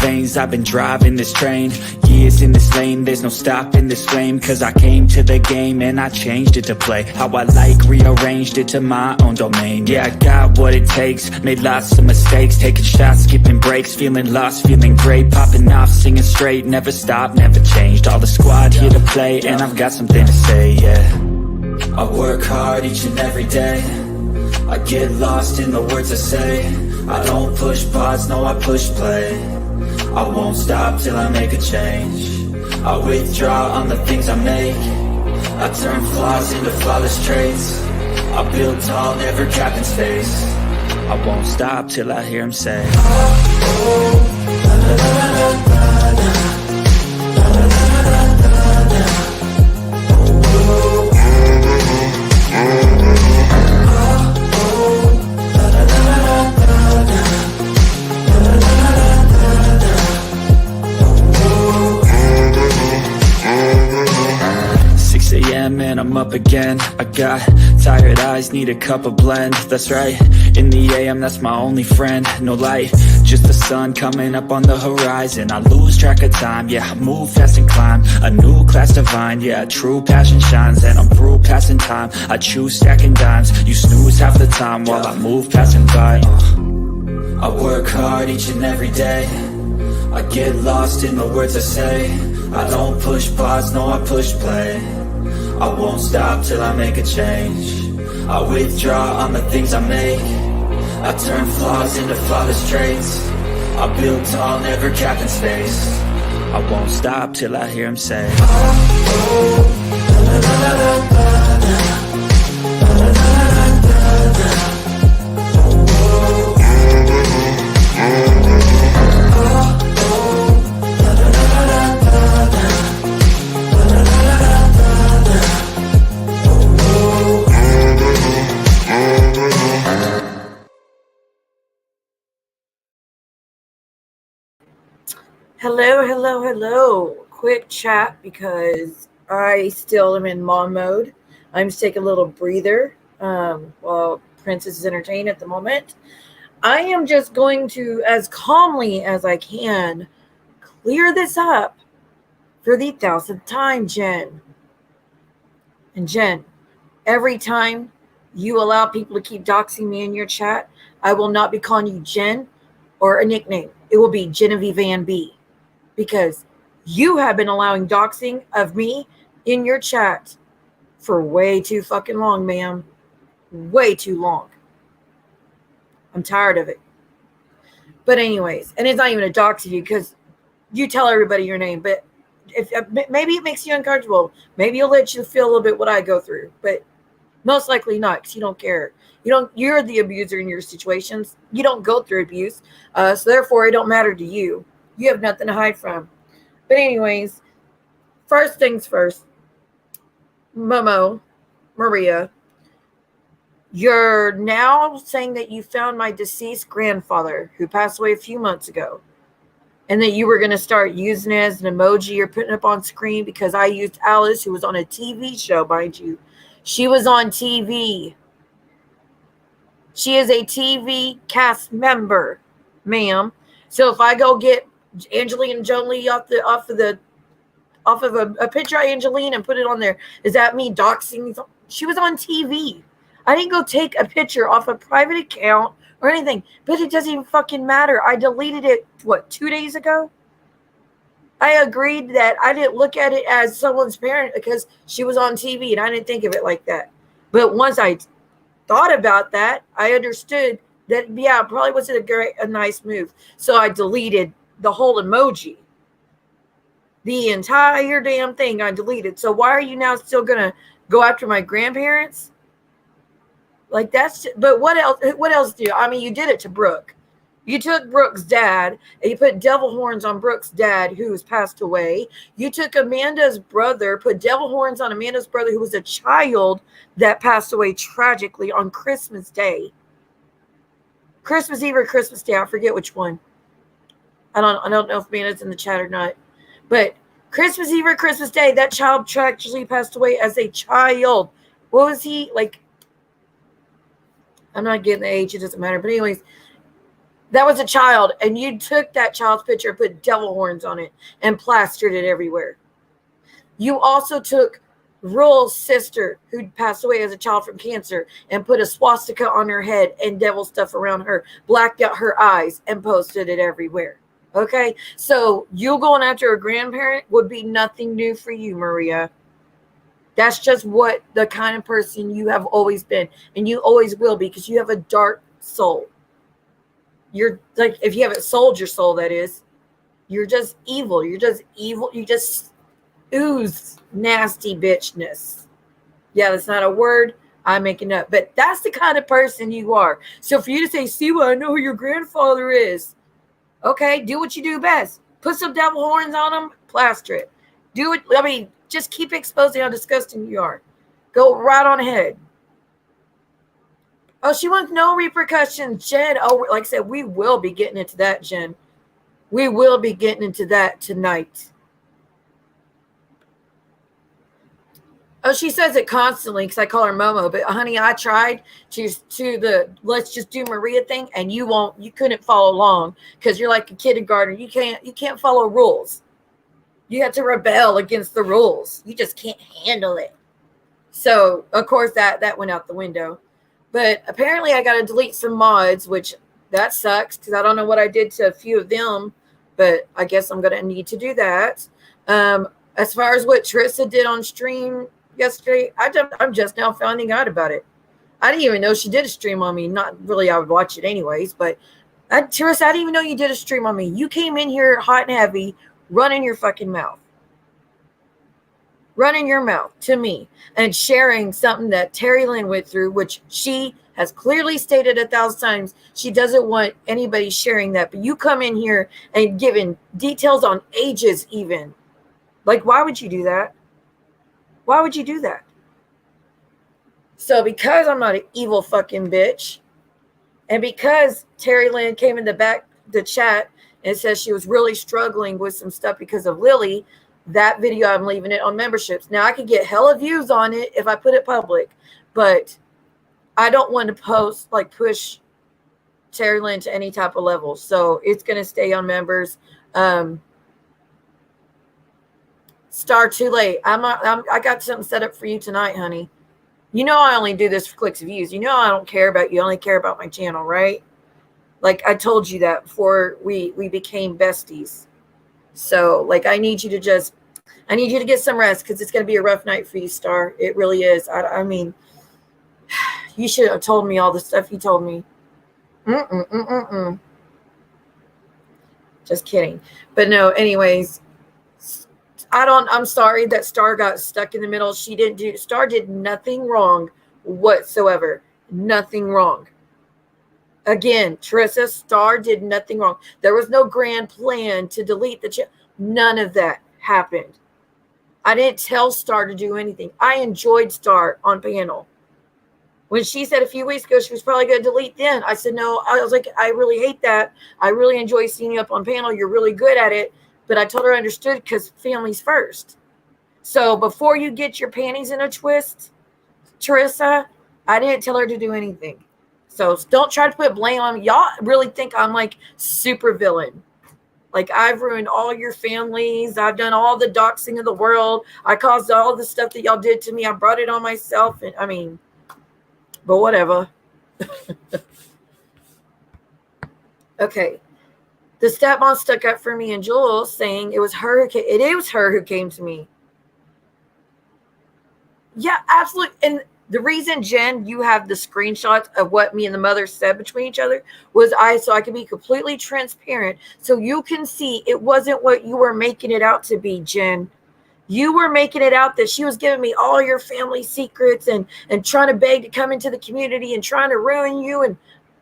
veins, I've been driving this train. Years in this lane, there's no stopping this flame. Cause I came to the game and I changed it to play how I like, rearranged it to my own domain. Yeah, I got what it takes, made lots of mistakes, taking shots, skipping breaks, feeling lost, feeling great, popping off, singing straight, never stopped, never changed. All the squad here to play, and I've got something to say, yeah. I work hard each and every day, I get lost in the words I say. I don't push pause, no, I push play. I won't stop till I make a change. I withdraw on the things I make. I turn flaws into flawless traits. I build tall, never capped in space. I won't stop till I hear him say, oh, la, la, la, la, la, la. And I'm up again. I got tired eyes, need a cup of blend. That's right, in the AM, that's my only friend. No light, just the sun coming up on the horizon. I lose track of time, yeah, I move fast and climb a new class divine, yeah, true passion shines. And I'm through passing time, I choose stacking dimes. You snooze half the time while I move passing by. I work hard each and every day, I get lost in the words I say. I don't push pause, no, I push play. I won't stop till I make a change. I withdraw on the things I make. I turn flaws into flawless traits. I build tall, never capped in space. I won't stop till I hear him say, oh, la, la, la, la, la, la. Hello. Quick chat because I still am in mom mode. I'm just taking a little breather while Princess is entertained at the moment. I am just going to, as calmly as I can, clear this up for the 1,000th time, Jen. And Jen, every time you allow people to keep doxing me in your chat, I will not be calling you Jen or a nickname. It will be Genevieve Van B. Because you have been allowing doxing of me in your chat for way too fucking long, ma'am. Way too long. I'm tired of it. But anyways, and it's not even a dox of you because you tell everybody your name. But if maybe it makes you uncomfortable. Maybe it'll let you feel a little bit what I go through. But most likely not because you don't care. You're the abuser in your situations. You don't go through abuse. So therefore, it don't matter to you. You have nothing to hide from. But anyways, first things first. Maria, you're now saying that you found my deceased grandfather who passed away a few months ago. And that you were going to start using it as an emoji you're putting up on screen because I used Alice, who was on a TV show, mind you. She was on TV. She is a TV cast member, ma'am. So if I go get Angelina Jolie off of a picture of Angelina and put it on there, is that me doxing? She was on TV. I didn't go take a picture off a private account or anything, but it doesn't even fucking matter. I deleted it 2 days ago. I agreed that I didn't look at it as someone's parent because she was on TV and I didn't think of it like that. But once I thought about that, I understood that, yeah, it probably wasn't a nice move. So I deleted the whole emoji. The entire damn thing I deleted. So why are you now still going to go after my grandparents? Like but what else do you? I mean, you did it to Brooke. You took Brooke's dad and you put devil horns on Brooke's dad who has passed away. You took Amanda's brother, put devil horns on Amanda's brother who was a child that passed away tragically on Christmas Day. Christmas Eve or Christmas Day, I forget which one. I don't know if Amanda's in the chat or not. But Christmas Eve or Christmas Day, that child tragically passed away as a child. What was he like? I'm not getting the age, it doesn't matter. But anyways, That was a child, and you took that child's picture, put devil horns on it, and plastered it everywhere. You also took Rule's sister, who passed away as a child from cancer, and put a swastika on her head and devil stuff around her, blacked out her eyes, and posted it everywhere. Okay? So you going after a grandparent would be nothing new for you, Maria. That's just what the kind of person you have always been, and you always will be, because you have a dark soul. You're like, if you haven't sold your soul, that is, you're just evil. You're just evil. You just ooze nasty bitchness. Yeah, that's not a word I'm making up, but that's the kind of person you are. So for you to say, see, well, I know who your grandfather is. Okay, do what you do best. Put some devil horns on them, plaster it. Do it. I mean, just keep exposing how disgusting you are. Go right on ahead. Oh, she wants no repercussions, Jen. Oh, like I said, we will be getting into that, Jen. We will be getting into that tonight. Oh, she says it constantly because I call her Momo. But honey, I tried to the let's just do Maria thing, and you couldn't follow along because you're like a kindergartner. You can't follow rules. You have to rebel against the rules. You just can't handle it. So of course that went out the window. But apparently I got to delete some mods, which that sucks because I don't know what I did to a few of them, but I guess I'm going to need to do that. As far as what Trissa did on stream yesterday, I'm just now finding out about it. I didn't even know she did a stream on me. Not really, I would watch it anyways, but Trissa, I didn't even know you did a stream on me. You came in here hot and heavy, running your fucking mouth. Running your mouth to me and sharing something that Terry Lynn went through, which she has clearly stated 1,000 times she doesn't want anybody sharing that. But you come in here and giving details on ages even. Like, why would you do that? Why would you do that? So because I'm not an evil fucking bitch, and because Terry Lynn came in the chat and says she was really struggling with some stuff because of Lily, that video, I'm leaving it on memberships. Now, I could get hella views on it if I put it public, but I don't want to push Terry Lynn to any type of level. So it's going to stay on members. Star, too late. I got something set up for you tonight, honey. You know I only do this for clicks and views. You know I don't care about you. I only care about my channel, right? Like I told you that before we became besties. So, like, I need you to get some rest because it's going to be a rough night for you, Star. It really is. I mean, you should have told me all the stuff you told me. Just kidding. But no, anyways, I'm sorry that Star got stuck in the middle. Star did nothing wrong whatsoever. Nothing wrong. Again, Trissa, Star did nothing wrong. There was no grand plan to delete the chat. None of that happened. I didn't tell Star to do anything. I enjoyed Star on panel. When she said a few weeks ago she was probably going to delete then, I said, no. I was like, I really hate that. I really enjoy seeing you up on panel. You're really good at it. But I told her I understood because family's first. So before you get your panties in a twist, Trissa, I didn't tell her to do anything. So don't try to put blame on me. Y'all really think I'm like super villain. Like I've ruined all your families. I've done all the doxing of the world. I caused all the stuff that y'all did to me. I brought it on myself. And I mean, but whatever. Okay. The stepmom stuck up for me and Jules saying it was her who came to me. Yeah, absolutely. And the reason, Jen, you have the screenshots of what me and the mother said between each other was so I could be completely transparent so you can see it wasn't what you were making it out to be, Jen. You were making it out that she was giving me all your family secrets and trying to beg to come into the community and trying to ruin you. And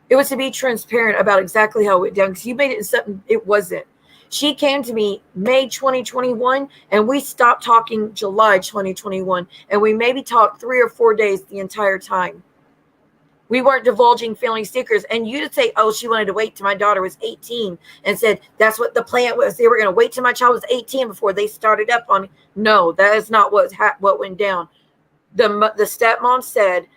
it was to be transparent about exactly how it went down because you made it something it wasn't. She came to me May 2021, and we stopped talking July 2021, and we maybe talked 3 or 4 days the entire time. We weren't divulging family secrets, and you to say, oh, she wanted to wait till my daughter was 18 and said that's what the plan was. They were going to wait till my child was 18 before they started up on me. No, that is not what went down. The stepmom said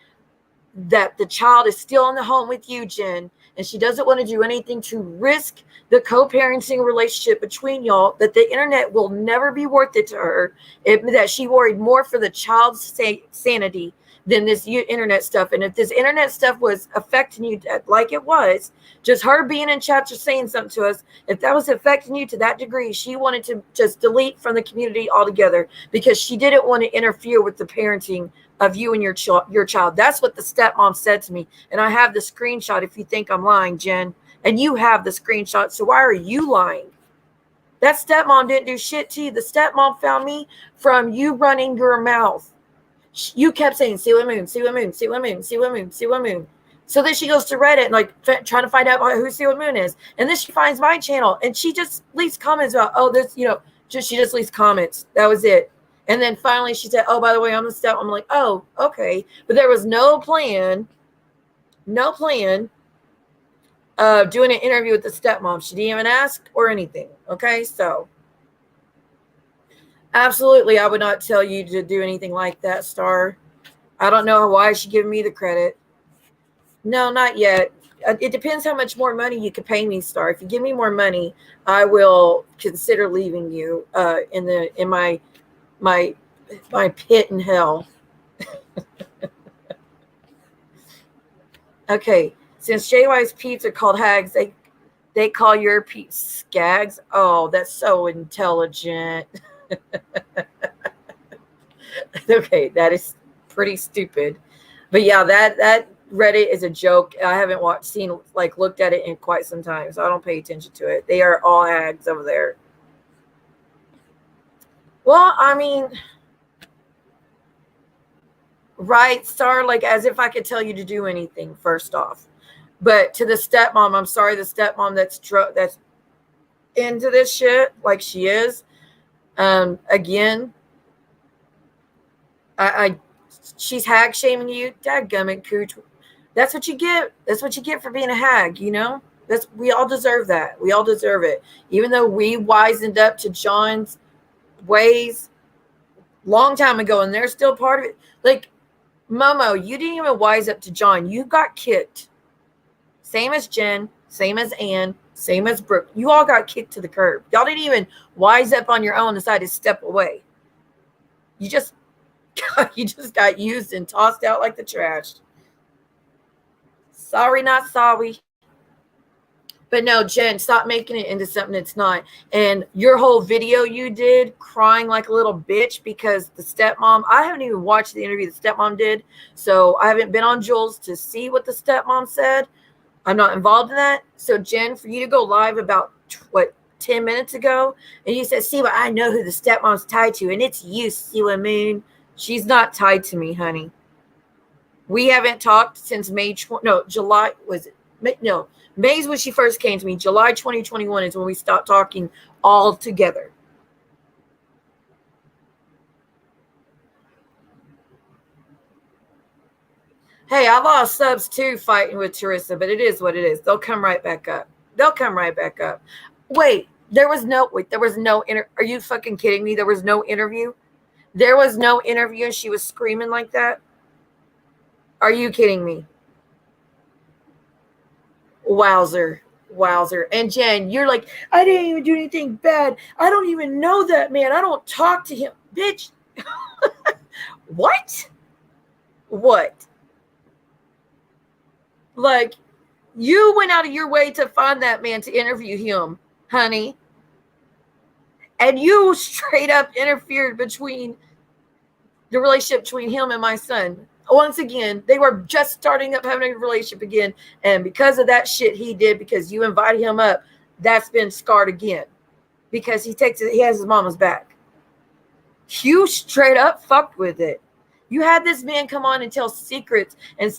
that the child is still in the home with you, Jen, and she doesn't want to do anything to risk the co-parenting relationship between y'all, that the internet will never be worth it to her, that she worried more for the child's sanity than this internet stuff. And if this internet stuff was affecting you like it was, just her being in chat, just saying something to us, if that was affecting you to that degree, she wanted to just delete from the community altogether because she didn't want to interfere with the parenting of you and your child. That's what the stepmom said to me. And I have the screenshot if you think I'm lying, Jen. And you have the screenshot. So why are you lying? That stepmom didn't do shit to you. The stepmom found me from you running your mouth. You kept saying, see what moon, see what moon, see what moon, see what moon, see what moon. So then she goes to Reddit and like trying to find out who See What Moon is. And then she finds my channel and she just leaves comments about, oh, this, she just leaves comments. That was it. And then finally she said, oh, by the way, I'm the step. I'm like, oh, okay. But there was no plan of doing an interview with the stepmom. She didn't even ask or anything. Okay. So absolutely, I would not tell you to do anything like that, Star. I don't know why she giving me the credit. No, not yet. It depends how much more money you could pay me, Star. If you give me more money, I will consider leaving you in my pit in hell. Okay, since JY's peeps are called hags, they call your peeps skags. Oh, that's so intelligent. Okay, that is pretty stupid. But yeah, that Reddit is a joke. I haven't looked at it in quite some time, so I don't pay attention to it. They are all hags over there. Well, I mean, right, Star, like as if I could tell you to do anything, first off. But to the stepmom, I'm sorry, the stepmom that's into this shit like she is. Again, she's hag shaming you. Dadgummit, Cooch. That's what you get. That's what you get for being a hag, we all deserve that. We all deserve it. Even though we wisened up to John's ways long time ago, and they're still part of it. Like, Momo, you didn't even wise up to John. You got kicked. Same as Jen, same as Ann, same as Brooke. You all got kicked to the curb. Y'all didn't even wise up on your own and decide to step away. You just got used and tossed out like the trash. Sorry, not sorry. But no, Jen, stop making it into something it's not. And your whole video you did crying like a little bitch because the stepmom, I haven't even watched the interview the stepmom did. So I haven't been on Jules to see what the stepmom said. I'm not involved in that. So Jen, for you to go live about 10 minutes ago, and you said, see what, I know who the stepmom's tied to, and it's you, Siwa Moon. She's not tied to me, honey. We haven't talked since July, was it? No, May's when she first came to me. July 2021 is when we stopped talking all together. Hey, I lost subs too fighting with Teresa, but it is what it is. They'll come right back up. Wait, there was no are you fucking kidding me? There was no interview? There was no interview and she was screaming like that? Are you kidding me? Wowzer. And Jen, you're like, I didn't even do anything bad. I don't even know that man. I don't talk to him. Bitch. What? Like, you went out of your way to find that man to interview him, honey. And you straight up interfered between the relationship between him and my son. Once again, they were just starting up having a relationship again. And because of that shit he did, because you invited him up, that's been scarred again. Because he has his mama's back. You straight up fucked with it. You had this man come on and tell secrets and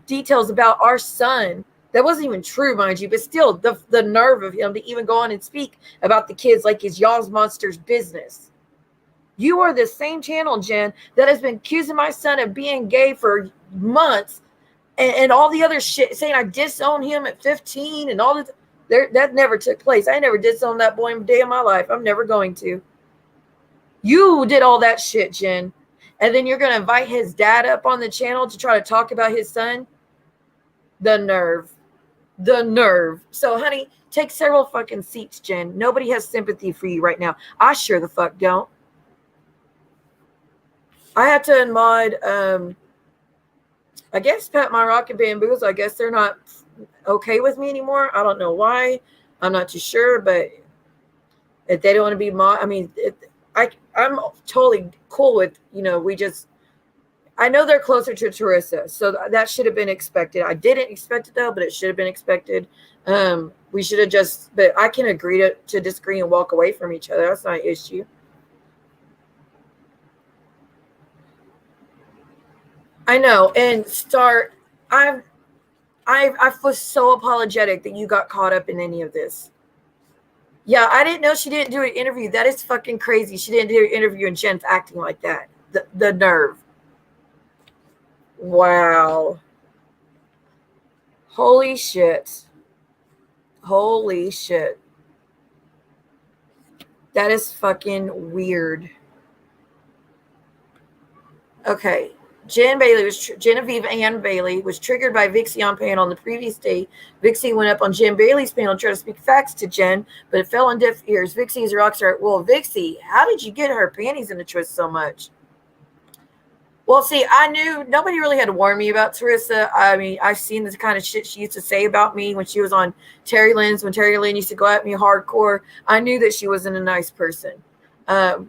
details about our son. That wasn't even true, mind you, but still the nerve of him to even go on and speak about the kids like it's y'all's monster's business. You are the same channel, Jen, that has been accusing my son of being gay for months and all the other shit, saying I disowned him at 15 and all this. That never took place. I never disowned that boy a day in my life. I'm never going to. You did all that shit, Jen. And then you're going to invite his dad up on the channel to try to talk about his son? The nerve. The nerve. So, honey, take several fucking seats, Jen. Nobody has sympathy for you right now. I sure the fuck don't. I had to unmod, I guess Pat My Rock and Bamboos. I guess they're not okay with me anymore. I don't know why. I'm not too sure, but if they don't want to be mod, I mean, I'm totally cool with, I know they're closer to Teresa, so that should have been expected. I didn't expect it though, but it should have been expected. We should have but I can agree to disagree and walk away from each other. That's not an issue. I know, and I was so apologetic that you got caught up in any of this. Yeah, I didn't know she didn't do an interview. That is fucking crazy. She didn't do an interview and Jen's acting like that. The nerve. Wow. Holy shit. Holy shit. That is fucking weird. Okay. Genevieve Ann Bailey was triggered by Vixie on panel on the previous day. Vixie went up on Jen Bailey's panel and tried to speak facts to Jen, but it fell on deaf ears. Vixie is a rock star. Well, Vixie, how did you get her panties in a twist so much? Well, see, I knew nobody really had to warn me about Teresa. I mean, I've seen the kind of shit she used to say about me when she was on Terry Lynn's, when Terry Lynn used to go at me hardcore. I knew that she wasn't a nice person.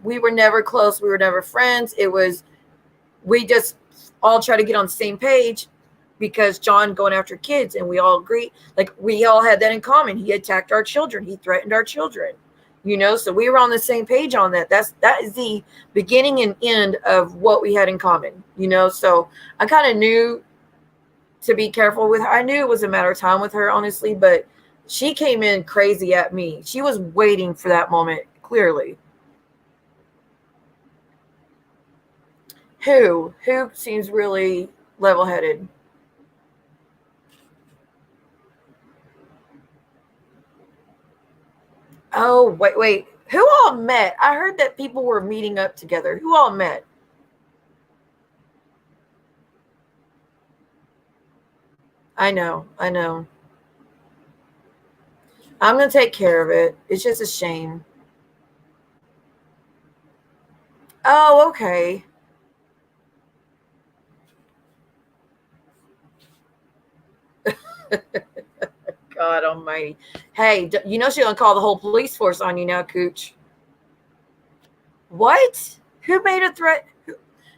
We were never close. We were never friends. We just all try to get on the same page because John going after kids, and we all agree. Like, we all had that in common. He attacked our children. He threatened our children. So we were on the same page on that. That is the beginning and end of what we had in common, so I kind of knew to be careful with her. I knew it was a matter of time with her, honestly, but she came in crazy at me. She was waiting for that moment, clearly. Who seems really level-headed? Oh, wait. Who all met? I heard that people were meeting up together. Who all met? I know. I'm going to take care of it. It's just a shame. Oh, okay. God almighty. Hey, she's going to call the whole police force on you now, Cooch. What? Who made a threat?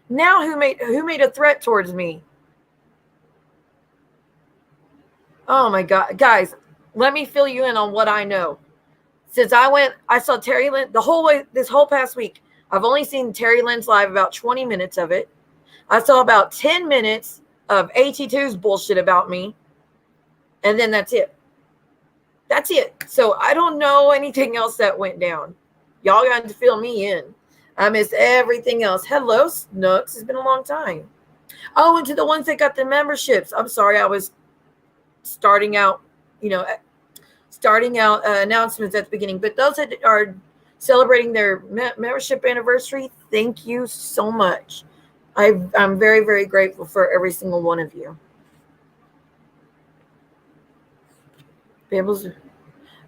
Now who made a threat towards me? Oh my God. Guys, let me fill you in on what I know. Since I saw Terry Lynn this whole past week. I've only seen Terry Lynn's live, about 20 minutes of it. I saw about 10 minutes of AT2's bullshit about me. And then that's it. That's it. So I don't know anything else that went down. Y'all got to fill me in. I missed everything else. Hello, Snooks. It's been a long time. Oh, and to the ones that got the memberships. I'm sorry, I was starting out announcements at the beginning. But those that are celebrating their membership anniversary, thank you so much. I'm very, very grateful for every single one of you.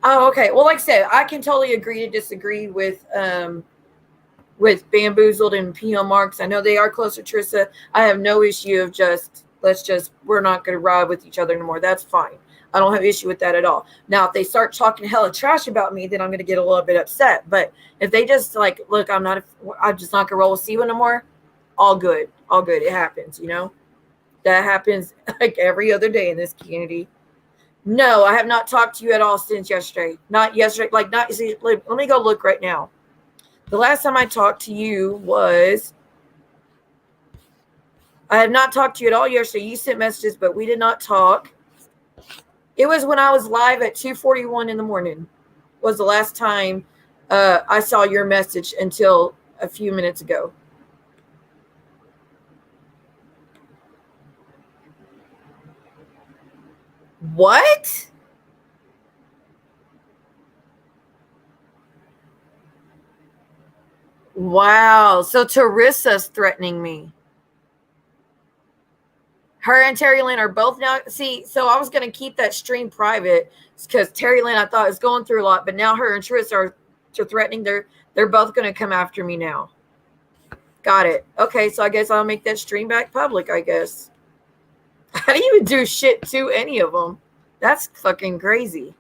Oh, okay. Well, like I said, I can totally agree to disagree with Bamboozled and P.O. Marks. I know they are closer to Trissa. I have no issue of we're not going to ride with each other anymore. That's fine. I don't have issue with that at all. Now, if they start talking hella trash about me, then I'm going to get a little bit upset. But if they just look, I'm just not going to roll with Siwa no more, all good. All good. It happens, That happens like every other day in this community. No, I have not talked to you at all since yesterday. Not yesterday. Let me go look right now. The last time I talked to you was, I have not talked to you at all yesterday. You sent messages, but we did not talk. It was when I was live at 2:41 in the morning. Was the last time I saw your message until a few minutes ago. What? Wow. So Teresa's threatening me. Her and Terry Lynn are both now. See, so I was going to keep that stream private because Terry Lynn I thought was going through a lot, but now her and Tris are threatening. They're both going to come after me now. Got it. Okay, so I guess I'll make that stream back public, I guess. I didn't even do shit to any of them. That's fucking crazy.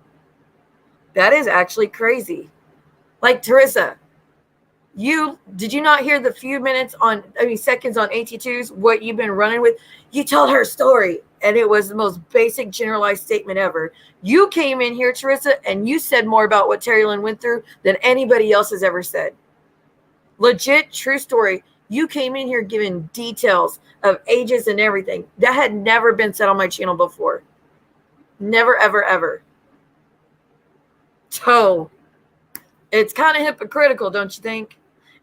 That is actually crazy. Like, Teresa, did you not hear the few seconds on AT2s, what you've been running with? You told her story, and it was the most basic generalized statement ever. You came in here, Teresa, and you said more about what Terry Lynn went through than anybody else has ever said. Legit, true story. You came in here giving details of ages and everything. That had never been said on my channel before. Never, ever, ever. So, it's kind of hypocritical, don't you think?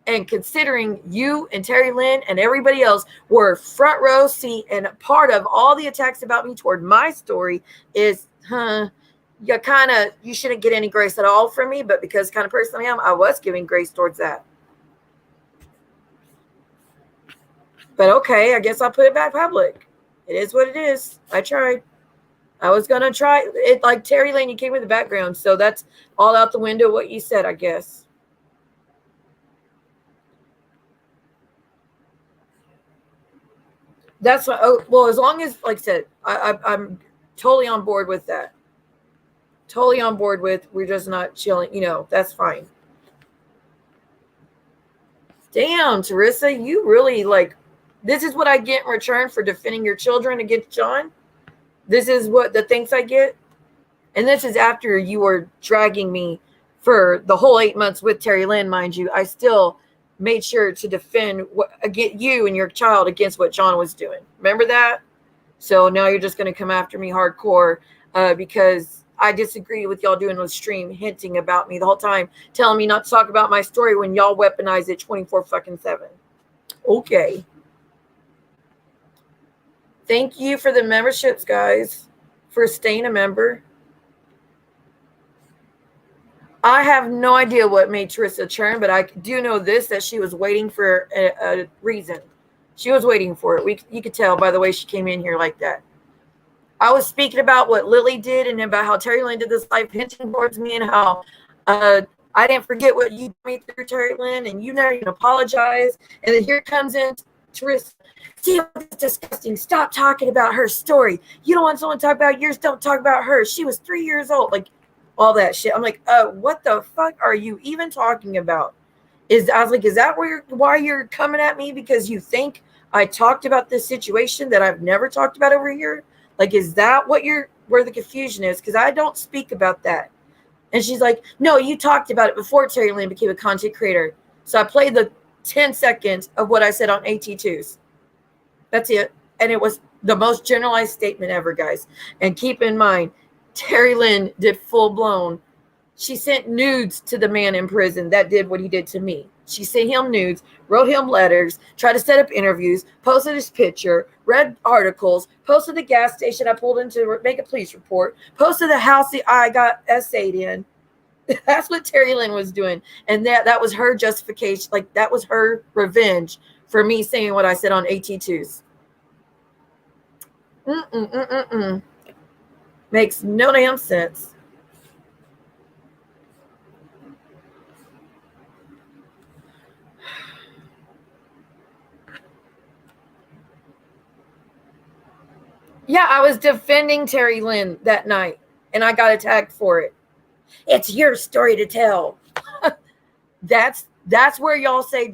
And considering you and Terry Lynn and everybody else were front row seat and part of all the attacks about me toward my story is, you shouldn't get any grace at all from me, but because kind of person I am, I was giving grace towards that. But okay, I guess I'll put it back public. It is what it is. I tried. I was going to try it. Like Terry Lane, you came with the background. So that's all out the window what you said, I guess. That's what, well, as long as, like I said, I'm totally on board with that. Totally on board with, we're just not chilling. That's fine. Damn, Teresa, you really this is what I get in return for defending your children against John. This is what the things I get. And this is after you were dragging me for the whole 8 months with Terry Lynn, mind you. I still made sure to defend you and your child against what John was doing. Remember that? So now you're just going to come after me hardcore because I disagree with y'all doing the stream, hinting about me the whole time, telling me not to talk about my story when y'all weaponize it 24/7. Okay. Thank you for the memberships, guys, for staying a member. I have no idea what made Teresa churn, but I do know this, that she was waiting for a reason. She was waiting for it. You could tell by the way she came in here like that. I was speaking about what Lily did and about how Terry Lynn did this live hinting towards me and how I didn't forget what you did through Terry Lynn and you never even apologize. And then here comes in Teresa. See, it's disgusting. Stop talking about her story. You don't want someone to talk about yours. Don't talk about her. She was 3 years old. Like all that shit. I'm like, what the fuck are you even talking about? I was like, is that why you're coming at me? Because you think I talked about this situation that I've never talked about over here? Like, is that where the confusion is? Because I don't speak about that. And she's like, no, you talked about it before Terry Lynn became a content creator. So I played the 10 seconds of what I said on AT2s. That's it. And it was the most generalized statement ever, guys. And keep in mind, Terry Lynn did full blown. She sent nudes to the man in prison that did what he did to me. She sent him nudes, wrote him letters, tried to set up interviews, posted his picture, read articles, posted the gas station I pulled into to make a police report, posted the house that I got essayed in. That's what Terry Lynn was doing. And that was her justification. Like, that was her revenge for me saying what I said on AT2s. Makes no damn sense. Yeah, I was defending Terry Lynn that night, and I got attacked for it. It's your story to tell. That's where y'all say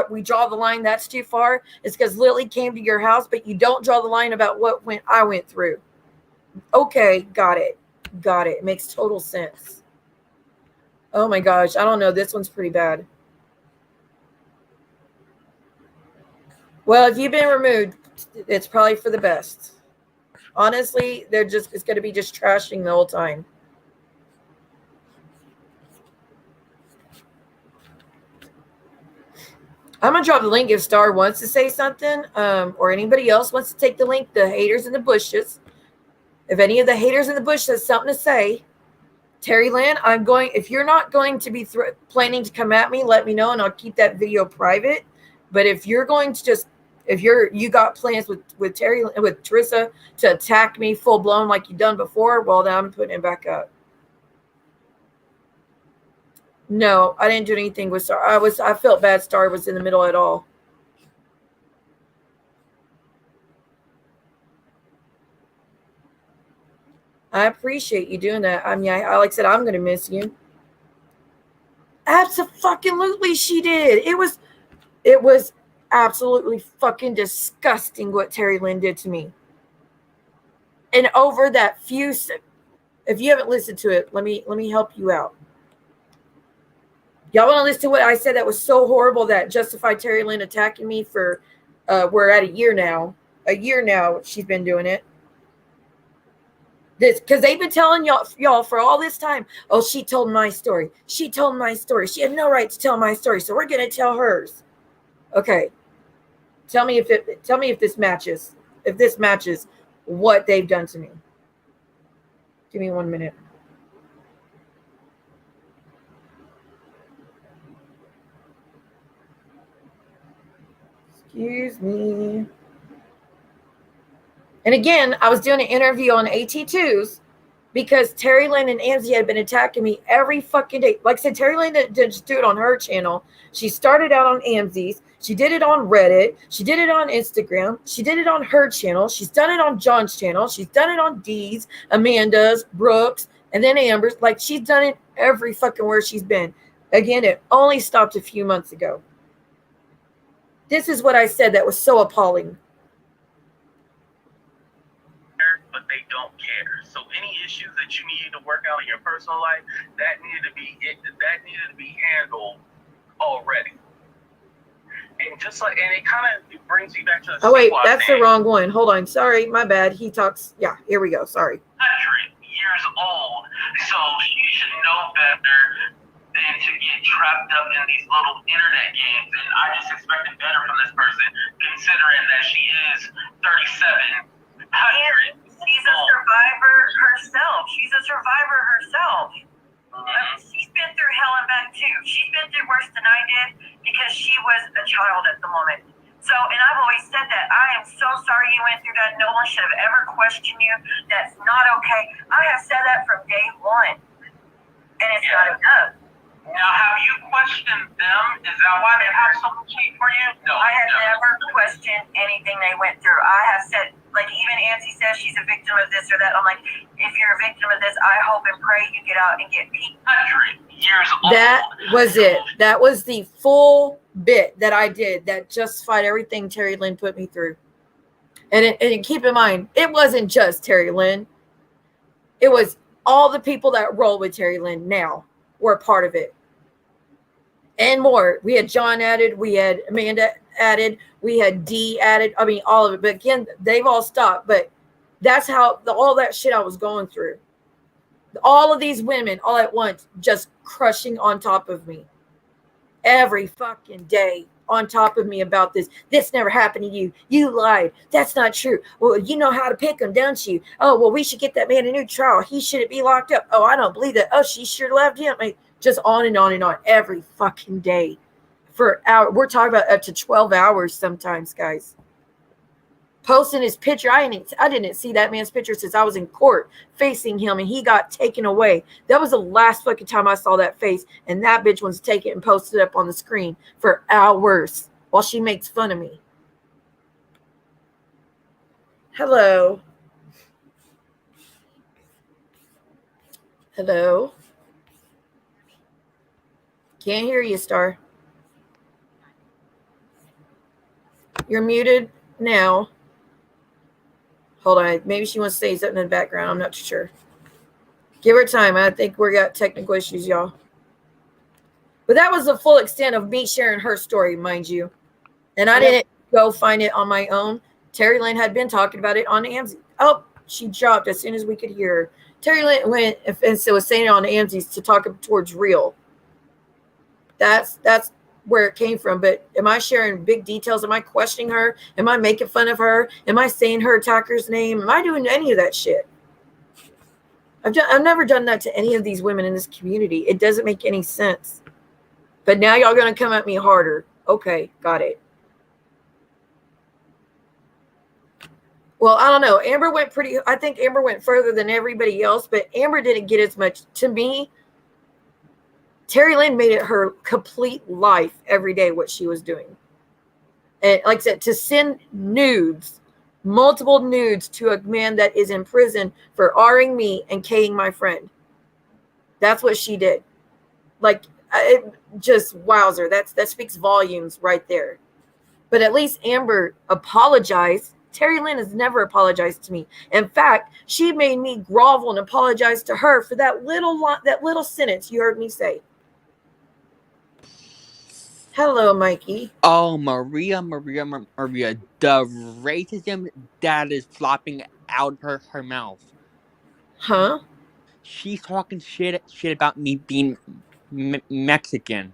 we draw the line. That's too far. It's because Lily came to your house, but you don't draw the line about what I went through. Okay, got it. It makes total sense. Oh my gosh, I don't know. This one's pretty bad. Well, if you've been removed, it's probably for the best. Honestly, it's going to be just trashing the whole time. I'm going to drop the link if Star wants to say something, or anybody else wants to take the link, the haters in the bushes. If any of the haters in the bush has something to say, Terry Lynn, if you're not going to be planning to come at me, let me know and I'll keep that video private. But if you're going to just If you got plans with Teresa to attack me full blown like you done before, well, then I'm putting it back up. No, I didn't do anything with Star. I felt bad Star was in the middle at all. I appreciate you doing that. I mean, like I said, I'm going to miss you. Absolutely, she did. It was absolutely fucking disgusting what Terry Lynn did to me. And over that few, if you haven't listened to it, let me help you out. Y'all want to listen to what I said that was so horrible that justified Terry Lynn attacking me for? We're at a year now. A year now she's been doing it. This because they've been telling y'all for all this time. Oh, she told my story. She told my story. She had no right to tell my story, so we're gonna tell hers. Okay. Tell me if this matches. If this matches what they've done to me. Give me 1 minute. Excuse me. And again, I was doing an interview on AT2s because Terry Lynn and Angie had been attacking me every fucking day. Like I said, Terry Lynn didn't just do it on her channel. She started out on Amzi's. She did it on Reddit. She did it on Instagram. She did it on her channel. She's done it on John's channel. She's done it on Dee's, Amanda's, Brooks, and then Amber's. Like, she's done it every fucking where she's been. Again, it only stopped a few months ago. This is what I said that was so appalling. But they don't care. So any issues that you needed to work out in your personal life, that needed to be handled already. And just like, and it kind of brings me back to the. Oh wait, that's the wrong one. Hold on, sorry, my bad. He talks. Yeah, here we go. Sorry. 100 years old, so she should know better than to get trapped up in these little internet games. And I just expected better from this person, considering that she is 37. She's a survivor herself. She's a survivor herself. She's been through hell and back too. She's been through worse than I did because she was a child at the moment. So, and I've always said that. I am so sorry you went through that. No one should have ever questioned you. That's not okay. I have said that from day one. And it's not enough. Now, have you questioned them? Is that why they have so much hate for you? No. I have never questioned anything they went through. I have said, like even Angie says she's a victim of this or that. I'm like, if you're a victim of this, I hope and pray you get out and get beat. 100 years old. That was it. That was the full bit that I did that justified everything Terry Lynn put me through. And keep in mind, it wasn't just Terry Lynn. It was all the people that roll with Terry Lynn now were a part of it. And more. We had John added. We had Amanda added. We had Dee added. I mean, all of it. But again, they've all stopped. But that's how all that shit I was going through. All of these women all at once just crushing on top of me. Every fucking day on top of me about this. This never happened to you. You lied. That's not true. Well, you know how to pick them, don't you? Oh, well, we should get that man a new trial. He shouldn't be locked up. Oh, I don't believe that. Oh, she sure loved him. I mean, just on and on and on every fucking day for hours. We're talking about up to 12 hours sometimes, guys. Posting his picture. I didn't see that man's picture since I was in court facing him and he got taken away. That was the last fucking time I saw that face. And that bitch was taken and posted up on the screen for hours while she makes fun of me. Hello. Hello. Can't hear you, Star. You're muted now. Hold on. Maybe she wants to say something in the background. I'm not too sure. Give her time. I think we got technical issues, y'all. But that was the full extent of me sharing her story, mind you. And I didn't go find it on my own. Terry Lynn had been talking about it on Amzi. Oh, she dropped as soon as we could hear her. Terry Lynn went and so was saying it on Amzi's to talk towards real. That's where it came from. But am I sharing big details? Am I questioning her? Am I making fun of her? Am I saying her attacker's name? Am I doing any of that shit? I've never done that to any of these women in this community. It doesn't make any sense. But now y'all gonna come at me harder. Okay, got it. Well, I don't know. I think Amber went further than everybody else, but Amber didn't get as much. To me, Terry Lynn made it her complete life every day what she was doing. And like I said, to send nudes, multiple nudes to a man that is in prison for R-ing me and K-ing my friend. That's what she did. Like, it just wowzer. That speaks volumes right there. But at least Amber apologized. Terry Lynn has never apologized to me. In fact, she made me grovel and apologize to her for that little sentence you heard me say. Hello, Mikey. Oh, Maria, the racism that is flopping out her mouth. Huh? She's talking shit about me being Mexican.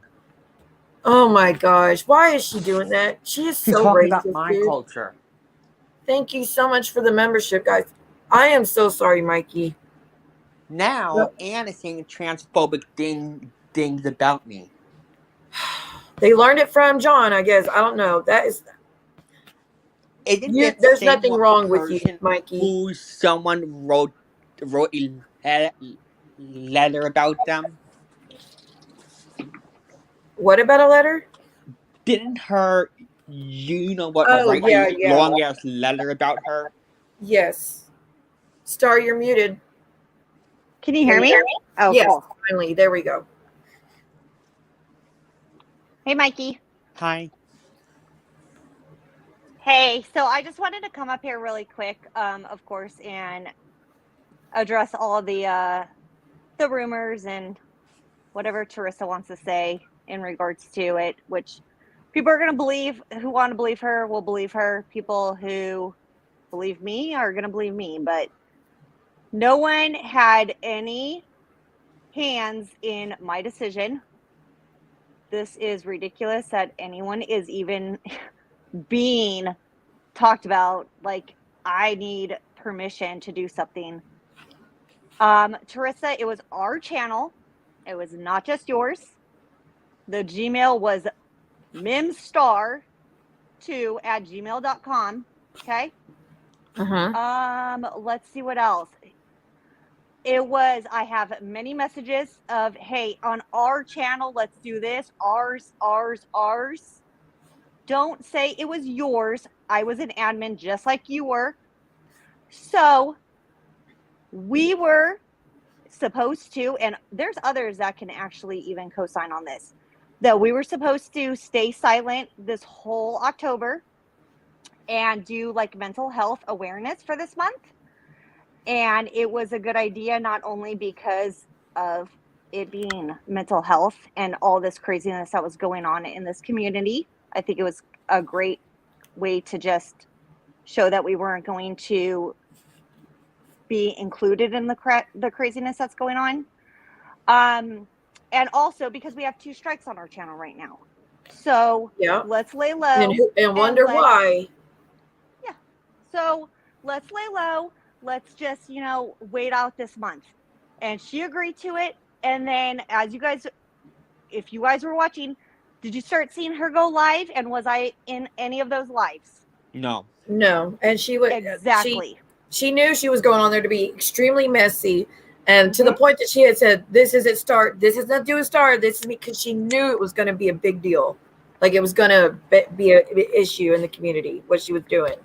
Oh my gosh. Why is she doing that? She is She's so talking about racist, my dude. culture. Thank you so much for the membership, guys. I am so sorry, Mikey. Now, Anne is saying transphobic things about me. They learned it from John, I guess. I don't know. That is. There's nothing wrong with you, Mikey. Who someone wrote a letter about them? What about a letter? Didn't her, write a long ass letter about her? Yes. Star, you're muted. Can you hear me? Oh, yes, cool. finally. There we go. Hey, Mikey. Hi. Hey, so I just wanted to come up here really quick, of course, and address all the rumors and whatever Teresa wants to say in regards to it, which people are going to believe. Who want to believe her will believe her. People who believe me are going to believe me, but no one had any hands in my decision. This is ridiculous that anyone is even being talked about. Like, I need permission to do something. Teresa, it was our channel. It was not just yours. The Gmail was mimstar2@gmail.com. Okay. Let's see what else. It was, I have many messages of, hey, on our channel, let's do this. Ours. Don't say it was yours. I was an admin just like you were. So we were supposed to, and there's others that can actually even co-sign on this, that we were supposed to stay silent this whole October and do like mental health awareness for this month. And it was a good idea, not only because of it being mental health and all this craziness that was going on in this community. I think it was a great way to just show that we weren't going to be included in the craziness that's going on. And also because we have 2 strikes on our channel right now. So let's lay low. And wonder why. Yeah. So let's lay low. Let's just, wait out this month. And she agreed to it. And then if you guys were watching, did you start seeing her go live? And was I in any of those lives? No. And she would. Exactly. She knew she was going on there to be extremely messy. And to the point that she had said, this is it, Star. This has nothing to do with Star. This is because she knew it was going to be a big deal. Like it was going to be an issue in the community, what she was doing.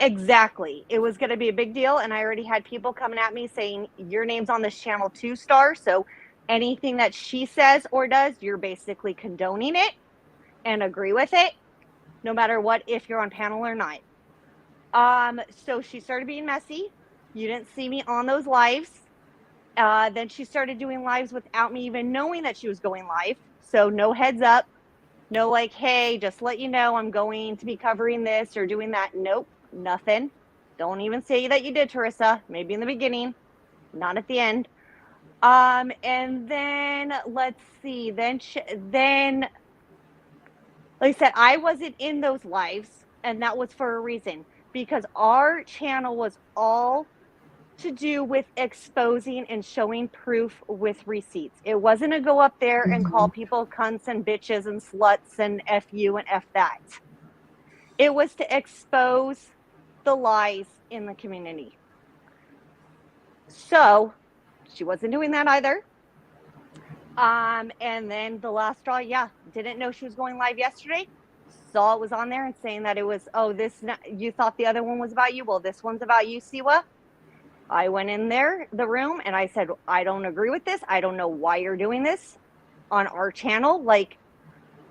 Exactly. It was going to be a big deal. And I already had people coming at me saying, your name's on this channel too, Star. So anything that she says or does, you're basically condoning it and agree with it, no matter what, if you're on panel or not. So she started being messy. You didn't see me on those lives. Then she started doing lives without me even knowing that she was going live. So no heads up. No like, hey, just let you know I'm going to be covering this or doing that. Nope, nothing. Don't even say that you did, Teresa. Maybe in the beginning, not at the end. And then let's see. Then like I said, I wasn't in those lives, and that was for a reason, because our channel was all to do with exposing and showing proof with receipts. It wasn't to go up there and call people cunts and bitches and sluts and F you and F that. It was to expose the lies in the community. So she wasn't doing that either. And then the last straw, didn't know she was going live yesterday. Saw it was on there and saying that it was, you thought the other one was about you. Well, this one's about you, Siwa. I went in the room, and I said, I don't agree with this. I don't know why you're doing this on our channel. Like,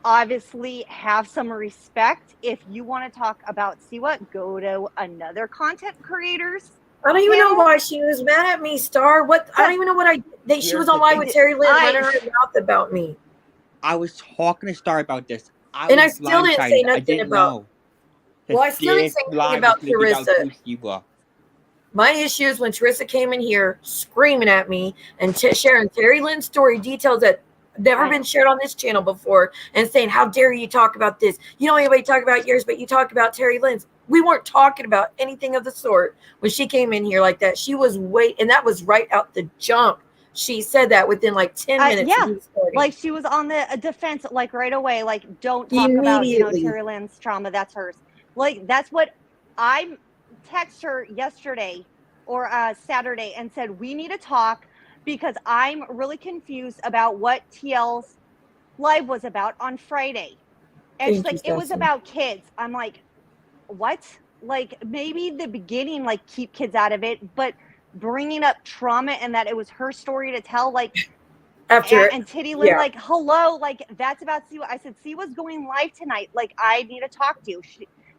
obviously have some respect. If you want to talk about Siwa, go to another content creators. I don't even know why she was mad at me, Star. What? I don't even know what she was on live with Terry Lynn running her mouth about me. I was talking to Star about this. I still didn't say nothing about. Well, I still didn't say anything about Teresa. My issue is when Teresa came in here screaming at me and sharing Terry Lynn's story details that never been shared on this channel before, and saying, how dare you talk about this? You don't anybody talk about yours, but you talk about Terry Lynn's. We weren't talking about anything of the sort when she came in here like that. She was and that was right out the jump. She said that within like 10 minutes. Like she was on the defense, like right away. Like, don't talk about, Terry Lynn's trauma. That's hers. Like, that's what I texted her yesterday or Saturday and said, we need to talk, because I'm really confused about what TL's live was about on Friday. And she's like, it was about kids. I'm like, what? Like, maybe the beginning, like, keep kids out of it, but bringing up trauma and that it was her story to tell, like, and Titty Lynn, like, hello, like, that's about Siwa. I said, Siwa's going live tonight. Like, I need to talk to you.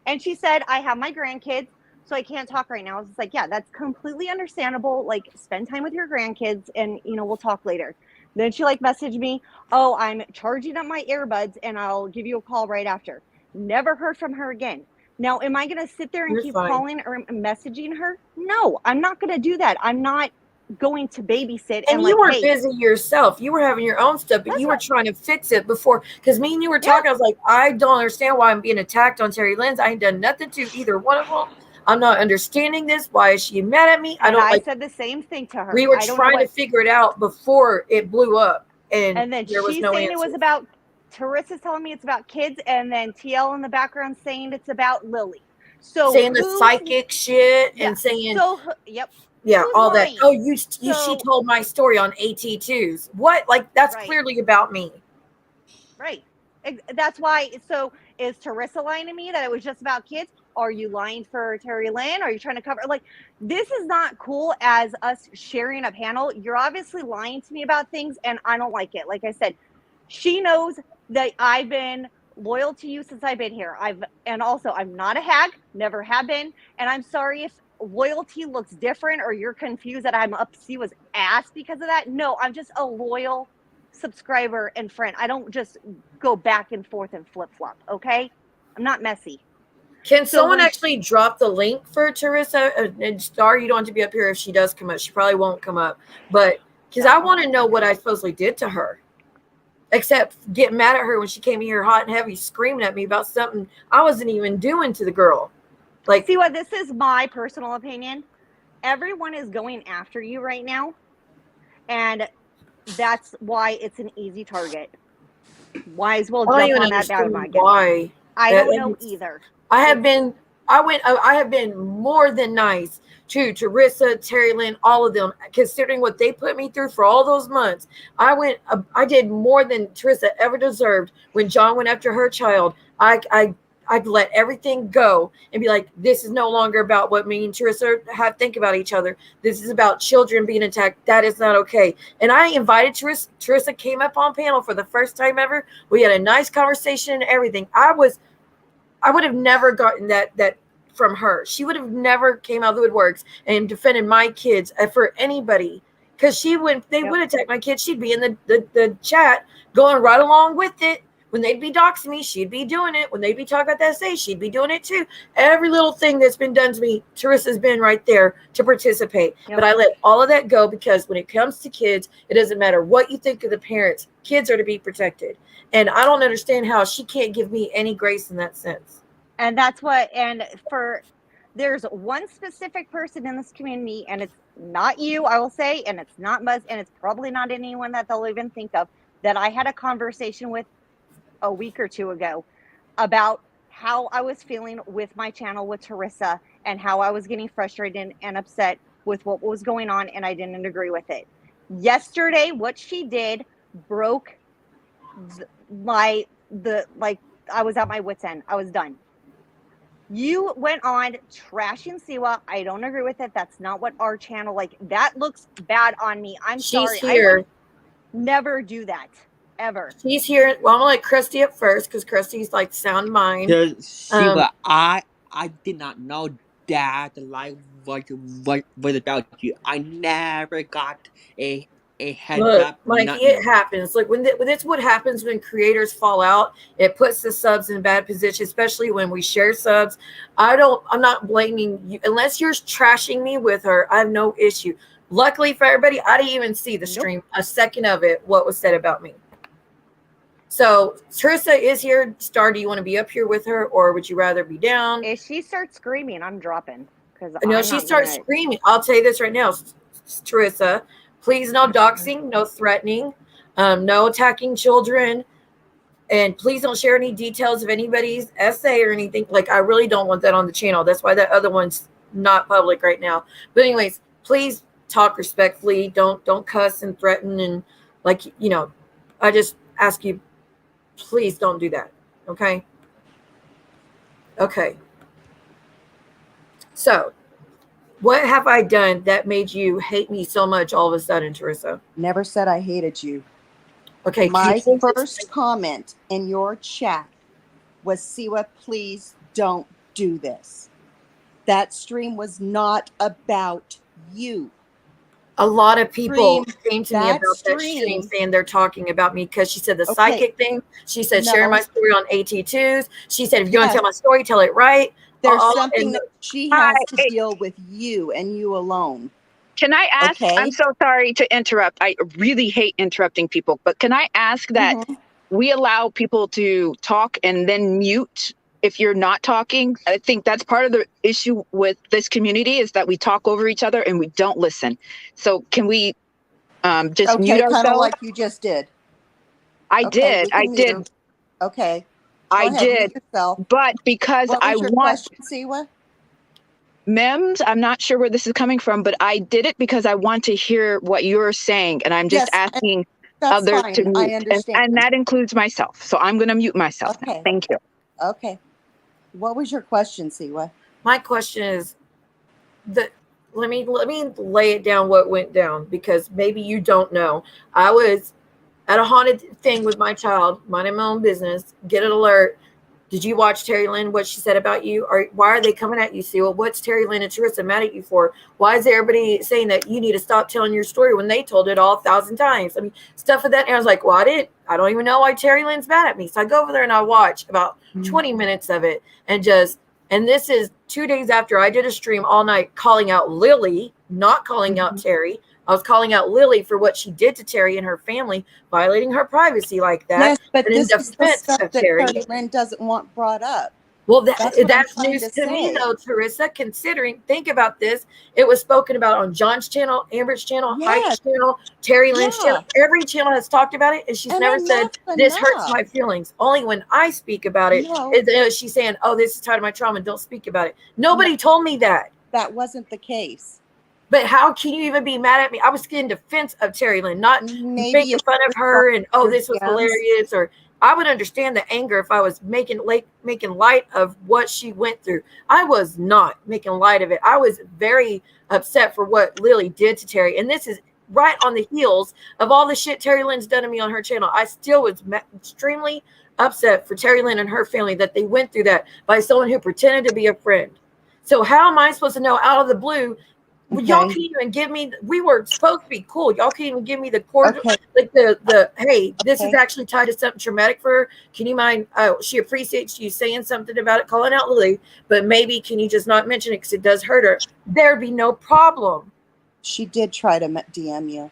And she said, I have my grandkids, so I can't talk right now. I was just like, yeah, that's completely understandable. Like, spend time with your grandkids and, we'll talk later. Then she like messaged me, oh, I'm charging up my earbuds and I'll give you a call right after. Never heard from her again. Now, am I going to sit there and keep calling or messaging her? No, I'm not going to do that. I'm not going to babysit. And you were busy yourself. You were having your own stuff, but you were trying to fix it before. Because me and you were talking, I was like, I don't understand why I'm being attacked on Terry Lynn's. I ain't done nothing to either one of them. I'm not understanding this. Why is she mad at me? I said the same thing to her. We were trying to figure it out before it blew up. And then there was she's no saying answer. It was about, Teresa's telling me it's about kids, and then TL in the background saying it's about Lily. So saying the psychic shit and saying, yeah, who's all lying? that. Oh, she told my story on AT2s. What? Like, that's clearly about me. Right. That's why. So is Teresa lying to me that it was just about kids? Are you lying for Terry Lynn? Are you trying to cover? Like, this is not cool as us sharing a panel. You're obviously lying to me about things, and I don't like it. Like I said, she knows that I've been loyal to you since I've been here. And also I'm not a hag, never have been. And I'm sorry if loyalty looks different or you're confused that I'm up Siwa's ass because of that. No, I'm just a loyal subscriber and friend. I don't just go back and forth and flip-flop, okay? I'm not messy. Can someone actually drop the link for Teresa and Star? You don't have to be up here if she does come up. She probably won't come up. But because I want to know what I supposedly did to her. Except get mad at her when she came here hot and heavy screaming at me about something I wasn't even doing to the girl. Like, see what, this is my personal opinion. Everyone is going after you right now. And that's why it's an easy target. Might as well jump on that bandwagon. Why? I don't know either. I have been more than nice to Teresa, Terry Lynn, all of them, considering what they put me through for all those months. I did more than Teresa ever deserved. When John went after her child, I'd let everything go and be like, this is no longer about what me and Teresa think about each other. This is about children being attacked. That is not okay. And I invited Teresa. Teresa came up on panel for the first time ever. We had a nice conversation and everything. I would have never gotten that from her. She would have never came out of the woodworks and defended my kids for anybody. Because would attack my kids, she'd be in the chat going right along with it. When they'd be doxing me, she'd be doing it. When they'd be talking about that SA, she'd be doing it too. Every little thing that's been done to me, Teresa's been right there to participate. But I let all of that go because when it comes to kids, it doesn't matter what you think of the parents. Kids are to be protected. And I don't understand how she can't give me any grace in that sense. And that's there's one specific person in this community, and it's not you, I will say, and it's not Muzz, and it's probably not anyone that they'll even think of, that I had a conversation with a week or two ago about how I was feeling with my channel with Teresa and how I was getting frustrated and upset with what was going on, and I didn't agree with it. Yesterday, what she did broke I was at my wit's end. I was done. You went on trashing Siwa. I don't agree with it. That's not what our channel, like, that looks bad on me. I'm She's sorry. I here. would never do that. Ever. She's here. Well, I'm gonna let Christy up first because Christy's like sound mind. Sheila, I did not know that the live was about you. I never got a heads Look, up. Mikey, Nothing. it happens. Like when it's what happens when creators fall out. It puts the subs in bad position, especially when we share subs. I'm not blaming you unless you're trashing me with her. I have no issue. Luckily for everybody, I didn't even see the stream, a second of it, what was said about me. So Teresa is here. Star, do you want to be up here with her, or would you rather be down? If she starts screaming, I'm dropping. Because No, she starts screaming. I'll tell you this right now, Teresa. Please, no doxing, no threatening, no attacking children, and please don't share any details of anybody's essay or anything. Like, I really don't want that on the channel. That's why that other one's not public right now. But anyways, please talk respectfully. Don't cuss and threaten and, like, you know, I just ask you, please don't do that. Okay. Okay. So, what have I done that made you hate me so much all of a sudden, Teresa? Never said I hated you. Okay. My first comment in your chat was, Siwa, please don't do this. That stream was not about you. A lot of people came to me that about that stream saying they're talking about me because she said the Okay. psychic thing. She said sharing No. my story on AT2s. She said, if you're going to Yes. tell my story, tell it right. There's All- something and- that she has to deal with you and you alone. Can I ask? Okay. I'm so sorry to interrupt. I really hate interrupting people, but can I ask that we allow people to talk and then mute if you're not talking? I think that's part of the issue with this community is that we talk over each other and we don't listen. So can we just Okay, mute kind of ourselves? like you just did. I Okay, did. we I can did. mute. Okay. Go I ahead, did. mute yourself. But because What I was your want question, Siwa? Mems, I'm not sure where this is coming from, but I did it because I want to hear what you're saying, and I'm just Yes, asking that's others fine. to mute, I understand. and that includes myself. So I'm going to mute myself now. Okay. Thank you. Okay. What was your question, Siwa? My question is that let me lay it down what went down because maybe you don't know. I was at a haunted thing with my child, minding my own business, get an alert. Did you watch Terry Lynn, what she said about you? Or why are they coming at you, Seal? What's Terry Lynn and Teresa mad at you for? Why is everybody saying that you need to stop telling your story when they told it all 1,000 times? I mean, stuff of that. And I was like, well, I don't even know why Terry Lynn's mad at me. So I go over there and I watch about 20 minutes of it and this is 2 days after I did a stream all night calling out Lily, not calling out Terry. I was calling out Lily for what she did to Terry and her family, violating her privacy like that. Yes, but and in this is the defense stuff of that Terry, Terry Lynn doesn't want brought up. well, That's what I'm that's trying news to to me, say. though, Teresa. Considering, think about this. It was spoken about on John's channel, Amber's channel, Yes. Hype's channel, Terry Lynn's Yeah. channel. Every channel has talked about it, and she's And never said, this hurts enough. my feelings. Only when I speak about it, No. she's saying, oh, this is tied to my trauma. Don't speak about it. Nobody told me that. That wasn't the case. But how can you even be mad at me? I was in defense of Terry Lynn, not Maybe making if fun of you her and, oh, your this was DMs. hilarious, or I would understand the anger if I was making light of what she went through. I was not making light of it. I was very upset for what Lily did to Terry. And this is right on the heels of all the shit Terry Lynn's done to me on her channel. I still was extremely upset for Terry Lynn and her family that they went through that by someone who pretended to be a friend. So how am I supposed to know out of the blue? Okay. Y'all can't even give me. We were supposed to be cool. Y'all can't even give me the cordial, Okay. like the. Hey, this is Okay. actually tied to something traumatic for her. Can you mind? She appreciates you saying something about it, calling out Lily, but maybe can you just not mention it because it does hurt her? There'd be no problem. She did try to DM you.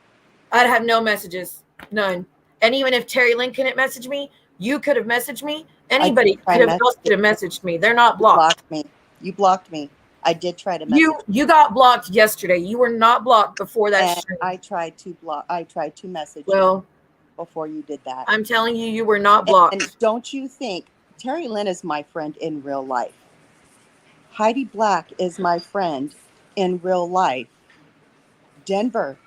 I'd have no messages, none. And even if Terry Lynn couldn't message me, you could have messaged me. Anybody could have messaged me. They're not blocked. You blocked me. I did try to message you got blocked yesterday. You were not blocked before that and stream. I tried to message Well, you before you did that. I'm telling you, you were not blocked. And don't you think Terry Lynn is my friend in real life? Heidi Black is my friend in real life. Denver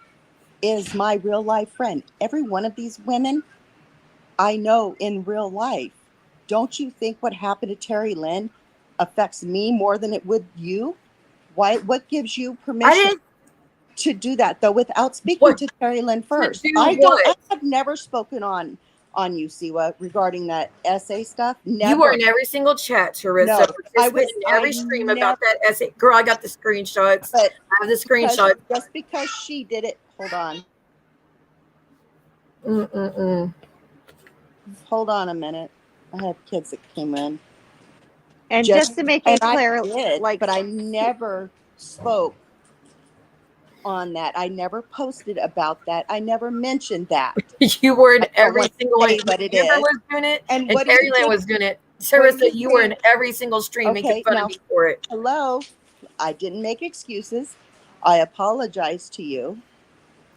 is my real life friend. Every one of these women I know in real life. Don't you think what happened to Terry Lynn affects me more than it would you? Why? What gives you I permission didn't. to do that though without speaking What to Terry Lynn to first? do I what? have never spoken on you, Siwa, regarding that essay stuff. You were Never. in every single chat, Teresa. No, Participated in I every stream never, about that essay. Girl, I got the screenshots. but I have the because screenshots. just because she did it, hold on. Hold on a minute. I had kids that came in. And just to make it clear, I did, like, but I never spoke on that. I never posted about that. I never mentioned that. You were in I don't every want to single one. say what it Amber is. was doing it, And and what do Terry you Lynn think? was doing it. What do Teresa, you you were in think? every single stream making fun now, of me for it. hello. I didn't make excuses. I apologize to you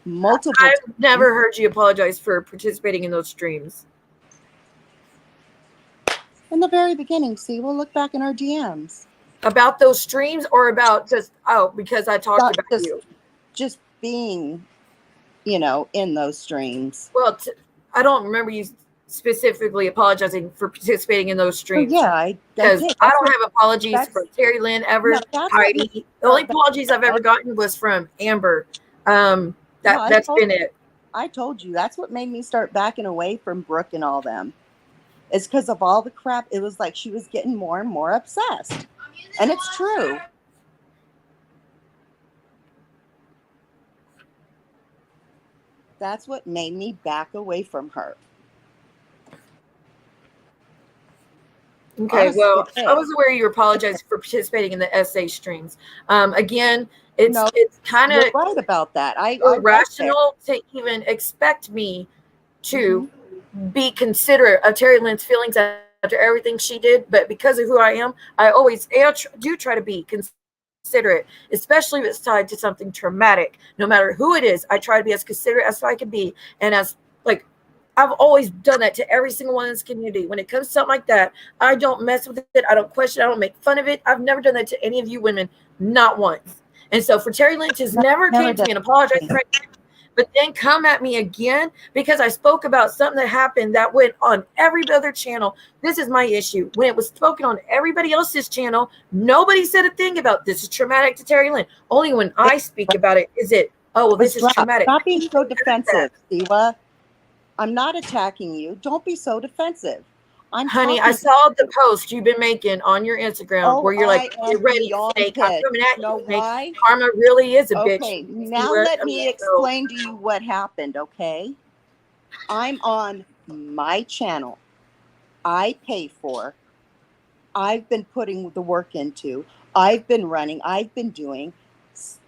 multiple times. I've never heard you apologize for participating in those streams. In the very beginning, see, we'll look back in our DMs. About those streams or about just, because I talked Not about you? just being, in those streams. Well, I don't remember you specifically apologizing for participating in those streams. Yeah, because I don't have apologies from Terry Lynn ever. No, Heidi. The only apologies I've ever gotten was from Amber. That's been it. I told you that's what made me start backing away from Brooke and all them. It's because of all the crap. It was like she was getting more and more obsessed, and it's true. That's what made me back away from her. Okay, Honestly, well, I was aware you apologized for participating in the essay streams. Again, it's kind of right about that. I irrational to even expect me to be considerate of Terry Lynn's feelings after everything she did, but because of who I am, I always do try to be considerate, especially if it's tied to something traumatic. No matter who it is, I try to be as considerate as I can be, and as I've always done that to every single one in this community. When it comes to something like that, I don't mess with it. I don't question it. I don't make fun of it. I've never done that to any of you women, not once. And so for Terry Lynch has never came to me and apologized for it, but then come at me again because I spoke about something that happened that went on every other channel. This is my issue. When it was spoken on everybody else's channel, nobody said a thing about this is traumatic to Terry Lynn. Only when I speak about it is it, this is traumatic. Stop being so defensive, Siwa. I'm not attacking you. Don't be so defensive. Honey, I saw the post you've been making on your Instagram where you're like, you're ready, Snake. I'm coming at you, Snake. Karma really is a bitch. Okay, now let me explain to you what happened, okay? I'm on my channel. I pay for. I've been putting the work into. I've been running. I've been doing.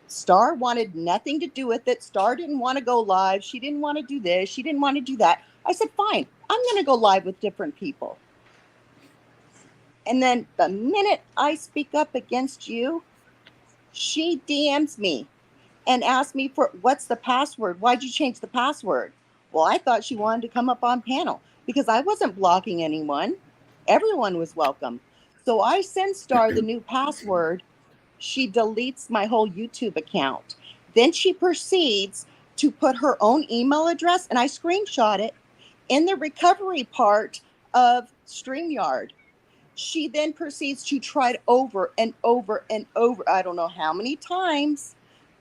Star wanted nothing to do with it. Star didn't want to go live. She didn't want to do this. She didn't want to do that. I said, fine, I'm going to go live with different people. And then the minute I speak up against you, she DMs me and asks me for what's the password? Why'd you change the password? Well, I thought she wanted to come up on panel because I wasn't blocking anyone. Everyone was welcome. So I send Star the new password. She deletes my whole YouTube account. Then she proceeds to put her own email address, and I screenshot it, in the recovery part of StreamYard. She then proceeds to try it over and over and over, I don't know how many times,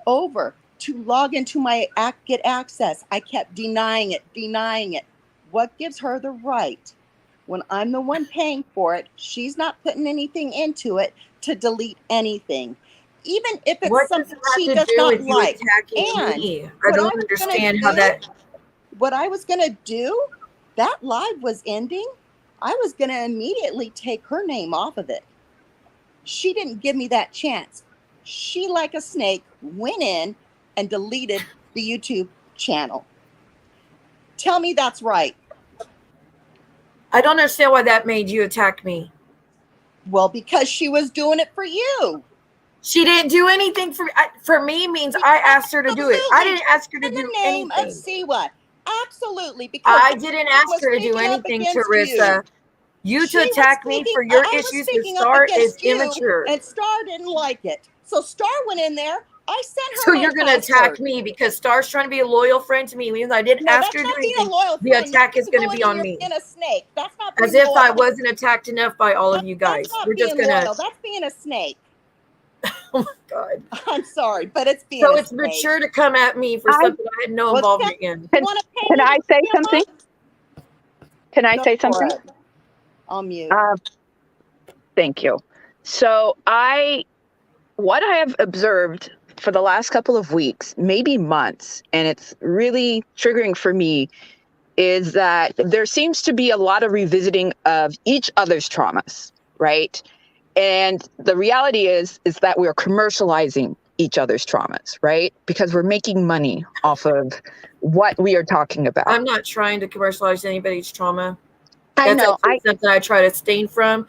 over to log into my get access. I kept denying it. What gives her the right, when I'm the one paying for it, she's not putting anything into it, to delete anything, even if it's something she does not like? And I don't understand how that. What I was going to do, that live was ending. I was going to immediately take her name off of it. She didn't give me that chance. She, like a snake, went in and deleted the YouTube channel. Tell me that's right. I don't understand why that made you attack me. Well, because she was doing it for you. She didn't do anything for me. Means I asked her to do it. I didn't ask her to do anything. In the name of Siwa. Absolutely. Because I didn't ask her to do anything, Teresa. You She to was attack me speaking, for your I was issues with speaking up Star is against you, immature. and Star didn't like it. So Star went in there. I sent her So my you're going to attack password. me because Star's trying to be a loyal friend to me. Even though I didn't No, ask that's her to do not being a anything, loyal the friend. attack is That's going to going be in on your me. being a snake. That's not As being if I loyal. wasn't attacked enough by all of you guys. That's not We're just being going to. loyal. That's being a snake. Oh my God. I'm sorry, but it's being So a it's snake. mature to come at me for something I had no Well, involvement in. You want to pay Can me I to say bring him something? up? Can I Go say for something? it. I'll mute. Thank you. So what I have observed for the last couple of weeks, maybe months, and it's really triggering for me, is that there seems to be a lot of revisiting of each other's traumas, right? And the reality is that we're commercializing each other's traumas, right? Because we're making money off of what we are talking about. I'm not trying to commercialize anybody's trauma. I That's know. actually something I try to abstain from.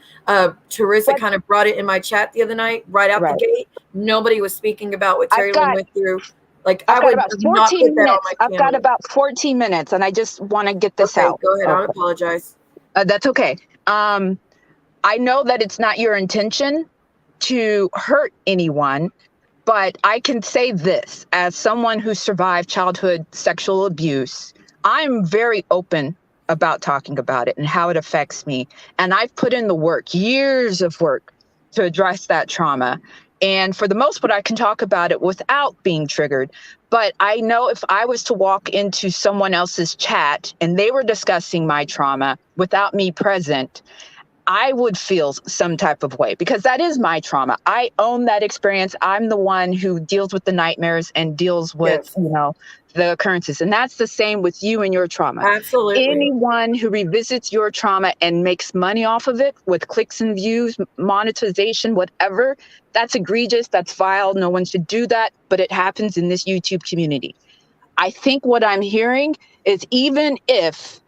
Teresa kind of brought it in my chat the other night, right out the gate. Nobody was speaking about what Terry Lynn went through. Like, I would not put that on my channel. I've got about 14 minutes, and I just want to get this out. Go ahead. I apologize. That's okay. I know that it's not your intention to hurt anyone, but I can say this as someone who survived childhood sexual abuse. I'm very open about talking about it and how it affects me. And I've put in the work, years of work, to address that trauma. And for the most part, I can talk about it without being triggered. But I know if I was to walk into someone else's chat and they were discussing my trauma without me present, I would feel some type of way because that is my trauma. I own that experience. I'm the one who deals with the nightmares and deals with, the occurrences. And that's the same with you and your trauma. Absolutely. Anyone who revisits your trauma and makes money off of it with clicks and views, monetization, whatever, that's egregious. That's vile. No one should do that. But it happens in this YouTube community. I think what I'm hearing is even if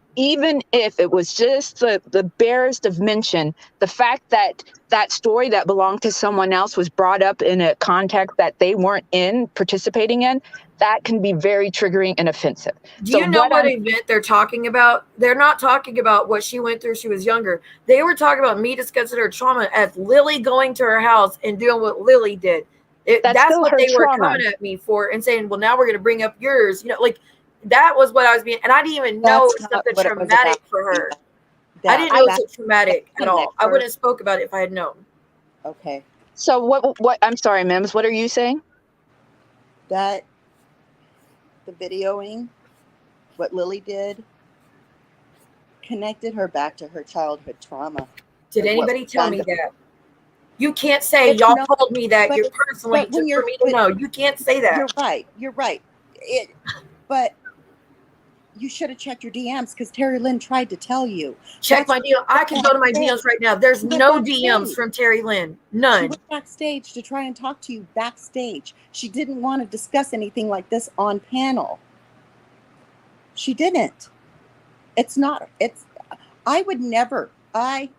it was just the barest of mention, the fact that that story that belonged to someone else was brought up in a context that they weren't participating in, that can be very triggering and offensive. Do you know what event they're talking about? They're not talking about what she went through when she was younger. They were talking about me discussing her trauma as Lily going to her house and doing what Lily did. That's what they were coming at me for and saying, well, now we're going to bring up yours. Like that was what I was being, and I didn't even know it was something traumatic for her. I didn't know it was traumatic at all. I wouldn't have spoke about it if I had known. Okay. So what, I'm sorry, Mims, what are you saying? That the videoing, what Lily did, connected her back to her childhood trauma. Did anybody tell me that? You can't say y'all told me that you're personally for me to know. You can't say that. You're right. But you should have checked your DMs because Terry Lynn tried to tell you. Check my DM. I can go to my DMs right now. There's no DMs from Terry Lynn. None. She went backstage to try and talk to you backstage. She didn't want to discuss anything like this on panel. She didn't. I would never,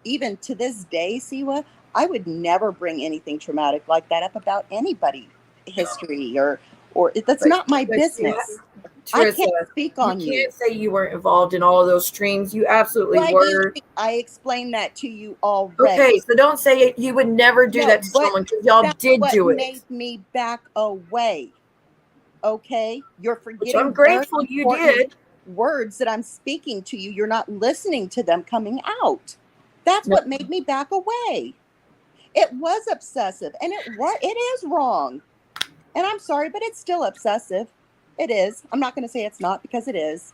even to this day, Siwa, I would never bring anything traumatic like that up about anybody history or that's not my business. Teresa, I can't speak on you. You can't say you weren't involved in all of those streams. You absolutely were. I explained that to you already. Okay, so don't say you would never do that to someone because y'all did do it. That's what made me back away. Okay? You're forgetting. Which I'm grateful you did. Words that I'm speaking to you, you're not listening to them coming out. That's what made me back away. It was obsessive, and it is wrong. And I'm sorry, but it's still obsessive. It is. I'm not going to say it's not because it is.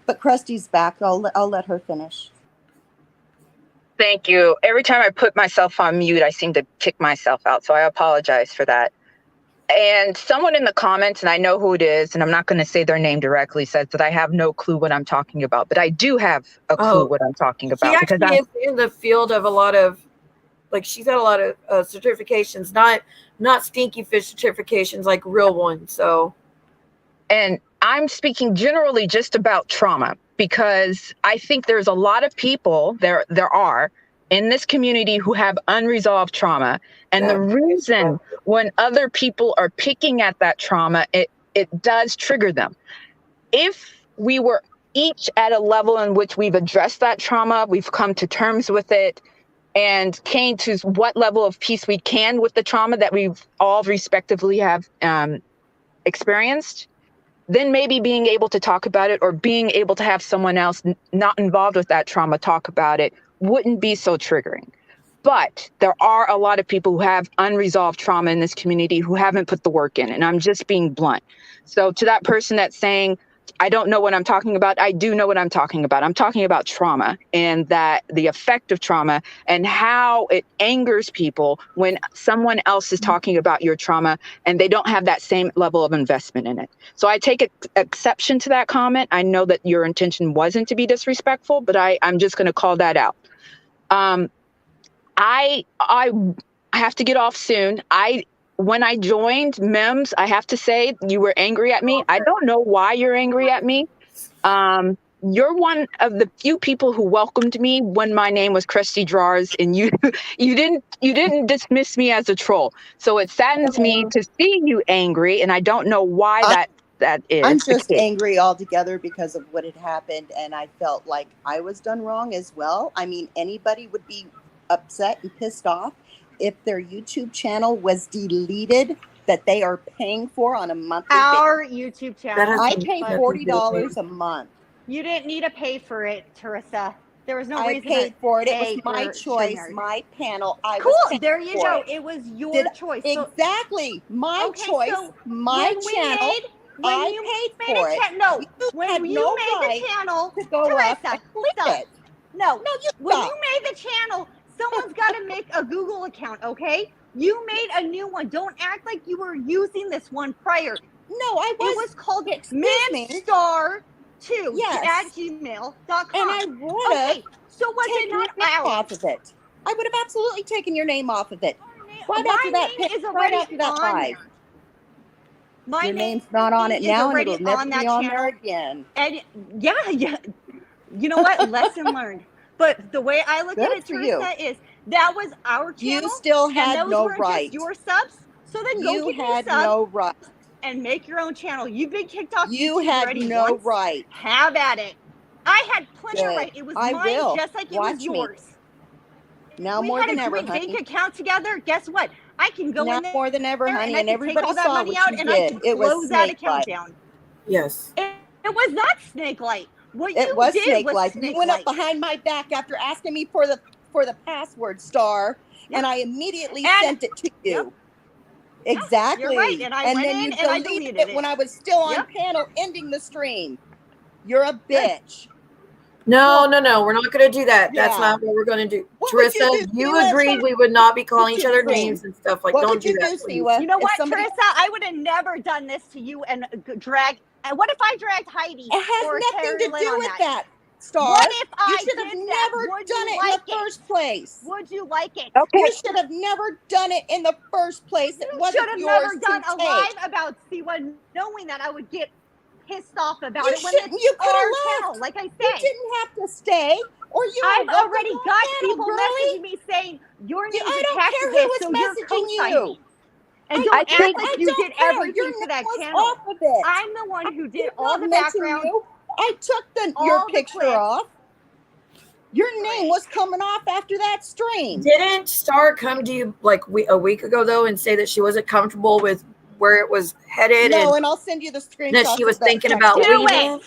But Krusty's back. I'll let her finish. Thank you. Every time I put myself on mute, I seem to kick myself out. So I apologize for that. And someone in the comments, and I know who it is, and I'm not going to say their name directly, says that I have no clue what I'm talking about. But I do have a clue what I'm talking about. She actually is in the field of a lot of, she's got a lot of certifications, not stinky fish certifications, like real ones. So. And I'm speaking generally just about trauma because I think there's a lot of people, there are, in this community who have unresolved trauma. And the reason when other people are picking at that trauma, it does trigger them. If we were each at a level in which we've addressed that trauma, we've come to terms with it, and came to what level of peace we can with the trauma that we've all respectively have experienced, then maybe being able to talk about it or being able to have someone else not involved with that trauma talk about it wouldn't be so triggering. But there are a lot of people who have unresolved trauma in this community who haven't put the work in, and I'm just being blunt. So to that person that's saying, I don't know what I'm talking about, I do know what I'm talking about. I'm talking about trauma and that the effect of trauma and how it angers people when someone else is talking about your trauma and they don't have that same level of investment in it. So I take exception to that comment. I know that your intention wasn't to be disrespectful, but I'm just going to call that out. I have to get off soon. When I joined MEMS, I have to say you were angry at me. I don't know why you're angry at me. You're one of the few people who welcomed me when my name was Christy Drawers, and you didn't dismiss me as a troll. So it saddens me to see you angry, and I don't know why that is. I'm just angry altogether because of what had happened, and I felt like I was done wrong as well. I mean, anybody would be upset and pissed off if their YouTube channel was deleted that they are paying for on a monthly basis. Our YouTube channel. I pay $40 a month. You didn't need to pay for it, Teresa. There was no reason. I paid for it. It was my choice, my panel. I was there you go. It was your choice. Exactly. My choice, my channel. I paid for it. No, when you made the channel, to go up and click it. No, when you made the channel, someone's got to make a Google account, okay? You made a new one. Don't act like you were using this one prior. No, I was. It was called MemStar2 at gmail.com. And I would have so was it not out off of it. I would have absolutely taken your name off of it. Right after that 5. Your name's not on it now, and it'll never be on there again. And yeah. You know what? Lesson learned. But the way I look at it, Teresa, is that was our channel. You still had no right. Your subs. So then go you get had your subs no right. and make your own channel. You've been kicked off. You had no right. Have at it. I had plenty of right. It was mine, just like it was yours. Now more than ever, honey. We had a bank account together. Guess what? I can go in there more than ever, honey, and everybody saw what you did. And I can close that account down. Yes. It was not snake light. What it you was did snake was light. snake You went light. up behind my back after asking me for the password, Star, and I immediately sent it to you. Exactly. You're right. And I went then in you and I deleted deleted it when I was still on panel ending the stream. You're a bitch. No. We're not going to do that. Yeah. That's not what we're going to do. What Teresa, you agreed we would not be calling each other names and stuff. Like, don't do that. You know what, Teresa? I would have never done this to you and drag. And what if I dragged Heidi? It has nothing to do with that, Star. What if you should have never done it in the first place? Would you like it? Okay. You should have never done it in the first place. It wasn't yours. You should have never done a live about C1, knowing that I would get pissed off about it when it's you could have channel, like I said. You didn't have to stay, or you. I've already got people messaging me saying your name is attached to this, so you're co-signing. And don't act like you did everything for that channel. Off of it. I'm the one who did all the background. I took your picture off. Your name was coming off after that stream. Didn't Star come to you like a week ago though and say that she wasn't comfortable with where it was headed? No, and I'll send you the screenshot. That she was thinking about leaving.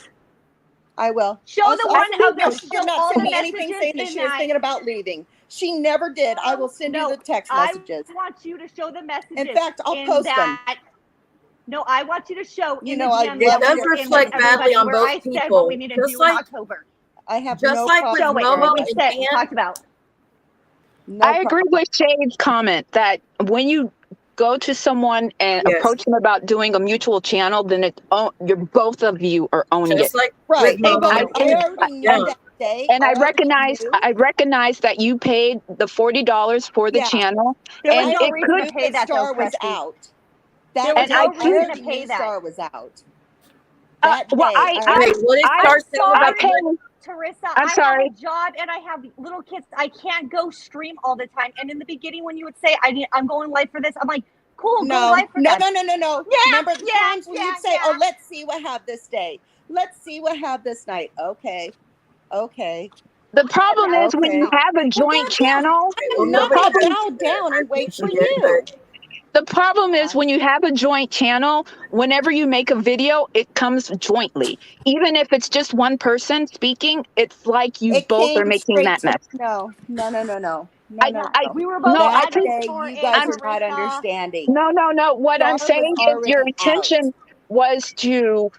I will. Show the one of the. She did not send me anything saying that she was thinking about leaving. She never did. I will send you the text messages. I want you to show the messages. In fact, I'll post them. No, I want you to show. You know, it does reflect badly on both people. We need to do in October. I have just no like with Momo and Dan. Talked about. I agree with Shade's comment that when you go to someone and approach them about doing a mutual channel, then you're both of you are owning just it. Like right. And I recognize that you paid the $40 for the channel, and no it could pay that Star was out. That was no reason to pay that. Star was out. Teresa, I'm sorry. have a job and I have little kids. I can't go stream all the time. And in the beginning, when you would say, I'm going live for this, I'm like, cool, go live for that. No. Yeah, remember the times when you'd say, oh, let's see what I have this day. let's see what happened this night. Okay. The problem is when you Okay. have a joint channel, Well, I'm not nobody going to did. bow down and wait She for did, you. the problem is when you have a joint channel, whenever you make a video, it comes jointly. Even if it's just one person speaking, it's like you It both are came making straight that to mess. no. I, Yeah, I, we were no, both I That think, advocates day, for you it, guys I'm, are not Marissa. understanding. no. What I'm Star was saying is your already out. intention was to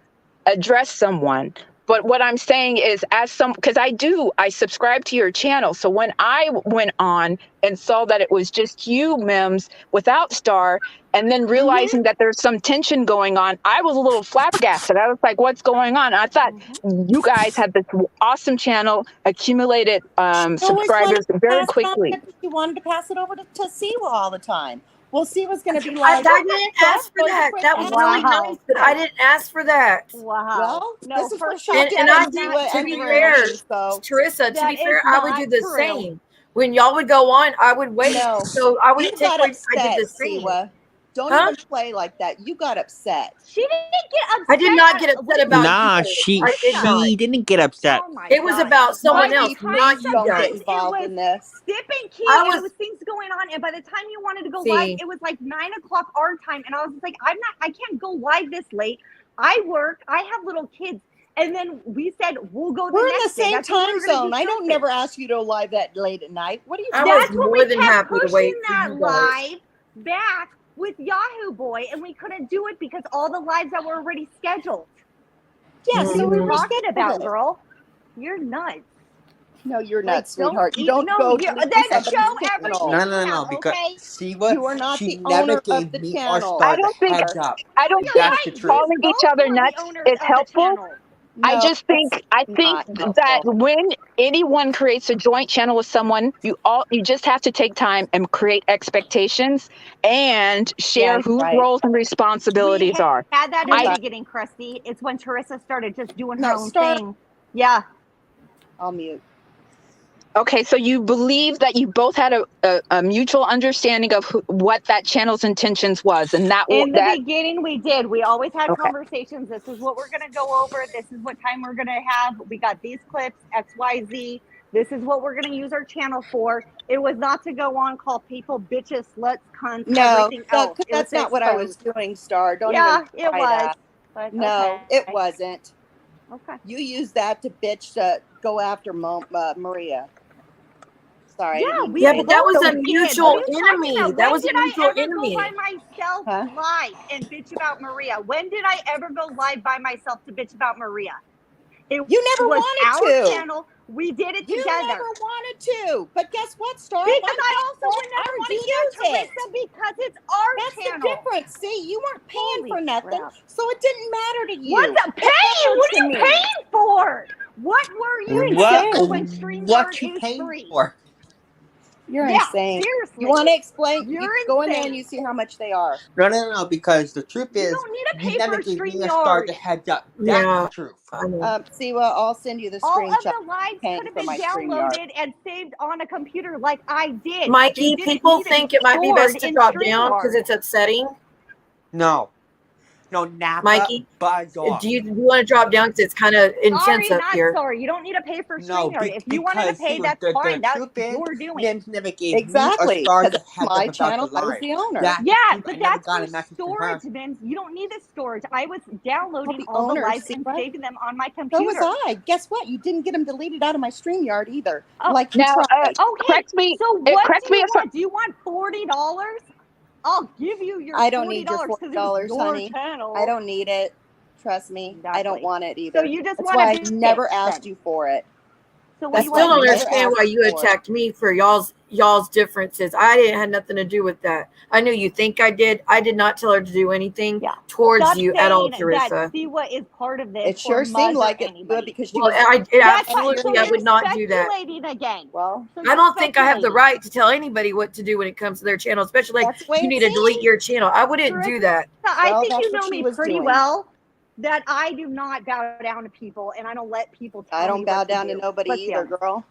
address someone. But what I'm saying is, because I subscribe to your channel. So when I went on and saw that it was just you, Mims, without Star, and then realizing that there's some tension going on, I was a little flabbergasted. I was like, what's going on? I thought you guys had this awesome channel, accumulated She always wanted subscribers to very pass it on. quickly. She wanted to pass it over to Siwa all the time. Well, Siwa's going to be I like, didn't ask for that. That was really Wow. nice, but I didn't ask for that. Wow. well, No, this is what first she off, did And that I is did, not to be true. fair, so Teresa, to That be fair, is I would not do the true. same. When y'all would go on, I would wait. no. So I would You take got what I did upset, the same. Siwa. Don't Huh? even play like that. You got upset. She didn't get upset. I did not get upset about Nah, you. I did not. she didn't get upset. Oh my It was God. about someone By the else, time not you Don't get guys. involved in this. Sip and Key, I and was- it was things going on, and by the time you wanted to go See. live, it was like 9:00 our time, and I was just like, I can't go live this late. I work, I have little kids, and then we said we'll go the We're in the next day. same That's when we time were gonna zone. do I don't something. never ask you to live that late at night. What are you I talking was That's when more we than kept happy to pushing wait for that you guys. live back with Yahoo Boy, and we couldn't do it because all the lives that were already scheduled. Yeah, What so are we you talking rescheduled about, it. girl? You're nuts. No, you're Like, nuts, sweetheart. You don't no, go you, to then somebody's show channel. everything No, you no, no, have, because okay? Siwa, You are not she the never owner of gave the me or channel. Star I don't the think heads up. I don't You're think That's the right. truth. calling We each both other were nuts the owners is of the helpful. channel. I No, just think that's that not helpful. when anyone creates a joint channel with someone, you just have to take time and create expectations and share Yeah, whose right. roles and responsibilities We are. had that in You're the right. beginning, Krusty. It's when Teresa started just doing her No, own Star. thing. Yeah. I'll mute. Okay, so you believe that you both had a mutual understanding of what that channel's intentions was, and In the that beginning, we did. We always had okay. conversations. This is what we're going to go over. This is what time we're going to have. We got these clips, XYZ. This is what we're going to use our channel for. It was not to go on, call people bitches, sluts, cunts, No, everything else. It that's was not what I was exposed. doing, Star. Don't Yeah, even it try was. that. But No, okay. it wasn't. Okay. You used that to bitch to go after Maria. Sorry. I Yeah, didn't mean we to Yeah, say but that both was a did. mutual What are you talking enemy. about? That When was a did I mutual ever go by enemy. myself Huh? live and bitch about Maria? When did I ever go live by myself to bitch about Maria? It You never was wanted our to. channel. We did it You together. never wanted to. But guess what, Star? Because If I'm I also paying would for it, I never want do to that, use it. Teresa, because it's our That's channel. the difference. See, you weren't paying Holy for nothing, crap. so it didn't matter to you. What's a paying? What are you to me. paying for? What were you You're paying insane. for when StreamYard What you is paying free? for? You're Yeah, insane. seriously. You want to explain? You're You go in there and insane. you see how much they are. No, because the truth You is, don't need to you pay never for gave me or Star the StreamYard. heads up. That's Yeah, the truth. I know. Siwa, I'll send you the All of screenshot. the lives paying could have for been my StreamYard. downloaded and saved on a computer like I did. Mikey, They didn't people need to think be it might be stored best to in drop down because StreamYard. it's upsetting. No, Napa, Mikey, buzz off. do you want to drop down because it's kind of intense Sorry, up not here? sorry. You don't need to pay for No, StreamYard. If you wanted to because pay, see, that's the fine. That's truth is, your doing. Mims never gave Exactly, me or Star because the it's heads my up about channel. the I was line. the owner. That's Yeah, the truth. but I never that's got a for message from her. storage, Vince. You don't need the storage. I was Well, downloading the all the owner, lives see and what? saving them on my So computer. was I. Guess what? You didn't get them deleted out of my StreamYard either. Oh, Like you Now, tried. okay, correct me. so what Correct do me you if want? Do you want $40? I'll give you your I don't need your $40 because it $40, was your honey. channel. I don't need it. Trust me. I don't Exactly. want it either. So you just That's want why to I be never bitch, asked then. you for it. So what I do you still want don't to never do? understand why asked you for it. attacked me for y'all's differences. I didn't have nothing to do with that. I know you think I did. I did not tell her to do anything Yeah. towards Stop you at all, saying Teresa. that Siwa is part of this It sure or seemed Muzz like or it would anybody. because she Well, was. That's fine. So absolutely, I you're would not do that. speculating again. Well, So I you're don't think I have the speculating. right to tell anybody what to do when it comes to their channel, especially like that's the way you it need to delete seemed. your channel. I wouldn't do that. I Well, think that's you what know she me was pretty doing. well. That I do not bow down to people, and I don't let people tell I me don't bow what down to to do. nobody Let's be either, honest. girl.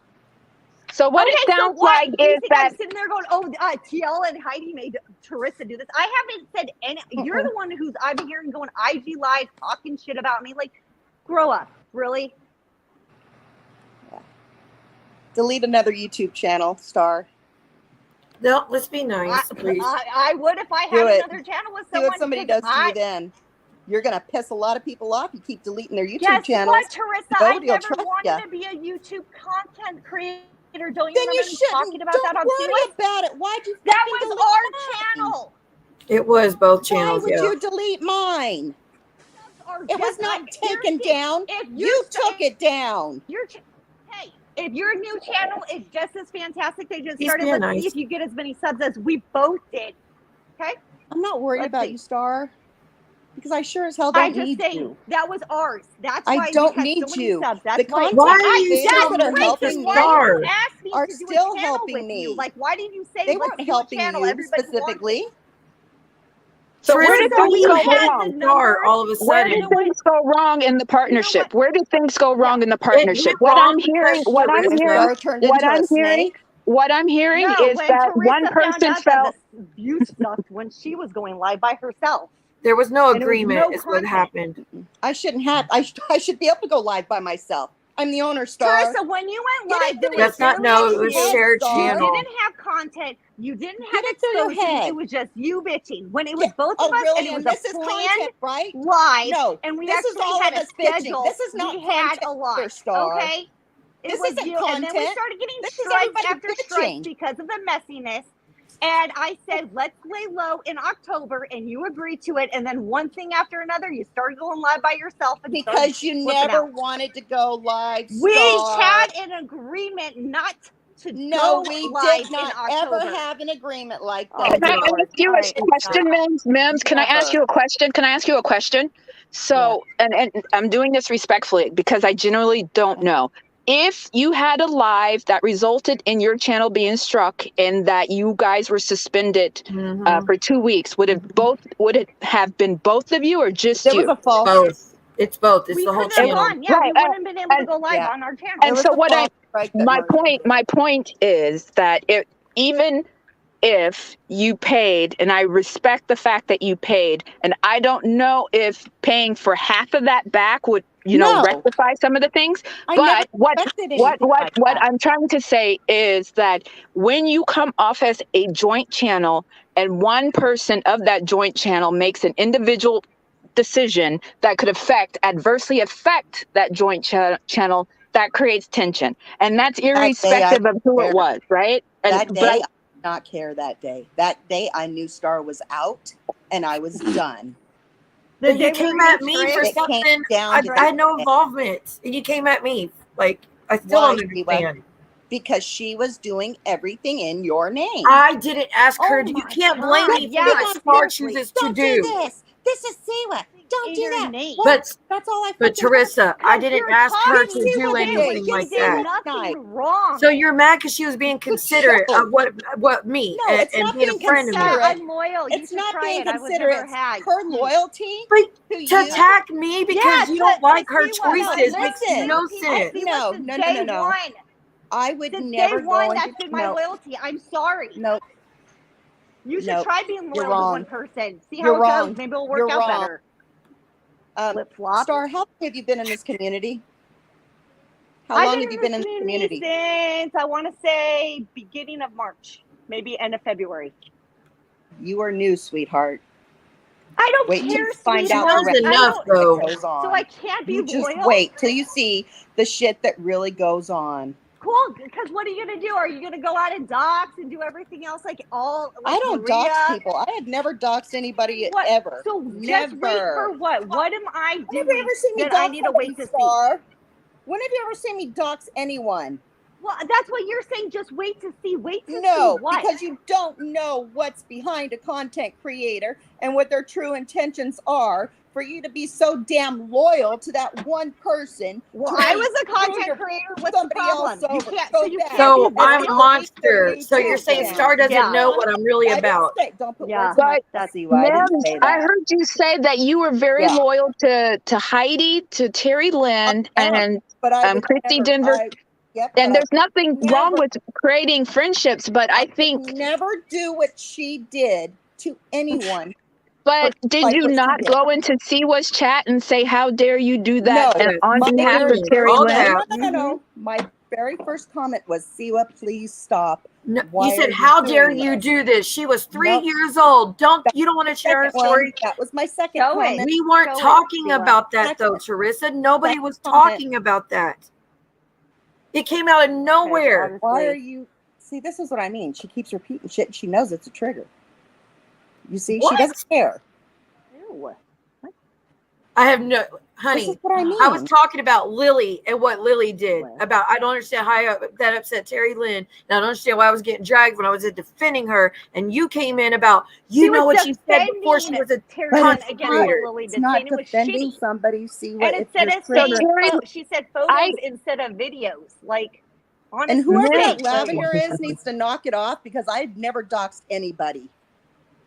So what Okay, it so sounds what? like Do you is think that I'm sitting there going, "Oh, TL and Heidi made Teresa do this"? I haven't said any. You're the one who's I've been hearing going IG live talking shit about me. Like, Grow up, really. Delete another YouTube channel, Star. No, let's be nice, please. I would if I Do had it. another channel with See someone. what somebody does to you then. You're going to piss a lot of people off. You keep deleting their YouTube Guess channels. what, Teresa? Nobody will I never trust wanted ya. to be a YouTube content creator. Don't you Then remember you me shouldn't. talking about Don't that on worry Seaway? about it. Why'd you That fucking was delete our mine? channel. It was both Why channels, would yeah. you delete mine? Are It was just not like, here's taken the- down. if You you're took it down. Hey, if your new channel is just as fantastic, they just He's started. being Let's see nice. if you get as many subs as we both did. Okay? I'm not worried Let's about see. you, Star. Because I sure as hell I don't just need saying you. that was ours. That's I why don't we had need so many you. subs. That's The why. content Why are you creators so that are mean to helping Why me Star? did you ask me are to do still a channel helping with you? me. Like, why did you say They let's weren't do a helping channel? you Everybody specifically. So where did Teresa, things you go had wrong? the Star all of a Where did sudden. things go wrong in the partnership? Where did things go wrong in the It partnership? went What wrong I'm hearing, because what I'm Teresa. hearing, Star turned what into I'm a hearing, snake. what I'm hearing No, is when that Teresa one found person out felt. that the views sucked when she was going live by herself. There was no And there was agreement, no is what content. happened. I shouldn't have. I should be able to go live by myself. I'm the owner, Star. Teresa, when you went Get live, it there through was That's not, barely no, any it was views. shared Star. You channel. didn't have content. You didn't have Get it through your exposure. head. It was just you bitching. When it was both Oh, of us, really? and it was And this a is planned content, right? live, No, and we this is actually all had of a us bitching. schedule. This is not we had content, a lot. Star. Okay, it This was isn't you, and then we content. started getting This is strikes everybody after strikes bitching. because of the messiness. And I said, let's lay low in October, and you agreed to it. And then one thing after another, you started going live by yourself. And Because you flipping never out. wanted to go live, We Star. had an agreement not to No, go we live did not in ever October. have an agreement like Oh, that. Can I Lord. ask you All right. a question, Mims? Can I ask Never. you a question? Can I ask you a question? So, and I'm doing this respectfully because I generally don't know. If you had a live that resulted in your channel being struck and that you guys were suspended for 2 weeks, would it have been both of you or just There was you? a false. Both. It's both. It's We the whole couldn't have channel. gone. Yeah, we wouldn't have been able to go live yeah. on our channel. There And was so a false strike that Maria did. my point is that even if you paid, and I respect the fact that you paid, and I don't know if paying for half of that back would, No. rectify some of the things. I But never what expected anything like what that. I'm trying to say is that when you come off as a joint channel and one person of that joint channel makes an individual decision that could adversely affect that joint channel, that creates tension, and that's irrespective of who it was, right? That day, I did not care that day. That day, I knew Star was out, and I was done. But you came at me for It something. came down to I had no that. involvement. And you came at me. Like, I still Why, don't understand. Because she was doing everything in your name. I didn't ask her. Oh You my can't blame God, me for yeah, what Star seriously. chooses to Don't do this. This is Siwa. Don't In do your that. name. But That's all I but fucking Teresa, I Because didn't you're ask her talking to do what anything you like did that. nothing wrong. So you're mad because she was being considerate show. of what me No, and, it's and not being a being friend of me. considerate. I'm loyal. You It's should not try being it. I was considerate. never hacked. Her loyalty But to to you. attack me because you don't like her choices makes listen. no I've sense. seen No, since no, day no, no, no. one. I would Since never day go one, into that's been my loyalty. I'm sorry. No, You should No, try being you're loyal to wrong. one person. See how You're it wrong. goes. Maybe it'll work You're out wrong. better. Flip flop. Star, how long have you been in this community? How I've long been have you been in this community? since, I want to say, beginning of March, maybe end of February. You are new, sweetheart. I don't Wait till care, you find sweetheart. out the Knows rest enough, of what though. goes on. So I can't be You just loyal? wait till you see the shit that really goes on. Cool, because what are you going to do? Are you going to go out and dox and do everything else like I don't Maria? dox people. I have never doxed anybody What? ever. So never. just wait for what? What am I When have you doing ever seen me that dox I need to wait to see? Star? When have you ever seen me dox anyone? Well, that's what you're saying. Just wait to see. Wait to No, see what? because you don't know what's behind a content creator and what their true intentions are for you to be so damn loyal to that one person. Well, I was a content creator. What's the problem? You can't. So you can't So be I'm a loyal? monster. So you're saying Star doesn't Yeah. know what I'm really about. Don't put Yeah. words in my But see why I didn't say I that. heard you say that you were very Yeah. loyal to Heidi, to Terry Lynn, and But I would Christy never, Denver. Yep, And but there's nothing wrong with creating friendships, but I think never do what she did to anyone But did like you what she not did. go into Siwa's chat and say, how dare you do that? No, And on my behalf very of Terry all first, Lynn? that. no. My very first comment was, Siwa, please stop. No, Why you are said, you "How dare doing you this?" do this?" She was 3 Nope. years old. You don't want to The share her second one, story. that was my second Show it. comment. We weren't Show it, talking Siwa. about that though, Second. Teresa. Nobody Second was comment. talking about that. It came out of nowhere. Why are you? See, this is what I mean. She keeps repeating shit. She knows it's a trigger. You see, What? she doesn't care. Ew. I have no, This honey. is what I mean. I was talking about Lily and what Lily did. Well. About I don't understand how that upset Terry Lynn. And I don't understand why I was getting dragged when I was defending her. And you came in about She know was what she said before she defending was a Terry But Lynn it's against not, what Lily it's did. not Saying it was defending shitty. somebody. See And what instead of So saying, Terry, she said photos instead of videos. Like, honestly, And whoever Man. that Lavender is needs to knock it off, because I've never doxed anybody.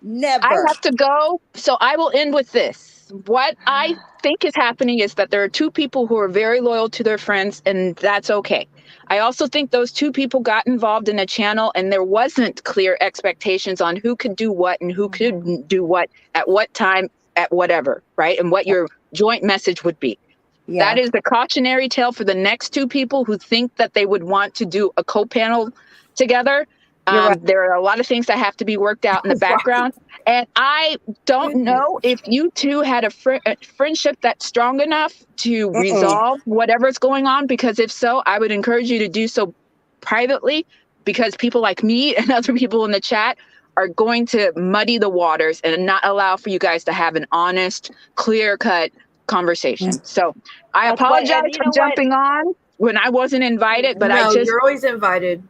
I Never. have to go. So I will end with this. What I think is happening is that there are two people who are very loyal to their friends, and that's okay. I also think those two people got involved in a channel and there wasn't clear expectations on who could do what and who couldn't do what at what time at whatever, right? And what your joint message would be. Yeah. That is the cautionary tale for the next two people who think that they would want to do a co-panel together. You're right. There are a lot of things that have to be worked out in the background. And I don't know if you two had a friendship that's strong enough to resolve whatever's going on, because if so, I would encourage you to do so privately, because people like me and other people in the chat are going to muddy the waters and not allow for you guys to have an honest, clear-cut conversation. So I That's why- apologize and you for know what? jumping on when I wasn't invited, but No, I just you're always invited.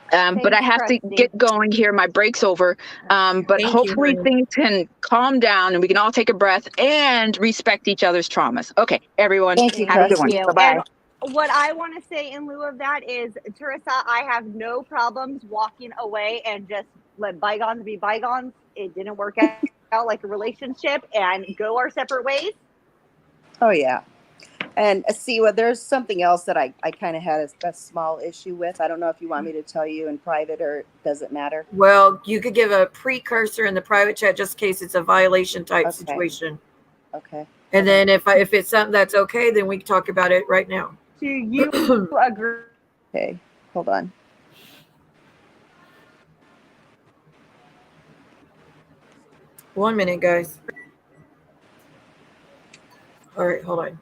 but I Thanks, have to Krusty. get going here. My break's over. But Thank you, hopefully honey. things can calm down and we can all take a breath and respect each other's traumas. Okay, everyone, Thank you, have a good one. Krusty. Bye-bye. And what I want to say in lieu of that is, Teresa, I have no problems walking away and just let bygones be bygones. It didn't work out like a relationship, and go our separate ways. Oh, yeah. And Siwa, there's something else that I kind of had a small issue with. I don't know if you want me to tell you in private, or does it matter? Well, you could give a precursor in the private chat just in case it's a violation type Okay. situation. Okay. And then if it's something that's okay, then we can talk about it right now. Do you agree? Okay. Hold on. One minute, guys. All right, hold on.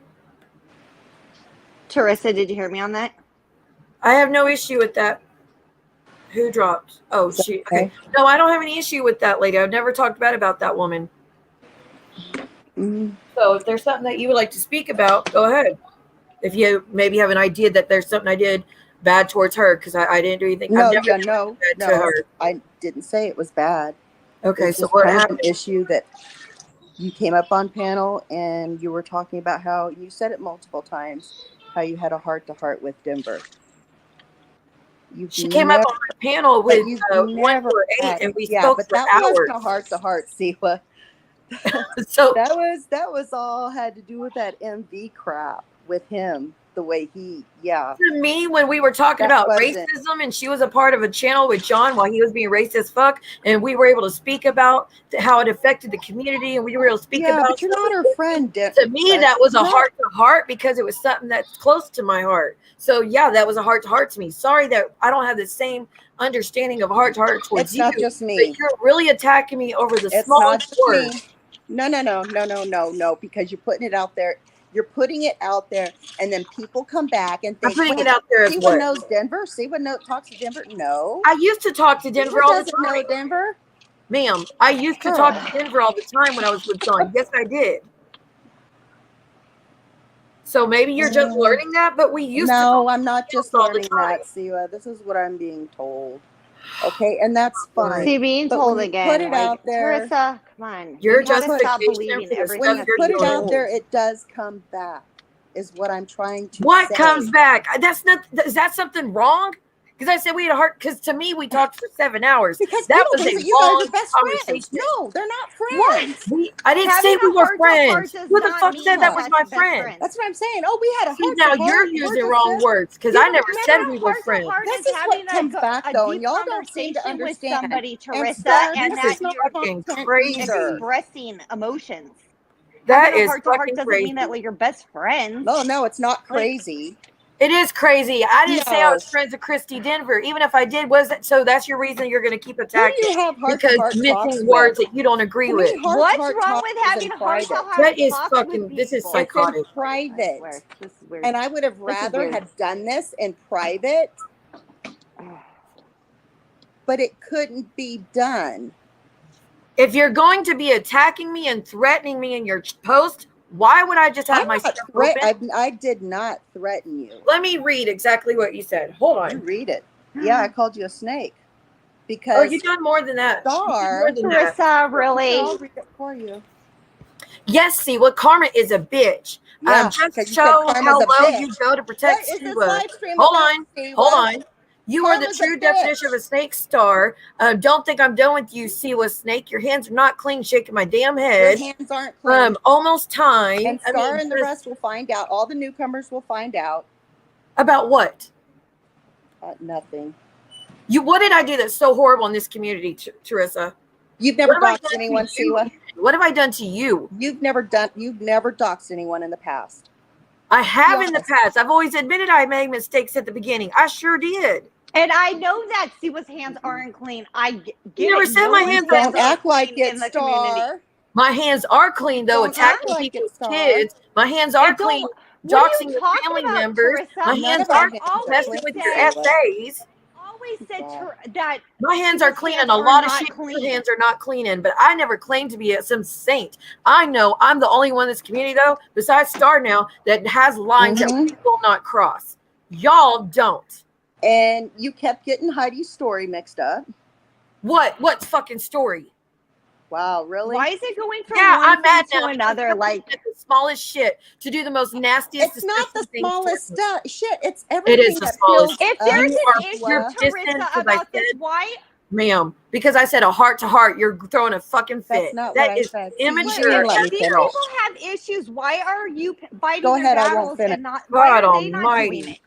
Teresa, did you hear me on that? I have no issue with that. Who dropped? Oh, Is that she. okay? Okay. No, I don't have any issue with that lady. I've never talked bad about that woman. Mm-hmm. So if there's something that you would like to speak about, go ahead. If you maybe have an idea that there's something I did bad towards her, because I didn't do anything. No, I've never yeah, done no, bad to her. I didn't say it was bad. Okay, It's so just what kind of happened? an issue that you came up on panel and you were talking about how you said it multiple times, how you had a heart-to-heart with Denver. She came up on my panel with 148, and we spoke but for that hours. wasn't a heart-to-heart, Siwa. So that was all had to do with that MV crap with him, the way he, to me, when we were talking That about wasn't- racism, and she was a part of a channel with John while he was being racist as fuck, and we were able to speak about how it affected the community, and we were able to speak about. but you're not her friend. To me, that was a heart to heart because it was something that's close to my heart. So yeah, that was a heart to heart to me. Sorry that I don't have the same understanding of heart to heart towards It's you. not just me. But you're really attacking me over the It's small not just word. me. No, because you're putting it out there. You're putting it out there, and then people come back and I'm think, putting it out there as Siwa what? knows Denver. Siwa talks to Denver. No, I used to talk to Denver all the doesn't know time. Denver. Ma'am, I used to talk to Denver all the time when I was with John. Yes, I did. So maybe you're just learning that, but we used to. No, I'm not just all the learning time. that, Siwa. This is what I'm being told. Okay, and that's fine. See, being But told when you again. put it like, out there, Teresa, come on. Your You gotta stop justification believing for the everything when stuff you you're put it out doing. there, it does come back. Is what I'm trying to What say. comes back? That's not. Is that something wrong? Because I said we had a heart. Because to me, we talked for 7 hours. Because that people was think a that you guys long are best friends. conversation. No, they're not friends. I didn't Having say we a were heart-to-heart friends. does Who the not fuck mean said that was that's my best friend? friend. That's what I'm saying. Oh, we had a See, heart now to heart. you're We're using just wrong this. words because You I never remember said we were friends. Heart-to-heart This is is having what comes back, a though, deep and y'all don't seem to conversation with understand. somebody, And Teresa, Star, and this that is not you're fucking content crazy. either. expressing emotions. That Having a is heart-to-heart fucking doesn't crazy. mean that like you're best friends. No, it's not crazy. It is crazy. I didn't say I No. was friends with Christy Denver. Even if I did, was that so? That's your reason you're going to keep Who attacking do you have because heart-to-heart talks missing with? words that you don't agree To with. me, What's heart-to-heart wrong talks with is having in private. heart-to-heart That is talks fucking. with This is people? It's in psychotic. private. This is weird. And I would have is rather weird. have done this in private, but it couldn't be done. If you're going to be attacking me and threatening me in your post, why would I just have I'm my not stuff open? I did not threaten you. Let me read exactly what you said. Hold You on. read it. Yeah, I called you a snake Oh, because you done more than that. You did Star. more than that. Teresa, really? I'll read it for you. Yes, see what Karma is a bitch. Yeah, Just 'cause you show said Karma's how a low bitch. you go to protect What is this Siwa. live stream Hold about, on, Siwa? hold on. You are the Karma's a true definition of a bitch. snake, Star. Don't think I'm done with you, Siwa Snake. Your hands are not clean, shaking my damn Your head. hands aren't clean. Almost time. And Star and the rest will find out. All the newcomers will find out. About what? Nothing. What did I do that's so horrible in this community, Teresa? You've never What have I doxed done to anyone, you? Siwa. What have I done to you? You've never doxed anyone in the past. I have in the honest. past. I've always admitted I made mistakes at the beginning. I sure did. And I know that Siwa's hands aren't clean. I get You never it. said No my one's hands Don't are are act like clean it, in the community. Star. My hands are clean, though. Don't Attacking act like it, people's Star. kids. My hands are And don't- clean. what are Doxing you your talking family about, members. Teresa? My None hands of our are hands clean, are especially clean, with your Siwa. essays. Always said God. that My hands are Siwa's clean, hands and a are lot of not shit clean. your hands are not clean in. But I never claimed to be some saint. I know I'm the only one in this community, though, besides Star now, that has lines that we will not cross. Y'all don't. And you kept getting Heidi's story mixed up. What fucking story? Wow, really? Why is it going from Yeah, one I'm mad thing now. to another? You're Like, the smallest shit to do the most nastiest. It's not the disgusting things smallest to me. stuff. Shit, it's everything the that smallest fills if up. there's You an are issue, pure Teresa, distance, 'cause I about this, said- why? Ma'am, because I said a heart to heart, you're throwing a fucking fit. That's not what That I is said. immature. Let me If these finish. people have issues, why are you fighting Go their ahead, I won't battles finish. and not? Why God are they not almighty. doing it?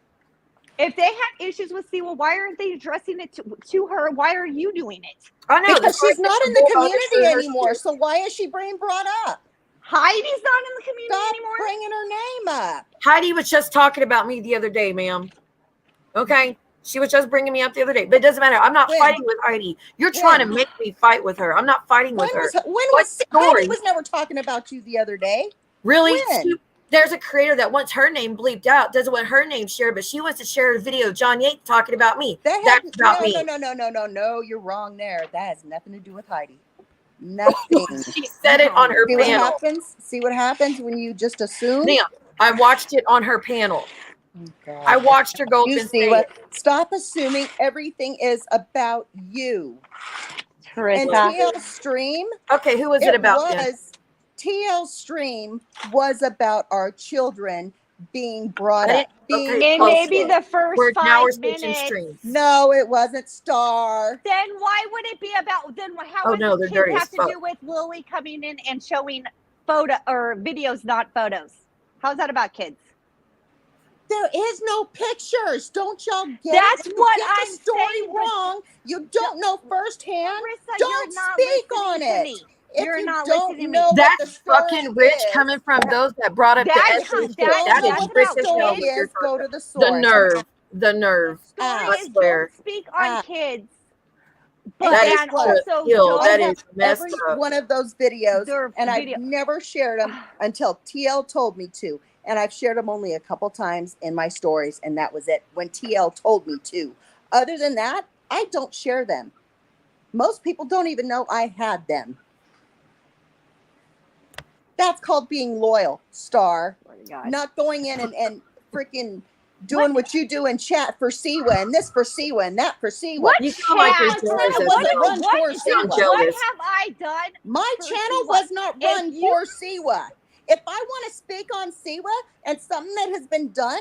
If they have issues with Siwa, why aren't they addressing it to her? Why are you doing it? I know Because she's not in the community anymore. So So why is she being brought up? Heidi's not in the community Stop anymore. bringing her name up. Heidi was just talking about me the other day, ma'am. Okay? She was just bringing me up the other day. But it doesn't matter. I'm not When? fighting with Heidi. You're When? trying to make me fight with her. I'm not fighting with her. When What was story? Heidi was never talking about you the other day? Really? When? There's a creator that wants her name bleeped out, doesn't want her name shared, but she wants to share a video of John Yates talking about me. That's about me. No, you're wrong there. That has nothing to do with Heidi. Nothing. She said it on her See what panel. happens? See what happens when you just assume? Ma'am, I watched it on her panel. God. I watched her go up You and see say what? it. Stop assuming everything is about you. And Teresa. TL's stream, Okay, who was it about then? TL's stream was about our children being brought I up. didn't- Being okay, In maybe posted. the first Now we're 5 switching minutes. streams. No, it wasn't Star. Then why would it be about? Then how Oh, does no, they're the dirty kids as have to fuck. do with Lily coming in and showing photo or videos, not photos? How's that about kids? There is no pictures. Don't y'all get That's it? If you what get I'm the story saying, but- wrong. You don't know firsthand. Teresa, Don't you're not speak listening on to it. me. If You're you not don't listening to me. know what the That's story fucking rich is, coming from those that brought up the That's essay how- shit. that- That know is that's what rich about the as hell. story what you're is. talking Go about. to the The source. nerve. The nerve. Story I is swear. don't speak on kids. But That guess is and what? also ill. don't That I have is messed every up. one of those videos, They're and video- I've never shared them until TL told me to. And I've shared them only a couple times in my stories, and that was it when TL told me to. Other than that, I don't share them. Most people don't even know I had them. That's called being loyal, Star. Not going in and freaking doing what you do in chat for Siwa and this for Siwa and that for Siwa. What You sound like you're chat? jealous What of wasn't them. run for What Siwa. have I done? My for channel Siwa? was not If run you- for Siwa. If I want to speak on Siwa and something that has been done,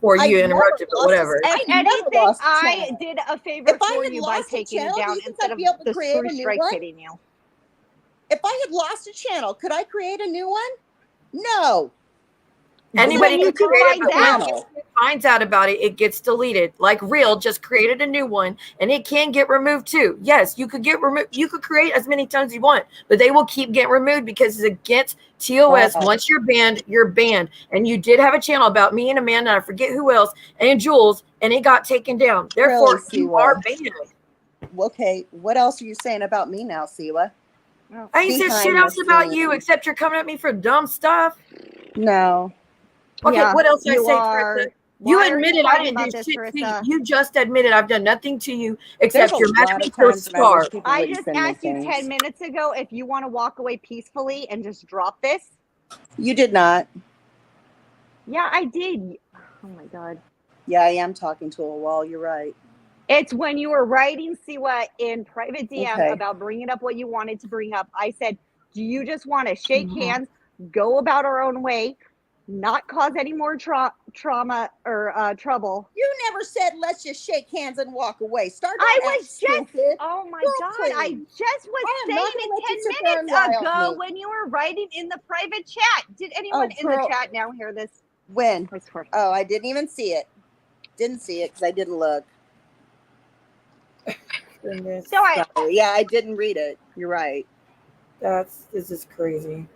before you interrupted, but whatever. If anything, I did a favor If I for had you by lost a taking channel, it do down you think instead I'd of be able to the create a three new strikes one? hitting you. If I had lost a channel, could I create a new one? No. Anybody you can can create it, find but when out. YouTube finds out about it, it gets deleted. Like Real just created a new one, and it can get removed too. Yes, you could get removed. You could create as many times you want, but they will keep getting removed because it's against TOS. Wow. Once you're banned, you're banned. And you did have a channel about me and Amanda, and I forget who else, and Jules, and it got taken down. Therefore, Really, you Siwa? are banned. Okay, what else are you saying about me now, Siwa? I ain't said shit Behind the else about you, scenes. except you're coming at me for dumb stuff. No. Okay, Yeah, what else I you say, are. Teresa? Why You are you admitted I fighting didn't about do this, shit to you. Teresa? You just admitted I've done nothing to you There's except a you're lot matching of to a times when I wish star. people I wouldn't just send me asked you 10 things. minutes ago if you want to walk away peacefully and just drop this. You did not. Yeah, I did. Oh my God. Yeah, I am talking to a wall. You're right. It's when you were writing Siwa in private DM Okay. about bringing up what you wanted to bring up. I said, do you just want to shake hands, go about our own way, not cause any more trauma or trouble? You never said let's just shake hands and walk away. Start. I was just, stupid. oh my Girl, God, please. I just was I am saying not gonna let you it sit 10 there and minutes rile ago me. when you were writing in the private chat. Did anyone in the girl. chat now hear this? When? I swear. Oh, I didn't even see it. Didn't see it because I didn't look. Goodness. So I, Sorry. Yeah, I didn't read it. You're right. This is crazy.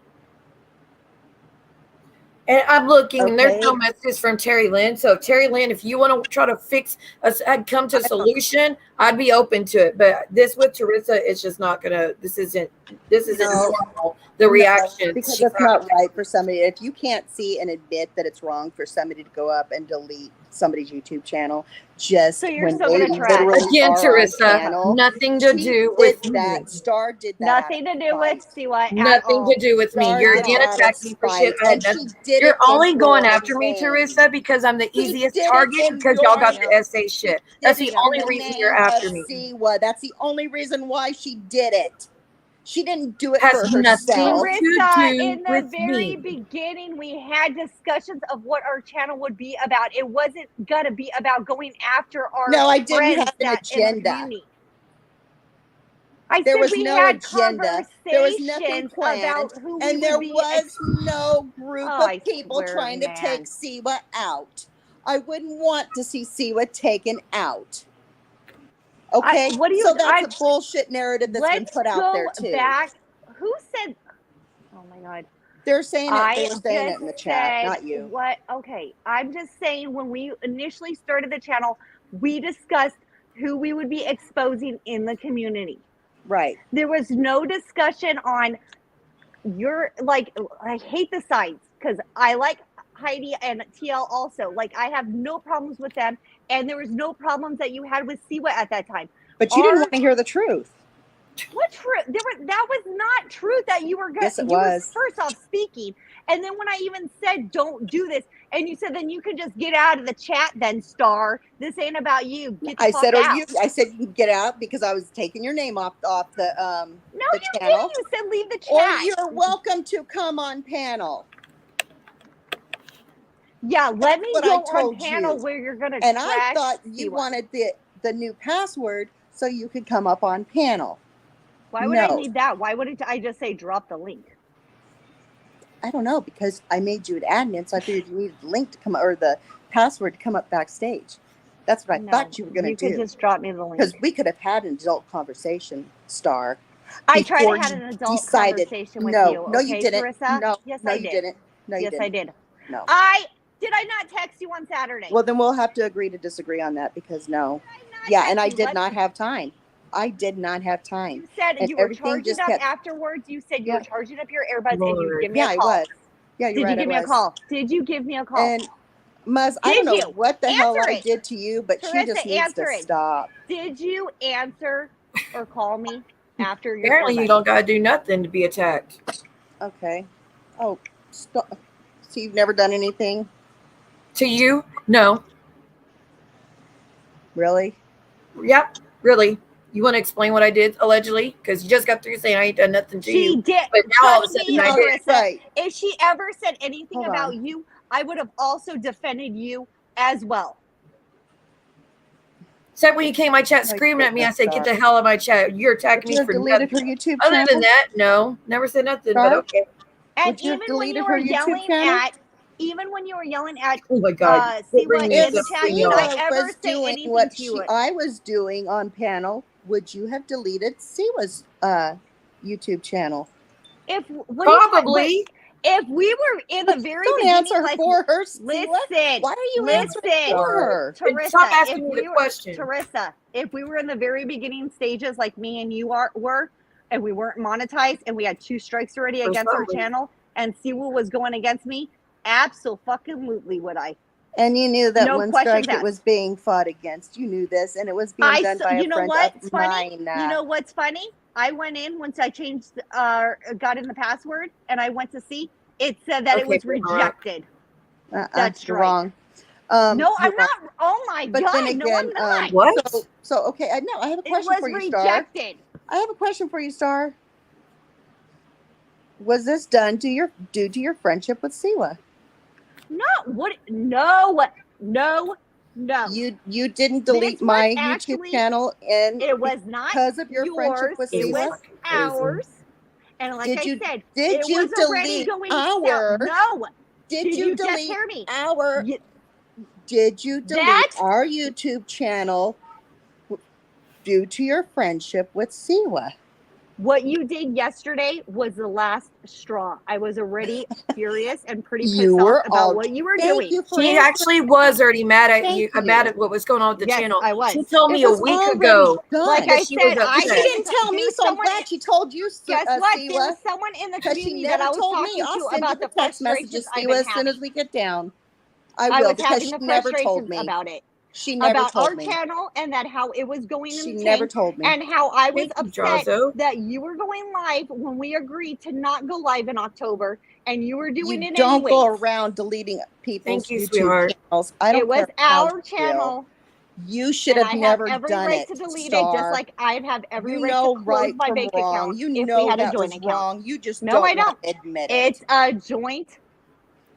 And I'm looking, and there's no Okay. messages from Terry Lynn. So, Terry Lynn, if you want to try to fix us, I'd come to a solution. I'd be open to it. But this with Teresa, it's just not gonna. This isn't No. normal. The reaction Because she's it's not right for somebody. If you can't see and admit that it's wrong for somebody to go up and delete somebody's YouTube channel, just So you're when still they gonna try. literally Again, are Teresa, on panel, nothing to she do did with that. me. Star did that. Nothing to do with Siwa at Nothing all. to do with me. Star You're did again that out of attacking me for shit. spite, and she did You're it in only going your after me, name. Teresa, because I'm the She easiest did it target in because y'all got your the SA shit. That's Did the it only in the reason you're name after of me. Siwa. That's the only reason why she did it. She didn't do it Has for nothing herself. to Teresa, do in the with very me. beginning, we had discussions of what our channel would be about. It wasn't gonna be about going after our No, I didn't friends have an that in the agenda. community. I There said was we no had agenda. There was nothing conversations planned, about who we and would there be. was no group Oh, of I people swear, trying to man. take Siwa out. I wouldn't want to see Siwa taken out. Okay, What do you? so that's a bullshit narrative that's been Let's put out there go too. back. Who said? Oh my God. They're saying it. I They were saying it just in the chat, said not you. what? Okay, I'm just saying when we initially started the channel, we discussed who we would be exposing in the community. Right. There was no discussion on your like. I hate the sides because I like Heidi and TL also. Like I have no problems with them, and there was no problems that you had with Siwa at that time. But you didn't want to hear the truth. What truth? That was not truth that you were going. Yes, it you was. were first off speaking, and then when I even said don't do this, and you said then you can just get out of the chat. Then Star, this ain't about you. Get the I fuck said, out. I said you can get out because I was taking your name off the No, the you channel. didn't. You said leave the chat. Or you're welcome to come on panel. Yeah, let me what go I on told panel you. where you're gonna. And trash I thought you Siwa. wanted the new password so you could come up on panel. Why would I No. need that? Why wouldn't I just say drop the link? I don't know, because I made you an admin, so I figured you needed the link to come or the password to come up backstage. That's what I thought you were going to do. You could just drop me the link. Because we could have had an adult conversation, Star. I tried to before have you an adult decided- conversation with no, you. No, okay, you didn't. Teresa? No, yes, no, I you did. didn't. No, you yes, didn't. I did. No. Did I not text you on Saturday? Well, then we'll have to agree to disagree on that because no. Yeah, and I did not have time. I did not have time. You said and you were everything charging just up kept- afterwards. You said you Yeah. were charging up your earbuds and you'd give me Yeah, a call. I was. Yeah, you're Did right. you give me a was. call? Did you give me a call? And Muzz, I don't Did know you? what the hell Answer I it. did to you, but she Teresa, just needs answer to it. stop. Did you answer or call me after your Apparently, you don't gotta do nothing to be attacked. Okay. Oh, stop. So you've never done anything? To you? No. Really? Yep. Really. You want to explain what I did allegedly? Because you just got through saying I ain't done nothing to you. She did. But now all of a Trust sudden me, I did. Marissa, Right. if she ever said anything Hold about on. you, I would have also defended you as well. Except when you came in my chat My screaming at me, I goodness, said, "Get Star. the hell out of my chat! You're attacking Would me you have for deleted nothing." her YouTube Other than channel? that, no, never said nothing. But Star? okay. And Would you have even when deleted you her were YouTube yelling channel? at, even when you were yelling at Oh my God. see Bring what me in the up, chat, bring did me I up. ever was say doing anything what to you? I was doing on panel, would you have deleted Siwa's YouTube channel? If what are you talking- Probably. if we were in the very Don't beginning, answer like for her, Siwa. listen, Why are you listen, answering for her? Teresa, Stop asking if me we the were, question. Teresa, if we were in the very beginning stages like me and you were, and we weren't monetized and we had 2 strikes already For against our somebody. channel and Siwa was going against me, absolutely would I. And you knew that No one questions strike it asked. was being fought against. You knew this, and it was being done by You a know friend what's of funny? mine. You know what's funny? I went in once I changed, got in the password, and I went to see. It said that it Okay, was rejected. That's you're right. wrong. No, I'm you're not. Oh my But God! then again, no, I'm not. What? So okay, I have a It question was for you, Star. rejected. I have a question for you, Star. Was this done due to your friendship with Siwa? No, what? No. You didn't delete This my was YouTube actually- channel, and It was not because of your friendship yours. with It Siwa. was ours. And like I said, Did it you was already delete going our? south. No. Did you just delete hear me? our? Did you delete That- our YouTube channel due to your friendship with Siwa? What you did yesterday was the last straw. I was already furious and pretty pissed You off were about what you were doing. You for She answering. actually was already mad at Thank you, you. mad at what was going on with the Yes, channel. I was. She told me It a was week already ago. done. Like that I she was said, I She upset. didn't tell me, so I'm glad she told you, Guess what? Siwa. There was someone in the Because she community that never I was told talking me. I'll to send about you the the text frustrations messages, I've Siwa, been as soon having. as we get down. I will, was because having she the never told frustrations me. about it. She never About told our me. channel and that how it was going in She the never tank, told me. and how I was Thank you, upset Drazo. that you were going live when we agreed to not go live in October, and you were doing You it don't go anyways. around deleting people's Thank you, YouTube sweetheart. channels. I don't It was care how our you feel. channel, You should and have I never have every done right it, to delete Star. it, just like I'd have every You right know to close right my from bank wrong. account You if know we had a that joint was account. wrong. You just No, I don't don't. want to admit it. It's a joint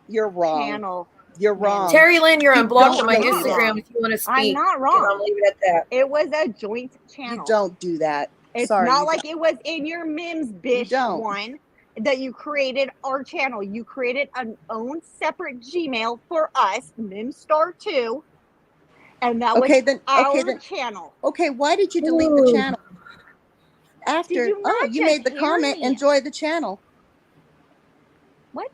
You're wrong. channel. You're wrong. Terry Lynn, you're You unblocked don't on my delete it. Instagram if you want to speak. I'm not And wrong. I'll leave it at that. It was a joint channel. You don't do that. It's Sorry, not you like it was in your Mims Bish don't. one that you created our channel. You created an own separate Gmail for us, Mims Star 2, and that was our channel. Okay, why did you delete the channel? After Did you not you just made the hear comment, me? enjoy the channel. What?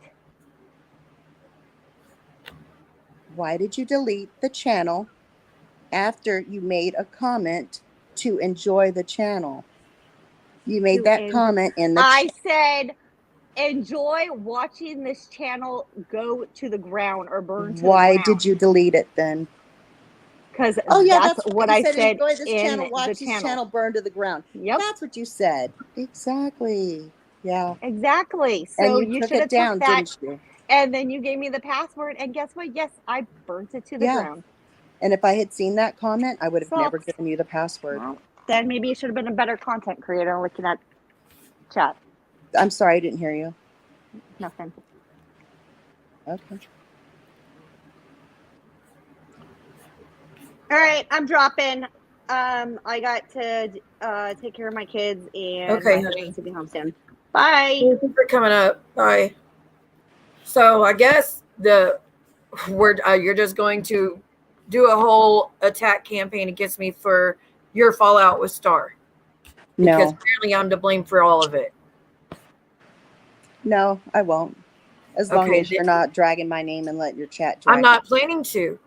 Why did you delete the channel after you made a comment to enjoy the channel? You made that comment in the I said, enjoy watching this channel go to the ground or burn to the ground. Why did you delete it then? Because that's what I said enjoy this in channel, watch the this channel burn to the ground. Yep. That's what you said. Exactly. Yeah. Exactly. So And you took should it have down, took that, didn't you? and then you gave me the password, and guess what? Yes, I burnt it to the ground. And if I had seen that comment, I would have never Sucks. given you the password. Well, then maybe you should have been a better content creator looking at chat. I'm sorry, I didn't hear you. Nothing. Okay. All right, I'm dropping. I got to take care of my kids, and Okay, my honey. husband's to be home soon. Bye. Thank you for coming up. Bye. So I guess you're just going to do a whole attack campaign against me for your fallout with Star. Because apparently I'm to blame for all of it. No, I won't. As long as you're not dragging my name and let your chat drag I'm not planning to.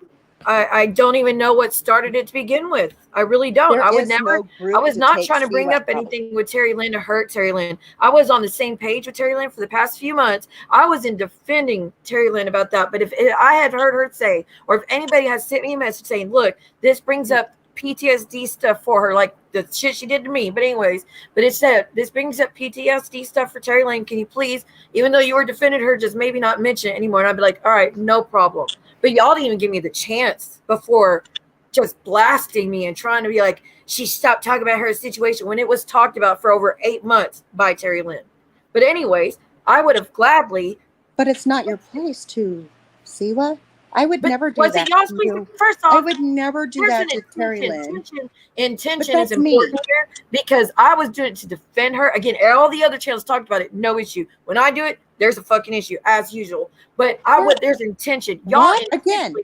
I don't even know what started it to begin with. I really don't. I would never. I was not trying to bring up anything with Terry Lynn to hurt Terry Lynn. I was on the same page with Terry Lynn for the past few months. I was in defending Terry Lynn about that. But if I had heard her say, or if anybody has sent me a message saying, look, this brings up PTSD stuff for her, like the shit she did to me. But anyways, it said, this brings up PTSD stuff for Terry Lynn. Can you please, even though you were defending her, just maybe not mention it anymore? And I'd be like, all right, no problem. But y'all didn't even give me the chance before just blasting me and trying to be like, she stopped talking about her situation when it was talked about for over 8 months by Terry Lynn. But anyways, I would have gladly. But it's not your place to, Siwa. I would But never do was that it y'all's to place? you. First I off, would never do there's that an to Terry Lynn. intention is that's me. important here because I was doing it to defend her. Again, all the other channels talked about it, no issue. When I do it, there's a fucking issue as usual. But there's intention. Y'all What? Again,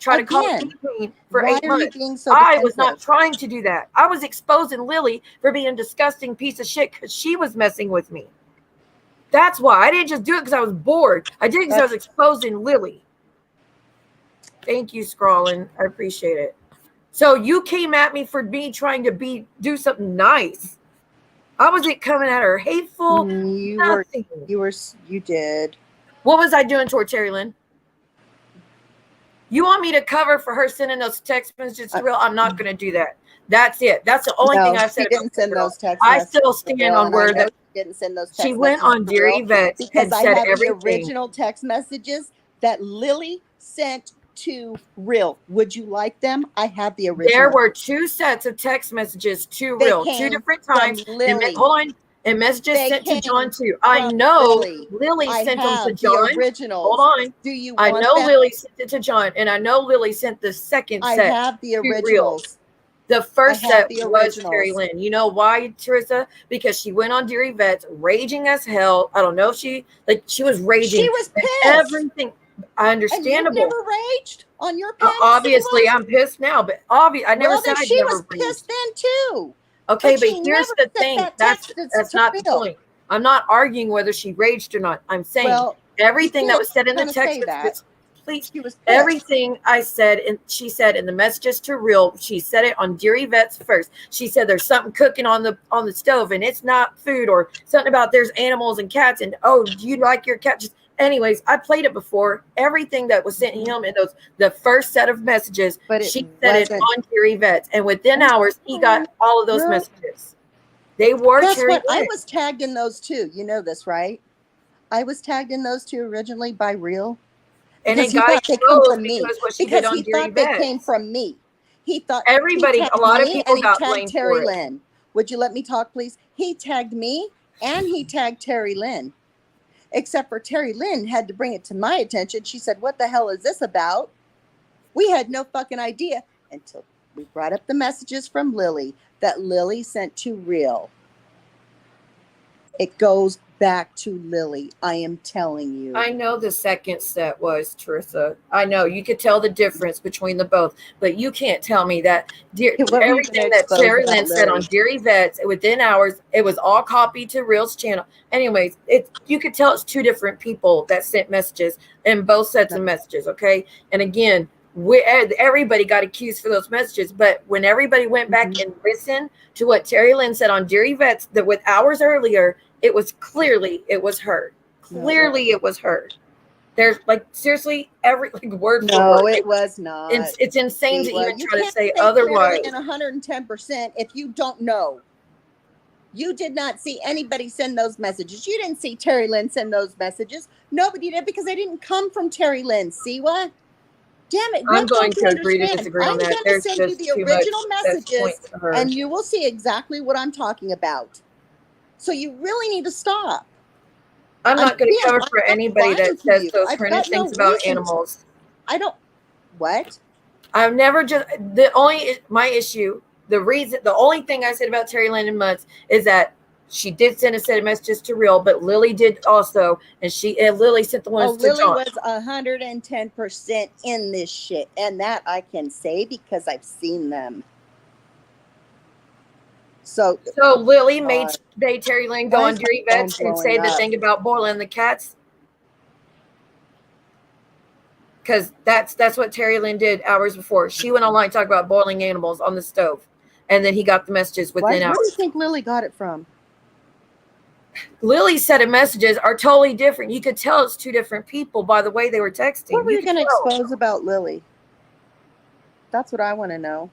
try to call me queen for why 8 are you months. being so I was not defensive? trying to do that. I was exposing Lily for being a disgusting piece of shit because she was messing with me. That's why I didn't just do it because I was bored. I did it because I was exposing Lily. Thank you, Scrawlin. I appreciate it. So you came at me for me trying to do something nice. I wasn't coming at her hateful. Nothing. You did. What was I doing toward Terry Lynn? You want me to cover for her sending those text messages to real? I'm not going to do that. That's it. That's the only thing I've said. She didn't send those text I messages. still stand on word that she didn't send those text she went messages on Dear Yvette because and I said have everything. the original text messages that Lily sent to Real. Would you like them? I have the original. There were 2 sets of text messages to Real, 2 different times. Hold on. And messages sent to John too. I know Lily sent them to John. Hold on. Do you I want know them? Lily sent it to John, and I know Lily sent the second set. I have the originals. The first set was Terry Lynn. You know why, Teresa? Because she went on Dear Yvette, raging as hell. I don't know if she was raging. She was pissed. Everything. Understandable. And you never raged on your page. Obviously, I'm pissed now, but I never said I she never was pissed then too. Okay, but here's the thing. That's not the point. I'm not arguing whether she raged or not. I'm saying everything that was said in the text messages. Please, everything I said and she said in the messages to Real, she said it on Dear Yvette's first. She said there's something cooking on the stove and it's not food, or something about there's animals and cats, and do you like your cat? Just anyways, I played it before. Everything that was sent him in the first set of messages, she said it on Dear Yvette, and within hours he got all of those messages. They were I was tagged in those too. You know this, right? I was tagged in those two originally by Real. And because it got exposed because he thought they came from me. He thought a lot of people got blamed Terry for it. Lynn. Would you let me talk, please? He tagged me and he tagged Terry Lynn. Except for Terry Lynn had to bring it to my attention. She said, "What the hell is this about?" We had no fucking idea until we brought up the messages from Lily that Lily sent to Real. It goes back to Lily. I am telling you. I know the second set was, Teresa. I know you could tell the difference between the both, but you can't tell me that everything that Terry Lynn said on Dear Yvette within hours, it was all copied to Real's channel. Anyways, you could tell it's 2 different people that sent messages in both sets of messages. Okay, and again, everybody got accused for those messages, but when everybody went back and listened to what Terry Lynn said on Dear Yvette with hours earlier, it was clearly it was her. Clearly it was her. There's seriously every word for word. No, it was not. It's insane to even try to say otherwise. And 110% if you don't know. You did not see anybody send those messages. You didn't see Terry Lynn send those messages. Nobody did because they didn't come from Terry Lynn. See what? Damn it. I'm going to agree to disagree on that. I'm going to send you the original messages and you will see exactly what I'm talking about. So you really need to stop. I'm not going to cover for anybody that says those horrendous things about animals. I don't. What? I've never my issue, the only thing I said about Terry Lynn and Mutz is that she did send a set of messages to Real, but Lily did also, and Lily sent the ones to John. Lily was 110% in this shit, and that I can say because I've seen them. So Lily made Terry Lynn go on Dear Yvette and say the thing about boiling the cats, because that's what Terry Lynn did hours before. She went online and talked about boiling animals on the stove, and then he got the messages within hours. Where do you think Lily got it from? Lily's set of messages are totally different. You could tell it's 2 different people by the way they were texting. What were you going to expose about Lily? That's what I want to know.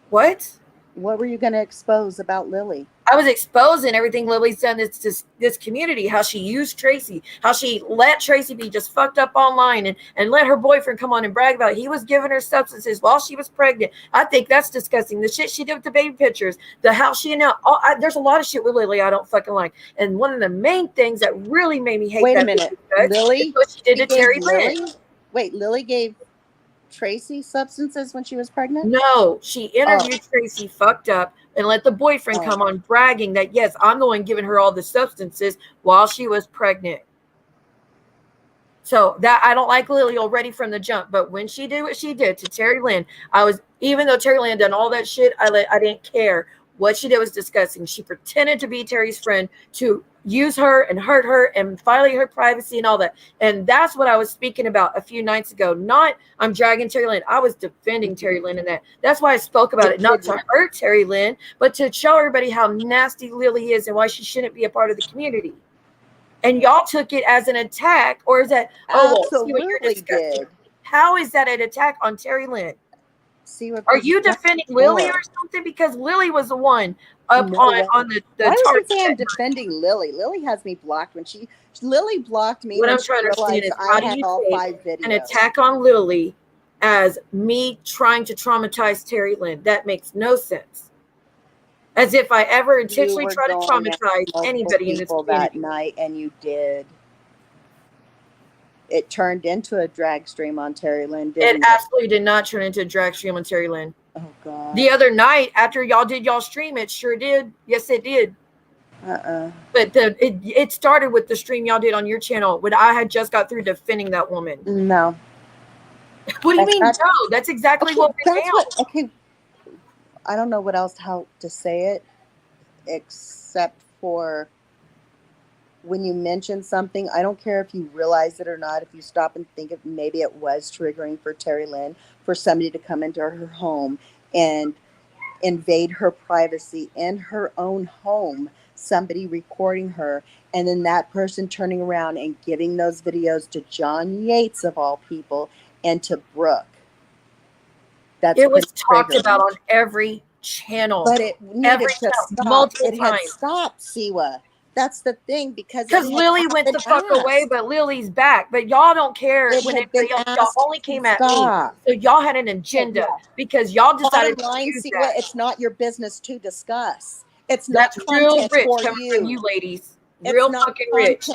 What? What were you going to expose about Lily? I was exposing everything Lily's done to this community, how she used Tracy, how she let Tracy be just fucked up online and let her boyfriend come on and brag about it. He was giving her substances while she was pregnant. I think that's disgusting. The shit she did with the baby pictures, how she announced, there's a lot of shit with Lily I don't fucking like. And one of the main things that really made me hate Wait a minute. Lily? what she did to Terry Lynn. Wait, Lily gave Tracy substances when she was pregnant? No, she interviewed Tracy, fucked up, and let the boyfriend Oh. come on bragging that, yes, I'm the one giving her all the substances while she was pregnant. So that I don't like Lily already from the jump. But when she did what she did to Terry Lynn, even though Terry Lynn done all that shit, I didn't care. What she did was disgusting. She pretended to be Terry's friend to use her and hurt her and violate her privacy and all that. And that's what I was speaking about a few nights ago. Not I'm dragging Terry Lynn. I was defending Terry Lynn in that. That's why I spoke about it, not to hurt Terry Lynn, but to show everybody how nasty Lily is and why she shouldn't be a part of the community. And y'all took it as an attack, or is that, Absolutely did. How is that an attack on Terry Lynn? See what Are you defending Lily or something? Because Lily was the one up on the Why would you say I'm target. defending Lily? Lily has me blocked when Lily blocked me What when I'm she trying to understand realized is I how do had you all take 5 videos. an attack on Lily as me trying to traumatize Terry Lynn? That makes no sense. As if I ever intentionally try to traumatize anybody in this community. That night, and you did. It turned into a drag stream on Terry Lynn, didn't it? It absolutely did not turn into a drag stream on Terry Lynn. Oh, God. The other night, after y'all did y'all stream, it sure did. Yes, it did. But it started with the stream y'all did on your channel when I had just got through defending that woman. No. What do you mean, no? That's exactly what we're down. Okay. I don't know what else, how to say it, except for when you mention something, I don't care if you realize it or not, if you stop and think of maybe it was triggering for Terry Lynn, for somebody to come into her home and invade her privacy in her own home, somebody recording her, and then that person turning around and giving those videos to John Yates, of all people, and to Brooke. It was talked about on every channel. But it needed to stop. It had stopped, Siwa. That's the thing, because Lily went the fuck away, but Lily's back. But y'all don't care when y'all only came at me. So y'all had an agenda because y'all decided to use that. It's not your business to discuss. It's That's not real content rich for coming you. from you ladies. Real fucking rich.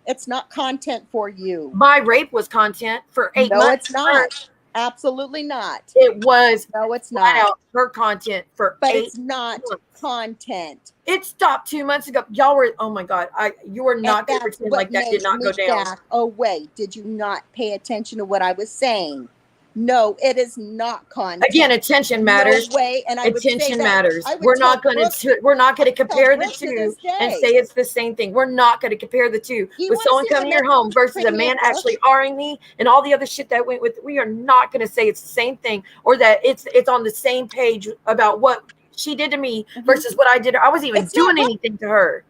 It's not content for you. My rape was content for 8 months. No, it's not. Absolutely not. It was. No, it's not. Her content for but 8 it's not months. Content. It stopped 2 months ago. Y'all were, oh my God, you were not going to pretend like that did not go down. Oh, wait, did you not pay attention to what I was saying? No, it is not content. Again, attention matters. No way, and attention matters. We're not going to compare the two and say it's the same thing. We're not going to compare the two. With someone coming to your home versus a man actually R-ing me and all the other shit that went with it. We are not going to say it's the same thing or that it's on the same page about what she did to me versus what I did to her. I wasn't even doing anything to her.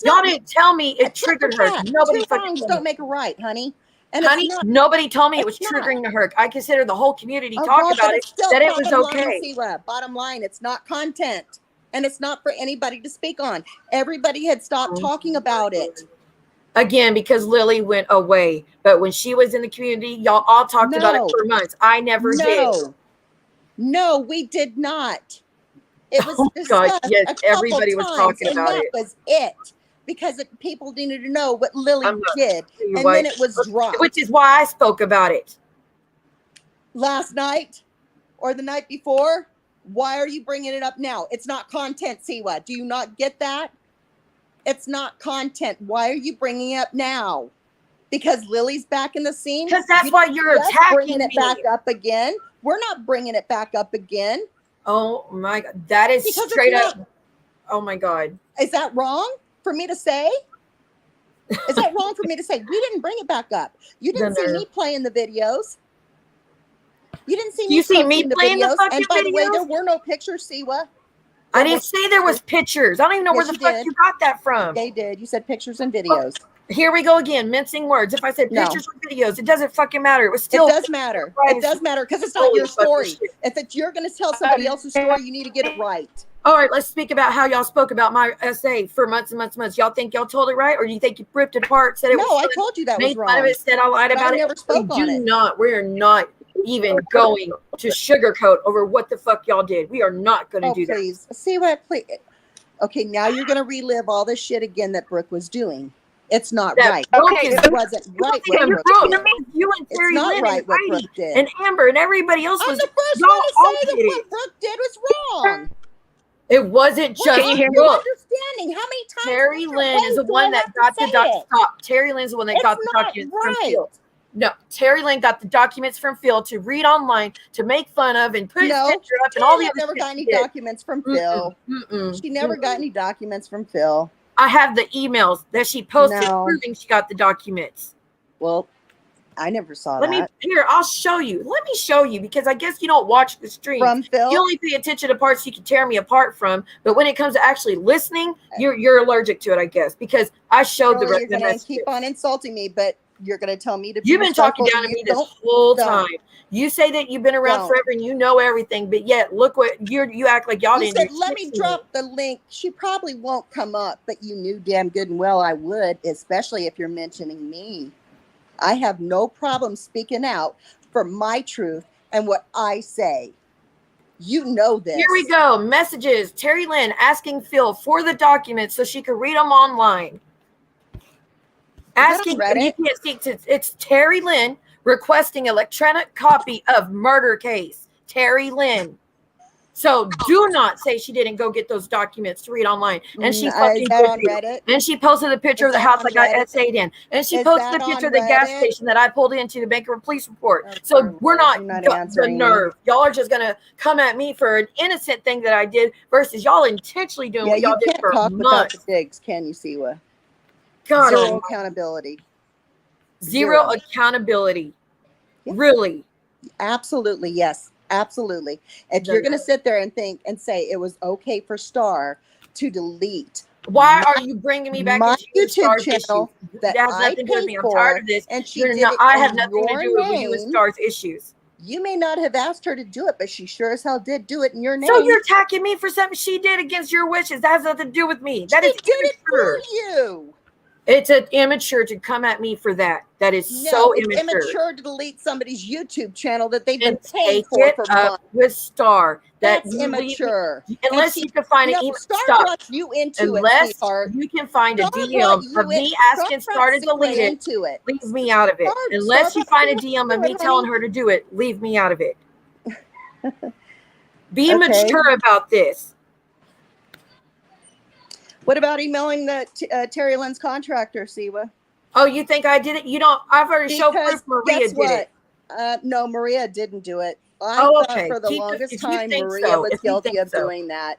Y'all didn't tell me it triggered her. Nobody fucking don't make it right, honey. And honey, nobody told me it was triggering to her. I consider the whole community talk about it, that it was okay. Bottom line, it's not content. And it's not for anybody to speak on. Everybody had stopped talking about it. Again, because Lily went away. But when she was in the community, y'all all talked about it for months. I never did. No, we did not. It was discussed yes, everybody was talking about it. That was it. Because people needed to know what Lily did. And then it was dropped. Which is why I spoke about it. Last night or the night before. Why are you bringing it up now? It's not content, Siwa. Do you not get that? It's not content. Why are you bringing it up now? Because Lily's back in the scene? Because that's why you're attacking bringing it back up again. We're not bringing it back up again. Oh, my God. That is because straight up. Oh, my God. Is that wrong? For me to say? Is that wrong for me to say? We didn't bring it back up. You didn't see me playing the videos. You didn't see me. You see me playing the fucking videos? And by the way, there were no pictures, Siwa. I didn't say there was pictures. I don't even know where the fuck you got that from. They did. You said pictures and videos. Here we go again, mincing words. If I said pictures or videos, it doesn't fucking matter. It was still. It does matter. It does matter because it's not your story. If you're going to tell somebody else's story, you need to get it right. All right, let's speak about how y'all spoke about my essay for months and months and months. Y'all think y'all told it right, or do you think you ripped it apart? Said it was I told you that was wrong. Made fun of it, said I lied about it. Never spoke on it. We're not even going to sugarcoat over what the fuck y'all did. We are not going to do that. Please, see what? Please. Okay, now you're going to relive all this shit again that Brooke was doing. It's not that right. Brooke Okay, is It wasn't right what and Brooke Brooke, did. you and It's Terry not Lynn right and what Heidi Brooke did. and Amber and everybody else I'm was the first y'all one to all say that did what it. Brooke did was wrong. It wasn't What's just you hear not me? your Brooke. understanding? How many times Terry different Lynn is ways the do one I that have to got say the it? stop. Terry Lynn's the one that It's got the not documents from right. Phil. No, Terry Lynn got the documents from Phil to read online, to make fun of, and put his No, picture up, and Terry all the Lynn other never shit got she any did. documents from Phil. She never got Mm-mm. any documents from Phil. I have the emails that she posted No. proving she got the documents. Well, I never saw Let me that. here. I'll show you. Let me show you because I guess you don't watch the stream. From Phil? You only pay attention to parts you can tear me apart from. But when it comes to actually listening, you're allergic to it, I guess, because I showed Shirley, you're the going to messages. keep on insulting me, but you're going to tell me to be You've been talking respectful. down to You me this don't. whole don't. time. You say that you've been around Don't. forever and you know everything, but yet look what you act like y'all You didn't said, do let shit me to drop the link. She probably won't come up, but you knew damn good and well I would, especially if you're mentioning me. I have no problem speaking out for my truth and what I say. You know this. Here we go. Messages. Terry Lynn asking Phil for the documents so she could read them online. Asking, that on Reddit? you can't see, it's Terry Lynn requesting electronic copy of murder case. Terry Lynn. So do not say she didn't go get those documents to read online. And she fucking Is that did on do. Reddit? And she posted a picture of the that house on I got Reddit? essayed in. And she Is posted that a picture on of the gas Reddit? station that I pulled into to make a police report. Oh, So dear we're Lord, not, you're not the answering me. nerve. Y'all are just gonna come at me for an innocent thing that I did versus y'all intentionally doing Yeah, what y'all you did can't for talk without months. the digs, can you, Siwa? God, Zero accountability. zero accountability. Yeah. Really. Absolutely, yes. Absolutely. If you're going to sit there and think and say it was okay for Star to delete why are you bringing me back my into YouTube Star's channel issues? that That has I nothing to do with pay me. I'm tired for, of this. and she You're did not, it I in have nothing to your do with you and name? Star's issues. You may not have asked her to do it, but she sure as hell did do it in your name. So you're attacking me for something she did against your wishes. That has nothing to do with me. That is She did it immature. for you. It's an immature to come at me for that. That is No, so it's immature. to delete somebody's YouTube channel that they've been And paying take for it up months. with Star. That That's you leave immature. me, unless you can find an email. Star Stop. brought you into Unless it, sweetheart. you can find a Star DM brought you of me in. asking Star Star to brought delete Siwa it, into it. leave me out of it. Unless you find a DM of me telling her to do it, leave me out of it. Be mature about this. What about emailing the Terry Lynn's contractor, Siwa? Oh, you think I did it? You don't. I've already showed proof Maria guess did what? it. No, Maria didn't do it. I Oh, thought okay. for the Keep longest if you time think Maria so, was if you guilty think of so. doing that.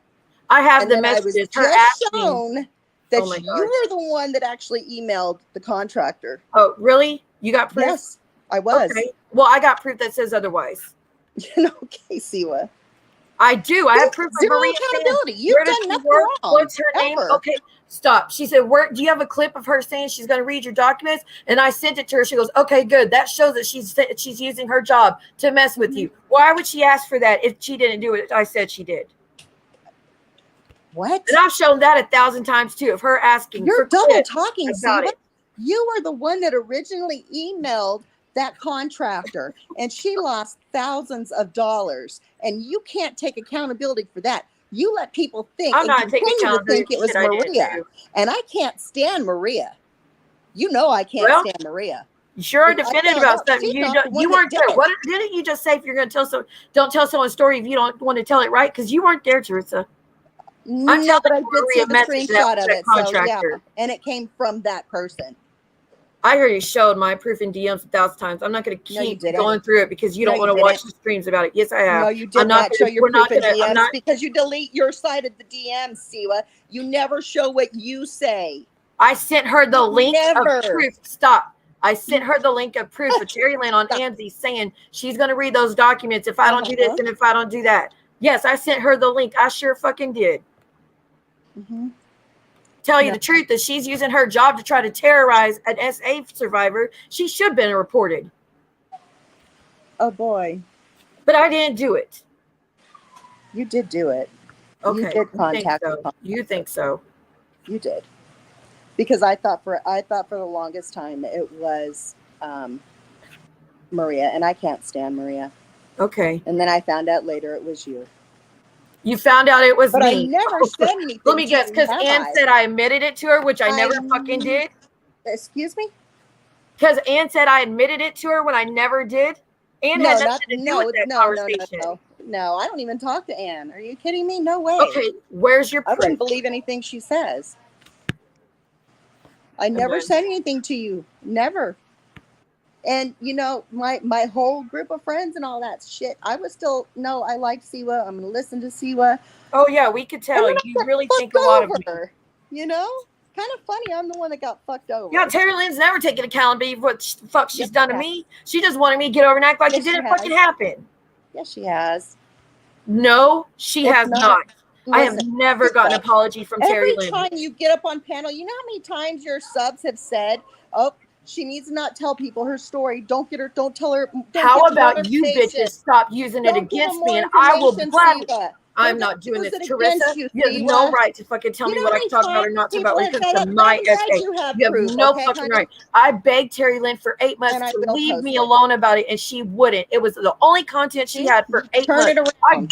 I have And the then I was messages. Her just asking. shown that Oh my you were the one that actually emailed the contractor. Oh, really? You got proof? Yes, I was. Okay. Well, I got proof that says otherwise. Okay, Siwa. I do. I have proof of Zero Maria accountability. saying, You've where does done she nothing work? wrong. What's her name? Ever. Okay, stop. She said, "Where do you have a clip of her saying she's going to read your documents?" And I sent it to her. She goes, "Okay, good. That shows that she's using her job to mess with you. Why would she ask for that if she didn't do it? I said she did." What? And I've shown that 1,000 times too of her asking. You're for double clips talking, about Siwa. it. You were the one that originally emailed that contractor, and she lost thousands of dollars, and you can't take accountability for that. You let people think I'm and not taking continue to accountability think it for was shit I didn't Maria, do. and I can't stand Maria. You know I can't Well, stand Maria. You sure are Because I defended found about out something she's you not don't, the you one that weren't did there. it. What didn't you just say? If you're going to tell don't tell someone's story if you don't want to tell it right, because you weren't there, Teresa. I'm No, but I telling did see Maria the message screenshot of that it, so yeah, contractor. and it came from that person. I already showed my proof in DMs 1,000 times. I'm not going to No, you keep didn't. going through it because you No, don't you want to watch didn't. the streams about it. Yes, I have. No, you did not show your We're proof not in going to. I'm DMs not. because you delete your side of the DMs, Siwa. You never show what you say. I sent her the link Never. of proof. Stop. I sent her the link of proof of Cherry Lynn on Anzi saying she's going to read those documents if I don't do this and if I don't do that. Yes, I sent her the link. I sure fucking did. Mm-hmm. Tell you the truth, that she's using her job to try to terrorize an SA survivor. She should have been reported. Oh boy. But I didn't do it. You did do it. Okay. You did contact so. You think so? You did. Because I thought for the longest time it was Maria, and I can't stand Maria. Okay. And then I found out later it was you. You found out it was but me. I never said anything. Let me guess, because Ann said I admitted it to her, which I never fucking did. Excuse me? Because Ann said I admitted it to her when I never did. Ann had nothing to do with that conversation. No, I don't even talk to Ann. Are you kidding me? No way. Okay, where's your I proof? wouldn't believe anything she says. I never said anything to you. Never. And you know, my whole group of friends and all that shit, I was still, no, I like Siwa. I'm gonna listen to Siwa. Oh yeah, we could tell you really think a lot of me. You know? Kind of funny. I'm the one that got fucked over. Yeah, Terry Lynn's never taken accountability for what the fuck she's done to me. She just wanted me to get over and act like it didn't fucking happen. Yes, she has. No, she has not. Listen, I have never gotten an apology from Terry Lynn. Every time you get up on panel, you know how many times your subs have said, "Oh, she needs to not tell people her story. Don't tell her." How about you bitches stop using it against me, and I will gladly. I'm not doing this, Teresa. You have no right to fucking tell me what I can talk about or not talk about when it comes to my essay. You have no fucking right. I begged Terry Lynn for 8 months to leave me alone about it, and she wouldn't. It was the only content she had for 8 months. I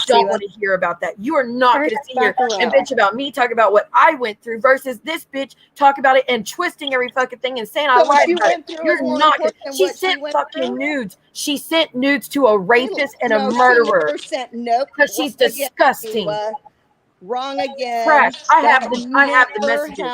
don't want to hear about that. You are not going to sit here and bitch about me, talk about what I went through, versus this bitch talk about it and twisting every fucking thing and saying I lied about it. You're not. She sent fucking nudes. She sent nudes to a rapist and a murderer. Because she's disgusting. Wrong again. Trash. I have the messages.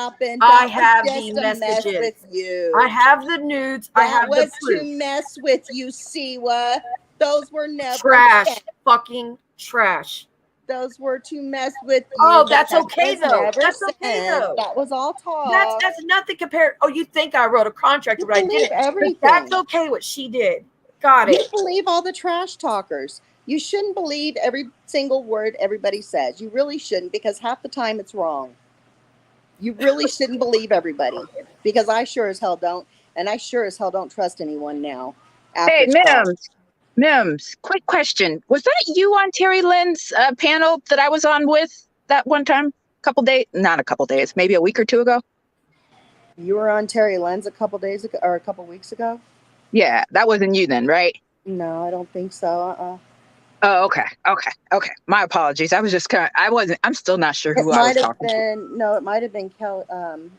I have the messages. I have the nudes. I have the proof. To mess with you, Siwa. Those were never trash. Fucking trash. Those were to mess with you. Oh, that's okay though. That's okay though. That was all talk. That's nothing compared. Oh, you think I wrote a contract, but I didn't. Everything. That's okay what she did. Got it. You believe all the trash talkers. You shouldn't believe every single word everybody says. You really shouldn't, because half the time it's wrong. You really shouldn't believe everybody, because I sure as hell don't. And I sure as hell don't trust anyone now. Hey, Mims, quick question. Was that you on Terry Lynn's panel that I was on with that one time? Not a couple days, maybe a week or two ago? You were on Terry Lynn's a couple days ago, or a couple weeks ago? Yeah, that wasn't you then, right? No, I don't think so. Oh, okay. My apologies. I was just I'm still not sure who I was talking to. No, it might have been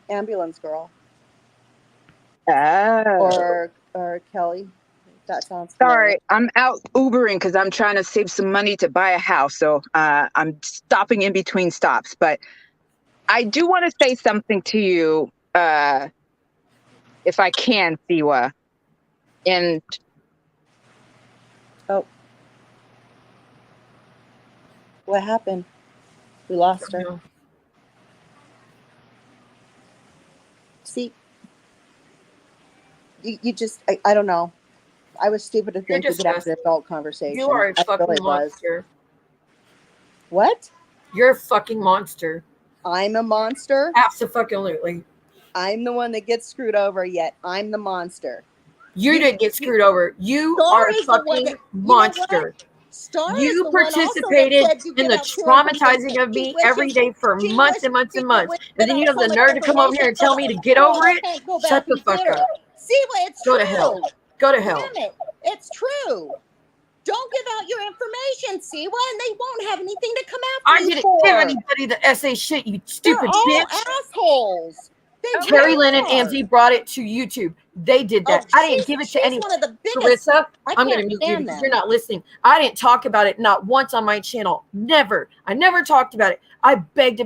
Ambulance Girl. Oh. Or Kelly. That sounds Sorry, I'm out Ubering because I'm trying to save some money to buy a house. So I'm stopping in between stops. But I do want to say something to you, if I can, Siwa. And what happened? We lost her. See, you just, I don't know. I was stupid to think we could have an adult conversation. You are a fucking monster. What? You're a fucking monster. I'm a monster? Absolutely. I'm the one that gets screwed over, yet I'm the monster. You didn't get screwed over. You are a fucking monster. You participated in the traumatizing of me every day for months and months and months. And then you have the nerve to come over here and tell me to get over it? Shut the fuck up. See what? It's Go to hell. Go to hell. Damn it. It's true. Don't give out your information, Siwa, and they won't have anything to come after you for. I didn't give anybody the essay shit, you stupid They're bitch. all assholes. Terry Lynn and Angie brought it to YouTube. They did that. I didn't give it to anyone. Carissa, I'm going to mute you because you're not listening. I didn't talk about it not once on my channel. Never. I never talked about it. I begged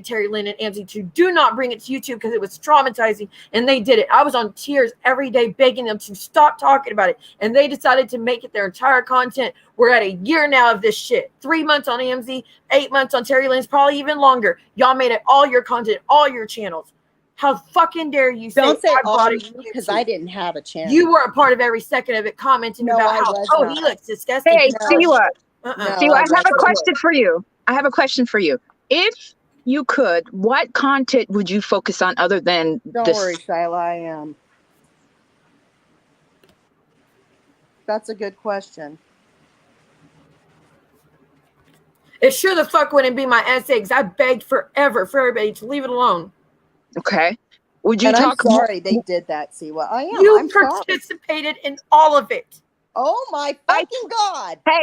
Terry Lynn and Angie to do not bring it to YouTube because it was traumatizing, and they did it. I was on tears every day begging them to stop talking about it, and they decided to make it their entire content. We're at a year now of this shit. 3 months on AMZ, 8 months on Terry Lynn's, probably even longer. Y'all made it all your content, all your channels. How fucking dare you say I bought it because I didn't have a chance. You were a part of every second of it, commenting about how he looks disgusting. Hey, Siwa, Siwa, I have a question for you. If you could, what content would you focus on other than Don't worry, Shyla, I am. That's a good question. It sure the fuck wouldn't be my essay because I begged forever for everybody to leave it alone. Okay. Would you I'm sorry they did that, Siwa. I am. You participated in all of it. Oh my fucking God. Hey,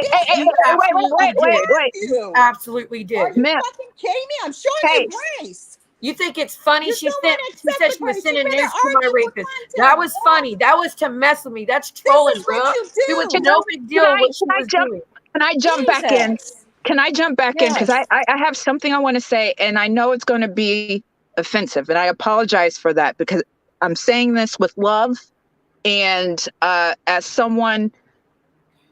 wait. You absolutely did. Are you fucking kidding me? I'm showing you grace. You think it's funny? You She don't said wanna she accept said the she was praise. You sending better nudes to my argue for rapist. content. That was funny. That was to mess with me. That's trolling, This is bro. what you It was do. no big deal what she was jump? doing. Can I jump back in? Jesus. Can I jump back in? Because Yes. I have something I want to say, and I know it's going to be offensive, and I apologize for that because I'm saying this with love and as someone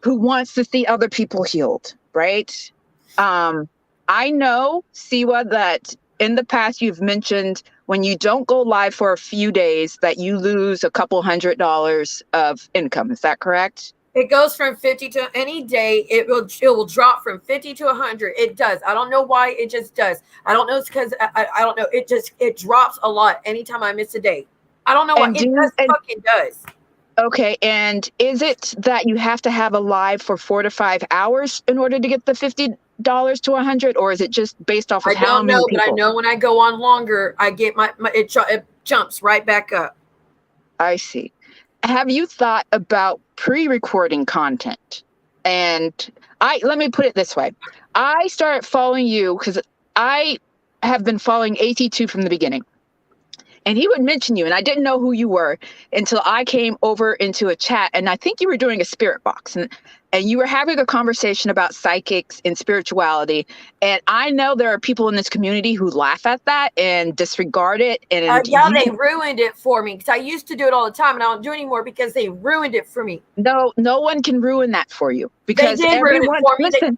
who wants to see other people healed, right? I know, Siwa, that in the past you've mentioned when you don't go live for a few days that you lose a couple $100 of income. Is that correct? It goes from 50 to any day. It will drop from 50 to 100. It does. I don't know why. It just does. I don't know. It's because I don't know. It drops a lot anytime I miss a day. I don't know why. And It just fucking does. okay, and is it that you have to have a live for 4 to 5 hours in order to get the $50 to 100, or is it just based off of I how don't many know, but I people? know when I go on longer, I get it jumps right back up. I see. Have you thought about pre-recording content? And let me put it this way. I started following you because I have been following AT2 from the beginning. And he would mention you, and I didn't know who you were until I came over into a chat, and I think you were doing a spirit box, and you were having a conversation about psychics and spirituality. And I know there are people in this community who laugh at that and disregard it. And Yeah, they ruined it for me because I used to do it all the time, and I don't do it anymore because they ruined it for me. no one can ruin that for you They because did ruin it everyone. for me. Listen,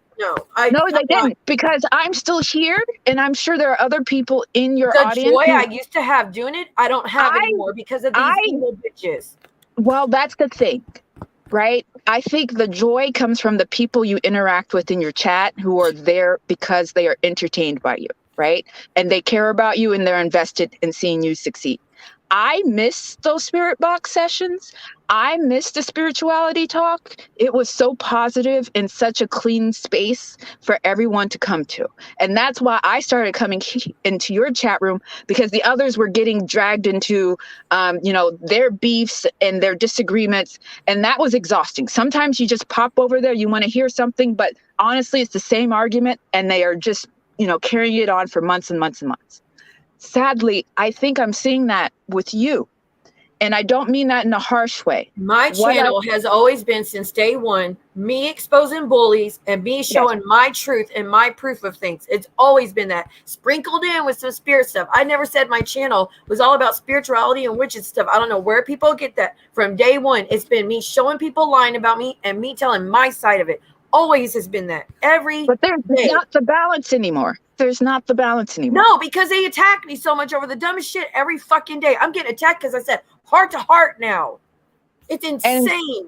No, they didn't, because I'm still here, and I'm sure there are other people in your the audience. joy I used to have doing it, I don't have anymore because of these evil bitches. Well, that's the thing, right? I think the joy comes from the people you interact with in your chat who are there because they are entertained by you, right? And they care about you and they're invested in seeing you succeed. I miss those spirit box sessions. I miss the spirituality talk. It was so positive and such a clean space for everyone to come to. And that's why I started coming into your chat room, because the others were getting dragged into, their beefs and their disagreements. And that was exhausting. Sometimes you just pop over there, you want to hear something, but honestly, it's the same argument and they are just, carrying it on for months and months and months. Sadly, I think I'm seeing that with you. And I don't mean that in a harsh way. My channel has always been, since day one, me exposing bullies and me showing my truth and my proof of things. It's always been that, sprinkled in with some spirit stuff. I never said my channel was all about spirituality and witches stuff. I don't know where people get that. From day one, it's been me showing people lying about me and me telling my side of it. Always has been that. But there's not the balance anymore. There's not the balance anymore. No, because they attack me so much over the dumbest shit every fucking day. I'm getting attacked because I said heart to heart now. It's insane.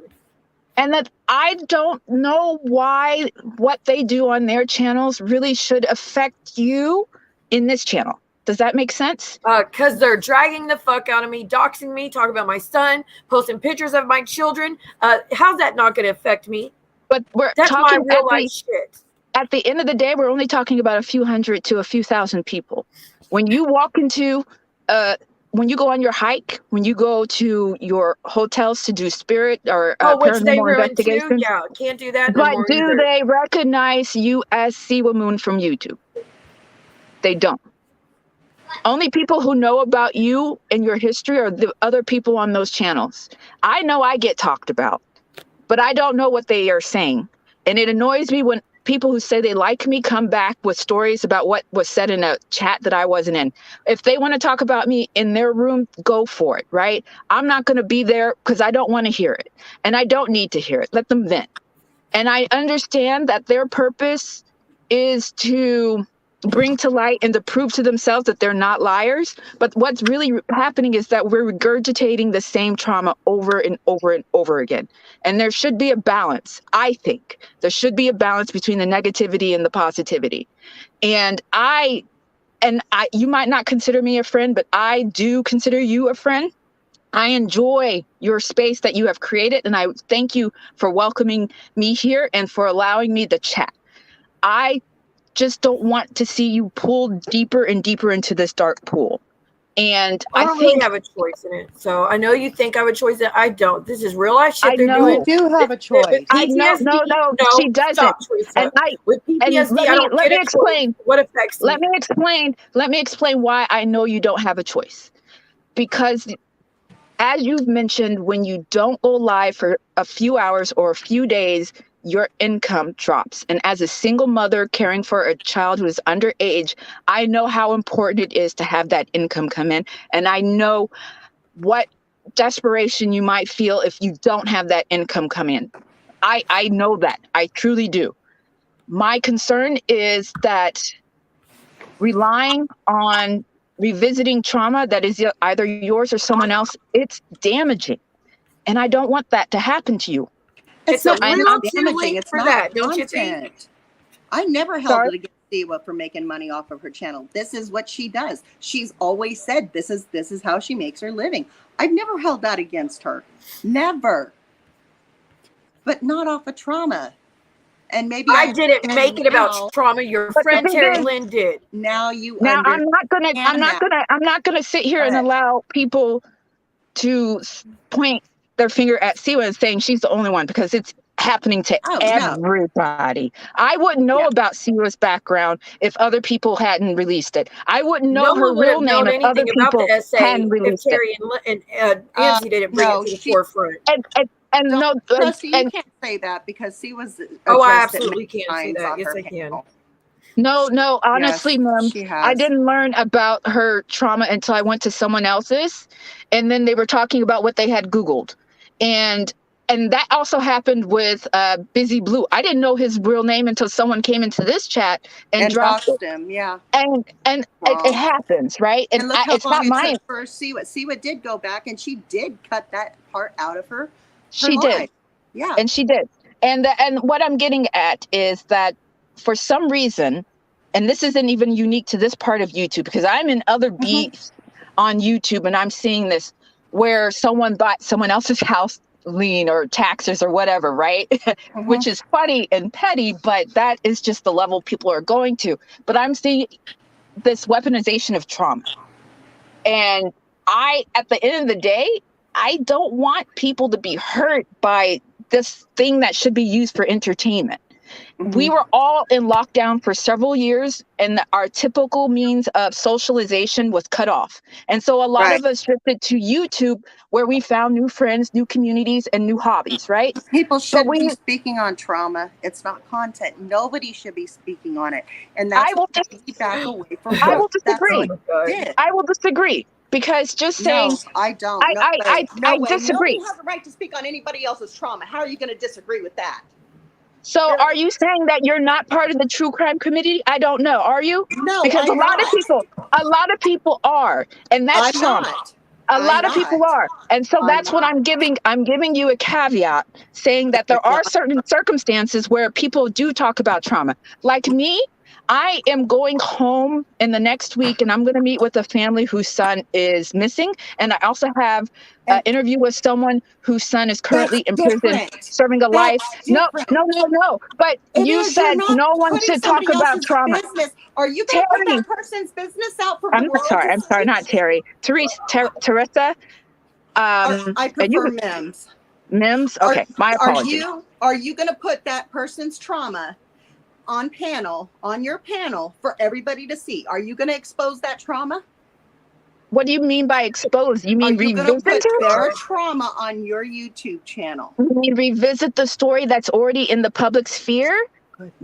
And that I don't know why what they do on their channels really should affect you in this channel. Does that make sense? Because they're dragging the fuck out of me, doxing me, talking about my son, posting pictures of my children. How's that not going to affect me? But that's talking my real life shit. At the end of the day, we're only talking about a few hundred to a few thousand people. When you walk into, when you go on your hike, when you go to your hotels to do spirit or paranormal investigations, too? Yeah, can't do that. But do they recognize you as Siwa Moon from YouTube? They don't. Only people who know about you and your history are the other people on those channels. I know I get talked about, but I don't know what they are saying. And it annoys me when people who say they like me come back with stories about what was said in a chat that I wasn't in. If they want to talk about me in their room, go for it, right? I'm not going to be there because I don't want to hear it. And I don't need to hear it. Let them vent. And I understand that their purpose is to bring to light and to prove to themselves that they're not liars. But what's really happening is that we're regurgitating the same trauma over and over and over again. And there should be a balance. I think there should be a balance between the negativity and the positivity. And you might not consider me a friend, but I do consider you a friend. I enjoy your space that you have created, and I thank you for welcoming me here and for allowing me to chat. I just don't want to see you pulled deeper and deeper into this dark pool. And I I don't think really have a choice in it. So I know you think I have a choice that I don't. This is real life shit I they're know. doing. You do have a With choice. I know. PTSD, No, she no, doesn't. stop, Teresa. And I With and PTSD, I don't let get me a choice. explain. What affects me? Let me explain why I know you don't have a choice. Because as you've mentioned, when you don't go live for a few hours or a few days, your income drops. And as a single mother caring for a child who is underage, I know how important it is to have that income come in. And I know what desperation you might feel if you don't have that income come in. I know that. I truly do. My concern is that relying on revisiting trauma that is either yours or someone else, it's damaging. And I don't want that to happen to you. It's a I'm little too damaging. late It's for not that, don't you think? content. I never held sorry. it against Siwa for making money off of her channel. This is what she does. She's always said this is how she makes her living. I've never held that against her. Never. But not off of trauma. And maybe I didn't understand make it about now. trauma. Your But the friend thing Terry is, Lynn did. Now you now understand I'm not gonna sit here and that. allow people to point their finger at Siwa and saying she's the only one, because it's happening to Oh, no. everybody. I wouldn't know Yeah. about Siwa's background if other people hadn't released it. I wouldn't know No her one would real have name known if other anything about people the essay hadn't if released it. Terry and Nancy didn't bring no, it to the she- forefront. And Don't, no, Trusty, you and can't say that because Siwa's Oh, I addressed it absolutely many can say times that. on Yes, her I can. panel. no, honestly, Yes, ma'am, she I has. didn't learn about her trauma until I went to someone else's, and then they were talking about what they had Googled, and that also happened with Busy Blue. I didn't know his real name until someone came into this chat and dropped it. Doxed him, yeah. And it happens, right? And look how It's long not it mine. took for Siwa. Siwa did go back and she did cut that part out of her She life. did. Yeah. And she did. And what I'm getting at is that for some reason, and this isn't even unique to this part of YouTube, because I'm in other beats on YouTube and I'm seeing this where someone bought someone else's house lien or taxes or whatever, right? Which is funny and petty, but that is just the level people are going to. But I'm seeing this weaponization of trauma. And at the end of the day, I don't want people to be hurt by this thing that should be used for entertainment. We were all in lockdown for several years, and our typical means of socialization was cut off. And so a lot of us drifted to YouTube, where we found new friends, new communities, and new hobbies, right? People shouldn't be speaking on trauma. It's not content. Nobody should be speaking on it. And that's why we back away from I will That's disagree. it. I will disagree, because just saying, No, I don't. No I way. I disagree. Nobody has a right to speak on anybody else's trauma. How are you going to disagree with that? So are you saying that you're not part of the true crime committee? I don't know. Are you? No, because I'm a lot of people are, and that's I'm trauma. not. A lot of people are. And so that's what I'm giving you a caveat, saying that there are certain circumstances where people do talk about trauma. Like me, I am going home in the next week and I'm going to meet with a family whose son is missing. And I also have an interview with someone whose son is currently in prison serving a life. No. But you said no one should talk about trauma. Business. Are you going to put that person's business out for the world? I'm sorry, not Terry. Teresa. I prefer Mims. Mims? Okay, my apologies. Are you going to put that person's trauma on your panel for everybody to see? Are you going to expose that trauma? What do you mean by expose? You mean revisit their trauma on your YouTube channel? You mean revisit the story that's already in the public sphere?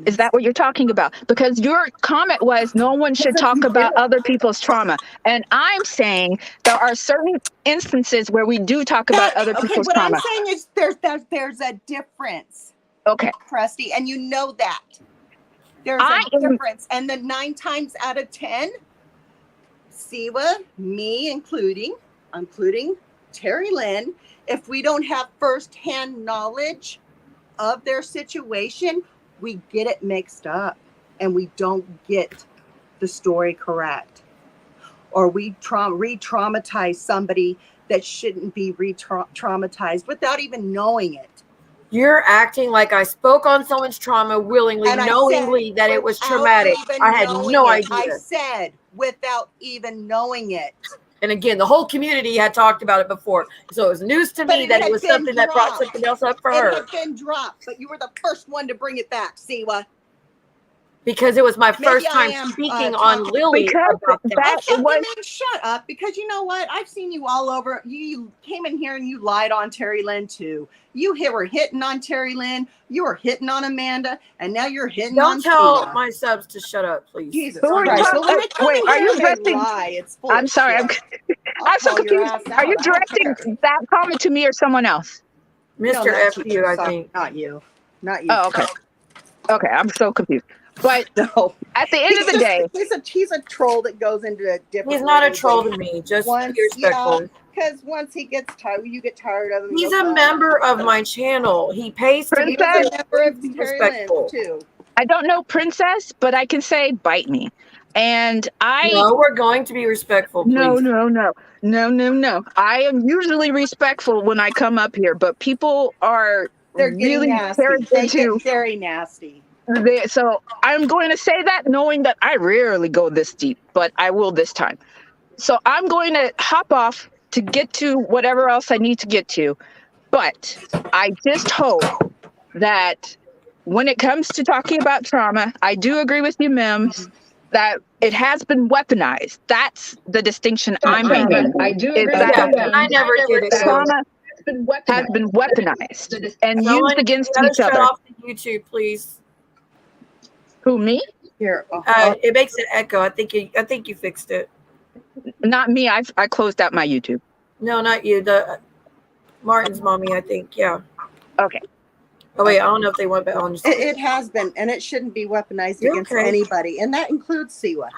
Is that what you're talking about? Because your comment was no one should talk about other people's trauma. And I'm saying there are certain instances where we do talk about other people's trauma. What I'm saying is there's a difference. Okay. Trusty, and you know that. There's a difference. And the 9 times out of 10, Siwa, me including Terry Lynn, if we don't have firsthand knowledge of their situation, we get it mixed up and we don't get the story correct. Or we re-traumatize somebody that shouldn't be re-traumatized without even knowing it. You're acting like I spoke on someone's trauma willingly, knowingly that it was traumatic. I had no idea. I said without even knowing it. And again, the whole community had talked about it before. So it was news to me that it was something that brought something else up for her. It had been dropped, but you were the first one to bring it back, Siwa. Because it was my first time speaking on Lily about that. Shut up, because you know what? I've seen you all over. You came in here and you lied on Terry Lynn too. You were hitting on Terry Lynn. You were hitting on Amanda, and now you're hitting on Don't tell Siwa. my subs to shut up, please. Jesus Christ. So when they come Wait, in are here you and directing? lie, it's full I'm of sorry. shit. I'm so call your confused. ass Are you out. I don't directing care. that comment to me or someone else? Mr. No, not F you, I Sorry, think. not you. Not you. Oh, okay. Okay, I'm so confused. But No. at the end of the day, he's a troll that goes into a different. He's not a ways troll and to me. Just once, be respectful. because once he gets tired, you get tired of him. He's he'll a come. member of my channel. He pays to be Princess, be respectful. Too. I don't know Princess, but I can say bite me. And No, we're going to be respectful, please. No. I am usually respectful when I come up here, but people are They're really nasty. They get very nasty. So I'm going to say that knowing that I rarely go this deep, but I will this time. So I'm going to hop off to get to whatever else I need to get to. But I just hope that when it comes to talking about trauma, I do agree with you, Mims, that it has been weaponized. That's the distinction I'm making. I do agree Is that I never did it. trauma has been weaponized and Someone, used against you gotta each shut other. off the YouTube, please. Who, me? Here, It makes an echo. I think you fixed it. Not me. I closed out my YouTube. No, not you. The Martin's mommy, I think. Yeah. Okay. Oh wait, I don't know if they went back on. It has been, and it shouldn't be weaponized against anybody, and that includes Siwa.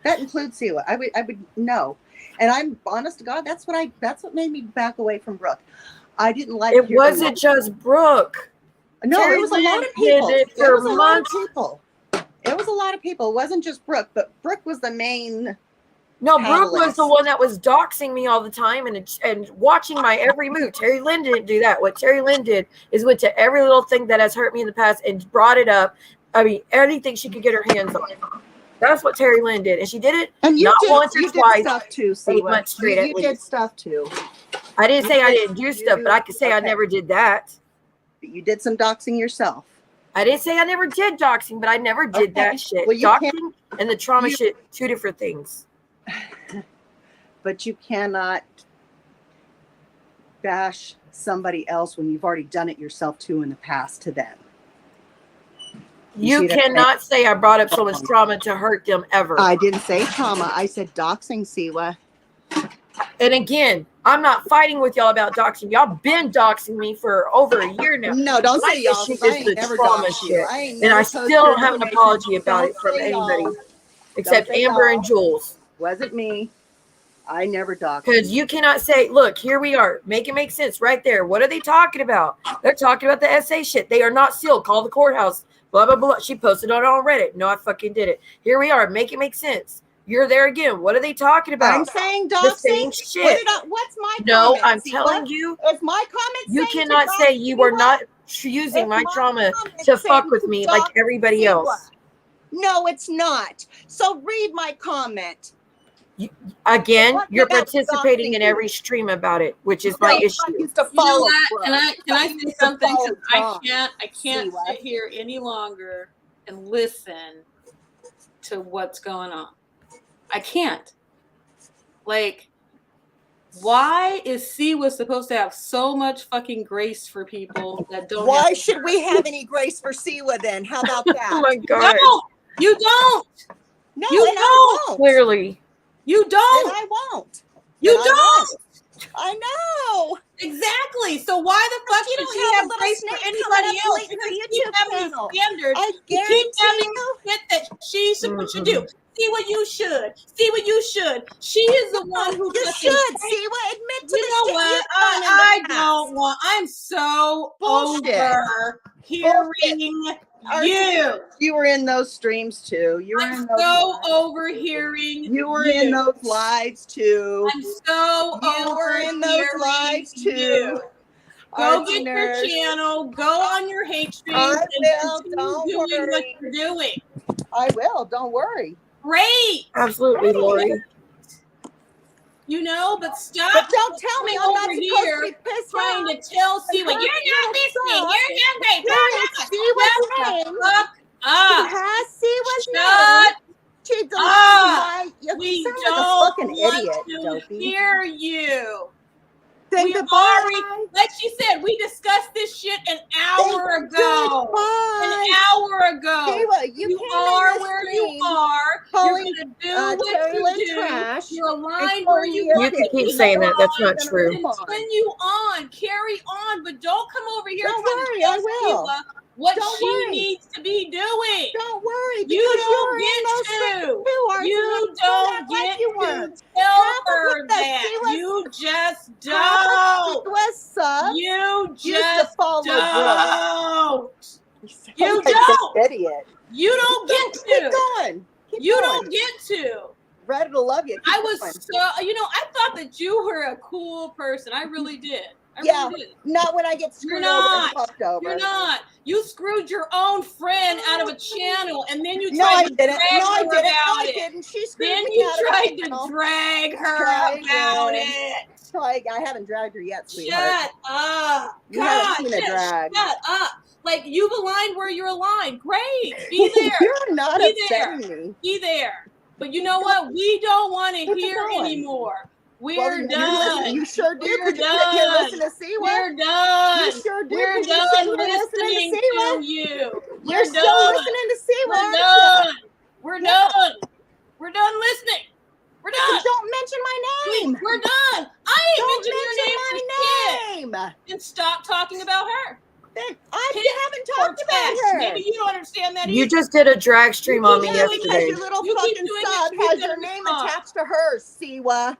I would know, and I'm honest to God. That's what made me back away from Brooke. I didn't like. It wasn't just Brooke. No, Terry it was a lot of Lynn people. did it for months. It was a lot of people. It wasn't just Brooke, but Brooke was the main. No, Brooke was the one that was doxing me all the time and watching my every move. Terry Lynn didn't do that. What Terry Lynn did is went to every little thing that has hurt me in the past and brought it up. I mean, anything she could get her hands on. That's what Terry Lynn did. And she did it and you not did, once or you twice. Did stuff too, 8 months straight at you least. did stuff too. I didn't say I didn't do stuff, but I could say I never did that. But you did some doxing yourself. I didn't say I never did doxing, but I never did that shit. Well, doxing and the trauma shit, two different things. But you cannot bash somebody else when you've already done it yourself too in the past to them. You cannot say I brought up someone's trauma to hurt them ever. I didn't say trauma. I said doxing, Siwa. And again, I'm not fighting with y'all about doxing. Y'all been doxing me for over a year now. No, don't say y'all. Shit is the trauma shit. And I still don't have an apology about it from anybody. Except Amber and Jules. Wasn't me. I never doxed. Because you cannot say, look, here we are. Make it make sense right there. What are they talking about? They're talking about the SA shit. They are not sealed. Call the courthouse. Blah, blah, blah. She posted it on Reddit. No, I fucking did it. Here we are. Make it make sense. You're there again. What are they talking about? I'm saying doxing. The same shit. What's my no, comment? I'm telling you. Is my comment you cannot say you were not using my trauma to fuck with me like everybody else. No, it's not. So read my comment. You're participating in every stream about it, which is my issue. You know what? Can I say something? I can't sit here any longer and listen to what's going on. I can't. Like, why is Siwa supposed to have so much fucking grace for people that don't? Why should we have any grace for Siwa then? How about that? Oh my God! No, you don't. No, you don't. Clearly. You don't. And I won't. You don't. I know. Exactly. So why the fuck should she have grace for anybody else? Because you keep having these standards. You keep having shit that she's supposed to do. See what you should. See what you should. She is the one who you should. See what admit to you know what? I don't want. I'm so over hearing you. You were in those streams too. You were I'm so overhearing. You were in those lives too. I'm so you were in those lives too. Go get your channel. Go on your hate streams and continue doing what you're doing. I will. Don't worry. Great. Absolutely, Lori. You know, but stop. But don't tell me I'm not over supposed here to be pissed trying off. to tell Siwa, Her you're not listening. son You're not great. doing Siwa's name. Fuck She up. has Siwa's name. Shut She deleted up. my. You We sound don't like a fucking want idiot, to Dopey. hear you. Then We goodbye. already, like she said, we discussed this shit an hour ago. Goodbye. An hour ago. Siwa, you came are in this where stream you are. calling, You're gonna do what Terry you Lynn do. trash You're aligned and where calling you me a want You to can keep be saying that. That's aligned. not true. Continue on, carry on, but don't come over here Don't trying worry, to I tell will. Siwa what Don't she worry. needs to be doing. Don't worry, because You don't you're in those get to. too, aren't You Don't don't act like get you to weren't. tell Half of her what the that. Siwa's- You just Half don't. of Siwa's subs You used to just follow Brooke. don't. sound You like don't. an idiot. You don't get Keep to. going. Keep You going. don't get to. Ready to love you. Keep I was going. so, you know, I thought that you were a cool person. I really did. I Yeah, really did. not when I get You're screwed over and not. fucked over. You're not. You screwed your own friend out of a channel, and then you No, tried I to didn't. drag No, I her didn't. No, about I it. didn't. She screwed Then me you out of tried the to channel. drag her Tried about it. it. So I haven't dragged her yet, sweetheart. Shut up. You haven't God, seen a just drag. shut up. Like, you've aligned where you're aligned. Great. Be there. You're not Be upsetting there. me. Be there. But you know what? We don't want to What's it hear going? anymore. Well, We're you're done. listening. You sure did. We're Did you sit here done. listen to Siwa? We're done. You sure did. We're Did you done sit here listening listening to Siwa? to you. You're We're still done. listening to Siwa, We're aren't done. you? We're Yeah. done. We're done listening. We're done. Don't mention my name. We're done. I ain't Don't mentioned your name for shit. my name. And stop talking about her. I haven't talked about her. Maybe you don't understand that You either. just did a drag stream on me Yeah, because yesterday. your little You keep fucking doing sub it, you has better your name respond. attached to hers, Siwa.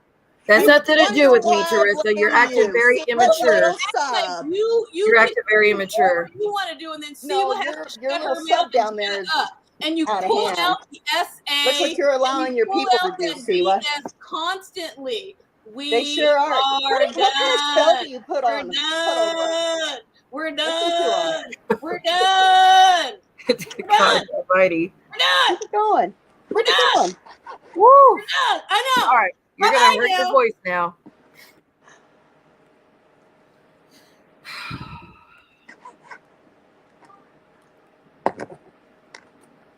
That's nothing to do with me, Wonder why I Teresa. You're blame acting you. very Siwa's immature. little Like sub. you You're can acting very do immature. whatever you want to do, and then see No, what your has to your shut little her sub mouth down and there shut is up. And you out of pull hand. out the SA. Look what you're allowing and your pull people to out do, that Siwa. BS constantly. We They sure are. What kind of spell done. do you put We're on? Put over. done. We're What's he done. We're done. God almighty. We're done. Keep it going. We're Keep it done. going. Woo! We're done. I know. All right. You're Bye-bye going to hurt now. your voice now.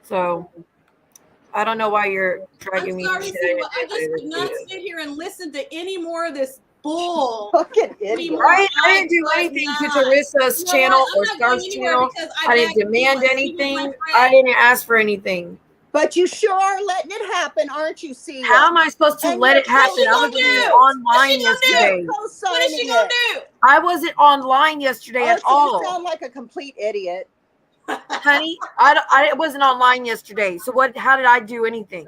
So, I don't know why you're dragging I'm me sorry, into Siwa. I that. just could not sit here and listen to any more of this bull. Fucking idiot. I didn't do anything to Teresa's channel or Star's channel. I didn't demand anything. I didn't ask for anything. But you sure are letting it happen, aren't you, Siwa? How am I supposed to And let you're it happen? I gonna wasn't do? online What's she gonna do? yesterday. What is she gonna do? I wasn't online yesterday Oh, at so you all. sound like a complete idiot. Honey, I wasn't online yesterday. So what? How did I do anything?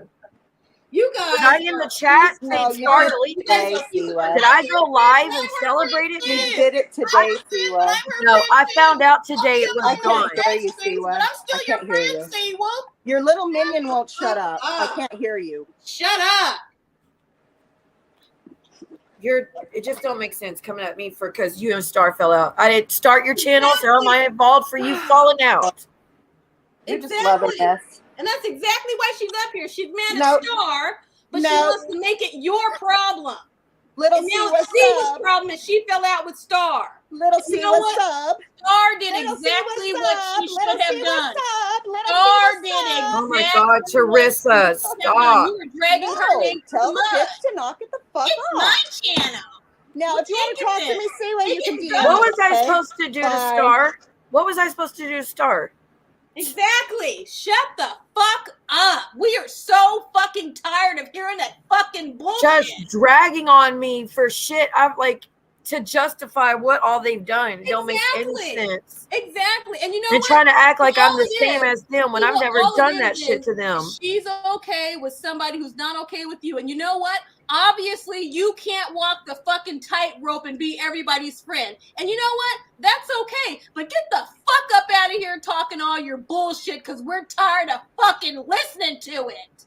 You guys. Was I in the chat No, saying you Star did deleted today, it? Siwa. Did I go live and celebrate it? You did it today, Siwa. No, I found out today it was I gone. can't hear you, Siwa. But I'm still I your can't hear friend, you. Siwa. Your little minion won't shut up. I can't hear you. Shut up. It just don't make sense coming at me for because you and Star fell out. I didn't start your channel, so am I involved for you falling out? You're just loving this. And that's exactly why she's up here. She's mad at No. Star, but she No. wants to make it your problem. Little And now Siwa Siwa's sub. problem is she fell out with Star. Little You know Siwa what? sub. Star did Little exactly Siwa what sub. she should Little have Siwa done. sub. Little Star Siwa did sub. Oh my exactly God, what Teresa, she should have done. stop! You were dragging her No, name tell too the much. bitch to knock it the fuck It's off. my channel. Now, if you want to Take talk it to me, then. Siwa, you Take can it do then. that. What was I okay? supposed to do to Bye. Star? What was I supposed to do to Star? Exactly. Shut the fuck up. We are so fucking tired of hearing that fucking bullshit. Just dragging on me for shit. I'm like to justify what all they've done. It don't make any sense. Exactly. And you know And what? trying to act like I'm All the it same is- as them when See, I've what never all it done that is shit to them. She's okay with somebody who's not okay with you. And you know what? Obviously, you can't walk the fucking tightrope and be everybody's friend. And you know what? That's okay. But get the fuck up out of here talking all your bullshit because we're tired of fucking listening to it.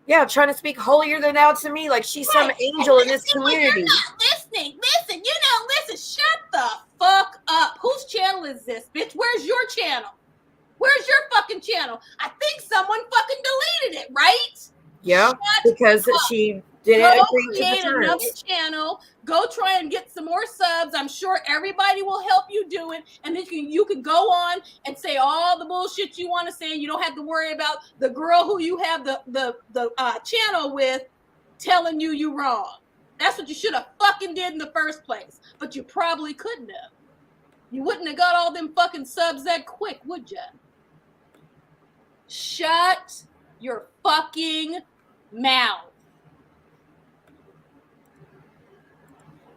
Yeah, trying to speak holier than thou to me like she's some angel in this community. You're not listening. Listen, you don't listen. Shut the fuck up. Whose channel is this, bitch? Where's your channel? Where's your fucking channel? I think someone fucking deleted it, right? Yeah, Shut because up. she didn't Go agree to the create another terms. channel. Go try and get some more subs. I'm sure everybody will help you do it. And then you can go on and say all the bullshit you want to say. You don't have to worry about the girl who you have the channel with telling you wrong. That's what you should have fucking did in the first place. But you probably couldn't have. You wouldn't have got all them fucking subs that quick, would you? Shut your fucking mouth.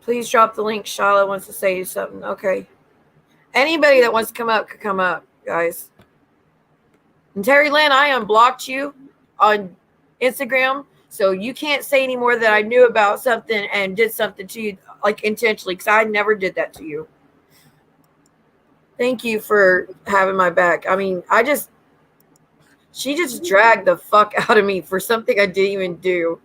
Please drop the link. Charlotte wants to say something. Okay. Anybody that wants to come up could come up, guys. And Terry Lynn, I unblocked you on Instagram, so you can't say anymore that I knew about something and did something to you, like intentionally, because I never did that to you. Thank you for having my back. I mean, she just dragged the fuck out of me for something I didn't even do.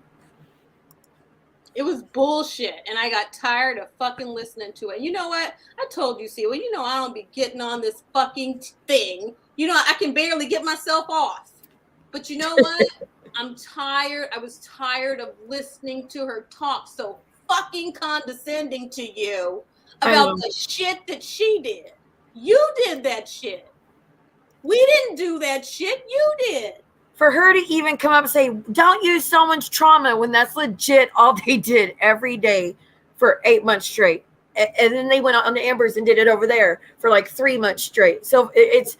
It was bullshit, and I got tired of fucking listening to it. You know what? I told you, see, well, you know I don't be getting on this fucking thing. You know, I can barely get myself off. But you know what? I'm tired. I was tired of listening to her talk so fucking condescending to you about the shit that she did. You did that shit. We didn't do that shit. You did. For her to even come up and say, don't use someone's trauma, when that's legit all they did every day for 8 months straight. And then they went on the Ambers and did it over there for like 3 months straight. So it's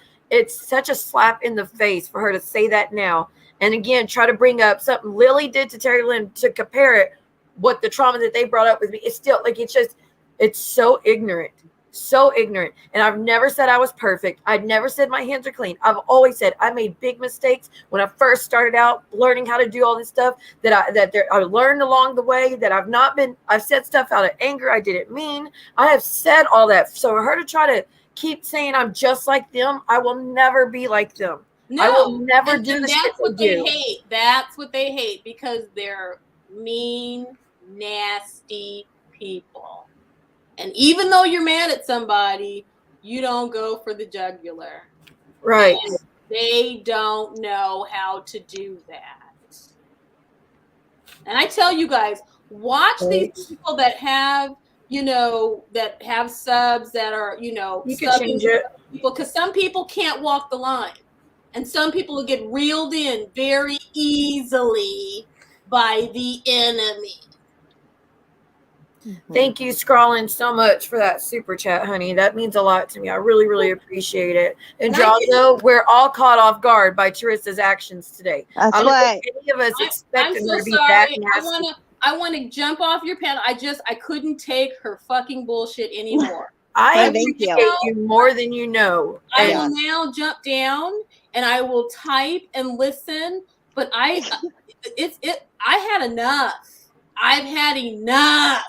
such a slap in the face for her to say that now. And again, try to bring up something Lily did to Terry Lynn to compare it, what the trauma that they brought up with me. It's still like, it's so ignorant. So ignorant. And I've never said I was perfect. I'd never said my hands are clean. I've always said I made big mistakes when I first started out learning how to do all this stuff that I learned along the way, that I've said stuff out of anger I didn't mean. I have said all that. So for her to try to keep saying I'm just like them, I will never be like them. No, I will never do the shit that's what they do. hate. That's what they hate, because they're mean, nasty people. And even though you're mad at somebody, you don't go for the jugular. Right. And they don't know how to do that. And I tell you guys, watch these people that have, that have subs that are, you can change it. People, because some people can't walk the line. And some people get reeled in very easily by the enemy. Thank you, Scrawlin, so much for that super chat, honey. That means a lot to me. I really, really appreciate it. And y'all know we're all caught off guard by Teresa's actions today. That's I don't right. think any of us expected I'm her so to be sorry. that nasty. I want to jump off your panel. I couldn't take her fucking bullshit anymore. I appreciate you more than you know. I will now jump down and I will type and listen. But I had enough. I've had enough.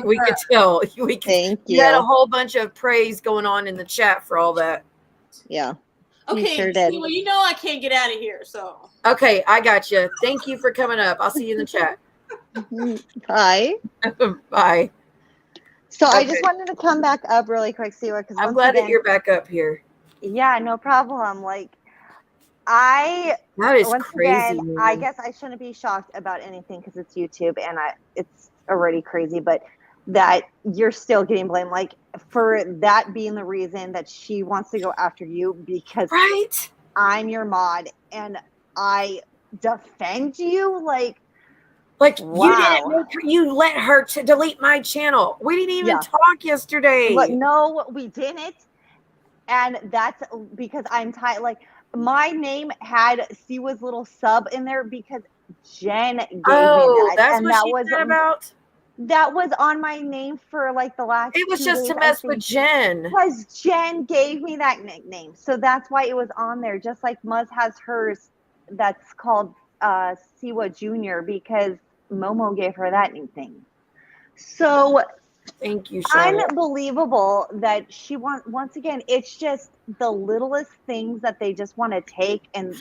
We could tell. Thank you. You had a whole bunch of praise going on in the chat for all that. Yeah. Okay. Sure did. Well, you know I can't get out of here, so. Okay, I got you. Thank you for coming up. I'll see you in the chat. Bye. Bye. So I just wanted to come back up really quick, Siwa, because I'm glad that you're back up here. Yeah, no problem. Like, that is crazy. Again, I guess I shouldn't be shocked about anything because it's YouTube and it's already crazy, but that you're still getting blamed, like, for that being the reason that she wants to go after you, because I'm your mod and I defend you, like wow. You let her to delete my channel. We didn't even talk yesterday. No, we didn't. And that's because I'm tired. Like, my name had Siwa's little sub in there because Jen gave me that. That's and what that she was said about? That was on my name for like the last It was 2 just days, to mess with Jen. Because Jen gave me that nickname. So that's why it was on there. Just like Muzz has hers that's called Siwa Jr. because Momo gave her that nickname. So thank you, Charlotte. Unbelievable that she once again, it's just the littlest things that they just want to take and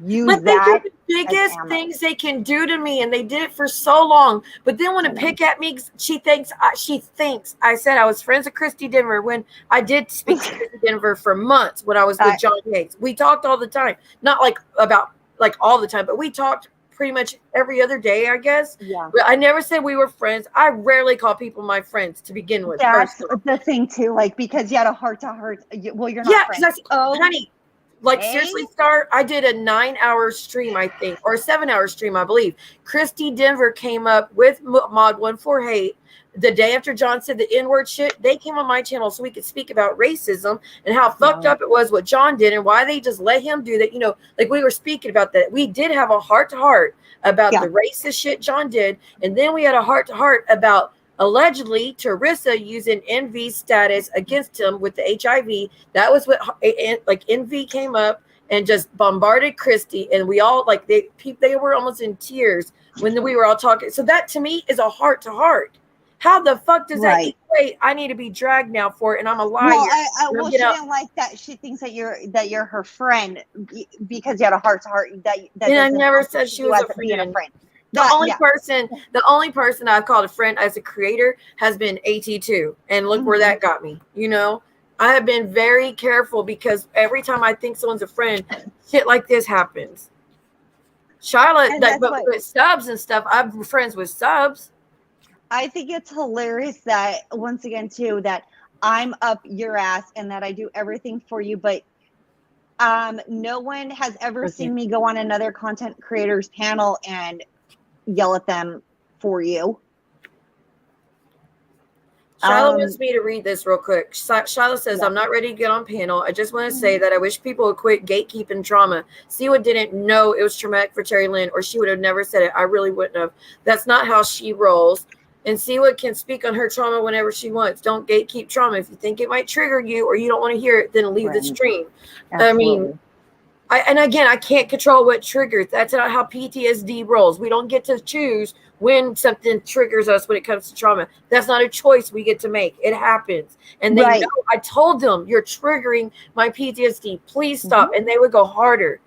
use but that. They do the biggest things they can do to me, and they did it for so long. But then when to pick at me, she thinks I said I was friends with Christy Denver when I did speak to Christy Denver for months when I was with John Yates. We talked all the time, not like about like all the time, but we talked pretty much every other day, I guess. Yeah. But I never said we were friends. I rarely call people my friends to begin with. That's First off. the thing too, like, because you had a heart-to-heart. Well, you're Yeah, not because friends. honey, like hey. seriously, Star, I did a 9-hour stream, I think, or a 7-hour stream, I believe. Christy Denver came up with Mod 148 the day after John said the N-word shit. They came on my channel so we could speak about racism and how fucked up it was what John did and why they just let him do that. You know, like we were speaking about that. We did have a heart-to-heart about the racist shit John did, and then we had a heart-to-heart about allegedly Teresa using NV status against him with the HIV. That was what like NV came up and just bombarded Christy, and we all like they were almost in tears when we were all talking. So that to me is a heart to heart. How the fuck does that equate? I need to be dragged now for it, and I'm a liar. Well, she didn't like that. She thinks that you're her friend because you had a heart to heart. And I never said she was a friend. The only person I've called a friend as a creator has been AT2, and look where that got me. You know, I have been very careful because every time I think someone's a friend, shit like this happens. Charlotte, but with subs and stuff, I'm friends with subs. I think it's hilarious that once again too that I'm up your ass and that I do everything for you, but no one has ever seen me go on another content creator's panel and yell at them for you. Shiloh wants me to read this real quick. Shiloh says, I'm not ready to get on panel. I just want to say that I wish people would quit gatekeeping trauma. Siwa didn't know it was traumatic for Terry Lynn, or she would have never said it. I really wouldn't have. That's not how she rolls. And Siwa can speak on her trauma whenever she wants. Don't gatekeep trauma. If you think it might trigger you or you don't want to hear it, then leave the stream. Absolutely. I mean, and again, I can't control what triggers. That's not how PTSD rolls. We don't get to choose when something triggers us when it comes to trauma. That's not a choice we get to make. It happens. And they know. I told them, you're triggering my PTSD. Please stop. And they would go harder.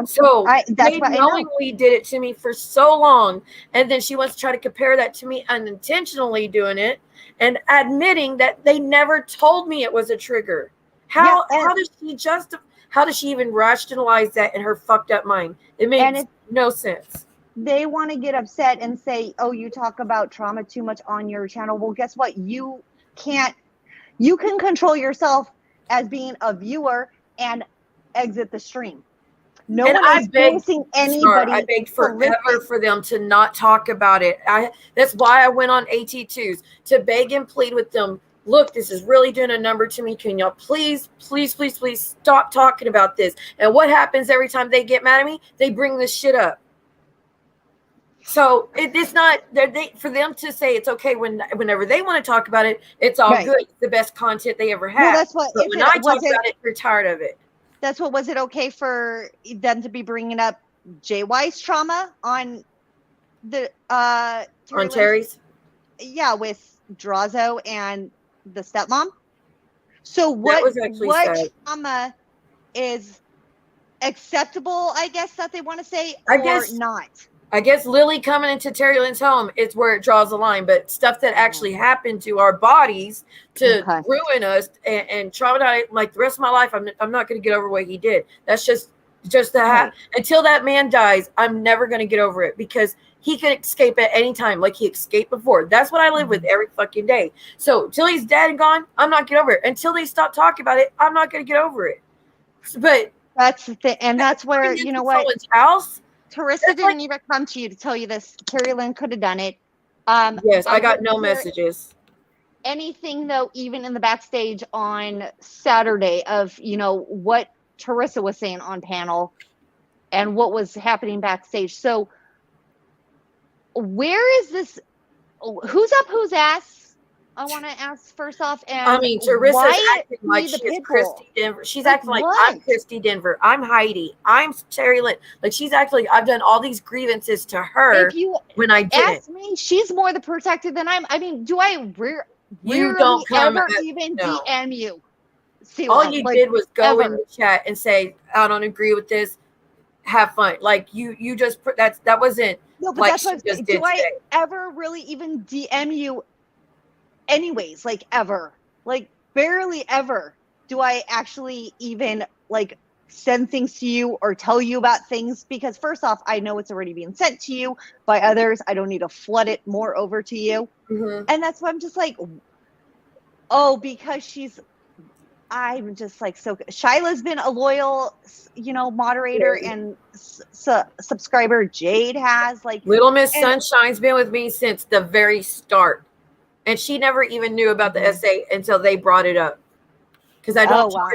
So they knowingly did it to me for so long, and then she wants to try to compare that to me unintentionally doing it and admitting that they never told me it was a trigger. How does she even rationalize that in her fucked up mind? It makes no sense. They want to get upset and say, oh, you talk about trauma too much on your channel. Well, guess what? You can control yourself as being a viewer and exit the stream. No one is forcing anybody. I begged forever for them to not talk about it. That's why I went on AT2s to beg and plead with them. Look, this is really doing a number to me. Can y'all please stop talking about this? And what happens every time they get mad at me? They bring this shit up. So it's not for them to say it's okay whenever they want to talk about it. It's all good. It's the best content they ever had. Well, that's what. But when I talk about it, you're tired of it. That's what. Was it okay for them to be bringing up JY's trauma on the on Terry's? Yeah, with Drazo and the stepmom. So what trauma is acceptable? I guess that they want to say, or not. I guess Lily coming into Terry Lynn's home is where it draws the line, but stuff that actually happened to our bodies to ruin us and traumatize, like the rest of my life, I'm not going to get over what he did. That's just that until that man dies, I'm never going to get over it because he can escape at any time, like he escaped before. That's what I live with every fucking day. So till he's dead and gone, I'm not getting over it. Until they stop talking about it, I'm not going to get over it. But that's the thing, and that's where you know what. Someone's house. Teresa didn't even come to you to tell you this. Terry Lynn could have done it. Yes, I got no messages. Anything though, even in the backstage on Saturday of what Teresa was saying on panel and what was happening backstage. So where is this? Who's up? Whose ass? I want to ask first off. And I mean, Teresa's acting like she's Christy Denver. She's acting like I'm Christy Denver. I'm Heidi. I'm Terry Lynn. Like she's actually, I've done all these grievances to her when I didn't. Ask me, she's more the protector than I'm. I mean, do I you don't come ever even DM you? See, all you did was go in the chat and say, I don't agree with this. Have fun. Like you just put that wasn't. No, but like that's what just did. Do I ever really even DM you? Anyways, like ever, like barely ever do I actually even like send things to you or tell you about things, because first off, I know it's already being sent to you by others. I don't need to flood it more over to you. Mm-hmm. And that's why I'm just like, oh, because I'm just like, so Shyla's been a loyal, moderator and subscriber. Jade has, like, Little Miss Sunshine's been with me since the very start. And she never even knew about the essay until they brought it up. Because I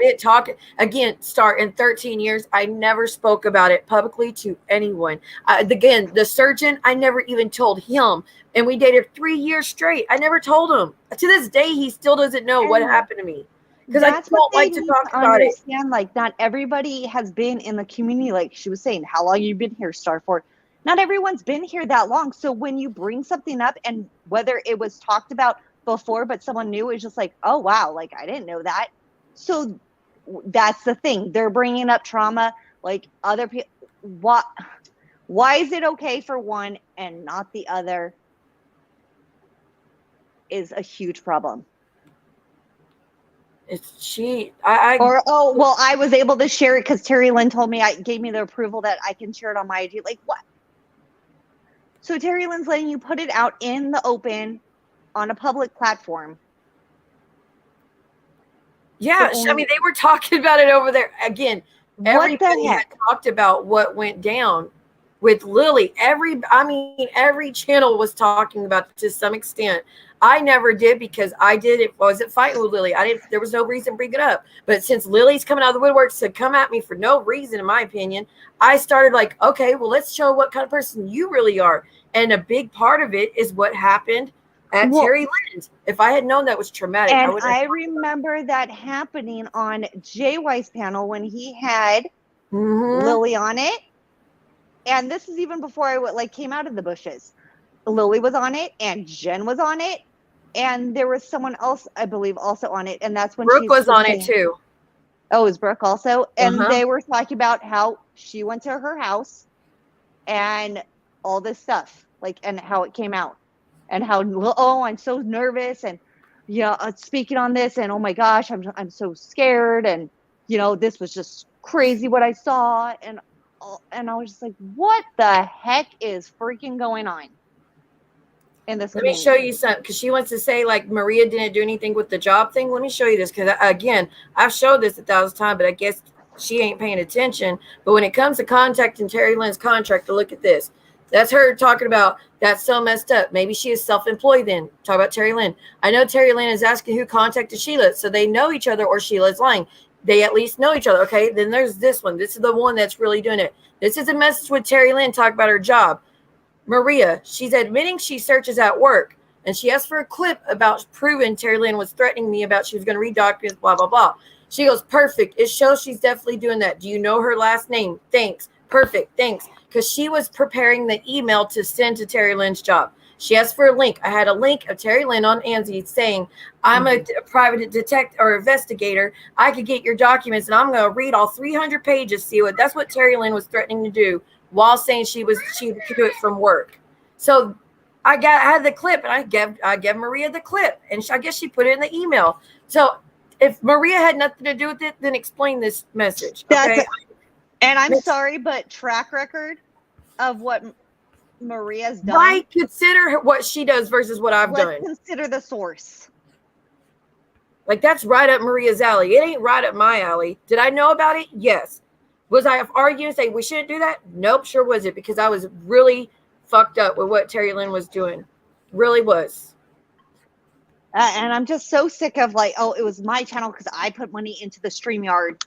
didn't talk again. Start in 13 years, I never spoke about it publicly to anyone. Again, the surgeon, I never even told him, and we dated 3 years straight. I never told him. To this day, he still doesn't know what happened to me because I don't like to talk about it. Like, not everybody has been in the community. Like she was saying, how long you've been here, Star for? Not everyone's been here that long. So when you bring something up, and whether it was talked about before, but someone new, is just like, oh wow, like I didn't know that. So that's the thing. They're bringing up trauma, like other people. Why is it okay for one and not the other is a huge problem. I was able to share it because Terry Lynn gave me the approval that I can share it on my IG. Like, what? So Terry Lynn's letting you put it out in the open on a public platform. Yeah, I mean, they were talking about it over there. Again, everybody had talked about what went down with Lily. Every channel was talking about it to some extent. I never did because I wasn't fighting with Lily. There was no reason to bring it up. But since Lily's coming out of the woodwork to come at me for no reason, in my opinion, I started like, okay, well, let's show what kind of person you really are. And a big part of it is what happened at Terry Lynn's. If I had known that was traumatic, I remember that happening on JY's panel when he had Lily on it. And this is even before I came out of the bushes. Lily was on it, and Jen was on it, and there was someone else, I believe, also on it. And that's when Brooke was on it too. Oh, is Brooke also? And they were talking about how she went to her house and all this stuff, and how it came out. And how, I'm so nervous, and speaking on this, and oh my gosh, I'm so scared, and this was just crazy what I saw, and I was just like, what the heck is freaking going on in this community? Let me show you something, because she wants to say like Maria didn't do anything with the job thing. Let me show you this, because again, I've showed this 1,000 times, but I guess she ain't paying attention. But when it comes to contacting Terry Lynn's contractor, look at this. That's her talking about that's so messed up. Maybe she is self-employed then. Talk about Terry Lynn. I know Terry Lynn is asking who contacted Sheila. So they know each other, or Sheila's lying. They at least know each other. Okay, then there's this one. This is the one that's really doing it. This is a message with Terry Lynn talking about her job. Maria, she's admitting she searches at work. And she asked for a clip about proving Terry Lynn was threatening me about she was going to read documents, blah, blah, blah. She goes, perfect. It shows she's definitely doing that. Do you know her last name? Thanks. Perfect. Thanks. Because she was preparing the email to send to Terry Lynn's job. She asked for a link. I had a link of Terry Lynn on Anzi saying, I'm a private detective or investigator. I could get your documents, and I'm going to read all 300 pages. See what? That's what Terry Lynn was threatening to do while saying she could do it from work. So I had the clip, and I gave Maria the clip, and I guess she put it in the email. So if Maria had nothing to do with it, then explain this message. Okay. And I'm sorry, but track record of what Maria's done. Why consider what she does versus what I've done? Consider the source. Like, that's right up Maria's alley. It ain't right up my alley. Did I know about it? Yes. Was I arguing saying we shouldn't do that? Nope, sure was it, because I was really fucked up with what Terry Lynn was doing. Really was. And I'm just so sick of it was my channel because I put money into the StreamYard.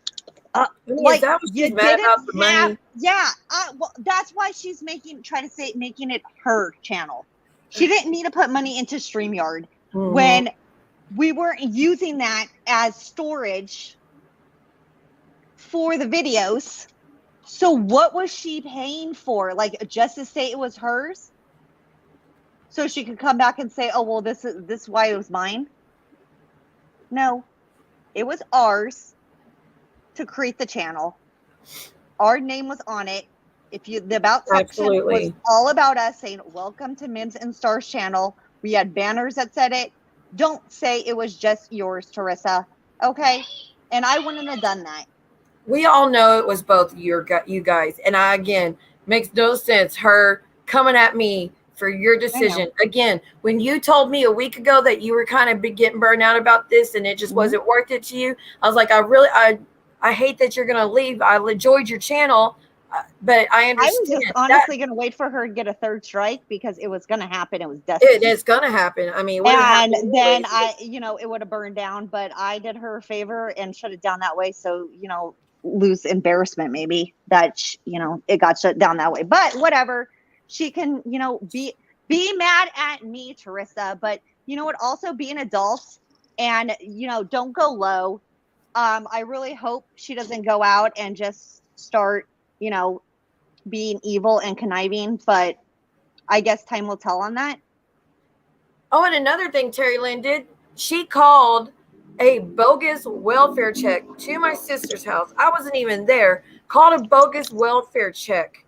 Is that what she's mad about the money? Yeah. Well, that's why she's making it her channel. She didn't need to put money into StreamYard when we weren't using that as storage for the videos. So what was she paying for? Just to say it was hers? So she could come back and say, oh, well, this is why it was mine? No. It was ours to create the channel. Our name was on it. The about section was all about us saying, welcome to Mims and Stars channel. We had banners that said it. Don't say it was just yours, Teresa. Okay? And I wouldn't have done that. we all know it was both you guys. And I, again, makes no sense her coming at me for your decision. Again, when you told me a week ago that you were kind of getting burned out about this and it just wasn't worth it to you, I was like, I hate that you're going to leave. I enjoyed your channel, but I understand. I was just honestly going to wait for her to get a third strike because it was going to happen. It was destined. It is going to happen. I mean, and then it would have burned down, but I did her a favor and shut it down that way. So, lose embarrassment maybe that, it got shut down that way, but whatever. She can, be mad at me, Teresa, but you know what? Also be an adult and, don't go low. I really hope she doesn't go out and just start, being evil and conniving, but I guess time will tell on that. Oh, and another thing Terry Lynn did, she called a bogus welfare check to my sister's house. I wasn't even there. Called a bogus welfare check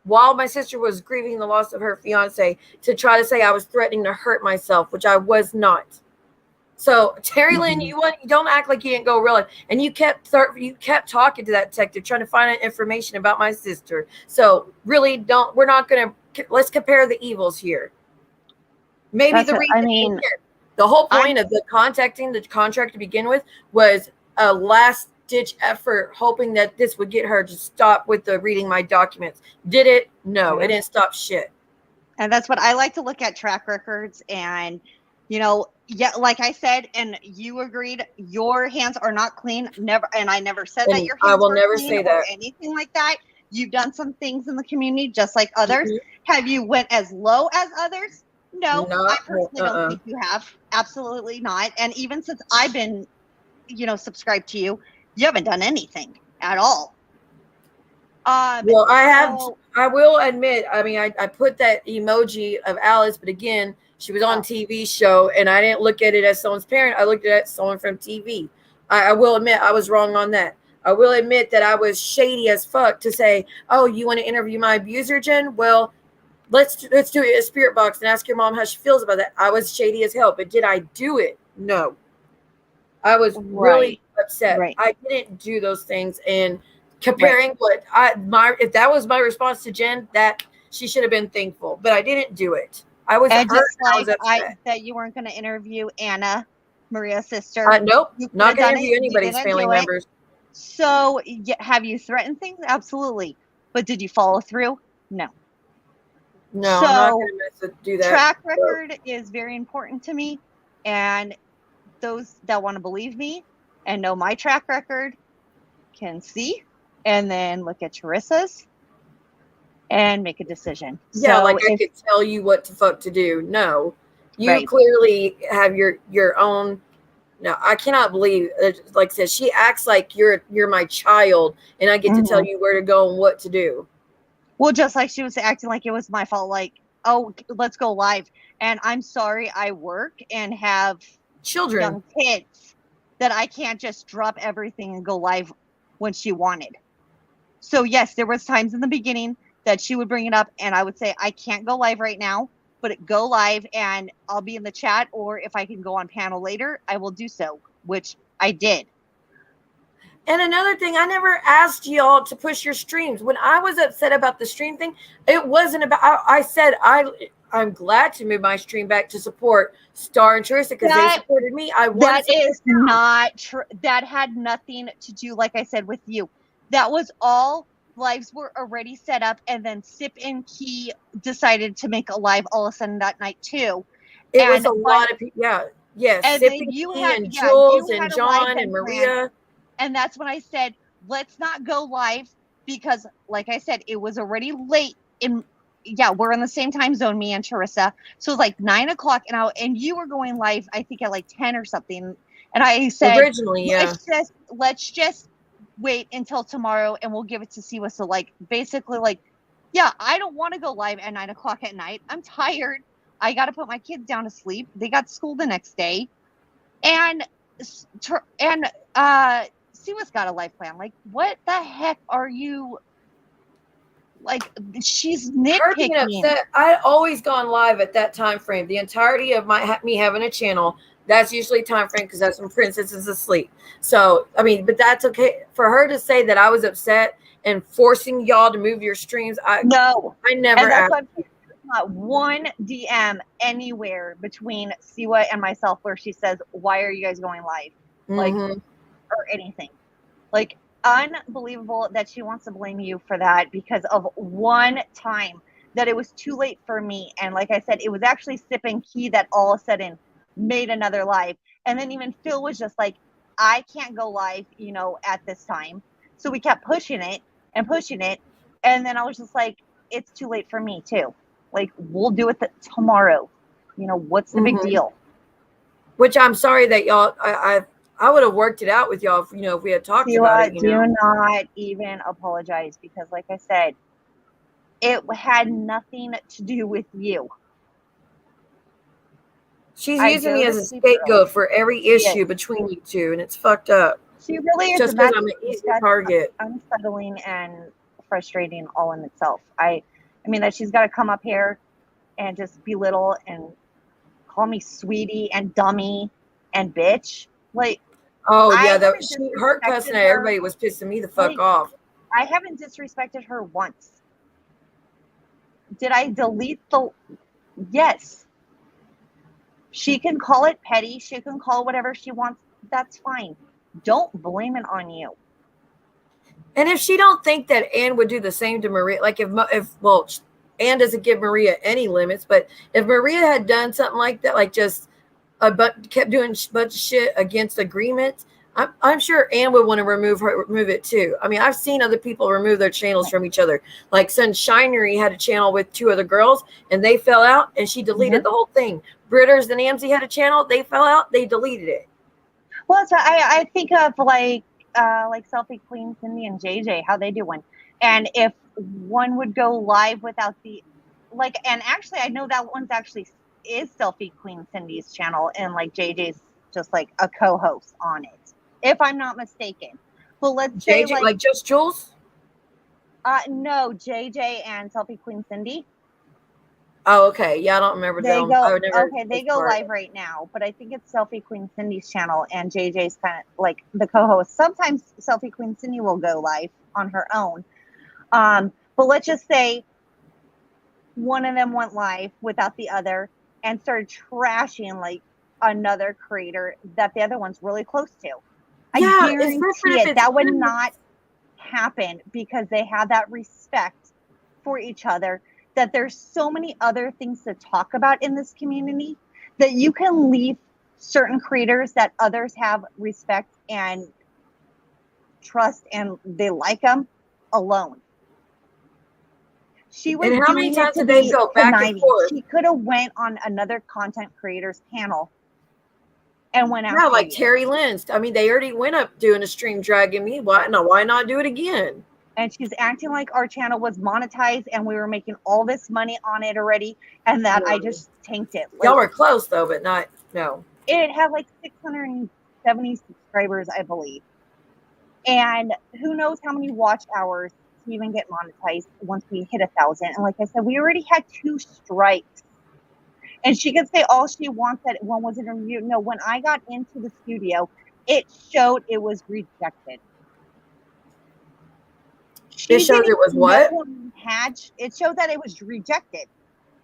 while my sister was grieving the loss of her fiance to try to say I was threatening to hurt myself, which I was not. So Terry Lynn, you don't act like you didn't go real, and you kept talking to that detective trying to find out information about my sister. So really, let's compare the evils here. Maybe the whole point of the contacting the contract to begin with was a last ditch effort, hoping that this would get her to stop with the reading my documents. Did it? No, it didn't stop shit. And that's what I like to look at, track records. And, like I said, and you agreed, your hands are not clean. Never. And I never said that your hands I will were never clean say or that. anything like that. You've done some things in the community just like others. Have you went as low as others? No, I personally don't think you have. Absolutely not. And even since I've been, subscribed to you, you haven't done anything at all. Well, I will admit, I mean, I put that emoji of Alice, but again, she was on TV show and I didn't look at it as someone's parent. I looked at it as someone from TV. I will admit I was wrong on that. I will admit that I was shady as fuck to say, oh, you want to interview my abuser, Jen? Well, let's do it in a spirit box and ask your mom how she feels about that. I was shady as hell, but did I do it? No. I was really upset. I didn't do those things. And comparing if that was my response to Jen, that she should have been thankful, but I didn't do it. I was hurt. Just like that you weren't going to interview Anna, Maria's sister. Nope, not going to interview anybody's family members. So have you threatened things? Absolutely. But did you follow through? No. No, so, I'm not going to do that. Track record is very important to me. And those that want to believe me and know my track record can see and then look at Teresa's and make a decision. Yeah, so I could tell you what the fuck to do. No, you clearly have your own. No, I cannot believe. Like I said, she acts like you're my child, and I get to tell you where to go and what to do. Well, just like she was acting like it was my fault. Like, oh, let's go live. And I'm sorry, I work and have children, young kids, that I can't just drop everything and go live when she wanted. So yes, there was times in the beginning that she would bring it up and I would say, I can't go live right now, but go live and I'll be in the chat, or if I can go on panel later, I will do so, which I did. And another thing, I never asked y'all to push your streams. When I was upset about the stream thing, it wasn't about, I said, I'm glad to move my stream back to support Star and Teresa because they supported me. That is not true. That had nothing to do, like I said, with you. That was all lives were already set up, and then Sip and Key decided to make a live all of a sudden that night too. It was a lot of people. Yeah. Yes. And Sip and Key and Jules and John and Maria. And that's when I said, let's not go live because, like I said, it was already late. We're in the same time zone, me and Teresa. So it was like 9 o'clock, and you were going live, I think, at like 10 or something. And I said, originally, let's just wait until tomorrow, and we'll give it to Siwa. So, like, basically, like, yeah, I don't want to go live at 9 o'clock at night. I'm tired. I got to put my kids down to sleep. They got school the next day, and Siwa's got a life plan. Like, what the heck are you? Like, she's nitpicking. Upset. I always gone live at that time frame. The entirety of me having a channel, That's usually time frame because that's when Princess is asleep. So, I mean, but that's okay for her to say that I was upset and forcing y'all to move your streams. I never And that's asked. why there's not one DM anywhere between Siwa and myself where she says, "Why are you guys going live?" Like, or anything. Like, unbelievable that she wants to blame you for that because of one time that it was too late for me. And like I said, it was actually Sip and Key that all of a sudden made another live. And then even Phil was just like, I can't go live, you know, at this time. So we kept pushing it and pushing it. And then I was just like, it's too late for me too. Like, we'll do it tomorrow. You know, what's the big deal? Which I'm sorry that y'all, I would have worked it out with y'all if, you know, if we had talked about it. Do not even apologize because, like I said, it had nothing to do with you. She's using me as a scapegoat for every issue between you two, and it's fucked up. She really is. Just because I'm an easy target. Unsettling and frustrating all in itself. I mean that she's got to come up here and just belittle and call me sweetie and dummy and bitch. Like, oh yeah, her cussing at everybody was pissing me the fuck off. I haven't disrespected her once. Did I delete the? Yes. She can call it petty. She can call whatever she wants. That's fine. Don't blame it on you. And if she don't think that Anne would do the same to Maria, like if Anne doesn't give Maria any limits, but if Maria had done something like that, like just kept doing a bunch of shit against agreements, I'm sure Anne would want to remove it too. I mean, I've seen other people remove their channels from each other. Like Sunshinery had a channel with two other girls, and they fell out, and she deleted the whole thing. Britters and Amzy had a channel, they fell out, they deleted it. Well, so I think of like Selfie Queen Cindy and JJ, how they do one, and if one would go live without the and actually I know that one's actually is Selfie Queen Cindy's channel, and like JJ's just like a co-host on it, if I'm not mistaken. But let's say like Just Jules. No, JJ and Selfie Queen Cindy. Oh, okay. Yeah, I don't remember them. They go live right now, but I think it's Selfie Queen Cindy's channel, and JJ's kind of like the co-host. Sometimes Selfie Queen Cindy will go live on her own. But let's just say one of them went live without the other and started trashing like another creator that the other one's really close to. I guarantee that would not happen because they have that respect for each other, that there's so many other things to talk about in this community that you can leave certain creators that others have respect and trust and they like them alone. She was how many times did they go back and forth? She could have went on another content creator's panel and went out. Yeah, like Terry Lynn's. I mean, they already went up doing a stream dragging me. Why not do it again? And she's acting like our channel was monetized and we were making all this money on it already, and that I just tanked it. Y'all were close though, but no. It had like 670 subscribers, I believe. And who knows how many watch hours to even get monetized once we hit 1,000. And like I said, we already had 2 strikes. And she could say all she wants that one was in a review. No, when I got into the studio, it showed it was rejected. It showed it was what? It showed that it was rejected.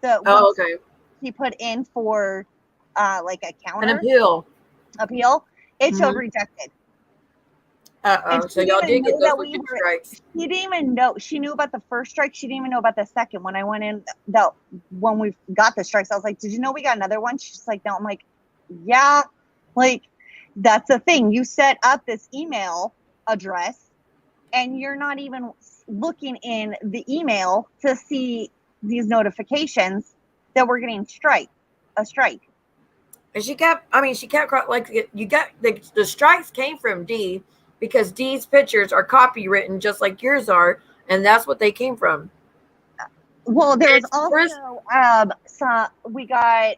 Okay. He put in for like a counter. An appeal. It showed rejected. So y'all did get those strikes. She didn't even know. She knew about the first strike. She didn't even know about the second. When I went in, when we got the strikes, I was like, "Did you know we got another one?" She's like, "No." I'm like, "Yeah." Like, that's the thing. You set up this email address, and you're not even looking in the email to see these notifications that we're getting a strike. And she kept like you got the strikes came from D. Because Dee's pictures are copywritten just like yours are, and that's what they came from. Well, there's also so we got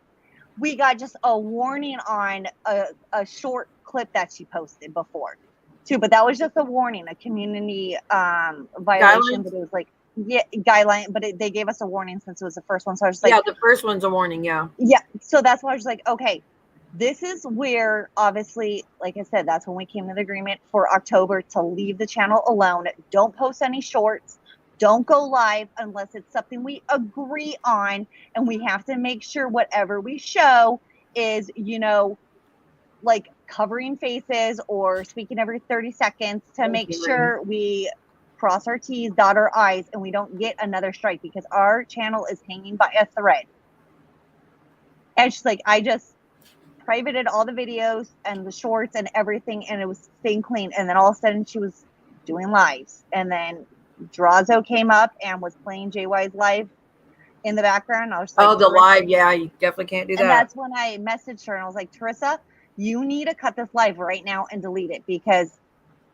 just a warning on a short clip that she posted before, too. But that was just a warning, a community violation. Guidelines? But it was like guideline. But they gave us a warning since it was the first one. So I was just like, the first one's a warning. Yeah. Yeah. So that's why I was like, okay. this is where, obviously, like I said, that's when we came to the agreement for October to leave the channel alone. Don't post any shorts. Don't go live unless it's something we agree on. And we have to make sure whatever we show is, you know, like covering faces or speaking every 30 seconds to make sure we cross our T's, dot our I's, and we don't get another strike, because our channel is hanging by a thread. And she's like, I just privated all the videos and the shorts and everything, and it was staying clean. And then all of a sudden she was doing lives, and then Drazo came up and was playing JY's live in the background. I was like, oh, the live, yeah, you definitely can't do that. And that's when I messaged her and I was like, Teresa, you need to cut this live right now and delete it, because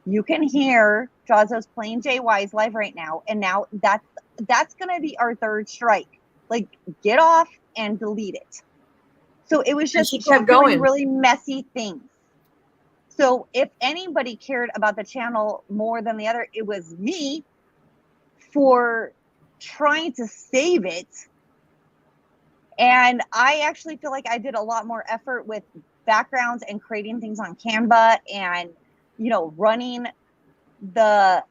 you can hear Drazo's playing JY's live right now, and now that's gonna be our third strike. Like, get off and delete it. So it was just, she kept going, really messy things. So if anybody cared about the channel more than the other, it was me, for trying to save it. And I actually feel like I did a lot more effort with backgrounds and creating things on Canva, and, you know, running the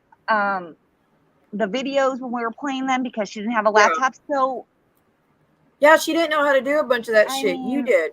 videos when we were playing them, because she didn't have a laptop. So yeah, she didn't know how to do a bunch of that shit. You did.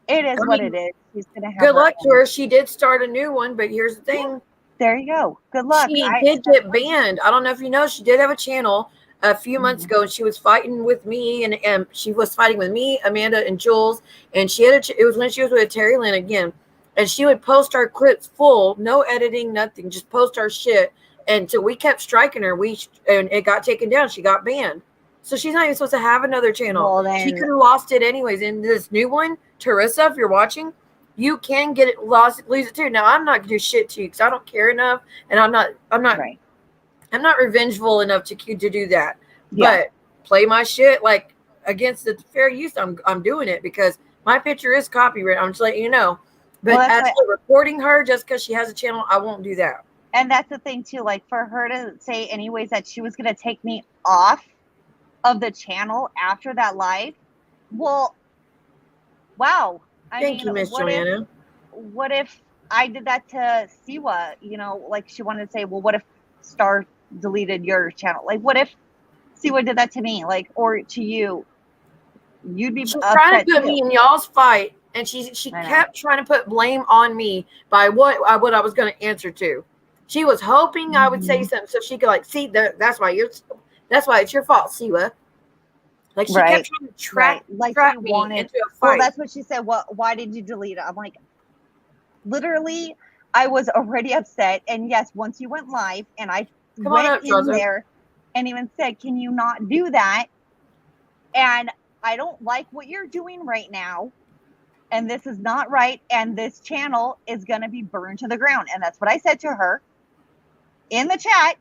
It is what it is. She's gonna have good luck to her. She did start a new one, but here's the thing. Yeah. There you go. Good luck. She did get banned. I don't know if you know, she did have a channel a few months ago, and she was fighting with me, and she was fighting with me, Amanda, and Jules. And she had it was when she was with Terry Lynn again, and she would post our clips full, no editing, nothing, just post our shit. And so we kept striking her. And it got taken down. She got banned. So she's not even supposed to have another channel. Well, then, she could have lost it anyways. In this new one, Teresa, if you're watching, you can get it lose it too. Now I'm not gonna do shit to you because I don't care enough, and I'm not right. I'm not revengeful enough to do that. Yeah. But play my shit like against the fair use. I'm doing it because my picture is copyright. I'm just letting you know. But as for reporting her just because she has a channel, I won't do that. And that's the thing too. Like, for her to say anyways that she was gonna take me off of the channel after that live, well, wow. Thank you, Miss Joanna. What if I did that to Siwa? You know, like, she wanted to say, well, what if Star deleted your channel? Like, what if Siwa did that to me? Like, or to you? You'd be trying to put me in y'all's fight, and she kept trying to put blame on me by what I was going to answer to. She was hoping I would say something so she could, like, see, that's why it's your fault, Siwa. Like, she kept trying to trap me into a fight. Well, that's what she said. Why did you delete it? I'm like, literally, I was already upset. And yes, once you went live and I went in there and even said, can you not do that? And I don't like what you're doing right now. And this is not right. And this channel is going to be burned to the ground. And that's what I said to her in the chat.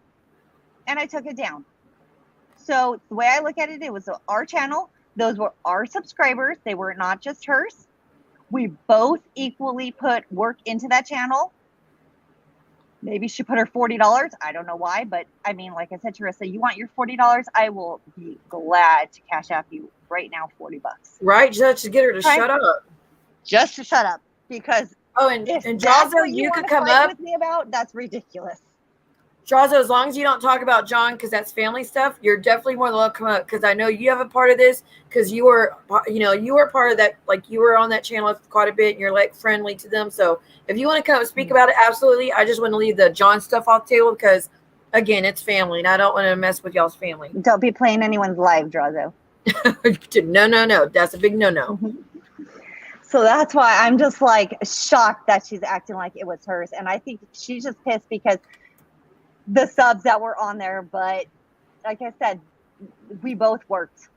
And I took it down. So the way I look at it, it was our channel. Those were our subscribers. They were not just hers. We both equally put work into that channel. Maybe she put her $40. I don't know why, but I mean, like I said to Teresa, you want your $40? I will be glad to cash out you right now $40. Right, just to get her to shut up. Just to shut up, because and Drazo, you could come up with me about. That's ridiculous. Drazo, as long as you don't talk about John, because that's family stuff, you're definitely more than welcome up, because I know you have a part of this, because you were part of that, like, you were on that channel quite a bit, and you're, like, friendly to them. So if you want to come and speak about it, absolutely. I just want to leave the John stuff off the table because, again, it's family, and I don't want to mess with y'all's family. Don't be playing anyone's live, Drazo. No. That's a big no. Mm-hmm. So that's why I'm just, like, shocked that she's acting like it was hers. And I think she's just pissed because the subs that were on there, but like I said, we both worked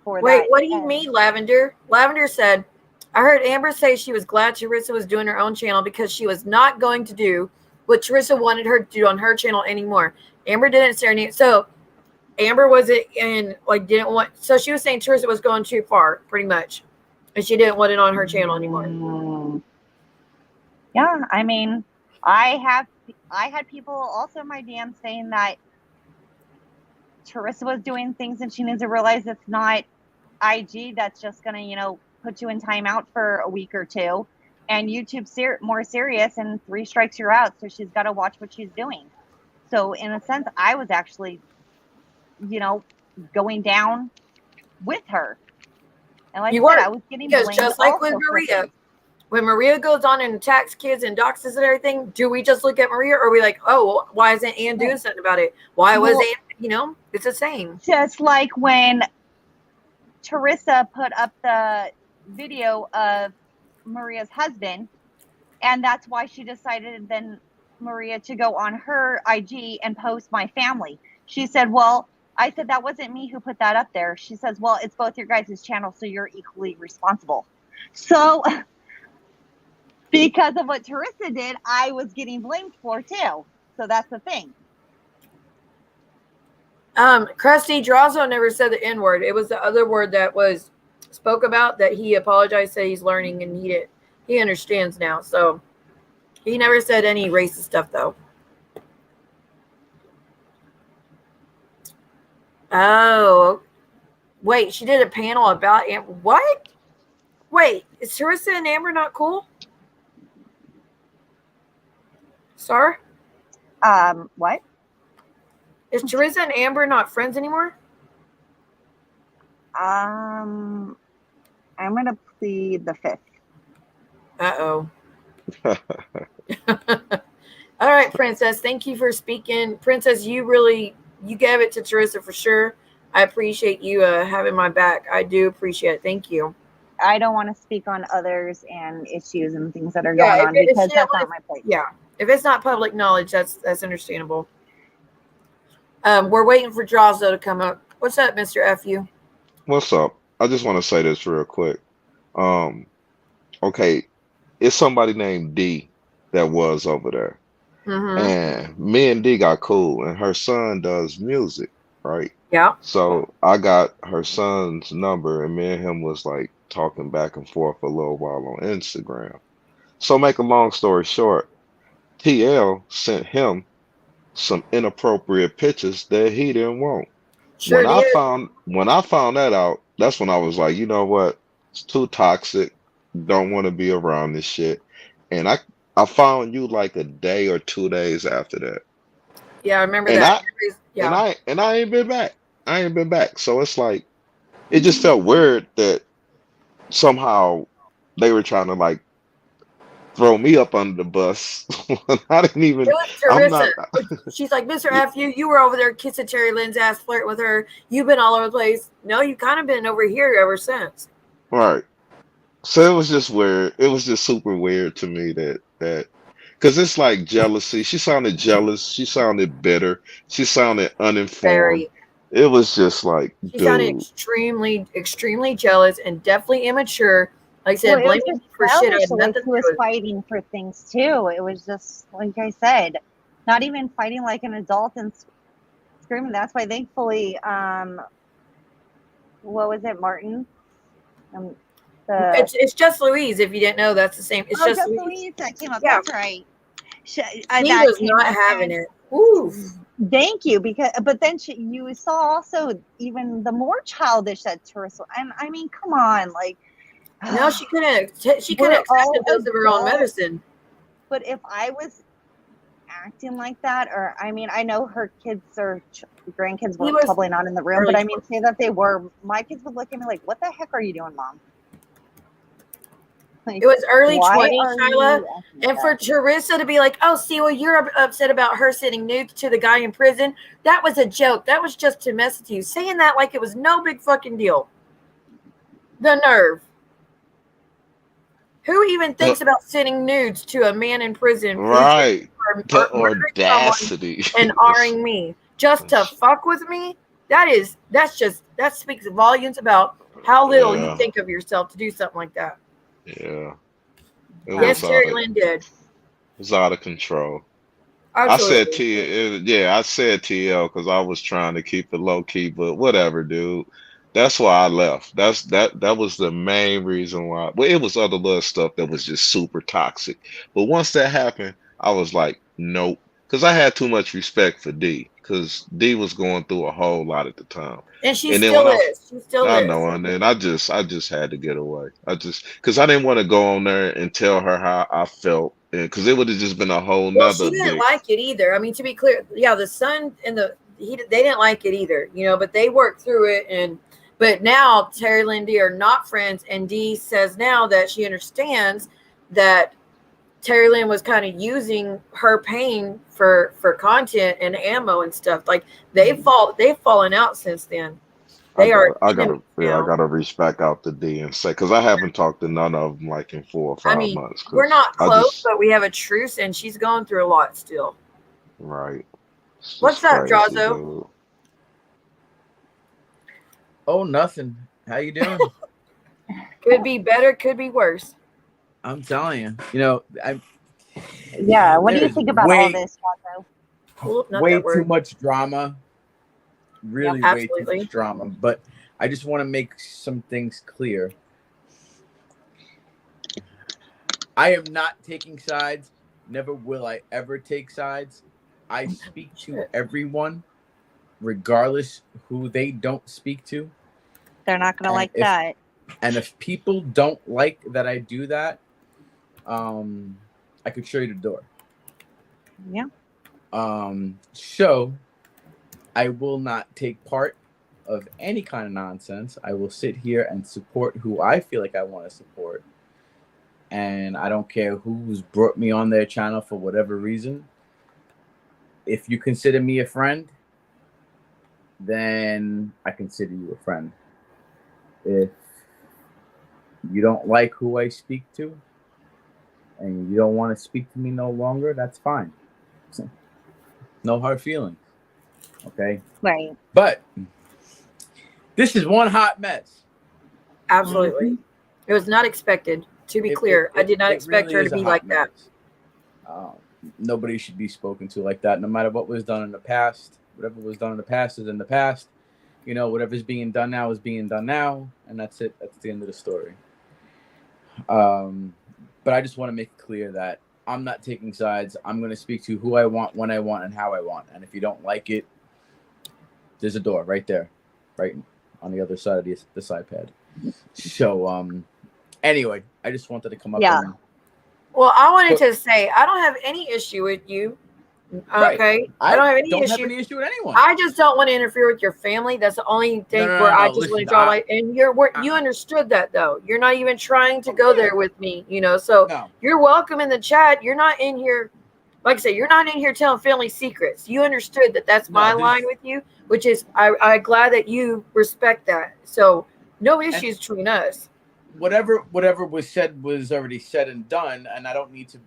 for that. Wait, what do you mean, Lavender? Lavender said, I heard Amber say she was glad Teresa was doing her own channel because she was not going to do what Teresa wanted her to do on her channel anymore. Amber didn't say anything. So Amber didn't want, so she was saying Teresa was going too far, pretty much. And she didn't want it on her channel anymore. Yeah, I mean, I had people also in my DM saying that Teresa was doing things and she needs to realize it's not IG that's just going to, put you in timeout for a week or two, and YouTube's more serious, and 3 strikes you're out. So she's got to watch what she's doing. So in a sense, I was actually, going down with her. And like You I said, were, I was getting because blamed just like with also for Maria, things. when Maria goes on and attacks kids and doxes and everything, do we just look at Maria, or are we like, oh, well, why isn't Ann doing something about it? Why was Ann, it's the same. Just like when Teresa put up the video of Maria's husband, and that's why she decided then Maria to go on her IG and post my family. She said, well, I said, that wasn't me who put that up there. She says, well, it's both your guys' channels, so you're equally responsible. So because of what Teresa did, I was getting blamed for too. So that's the thing. Krusty Drazo never said the N word. It was the other word that was spoke about that he apologized, said he's learning, and he understands now. So he never said any racist stuff though. Oh, wait, she did a panel about Amber. What? Wait, is Teresa and Amber not cool? Star? What? Is Teresa and Amber not friends anymore? I'm gonna plead the 5th. Uh-oh. All right, Princess. Thank you for speaking. Princess, you gave it to Teresa for sure. I appreciate you having my back. I do appreciate it. Thank you. I don't want to speak on others and issues and things that are going on because that's not my place. Yeah. If it's not public knowledge, that's understandable. We're waiting for Drazo to come up. What's up, Mr. FU? What's up? I just want to say this real quick. Okay, it's somebody named D that was over there. And me and D got cool, and her son does music, right? Yeah. So I got her son's number, and me and him was like talking back and forth a little while on Instagram. So make a long story short, TL sent him some inappropriate pictures that he didn't want. Sure When I found that out, that's when I was like, you know what? It's too toxic. Don't want to be around this shit. And I found you like a day or 2 days after that. Yeah, I remember that. And I ain't been back. I ain't been back. So it's like it just felt weird that somehow they were trying to like throw me up under the bus. I didn't even. Teresa. She's like, Mr. FU, you were over there kissing Terry Lynn's ass, flirt with her. You've been all over the place. No, you kind of been over here ever since. Right. So it was just weird. It was just super weird to me that because it's like jealousy. She sounded jealous. She sounded bitter. She sounded uninformed. It was just like, she sounded extremely, extremely jealous and definitely immature. Like I said, blaming me for shit. She was fighting for things too. It was just like I said, not even fighting like an adult and screaming. That's why, thankfully, what was it, Martin? It's just Louise. If you didn't know, that's the same. It's just Louise that came up. Yeah. That's right. She was not having it. Ooh. Thank you, but then you saw also even the more childish that Teresa. And I mean, come on, like. No, she couldn't. She couldn't accept the dose of her own medicine. But if I was acting like that, or I mean, I know her kids or grandkids were probably not in the room, but I mean, say that they were. My kids would look at me like, "What the heck are you doing, Mom?" Like, it was early 20s, Shyla, and for Teresa to be like, "Oh, see, well, you're upset about her sending nudes to the guy in prison. That was a joke. That was just to mess with you." Saying that like it was no big fucking deal. The nerve. Who even thinks about sending nudes to a man in prison? Right. The audacity. And R-ing me just to fuck with me? That speaks volumes about how little you think of yourself to do something like that. Yeah. Yes, Terry Lynn did. It was out of control. Absolutely. I said TL because I was trying to keep it low key, but whatever, dude. That's why I left. That was the main reason why. Well, it was other little stuff that was just super toxic. But once that happened, I was like, nope. Because I had too much respect for D. because D was going through a whole lot at the time. And she And then still when is. She still I is. know, and then I just had to get away. I just because I didn't want to go on there and tell her how I felt, and because it would have just been a whole Well, she nother didn't big. like it either. I mean, to be clear, yeah, the son and they didn't like it either, you know, but they worked through it. But now Terry Lynn D are not friends, and Dee says now that she understands that Terry Lynn was kind of using her pain for content and ammo and stuff. Like they've fallen out since then. They are I enemies I now. gotta reach back out to D and say because I haven't talked to none of them like in 4 or I 5 mean, months. we're Because not I close, just but we have a truce, and she's going through a lot still. right, it's What's just up, crazy, Drazo? dude. Oh, nothing. How you doing? Could be better, could be worse. I'm telling you. You know, Yeah. What do you there's think about all this, Taco? Well, not way that word. too much drama. Really, way too Absolutely. much drama. But I just want to make some things clear. I am not taking sides. Never will I ever take sides. I speak to everyone, regardless who they don't speak to. They're not going to And like if- that. And if people don't like that I do that, I could show you the door. Yeah. So I will not take part of any kind of nonsense. I will sit here and support who I feel like I want to support. And I don't care who's brought me on their channel for whatever reason. If you consider me a friend, then I consider you a friend. If you don't like who I speak to and you don't want to speak to me no longer, that's fine. No hard feelings. Okay? Right. But this is one hot mess. Absolutely. It was not expected. To be clear, I did not expect really her is to a be hot like that. mess. Nobody should be spoken to like that, no matter what was done in the past. Whatever was done in the past is in the past. You know, whatever's being done now is being done now, and that's it. That's the end of the story. But I just want to make it clear that I'm not taking sides. I'm going to speak to who I want, when I want, and how I want. And if you don't like it, there's a door right there, right on the other side of this iPad. So, anyway, I just wanted to come up. Yeah. And Well, I wanted to say I don't have any issue with you. Okay. Right. I don't have any don't issue. have any issue with anyone. I just don't want to interfere with your family. That's the only thing No, where I just listen, want to draw like, and you understood that though. You're not even trying to go there with me, you know. So you're welcome in the chat. You're not in here, like I say, you're not in here telling family secrets. You understood that that's my line with you, which is I'm glad that you respect that. So no issues between us. Whatever was said was already said and done, and I don't need to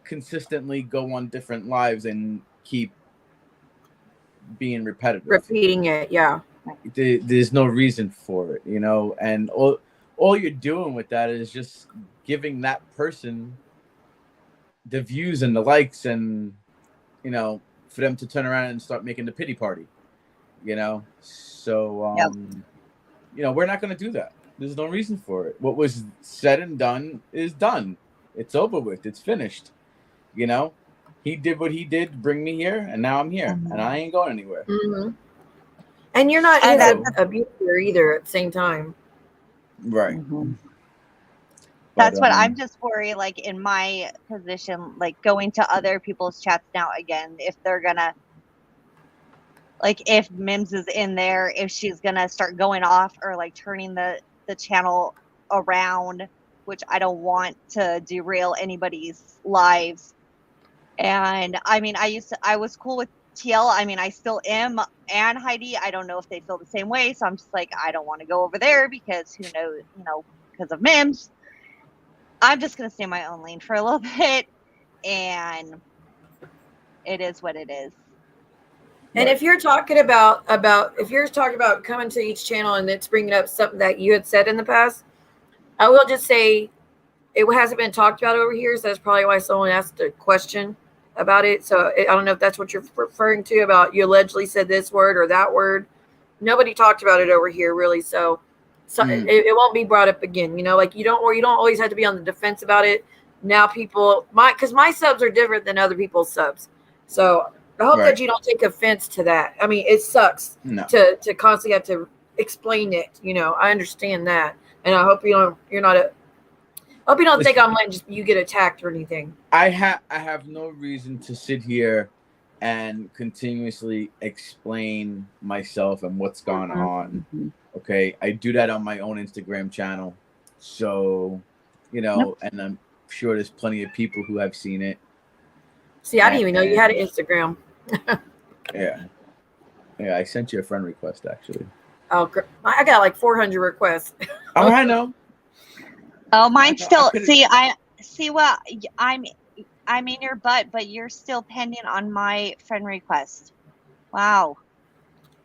consistently go on different lives and keep being repetitive, repeating it. Yeah, there's no reason for it, you know. And all you're doing with that is just giving that person the views and the likes, and you know, for them to turn around and start making the pity party, you know. So you know, we're not going to do that. There's no reason for it. What was said and done is done. It's over with. It's finished. You know, he did what he did to bring me here, and now I'm here, and I ain't going anywhere. Mm-hmm. And you're not an abuser either at the same time. Right. Mm-hmm. That's what I'm just worried, like in my position, like going to other people's chats now again, if they're gonna, like if Mims is in there, if she's gonna start going off or like turning the channel around, which I don't want to derail anybody's lives. And I mean, I was cool with TL. I mean, I still am, and Heidi. I don't know if they feel the same way. So I'm just like, I don't want to go over there because who knows, you know, because of Mims. I'm just going to stay in my own lane for a little bit. And it is what it is. And if you're talking about coming to each channel and it's bringing up something that you had said in the past, I will just say it hasn't been talked about over here. So that's probably why someone asked a question about it. So I don't know if that's what you're referring to about you allegedly said this word or that word. Nobody talked about it over here really. So it won't be brought up again. You know, like you don't always have to be on the defense about it. Now because my subs are different than other people's subs. So I hope Right. that you don't take offense to that. I mean, it sucks No. to constantly have to explain it. I understand that, and I hope you're not a. I hope you don't think I'm letting you get attacked or anything. I have no reason to sit here and continuously explain myself and what's going on. Okay, I do that on my own Instagram channel, so and I'm sure there's plenty of people who have seen it. See, I didn't even know you had an Instagram. Yeah, I sent you a friend request actually. Oh, I got like 400 requests. Oh, I know. Oh, mine still. Well, I'm in your butt, but you're still pending on my friend request. Wow.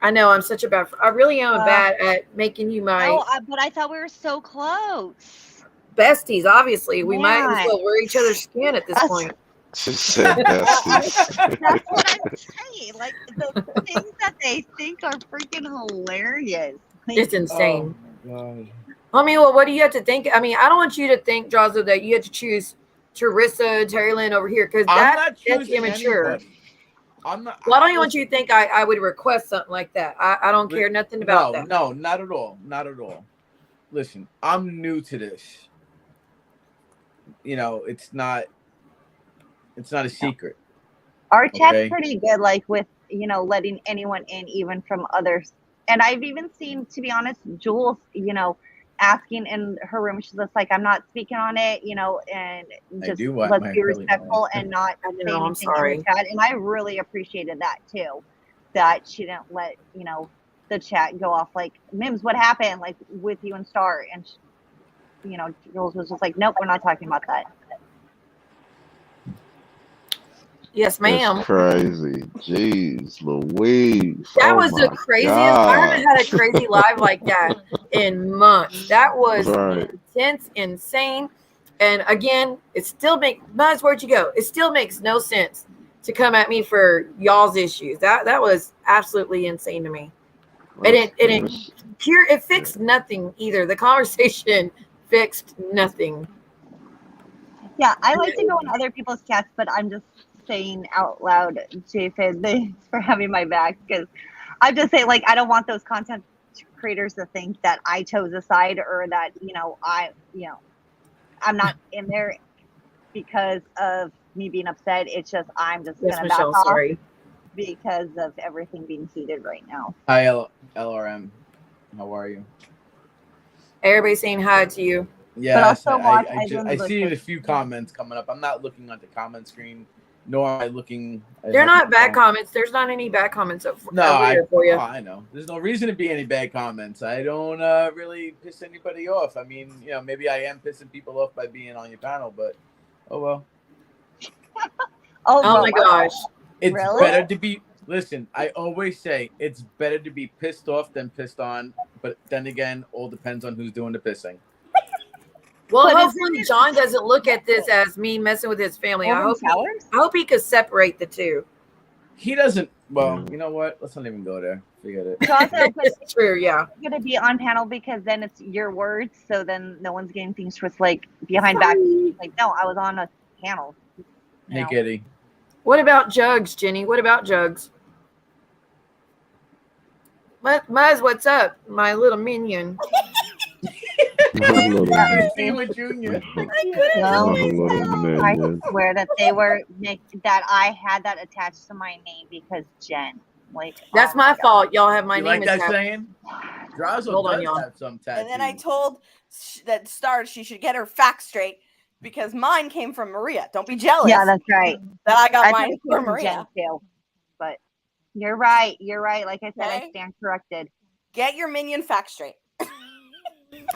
I know I'm such a bad. I really am bad at making you my. No, but I thought we were so close. Besties, obviously, we might as well wear each other's skin at this point. She said besties. That's what I'm saying. Like the things that they think are freaking hilarious. It's insane. Oh, God. I mean, well, what do you have to think? I mean, I don't want you to think, Drazo, that you had to choose Teresa and Terry Lynn over here because that's immature. Anybody. I'm not. Well, I don't even want you to think I would request something like that. I don't care nothing about that. No, not at all. Not at all. Listen, I'm new to this. It's not a secret. Our chat's pretty good, like with letting anyone in, even from others. And I've even seen, to be honest, Jules, asking in her room, she's just like, I'm not speaking on it, and just let's be respectful and not say anything in the chat. And I really appreciated that too, that she didn't let the chat go off like, Mims, what happened, like with you and Star? And Jules was just like, nope, we're not talking about that. Yes, ma'am. That's crazy. Jeez Louise. That was the craziest. I haven't had a crazy live like that in months. That was intense, insane. And again, it still makes, Buzz, where'd you go? It still makes no sense to come at me for y'all's issues. That was absolutely insane to me. And it fixed nothing either. The conversation fixed nothing. Yeah, I like to go in other people's chats, but I'm just saying out loud, Japheth, thanks for having my back, because I just say, like, I don't want those content creators to think that I chose a side or that I'm not in there because of me being upset. It's just I'm just gonna back off because of everything being heated right now. Hi, LRM. How are you? Everybody's saying hi to you. Yeah, I see a few comments coming up. I'm not looking at the comment screen, nor am I looking. They're not bad comments. There's not any bad comments for you. I know. There's no reason to be any bad comments. I don't really piss anybody off. I mean, maybe I am pissing people off by being on your panel, but oh well. Oh my gosh. It's better to be. Listen, I always say it's better to be pissed off than pissed on, but then again, all depends on who's doing the pissing. Well, hopefully John doesn't look at this as me messing with his family. I hope he could separate the two. He doesn't. Well, you know what? Let's not even go there. Forget it. It's true, yeah. You're gonna be on panel because then it's your words, so then no one's getting things twisted, like behind back. Like, no, I was on a panel. Hey, Kitty. What about Jugs, Jenny? What about Jugs? Muzz, what's up, my little minion? I swear that they were that I had that attached to my name because Jen. Like, that's my fault. Y'all have my name. Like that saying? Hold on, y'all. Have some tattoos. And then I told that Star she should get her facts straight because mine came from Maria. Don't be jealous. Yeah, that's right. That I got mine from Maria. Jen too. But you're right. You're right. Like I said, I stand corrected. Get your minion facts straight.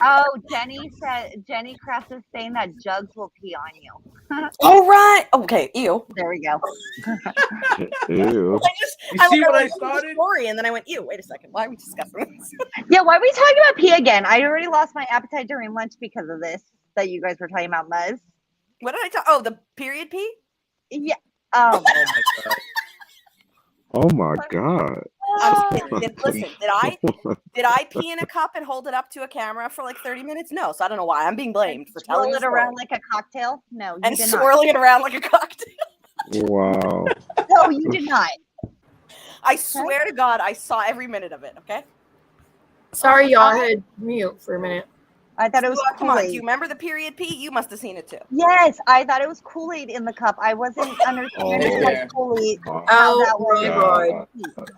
Oh, Jenny Kress is saying that Jugs will pee on you. Oh, right. Okay, ew. There we go. Ew. I see what I started? Story, and then I went, ew, wait a second. Why are we discussing this? Yeah, why are we talking about pee again? I already lost my appetite during lunch because of this that you guys were talking about, Muzz. What did I talk? Oh, the period pee? Yeah. Oh my god. Listen, did I pee in a cup and hold it up to a camera for like 30 minutes? No, so I don't know why. I'm being blamed for telling it around like a cocktail. No, you and did swirling it around like a cocktail. Wow. No, you did not. I swear to God, I saw every minute of it. Okay. Sorry, y'all. I had mute for a minute. I thought it was Come on. Kool-Aid. Do you remember the period P? You must have seen it too. Yes, I thought it was Kool-Aid in the cup. I wasn't understanding what Kool-Aid. How that was. God.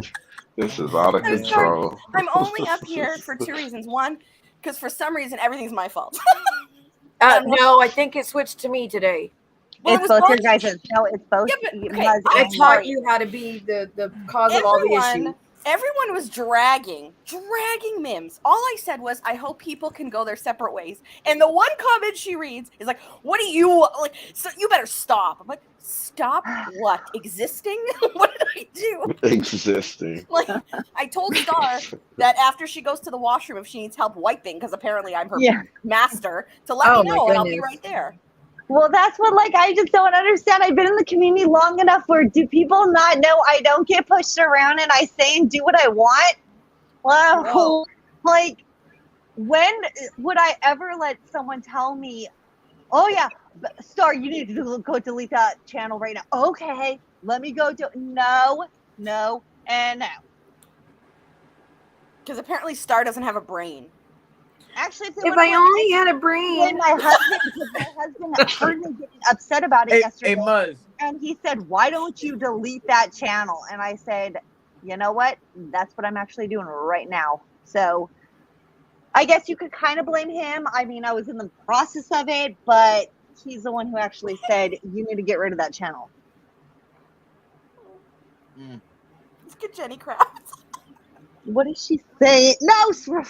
This is out of I'm sorry. control. I'm only up here for two reasons. One, because for some reason everything's my fault. No, I think it switched to me today. Well, It's both your guys'. No, it's both. Yeah, but, okay, Muzz I and taught yours. you how to be the cause of all the issues. Everyone was dragging Mims. All I said was, I hope people can go their separate ways. And the one comment she reads is like, "What do you like? So you better stop." I'm like, "Stop what? Existing? What did I do?" Existing. Like, I told Star that after she goes to the washroom, if she needs help wiping, because apparently I'm her master, to let me know, and I'll be right there. Well, that's what, like, I just don't understand. I've been in the community long enough where do people not know I don't get pushed around and I say and do what I want? Well, like, when would I ever let someone tell me, oh, yeah, Star, you need to go delete that channel right now. Okay, let me go do No, and no. Because apparently Star doesn't have a brain. Actually, if I only had a brain. When my husband heard me getting upset about it yesterday, Muzz. And he said, "Why don't you delete that channel?" And I said, "You know what? That's what I'm actually doing right now." So I guess you could kind of blame him. I mean, I was in the process of it, but he's the one who actually said, "You need to get rid of that channel." Let's get Jenny Kravitz. What is she saying? No, stop.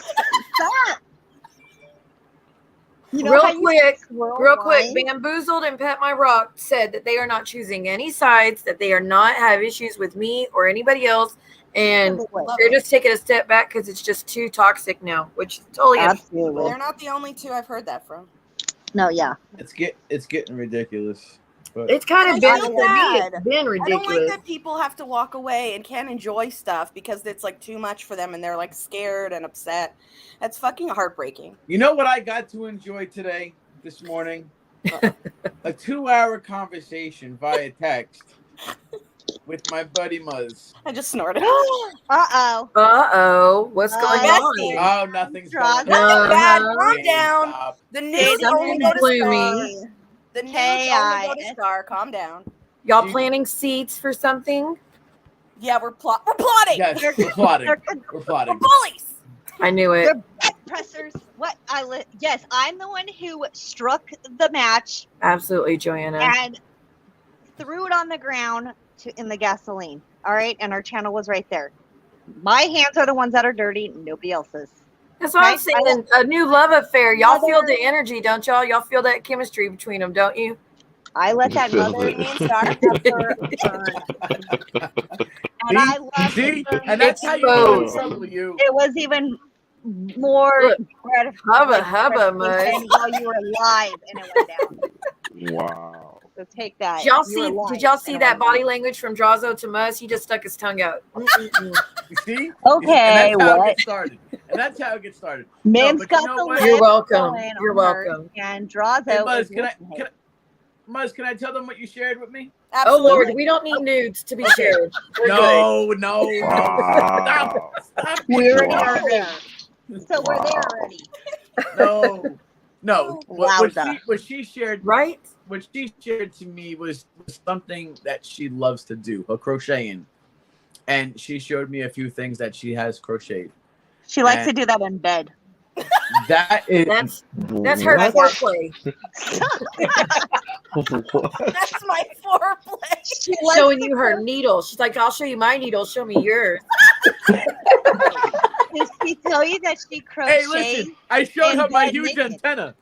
You know real quick, Bamboozled and Pet My Rock said that they are not choosing any sides, that they are not have issues with me or anybody else, and they're just taking a step back because it's just too toxic now, which totally absolutely. They're not the only two I've heard that from. No, yeah, it's getting ridiculous. But it's kind of been for me. It's been ridiculous. I don't like that people have to walk away and can't enjoy stuff because it's like too much for them and they're like scared and upset. That's fucking heartbreaking. You know what I got to enjoy this morning? A 2-hour conversation via text with my buddy Muzz. I just snorted. Uh-oh. What's going on? Oh, nothing's going on. Nothing bad. Calm down. The news only go to Star. The news only go to Star. Calm down. Y'all planning seats for something? Yeah, we're plotting. Yes, we're plotting. We're plotting. We're bullies. I knew it. They're back pressers. What? Yes, I'm the one who struck the match. Absolutely, Joanna. And threw it on the ground in the gasoline. All right, and our channel was right there. My hands are the ones that are dirty. Nobody else's. That's what I'm saying. A new love affair. Y'all feel the energy, don't y'all? Y'all feel that chemistry between them, don't you? I let that mother and I love it. And that's how you know you. It was even more hubba, Muzz. while you were alive and it went down. Wow. So take that. Did y'all see that body language from Drazo to Muzz? He just stuck his tongue out. You see? Okay, and that's how it gets started. And that's how it gets started. Mim's got the lid. You're welcome. You're welcome. And Drazo. Hey, Muzz, can I tell them what you shared with me? Absolutely. Oh Lord, we don't need nudes to be shared. No. Wow. Stop. We're there. So we're there already. No. What she shared, right? What she shared to me was something that she loves to do, her crocheting, and she showed me a few things that she has crocheted. She likes to do that in bed. That's her foreplay. That's my foreplay. She's showing you her needle. She's like, I'll show you my needle. Show me yours. Did she tell you that she crochets? Hey, listen, I showed her my huge antenna.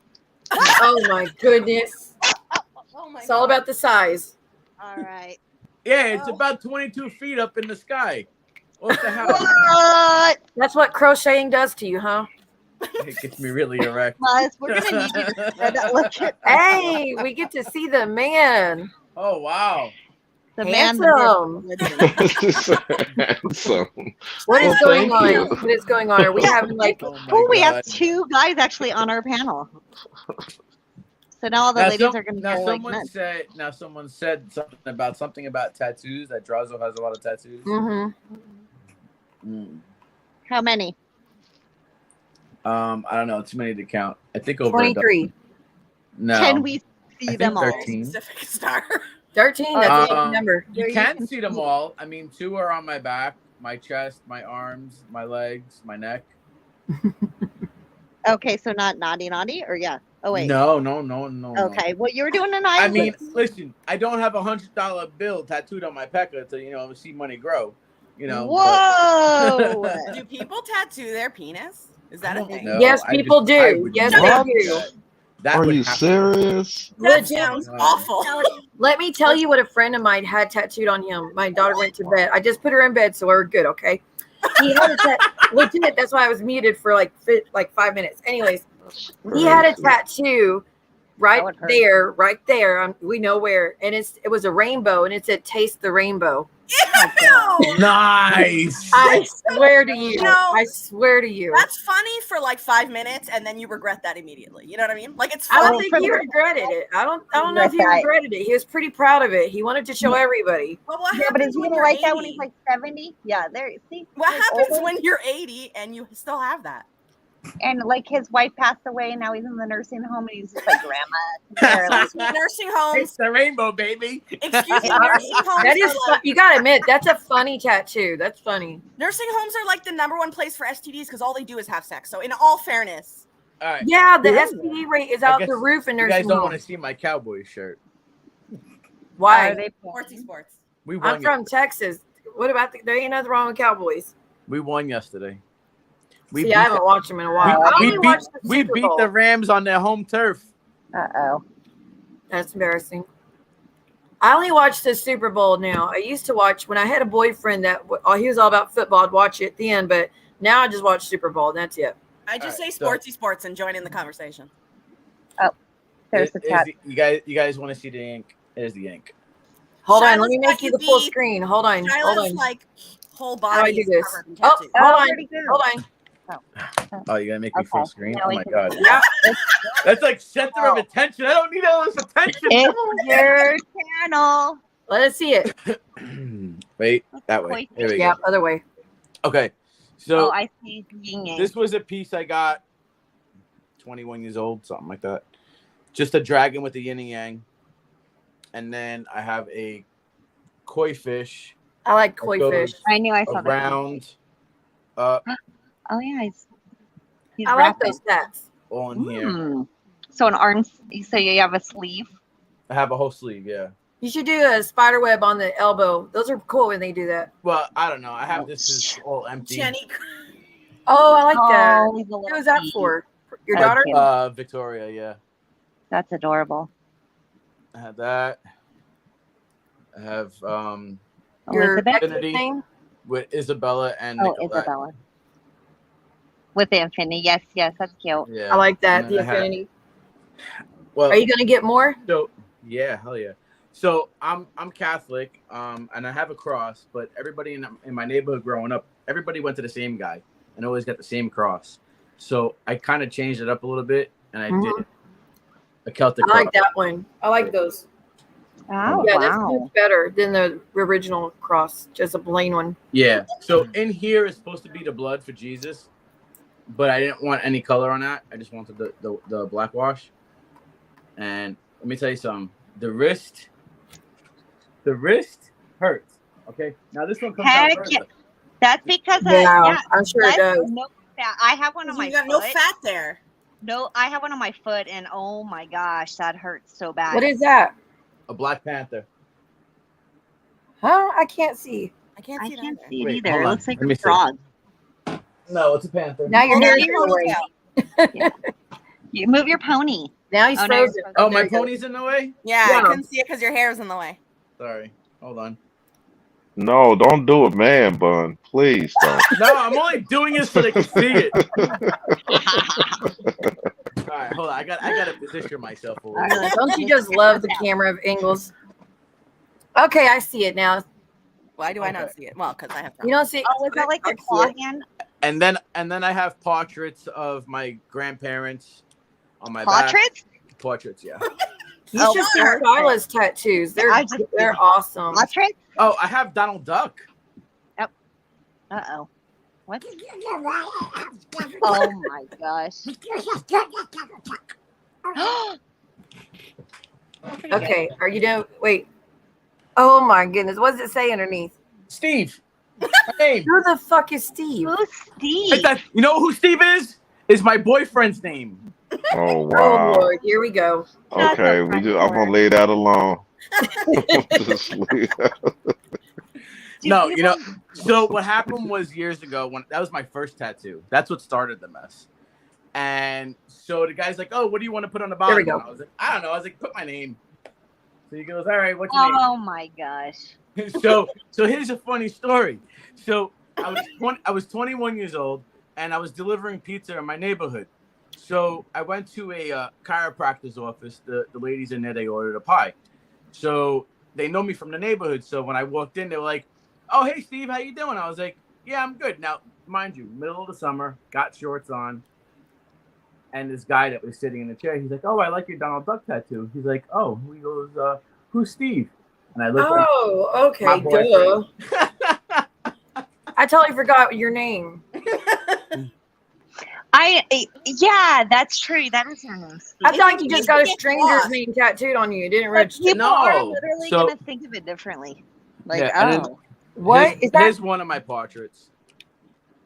Oh my goodness. It's all about the size. All right. Yeah, it's about 22 feet up in the sky. What the hell? What? That's what crocheting does to you, huh? It gets me really erect. We're gonna need you to spread that look. Hey, we get to see the man. Oh wow. The handsome. Handsome. What is going on? What is going on? Are we having like? We have 2 guys actually on our panel. So now all the ladies are going to be like men. Someone said something about tattoos. That Drazo has a lot of tattoos. Mm-hmm. How many? I don't know. Too many to count. I think over 23. No. Can we I see think them all? 13. Specific star. 13, that's a good number. You can see them all. I mean, 2 are on my back, my chest, my arms, my legs, my neck. Okay, so not naughty, or yeah. Oh wait. No. Okay, well you were doing an I island. mean, listen, I don't have $100 bill tattooed on my pecker to see money grow. Whoa! Do people tattoo their penis? Is that a thing? No, Yes, people do. Yes, they What? do. That Are would you happen. serious? That sounds awful. Let me tell you what a friend of mine had tattooed on him. My daughter went to bed. I just put her in bed, so we're good, okay? He had a legit. That's why I was muted for like 5 minutes. Anyways, he had a tattoo right there. We know where, and it was a rainbow, and it said "Taste the Rainbow." Nice. I swear to you. No. I swear to you. That's funny for like 5 minutes, and then you regret that immediately. You know what I mean? Like it's I funny. don't think he regretted it. I don't know if he regretted it. He was pretty proud of it. He wanted to show everybody. Well, what Yeah, but is happens he when gonna you're like 80? that when he's like 70? Yeah, there. See, What like, happens older. when you're 80 and you still have that? And like his wife passed away, and now he's in the nursing home, and he's just like grandma. Nursing homes. It's the rainbow, baby. Excuse me, nursing homes. That is, are like, you gotta admit, that's a funny tattoo. That's funny. nursing homes are like the #1 place for STDs because all they do is have sex. So, in all fairness, All right. Yeah, the STD rate is I out guess the roof in you nursing guys don't want to homes. see my cowboy shirt. Why? Are they sports. We won. I'm from Texas. What about there ain't nothing wrong with Cowboys. We won yesterday. See, I haven't watched them in a while. I only watched the we Super beat Bowl. the Rams on their home turf. Uh-oh. That's embarrassing. I only watch the Super Bowl now. I used to watch when I had a boyfriend that he was all about football. I'd watch it then, but now I just watch Super Bowl. And that's it. I just All right, say sportsy sports and join in the conversation. Oh, there's the chat. You guys want to see the ink? There's the ink. Hold on, Shiloh's let me make you the full screen. Hold on, hold Shiloh's on. like whole How do I body do is this? covered in Oh, tattoos. hold on, pretty good. hold on. Oh, you gotta make me Okay, full screen? now Oh we my can- god. Yeah. That's like center of attention. I don't need all this attention. It's your channel. Let us see it. Wait, that way. Here we Yeah, go. other way. Okay. So Oh, I see. Yin yang. this was a piece I got 21 years old, something like that. Just a dragon with a yin and yang. And then I have a koi fish. I like koi fish. I knew I saw that. Around Oh yeah, he's I like rapping. those stats. all in here. Mm. So an arm. So you have a sleeve. I have a whole sleeve, yeah. You should do a spider web on the elbow. Those are cool when they do that. Well, I don't know. I have this is all empty. Jenny. Oh, I like that. Oh, he's a Who little was that kid. for? Your That's daughter? cute. Victoria, yeah. That's adorable. I have that. I have Your Elizabeth. Infinity name? with Isabella and Oh, Nicolette. Isabella. With the infinity. Yes, that's cute. Yeah. I like that. And The then I have- infinity. Well, Are you gonna get more? so yeah, hell yeah. So I'm Catholic, and I have a cross, but everybody in my neighborhood growing up, everybody went to the same guy and always got the same cross. So I kind of changed it up a little bit, and I did a Celtic I like cross. that one. I like those. Oh, Yeah, that's wow. much better than the original cross, just a plain one. Yeah. So in here is supposed to be the blood for Jesus, but I didn't want any color on that. I just wanted the black wash. And let me tell you something. The wrist hurts. Okay. Now this one comes out Heck further. yeah. That's because Yeah, I'm sure it that's does. no fat. I have one on my You got foot. no fat there. No, I have one on my foot, and oh my gosh, that hurts so bad. What is that? A Black Panther. Huh? I can't see. I can't I see can't that. see it Wait, either. hold It on. looks like Let me a see. frog. No, it's a panther. Now your Oh, hair's now in the way. You move your pony. Now he's Oh, no, you're frozen. Oh, There my you go. pony's in the way? Yeah, Yeah. I couldn't see it because your hair is in the way. Sorry. Hold on. No, don't do it, man bun. Please don't. No, I'm only doing this so they can see it. All right, hold on. I gotta position myself a little bit. Don't you just love the camera of Ingles? Okay, I see it now. Why do I not Okay. see it? Well, because I have. You don't see it? Oh, is that like I a see claw it. hand? And then I have portraits of my grandparents on my back. Portraits? Portraits, yeah. You Oh, should see perfect. Shyla's tattoos. They're awesome. Portraits? Oh, I have Donald Duck. Uh-oh. What? Oh my gosh. Okay, are you done? Wait. Oh my goodness, what does it say underneath? Steve. My name. Who the fuck is Steve? Who's Steve? You know who Steve is? Is my boyfriend's name. Oh Oh wow. Lord, here we go. Okay, I'm gonna lay that alone. Just leave that. No, you know. So what happened was years ago when that was my first tattoo. That's what started the mess. And so the guy's like, "Oh, what do you want to put on the bottom?" There we go. And I was like, "I don't know." I was like, "Put my name." So he goes, "All right, what's your name?" Oh my gosh. So here's a funny story. So I was 21 years old and I was delivering pizza in my neighborhood. So I went to a chiropractor's office. The ladies in there, they ordered a pie. So they know me from the neighborhood. So when I walked in, they were like, "Oh, hey Steve, how you doing?" I was like, "Yeah, I'm good." Now, mind you, middle of the summer, got shorts on. And this guy that was sitting in the chair, he's like, "Oh, I like your Donald Duck tattoo." He's like, "Oh," he goes, "Who's Steve?" And I looked at okay, my boyfriend. duh. I totally forgot your name. Yeah, that's true. That is her name. Steve. I thought you just got a Get stranger's lost. name tattooed on you. It didn't Like, register. people are No. literally So- gonna think of it differently. Like, Yeah, and then- oh, What is that? Here's one of my portraits.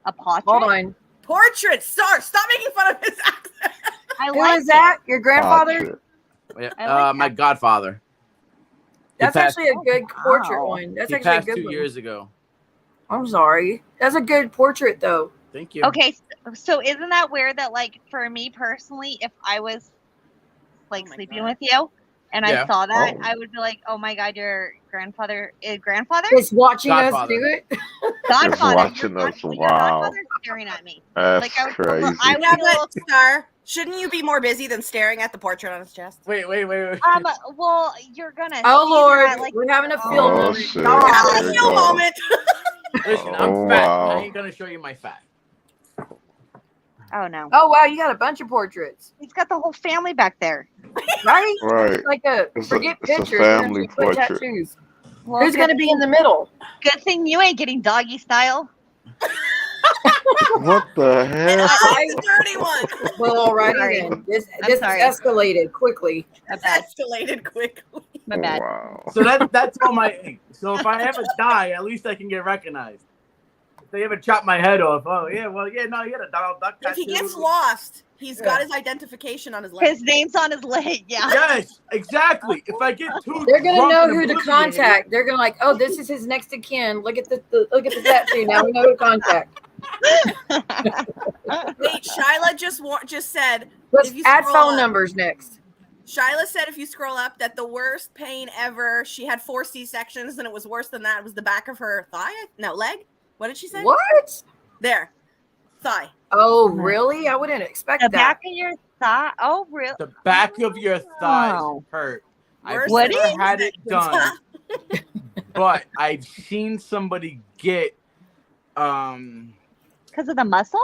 a portrait. Hold on. Portrait. Stop making fun of his accent. I Who like is that? Your grandfather? Portrait. Yeah, I like my godfather. That's He passed- actually a good portrait wow. one. That's he actually a passed good 2 one. years ago. I'm sorry. That's a good portrait though. Thank you. Okay, so isn't that weird that, like, for me personally, if I was like Oh my sleeping God. with you and Yeah. I saw that, Oh. I would be like, "Oh my God, your grandfather is grandfather? Just watching Godfather. us do it. Godfather? watching Your us, wow. godfather's staring at me. That's Like, I was, crazy. I would Yeah, be a little. but Star, shouldn't you be more busy than staring at the portrait on his chest? Wait. Well, you're gonna. Oh see Lord, that, like, we're having a field Oh, moment. shit. Y'all Have have a There it. you feel go. moment. Listen, Oh, I'm fat. wow. I ain't gonna show you my fat. Oh no, Oh wow, you got a bunch of portraits, he's got the whole family back there. right? Right. It's like a It's forget a pictures. family we're gonna put portrait. tattoos. Well, Who's gonna be in the middle? Good thing you ain't getting doggy style. What the hell? I'm the dirty one. Well, alrighty Sorry. then. This I'm has sorry. escalated quickly. My bad. Escalated quickly. My bad. Wow. So that's all my ink. So if I ever die, at least I can get recognized. If they ever chop my head off, oh yeah, well yeah, no, he had a Donald Duck If he tattoo. gets lost, he's Yeah. got his identification on his leg. His name's on his leg. Yeah. Yes, exactly. If I get too They're gonna drunk know and who to obliviated- contact. They're gonna like, oh, this is his next of kin. Look at the look at the tattoo. Now we know who to contact. Wait, Shyla just said. Let's if you add scroll phone up- numbers next. Shyla said if you scroll up that the worst pain ever. She had 4 C-sections and it was worse than that. It was the back of her thigh. No, leg. What did she say? What? There, thigh. Oh, really? I wouldn't expect The that. back of your thigh. Oh, really? The back of your thighs Oh. hurt. I've Worse What never is had it done, but I've seen somebody get Because of the muscle,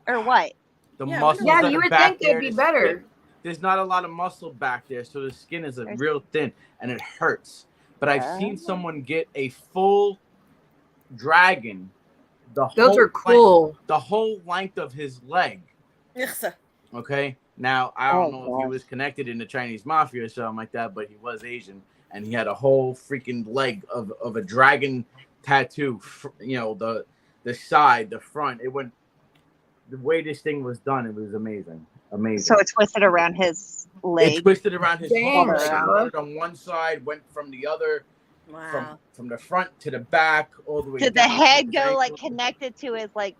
or what? the Yeah, muscles. Yeah, that you are would back think they'd there, be the better. skin- There's not a lot of muscle back there, so the skin is real thin and it hurts. But I've seen someone get a full dragon. Those whole are cool. the whole length of his leg. Ugh. Okay. Now I don't know if he gosh. was connected in the Chinese mafia or something like that, but he was Asian, and he had a whole freaking leg of a dragon tattoo. You know, the side, the front. It went the way this thing was done. It was amazing, amazing. So it's twisted around his leg. It twisted around his Dang, whole leg. It Shyla. started on one side, went from the other, Wow. from the front to the back, all the way. Did the down to head his go like ankle. connected to his like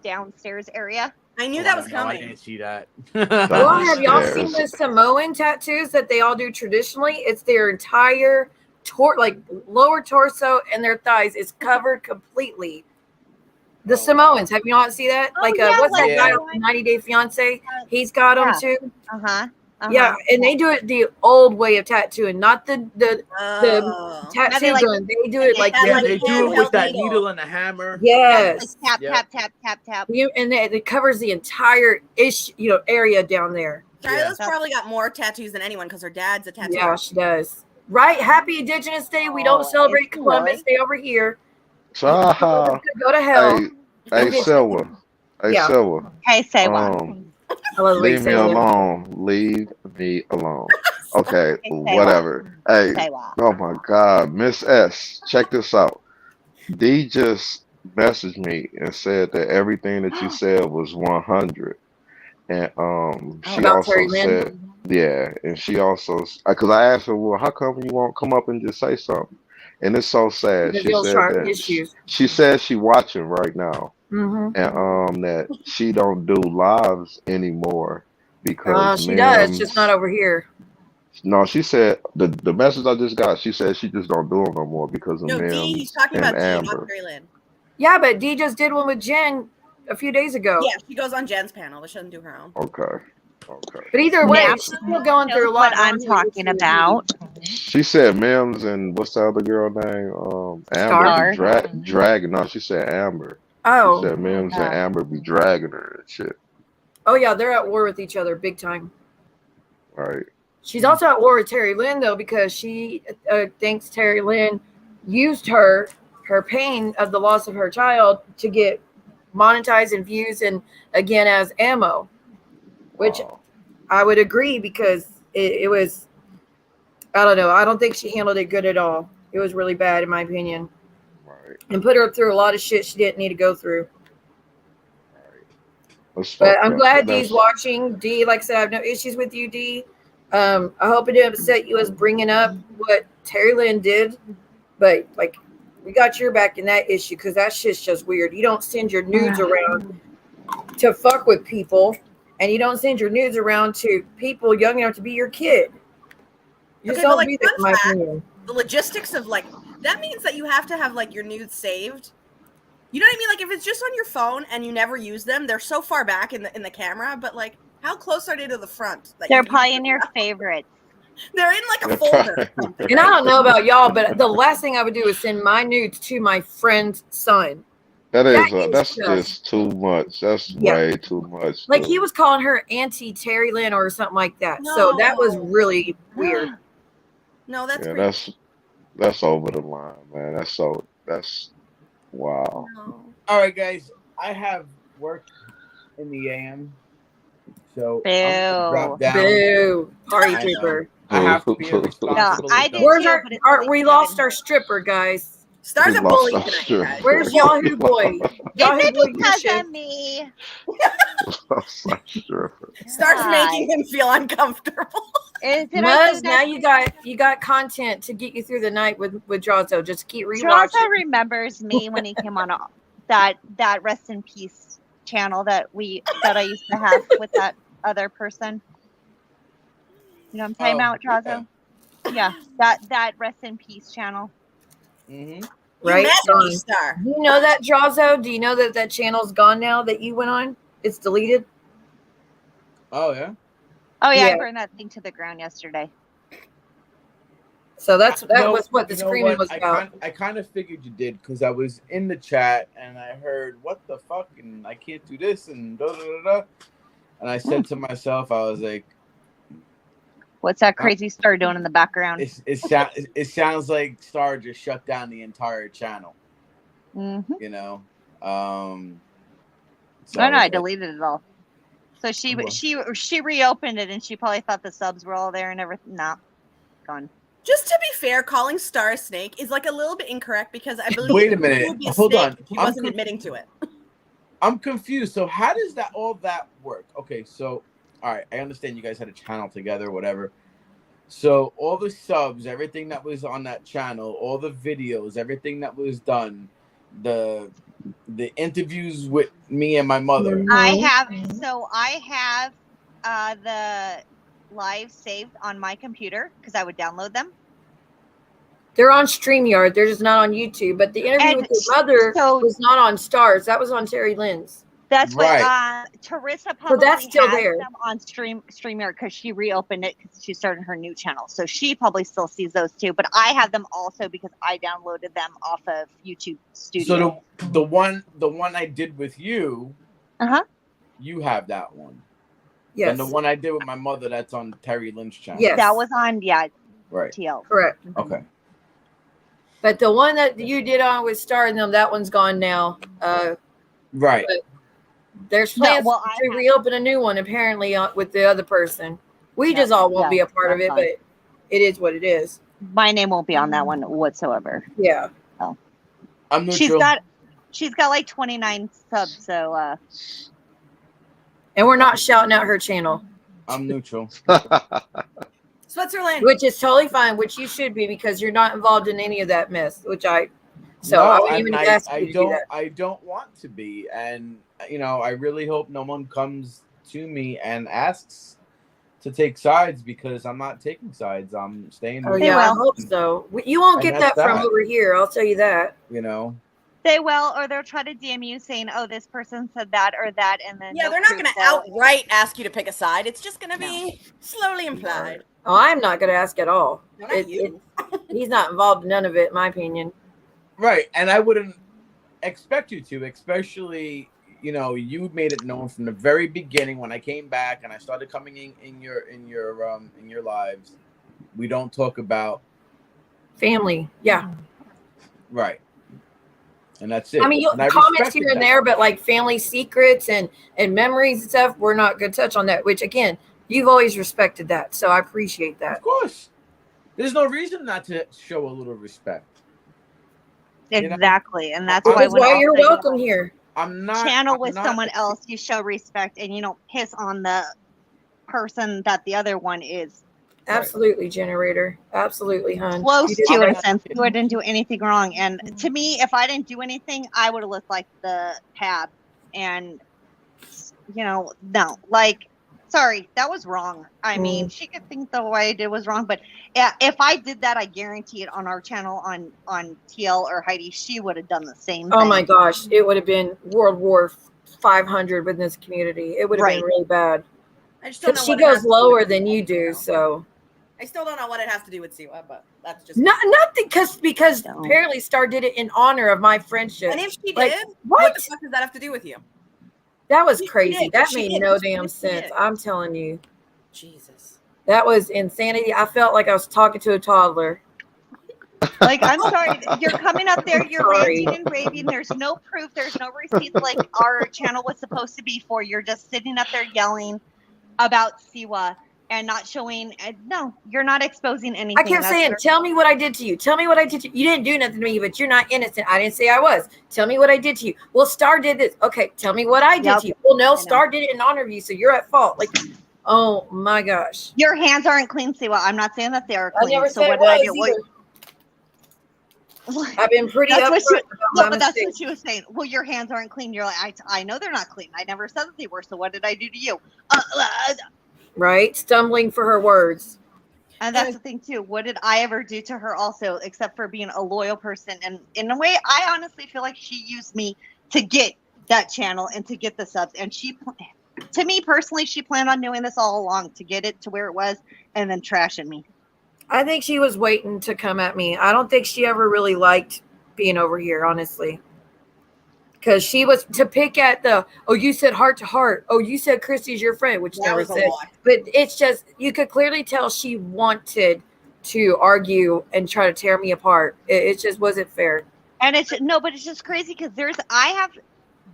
downstairs area? I knew Oh, that was no, I coming. didn't see that. Well, have y'all Downstairs. seen the Samoan tattoos that they all do traditionally? It's their entire like lower torso and their thighs is covered completely. The Samoans, have you not seen that? Oh, Like, yeah, what's like that guy the on 90 Day Fiance? He's got them Yeah. too. Uh-huh. Yeah, and they do it the old way of tattooing, not the Oh. tattoo they, like, gun. They do it like have Yeah, like they a do it with handheld that needle. needle and a hammer. yes. Like tap, Yep. tap, tap, tap, tap. And it covers the entire area down there. Shyla's Yeah. probably got more tattoos than anyone because her dad's a tattoo. Yeah, she does. Right? Happy Indigenous Day. We don't Oh, celebrate it's Columbus love. Day over here. Child. Go to hell. Hey, Hey, Silver. Hey, Yeah. Silver. Hey, say what? I love the way you Leave me say that. alone. Leave me alone. Okay, Hey, say whatever. Hey, Say what? oh my God, Miss S, check this out. D just messaged me and said that everything that you said was 100. And she About also Terry Lynn. said, yeah, and she also, because I asked her, well, how come you won't come up and just say something? And it's so sad. Because She you'll said sharp that issues. she says she watching right now, Mm-hmm. and that she don't do lives anymore because She does, just not Mims. over here. No, she said the message I just got. She said she just don't do them no more because of No, D, he's Mims talking and about D, not Amber. Terry Lynn. Yeah, but Dee just did one with Jen a few days ago. Yeah, she goes on Jen's panel, but she doesn't do her own. Okay. But either way, Now she's still going knows through a what lot. I'm talking about. She said Mims and what's the other girl name? Amber Star? be dragging. No, she said Amber. Oh. She said Mims and Amber be dragging her and shit. Oh yeah, they're at war with each other big time. Right. She's also at war with Terry Lynn though, because she thinks Terry Lynn used her pain of the loss of her child to get monetized and views and again as ammo, which I would agree because it was, I don't know, I don't think she handled it good at all. It was really bad in my opinion. Right. And put her through a lot of shit she didn't need to go through. That's But fucked I'm up. glad That's- Dee's watching. Dee, like I said, I have no issues with you, Dee. I hope it didn't upset you as bringing up what Terry Lynn did. But, like, we got your back in that issue because that shit's just weird. You don't send your nudes around to fuck with people, and you don't send your nudes around to people young enough to be your kid. You just Okay, but don't like do that, in my opinion. the logistics of like that means that you have to have like your nudes saved. You know what I mean? Like if it's just on your phone and you never use them, they're so far back in the camera. But like, how close are they to the front? That They're probably in your favorites. They're in like a folder. Or something, And I right? don't know about y'all, but the last thing I would do is send my nudes to my friend's son. that's just too much. That's Yeah. way too much. Like dude. he was calling her Auntie Terry Lynn or something like that. So that was really weird. No, that's Yeah, crazy. that's over the line, man. That's wow. All right, guys. I have work in the AM, so I'm gonna drop down. Boo. Party I know. pooper. I have to be a responsible adult. Where's we lost our stripper, guys. Stars We a lost bully our tonight, stripper. guys. Where's Yahoo Boy? Yahoo Is Boy, it your because shit. of me? Starts making him feel uncomfortable. Did I do Muzz, that? now you got content to get you through the night with Drazo. Just keep Drazo rewatching. remembers me when he came on that rest in peace channel that I used to have with that other person. You know what I'm talking about, Drazo? Yeah, that rest in peace channel. Mm-hmm. Right? Star. Do you know that, Drazo? Do you know that channel's gone now that you went on? It's deleted. Oh yeah. Oh yeah, Yeah. I burned that thing to the ground yesterday. So that was what the screaming was I about. I kind of figured you did because I was in the chat and I heard what the fuck and I can't do this and da da da da. And I said to myself, I was like, "What's that crazy Star doing in the background?" It sounds like Star just shut down the entire channel. Mm-hmm. You know. So No, I like, deleted it all. So she reopened it and she probably thought the subs were all there and everything. Nah, gone. Just to be fair, calling Star a snake is like a little bit incorrect because I believe Wait a minute. it would be a Hold snake on. if he wasn't admitting to it. I'm confused. So how does all that work? Okay, so all right, I understand you guys had a channel together, whatever. So all the subs, everything that was on that channel, all the videos, everything that was done, the interviews with me and my mother. I have the live saved on my computer because I would download them. They're on StreamYard. They're just not on YouTube. But the interview with your mother was not on Stars. That was on Terry Lynn's. That's what Teresa probably that's still has there. them on StreamYard because she reopened it because she started her new channel. So she probably still sees those too. But I have them also because I downloaded them off of YouTube Studio. So the one I did with you, you have that one. Yes. And the one I did with my mother, that's on Terry Lynn's channel. Yes. That was on right. TL. Correct. Okay. But the one that you did on with Star and them, that one's gone now. Right. But there's plans well, to reopen a new one apparently with the other person. We just all won't be a part of it, but it is what it is. My name won't be on that one whatsoever. Yeah. Oh. I'm neutral. She's got like 29 subs, so and we're not shouting out her channel. I'm neutral. Switzerland, which is totally fine, which you should be because you're not involved in any of that mess. I wouldn't even ask you to do that. I don't want to be, and I really hope no one comes to me and asks to take sides because I'm not taking sides. I'm staying. Oh yeah, I hope so. You won't get that from over here. I'll tell you that. They will, or they'll try to DM you saying, "Oh, this person said that or that," and then they're not going to outright ask you to pick a side. It's just going to be slowly implied. Oh, I'm not going to ask at all. Not you. He's not involved in none of it, in my opinion. Right, and I wouldn't expect you to, especially you made it known from the very beginning when I came back and I started coming in your lives. We don't talk about family. Yeah. Right. And that's it. I mean, you'll comments here and there, but like family secrets and memories and stuff, we're not going to touch on that, which again, you've always respected that. So I appreciate that. Of course. There's no reason not to show a little respect. Exactly. And that's why you're welcome here. I'm not channel with someone else, you show respect and you don't piss on the person that the other one is. Absolutely, generator. Absolutely, hon. Close to it, since I didn't do anything wrong. And to me, if I didn't do anything, I would have looked like the tab. And no, sorry, that was wrong. I mean, she could think the way I did was wrong, but if I did that, I guarantee it on our channel on TL or Heidi, she would have done the same thing. Oh my gosh, it would have been World War 500 within this community. It would have been really bad. I just don't know. She goes lower than you do, so. I still don't know what it has to do with Siwa, but that's just nothing because apparently Star did it in honor of my friendship. And if she did, what the fuck does that have to do with you? That was crazy. That made no damn sense. I'm telling you. Jesus. That was insanity. I felt like I was talking to a toddler. Like, I'm sorry, you're coming up there, you're ranting and raving. There's no proof, there's no receipts like our channel was supposed to be for. You're just sitting up there yelling about Siwa and not showing. No, you're not exposing anything. I kept saying, tell me what I did to you. Tell me what I did to you. You didn't do nothing to me, but you're not innocent. I didn't say I was. Tell me what I did to you. Well, Star did this. Okay, tell me what I did to you. Well, no, Star did it in honor of you, so you're at fault. Like, oh my gosh. Your hands aren't clean, Siwa. I'm not saying that they are clean. I never so said what it did I was do? I've been pretty upfront about my that's what she was saying. Well, your hands aren't clean. You're like, I know they're not clean. I never said that they were. So what did I do to you? Right, stumbling for her words. And that's the thing too. What did I ever do to her also, except for being a loyal person? And in a way, I honestly feel like she used me to get that channel and to get the subs. And to me personally, she planned on doing this all along to get it to where it was and then trashing me. I think she was waiting to come at me. I don't think she ever really liked being over here, honestly. Because she was to pick at you said heart to heart. Oh, you said Christy's your friend, which never said. But it's just, you could clearly tell she wanted to argue and try to tear me apart. It just wasn't fair. And but it's just crazy because I have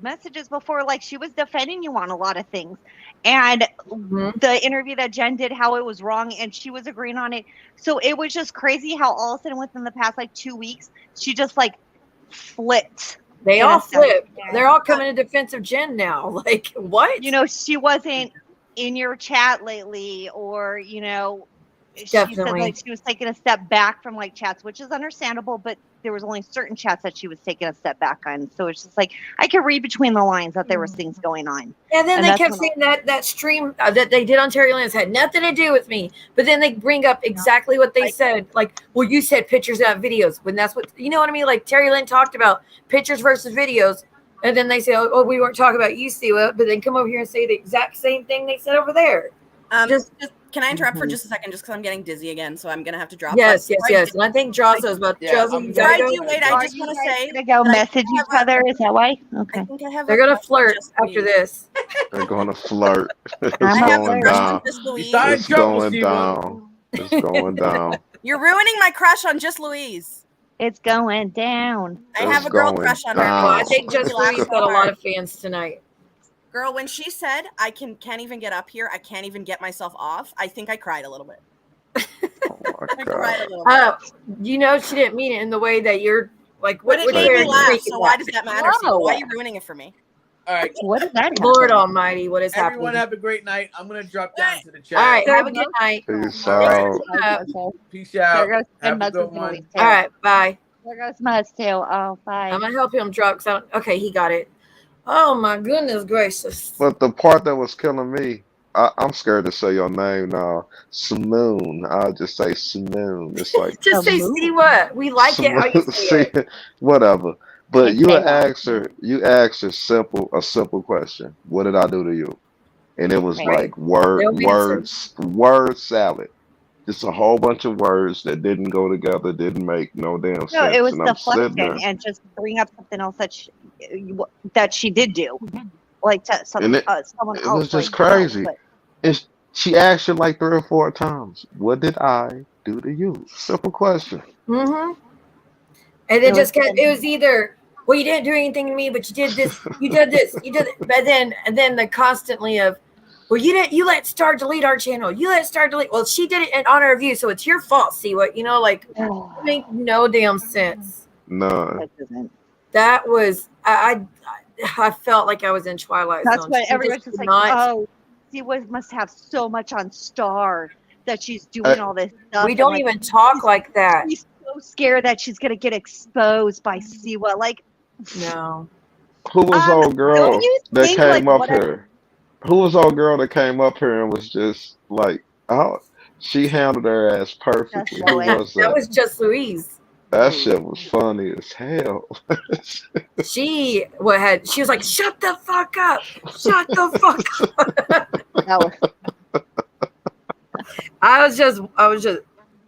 messages before, like she was defending you on a lot of things. And the interview that Jen did, how it was wrong, and she was agreeing on it. So it was just crazy how all of a sudden within the past 2 weeks, she just flipped. They all flipped. They're all coming in defense of Jen now. Like, what? She wasn't in your chat lately, or, she said she was taking a step back from chats, which is understandable, but there was only certain chats that she was taking a step back on. So it's just I could read between the lines that there was things going on. And then they kept saying that stream that they did on Terry Lynn's had nothing to do with me. But then they bring up exactly what they said. Like, well, you said pictures, not videos. When that's what, you know what I mean? Like Terry Lynn talked about pictures versus videos. And then they say, oh, we weren't talking about you, Siwa. But then come over here and say the exact same thing they said over there. Can I interrupt for just a second, just because I'm getting dizzy again, so I'm going to have to drop. Yes. And I think Drazo is about to go. I just want to say. To go message each other? Is that why? Okay. They're going to flirt after this. They're going to flirt. It's going down. It's going down. It's going down. You're ruining my crush on Just Louise. It's going down. I have a girl crush on her. Well, I down. think Just Louise got a lot of fans tonight. Girl, when she said I can't even get up here, I can't even get myself off, I think I cried a little bit. Oh my I cried a God. little bit. You know, she didn't mean it in the way that you're like. But it which made way are me you laugh, taking so why that? does that matter? So why are you ruining it for me? All right. What did that Lord happen? Almighty, what is Everyone happening? have a great night. I'm gonna drop down to the chat. All right, There have a goes good night. Peace All right. out. Peace out. There goes Have a Muzz good is gonna one. leave All too. right, bye. There goes Muzz too. Oh, bye. I'm gonna help him drop. Okay, he got it. Oh my goodness gracious! But the part that was killing me, I'm scared to say your name now. Simoon. I'll just say Simoon. It's like Just say, see what we like it how you Simoon. say See, it. whatever. But It's you say what. asked her. You asked her a simple question. What did I do to you? And it was Right. like word No answer. word salad. Just a whole bunch of words that didn't go together, didn't make no damn No, it sense. was And I'm sitting deflection there, and just bring up something else that she did do, like to and someone it else. was just Like no, crazy. but And she asked you like 3 or 4 times, "What did I do to you?" Simple question. Mm-hmm. And it it was just kept. It was either, well, you didn't do anything to me, but you did this. You did this. You did it. But then the constantly of, well, you didn't. You let Star delete our channel. You let Star delete. Well, she did it in honor of you, so it's your fault. See what you know? Like, it make no damn sense. None. that doesn't. That was I felt like I was in Twilight That's Zone. what She everyone's just just could like. not. Oh, she must have so much on Star that she's Uh, doing all this stuff. We and, don't like, even talk she's, like that. she's so scared that she's gonna get exposed by Siwa. Like, No. Who was old don't girl you that think like came up whatever? here? Who was old girl that came up here and was just like, oh, she handled her ass Just perfectly. Who Louis. was That that? was just Louise. That shit was funny as hell. She was like, shut the fuck up. Shut the fuck up. That was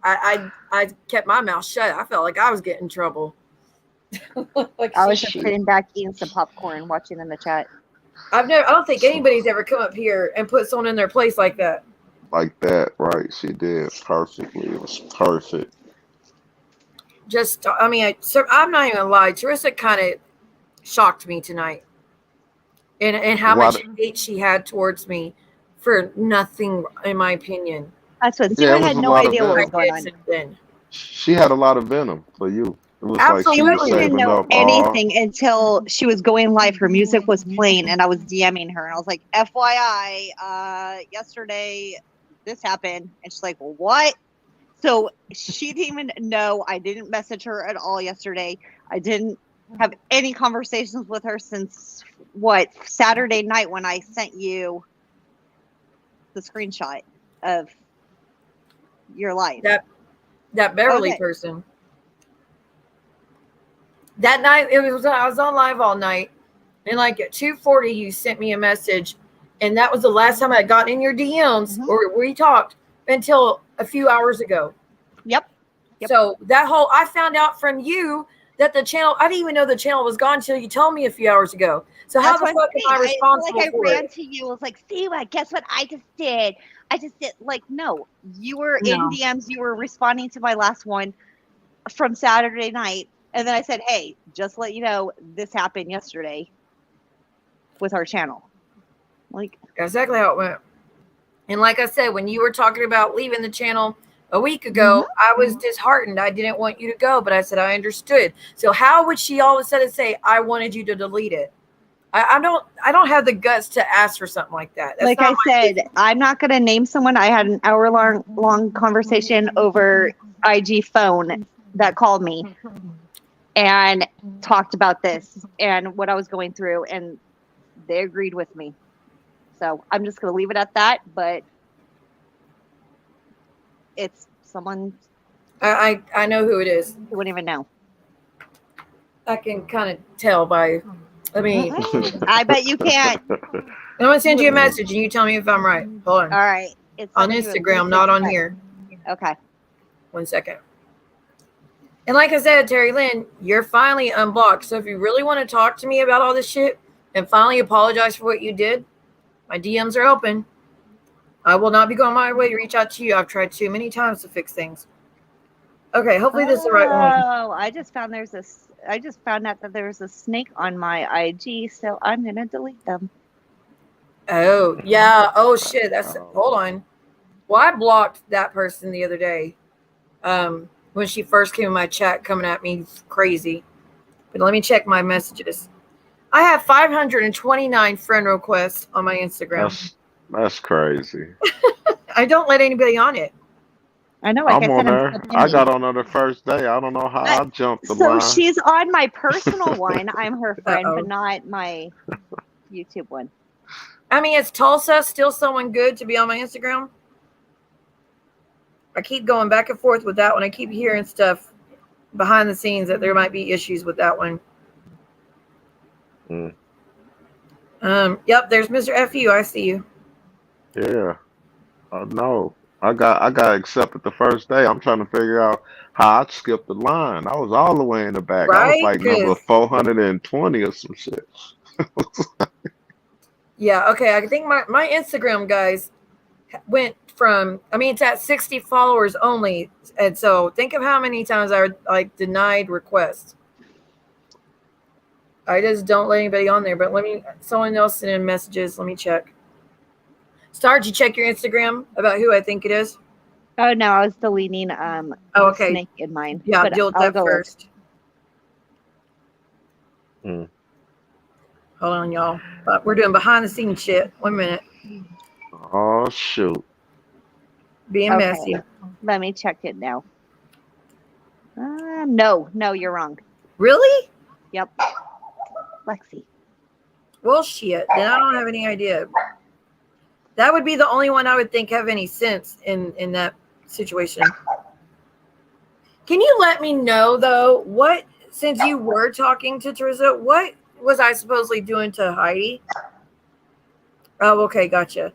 I kept my mouth shut. I felt like I was getting in trouble. Like I was just Shit. sitting back eating some popcorn, watching in the chat. I don't think anybody's ever come up here and put someone in their place like that. Like that, right? She did perfectly. It was perfect. Just, I mean, I'm not even gonna lie. Teresa kind of shocked me tonight, and how Why? much hate she had towards me for nothing, in my opinion. That's what Yeah, Siwa it was had a no lot of idea what was venom. going I on. did something. She had a lot of venom for you. It was like she was Siwa didn't saving know up all. anything until she was going live. Her music was playing, and I was DMing her, and I was like, "FYI, yesterday this happened," and she's like, "What?" So she didn't even know. I didn't message her at all yesterday. I didn't have any conversations with her since Saturday night when I sent you the screenshot of your life. That Beverly person. That night I was on live all night, and like at 2:40 you sent me a message, and that was the last time I got in your DMs or we talked until a few hours ago. Yep. So I found out from you that the channel, I didn't even know the channel was gone until you told me a few hours ago. So how the fuck am I responsible I for ran it? to you. I was like, see what? Guess what I just did? I just did. Like, no, you were in No. DMs. You were responding to my last one from Saturday night. And then I said, hey, just let you know, this happened yesterday with our channel. Like, exactly how it went. And like I said, when you were talking about leaving the channel a week ago, I was disheartened. I didn't want you to go, but I said I understood. So how would she all of a sudden say, I wanted you to delete it? I don't have the guts to ask for something like that. That's like I said, I'm not going to name someone. I had an hour-long conversation over IG phone that called me and talked about this and what I was going through, and they agreed with me. So I'm just going to leave it at that, but it's someone. I know who it is. You wouldn't even know. I can kind of tell by, I mean. I bet you can. I'm going to send you a message and you tell me if I'm right. Hold on. All right. It's on Instagram, not on here. Okay. 1 second. And like I said, Terry Lynn, you're finally unblocked. So if you really want to talk to me about all this shit and finally apologize for what you did, my DMs are open. I will not be going my way to reach out to you. I've tried too many times to fix things. Okay, hopefully this is the right one. Oh, I just found out that there's a snake on my IG, so I'm gonna delete them. Oh, yeah. Oh shit. Hold on. Well, I blocked that person the other day. When she first came in my chat coming at me crazy. But let me check my messages. I have 529 friend requests on my Instagram. That's crazy. I don't let anybody on it. I know, like I I'm on said, I'm there. still I pending. got on there the first day. I don't know how I jumped the So line. she's on my personal one. I'm her friend, Uh-oh. but not my YouTube one. I mean, is Tulsa still someone good to be on my Instagram? I keep going back and forth with that one. I keep hearing stuff behind the scenes that there might be issues with that one. Mm, Yep, there's Mr. FU. I see you. yeah. No. I got accepted the first day. I'm trying to figure out how I skipped the line. I was all the way in the back. I was Right? like number 420 or some shit. Yeah, okay. I think my Instagram guys went from, I mean, it's at 60 followers only. And so think of how many times I like denied requests. I just don't let anybody on there. But someone else sent in messages. Let me check. Star, did you check your Instagram about who I think it is? Oh no, I was deleting the okay. snake in mine. Yeah, but deal with I'll that go first. Mm. Hold on, y'all. But we're doing behind the scenes shit. 1 minute. Oh shoot. Being messy. Let me check it now. No, you're wrong. Really? Yep. Lexi. Well, shit. Then I don't have any idea. That would be the only one I would think have any sense in that situation. Can you let me know though what, since you were talking to Teresa, what was I supposedly doing to Heidi? Oh, okay, gotcha.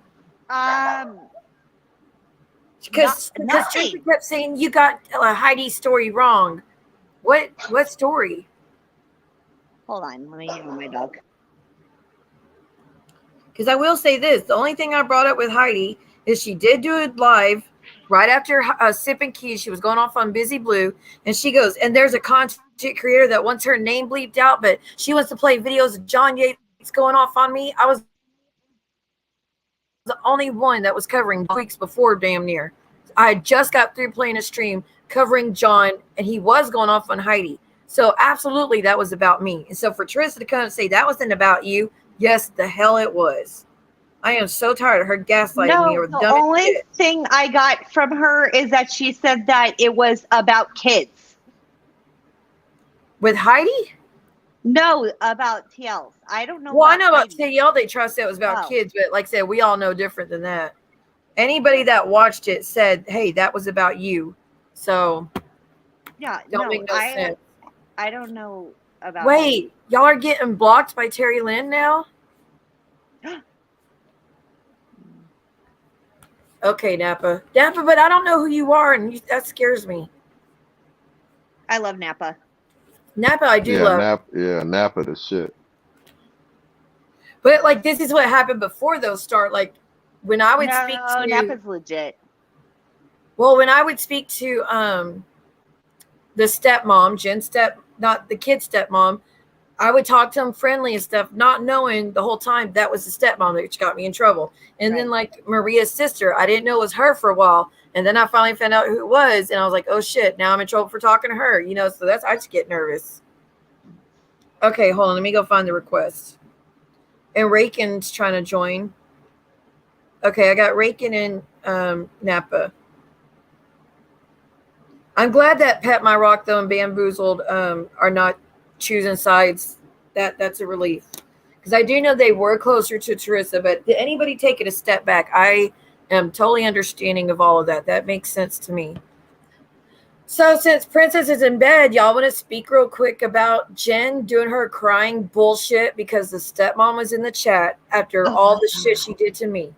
Because Teresa kept saying you got Heidi's story wrong. What story? Hold on, let me hear my dog. Because I will say this: the only thing I brought up with Heidi is she did do it live right after Sipping Keys. She was going off on Busy Blue, and she goes, and there's a content creator that wants her name bleeped out, but she wants to play videos of John Yates going off on me. I was the only one that was covering weeks before, damn near. I just got through playing a stream covering John, and he was going off on Heidi. So absolutely, that was about me. And so for Teresa to come and say that wasn't about you, yes, the hell it was. I am so tired of her gaslighting me or the only thing I got from her is that she said that it was about kids. With Heidi? No, about TLs. I don't know. Well, I know about TL. They trust it was about kids, but like I said, we all know different than that. Anybody that watched it said, "Hey, that was about you." So yeah, don't make no sense. I don't know about. Wait, y'all are getting blocked by Terry Lynn now? Okay, Napa, but I don't know who you are, and that scares me. I love Napa. Napa, I do love. Napa the shit. But like, this is what happened before those start. Like, when I would speak to Napa's legit. Well, when I would speak to the stepmom, not the kid stepmom, I would talk to him friendly and stuff, not knowing the whole time that was the stepmom, which got me in trouble. And then like Maria's sister, I didn't know it was her for a while. And then I finally found out who it was. And I was like, oh shit, now I'm in trouble for talking to her. So I just get nervous. Okay, hold on. Let me go find the request. And Rakin's trying to join. Okay, I got Rakin and Napa. I'm glad that Pet My Rock, though, and Bamboozled are not choosing sides. That's a relief. Because I do know they were closer to Teresa, but did anybody take it a step back? I am totally understanding of all of that. That makes sense to me. So since Princess is in bed, y'all want to speak real quick about Jen doing her crying bullshit because the stepmom was in the chat after all the shit she did to me.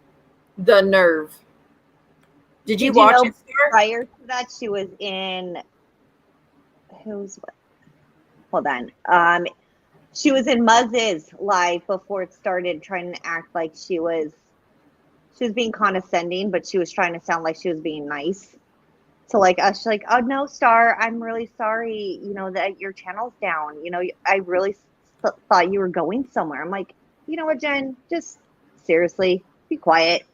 The nerve. Did you watch it? Prior to that, she was in hold on. She was in Muzz's live before it started, trying to act like she was being condescending, but she was trying to sound like she was being nice. So like us, like, oh no, Star, I'm really sorry, you know, that your channel's down. You know, I really thought you were going somewhere. I'm like, you know what, Jen, just seriously, be quiet.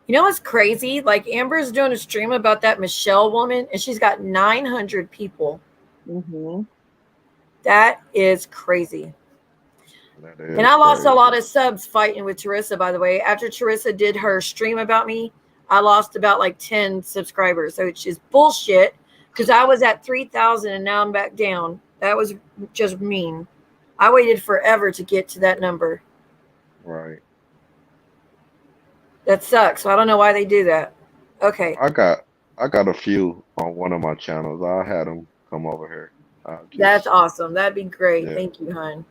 You know what's crazy? Like Amber's doing a stream about that Michelle woman, and she's got 900 people. Mm-hmm. That is crazy. That is And I lost a crazy. lot of subs fighting with Teresa, by the way. After Teresa did her stream about me, I lost about like 10 subscribers, so which is bullshit because I was at 3,000 and now I'm back down. That was just mean. I waited forever to get to that number. Right. That sucks. So I don't know why they do that. Okay. I got a few on one of my channels. I had them come over here. That's awesome. That'd be great. Yeah. Thank you, hon.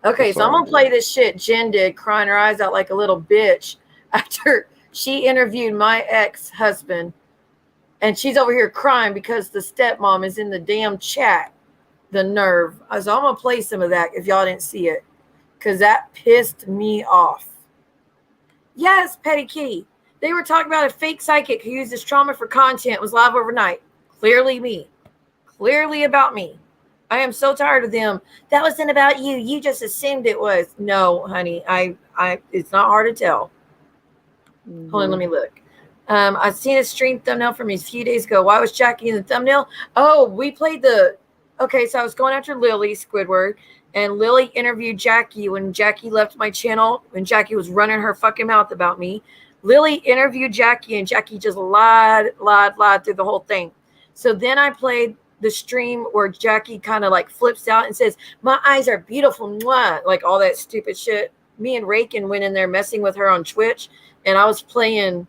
Okay, It's so I'm all gonna play good. this shit Jen did, crying her eyes out like a little bitch after she interviewed my ex-husband, and she's over here crying because the stepmom is in the damn chat. The nerve. So I'm gonna play some of that if y'all didn't see it, because that pissed me off. Yes, Petty Kitty. They were talking about a fake psychic who used his trauma for content, was live overnight. Clearly me. Clearly about me. I am so tired of them. That wasn't about you. You just assumed it was. No, honey. I it's not hard to tell. Mm-hmm. Hold on, let me look. I've seen a stream thumbnail from me a few days ago. Why was Jackie in the thumbnail? Oh, we played the okay, so I was going after Lily Squidward, and Lily interviewed Jackie when Jackie left my channel, when Jackie was running her fucking mouth about me. Lily interviewed Jackie, and Jackie just lied through the whole thing. So then I played the stream where Jackie kind of like flips out and says, "My eyes are beautiful," mwah, like all that stupid shit. Me and Raken went in there messing with her on Twitch, and I was playing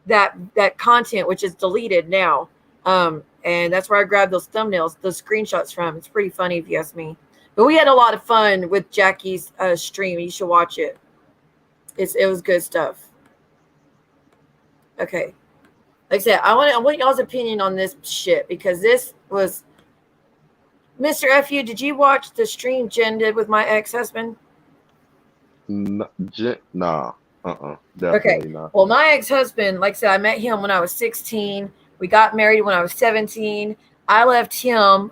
that content, which is deleted now. And that's where I grabbed those thumbnails, those screenshots from. It's pretty funny if you ask me. But we had a lot of fun with Jackie's stream. You should watch it. It was good stuff. Okay. Like I said, I want y'all's opinion on this shit, because this was Mr. FU. Did you watch the stream Jen did with my ex-husband? Nah. Okay. Definitely not. Well, my ex-husband, like I said, I met him when I was 16. We got married when I was 17. I left him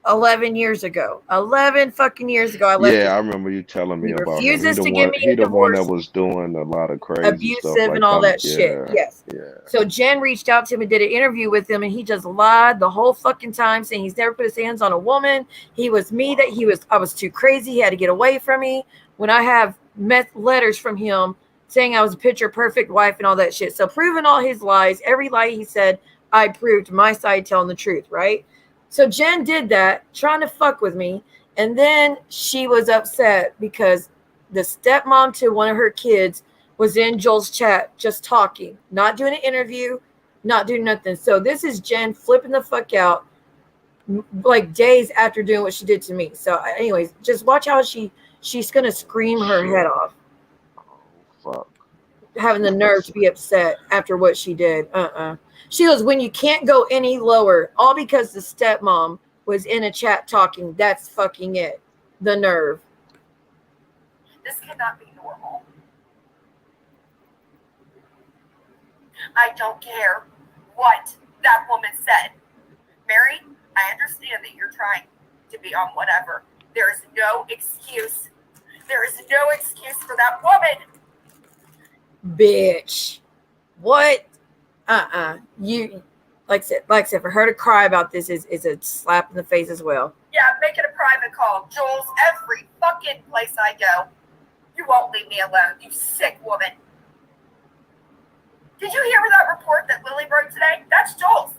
11 years ago. 11 fucking years ago, I left him. Yeah, I remember you telling me He about him. refuses to give me a The one that divorce, was doing a lot of crazy stuff, abusive like and all that shit. Yes. Yeah. So Jen reached out to him and did an interview with him, and he just lied the whole fucking time, saying he's never put his hands on a woman. He was me, that I was too crazy. He had to get away from me. When I have letters from him saying I was a picture perfect wife and all that shit. So proving all his lies, every lie he said, I proved my side telling the truth, right? So Jen did that, trying to fuck with me. And then she was upset because the stepmom to one of her kids was in Joel's chat just talking, not doing an interview, not doing nothing. So this is Jen flipping the fuck out like days after doing what she did to me. So anyways, just watch how she's going to scream her head off. Oh, fuck. Having the nerve to be upset after what she did. She goes, when you can't go any lower, all because the stepmom was in a chat talking. That's fucking it. The nerve. This cannot be normal. I don't care what that woman said. Mary, I understand that you're trying to be on whatever. There is no excuse. There is no excuse for that woman. Bitch. What? You, like I said, for her to cry about this is a slap in the face as well. Yeah, make it a private call. Jules, every fucking place I go, you won't leave me alone, you sick woman. Did you hear that report that Lily broke today? That's Jules.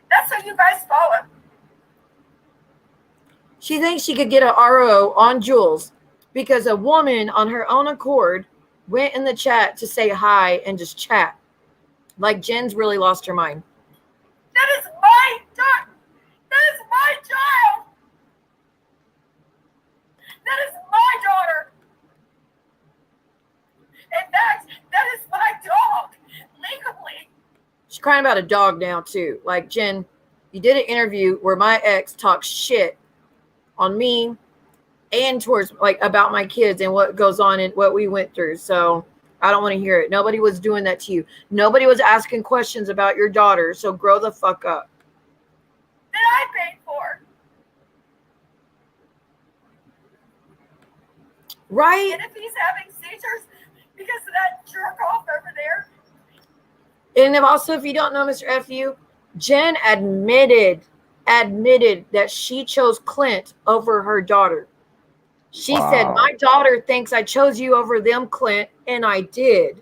That's who you guys follow. She thinks she could get an RO on Jules because a woman on her own accord went in the chat to say hi and just chat. Like Jen's really lost her mind. That is my daughter. That is my child. That is my daughter. In fact, that is my dog. Legally. She's crying about a dog now too. Like, Jen, you did an interview where my ex talks shit on me and towards, like, about my kids and what goes on and what we went through. So I don't want to hear it. Nobody was doing that to you. Nobody was asking questions about your daughter. So grow the fuck up. That I paid for. Right? And if he's having seizures because of that jerk off over there. And if also, if you don't know Mr. FU, Jen admitted that she chose Clint over her daughter. She said, my daughter thinks I chose you over them, Clint, and I did.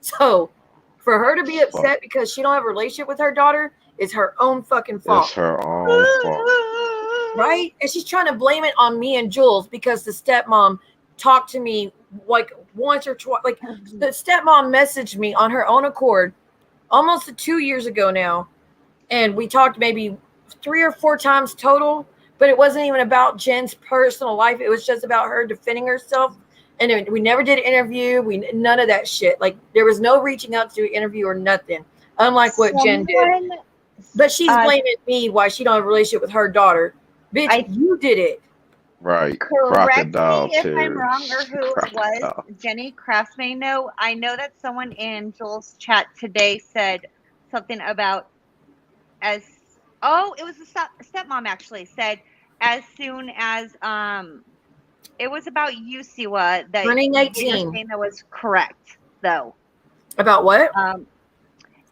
So for her to be upset because she don't have a relationship with her daughter is her own fucking fault. It's her own fault. Right? And she's trying to blame it on me and Jules because the stepmom talked to me like once or twice. Like the stepmom messaged me on her own accord almost 2 years ago now. And we talked maybe 3 or 4 times total, but it wasn't even about Jen's personal life. It was just about her defending herself. And we never did an interview. None of that shit. Like there was no reaching out to do an interview or nothing. Unlike what Jen did. But she's blaming me why she don't have a relationship with her daughter. Bitch, you did it. Right. Correct Crocodile me if tears. I'm wrong or who it was. Crocodile. Jenny Crafts may know. I know that someone in Joel's chat today said something about it was a stepmom actually said as soon as it was about you, Siwa, that Turning 18. you were saying that was correct though. About what?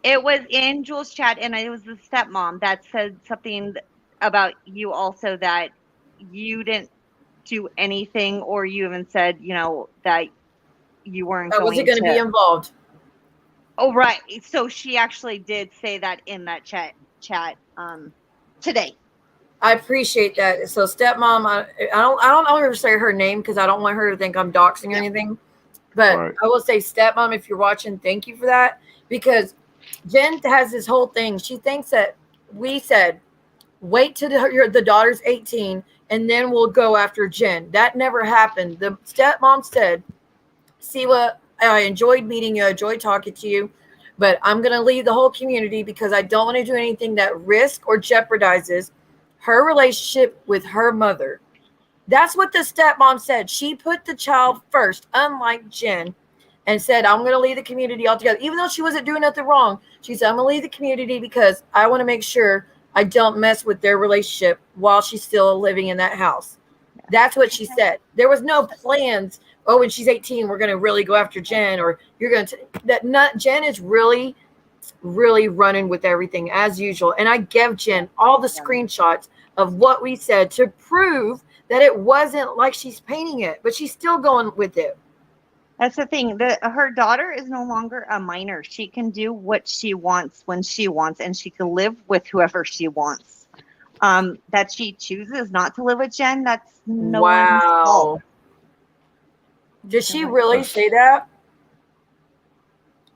It was in Jules' chat, and it was the stepmom that said something about you also, that you didn't do anything, or you even said, that you weren't I wasn't going to be involved. Oh, right. So she actually did say that in that chat today. I appreciate that. So stepmom, I don't ever say her name because I don't want her to think I'm doxing or anything. But I will say, stepmom, if you're watching, thank you for that, because Jen has this whole thing. She thinks that we said, wait till the daughter's 18 and then we'll go after Jen. That never happened. The stepmom said, Siwa, I enjoyed meeting you. I enjoyed talking to you, but I'm going to leave the whole community because I don't want to do anything that risks or jeopardizes her relationship with her mother. That's what the stepmom said. She put the child first, unlike Jen, and said, I'm going to leave the community altogether. Even though she wasn't doing nothing wrong, she said, I'm going to leave the community because I want to make sure I don't mess with their relationship while she's still living in that house. That's what she said. There was no plans. Oh, when she's 18, we're going to really go after Jen, or you're going to. Jen is really, really running with everything as usual. And I gave Jen all the screenshots of what we said to prove that it wasn't like she's painting it, but she's still going with it. That's the thing. Her daughter is no longer a minor. She can do what she wants when she wants, and she can live with whoever she wants. That she chooses not to live with Jen, that's no one's fault. Did she really say that?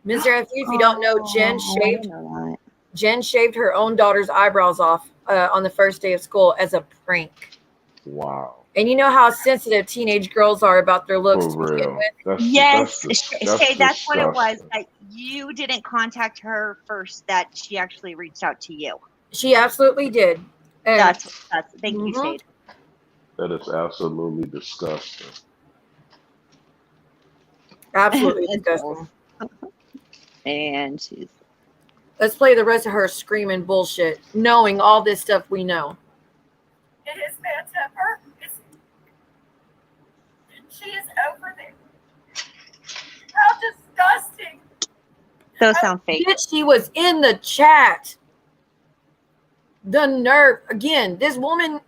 Mr. F, if you don't know, Jen shaved her own daughter's eyebrows off on the first day of school as a prank. Wow. And you know how sensitive teenage girls are about their looks to begin with? Yes, Shay, that's what it was. That you didn't contact her first, that she actually reached out to you. She absolutely did. And that's thank you, Shade. That is absolutely disgusting. Absolutely disgusting. And she's. Let's play the rest of her screaming bullshit, knowing all this stuff we know. It is bad temper. She is over there. How disgusting. Those sound fake. She was in the chat. The nerve. Again, this woman,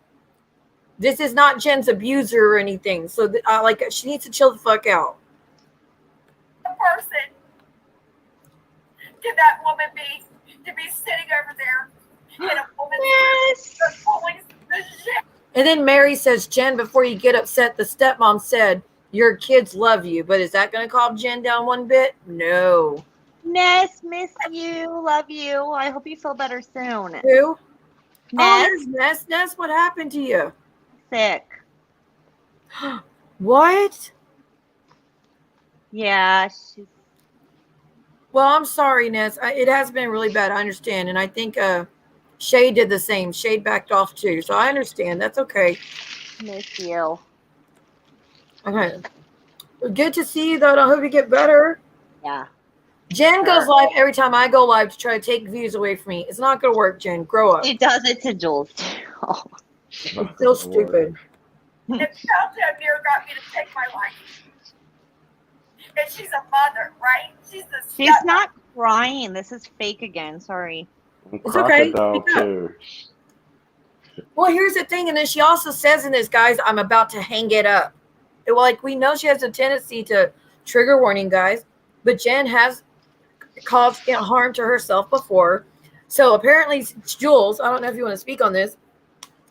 this is not Jen's abuser or anything. So she needs to chill the fuck out. A person can that woman be to be sitting over there in a woman's pulling the shit. And then Mary says, Jen, before you get upset, the stepmom said, your kids love you. But is that going to calm Jen down one bit? No. Ness, miss you. Love you. I hope you feel better soon. Who? Ness. Oh, Ness, what happened to you? Sick. What? Yeah, she's. Well, I'm sorry, Ness. It has been really bad. I understand. And I think Shay did the same. Shay backed off too. So I understand. That's okay. Miss you. Okay. Well, good to see you, though. I hope you get better. Yeah. Jen goes live every time I go live to try to take views away from me. It's not going to work, Jen. Grow up. She does it to Jules. Oh. It's not It's so gonna work. stupid. And Telltale near got me to take my life. And she's a mother, right? She's the She's not crying. This is fake again. Sorry. It's okay. Crocodile Speak up. tears. Well, here's the thing, and then she also says in this, guys, I'm about to hang it up. Well, like, we know she has a tendency to trigger warning, guys, but Jen has caused harm to herself before. So apparently, Jules, I don't know if you want to speak on this,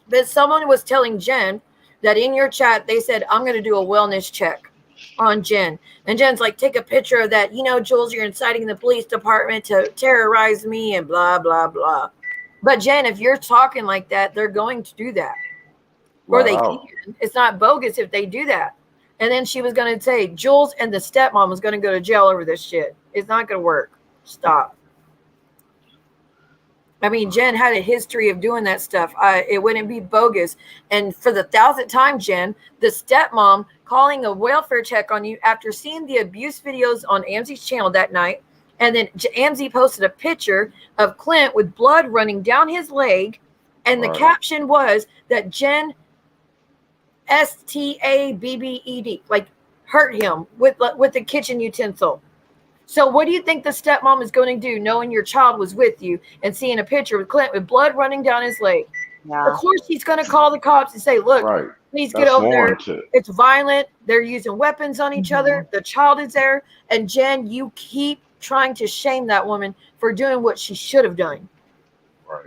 but someone was telling Jen that in your chat, they said, I'm going to do a wellness check on Jen. And Jen's like, take a picture of that. You know, Jules, you're inciting the police department to terrorize me and blah, blah, blah. But Jen, if you're talking like that, they're going to do that. Or they can. It's not bogus if they do that. And then she was going to say, Jules and the stepmom was going to go to jail over this shit. It's not going to work. Stop. I mean, Jen had a history of doing that stuff. It wouldn't be bogus. And for the 1,000th time, Jen, the stepmom calling a welfare check on you after seeing the abuse videos on Amzi's channel that night. And then Amzi posted a picture of Clint with blood running down his leg. And the caption was that Jen STABBED, like hurt him with the kitchen utensil. So what do you think the stepmom is going to do, knowing your child was with you and seeing a picture with Clint with blood running down his leg? Yeah. Of course, he's going to call the cops and say, look, please get over there. It's violent. They're using weapons on each other. The child is there. And Jen, you keep trying to shame that woman for doing what she should have done. Right.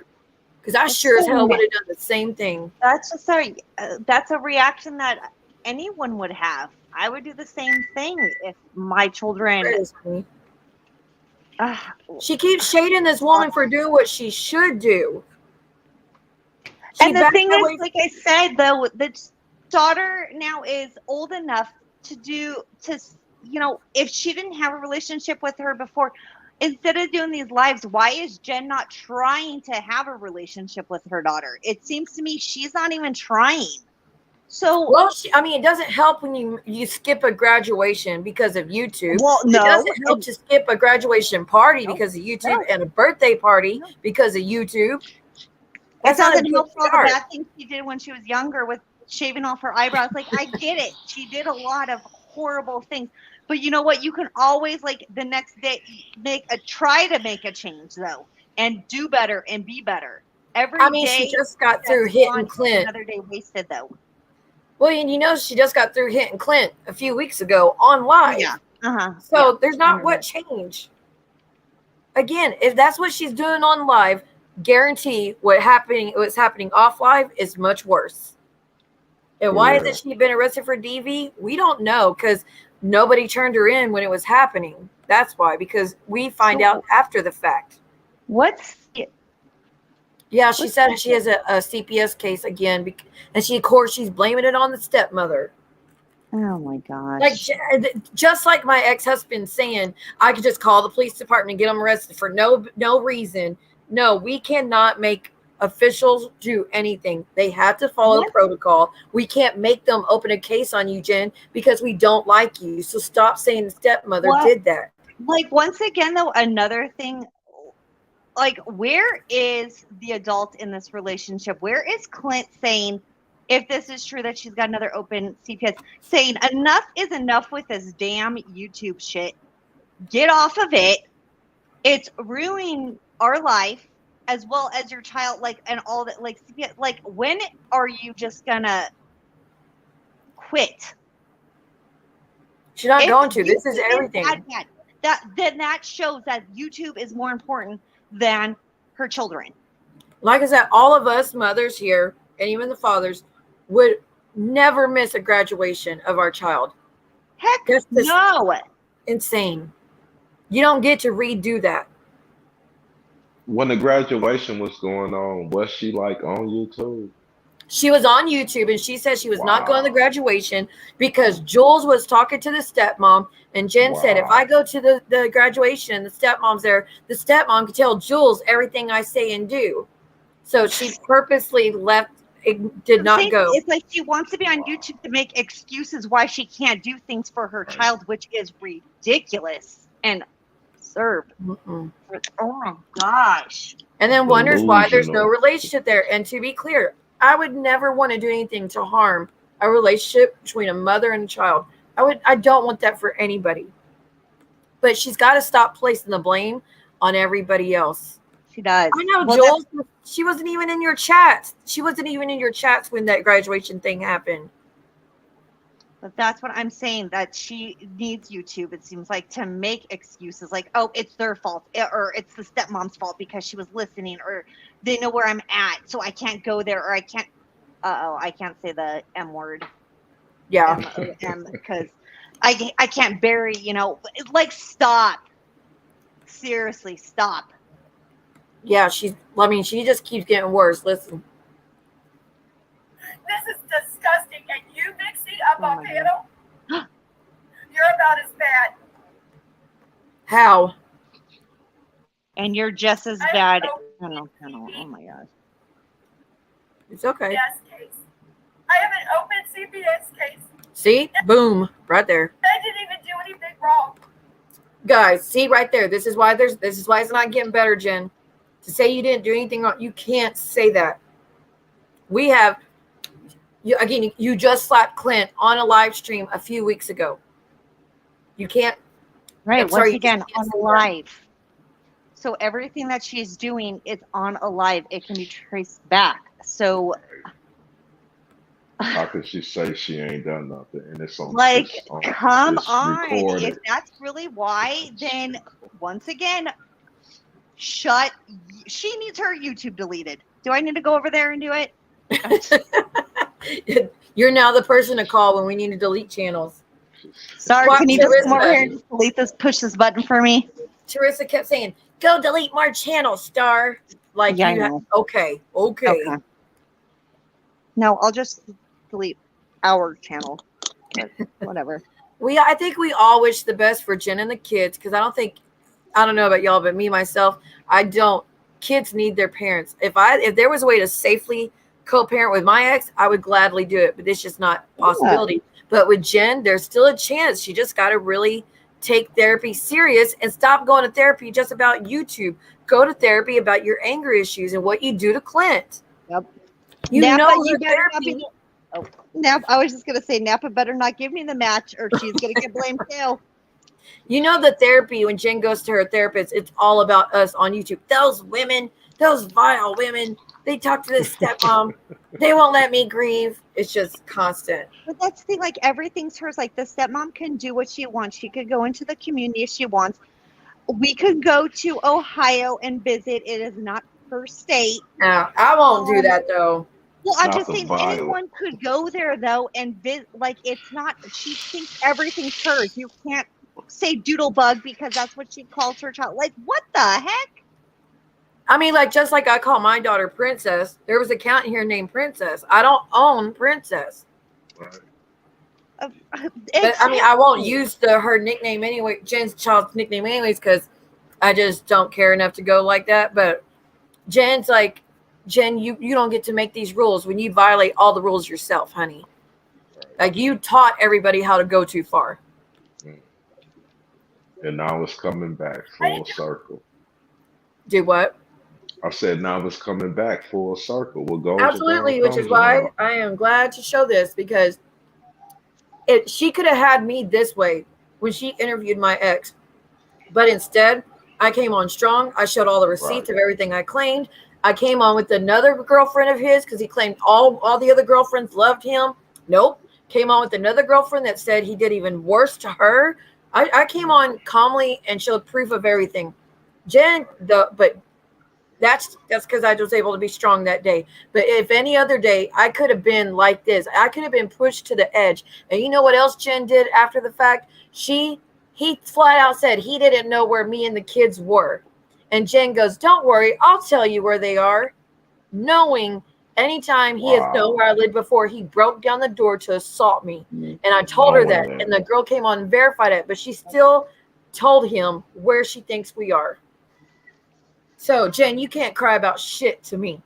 Because I sure as hell would have done the same thing. That's just that's a reaction that anyone would have. I would do the same thing if my children. She keeps shading this woman for doing what she should do. And the thing is, like I said, though, the daughter now is old enough if she didn't have a relationship with her before, instead of doing these lives, why is Jen not trying to have a relationship with her daughter? It seems to me she's not even trying. So, well, it doesn't help when you skip a graduation because of YouTube. Well, no. It doesn't help to skip a graduation party because of YouTube and a birthday party because of YouTube. It doesn't help all the bad things she did when she was younger with shaving off her eyebrows. Like, I get it. She did a lot of horrible things. But you know what? You can always, like, the next day try to make a change, though, and do better and be better. Every day she just got through hitting Clint. Another day wasted, though. Well, and she just got through hitting Clint a few weeks ago on live. Yeah. So there's not what change. Again, if that's what she's doing on live, guarantee what's happening off live is much worse. And why hasn't she been arrested for DV? We don't know because nobody turned her in when it was happening. That's why, because we find out after the fact. Yeah, she said she has a CPS case again, and she's blaming it on the stepmother. Oh my gosh! Like just like my ex-husband saying, I could just call the police department and get them arrested for no reason. No, we cannot make officials do anything. They have to follow protocol. We can't make them open a case on you, Jen, because we don't like you. So stop saying the stepmother did that. Like, once again, though, another thing. Like, where is the adult in this relationship? Where is Clint saying, if this is true that she's got another open CPS, saying enough is enough with this damn YouTube shit. Get off of it. It's ruining our life as well as your child, like, and all that. Like, CPS, like, when are you just gonna quit? She's not going to. This is everything. That shows that YouTube is more important than her children. Like I said, all of us mothers here, and even the fathers, would never miss a graduation of our child. Heck no. Insane. You don't get to redo that. When the graduation was going on, was she like on YouTube? She was on YouTube, and she said she was not going to the graduation because Jules was talking to the stepmom, and Jen said, if I go to the graduation and the stepmom's there, the stepmom can tell Jules everything I say and do. So she purposely did not go. It's like she wants to be on YouTube to make excuses why she can't do things for her child, which is ridiculous. and serve. Mm-mm. Oh my gosh. And then wonders why there's no Delusional. relationship there. And to be clear, I would never want to do anything to harm a relationship between a mother and a child. I don't want that for anybody. But she's got to stop placing the blame on everybody else. She does. I know, Well, Joel. She wasn't even in your chats. She wasn't even in your chats when that graduation thing happened. But that's what I'm saying, that she needs YouTube, it seems like, to make excuses like, oh, it's their fault, or it's the stepmom's fault because she was listening, or they know where I'm at, so I can't go there, or I can't, I can't say the M word. Yeah. M-O-M, because I can't bury, like, stop. Seriously, stop. Yeah, she just keeps getting worse. Listen. This is disgusting. And you, Nixie, up on panel, you're about as bad. How? And you're just as bad. Panel. Oh my gosh. It's okay. Yes, case. I have an open CPS case. See? Boom. Right there. I didn't even do anything wrong. Guys, see right there. This is why it's not getting better, Jen. To say you didn't do anything wrong, you can't say that. We have you just slapped Clint on a live stream a few weeks ago. You can't. Right. I'm sorry, Once again, on a live. So everything that she's doing is on a live. It can be traced back. So How could she say she ain't done nothing? And it's on. like, it's come it's on. recorded. If that's really why, then once again, she needs her YouTube deleted. Do I need to go over there and do it? You're now the person to call when we need to delete channels. Sorry, Watch can you just come over Teresa. here and just delete this, push this button for me? Teresa kept saying, "Go delete more channels, Star." Like, Yeah, I you know. okay. No, I'll just delete our channel. But whatever. I think we all wish the best for Jen and the kids, because I don't know about y'all, but me myself, I don't. Kids need their parents. If there was a way to safely co-parent with my ex, I would gladly do it, but it's just not a possibility. But with Jen, there's still a chance. She just got to really take therapy serious and stop going to therapy just about YouTube. Go to therapy about your anger issues and what you do to Clint. Yep. You Napa, know you her better not therapy. Napa, I was just gonna say Napa better not give me the match, or she's gonna get blamed too. You know the therapy, when Jen goes to her therapist, it's all about us on YouTube. Those women, those vile women, they talk to this stepmom. They won't let me grieve. It's just constant. But that's the thing, like, everything's hers. Like, the stepmom can do what she wants. She could go into the community if she wants. We could go to Ohio and visit. It is not her state. No, I won't do that though. Well, I'm Not just the saying violence. anyone could go there though and visit. Like, it's not. She thinks everything's hers. You can't say doodlebug because that's what she calls her child. Like, what the heck? I mean, like, just like I call my daughter Princess, there was an account here named Princess. I don't own Princess. Right. But, I mean, I won't use her nickname anyway, Jen's child's nickname anyways, because I just don't care enough to go like that. But Jen's like, Jen, you don't get to make these rules when you violate all the rules yourself, honey. Like, you taught everybody how to go too far. And now it's coming back full circle. Do what? I said now it's coming back full circle. What goes Absolutely, around which is comes why around. I am glad to show this, because she could have had me this way when she interviewed my ex, but instead I came on strong. I showed all the receipts of everything I claimed. I came on with another girlfriend of his because he claimed all the other girlfriends loved him. Nope. Came on with another girlfriend that said he did even worse to her. I came on calmly and showed proof of everything. Jen, but that's because I was able to be strong that day. But if any other day, I could have been like this. I could have been pushed to the edge. And you know what else Jen did after the fact? He flat out said he didn't know where me and the kids were. And Jen goes, "Don't worry, I'll tell you where they are." Knowing anytime he has known where I lived before, he broke down the door to assault me. And I told her that. And the girl came on and verified it. But she still told him where she thinks we are. So, Jen, you can't cry about shit to me.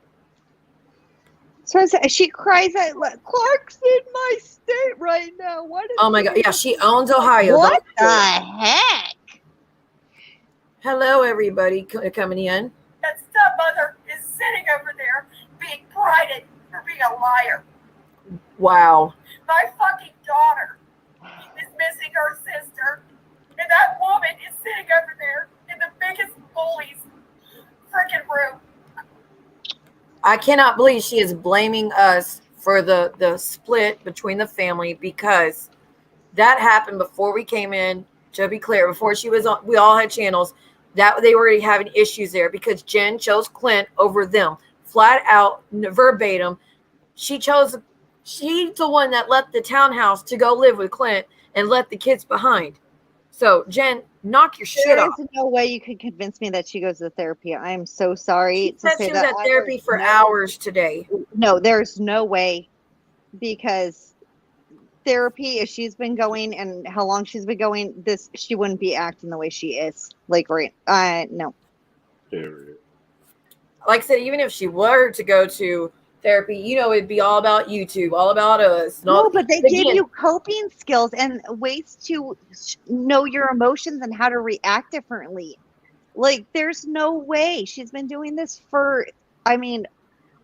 So she cries at Clark's in my state right now. What is Oh my God. Yeah, she owns Ohio. What the heck? Hello, everybody coming in. That stepmother is sitting over there being prided for being a liar. Wow. My fucking daughter is missing her sister, and that woman is sitting over there in the biggest bully's freaking room. I cannot believe she is blaming us for the split between the family, because that happened before we came in. To be clear, before she was on, we all had channels that they were already having issues there because Jen chose Clint over them, flat out, verbatim. She's the one that left the townhouse to go live with Clint and left the kids behind. So Jen, knock your shit off. There is no way you could convince me that she goes to therapy. I'm so sorry She to said say she was that. at therapy for hours today. No, there's no way, because therapy, if she's been going and how long she's been going, she wouldn't be acting the way she is. Like, right? No. Period. Like I said, even if she were to go to therapy, it'd be all about YouTube, all about us. No, but they give you coping skills and ways to know your emotions and how to react differently. Like, there's no way. She's been doing this for,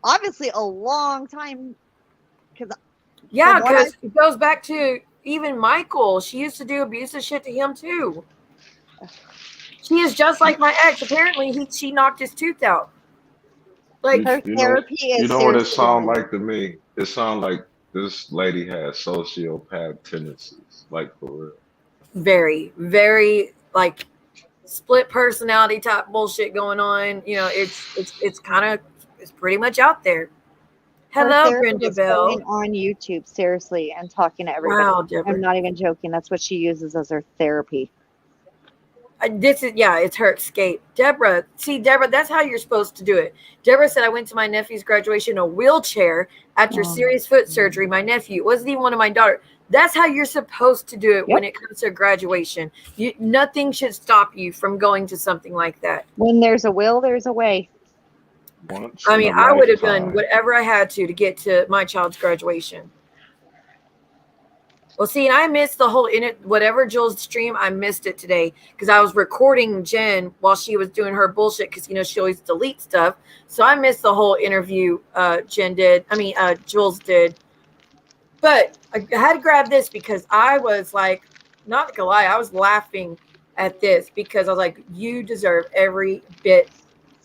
obviously a long time. Because it goes back to even Michael. She used to do abusive shit to him too. She is just like my ex. Apparently, she knocked his tooth out. Like, her therapy is. You know what it sounds like to me? It sounds like this lady has sociopath tendencies, like for real. Very, very like split personality type bullshit going on. It's kind of, it's pretty much out there. Hello, Brenda Bell. Going on YouTube, seriously, and talking to everybody. Wow, Deborah. I'm not even joking. That's what she uses as her therapy. It's her escape. Deborah, that's how you're supposed to do it. Deborah said, I went to my nephew's graduation in a wheelchair after serious foot surgery. My nephew wasn't even one of my daughter. That's how you're supposed to do it when it comes to graduation. Nothing should stop you from going to something like that. When there's a will, there's a way. I would have done whatever I had to get to my child's graduation. Well, see, and I missed the whole whatever Jill's stream. I missed it today because I was recording Jen while she was doing her bullshit, because she always deletes stuff. So I missed the whole interview Jules did. But I had to grab this because I was like, not gonna lie, I was laughing at this because I was like, you deserve every bit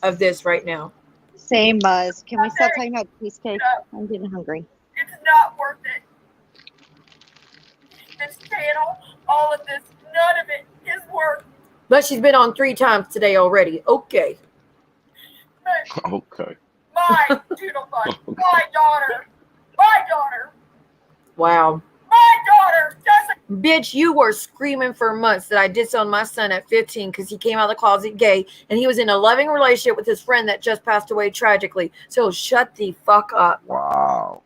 of this right now. Same, Buzz. Can we stop talking about cheesecake? I'm getting hungry. It's not worth it. This channel, all of this, none of it is worth. But she's been on 3 times today already. Okay. Okay. My doodle butt. My daughter. My daughter. Wow. My daughter doesn't. Bitch, you were screaming for months that I disowned my son at 15 because he came out of the closet gay and he was in a loving relationship with his friend that just passed away tragically. So shut the fuck up. Wow.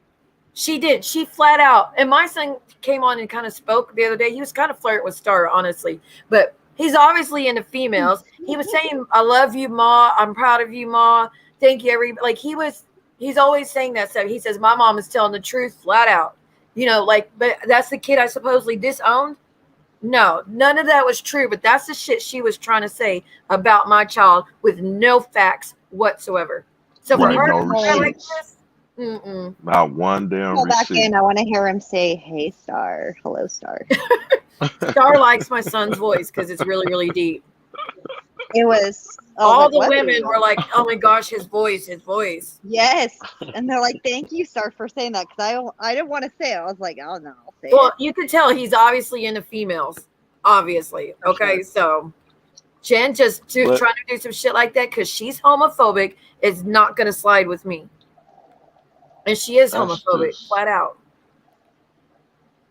She did. She flat out. And my son came on and kind of spoke the other day. He was kind of flirting with Star, honestly. But he's obviously into females. He was saying, I love you, Ma. I'm proud of you, Ma. Thank you, everybody. Like, he's always saying that stuff. He says, my mom is telling the truth flat out. But that's the kid I supposedly disowned. No, none of that was true. But that's the shit she was trying to say about my child with no facts whatsoever. So right, for her no to say like receipts. this, Not one damn Go back receipt. in. I want to hear him say, "Hey, Star." Hello, Star. Star likes my son's voice because it's really, really deep. It was. All the women were like, "Oh my gosh, his voice." Yes, and they're like, "Thank you, Star, for saying that." Because I didn't want to say it. I was like, "Oh no, I'll say Well, it." you could tell he's obviously into females. Obviously, okay. So Jen just trying to do some shit like that because she's homophobic is not going to slide with me, and she is homophobic flat out.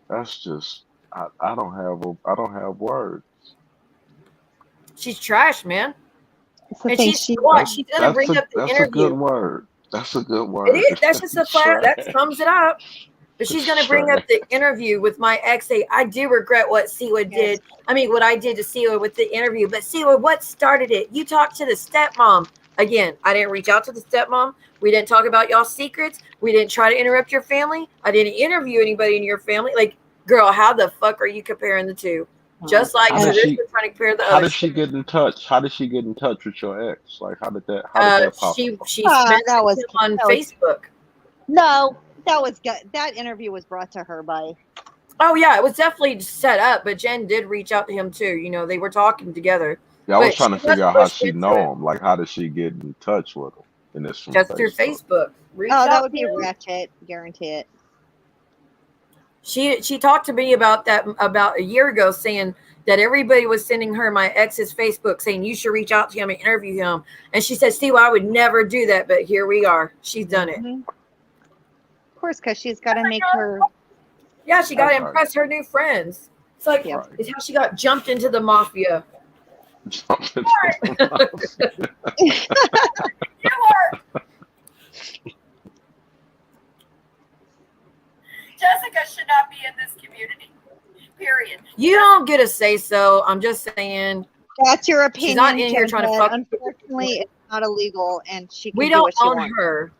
That's just. I don't have words. She's trash, man. And she's going to bring up the interview. That's a good word. That's a good word. It is. That's just a flat. That sums it up. But she's going to bring up the interview with my ex. Say, I do regret what Siwa did. I mean, what I did to Siwa with the interview. But Siwa, what started it? You talked to the stepmom. Again, I didn't reach out to the stepmom. We didn't talk about y'all's secrets. We didn't try to interrupt your family. I didn't interview anybody in your family. Like, girl, how the fuck are you comparing the two? Just like How did Tradition she? trying to compare the How other did she shit. get in touch? How did she get in touch with your ex? Like, how did that? How did that pop She up? That was messaged him on that was Facebook. no, that was good. That interview was brought to her by. Oh yeah, it was definitely set up, but Jen did reach out to him too. You know, they were talking together, Yeah, I was but she trying to figure was out how pushed she into it know him. Like, how did she get in touch with him? And it's from just through Facebook. Facebook. Reach Oh, that out would to be him. ratchet. Guarantee it. She talked to me about that about a year ago, saying that everybody was sending her my ex's Facebook saying you should reach out to him and interview him. And she said, Steve, I would never do that, but here we are. She's done it. Of course, because she's got to make her. Yeah, she got to Right. impress her new friends. It's like Yep. it's how she got jumped into the mafia. Jump into the mafia. You are. Jessica should not be in this community. Period. You don't get a say so. I'm just saying. That's your opinion. She's not in here trying to fuck. Unfortunately, it's not illegal, and she can We do don't what she own wants. her.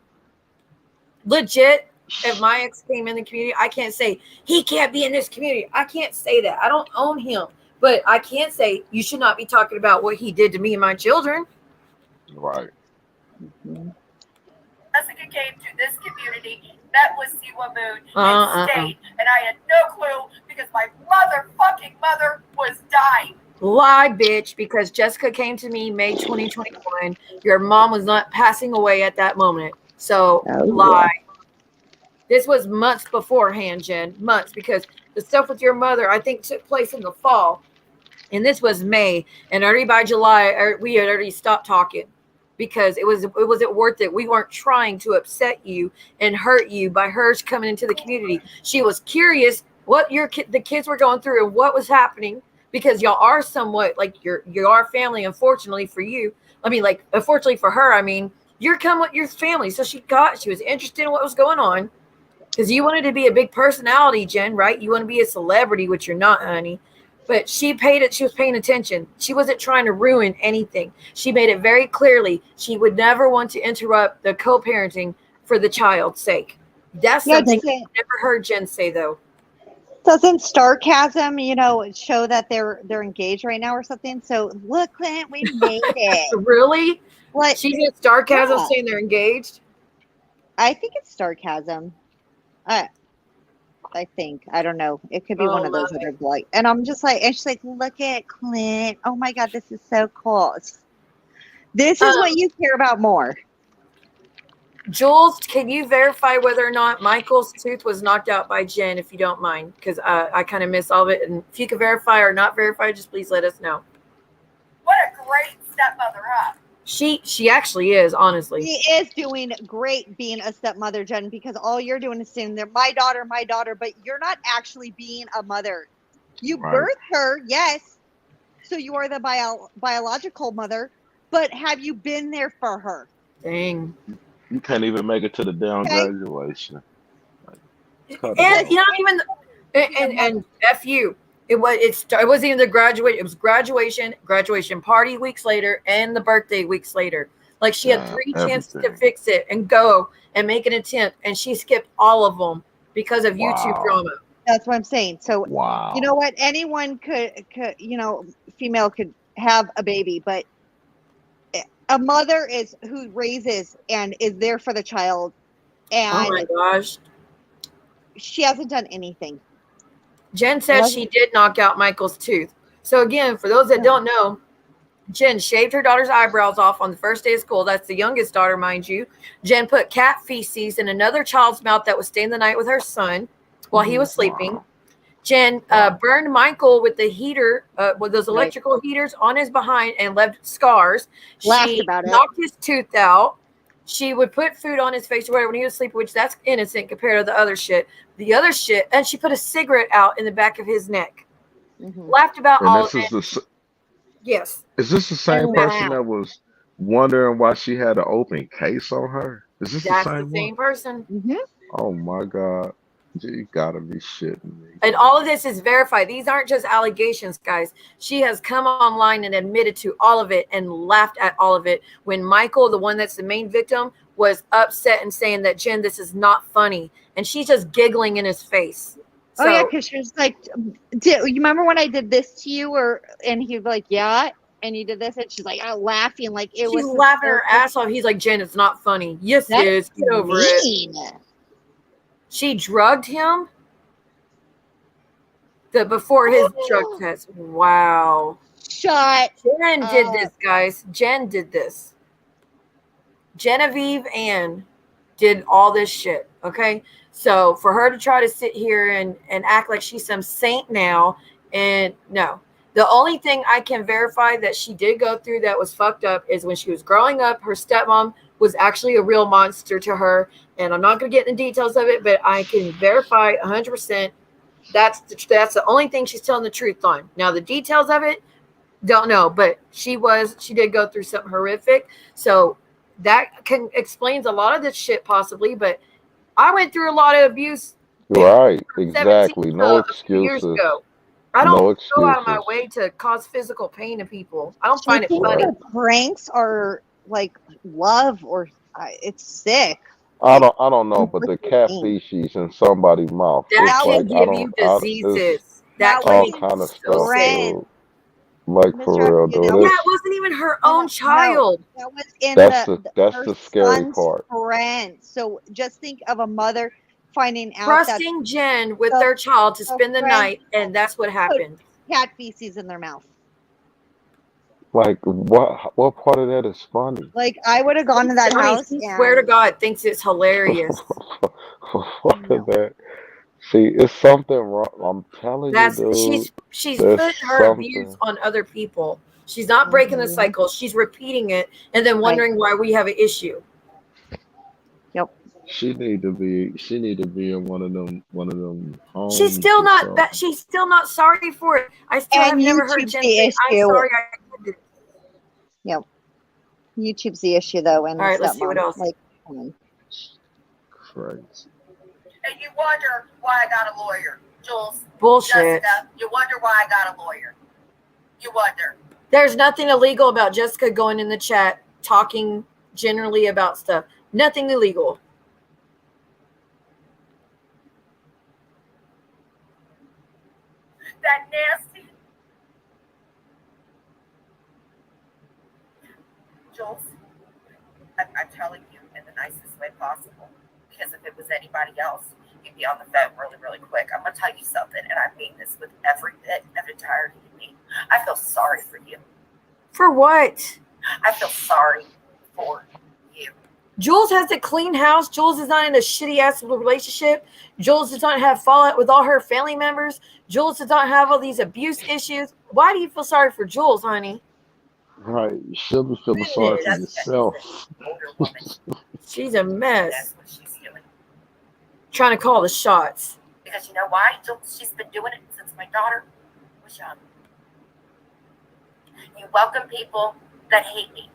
Legit. If my ex came in the community, I can't say he can't be in this community. I can't say that. I don't own him. But I can't say you should not be talking about what he did to me and my children. Right. Jessica came to this community, met with Siwa Moon, and stayed. And I had no clue because my motherfucking mother was dying. Lie, bitch, because Jessica came to me May 2021. Your mom was not passing away at that moment. So lie. This was months beforehand, Jen. Months, because the stuff with your mother, I think, took place in the fall. And this was May. And already by July, we had already stopped talking because it wasn't worth it. We weren't trying to upset you and hurt you by hers coming into the community. She was curious what the kids were going through and what was happening, because y'all are somewhat like you are family. Unfortunately for you, I mean, like unfortunately for her, I mean, you're come with your family. So she was interested in what was going on because you wanted to be a big personality, Jen, right? You want to be a celebrity, which you're not, honey. But she was paying attention. She wasn't trying to ruin anything. She made it very clearly she would never want to interrupt the co-parenting for the child's sake. That's something I've never heard Jen say, though. Doesn't sarcasm, show that they're engaged right now or something? So look, Clint, we made it. Really? What? She's in sarcasm saying they're engaged? I think it's sarcasm. I think. I don't know. It could be one of those other like, and I'm just like, and she's like, look at Clint. Oh my God, this is so cool. This is what you care about more. Jules, can you verify whether or not Michael's tooth was knocked out by Jen, if you don't mind? Because I kind of miss all of it. And if you can verify or not verify, just please let us know. What a great stepmother, huh? She actually is, honestly. She is doing great being a stepmother, Jen, because all you're doing is saying they're my daughter, but you're not actually being a mother. You birthed her, yes. So you are the biological mother, but have you been there for her? Dang. You can't even make it to the damn graduation. And you know, even and F you. It wasn't even the graduation. It was graduation party weeks later, and the birthday weeks later. Like she had 3 chances to fix it and go and make an attempt, and she skipped all of them because of YouTube drama. That's what I'm saying. So you know what? Anyone could female could have a baby, but a mother is who raises and is there for the child. And oh my gosh, she hasn't done anything. Jen says she did knock out Michael's tooth. So again, for those that don't know, Jen shaved her daughter's eyebrows off on the first day of school. That's the youngest daughter, mind you. Jen put cat feces in another child's mouth that was staying the night with her son while he was sleeping. Jen burned Michael with the heater, with those electrical heaters on his behind and left scars. She knocked his tooth out. She would put food on his face or whatever when he was sleeping, which that's innocent compared to the other shit. The other shit, and she put a cigarette out in the back of his neck. Laughed about all of it. Yes. Is this the same person that was wondering why she had an open case on her? Is this That's the same person? Oh my God. You gotta be shitting me. And all of this is verified. These aren't just allegations, guys. She has come online and admitted to all of it and laughed at all of it when Michael, the one that's the main victim, was upset and saying that, Jen, this is not funny. And she's just giggling in his face. Oh yeah, because she was like, you remember when I did this to you? And he was like, yeah, and you did this, and she's like, laughing like it was she's laughing her hysterical. ass off. He's like, Jen, it's not funny. Yes, That it is. Get over mean. it. She drugged him before his drug test. Wow. Shut. Jen did this, guys. Jen did this. Genevieve Ann did all this shit. Okay. So for her to try to sit here and act like she's some saint now, and no. The only thing I can verify that she did go through that was fucked up is when she was growing up, her stepmom was actually a real monster to her. And I'm not going to get into details of it, but I can verify 100% that's the only thing she's telling the truth on. Now, the details of it, don't know, but she did go through something horrific. So that explains a lot of this shit possibly, but I went through a lot of abuse. Right, exactly. No A few years excuses. ago. I No don't go out of my excuses. way to cause physical pain to people. I don't I find it think funny. her pranks are like love or it's sick. I don't know, but the cat feces in somebody's mouth. That It's can like give you diseases. it's That all can kind of so stuff, sick. dude. Like for real, dude. Yeah, it wasn't even her own child. No, that was in That's her the scary son's part. friend. So just think of a mother finding out Trusting Jen with their child to spend the night, and that's what happened. Cat feces in their mouth. Like what part of that is funny? Like I would have gone to that house. I swear to God, thinks it's hilarious. What is that? See, it's something wrong. I'm telling you, dude. She's there's putting her abuse on other people. She's not breaking the cycle. She's repeating it and then wondering why we have an issue. Yep. She need to be in one of them homes. She's still not that. She's still not sorry for it. I still have never heard Jen say, "I'm sorry I did it." Yep. YouTube's the issue though, and all right, let's see what else. Like, Christ. And you wonder why I got a lawyer, Jules. Bullshit. Jessica, you wonder why I got a lawyer. You wonder. There's nothing illegal about Jessica going in the chat talking generally about stuff. Nothing illegal. That nasty. Jules, I'm telling you in the nicest way possible. Because if it was anybody else, you'd be on the phone really, really quick. I'm going to tell you something, and I mean this with every bit of entirety of me. I feel sorry for you. For what? I feel sorry for you. Jules has a clean house. Jules is not in a shitty ass relationship. Jules does not have fallout with all her family members. Jules does not have all these abuse issues. Why do you feel sorry for Jules, honey? Right, you should be feeling sorry for yourself. She's a mess. That's what she's doing. Trying to call the shots. Because you know why? Jules, she's been doing it since my daughter was young. You welcome people that hate me.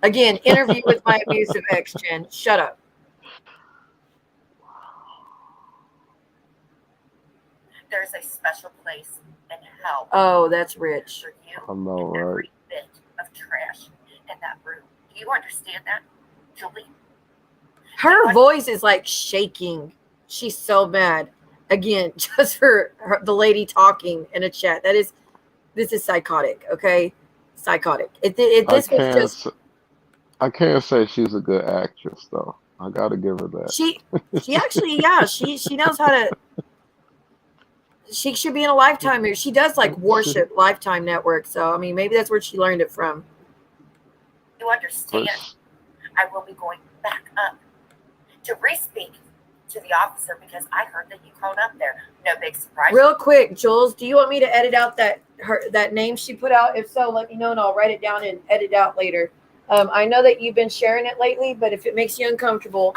Again, interview with my abusive ex, Jen. Shut up. There's a special place in hell. Oh, that's rich. For you I know, and right? every bit of trash in that room. Do you understand that, Julie? Her voice is like shaking. She's so mad. Again, just for the lady talking in a chat. This is psychotic, okay? Psychotic. I can't say she's a good actress though. I gotta give her that. She actually, yeah, she knows how to. She should be in a Lifetime here. She does like worship Lifetime Network, so I mean maybe that's where she learned it from. You understand? I will be going back up to re-speak to the officer because I heard that you called up there. No big surprise. Real quick, Jules, do you want me to edit out that name she put out? If so, let me know and I'll write it down and edit out later. I know that you've been sharing it lately, but if it makes you uncomfortable,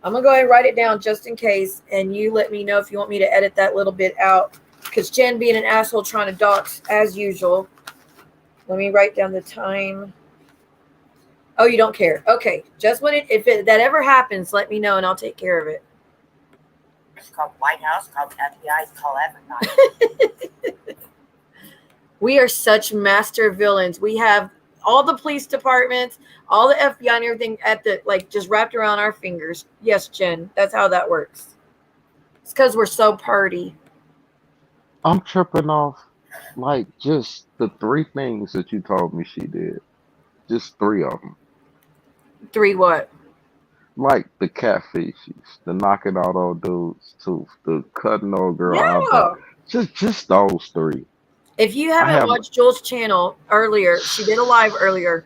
I'm gonna go ahead and write it down just in case, and you let me know if you want me to edit that little bit out. Because Jen being an asshole trying to dox as usual. Let me write down the time. Oh, you don't care? Okay, just when that ever happens, let me know and I'll take care of it. It's called White House, called FBI, call everybody. We are such master villains. We have all the police departments, all the FBI and everything just wrapped around our fingers. Yes, Jen, that's how that works. It's because we're so purty. I'm tripping off like just the three things that you told me she did. Just three of them. 3 what? Like the catfishes, the knocking out old dudes tooth, the cutting old girl eyebrow. Yeah. Just those three. If you I haven't have watched Jules' channel earlier, she did a live earlier,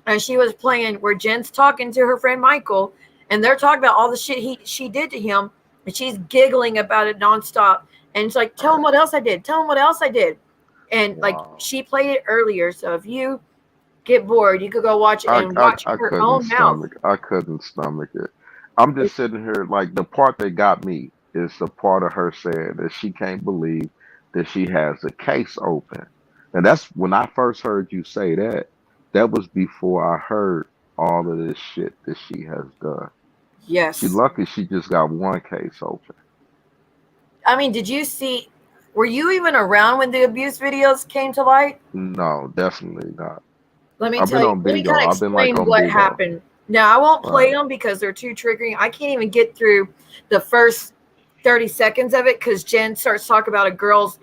and she was playing where Jen's talking to her friend Michael, and they're talking about all the shit she did to him, and she's giggling about it nonstop. And it's like, tell him what else I did. Tell him what else I did. And like wow. she played it earlier, so if you get bored, you could go watch it and watch I her couldn't own mouth. stomach it. I'm just sitting here like the part that got me is the part of her saying that she can't believe that she has a case open. And that's when I first heard you say that. That was before I heard all of this shit that she has done. She Yes. lucky she just got one case open. I mean, did you see? Were you even around when the abuse videos came to light? No, definitely not. Let me I've tell been you. on Let me kind bingo. of I've been like explain on what bingo. happened. Now, I won't play Right. them because they're too triggering. I can't even get through the first 30 seconds of it because Jen starts talking about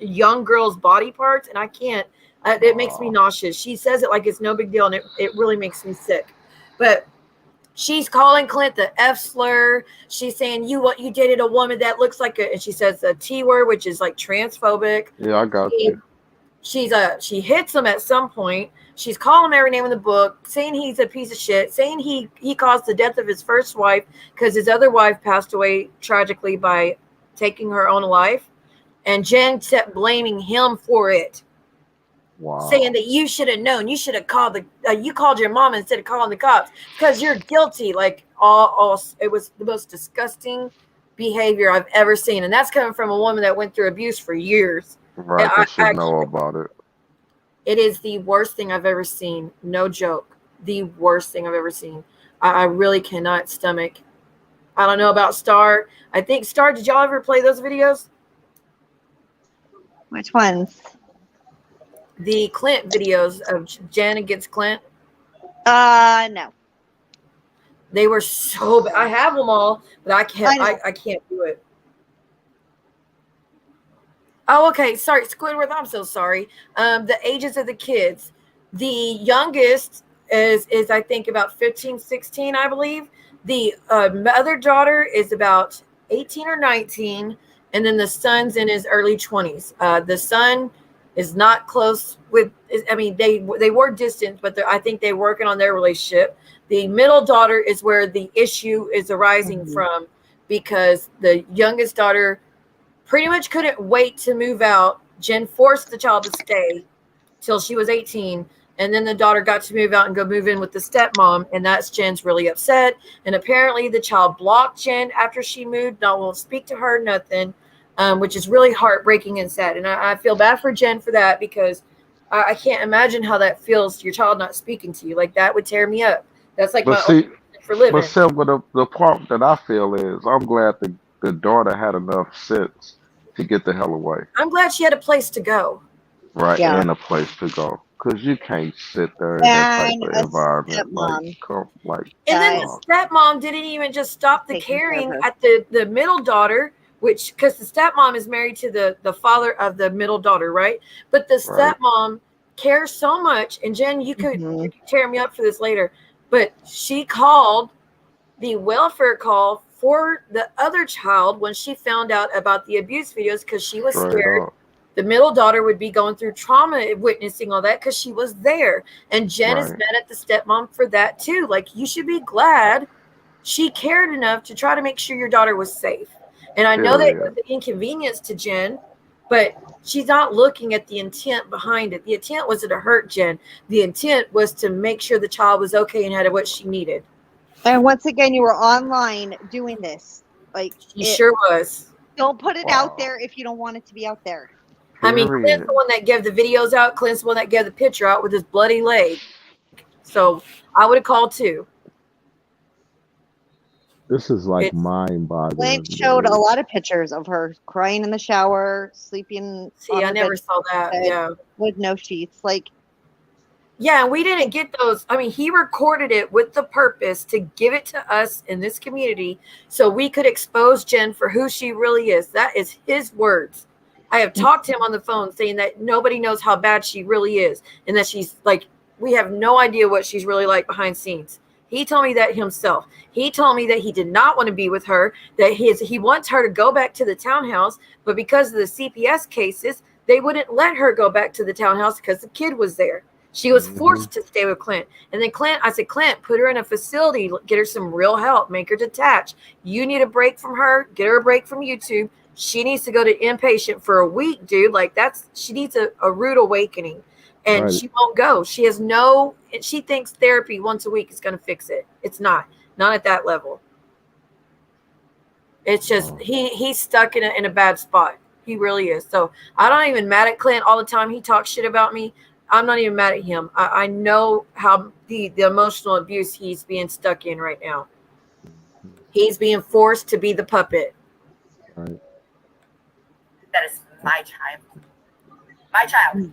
young girl's body parts, and I can't. It makes me Wow. nauseous. She says it like it's no big deal, and it really makes me sick. But she's calling Clint the F slur. She's saying you dated a woman that looks like and she says a T word, which is like transphobic. Yeah, I got She, you. she hits him at some point. She's calling him every name in the book, saying he's a piece of shit, saying he caused the death of his first wife because his other wife passed away tragically by taking her own life. And Jen kept blaming him for it, saying Wow. that you should have known. You should have called you called your mom instead of calling the cops because you're guilty. Like all, it was the most disgusting behavior I've ever seen, and that's coming from a woman that went through abuse for years. And Right, that should know about it. it is the worst thing I've ever seen. No joke, the worst thing I've ever seen. I really cannot stomach. I don't know about Star. I think Star. Did y'all ever play those videos? Which ones? The Clint videos of Jen against Clint. No. They were so bad. I have them all, but I can't. I can't do it. Oh, okay. Sorry, Squidward. I'm so sorry. The ages of the kids. The youngest is I think about 15, 16, I believe. The other daughter is about 18 or 19, and then the son's in his early 20s. The son is not close with. I mean, they were distant, but I think they're working on their relationship. The middle daughter is where the issue is arising from because the youngest daughter pretty much couldn't wait to move out. Jen forced the child to stay till she was 18. And then the daughter got to move out and go move in with the stepmom. And that's Jen's really upset. And apparently the child blocked Jen after she moved. Not won't speak to her, nothing, which is really heartbreaking and sad. And I feel bad for Jen for that because I can't imagine how that feels, your child not speaking to you. Like that would tear me up. That's like But my only see, reason for living. Silver, the part that I feel is I'm glad the daughter had enough sense to get the hell away. I'm glad she had a place to go. Right, Yeah. and a place to go. Because you can't sit there in that type And of a environment. stepmom. And then the stepmom didn't even just stop the Taking care of caring her. at the middle daughter, which because the stepmom is married to the father of the middle daughter, right? But the right, stepmom cares so much, and Jen, you could tear me up for this later, but she called the welfare call for the other child when she found out about the abuse videos because she was straight scared up. the middle daughter would be going through trauma witnessing all that because she was there. And Jen is Right. mad at the stepmom for that too. Like, you should be glad she cared enough to try to make sure your daughter was safe. And I know that it was Period. an inconvenience to Jen, but she's not looking at the intent behind it. The intent wasn't to hurt Jen. The intent was to make sure the child was okay and had what she needed. And once again, you were online doing this. Like, She sure was. Don't put it out Wow. there if you don't want it to be out there. I mean, Clint's Period. the one that gave the videos out. Clint's the one that gave the picture out with his bloody leg. So I would have called too. This is like It's, mind-boggling. Clint showed a lot of pictures of her crying in the shower, sleeping see, on I her never bed saw that. Yeah. with no sheets. Like, Yeah, and we didn't get those. I mean, he recorded it with the purpose to give it to us in this community so we could expose Jen for who she really is. That is his words. I have talked to him on the phone saying that nobody knows how bad she really is and that she's like, we have no idea what she's really like behind scenes. He told me that himself. He told me that he did not want to be with her, that he wants her to go back to the townhouse, but because of the CPS cases, they wouldn't let her go back to the townhouse because the kid was there. She was forced to stay with Clint. And then I said, Clint, put her in a facility, get her some real help, make her detached. You need a break from her, get her a break from YouTube. She needs to go to inpatient for a week, dude. Like she needs a rude awakening. And Right. she won't go. She thinks therapy once a week is going to fix it. It's not at that level. It's just, he's stuck in a bad spot. He really is. So I'm not even mad at Clint all the time. He talks shit about me. I'm not even mad at him. I know how the emotional abuse he's being stuck in right now. He's being forced to be the puppet. Right. That is my child. My child.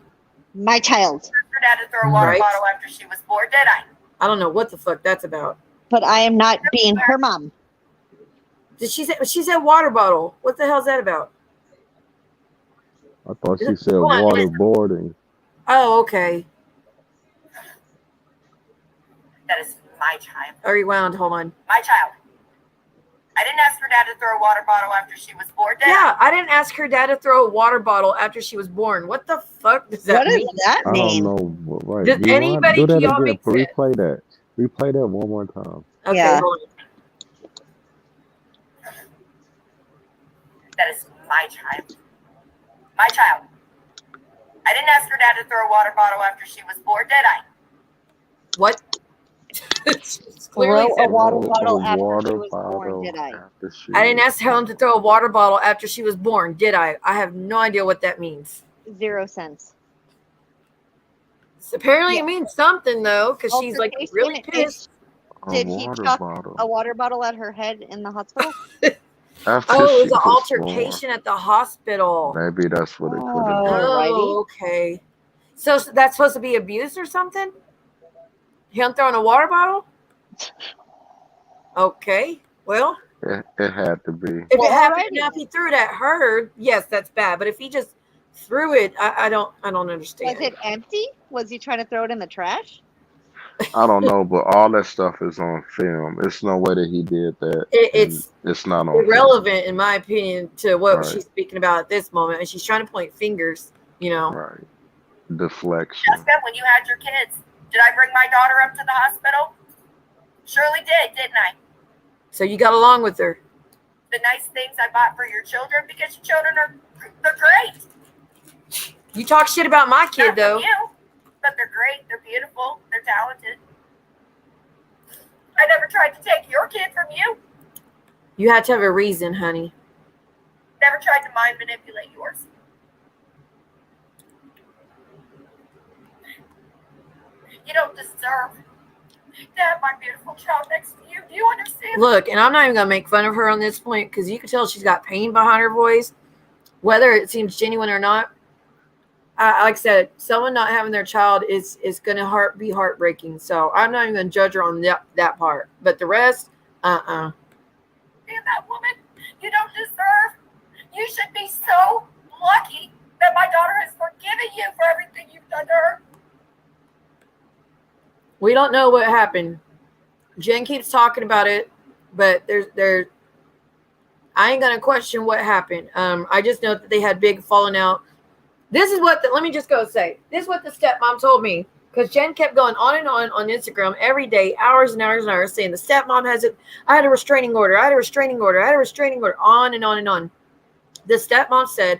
My child. Her dad to throw a water bottle after she was born, did I? I don't know what the fuck that's about. But I am not being her mom. Did she said water bottle? What the hell is that about? I thought she said waterboarding. Oh, okay. That is my child. I rewound. Hold on. My child. I didn't ask her dad to throw a water bottle after she was born, did Yeah, I didn't ask her dad to throw a water bottle after she was born. What the fuck does that mean? What does that mean? I don't know. Right. Does anybody do that y'all again? make sense? Replay that. Replay that one more time. Okay, Yeah. hold on. That is my child. My child. I didn't ask her dad to throw a water bottle after she was born, did I? What? Throw a said, water bottle after she was born, did I? I didn't ask him to throw a water bottle after she was born, did I? I have no idea what that means. 0 cents. Apparently it means something, though, because she's like really pissed. Did he chuck a water bottle at her head in the hospital? Oh, it was an altercation at the hospital. Maybe that's what it could have been. Oh, okay. So that's supposed to be abuse or something? Him throwing a water bottle? Okay. Well, it had to be. If it happened, now if he threw it at her, yes, that's bad. But if he just threw it, I don't understand. Was it empty? Was he trying to throw it in the trash? I don't know, but all that stuff is on film. It's no way that he did that. It's not on irrelevant, in my opinion, to what Right. she's speaking about at this moment. And she's trying to point fingers, you know. Right. Deflection. Jessica, when you had your kids, did I bring my daughter up to the hospital? Surely did, didn't I? So you got along with her. The nice things I bought for your children, because your children they're great. You talk shit about my kid, Not though. from you, but they're great. They're beautiful. They're talented. I never tried to take your kid from you. You had to have a reason, honey. Never tried to mind manipulate yours. You don't deserve to have my beautiful child next to you. Do you understand? Look, and I'm not even going to make fun of her on this point because you can tell she's got pain behind her voice, whether it seems genuine or not. Like I said, someone not having their child is going to be heartbreaking. So I'm not even going to judge her on that part. But the rest, And that woman, you don't deserve. You should be so lucky that my daughter has forgiven you for everything you've done to her. We don't know what happened. Jen keeps talking about it, but I ain't gonna question what happened. I just know that they had big falling out. This is what let me just go say. This is what the stepmom told me, because Jen kept going on and on Instagram every day, hours and hours and hours, saying the stepmom has it. I had a restraining order. I had a restraining order. I had a restraining order. On and on and on. The stepmom said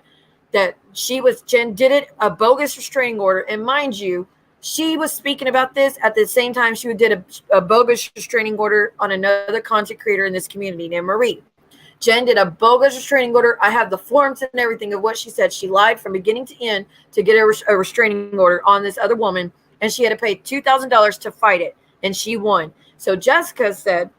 that Jen did it a bogus restraining order, and mind you, she was speaking about this at the same time she did a bogus restraining order on another content creator in this community named Marie. Jen did a bogus restraining order. I have the forms and everything of what she said. She lied from beginning to end to get a restraining order on this other woman, and she had to pay $2,000 to fight it, and she won. So Jessica said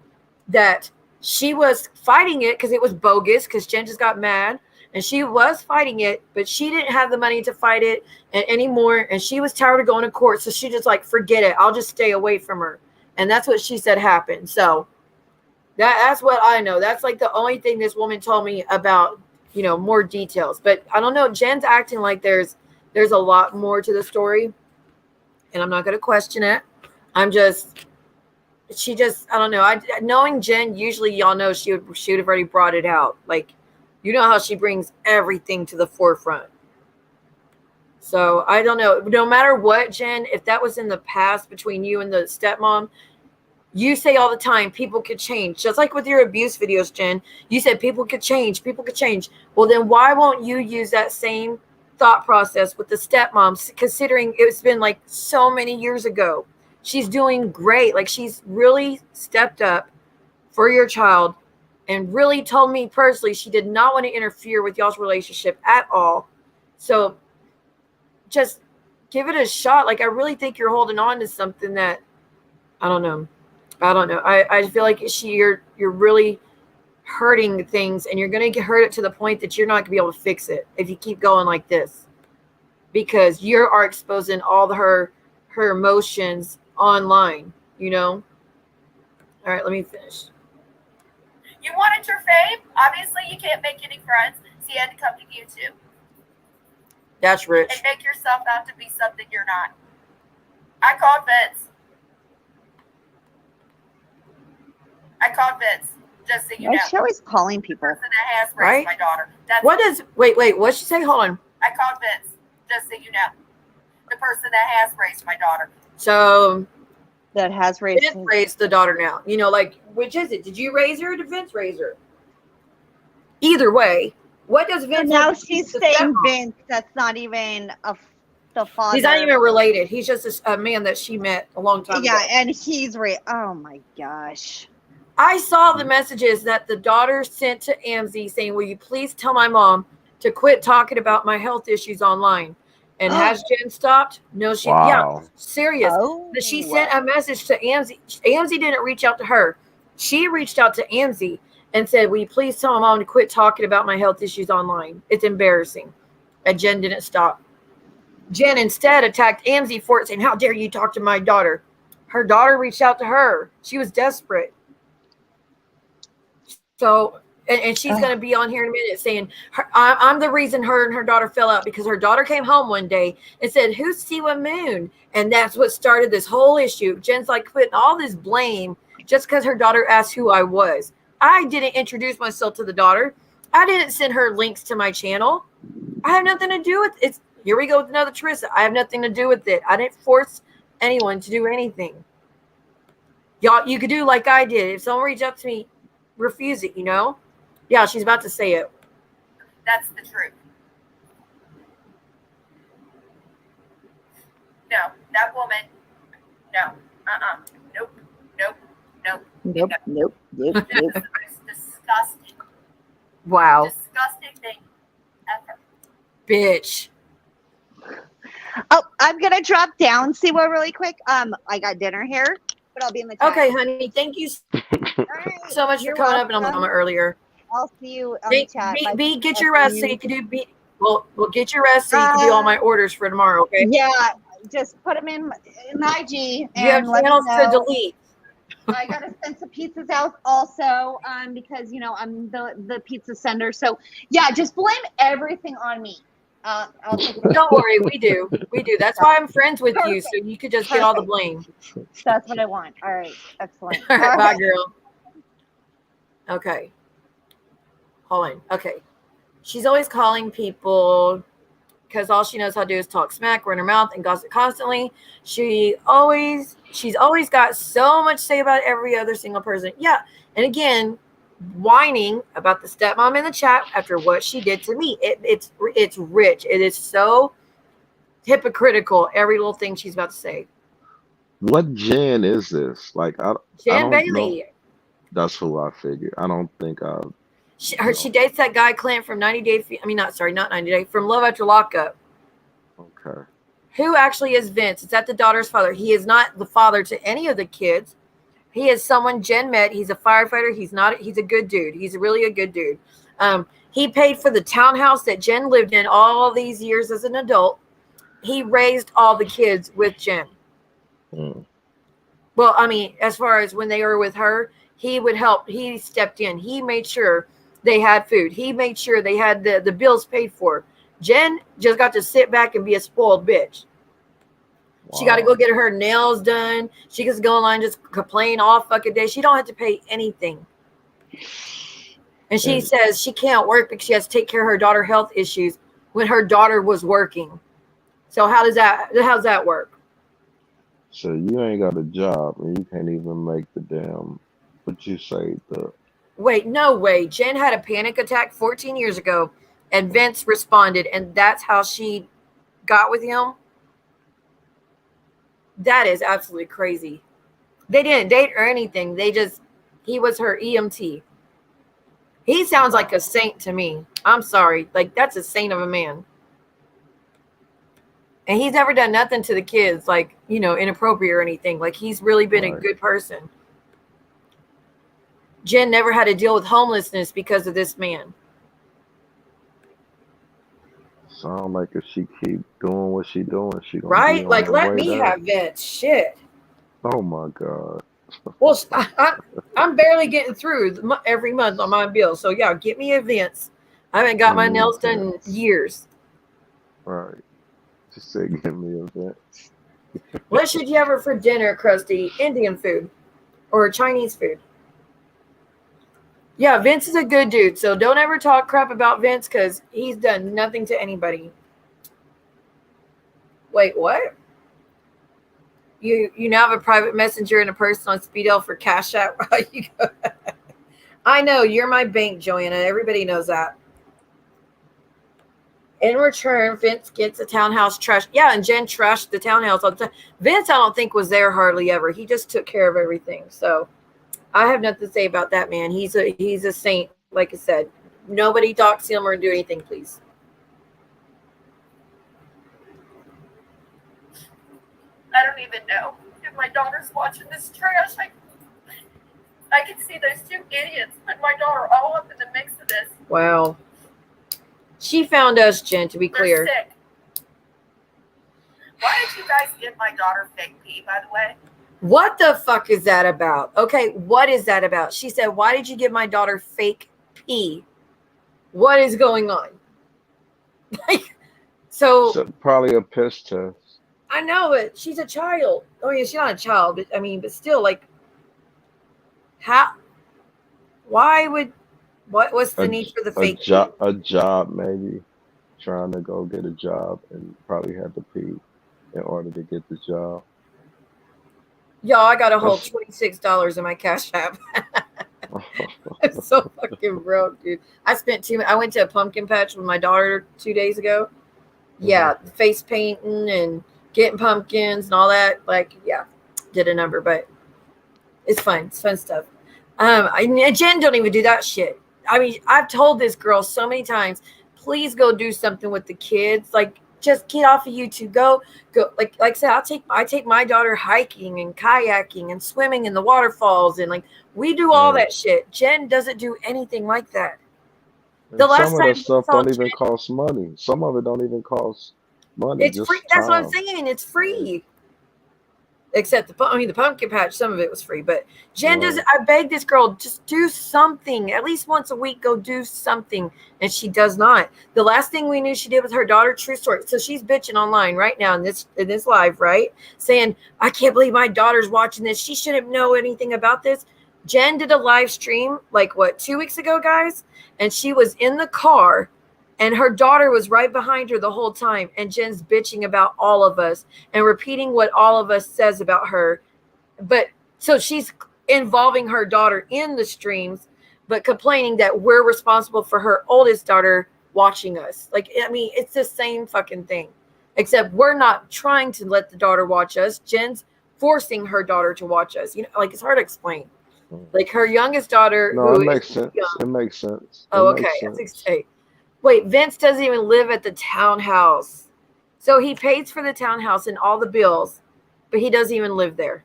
that she was fighting it because it was bogus, because Jen just got mad, and she was fighting it, but she didn't have the money to fight it anymore, and she was tired of going to court, so she just like, forget it, I'll just stay away from her. And that's what she said happened. So that's what I know. That's like the only thing this woman told me about, more details. But I don't know, Jen's acting like there's a lot more to the story, and I'm not going to question it. I don't know. Knowing Jen, usually y'all know she would have already brought it out. Like, how she brings everything to the forefront. So I don't know. No matter what, Jen, if that was in the past between you and the stepmom, you say all the time, people could change. Just like with your abuse videos, Jen, you said people could change. People could change. Well, then why won't you use that same thought process with the stepmoms, considering it's been like so many years ago? She's doing great. Like, she's really stepped up for your child and really told me personally she did not want to interfere with y'all's relationship at all. So just give it a shot. Like, I really think you're holding on to something that, I don't know. I feel like you're really hurting things, and you're going to hurt it to the point that you're not going to be able to fix it if you keep going like this, because you are exposing all her emotions online, All right, let me finish. You wanted your fame. Obviously, you can't make any friends, so you had to come to YouTube. That's rich. And make yourself out to be something you're not. I called Vince. Just so you know. She always calling people. The person that has raised my daughter. Wait, what'd she say? Hold on. I called Vince, just so you know. The person that has raised my daughter. So that has raised the daughter now. Like, which is it? Did you raise her or did Vince raise her? Either way, what does Vince? And now she's saying Vince. That's not even the father. He's not even related. He's just a man that she met a long time ago. Yeah, and he's oh my gosh. I saw the messages that the daughter sent to Amzi saying, will you please tell my mom to quit talking about my health issues online? And has Jen stopped? No, she, serious. She sent a message to Amzi. Amzi didn't reach out to her. She reached out to Amzi and said, will you please tell my mom to quit talking about my health issues online? It's embarrassing. And Jen didn't stop. Jen instead attacked Amzi for it, saying, how dare you talk to my daughter? Her daughter reached out to her. She was desperate. So, and she's going to be on here in a minute saying, I'm the reason her and her daughter fell out, because her daughter came home one day and said, who's Siwa Moon? And that's what started this whole issue. Jen's like putting all this blame just because her daughter asked who I was. I didn't introduce myself to the daughter. I didn't send her links to my channel. I have nothing to do with it. Here we go with another Teresa. I have nothing to do with it. I didn't force anyone to do anything. Y'all, you could do like I did. If someone reached out to me, refuse it, Yeah, she's about to say it. That's the truth. No, that woman. No. Nope. It's disgusting. Wow. Disgusting thing ever. Bitch. Oh, I'm gonna drop down, see what really quick. I got dinner here, but I'll be in the chat. Okay, honey. Thank you so much for coming up and on the mama earlier. I'll see you on the chat. Get your rest so you can do. We'll get your rest so you can do all my orders for tomorrow. Okay. Yeah, just put them in IG. And you have channels to delete. I gotta send some pizzas out also, because I'm the pizza sender. So yeah, just blame everything on me. I'll take it. Don't worry, we do. That's why I'm friends with you, so you could just get all the blame. That's what I want. All right, excellent. All right, bye, girl. Okay. Hold on. Okay. She's always calling people because all she knows how to do is talk smack, run her mouth, and gossip constantly. She's always got so much to say about every other single person. Yeah. And again, whining about the stepmom in the chat after what she did to me. It's rich. It is so hypocritical, every little thing she's about to say. What Jen is this? Like, Jen I don't Bailey. know. That's who I figured. I don't think she dates that guy Clint from 90 Day. Not 90 Day, from Love After Lockup. Okay. Who actually is Vince? Is that the daughter's father? He is not the father to any of the kids. He is someone Jen met. He's a firefighter. He's a good dude. He's really a good dude. He paid for the townhouse that Jen lived in all these years as an adult. He raised all the kids with Jen. Mm. Well, I mean, as far as when they were with her, he would help. He stepped in. He made sure they had food. He made sure they had the bills paid for. Jen just got to sit back and be a spoiled bitch. Wow. She got to go get her nails done. She gets to go online, just complain all fucking day. She don't have to pay anything. And she says she can't work because she has to take care of her daughter's health issues when her daughter was working. So how's that work? So you ain't got a job and you can't even make the damn, what you say, the... Wait, no way. Jen had a panic attack 14 years ago and Vince responded, and that's how she got with him? That is absolutely crazy. They didn't date or anything. He was her EMT. He sounds like a saint to me. I'm sorry. Like, that's a saint of a man. And he's never done nothing to the kids, like, inappropriate or anything. Like, he's really been a good person. Jen never had to deal with homelessness because of this man. Sound like if she keep doing what she doing, she gonna right? be on Like, her let way me there. have Vince. Shit. Oh my God. Well, I'm barely getting through every month on my bill. So, yeah, get me a Vince. I haven't got my nails done in years. Right. Just say, give me a Vince. What should you have for dinner, Krusty? Indian food or Chinese food? Yeah, Vince is a good dude. So don't ever talk crap about Vince because he's done nothing to anybody. Wait, what? You now have a private messenger and a person on speed dial for Cash App. I know, you're my bank, Joanna. Everybody knows that. In return, Vince gets a townhouse trash. Yeah, and Jen trashed the townhouse all the time. Vince, I don't think, was there hardly ever. He just took care of everything. So I have nothing to say about that man. He's a saint, like I said. Nobody talks to him or do anything, please. I don't even know if my daughter's watching this trash. I can see those two idiots putting my daughter all up in the mix of this. Wow. She found us, Jen, to be clear. They're sick. Why did you guys give my daughter fake pee, by the way? What the fuck is that about? Okay, what is that about? She said, why did you give my daughter fake pee? What is going on? So probably a piss test. I know it. She's a child. Oh yeah, she's not a child, but still, like, how? Why would? What's the need for the fake? A job, maybe. Trying to go get a job and probably had to pee in order to get the job. Y'all, I got a whole $26 in my Cash App. I'm so fucking broke, dude. I went to a pumpkin patch with my daughter 2 days ago. Yeah, face painting and getting pumpkins and all that. Like, yeah, did a number, but it's fun. It's fun stuff. Jen don't even do that shit. I mean, I've told this girl so many times, please go do something with the kids. Like, just get off of YouTube. Go. Like I said, I take my daughter hiking and kayaking and swimming in the waterfalls, and like we do all that shit. Jen doesn't do anything like that. Some of that stuff don't even cost money. Some of it don't even cost money. It's free. That's what I'm saying. It's free. Except the pumpkin patch, some of it was free. But Jen doesn't. I beg this girl, just do something. At least once a week, go do something. And she does not. The last thing we knew she did with her daughter, true story. So she's bitching online right now in this live, right? Saying, I can't believe my daughter's watching this. She shouldn't know anything about this. Jen did a live stream, 2 weeks ago, guys? And she was in the car. And her daughter was right behind her the whole time. And Jen's bitching about all of us and repeating what all of us says about her. But so she's involving her daughter in the streams, but complaining that we're responsible for her oldest daughter watching us. It's the same fucking thing. Except we're not trying to let the daughter watch us. Jen's forcing her daughter to watch us. It's hard to explain. Like her youngest daughter. No, it makes sense. It makes sense. Oh, okay. Wait, Vince doesn't even live at the townhouse. So he pays for the townhouse and all the bills, but he doesn't even live there.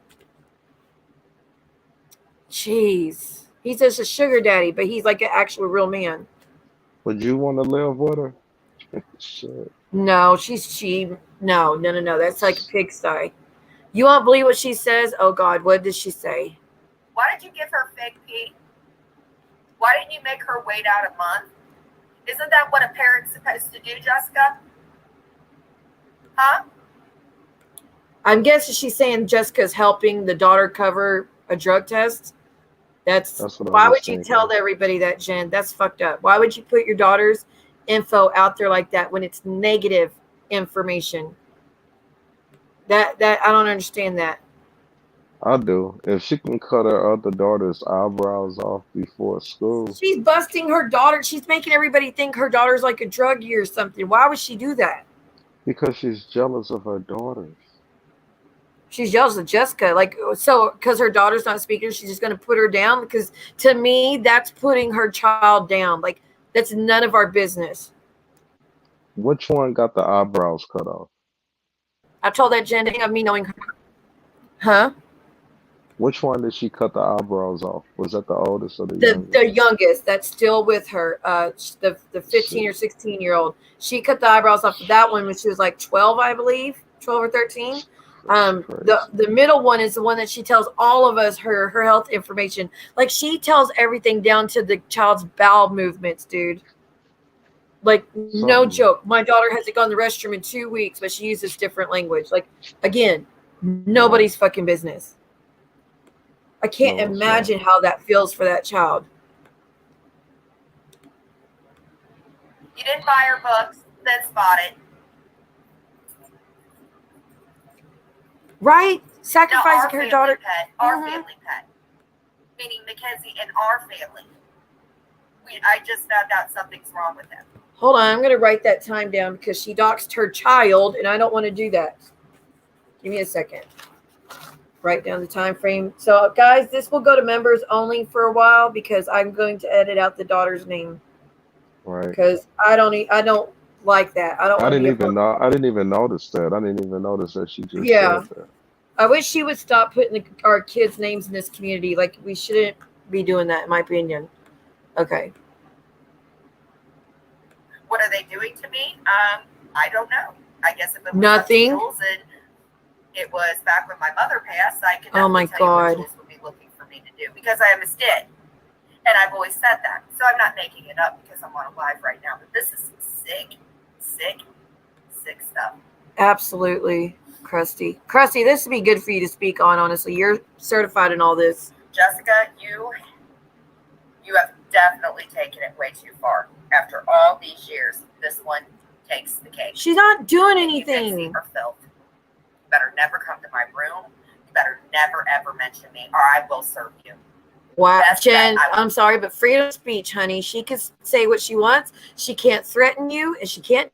Jeez. He's just a sugar daddy, but he's like an actual real man. Would you want to live with her? Shit. No, no. That's like a pigsty. You won't believe what she says. Oh God, what did she say? Why did you give her fake pee? Why didn't you make her wait out a month? Isn't that what a parent's supposed to do, Jessica? Huh? I'm guessing she's saying Jessica's helping the daughter cover a drug test. That's what I Why was would you tell thinking. everybody that, Jen? That's fucked up. Why would you put your daughter's info out there like that when it's negative information? That I don't understand that. I do. If she can cut her other daughter's eyebrows off before school, She's busting her daughter. She's making everybody think her daughter's like a druggie or something. Why would she do that? because she's jealous of her daughters. She's jealous of Jessica. Like, so because her daughter's not speaking, she's just going to put her down? Because to me, that's putting her child down. Like, that's none of our business. Which one got the eyebrows cut off? I told that Jen of me knowing her. Huh? Which one did she cut the eyebrows off? Was that the oldest or the The youngest? youngest that's still with her, the 15 or 16-year-old. She cut the eyebrows off of that one when she was like 12, I believe, 12 or 13. That's crazy. The middle one is the one that she tells all of us her health information. Like, she tells everything down to the child's bowel movements, dude. Like, no joke. My daughter hasn't gone to the restroom in 2 weeks, but she uses different language. Like, again, nobody's fucking business. I can't No, it's not. imagine how that feels for that child. You didn't buy her books, then spot it. Right? Now, Sacrificing her daughter. Our family pet, meaning Mackenzie and our family. I just found out something's wrong with them. Hold on, I'm going to write that time down because she doxed her child, and I don't want to do that. Give me a second. Write down the time frame. So, guys, this will go to members only for a while because I'm going to edit out the daughter's name. Right. Because I don't like that. I don't want to be I didn't even notice that. I didn't even notice that she just Yeah. said that. I wish she would stop putting our kids' names in this community. Like, we shouldn't be doing that, in my opinion. Okay. What are they doing to me? I don't know. I guess if it was Nothing. Jules and it was back when my mother passed, I could Oh my definitely tell you what God. Jules would be looking for me to do because I am a dead. And I've always said that. So I'm not making it up because I'm on a live right now. But this is sick stuff. Absolutely, Krusty. Krusty, this would be good for you to speak on, honestly. You're certified in all this. Jessica, you have definitely taken it way too far. After all these years, this one takes the cake. She's not doing You can anything. see her filth. You better never come to my room. You better never ever mention me, or I will serve you. Wow, That's Jen, that. I'm sorry, but freedom of speech, honey. She can say what she wants. She can't threaten you, and she can't.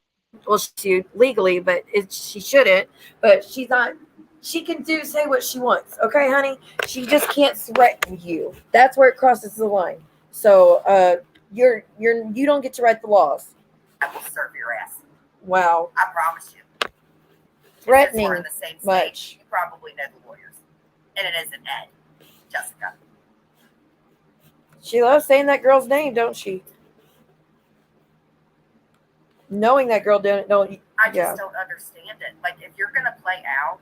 Well, she legally, but she shouldn't. But she's not. She can say what she wants. Okay, honey. She just can't threaten you. That's where it crosses the line. So, you don't get to write the laws. I will serve your ass. Wow. I promise you. Threatening Since we're in the same state, much. you probably know the lawyers, and it isn't Ed, Jessica. She loves saying that girl's name, don't she? Knowing that girl don't. I just don't understand it. Like, if you're gonna play out,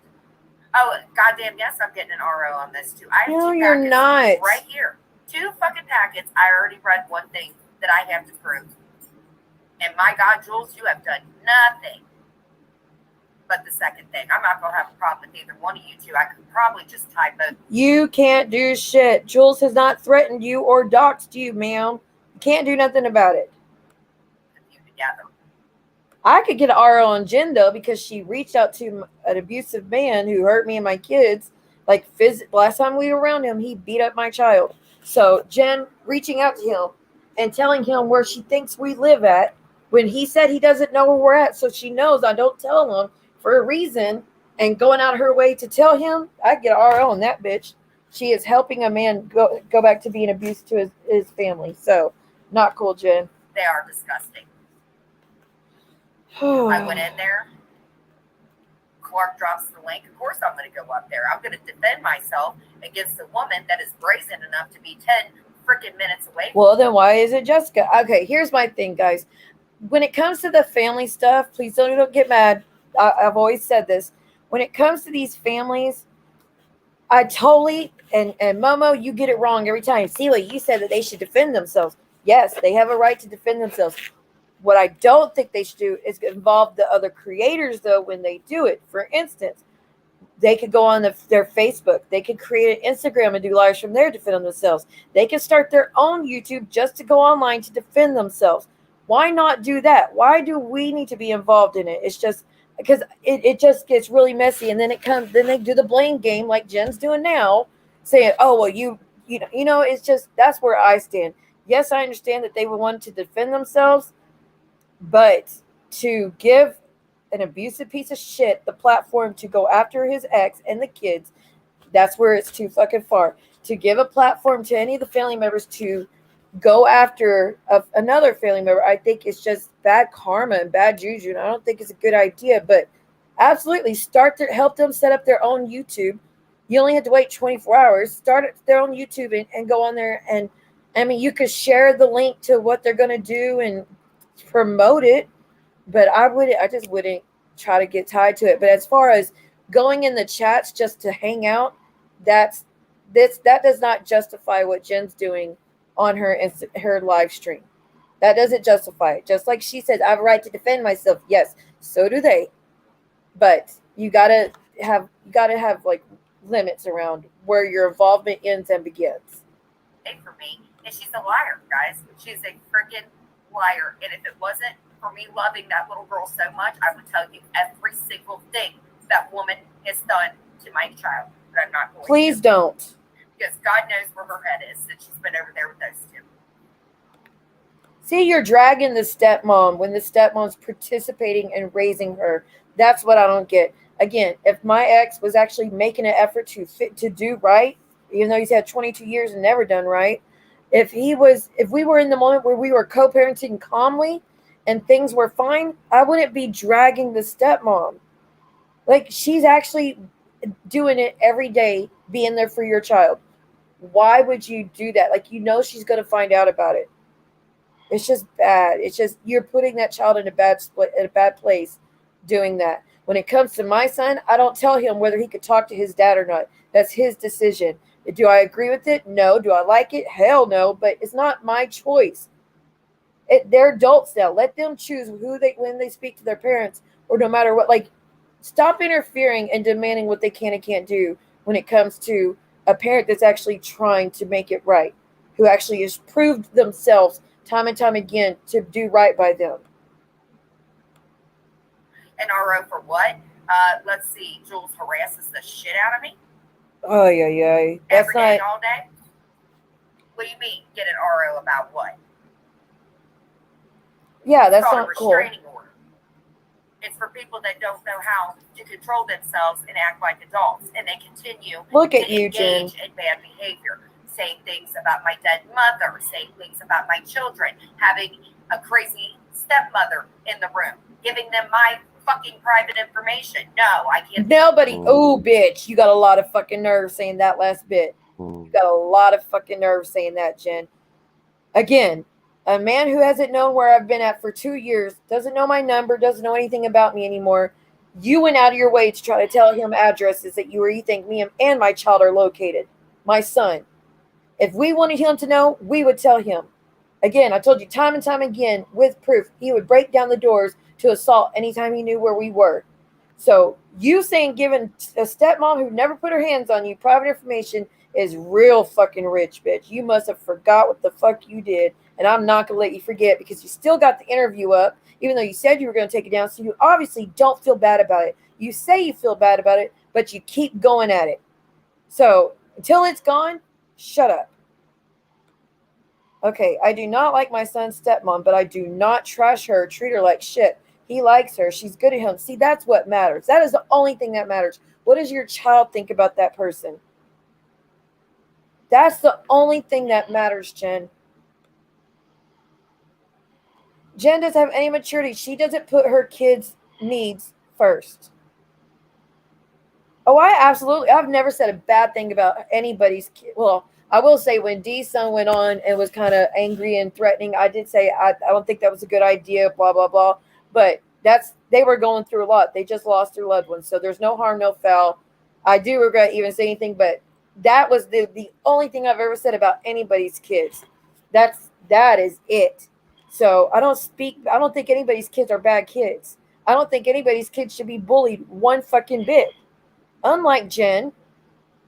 oh goddamn, yes, I'm getting an RO on this too. I have No, 2 you're packets not. right here. 2 fucking packets. I already read one thing that I have to prove. And my God, Jules, you have done nothing but the second thing. I'm not gonna have a problem with either one of you two. I could probably just tie both. You can't do shit. Jules has not threatened you or doxed you, ma'am. You can't do nothing about it. You together. I could get an RO on Jen, though, because she reached out to an abusive man who hurt me and my kids. Like, last time we were around him, he beat up my child. So, Jen reaching out to him and telling him where she thinks we live at when he said he doesn't know where we're at. So, she knows I don't tell him for a reason and going out of her way to tell him. I get an RO on that bitch. She is helping a man go back to being abused to his family. So, not cool, Jen. They are disgusting. I went in there. Clark drops the link. Of course I'm going to go up there. I'm going to defend myself against a woman that is brazen enough to be 10 freaking minutes away. Well, then why is it Jessica? Okay, here's my thing, guys. When it comes to the family stuff, please don't get mad. I've always said this. When it comes to these families, I totally and Momo, you get it wrong every time. See what you said that they should defend themselves. Yes, they have a right to defend themselves. What I don't think they should do is involve the other creators though when they do it. For instance, they could go on their Facebook. They could create an Instagram and do lives from there to defend themselves. They could start their own YouTube just to go online to defend themselves. Why not do that? Why do we need to be involved in it? It's just because it just gets really messy, and then they do the blame game like Jen's doing now, saying, "Oh well, you know." It's just that's where I stand. Yes, I understand that they would want to defend themselves, but to give an abusive piece of shit the platform to go after his ex and the kids, that's where it's too fucking far. To give a platform to any of the family members to go after another family member, I think it's just bad karma and bad juju, and I don't think it's a good idea. But absolutely, help them set up their own YouTube. You only have to wait 24 hours. Start their own YouTube and go on there, and I mean, you could share the link to what they're going to do and promote it. But I just wouldn't try to get tied to it. But as far as going in the chats just to hang out, that does not justify what Jen's doing on her live stream. That doesn't justify it. Just like she said, I have a right to defend myself. Yes, so do they. But you gotta have like limits around where your involvement ends and begins. For me, and she's a liar, guys. She's a freaking liar. And if it wasn't for me loving that little girl so much, I would tell you every single thing that woman has done to my child. But I'm not going to. Please don't. Because God knows where her head is since she's been over there with those two. See, you're dragging the stepmom when the stepmom's participating and raising her. That's what I don't get. Again, if my ex was actually making an effort to do right, even though he's had 22 years and never done right, if we were in the moment where we were co-parenting calmly and things were fine, I wouldn't be dragging the stepmom. Like, she's actually doing it every day, being there for your child. Why would you do that? Like, you know she's going to find out about it. It's just bad. It's just you're putting that child in a bad place doing that. When it comes to my son, I don't tell him whether he could talk to his dad or not. That's his decision. Do I agree with it? No. Do I like it? Hell no. But it's not my choice. They're adults now. Let them choose when they speak to their parents, or no matter what. Like, stop interfering and demanding what they can and can't do when it comes to a parent that's actually trying to make it right, who actually has proved themselves time and time again to do right by them. And RO for what? Let's see. Jules harasses the shit out of me. Oh, yeah. Every day, all day? What do you mean, get an RO about what? Yeah, that's not cool. Restraining order. It's for people that don't know how to control themselves and act like adults, and they continue to engage in bad behavior, saying things about my dead mother, saying things about my children, having a crazy stepmother in the room, giving them my fucking private information. No, I can't. Nobody. Oh, bitch, you got a lot of fucking nerve saying that last bit. You got a lot of fucking nerve saying that, Jen. Again, a man who hasn't known where I've been at for 2 years, doesn't know my number, doesn't know anything about me anymore. You went out of your way to try to tell him addresses that where you think me and my child are located. My son. If we wanted him to know, we would tell him. Again, I told you time and time again with proof, he would break down the doors to assault anytime he knew where we were. So you saying giving a stepmom who never put her hands on you private information is real fucking rich, bitch. You must have forgot what the fuck you did, and I'm not going to let you forget because you still got the interview up, even though you said you were going to take it down, so you obviously don't feel bad about it. You say you feel bad about it, but you keep going at it. So until it's gone, shut up. Okay, I do not like my son's stepmom, but I do not trash her, treat her like shit. He likes her. She's good at him. See, that's what matters. That is the only thing that matters. What does your child think about that person? That's the only thing that matters, Jen. Jen doesn't have any maturity. She doesn't put her kids' needs first. Oh, I've never said a bad thing about anybody's kid. Well, I will say when D's son went on and was kind of angry and threatening, I did say I don't think that was a good idea, blah blah blah. But they were going through a lot. They just lost their loved ones, so there's no harm, no foul. I do regret even saying anything, but that was the only thing I've ever said about anybody's kids. That is it. So I don't think anybody's kids are bad kids. I don't think anybody's kids should be bullied one fucking bit. Unlike Jen,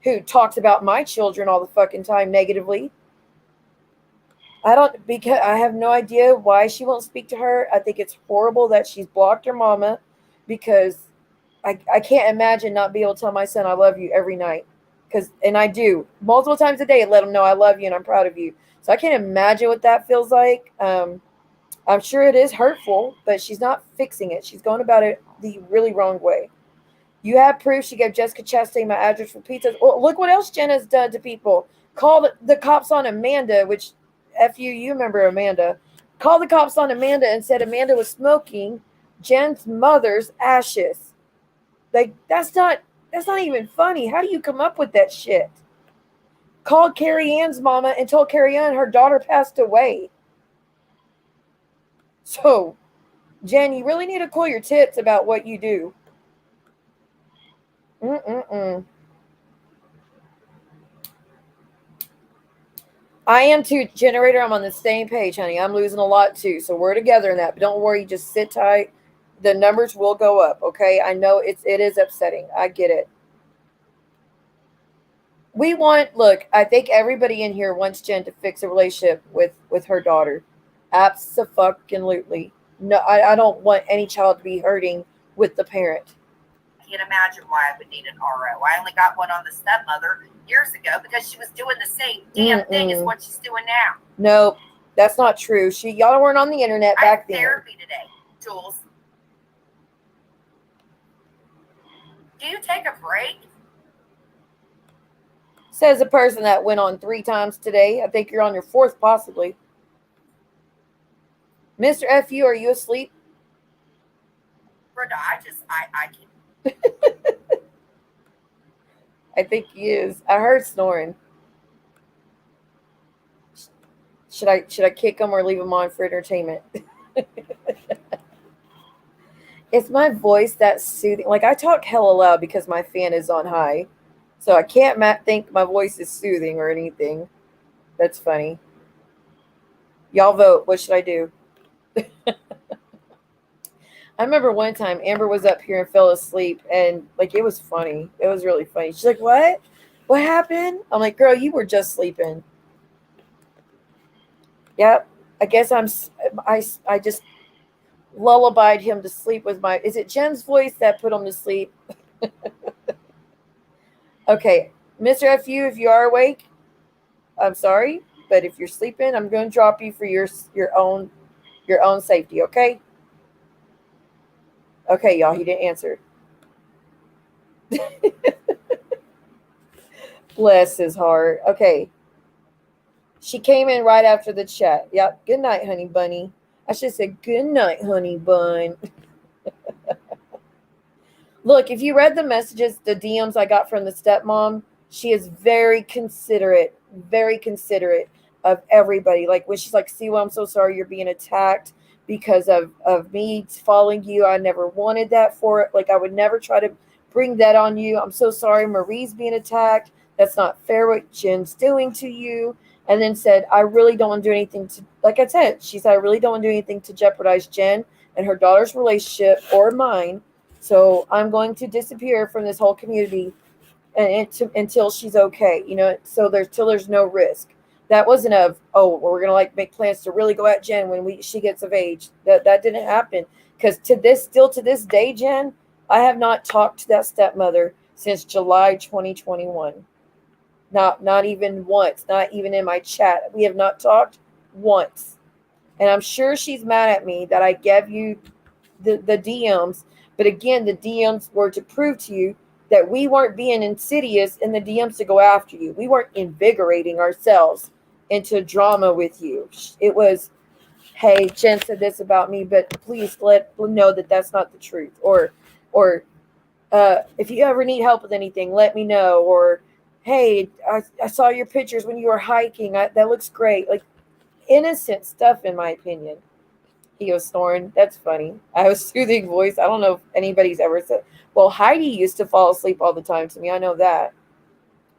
who talks about my children all the fucking time negatively. Because I have no idea why she won't speak to her. I think it's horrible that she's blocked her mama, because I can't imagine not being able to tell my son I love you every night. And I do multiple times a day, let him know I love you and I'm proud of you. So I can't imagine what that feels like. I'm sure it is hurtful, but she's not fixing it. She's going about it the really wrong way. You have proof she gave Jessica Chastain my address for pizzas. Well, look what else Jen has done to people. Called the cops on Amanda, which, you remember Amanda. Called the cops on Amanda and said Amanda was smoking Jen's mother's ashes. Like, that's not even funny. How do you come up with that shit? Called Carrie Ann's mama and told Carrie Ann her daughter passed away. So, Jen, you really need to cool your tits about what you do. I am too, Generator. I'm on the same page, honey. I'm losing a lot too. So we're together in that. But don't worry, just sit tight. The numbers will go up, okay? I know it is upsetting. I get it. Look, I think everybody in here wants Jen to fix a relationship with her daughter. Abso-fucking-lutely. No, I don't want any child to be hurting with the parent. I can't imagine why I would need an RO. I only got one on the stepmother years ago because she was doing the same damn thing as what she's doing now. Nope, that's not true. Y'all weren't on the internet back then. I had therapy today, Jules. Do you take a break? Says a person that went on 3 times today. I think you're on your 4th, possibly. Mr. FU, are you asleep? Brenda, I can't. I think he is. I heard snoring. Should I kick him or leave him on for entertainment? Is my voice that soothing? Like, I talk hella loud because my fan is on high. So I can't think my voice is soothing or anything. That's funny. Y'all vote. What should I do? I remember one time Amber was up here and fell asleep, and like, it was funny. It was really funny. She's like, "What? What happened?" I'm like, "Girl, you were just sleeping." Yep. I guess I just lullabied him to sleep with my. Is it Jen's voice that put him to sleep? Okay, Mr. FU, if you are awake, I'm sorry, but if you're sleeping, I'm going to drop you for your own safety. Okay. Okay, y'all, he didn't answer. Bless his heart. Okay. She came in right after the chat. Yep. Good night, honey bunny. I should say good night, honey bun. Look, if you read the messages, the DMs I got from the stepmom, she is very considerate of everybody. Like, when she's like, "Siwa, I'm so sorry you're being attacked because of me following you. I never wanted that for it. Like, I would never try to bring that on you. I'm so sorry Marie's being attacked. That's not fair what Jen's doing to you." And then said, "I really don't want to do anything to," like I said, she said, "I really don't want to do anything to jeopardize Jen and her daughter's relationship or mine. So I'm going to disappear from this whole community until she's okay, so there's no risk." That wasn't we're gonna like make plans to really go at Jen when she gets of age. That didn't happen, because to this day, Jen, I have not talked to that stepmother since July 2021. Not even once. Not even in my chat. We have not talked once, and I'm sure she's mad at me that I gave you the DMs. But again, the DMs were to prove to you that we weren't being insidious in the DMs to go after you. We weren't invigorating ourselves into drama with you. It was, "Hey, Jen said this about me, but please let know that that's not the truth." Or if you ever need help with anything, let me know. Or hey, I saw your pictures when you were hiking. That looks great. Like innocent stuff, in my opinion. He goes, snoring. That's funny. I have a soothing voice. I don't know if anybody's ever said. Well, Heidi used to fall asleep all the time to me. I know that.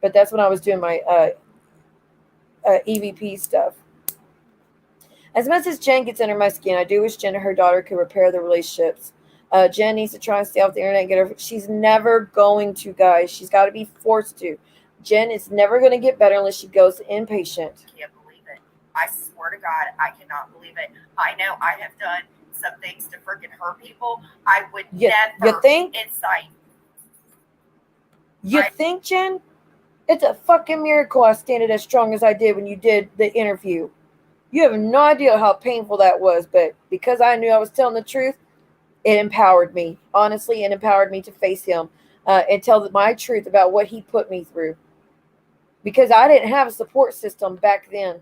But that's when I was doing my EVP stuff. As much as Jen gets under my skin, I do wish Jen and her daughter could repair the relationships. Jen needs to try and stay off the internet and get her. She's never going to, guys. She's got to be forced to. Jen is never going to get better unless she goes inpatient. Can't believe it. I swear to God, I cannot believe it. I know I have done some things to freaking hurt people. I would never you think? incite. You think, Jen? It's a fucking miracle I stand it as strong as I did when you did the interview. You have no idea how painful that was, but because I knew I was telling the truth, it empowered me. Honestly, it empowered me to face him and tell my truth about what he put me through. Because I didn't have a support system back then.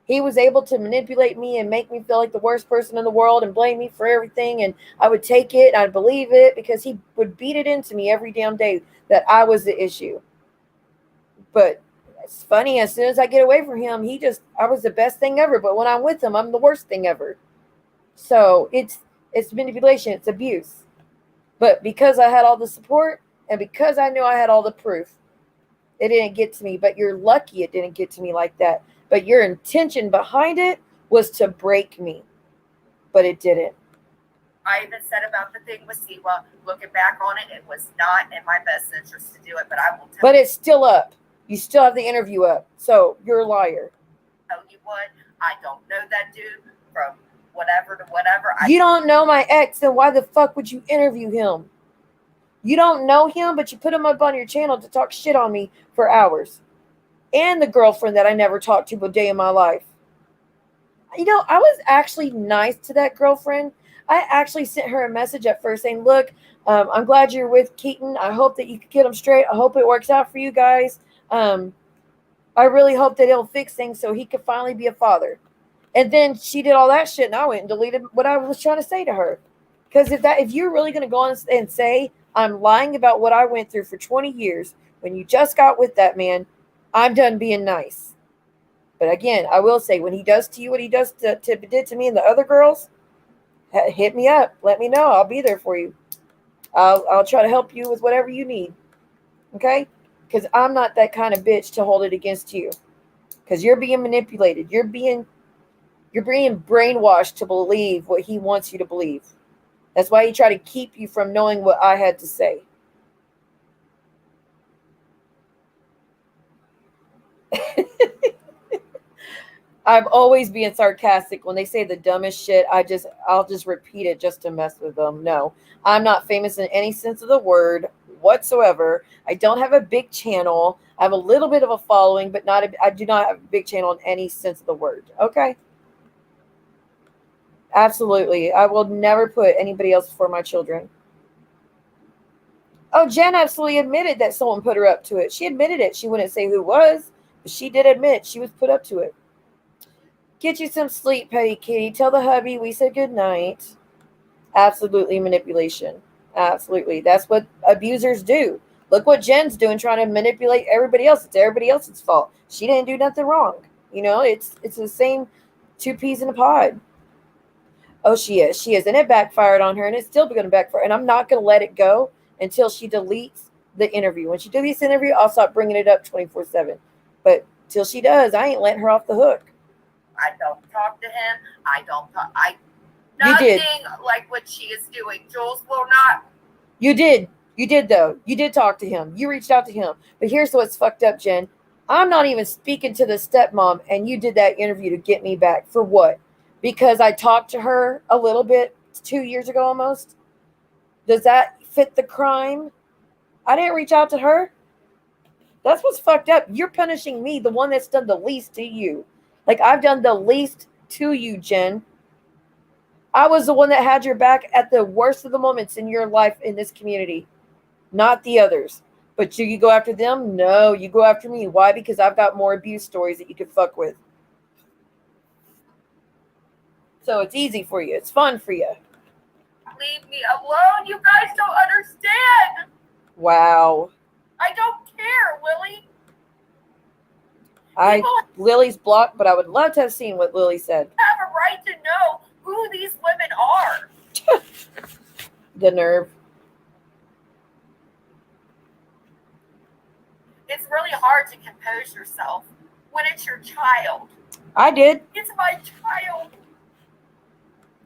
He was able to manipulate me and make me feel like the worst person in the world and blame me for everything. And I would take it and I'd believe it because he would beat it into me every damn day that I was the issue. But it's funny, as soon as I get away from him, I was the best thing ever. But when I'm with him, I'm the worst thing ever. So it's manipulation, it's abuse. But because I had all the support and because I knew I had all the proof, it didn't get to me. But you're lucky it didn't get to me like that. But your intention behind it was to break me. But it didn't. I even said about the thing with Siwa, looking back on it, it was not in my best interest to do it. But I will tell you. But it's still up. You still have the interview up. So you're a liar. Tell you what, I don't know that dude from whatever to whatever. You don't know my ex, then why the fuck would you interview him? You don't know him, but you put him up on your channel to talk shit on me for hours. And the girlfriend that I never talked to a day in my life. You know, I was actually nice to that girlfriend. I actually sent her a message at first saying, look, I'm glad you're with Keaton. I hope that you can get him straight. I hope it works out for you guys. I really hope that he'll fix things so he could finally be a father. And then she did all that shit and I went and deleted what I was trying to say to her. Because if you're really going to go on and say I'm lying about what I went through for 20 years when you just got with that man, I'm done being nice. But again, I will say when he does to you what he does did to me and the other girls, hit me up. Let me know. I'll be there for you. I'll try to help you with whatever you need. Okay? Because I'm not that kind of bitch to hold it against you. Because you're being manipulated. You're being brainwashed to believe what he wants you to believe. That's why he tried to keep you from knowing what I had to say. I'm always being sarcastic. When they say the dumbest shit, I'll just repeat it just to mess with them. No, I'm not famous in any sense of the word whatsoever. I don't have a big channel. I have a little bit of a following, but I do not have a big channel in any sense of the word. Okay? Absolutely. I will never put anybody else before my children. Oh, Jen absolutely admitted that someone put her up to it. She admitted it. She wouldn't say who it was, but she did admit she was put up to it. Get you some sleep, Petty Kitty. Tell the hubby we said good night. Absolutely manipulation. Absolutely. That's what abusers do. Look what Jen's doing, trying to manipulate everybody else. It's everybody else's fault. She didn't do nothing wrong. You know, it's the same two peas in a pod. Oh, she is. She is. And it backfired on her, and it's still going to backfire. And I'm not going to let it go until she deletes the interview. When she deletes the interview, I'll stop bringing it up 24/7. But till she does, I ain't letting her off the hook. I don't talk to him. I don't talk. Nothing like what she is doing. Jules will not. You did. You did, though. You did talk to him. You reached out to him. But here's what's fucked up, Jen. I'm not even speaking to the stepmom, and you did that interview to get me back. For what? Because I talked to her a little bit 2 years ago almost. Does that fit the crime? I didn't reach out to her. That's what's fucked up. You're punishing me, the one that's done the least to you. Like, I've done the least to you, Jen. I was the one that had your back at the worst of the moments in your life in this community, not the others. But do you go after them? No, you go after me. Why? Because I've got more abuse stories that you could fuck with. So it's easy for you. It's fun for you. Leave me alone. You guys don't understand. Wow. I don't care, Willie. Lily's blocked, but I would love to have seen what Lily said. Have a right to know who these women are. The nerve. It's really hard to compose yourself when it's your child. I did. It's my child.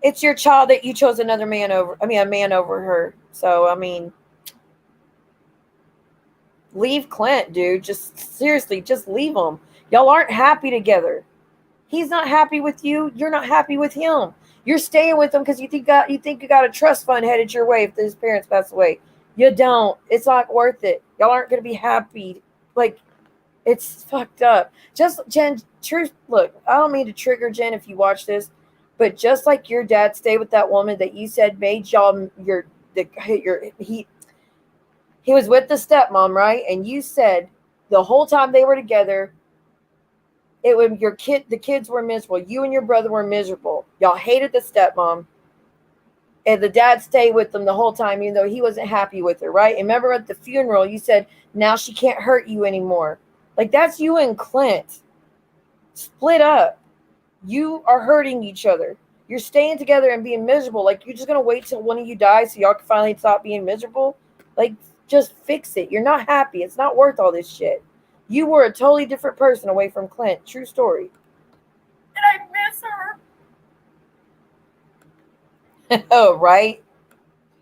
It's your child that you chose another man over. I mean, a man over her. So, I mean, leave Clint, dude. Just seriously, just leave him. Y'all aren't happy together. He's not happy with you. You're not happy with him. You're staying with him because you think you got a trust fund headed your way if his parents pass away. You don't. It's not worth it. Y'all aren't going to be happy. Like, it's fucked up. Just, Jen, truth, look, I don't mean to trigger Jen if you watch this, but just like your dad stayed with that woman that you said made y'all he was with the stepmom, right? And you said the whole time they were together, the kids were miserable. You and your brother were miserable. Y'all hated the stepmom. And the dad stayed with them the whole time, even though he wasn't happy with her, right? And remember at the funeral, you said, now she can't hurt you anymore. Like, that's you and Clint. Split up. You are hurting each other. You're staying together and being miserable. Like, you're just going to wait till one of you dies so y'all can finally stop being miserable? Like, just fix it. You're not happy. It's not worth all this shit. You were a totally different person away from Clint. True story. And I miss her. Oh, right?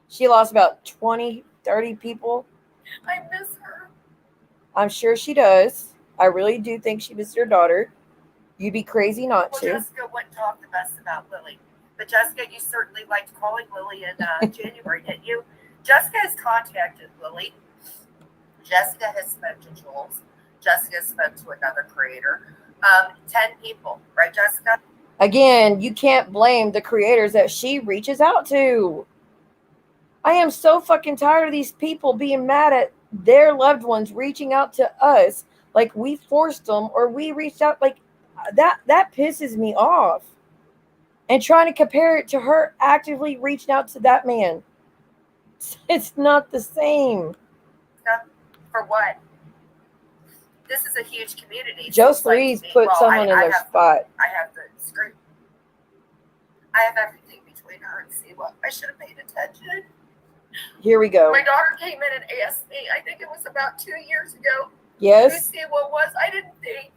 She lost about 20, 30 people. I miss her. I'm sure she does. I really do think she misses her daughter. You'd be crazy not to. Jessica wouldn't talk to us about Lily. But Jessica, you certainly liked calling Lily in January, didn't you? Jessica has contacted Lily. Jessica has spoken to Jules. Jessica spoke to another creator. 10 people, right, Jessica? Again, you can't blame the creators that she reaches out to. I am so fucking tired of these people being mad at their loved ones reaching out to us like we forced them or we reached out. Like, that pisses me off. And trying to compare it to her actively reaching out to that man. It's not the same. For what? This is a huge community. Joe Louise put someone in their spot. I have the screen. I have everything between her and Siwa. I should have paid attention. Here we go. My daughter came in and asked me, I think it was about 2 years ago. Yes. Who Siwa was. I didn't think.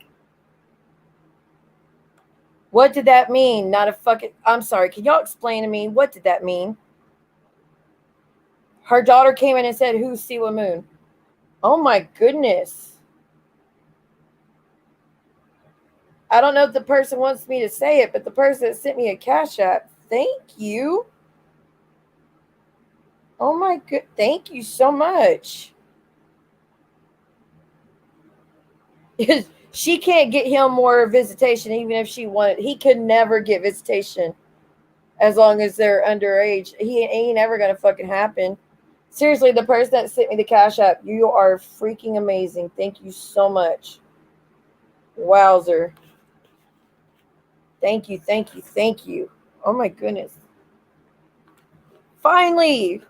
What did that mean? Not a fucking... I'm sorry. Can y'all explain to me? What did that mean? Her daughter came in and said, who's Siwa Moon? Oh my goodness. I don't know if the person wants me to say it, but the person that sent me a Cash App, thank you. Oh my good, thank you so much. She can't get him more visitation even if she wanted. He could never get visitation as long as they're underage. He ain't ever gonna fucking happen. Seriously, the person that sent me the Cash App, you are freaking amazing. Thank you so much. Wowzer. Thank you, thank you, thank you. Oh my goodness. Finally.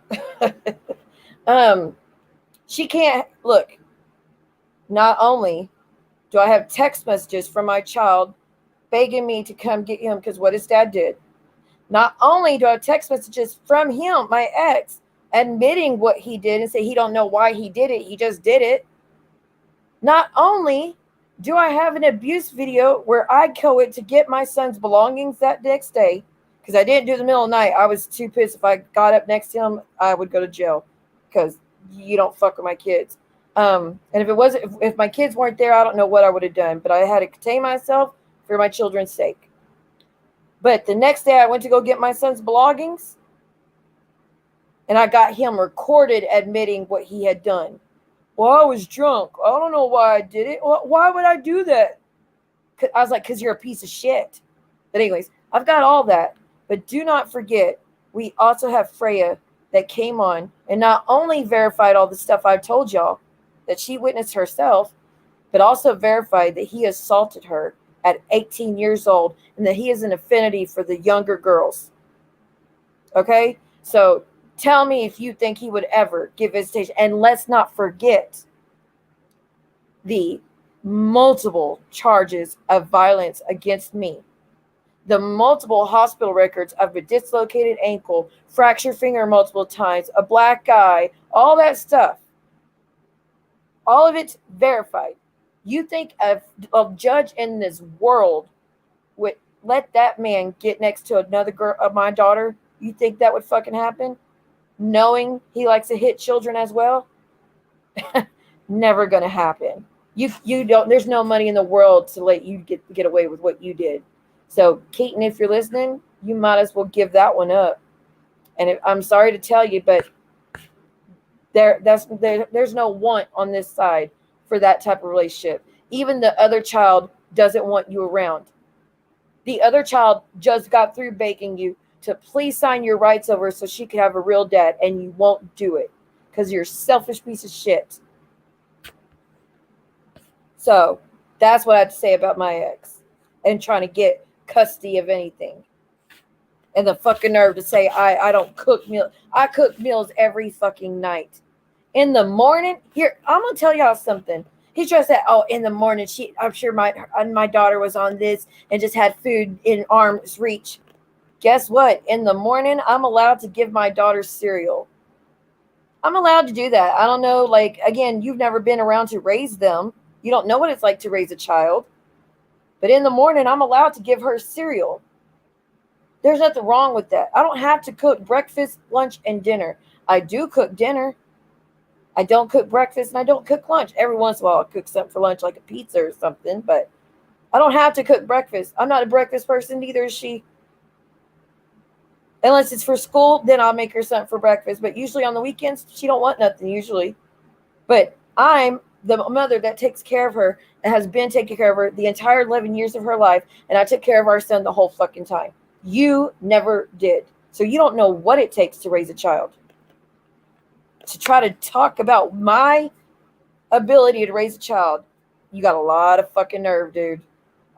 She can't look. Not only do I have text messages from my child begging me to come get him because what his dad did. Not only do I have text messages from him, my ex, admitting what he did and say he don't know why he did it. He just did it. Not only do I have an abuse video where I go it to get my son's belongings that next day because I didn't do it in the middle of the night. I was too pissed. If I got up next to him, I would go to jail because you don't fuck with my kids. And if my kids weren't there, I don't know what I would have done. But I had to contain myself for my children's sake. But the next day, I went to go get my son's belongings, and I got him recorded admitting what he had done. Well, I was drunk. I don't know why I did it. Why would I do that? I was like, because you're a piece of shit. But anyways, I've got all that. But do not forget, we also have Freya that came on and not only verified all the stuff I've told y'all that she witnessed herself, but also verified that he assaulted her at 18 years old and that he has an affinity for the younger girls. Okay? So tell me if you think he would ever give visitation. And let's not forget the multiple charges of violence against me. The multiple hospital records of a dislocated ankle, fractured finger multiple times, a black eye, all that stuff. All of it's verified. You think a judge in this world would let that man get next to another girl of my daughter? You think that would fucking happen? Knowing he likes to hit children as well? Never gonna happen. You don't. There's no money in the world to let you get away with what you did. So Keaton, if you're listening, you might as well give that one up. And I'm sorry to tell you, but there's no want on this side for that type of relationship. Even the other child doesn't want you around. The other child just got through begging you to please sign your rights over so she could have a real dad, and you won't do it because you're a selfish piece of shit. So that's what I have to say about my ex and trying to get custody of anything. And the fucking nerve to say I don't cook meals. I cook meals every fucking night. In the morning, here, I'm gonna tell y'all something. He just said, "Oh, in the morning, I'm sure my daughter was on this and just had food in arm's reach." Guess what? In the morning, I'm allowed to give my daughter cereal. I'm allowed to do that. I don't know, like, again, you've never been around to raise them. You don't know what it's like to raise a child. But in the morning, I'm allowed to give her cereal. There's nothing wrong with that. I don't have to cook breakfast, lunch, and dinner. I do cook dinner. I don't cook breakfast and I don't cook lunch. Every once in a while, I'll cook something for lunch, like a pizza or something, but I don't have to cook breakfast. I'm not a breakfast person, neither is she. Unless it's for school, then I'll make her something for breakfast. But usually on the weekends, she don't want nothing usually. But I'm the mother that takes care of her and has been taking care of her the entire 11 years of her life, and I took care of our son the whole fucking time. You never did. So you don't know what it takes to raise a child. To try to talk about my ability to raise a child, you got a lot of fucking nerve, dude.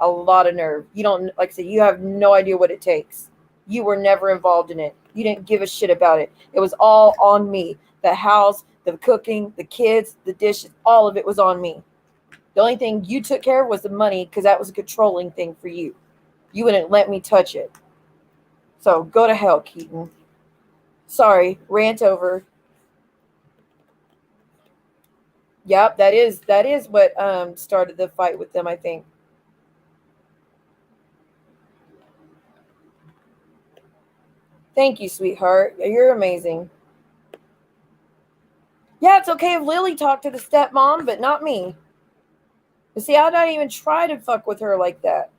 A lot of nerve. You don't, like I said, you have no idea what it takes. You were never involved in it. You didn't give a shit about it. It was all on me. The house, the cooking, the kids, the dishes, all of it was on me. The only thing you took care of was the money, because that was a controlling thing for you. You wouldn't let me touch it. So go to hell, Keaton. Sorry, rant over. Yep, that is what started the fight with them, I think. Thank you, sweetheart. You're amazing. Yeah, it's okay if Lily talked to the stepmom, but not me. But see, I'd not even try to fuck with her like that.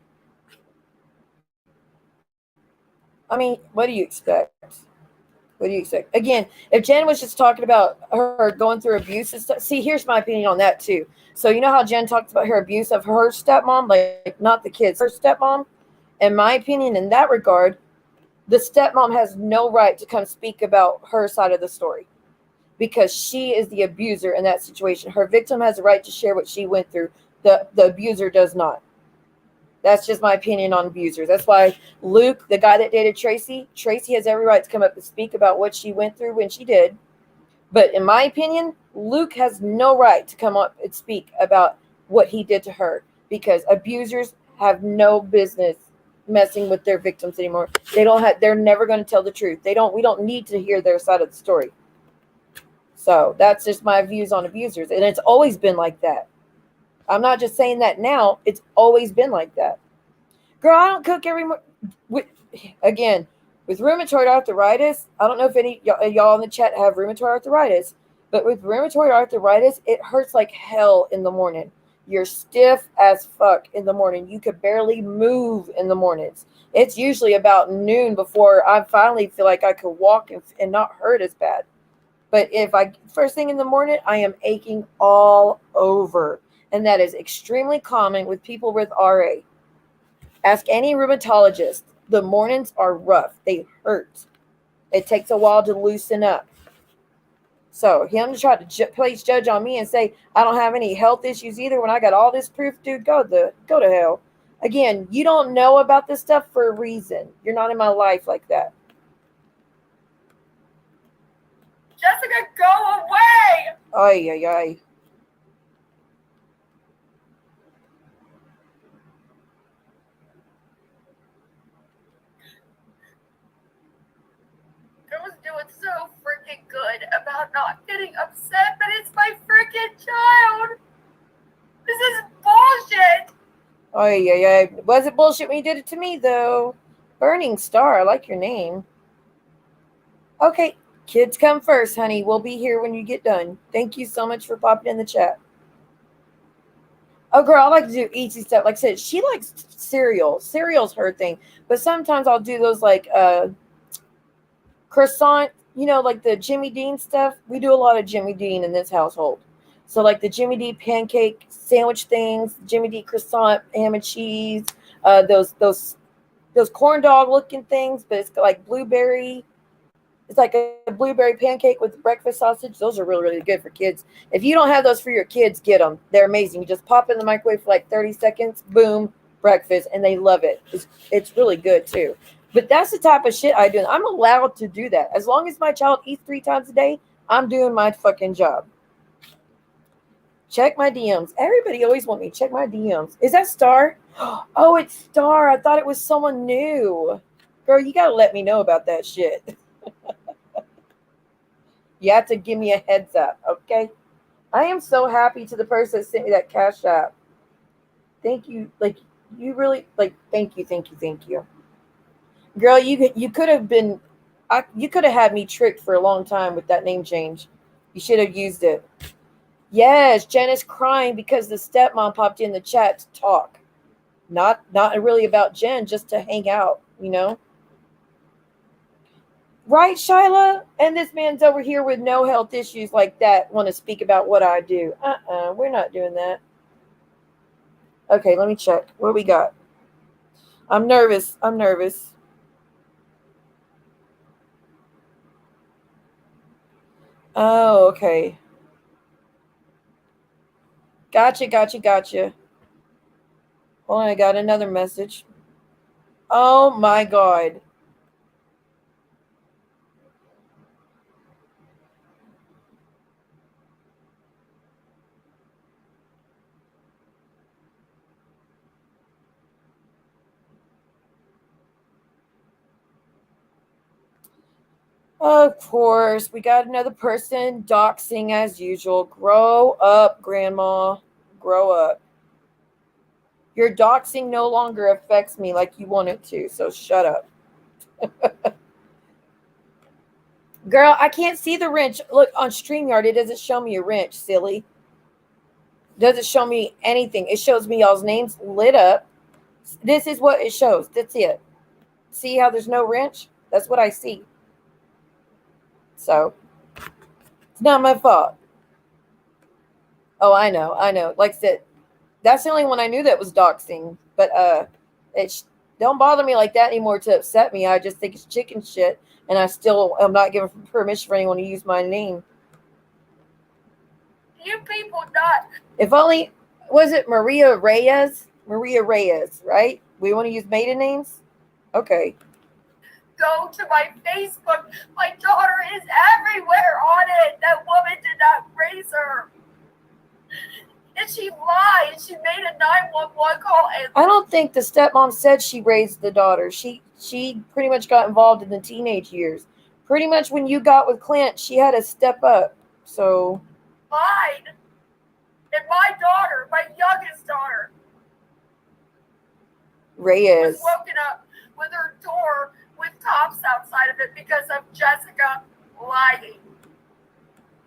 I mean, what do you expect? What do you expect? Again, if Jen was just talking about her going through abuse and stuff, see, here's my opinion on that too. So you know how Jen talked about her abuse of her stepmom, like not the kids, her stepmom? In my opinion, in that regard, the stepmom has no right to come speak about her side of the story because she is the abuser in that situation. Her victim has a right to share what she went through. The abuser does not. That's just my opinion on abusers. That's why Luke, the guy that dated Tracy has every right to come up and speak about what she went through when she did. But in my opinion, Luke has no right to come up and speak about what he did to her because abusers have no business messing with their victims anymore. They're never going to tell the truth. We don't need to hear their side of the story. So that's just my views on abusers. And it's always been like that. I'm not just saying that now. It's always been like that. Girl, I don't cook every morning. Again, with rheumatoid arthritis, I don't know if any y'all in the chat have rheumatoid arthritis, but with rheumatoid arthritis, it hurts like hell in the morning. You're stiff as fuck in the morning. You could barely move in the mornings. It's usually about noon before I finally feel like I could walk and not hurt as bad. But first thing in the morning, I am aching all over. And that is extremely common with people with RA. Ask any rheumatologist. The mornings are rough. They hurt. It takes a while to loosen up. So him to try to place judge on me and say I don't have any health issues either when I got all this proof, dude, go to hell. Again, you don't know about this stuff for a reason. You're not in my life like that. Jessica, go away! Ay, ay, ay. not getting upset, but it's my freaking child. This is bullshit. Oh, yeah. Was it bullshit when you did it to me, though? Burning Star, I like your name. Okay, kids come first, honey. We'll be here when you get done. Thank you so much for popping in the chat. Oh, girl, I like to do easy stuff. Like I said, she likes cereal. Cereal's her thing. But sometimes I'll do those like croissant, like the Jimmy Dean stuff. We do a lot of Jimmy Dean in this household. So like the Jimmy Dean pancake sandwich things, Jimmy Dean croissant, ham and cheese, those corn dog looking things, but it's like blueberry. It's like a blueberry pancake with breakfast sausage. Those are really, really good for kids. If you don't have those for your kids, get them. They're amazing. You just pop in the microwave for like 30 seconds, boom, breakfast, and they love it. It's really good too. But that's the type of shit I do. I'm allowed to do that. As long as my child eats 3 times a day, I'm doing my fucking job. Check my DMs. Everybody always want me to check my DMs. Is that Star? Oh, it's Star. I thought it was someone new. Girl, you got to let me know about that shit. You have to give me a heads up, okay? I am so happy to the person that sent me that Cash App. Thank you. Like, you really, like, thank you. Girl, you could have been, you could have had me tricked for a long time with that name change. You should have used it. Yes, Jen is crying because the stepmom popped in the chat to talk. Not really about Jen, just to hang out, Right, Shyla? And this man's over here with no health issues like that want to speak about what I do. We're not doing that. Okay, let me check. What we got? I'm nervous. Oh, okay. Gotcha. Hold on, I got another message. Oh my God. Of course, we got another person doxing as usual. Grow up, Grandma. Grow up. Your doxing no longer affects me like you want it to, so shut up. Girl, I can't see the wrench. Look, on StreamYard, it doesn't show me a wrench, silly. It doesn't show me anything. It shows me y'all's names lit up. This is what it shows. That's it. See how there's no wrench? That's what I see. So, it's not my fault. Oh, I know. Like I said, that's the only one I knew that was doxing. But it don't bother me like that anymore to upset me. I just think it's chicken shit, and I still am not giving permission for anyone to use my name. You people not. If only, was it Maria Reyes? Maria Reyes, right? We want to use maiden names? Okay. Go to my Facebook. My daughter is everywhere on it. That woman did not raise her. And she lied. She made a 911 call. And I don't think the stepmom said she raised the daughter. She pretty much got involved in the teenage years. Pretty much when you got with Clint, she had to step up. So lied. And my daughter, my youngest daughter, Reyes was woken up with her door with tops outside of it because of Jessica lying.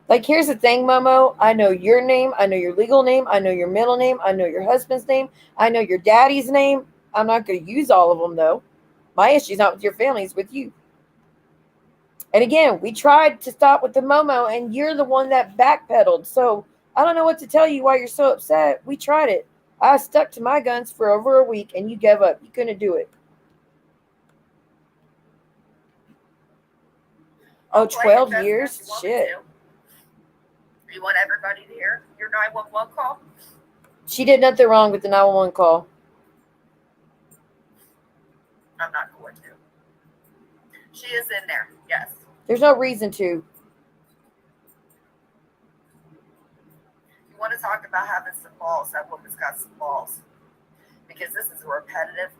Like, here's the thing, Momo. I know your name. I know your legal name. I know your middle name. I know your husband's name. I know your daddy's name. I'm not going to use all of them, though. My issue's not with your family. It's with you. And again, we tried to stop with the Momo, and you're the one that backpedaled. So I don't know what to tell you why you're so upset. We tried it. I stuck to my guns for over a week, and you gave up. You couldn't do it. Oh, 12 years? Shit. You want everybody to hear your 911 call? She did nothing wrong with the 911 call. I'm not going to. She is in there, yes. There's no reason to. You want to talk about having some balls? That woman's got some balls. Because this is a repetitive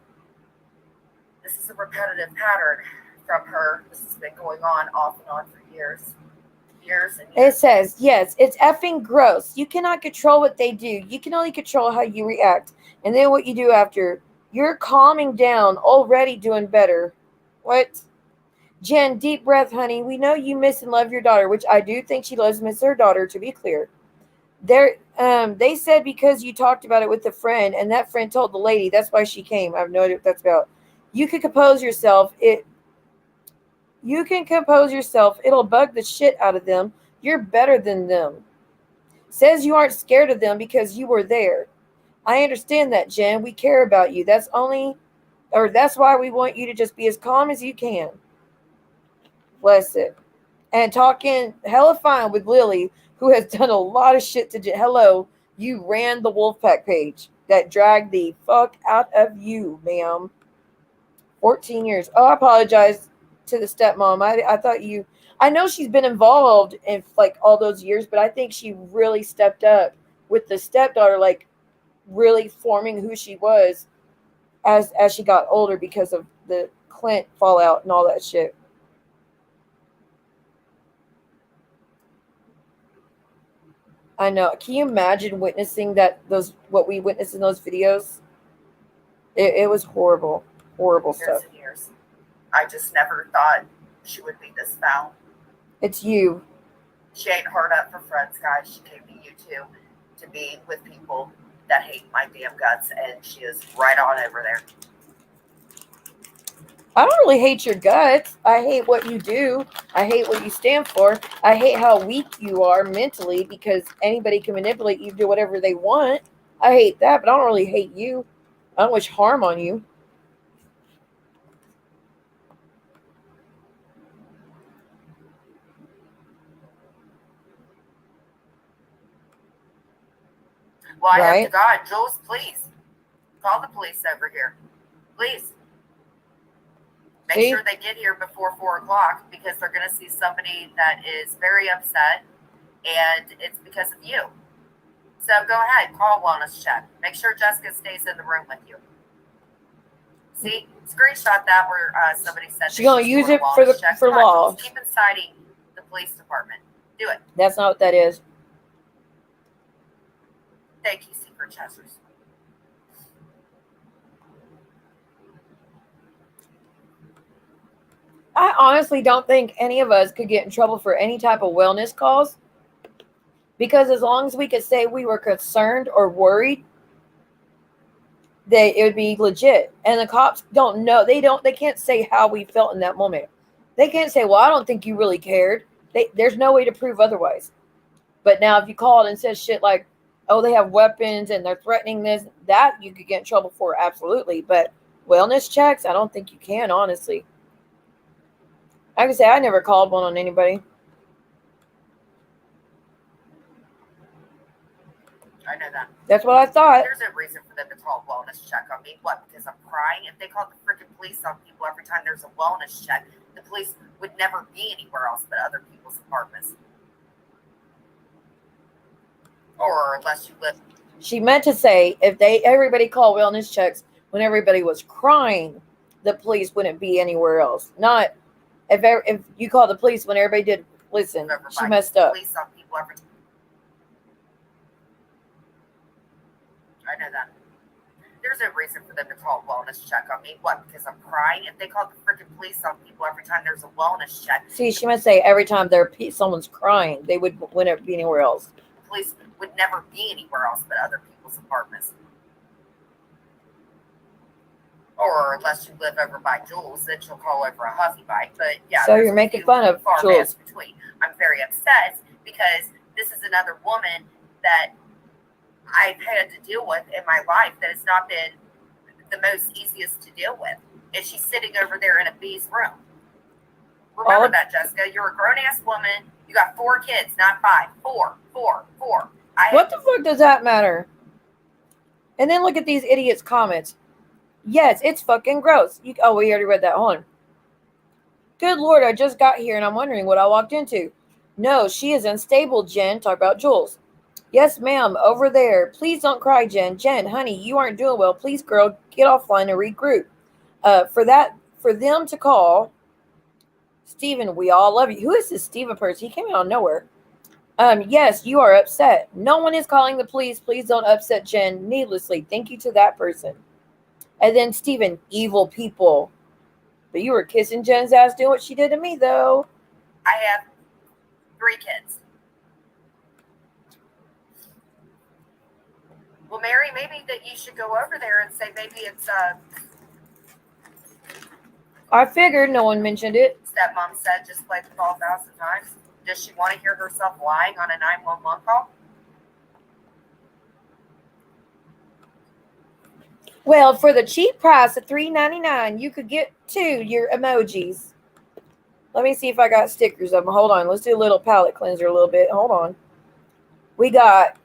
pattern from her. This has been going on off and on for years. years and It years. says, yes, it's effing gross. You cannot control what they do. You can only control how you react. And then what you do after. You're calming down, already doing better. What? Jen, deep breath, honey. We know you miss and love your daughter, which I do think she loves and miss her daughter, to be clear. They said because you talked about it with a friend, and that friend told the lady, that's why she came. I have no idea what that's about. You can compose yourself. You can compose yourself. It'll bug the shit out of them. You're better than them. Says you aren't scared of them because you were there. I understand that, Jen. We care about you. That's why we want you to just be as calm as you can. Bless it. And talking hella fine with Lily, who has done a lot of shit to hello, you ran the Wolfpack page that dragged the fuck out of you, ma'am. 14 years. Oh, I apologize to the stepmom. I thought I know she's been involved in like all those years, but I think she really stepped up with the stepdaughter, like really forming who she was as she got older because of the Clint fallout and all that shit. I know. Can you imagine witnessing what we witnessed in those videos? It was horrible. Horrible stuff. Years and years. I just never thought she would be this foul. It's you. She ain't hard up for friends, guys. She came to you too to be with people that hate my damn guts, and she is right on over there. I don't really hate your guts. I hate what you do. I hate what you stand for. I hate how weak you are mentally because anybody can manipulate you to do whatever they want. I hate that, but I don't really hate you. I don't wish harm on you. Well, I Right? have to God, Jules, please call the police over here. Please. Make See? sure they get here before 4 o'clock because they're going to see somebody that is very upset, and it's because of you. So go ahead, call a wellness check. Make sure Jessica stays in the room with you. See, screenshot that where somebody said She's gonna use it for Come on, law. Jules, keep inciting the police department. Do it. That's not what that is. Thank you, Secret Chessers. I honestly don't think any of us could get in trouble for any type of wellness calls because as long as we could say we were concerned or worried, it would be legit. And the cops don't know. They can't say how we felt in that moment. They can't say, well, I don't think you really cared. There's no way to prove otherwise. But now if you called and said shit like, oh, they have weapons and they're threatening this, that you could get in trouble for, absolutely. But wellness checks, I don't think you can, honestly. I can say I never called one on anybody. I know that. That's what I thought. There's no reason for them to call a wellness check on me. What, because I'm crying? If they called the freaking police on people every time there's a wellness check, the police would never be anywhere else but other people's apartments. Or unless you live. She meant to say if everybody called wellness checks when everybody was crying, the police wouldn't be anywhere else. Not if you call the police when everybody did. Listen, she messed up. Police on people every. I know that. There's no reason for them to call a wellness check on me. What? Because I'm crying? If they called the freaking police on people every time there's a wellness check. See, she must say every time someone's crying, they wouldn't be anywhere else. The police would never be anywhere else but other people's apartments. Or unless you live over by Jules, then she'll call over a Huffy bike. But yeah, so you're making fun of Jules. Between. I'm very upset because this is another woman that I've had to deal with in my life that has not been the most easiest to deal with. And she's sitting over there in a bee's room. Remember that, Jessica. You're a grown-ass woman. You got 4 kids, not 5. 4. What the fuck does that matter? And then look at these idiots' comments. Yes, it's fucking gross. We already read that. Hold on. Good Lord, I just got here and I'm wondering what I walked into. No, she is unstable, Jen. Talk about Jules. Yes, ma'am, over there. Please don't cry, Jen. Jen, honey, you aren't doing well. Please, girl, get offline and regroup. For them to call Steven, we all love you. Who is this Steven person? He came out of nowhere. Yes, you are upset. No one is calling the police. Please don't upset Jen needlessly. Thank you to that person. And then Steven, evil people. But you were kissing Jen's ass doing what she did to me, though. I have 3 kids. Well, Mary, maybe that you should go over there and say maybe it's I figured no one mentioned it. stepmom said just play the call 1,000 times. Does she want to hear herself lying on a 911 call? Well, for the cheap price of $3.99, you could get 2 your emojis. Let me see if I got stickers of them. Hold on. Let's do a little palette cleanser a little bit. Hold on. We got,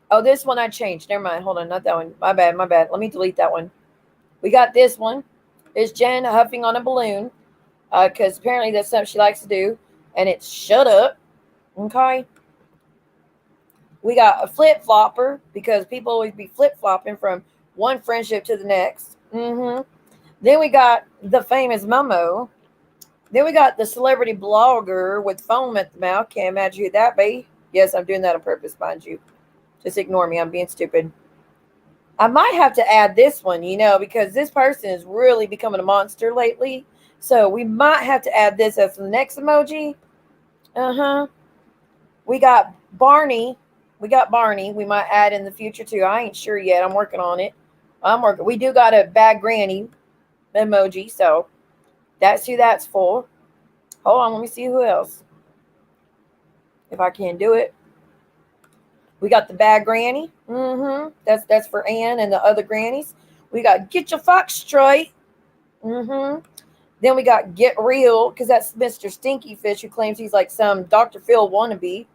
oh, this one I changed. Never mind. Hold on. Not that one. My bad. Let me delete that one. We got this one. It's Jen huffing on a balloon because apparently that's something she likes to do. And it's shut up. Okay. We got a flip-flopper because people always be flip-flopping from one friendship to the next. Then we got the famous Momo. Then we got the celebrity blogger with foam at the mouth. Can't imagine who that be. Yes, I'm doing that on purpose, mind you. Just ignore me. I'm being stupid. I might have to add this one, because this person is really becoming a monster lately. So we might have to add this as the next emoji. We got Barney. We might add in the future too. I ain't sure yet. I'm working on it. We do got a bad granny emoji, so that's who that's for. Hold on, let me see who else. If I can do it. We got the bad granny. That's for Ann and the other grannies. We got get your fox straight. Then we got get real, because that's Mr. Stinky Fish, who claims he's like some Dr. Phil wannabe.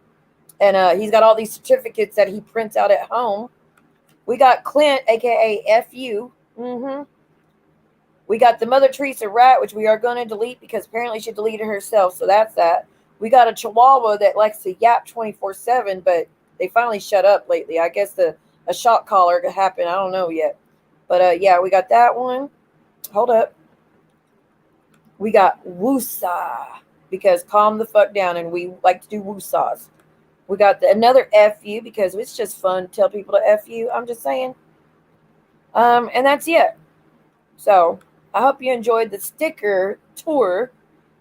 And he's got all these certificates that he prints out at home. We got Clint, a.k.a. FU. We got the Mother Teresa rat, which we are going to delete because apparently she deleted herself. So that's that. We got a Chihuahua that likes to yap 24/7, but they finally shut up lately. I guess a shock collar could happen. I don't know yet. But yeah, we got that one. Hold up. We got Woosa, because calm the fuck down, and we like to do woosahs. We got another FU because it's just fun to tell people to FU. I'm just saying. And that's it. So I hope you enjoyed the sticker tour.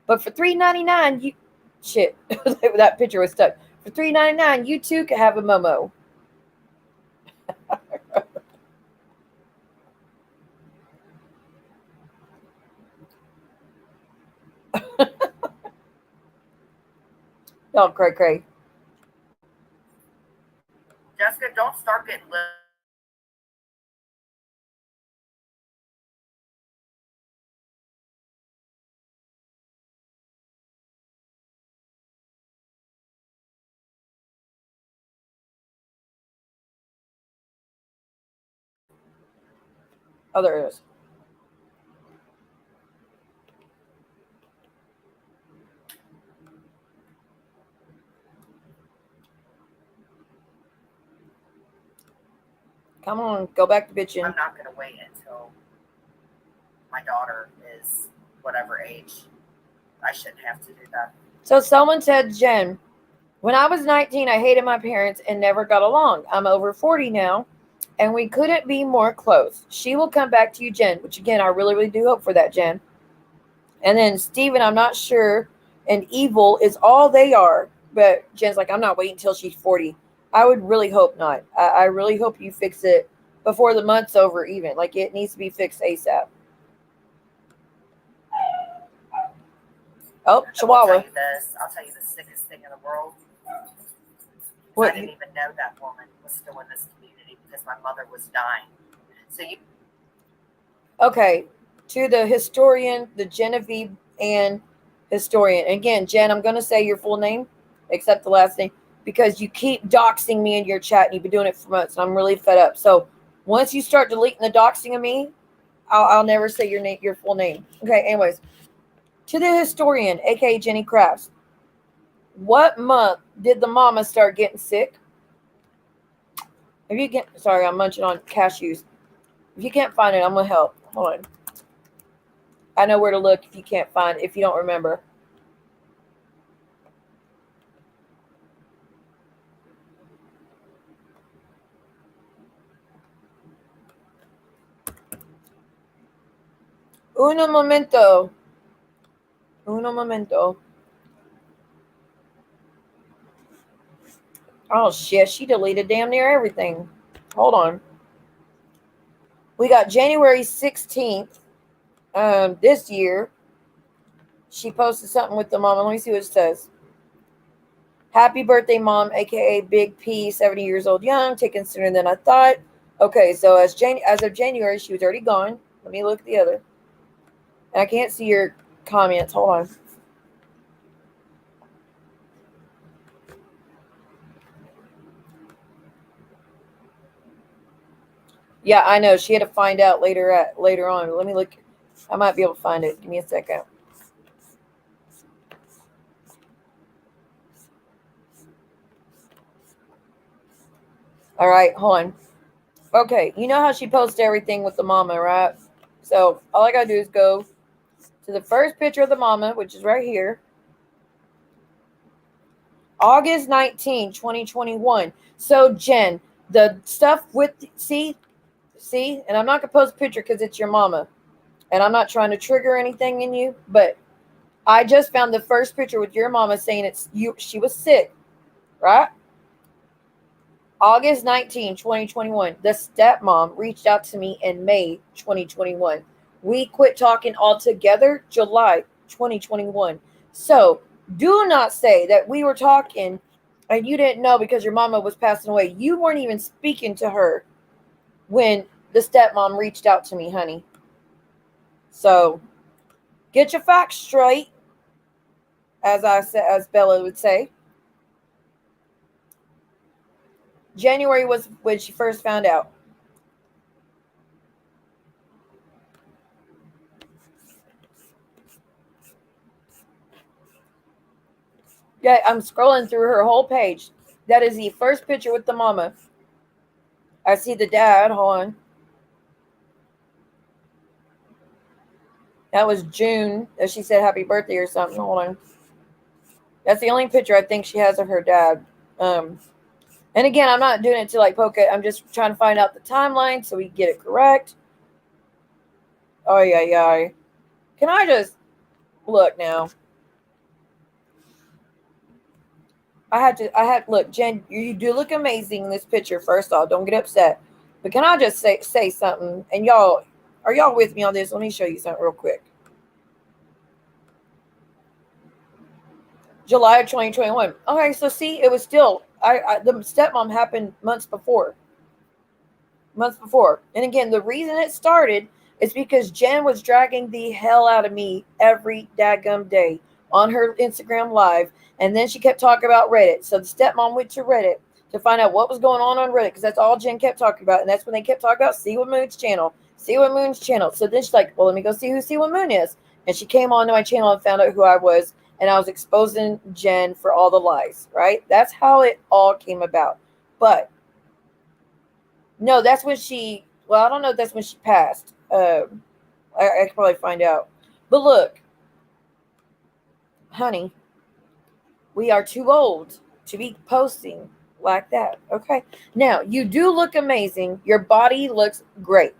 But for $3.99, you shit, that picture was stuck. For $3.99, you too can have a Momo. Y'all cray. Jessica, don't start getting lit. Oh, there it is. Come on, go back to bitching. I'm not going to wait until my daughter is whatever age. I shouldn't have to do that. So someone said, Jen, when I was 19, I hated my parents and never got along. I'm over 40 now, and we couldn't be more close. She will come back to you, Jen, which again, I really, really do hope for that, Jen. And then Steven, I'm not sure, and evil is all they are. But Jen's like, I'm not waiting until she's 40. I would really hope not. I really hope you fix it before the month's over even. Like, it needs to be fixed ASAP. Oh, Chihuahua. I'll tell you the sickest thing in the world. What? I didn't even know that woman was still in this community because my mother was dying. So you. Okay, to the historian, the Genevieve and historian. Again, Jen, I'm going to say your full name, except the last name, because you keep doxing me in your chat, and you've been doing it for months, and I'm really fed up. So once you start deleting the doxing of me, I'll never say your name, your full name. Okay, anyways. To the historian, aka Jenny Krause, what month did the mama start getting sick? If you get, sorry, I'm munching on cashews. If you can't find it, I'm gonna help. Hold on. I know where to look if you can't find it, if you don't remember. Uno momento. Uno momento. Oh shit, she deleted damn near everything. Hold on. We got January 16th, this year. She posted something with the mama. Let me see what it says. Happy birthday, Mom, aka Big P, 70 years old, young, taken sooner than I thought. Okay, so as of January, she was already gone. Let me look at the other. And I can't see your comments. Hold on. Yeah, I know. She had to find out later on. Let me look. I might be able to find it. Give me a second. All right, hold on. Okay, you know how she posts everything with the mama, right? So all I gotta do is go to the first picture of the mama, which is right here. August 19, 2021. So Jen, the stuff with see, and I'm not gonna post a picture because it's your mama. And I'm not trying to trigger anything in you, but I just found the first picture with your mama saying it's you. She was sick, right? August 19, 2021. The stepmom reached out to me in May 2021. We quit talking altogether July 2021. So do not say that we were talking and you didn't know because your mama was passing away. You weren't even speaking to her when the stepmom reached out to me, honey. So get your facts straight, as Bella would say. January was when she first found out. Yeah, I'm scrolling through her whole page. That is the first picture with the mama. I see the dad. Hold on. That was June. She said happy birthday or something. Hold on. That's the only picture I think she has of her dad. And again, I'm not doing it to like poke it. I'm just trying to find out the timeline so we get it correct. Oh, yeah. Can I just look now? Look, Jen, you do look amazing in this picture. First off, don't get upset. But can I just say something? And y'all, are y'all with me on this? Let me show you something real quick. July of 2021. Okay, so see, it was still, the stepmom happened months before. And again, the reason it started is because Jen was dragging the hell out of me every daggum day on her Instagram live. And then she kept talking about Reddit. So the stepmom went to Reddit to find out what was going on Reddit, because that's all Jen kept talking about. And that's when they kept talking about Siwa Moon's channel. So then she's like, well, let me go see who Siwa Moon is. And she came onto my channel and found out who I was. And I was exposing Jen for all the lies, right? That's how it all came about. But no, that's when I don't know if that's when she passed. I could probably find out. But look, honey, we are too old to be posting like that. Okay. Now, you do look amazing. Your body looks great.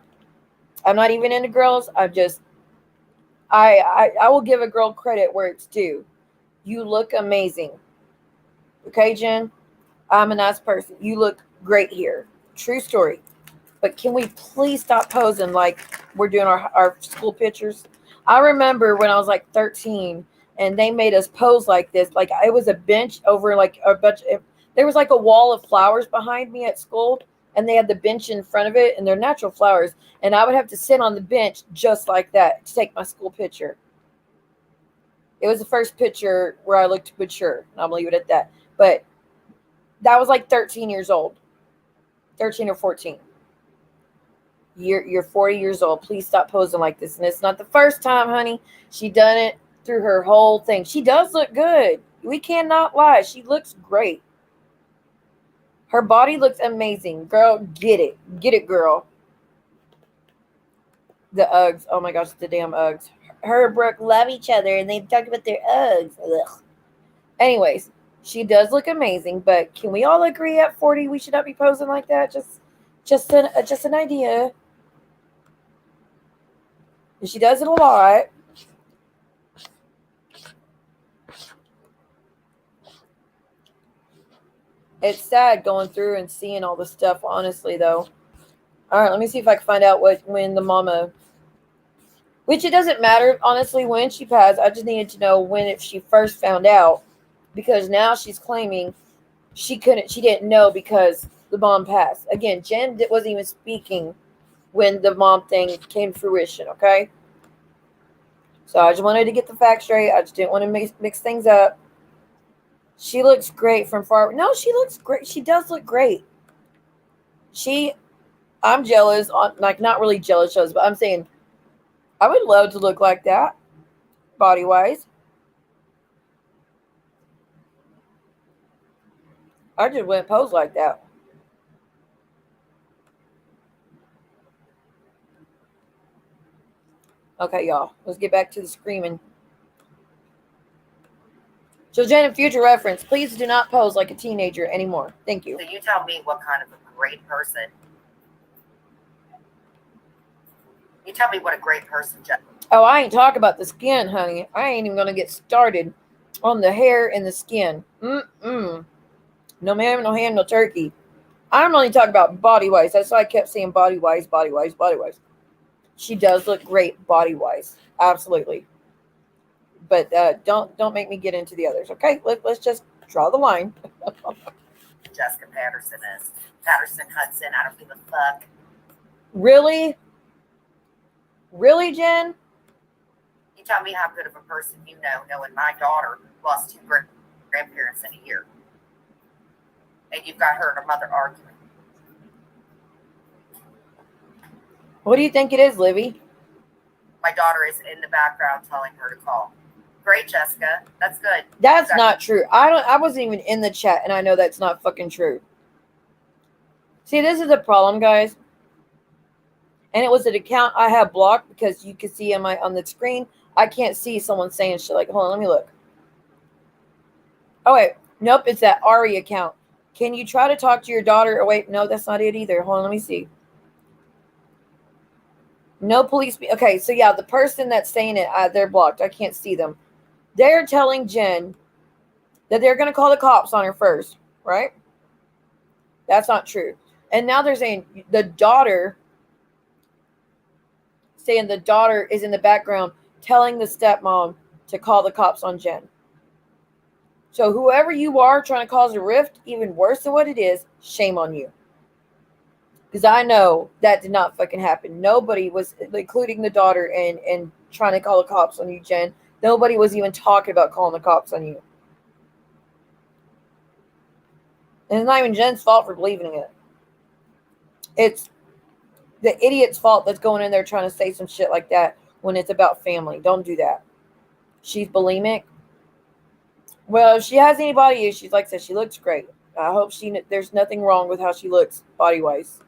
I'm not even into girls. I will give a girl credit where it's due. You look amazing. Okay, Jen? I'm a nice person. You look great here. True story. But can we please stop posing like we're doing our school pictures? I remember when I was like 13 and they made us pose like this. Like it was a bench over like a bunch of, there was like a wall of flowers behind me at school and they had the bench in front of it and they're natural flowers. And I would have to sit on the bench just like that to take my school picture. It was the first picture where I looked mature. And I'll leave it at that. But that was like 13 years old. 13 or 14. You're 40 years old. Please stop posing like this. And it's not the first time, honey. She done it through her whole thing. She does look good. We cannot lie. She looks great. Her body looks amazing. Girl, get it. Get it, girl. The Uggs. Oh my gosh, the damn Uggs. Her and Brooke love each other and they talk about their Uggs. Ugh. Anyways, she does look amazing, but can we all agree at 40 we should not be posing like that? Just an idea. And she does it a lot. It's sad going through and seeing all this stuff, honestly, though. All right, let me see if I can find out when the mama, which it doesn't matter, honestly, when she passed. I just needed to know when if she first found out, because now she's claiming she didn't know because the mom passed. Again, Jen wasn't even speaking when the mom thing came to fruition, okay? So I just wanted to get the facts straight. I just didn't want to mix things up. She looks great from far. No, she looks great. She does look great. I'm jealous, like not really jealous, but I'm saying I would love to look like that, body wise. I just wouldn't pose like that. Okay, y'all, let's get back to the screaming. So, Jen, in future reference, please do not pose like a teenager anymore. Thank you. So you tell me what kind of a great person. You tell me what a great person, Jen. Oh, I ain't talking about the skin, honey. I ain't even gonna get started on the hair and the skin. No ma'am, no ham, no turkey. I'm only talking about body wise. That's why I kept saying body wise, body wise, body wise. She does look great body wise, absolutely. But don't make me get into the others, okay? Let's just draw the line. Jessica Patterson is Patterson Hudson. I don't give a fuck. Really, Jen? You tell me how good of a person you know, knowing my daughter lost 2 grandparents in a year, and you've got her and her mother arguing. What do you think it is, Livy? My daughter is in the background telling her to call. Great, Jessica. That's good. That's not true. I wasn't even in the chat, and I know that's not fucking true. See, this is the problem, guys. And it was an account I have blocked because you can see on the screen. I can't see someone saying shit like, hold on, let me look. Oh wait, nope, it's that Ari account. Can you try to talk to your daughter? Oh wait, no, that's not it either. Hold on, let me see. No police. Okay, so yeah, the person that's saying it, they're blocked. I can't see them. They're telling Jen that they're going to call the cops on her first, right? That's not true. And now they're saying the daughter is in the background telling the stepmom to call the cops on Jen. So whoever you are trying to cause a rift, even worse than what it is, shame on you. Because I know that did not fucking happen. Nobody was, including the daughter, and trying to call the cops on you, Jen. Nobody was even talking about calling the cops on you. And it's not even Jen's fault for believing in it. It's the idiot's fault that's going in there trying to say some shit like that when it's about family. Don't do that. She's bulimic. Well, if she has any body issues, like I said, she looks great. I hope there's nothing wrong with how she looks body-wise.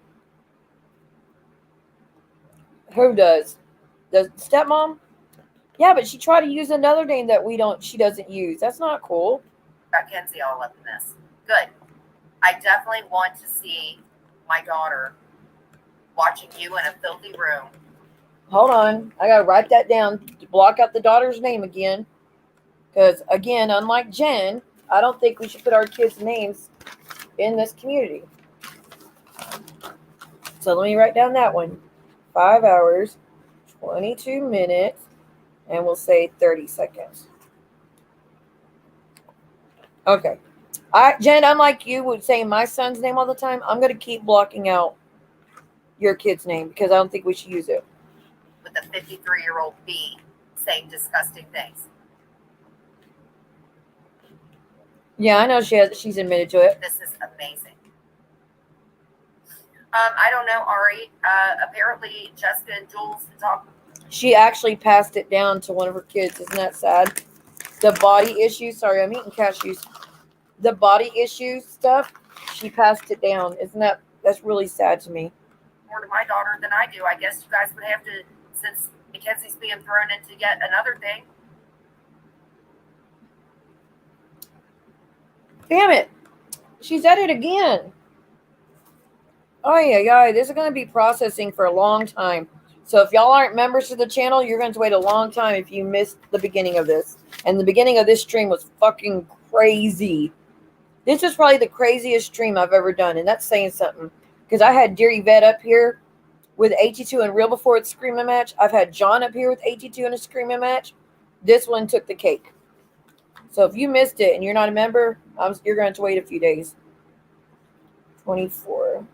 Who does? Does stepmom? Yeah, but she tried to use another name that she doesn't use. That's not cool. Got Kenzie all up in this. Good. I definitely want to see my daughter watching you in a filthy room. Hold on. I got to write that down to block out the daughter's name again. Because, again, unlike Jen, I don't think we should put our kids' names in this community. So let me write down that one. 5 hours, 22 minutes, and we'll say 30 seconds. Okay. Jen, unlike you would say my son's name all the time, I'm going to keep blocking out your kid's name because I don't think we should use it. With a 53-year-old B saying disgusting things. Yeah, I know she's admitted to it. This is amazing. I don't know, Ari. Apparently, Jessica and Jules talk. She actually passed it down to one of her kids. Isn't that sad? The body issues. Sorry, I'm eating cashews. The body issues stuff. She passed it down. That's really sad to me. More to my daughter than I do. I guess you guys would have to, since Mackenzie's being thrown into yet another thing. Damn it. She's at it again. Oh, yeah. This is going to be processing for a long time. So if y'all aren't members of the channel, you're going to wait a long time if you missed the beginning of this. And the beginning of this stream was fucking crazy. This was probably the craziest stream I've ever done, and that's saying something. Because I had Dear Yvette up here with AT2 and Real before its screaming match. I've had John up here with AT2 and a screaming match. This one took the cake. So if you missed it and you're not a member, you're going to have to wait a few days. 24.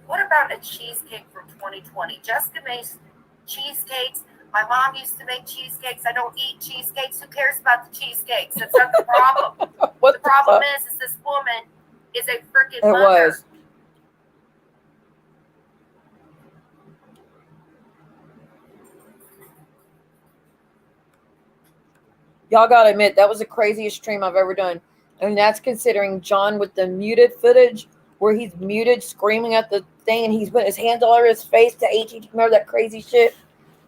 What about a cheesecake from 2020? Jessica makes cheesecakes. My mom used to make cheesecakes. I don't eat cheesecakes. Who cares about the cheesecakes? That's not the problem. What the problem is this woman is a freaking It mother. was. Y'all gotta admit, that was the craziest stream I've ever done. And that's considering John with the muted footage, where he's muted, screaming at the thing, and he's putting his hands all over his face to AT. Remember that crazy shit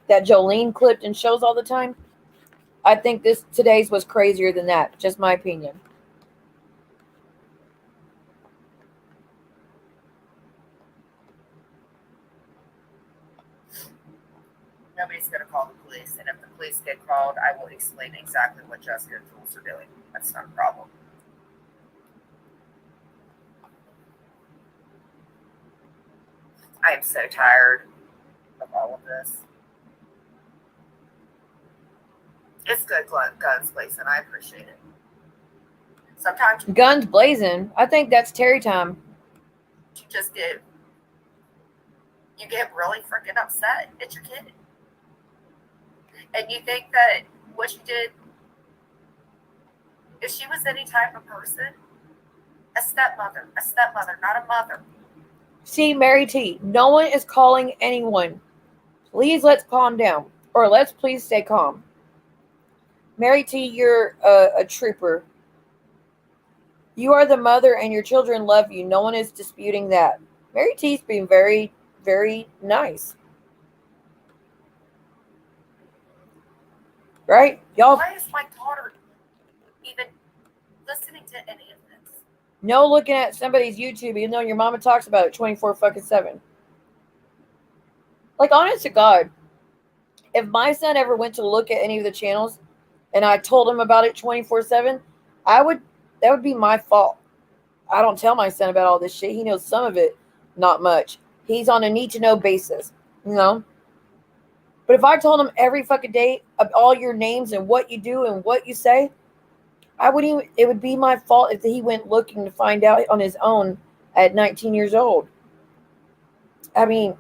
that Jolene clipped and shows all the time? I think today's was crazier than that. Just my opinion. Nobody's going to call the police. And if the police get called, I will explain exactly what Jessica and Jules are doing. That's not a problem. I am so tired of all of this. It's good guns blazing. I appreciate it. Sometimes Guns blazing. I think that's Terry time. you just get really freaking upset at your kid. And you think that what she did, if she was any type of person, a stepmother, not a mother. See, Mary T, no one is calling anyone. Please, let's calm down. Or let's please stay calm. Mary T, you're a trooper. You are the mother and your children love you. No one is disputing that. Mary T's being very, very nice. Right? Y'all. Why is my daughter even listening to any of this? No looking at somebody's YouTube, even though your mama talks about it 24/7. Like, honest to God, if my son ever went to look at any of the channels and I told him about it 24/7, that would be my fault. I don't tell my son about all this shit. He knows some of it, not much. He's on a need-to-know basis, you know? But if I told him every fucking day of all your names and what you do and what you say, it would be my fault if he went looking to find out on his own at 19 years old. I mean,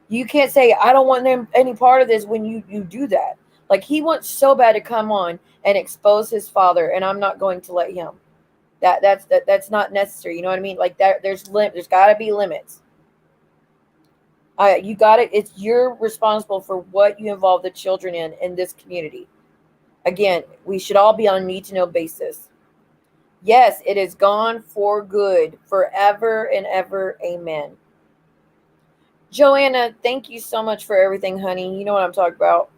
you can't say, I don't want them any part of this when you do that. Like, he wants so bad to come on and expose his father, and I'm not going to let him. That's not necessary. You know what I mean? Like, there's got to be limits. You got it. It's you're responsible for what you involve the children in this community. Again, we should all be on a need-to-know basis. Yes, it is gone for good, forever and ever. Amen. Joanna, thank you so much for everything, honey. You know what I'm talking about.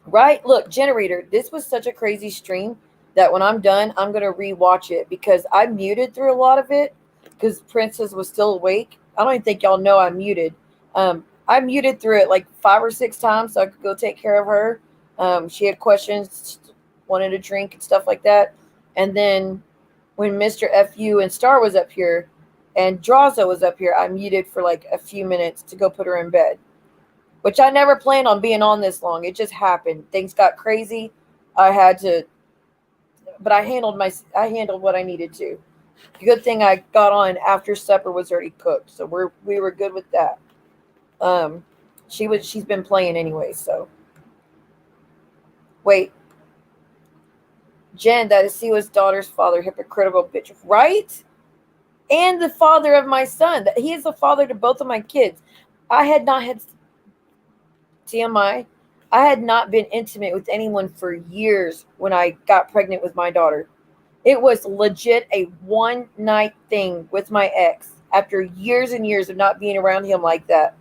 Right? Look, Generator, this was such a crazy stream that when I'm done, I'm going to rewatch it because I muted through a lot of it because Princess was still awake. I don't even think y'all know I'm muted. I muted through it like 5 or 6 times so I could go take care of her. She had questions, wanted a drink and stuff like that. And then when Mr. FU and Star was up here and Draza was up here, I muted for like a few minutes to go put her in bed, which I never planned on being on this long. It just happened. Things got crazy. I had to, but I handled what I needed to. Good thing I got on after supper was already cooked, so we were good with that. She's been playing anyway, so. Wait. Jen, that is Siwa's daughter's father, hypocritical bitch, right? And the father of my son. He is the father to both of my kids. I had not had TMI. I had not been intimate with anyone for years when I got pregnant with my daughter. It was legit a one-night thing with my ex after years and years of not being around him like that.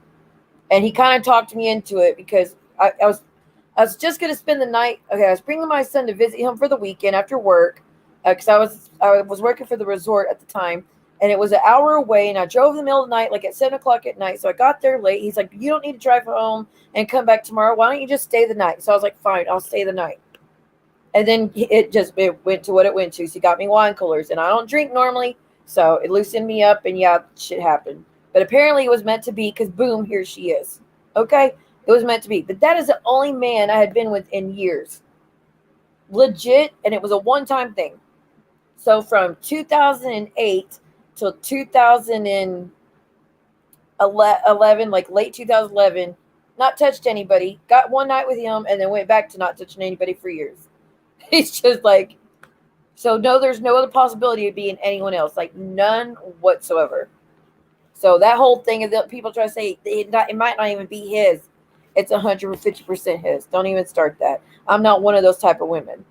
And he kind of talked me into it because I was I was just going to spend the night. Okay, I was bringing my son to visit him for the weekend after work because I was working for the resort at the time, and it was an hour away. And I drove in the middle of the night, like at 7 o'clock at night. So I got there late. He's like, "You don't need to drive home and come back tomorrow. Why don't you just stay the night?" So I was like, "Fine, I'll stay the night." And then it went to what it went to. So he got me wine coolers, and I don't drink normally, so it loosened me up, and yeah, shit happened. But apparently it was meant to be because boom, here she is. Okay, it was meant to be. But that is the only man I had been with in years, legit, and it was a one-time thing. So from 2008 till 2011, like late 2011, not touched anybody. Got one night with him, and then went back to not touching anybody for years. It's just like. So no, there's no other possibility of being anyone else, like none whatsoever. So that whole thing of the people try to say it might not even be his. It's 150% his. Don't even start that. I'm not one of those type of women.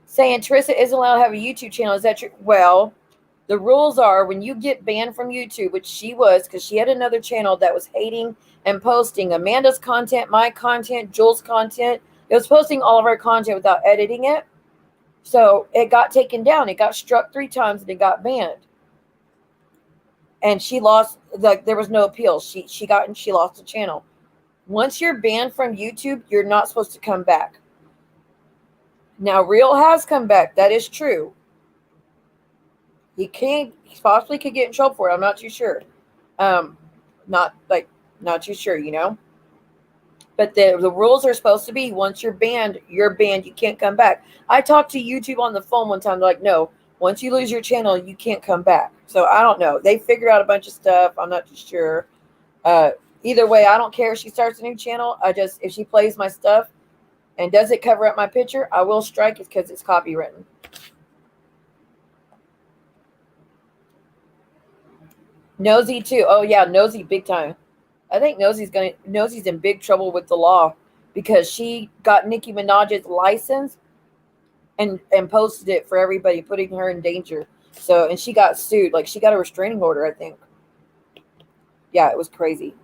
Saying Trissa isn't allowed to have a YouTube channel. Is that true? Well, the rules are when you get banned from YouTube, which she was, because she had another channel that was hating and posting Amanda's content, my content, Jules' content. It was posting all of our content without editing it. So it got taken down. It got struck 3 times and it got banned. And she lost, like, there was no appeal. She lost the channel. Once you're banned from YouTube, you're not supposed to come back. Now, Real has come back. That is true. He possibly could get in trouble for it. I'm not too sure. Not too sure, you know. But the rules are supposed to be once you're banned, you can't come back. I talked to YouTube on the phone one time. They're like, no, once you lose your channel, you can't come back. So I don't know. They figured out a bunch of stuff. I'm not too sure. Either way, I don't care if she starts a new channel. If she plays my stuff and doesn't cover up my picture, I will strike it because it's copywritten. Nosy too. Oh yeah, Nosy big time. I think Nosy's in big trouble with the law because she got Nicki Minaj's license and posted it for everybody, putting her in danger. So, and she got sued. Like, she got a restraining order, I think. Yeah, it was crazy.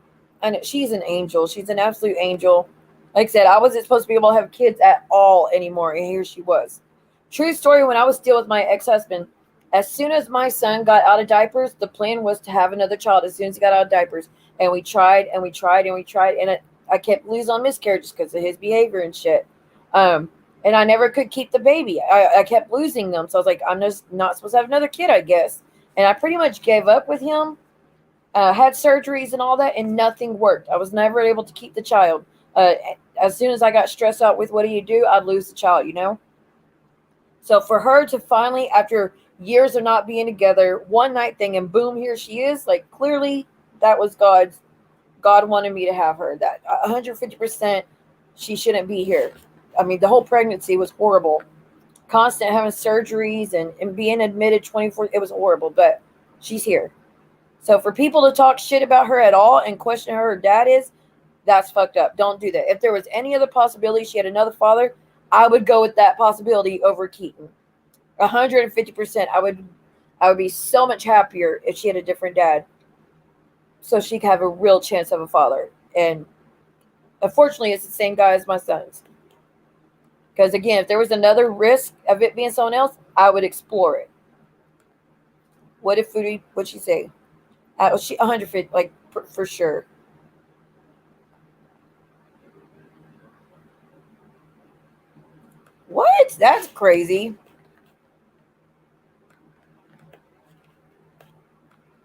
And she's an angel. She's an absolute angel. Like I said, I wasn't supposed to be able to have kids at all anymore, and here she was. True story, when I was still with my ex-husband, as soon as my son got out of diapers, the plan was to have another child as soon as he got out of diapers. And we tried, and we tried, and we tried, and I kept losing on miscarriages because of his behavior and shit. And I never could keep the baby. I kept losing them. So I was like, I'm just not supposed to have another kid, I guess. And I pretty much gave up with him. Had surgeries and all that, and nothing worked. I was never able to keep the child. As soon as I got stressed out with what do you do, I'd lose the child, you know? So for her to finally, after years of not being together, one night thing, and boom, here she is, like, clearly that was God wanted me to have her. That 150%, she shouldn't be here. I mean, the whole pregnancy was horrible. Constant having surgeries and being admitted 24, it was horrible, but she's here. So for people to talk shit about her at all and question who her dad is, that's fucked up. Don't do that. If there was any other possibility she had another father, I would go with that possibility over Keaton. 150%. I would be so much happier if she had a different dad, so she could have a real chance of a father. And unfortunately, it's the same guy as my son's. Because again, if there was another risk of it being someone else, I would explore it. What if Foodie? What'd she say? She 150, like for sure. What? That's crazy.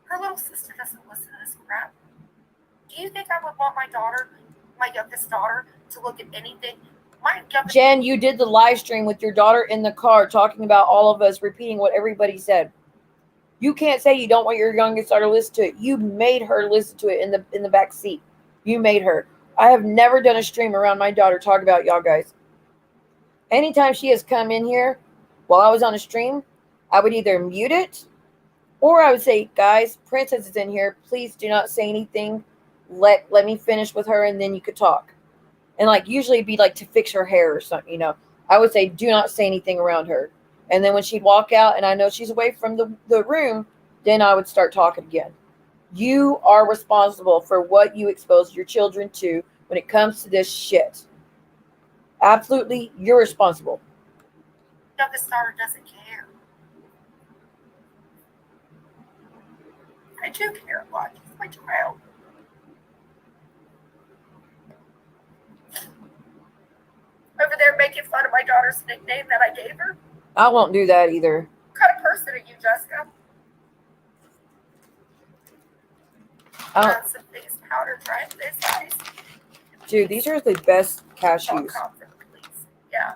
Her little sister doesn't listen to this crap. Do you think I would want my daughter, my youngest daughter, to look at anything? Jen, you did the live stream with your daughter in the car talking about all of us repeating what everybody said. You can't say you don't want your youngest daughter to listen to it. You made her listen to it in the back seat. You made her. I have never done a stream around my daughter talk about y'all guys. Anytime she has come in here while I was on a stream, I would either mute it or I would say, guys, Princess is in here. Please do not say anything. Let me finish with her and then you could talk. And like usually it'd be like to fix her hair or something, you know. I would say, do not say anything around her. And then when she'd walk out and I know she's away from the room, then I would start talking again. You are responsible for what you expose your children to when it comes to this shit. Absolutely, you're responsible. Youngest daughter doesn't care. I do care a lot. She's my child. Over there making fun of my daughter's nickname that I gave her. I won't do that either. What kind of person are you, Jessica? Some face powder, trying this guys. Dude, these are the best cashews. Yeah.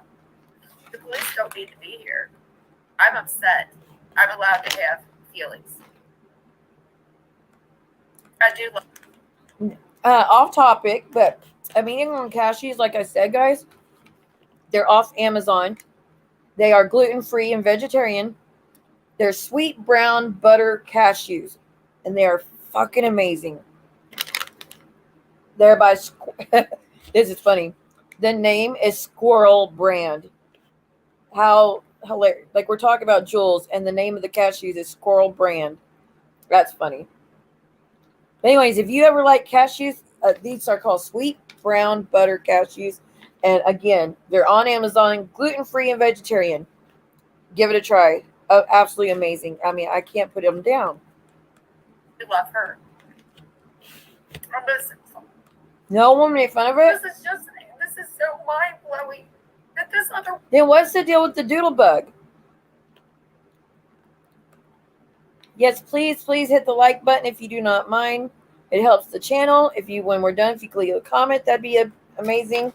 The police don't need to be here. I'm upset. I'm allowed to have feelings. I do love. Off topic, but I'm eating on cashews, like I said, guys. They're off Amazon. They are gluten-free and vegetarian. They're sweet brown butter cashews, and they are fucking amazing. They're by this is funny. The name is Squirrel Brand. How hilarious. Like, we're talking about Jules, and the name of the cashews is Squirrel Brand. That's funny. But anyways, if you ever like cashews, these are called sweet brown butter cashews. And again, they're on Amazon, gluten-free and vegetarian. Give it a try. Absolutely amazing. I mean, I can't put them down. I love her. I'm missing something. No one made fun of it? This is so mind-blowing. That this other. Then what's the deal with the doodle bug? Yes, please hit the like button if you do not mind. It helps the channel. When we're done, if you could leave a comment, that'd be amazing.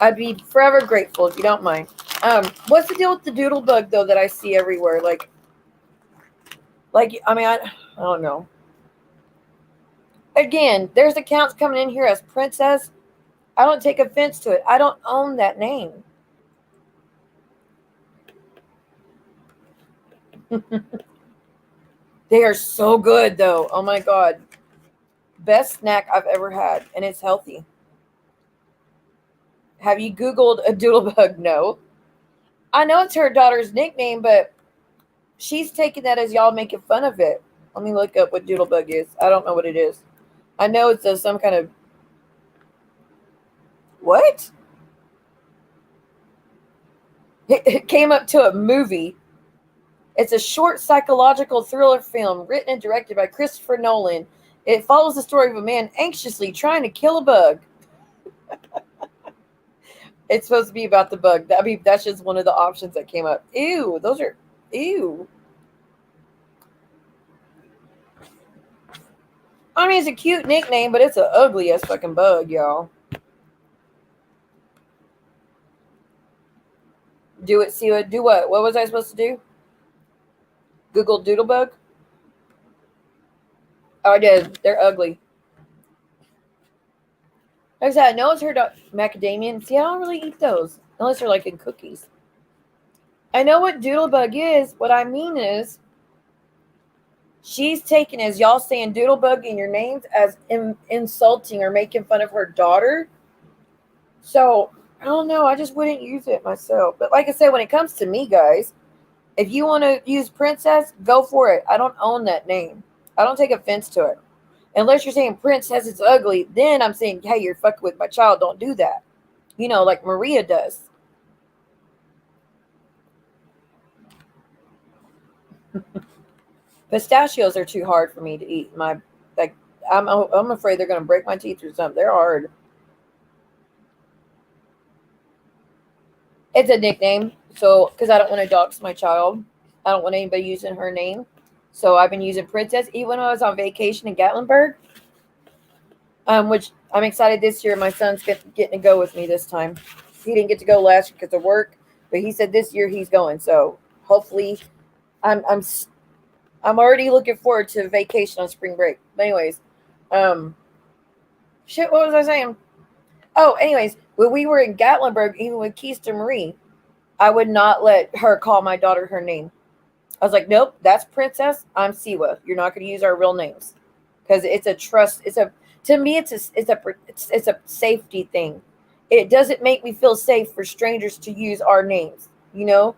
I'd be forever grateful if you don't mind. What's the deal with the doodle bug though that I see everywhere? Like I mean, I don't know. Again, there's accounts coming in here as Princess. I don't take offense to it. I don't own that name. They are so good though. Oh my God. Best snack I've ever had, and it's healthy. Have you Googled a doodlebug? No. I know it's her daughter's nickname, but she's taking that as y'all making fun of it. Let me look up what doodlebug is. I don't know what it is. I know it's some kind of... What? It came up to a movie. It's a short psychological thriller film written and directed by Christopher Nolan. It follows the story of a man anxiously trying to kill a bug. It's supposed to be about the bug. I mean, that's just one of the options that came up. Ew, those are... Ew. I mean, it's a cute nickname, but it's an ugly ass fucking bug, y'all. Do it, see what? Do what? What was I supposed to do? Google doodlebug? Oh, I did. They're ugly. Like I said, I know it's her macadamia. See, I don't really eat those unless they're like in cookies. I know what doodlebug is. What I mean is, she's taken as y'all saying doodlebug in your names as insulting or making fun of her daughter. So, I don't know. I just wouldn't use it myself. But like I said, when it comes to me, guys, if you want to use Princess, go for it. I don't own that name. I don't take offense to it. Unless you're saying Princess is ugly, then I'm saying, hey, you're fucking with my child. Don't do that. You know, like Maria does. Pistachios are too hard for me to eat. I'm afraid they're going to break my teeth or something. They're hard. It's a nickname, so because I don't want to dox my child. I don't want anybody using her name. So I've been using Princess. Even when I was on vacation in Gatlinburg, which I'm excited this year. My son's getting to go with me this time. He didn't get to go last year because of work, but he said this year he's going. So hopefully, I'm already looking forward to vacation on spring break. But anyways, shit, what was I saying? Oh, anyways, when we were in Gatlinburg, even with Keista Marie, I would not let her call my daughter her name. I was like, nope, that's Princess. I'm Siwa. You're not going to use our real names because it's a trust. To me, it's a safety thing. It doesn't make me feel safe for strangers to use our names. You know,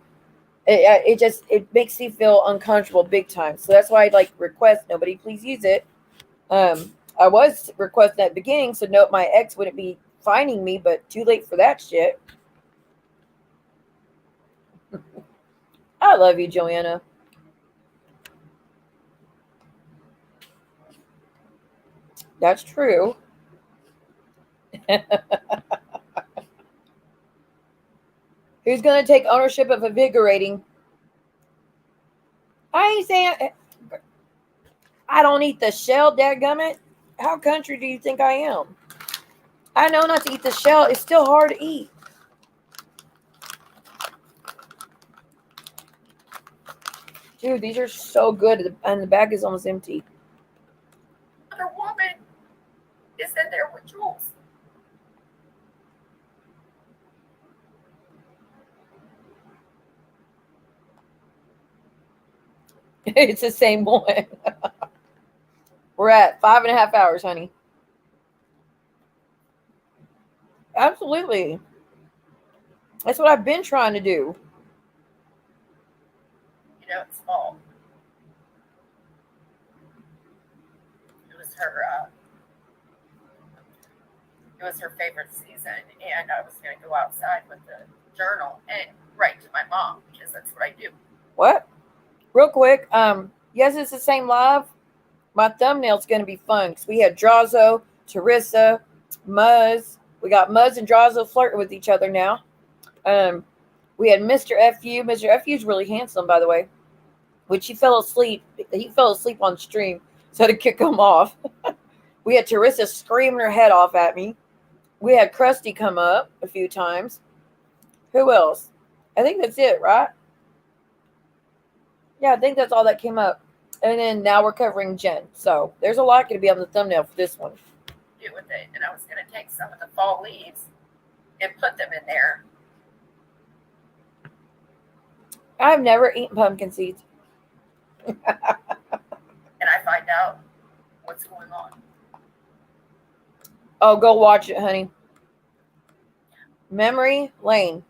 it makes me feel uncomfortable big time. So that's why I request nobody please use it. I was requesting at the beginning, so note my ex wouldn't be finding me, but too late for that shit. I love you, Joanna. That's true. Who's going to take ownership of invigorating? I ain't saying I don't eat the shell, dadgummit. How country do you think I am? I know not to eat the shell. It's still hard to eat. Dude, these are so good, and the bag is almost empty. Another woman is in there with Jules. It's the same one. We're at 5.5 hours, honey. Absolutely. That's what I've been trying to do. You know, it's fall. It was her favorite season, and I was going to go outside with the journal and write to my mom because that's what I do. What? Real quick, yes, it's the same live. My thumbnail's going to be fun because we had Drazo, Teresa, Muzz. We got Muzz and Drazo flirting with each other now. We had Mr. FU. Mr. FU's really handsome, by the way. Which he fell asleep. He fell asleep on stream, so I had to kick him off. We had Teresa screaming her head off at me. We had Krusty come up a few times. Who else? I think that's it, right? Yeah, I think that's all that came up. And then now we're covering Jen. So there's a lot going to be on the thumbnail for this one. Do with it, and I was going to take some of the fall leaves and put them in there. I've never eaten pumpkin seeds. And I find out what's going on. Oh, go watch it, honey. Memory Lane.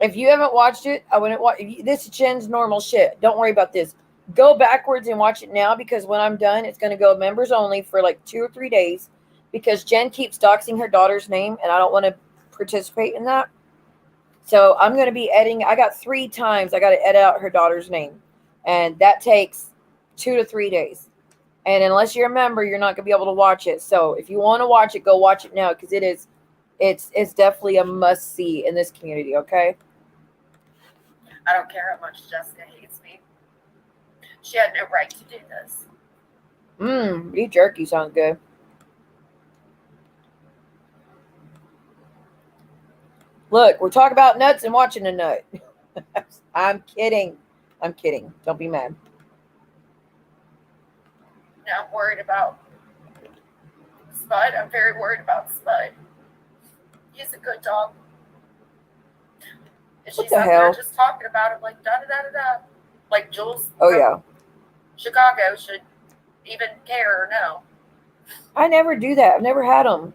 If you haven't watched it, I wouldn't watch. This is Jen's normal shit. Don't worry about this. Go backwards and watch it now because when I'm done, it's going to go members only for like 2 or 3 days because Jen keeps doxing her daughter's name and I don't want to participate in that. So I'm going to be editing. I got 3 times I got to edit out her daughter's name. And that takes 2 to 3 days. And unless you're a member, you're not going to be able to watch it. So if you want to watch it, go watch it now because it's definitely a must see in this community, okay? I don't care how much Jessica hates me. She had no right to do this. Beef jerky sounds good. Look, we're talking about nuts and watching a nut. I'm kidding. I'm kidding. Don't be mad. Now I'm worried about Spud. I'm very worried about Spud. He's a good dog. And she's out there just talking about him like da-da-da-da-da. Like Jules. Oh, yeah. Chicago should even care or no. I never do that. I've never had them.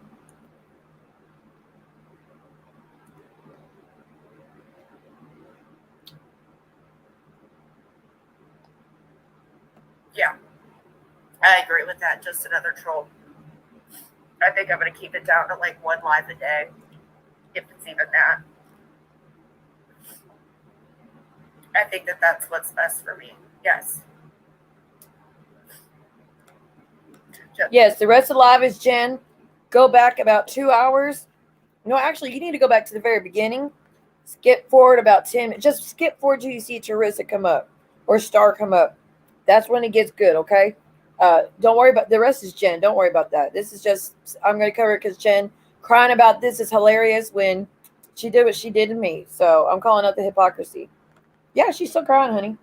Yeah. I agree with that. Just another troll. I think I'm going to keep it down to like 1 live a day. If it's even that. I think that that's what's best for me. Yes. Yes, the rest of the live is Jen. Go back about 2 hours. No, actually, you need to go back to the very beginning. Skip forward about 10. Just skip forward till you see Teresa come up or Star come up. That's when it gets good, okay? Don't worry about the rest is Jen. Don't worry about that. This is just I'm going to cover it because Jen crying about this is hilarious when she did what she did to me. So I'm calling out the hypocrisy. Yeah, she's still crying, honey.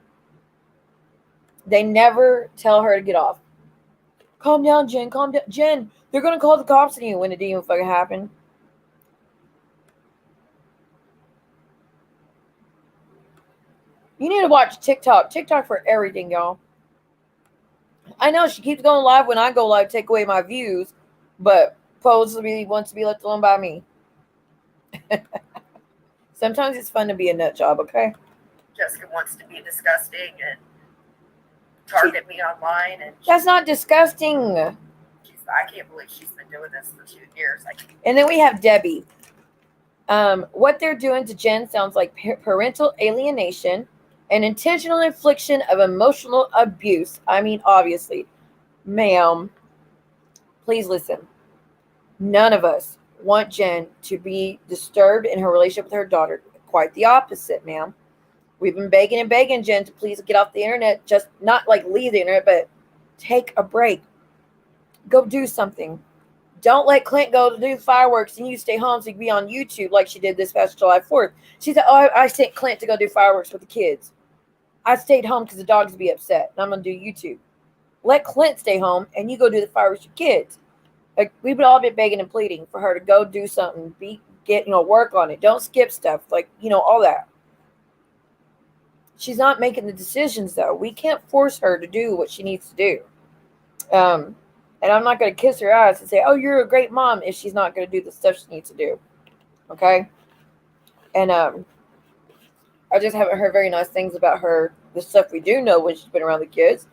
They never tell her to get off. Calm down, Jen. Calm down. Jen, they're going to call the cops on you when it didn't even fucking happen. You need to watch TikTok. TikTok for everything, y'all. I know she keeps going live when I go live, take away my views, but supposedly wants to be left alone by me. Sometimes it's fun to be a nut job, okay? Jessica wants to be disgusting and target me online. And that's not disgusting. She's I can't believe she's been doing this for 2 years. And then we have Debbie. What they're doing to Jen sounds like parental alienation and intentional infliction of emotional abuse. I mean, obviously, ma'am, please listen. None of us want Jen to be disturbed in her relationship with her daughter. Quite the opposite, ma'am. We've been begging and begging Jen to please get off the internet. Just not like leave the internet, but take a break. Go do something. Don't let Clint go to do fireworks and you stay home so you can be on YouTube like she did this past July 4th. She said, oh, I sent Clint to go do fireworks with the kids. I stayed home because the dogs would be upset. And I'm going to do YouTube. Let Clint stay home and you go do the fireworks with kids. Like, we've all been begging and pleading for her to go do something. Work on it. Don't skip stuff. All that. She's not making the decisions, though. We can't force her to do what she needs to do. And I'm not going to kiss her ass and say, oh, you're a great mom, if she's not going to do the stuff she needs to do. Okay? And I just haven't heard very nice things about her. The stuff we do know when she's been around the kids.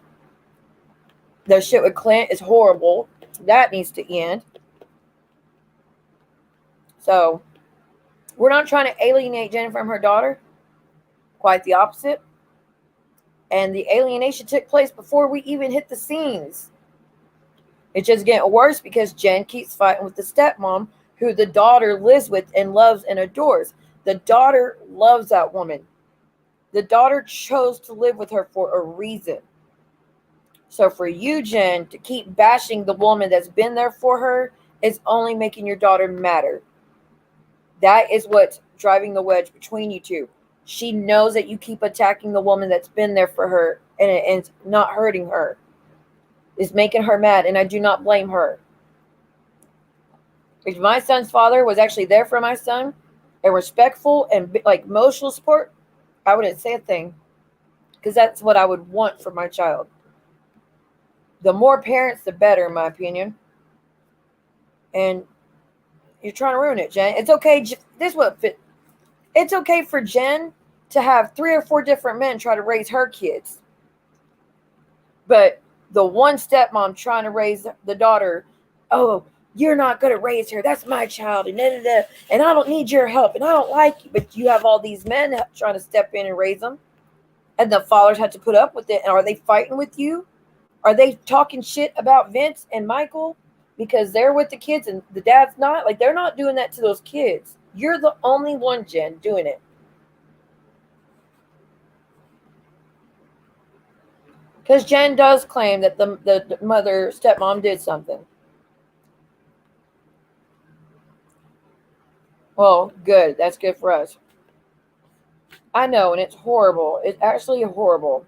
The shit with Clint is horrible. That needs to end. So, we're not trying to alienate Jen from her daughter. Quite the opposite. And the alienation took place before we even hit the scenes. It's just getting worse because Jen keeps fighting with the stepmom who the daughter lives with and loves and adores. The daughter loves that woman. The daughter chose to live with her for a reason. So for you, Jen, to keep bashing the woman that's been there for her is only making your daughter madder. That is what's driving the wedge between you two. She knows that you keep attacking the woman that's been there for her and it's not hurting her. It's making her mad, and I do not blame her. If my son's father was actually there for my son and respectful and emotional support, I wouldn't say a thing, because that's what I would want for my child. The more parents, the better, in my opinion. And you're trying to ruin it, Jen. It's okay. It's okay for Jen to have 3 or 4 different men try to raise her kids. But the one stepmom trying to raise the daughter, oh, you're not going to raise her. That's my child. And I don't need your help. And I don't like you. But you have all these men trying to step in and raise them. And the fathers have to put up with it. And are they fighting with you? Are they talking shit about Vince and Michael because they're with the kids and the dad's not? They're not doing that to those kids. You're the only one, Jen, doing it. Because Jen does claim that the stepmom did something. Well, good. That's good for us. I know, and it's horrible. It's actually horrible.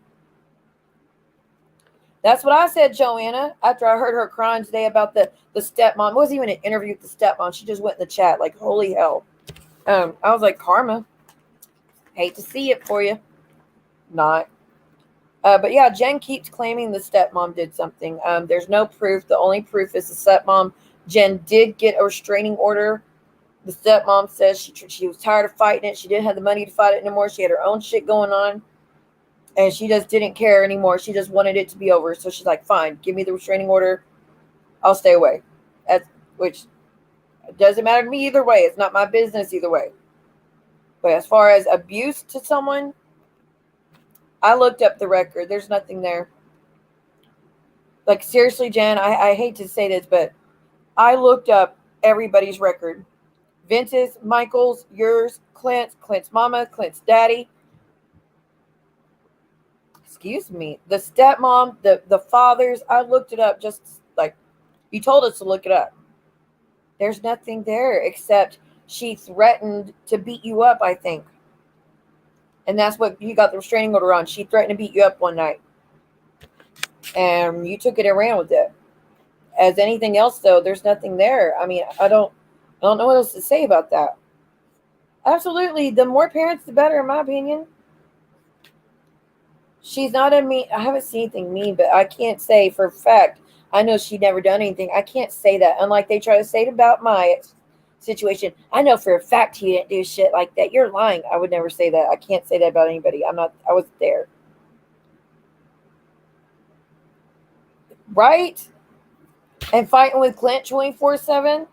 That's what I said, Joanna, after I heard her crying today about the stepmom. It wasn't even an interview with the stepmom. She just went in the chat like, holy hell. I was like, karma. Hate to see it for you. Not. But yeah, Jen keeps claiming the stepmom did something. There's no proof. The only proof is the stepmom. Jen did get a restraining order. The stepmom says she was tired of fighting it. She didn't have the money to fight it anymore. She had her own shit going on. And she just didn't care anymore. She just wanted it to be over. So she's like, fine, give me the restraining order. I'll stay away. Which doesn't matter to me either way. It's not my business either way. But as far as abuse to someone, I looked up the record. There's nothing there. Seriously, Jen, I hate to say this, but I looked up everybody's record. Vince's, Michael's, yours, Clint's mama, Clint's daddy. Excuse me. The stepmom, the fathers. I looked it up just you told us to look it up. There's nothing there except she threatened to beat you up, I think. And that's what you got the restraining order on. She threatened to beat you up one night. And you took it and ran with it. As anything else, though, there's nothing there. I mean, I don't know what else to say about that. Absolutely. The more parents, the better, in my opinion. She's not a mean. I haven't seen anything mean, but I can't say for a fact. I know she'd never done anything. I can't say that. Unlike they try to say it about my situation. I know for a fact he didn't do shit like that. You're lying. I would never say that. I can't say that about anybody. I wasn't there. Right? And fighting with Clint 24/7?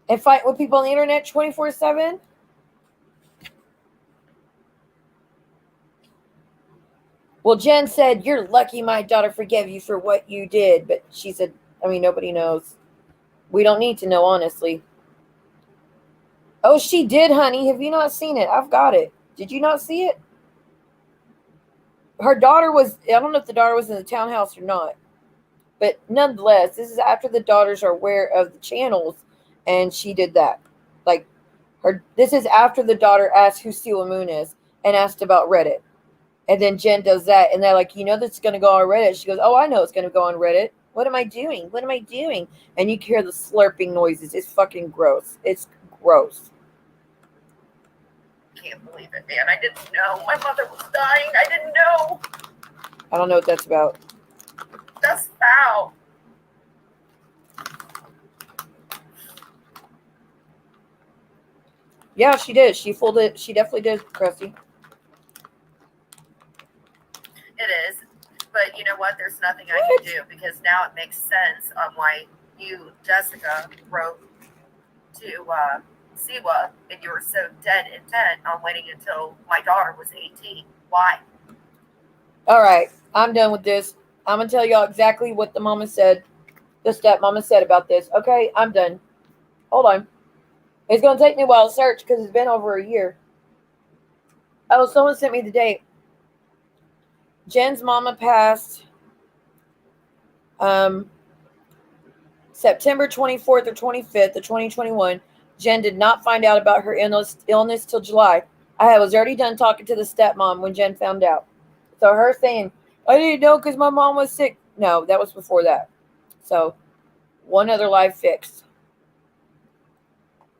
And fighting with people on the internet 24/7? Well, Jen said, "You're lucky my daughter forgave you for what you did." But she said, I mean, nobody knows. We don't need to know, honestly. Oh, she did, honey. Have you not seen it? I've got it. Did you not see it? Her daughter was, I don't know if the daughter was in the townhouse or not. But nonetheless, this is after the daughters are aware of the channels, and she did that. Like, this is after the daughter asked who Stila Moon is and asked about Reddit. And then Jen does that, and they're like, you know that's going to go on Reddit. She goes, oh, I know it's going to go on Reddit. What am I doing? What am I doing? And you hear the slurping noises. It's fucking gross. It's gross. Can't believe it, man. I didn't know. My mother was dying. I didn't know. I don't know what that's about. That's foul. Yeah, she did. She fooled it. She definitely did, Krusty. It is. But you know what? There's nothing I can do because now it makes sense on why you, Jessica, wrote to Siwa and you were so dead intent on waiting until my daughter was 18. Why? All right. I'm done with this. I'm going to tell y'all exactly what the mama said, the stepmama said about this. Okay, I'm done. Hold on. It's going to take me a while to search because it's been over a year. Oh, someone sent me the date. Jen's mama passed September 24th or 25th of 2021. Jen did not find out about her illness till July. I was already done talking to the stepmom when Jen found out. So her saying, I didn't know because my mom was sick. No, that was before that. So one other life fixed.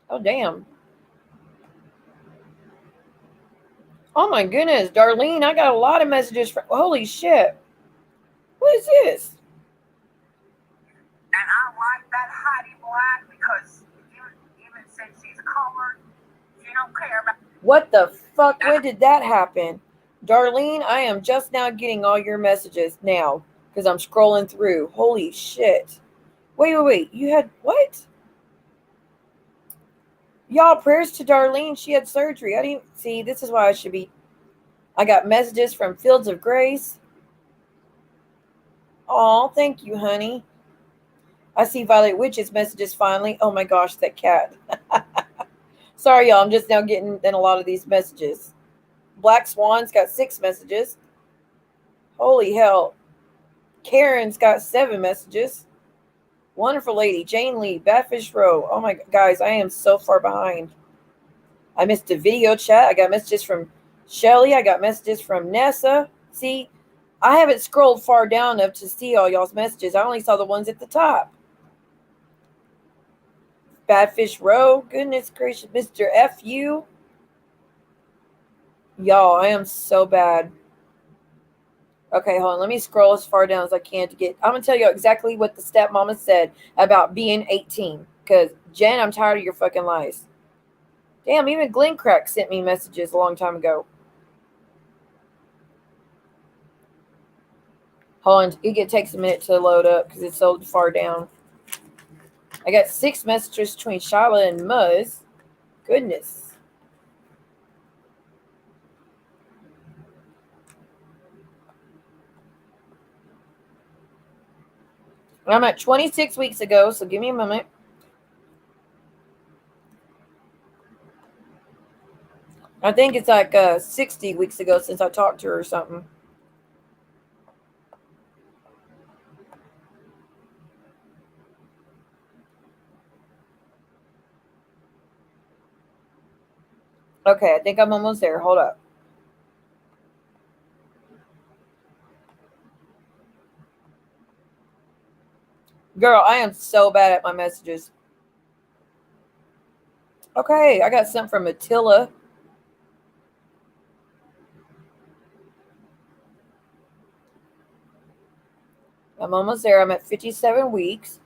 Oh, damn. Oh, my goodness. Darlene, I got a lot of messages from... Holy shit. What is this? And I like that Heidi Black because even since she's colored, she don't care about... What the fuck? When did that happen? Darlene, I am just now getting all your messages now because I'm scrolling through. Holy shit. Wait. You had... What? Y'all, prayers to Darlene. She had surgery. I didn't see. This is why I should be. I got messages from Fields of Grace. Oh, thank you, honey. I see Violet Witch's messages finally. Oh my gosh, that cat. Sorry, y'all. I'm just now getting in a lot of these messages. Black Swan's got 6 messages. Holy hell. Karen's got 7 messages. Wonderful lady. Jane Lee. Batfish Row. Oh my, guys, I am so far behind. I missed a video chat. I got messages from Shelly. I got messages from Nessa. See, I haven't scrolled far down enough to see all y'all's messages. I only saw the ones at the top. Badfish Row. Goodness gracious. Mr. F.U. Y'all, I am so bad. Okay, hold on. Let me scroll as far down as I can to get... I'm going to tell you exactly what the stepmama said about being 18. Because, Jen, I'm tired of your fucking lies. Damn, even Glenn Crack sent me messages a long time ago. Hold on. It takes a minute to load up because it's so far down. I got 6 messages between Shala and Muzz. Goodness. I'm at 26 weeks ago, so give me a moment. I think it's like 60 weeks ago since I talked to her or something. Okay, I think I'm almost there. Hold up. Girl, I am so bad at my messages. Okay, I got something from Attila. I'm almost there. I'm at 57 weeks.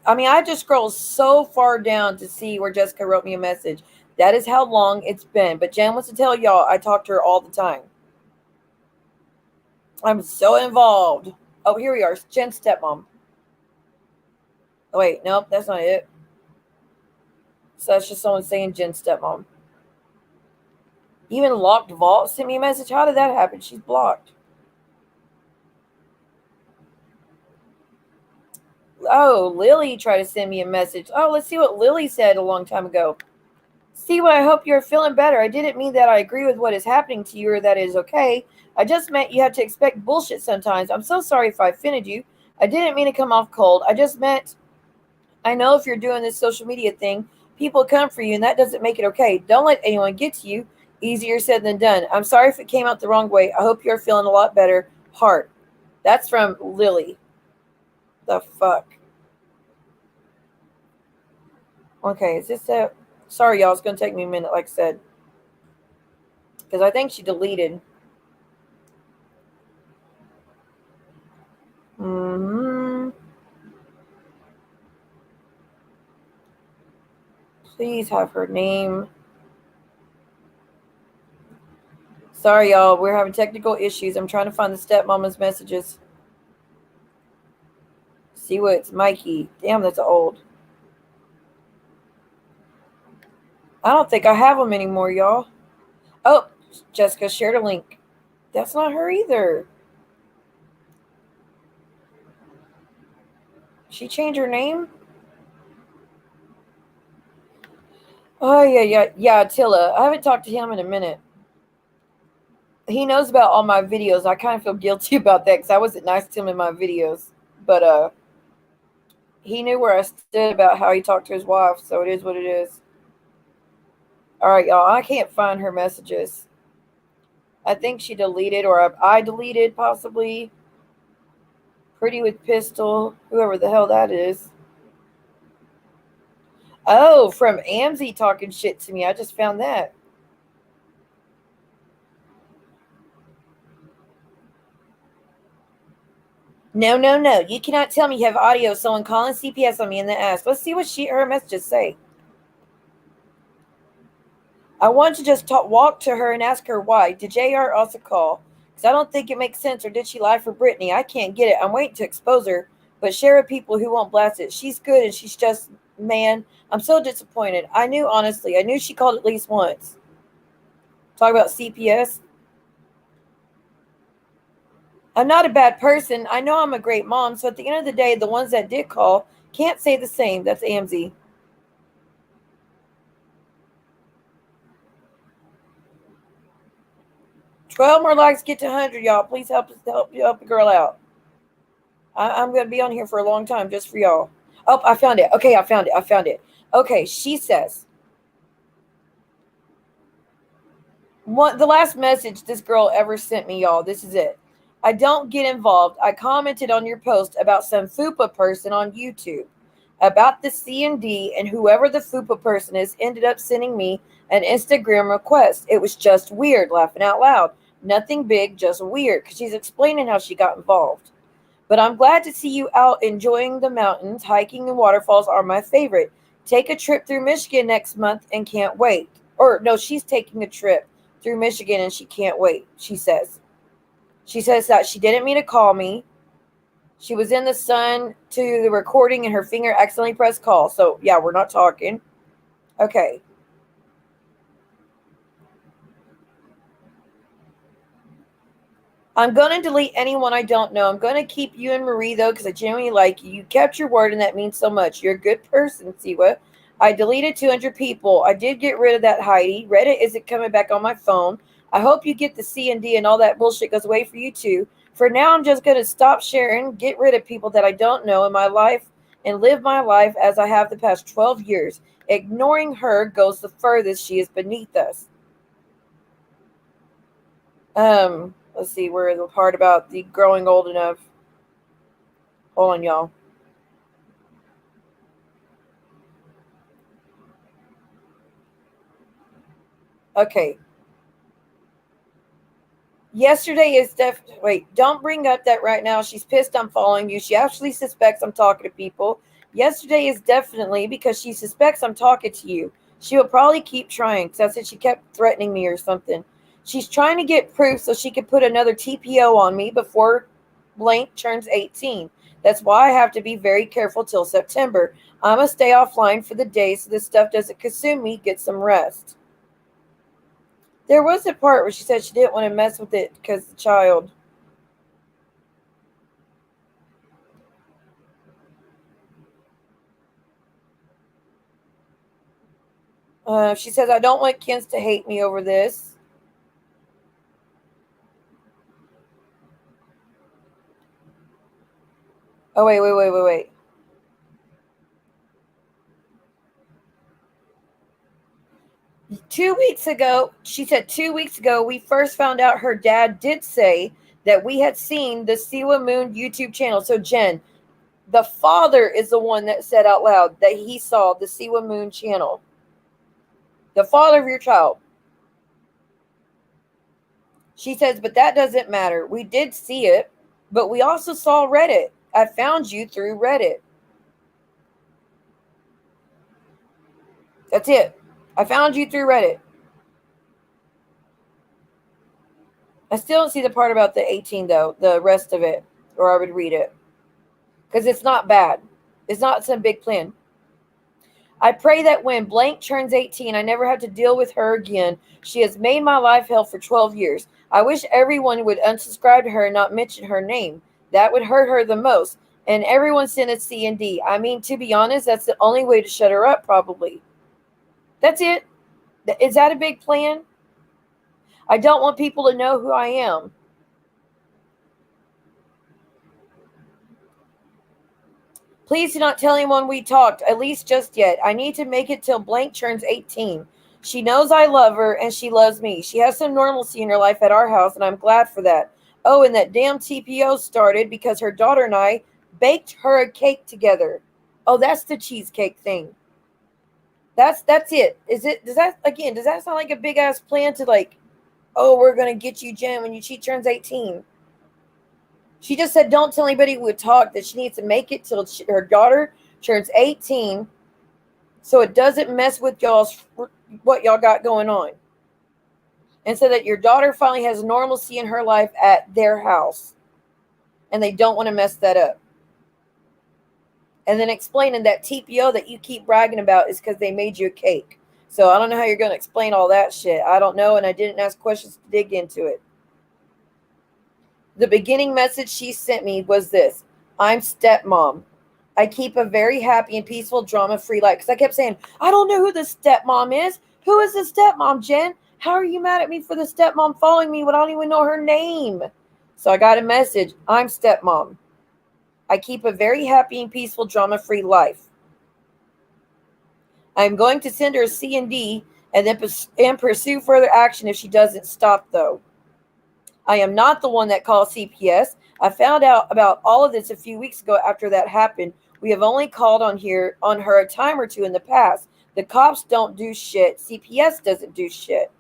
I mean, I just scrolled so far down to see where Jessica wrote me a message. That is how long it's been. But Jen wants to tell y'all I talk to her all the time. I'm so involved. Oh, here we are. Jen's stepmom. Oh, wait. Nope, that's not it. So that's just someone saying Jen's stepmom. Even Locked Vault sent me a message. How did that happen? She's blocked. Oh, Lily tried to send me a message. Oh, let's see what Lily said a long time ago. See what I hope you're feeling better. I didn't mean that I agree with what is happening to you or that it is okay. I just meant you have to expect bullshit sometimes. I'm so sorry if I offended you. I didn't mean to come off cold. I just meant I know if you're doing this social media thing, people come for you and that doesn't make it okay. Don't let anyone get to you. Easier said than done. I'm sorry if it came out the wrong way. I hope you're feeling a lot better. Heart. That's from Lily. The fuck? Okay, is this a... Sorry, y'all. It's going to take me a minute, like I said. Because I think she deleted. Please have her name. Sorry, y'all. We're having technical issues. I'm trying to find the stepmama's messages. See what it's Mikey. Damn, that's old. I don't think I have them anymore, y'all. Oh, Jessica shared a link. That's not her either. She changed her name? Oh, yeah, Attila. I haven't talked to him in a minute. He knows about all my videos. I kind of feel guilty about that because I wasn't nice to him in my videos. But, he knew where I stood about how he talked to his wife, so it is what it is. All right, y'all. I can't find her messages. I think she deleted, or I deleted, possibly. Pretty with Pistol, whoever the hell that is. Oh, from Amzy talking shit to me. I just found that. No. You cannot tell me you have audio of someone calling CPS on me in the ass. Let's see what her messages say. I want to just walk to her and ask her why. Did JR also call? Because I don't think it makes sense. Or did she lie for Brittany? I can't get it. I'm waiting to expose her. But share with people who won't blast it. She's good and she's just, man, I'm so disappointed. I knew she called at least once. Talk about CPS. I'm not a bad person. I know I'm a great mom. So at the end of the day, the ones that did call can't say the same. That's AMZ. $12 more likes, get to 100, y'all. Please help the girl out. I'm going to be on here for a long time just for y'all. Oh, I found it. Okay, I found it. Okay, she says, the last message this girl ever sent me, y'all. This is it. I don't get involved. I commented on your post about some FUPA person on YouTube about the C&D, and whoever the FUPA person is ended up sending me an Instagram request. It was just weird, laughing out loud. Nothing big, just weird, because she's explaining how she got involved. But I'm glad to see you out enjoying the mountains. Hiking and waterfalls are my favorite. Take a trip through Michigan next month and can't wait. Or no, she's taking a trip through Michigan and she can't wait, she says. She says that she didn't mean to call me. She was in the sun to the recording and her finger accidentally pressed call. So, yeah, we're not talking. Okay. I'm going to delete anyone I don't know. I'm going to keep you and Marie, though, because I genuinely like you. You kept your word, and that means so much. You're a good person, Siwa. I deleted 200 people. I did get rid of that Heidi. Reddit isn't coming back on my phone. I hope you get the C&D and all that bullshit goes away for you, too. For now, I'm just going to stop sharing, get rid of people that I don't know in my life, and live my life as I have the past 12 years. Ignoring her goes the furthest. She is beneath us. Let's see, where the part about the growing old enough. Hold on, y'all. Okay. Yesterday is wait, don't bring up that right now. She's pissed I'm following you. She actually suspects I'm talking to people. Yesterday is definitely because she suspects I'm talking to you. She will probably keep trying because I said she kept threatening me or something. She's trying to get proof so she can put another TPO on me before blank turns 18. That's why I have to be very careful till September. I'm going to stay offline for the day so this stuff doesn't consume me. Get some rest. There was a part where she said she didn't want to mess with it because the child. She says, I don't want kids to hate me over this. Oh, wait. 2 weeks ago, she said 2 weeks ago, we first found out her dad did say that we had seen the Siwa Moon YouTube channel. So, Jen, the father is the one that said out loud that he saw the Siwa Moon channel. The father of your child. She says, but that doesn't matter. We did see it, but we also saw Reddit. I found you through Reddit. That's it. I found you through Reddit. I still don't see the part about the 18, though, the rest of it, or I would read it. Because it's not bad. It's not some big plan. I pray that when blank turns 18, I never have to deal with her again. She has made my life hell for 12 years. I wish everyone would unsubscribe to her and not mention her name. That would hurt her the most. And everyone sent a C and D. I mean, to be honest, that's the only way to shut her up, probably. That's it. Is that a big plan? I don't want people to know who I am. Please do not tell anyone we talked, at least just yet. I need to make it till blank turns 18. She knows I love her, and she loves me. She has some normalcy in her life at our house, and I'm glad for that. Oh, and that damn TPO started because her daughter and I baked her a cake together. Oh, that's the cheesecake thing. That's it. Does that sound like a big ass plan to like, oh, we're gonna get you, Jen, when she turns 18? She just said, don't tell anybody we would talk, that she needs to make it till her daughter turns 18 so it doesn't mess with what y'all got going on. And so that your daughter finally has normalcy in her life at their house. And they don't want to mess that up. And then explaining that TPO that you keep bragging about is because they made you a cake. So I don't know how you're going to explain all that shit. I don't know, and I didn't ask questions to dig into it. The beginning message she sent me was this: I'm stepmom. I keep a very happy and peaceful, drama-free life. Because I kept saying, I don't know who the stepmom is. Who is the stepmom, Jen? How are you mad at me for the stepmom following me when I don't even know her name? So I got a message. I'm stepmom. I keep a very happy and peaceful, drama-free life. I'm going to send her a C&D and then pursue further action if she doesn't stop, though. I am not the one that called CPS. I found out about all of this a few weeks ago after that happened. We have only called on her a time or two in the past. The cops don't do shit. CPS doesn't do shit.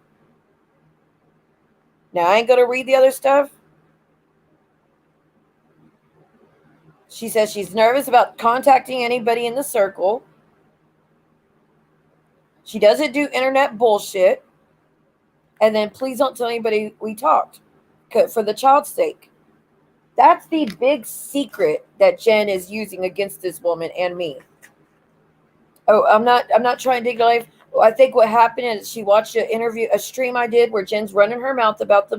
Now, I ain't going to read the other stuff. She says she's nervous about contacting anybody in the circle. She doesn't do internet bullshit. And then please don't tell anybody we talked for the child's sake. That's the big secret that Jen is using against this woman and me. Oh, I'm not trying to dig life. I think what happened is she watched a stream I did where Jen's running her mouth about the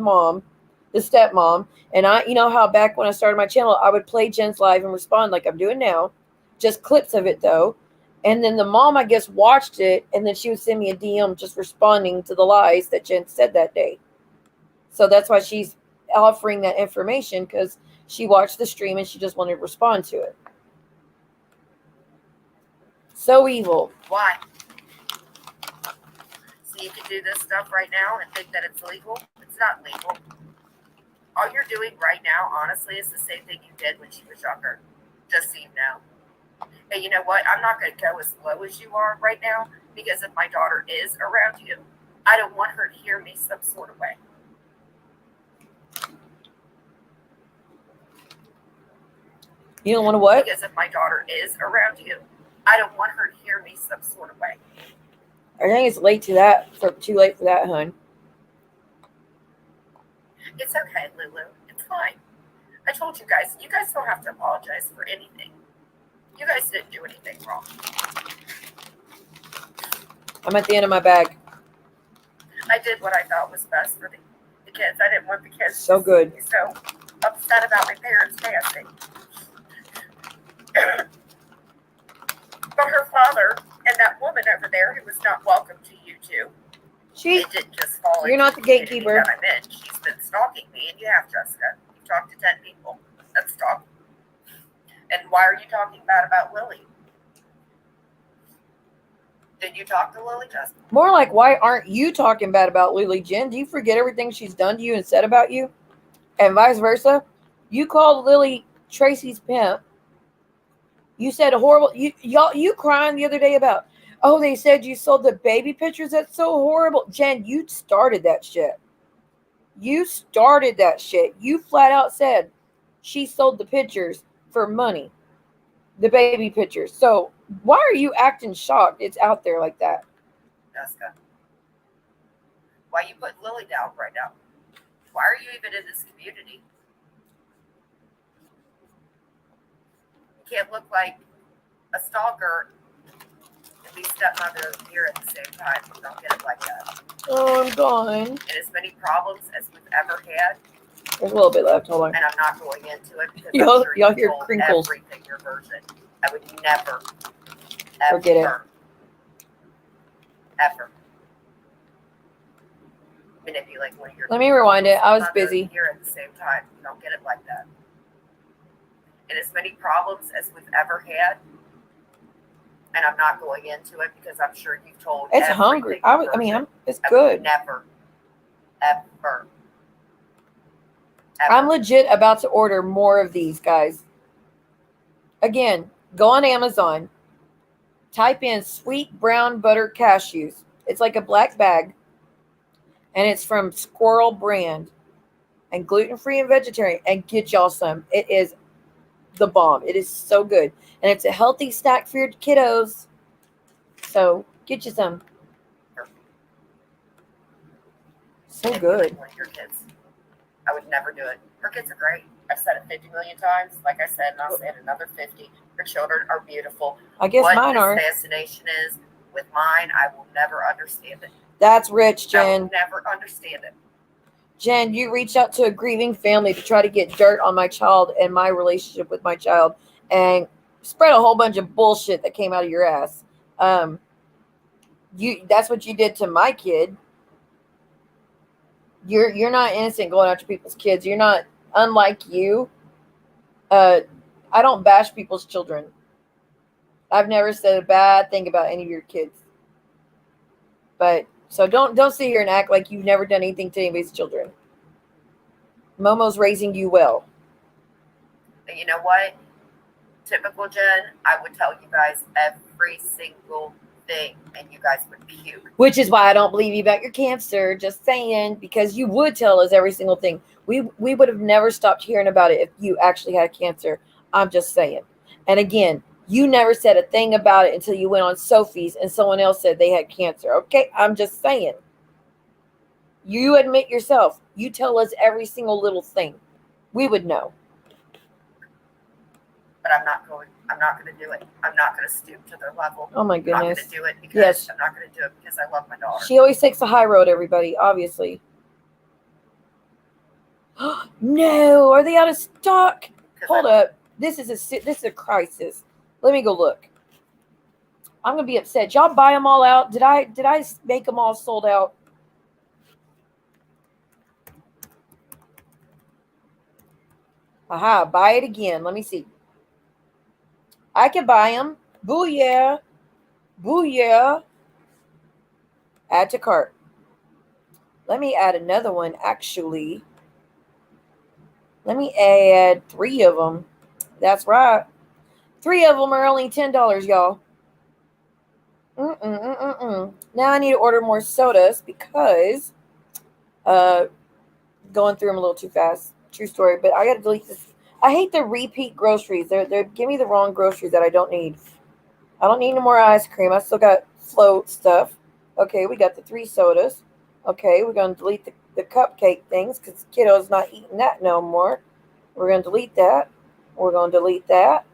stepmom. And you know how back when I started my channel, I would play Jen's live and respond like I'm doing now. Just clips of it though. And then the mom, I guess, watched it, and then she would send me a DM just responding to the lies that Jen said that day. So that's why she's offering that information, because she watched the stream and she just wanted to respond to it. So evil. Why? So you can do this stuff right now and think that it's legal? It's not legal. All you're doing right now, honestly, is the same thing you did when she was younger. Just so you know. And you know what? I'm not going to go as low as you are right now, because if my daughter is around you, I don't want her to hear me some sort of way. You don't want to what? Because if my daughter is around you, I don't want her to hear me some sort of way. I think it's too late for that, hun. It's okay, Lulu. It's fine. I told you guys don't have to apologize for anything. You guys didn't do anything wrong. I'm at the end of my bag. I did what I thought was best for the kids. I didn't want the kids So to good. be so upset about my parents passing. But her father and that woman over there who was not welcome to you two, it didn't just fall You're into not the community gatekeeper. that I'm in. She's been stalking me, and you have, Jessica. You've talked to 10 people. That's stalking. And why are you talking bad about Lily? Did you talk to Lily, Jessica? More like, why aren't you talking bad about Lily, Jen? Do you forget everything she's done to you and said about you? And vice versa? You called Lily Tracy's pimp. You said horrible. You crying the other day about, oh, they said you sold the baby pictures. That's so horrible. Jen, you started that shit. You started that shit. You flat out said she sold the pictures for money. The baby pictures. So why are you acting shocked? It's out there like that. Jessica, why you putting Lily down right now? Why are you even in this community? You can't look like a stalker and be stepmother here at the same time. You don't get it like that. Oh, I'm gone. And as many problems as we've ever had. There's a little bit left. Hold on. And I'm not going into it because Y'all- I'm sure y'all you hear told crinkles. everything your version. I would never, Forget it. ever manipulate one of your. Let me rewind it. I was mother busy. Here at the same time, you don't get it like that. And as many problems as we've ever had, and I'm not going into it because I'm sure you've told. It's everything hungry. your It's version. I would good. never, ever. I'm legit about to order more of these, guys. Again, go on Amazon. Type in sweet brown butter cashews. It's like a black bag. And it's from Squirrel Brand. And gluten-free and vegetarian. And get y'all some. It is the bomb. It is so good. And it's a healthy snack for your kiddos. So get you some. So good. One of your kids. I would never do it. Her kids are great. I've said it 50 million times. Like I said, and I'll say it another 50. Her children are beautiful. I guess what mine this are. fascination is with mine, I will never understand it. That's rich, I Jen. will never understand it. Jen, you reached out to a grieving family to try to get dirt on my child and my relationship with my child and spread a whole bunch of bullshit that came out of your ass. That's what you did to my kid. You're not innocent going after people's kids. You're not, unlike you. I don't bash people's children. I've never said a bad thing about any of your kids. But so don't sit here and act like you've never done anything to anybody's children. Momo's raising you well. And you know what? Typical Jen, I would tell you guys every single thing, and you guys would puke. Which is why I don't believe you about your cancer. Just saying, because you would tell us every single thing. We would have never stopped hearing about it if you actually had cancer. I'm just saying. And again, you never said a thing about it until you went on Sophie's and someone else said they had cancer. Okay, I'm just saying. You admit yourself. You tell us every single little thing. We would know. But I'm not going to do it. I'm not going to stoop to their level. Oh my I'm not going goodness. to do it because Yes. I'm not going to do it because I love my daughter. She always takes the high road, everybody, obviously. No, are they out of stock? Hold up. This is a crisis. Let me go look. I'm gonna be upset. Y'all buy them all out? Did I make them all sold out? Aha, buy it again. Let me see. I can buy them. Booyah. Booyah. Add to cart. Let me add another one, actually. Let me add 3 of them. That's right. 3 of them are only $10, y'all. Now I need to order more sodas because going through them a little too fast. True story. But I got to delete this. I hate the repeat groceries. They're give me the wrong groceries that I don't need. I don't need no more ice cream. I still got float stuff. Okay, we got the 3 sodas. Okay, we're going to delete the cupcake things because kiddo's not eating that no more. We're going to delete that. We're going to delete that.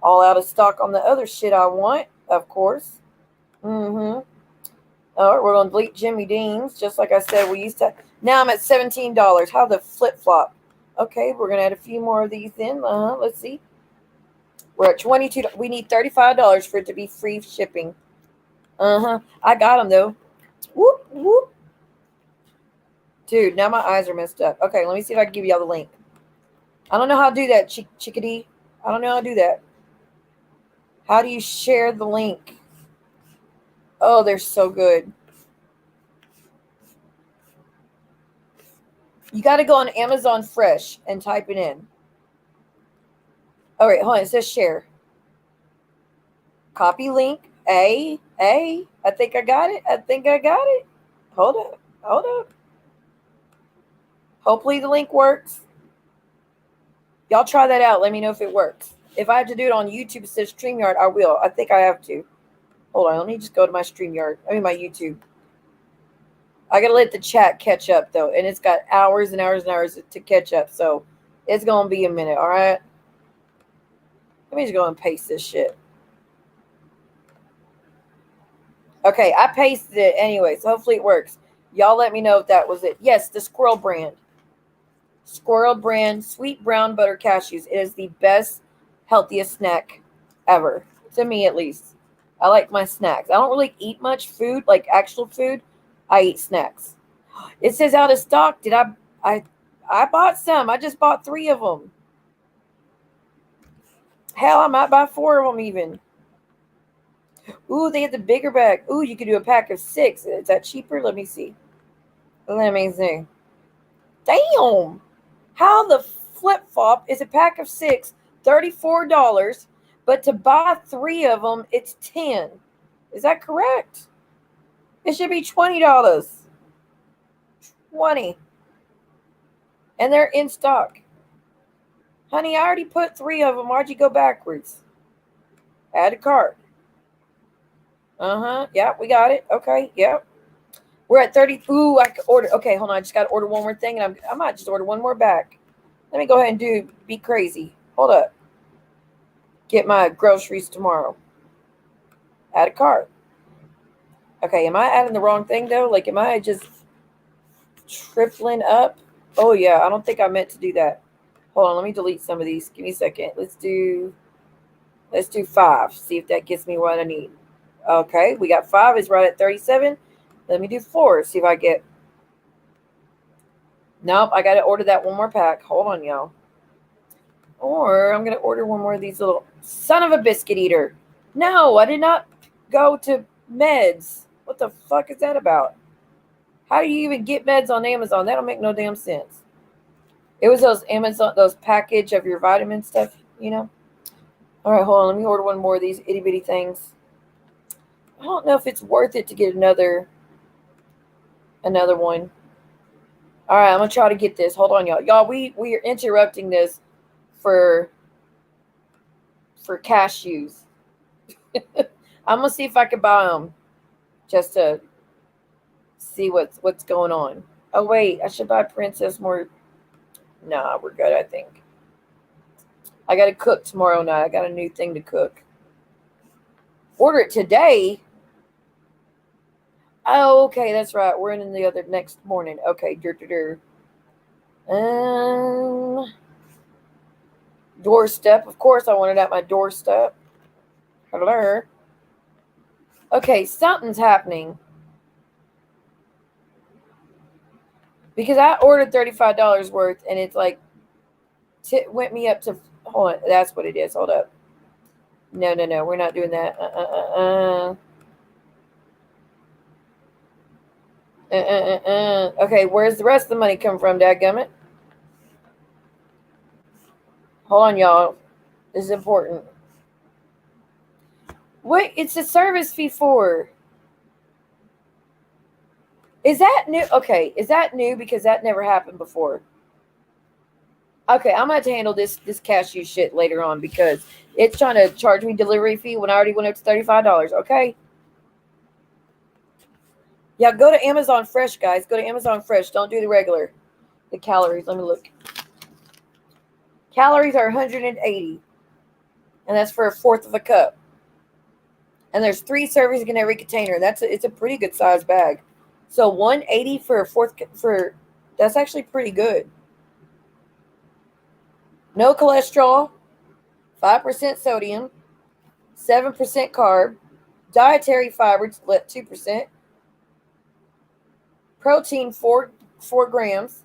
All out of stock on the other shit I want, of course. Mm-hmm. All right, we're going to delete Jimmy Dean's, just like I said we used to. Now I'm at $17. How the flip-flop? Okay, we're going to add a few more of these in. Let's see. We're at $22. We need $35 for it to be free shipping. I got them, though. Whoop, whoop. Dude, now my eyes are messed up. Okay, let me see if I can give y'all the link. I don't know how to do that, chickadee. I don't know how to do that. How do you share the link? Oh, they're so good. You got to go on Amazon Fresh and type it in. All right, hold on. It says share. Copy link. I think I got it. Hold up. Hopefully the link works. Y'all try that out. Let me know if it works. If I have to do it on YouTube, it says StreamYard, I will. I think I have to. Hold on. Let me just go to my StreamYard. My YouTube. I got to let the chat catch up, though. And it's got hours and hours and hours to catch up. So it's going to be a minute, all right? Let me just go and paste this shit. Okay, I pasted it anyway, so hopefully it works. Y'all let me know if that was it. Yes, the Squirrel brand. Squirrel brand sweet brown butter cashews. It is the best, healthiest snack ever. To me, at least. I like my snacks. I don't really eat much food, like actual food. I eat snacks. It says out of stock. Did I bought some. I just bought 3 of them. Hell, I might buy 4 of them even. Ooh, they have the bigger bag. Ooh, you could do a pack of 6. Is that cheaper? Let me see. Let me see. Damn. How the flip-flop is a pack of 6, $34, but to buy 3 of them, it's 10. Is that correct? It should be $20. 20. And they're in stock. Honey, I already put 3 of them. Why'd you go backwards? Add a cart. Yeah, we got it. Okay, yep. We're at 30. Ooh, I could order. Okay, hold on. I just got to order one more thing, and I might just order one more back. Let me go ahead and be crazy. Hold up. Get my groceries tomorrow. Add a cart. Okay, am I adding the wrong thing, though? Like, am I just tripling up? Oh, yeah, I don't think I meant to do that. Hold on, let me delete some of these. Give me a second. Let's do 5. See if that gets me what I need. Okay, we got 5 is right at 37. Let me do 4. See if I get. Nope, I got to order that one more pack. Hold on, y'all. Or I'm going to order one more of these little son of a biscuit eater. No, I did not go to meds. What the fuck is that about? How do you even get meds on Amazon? That don't make no damn sense. It was those Amazon, those package of your vitamin stuff, you know? All right, hold on. Let me order one more of these itty bitty things. I don't know if it's worth it to get another one. All right, I'm going to try to get this. Hold on, y'all. Y'all, we are interrupting this for cashews. I'm going to see if I can buy them just to see what's going on. Oh, wait. I should buy Princess more. Nah, we're good, I think. I got to cook tomorrow night. I got a new thing to cook. Order it today? Oh, okay, that's right. We're in the other next morning. Okay, doorstep. Of course, I want it at my doorstep. Hello. Okay, something's happening. Because I ordered $35 worth, and it's like, went me up to, hold on, that's what it is. Hold up. No, we're not doing that. Okay, where's the rest of the money come from, dadgummit? Hold on, y'all. This is important. What? It's a service fee for. Is that new? Okay, is that new? Because that never happened before. Okay, I'm going to have to handle this cashew shit later on because it's trying to charge me delivery fee when I already went up to $35. Okay? Yeah, go to Amazon Fresh, guys. Go to Amazon Fresh. Don't do the regular. The calories. Let me look. Calories are 180. And that's for a fourth of a cup. And there's 3 servings in every container. It's a pretty good size bag. So 180 for a fourth for that's actually pretty good. No cholesterol, 5% sodium, 7% carb, dietary fibers 2%, protein 4 grams.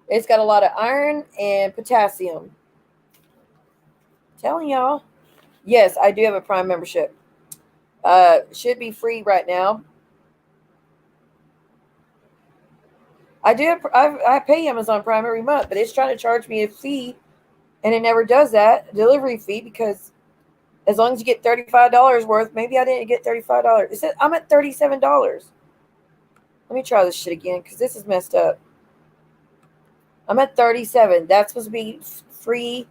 It's got a lot of iron and potassium. Telling y'all. Yes, I do have a Prime membership. Should be free right now. I pay Amazon Prime every month, but it's trying to charge me a fee, and it never does that delivery fee, because as long as you get $35 worth, maybe I didn't get $35. It said I'm at $37. Let me try this shit again, because this is messed up. I'm at 37. That's supposed to be free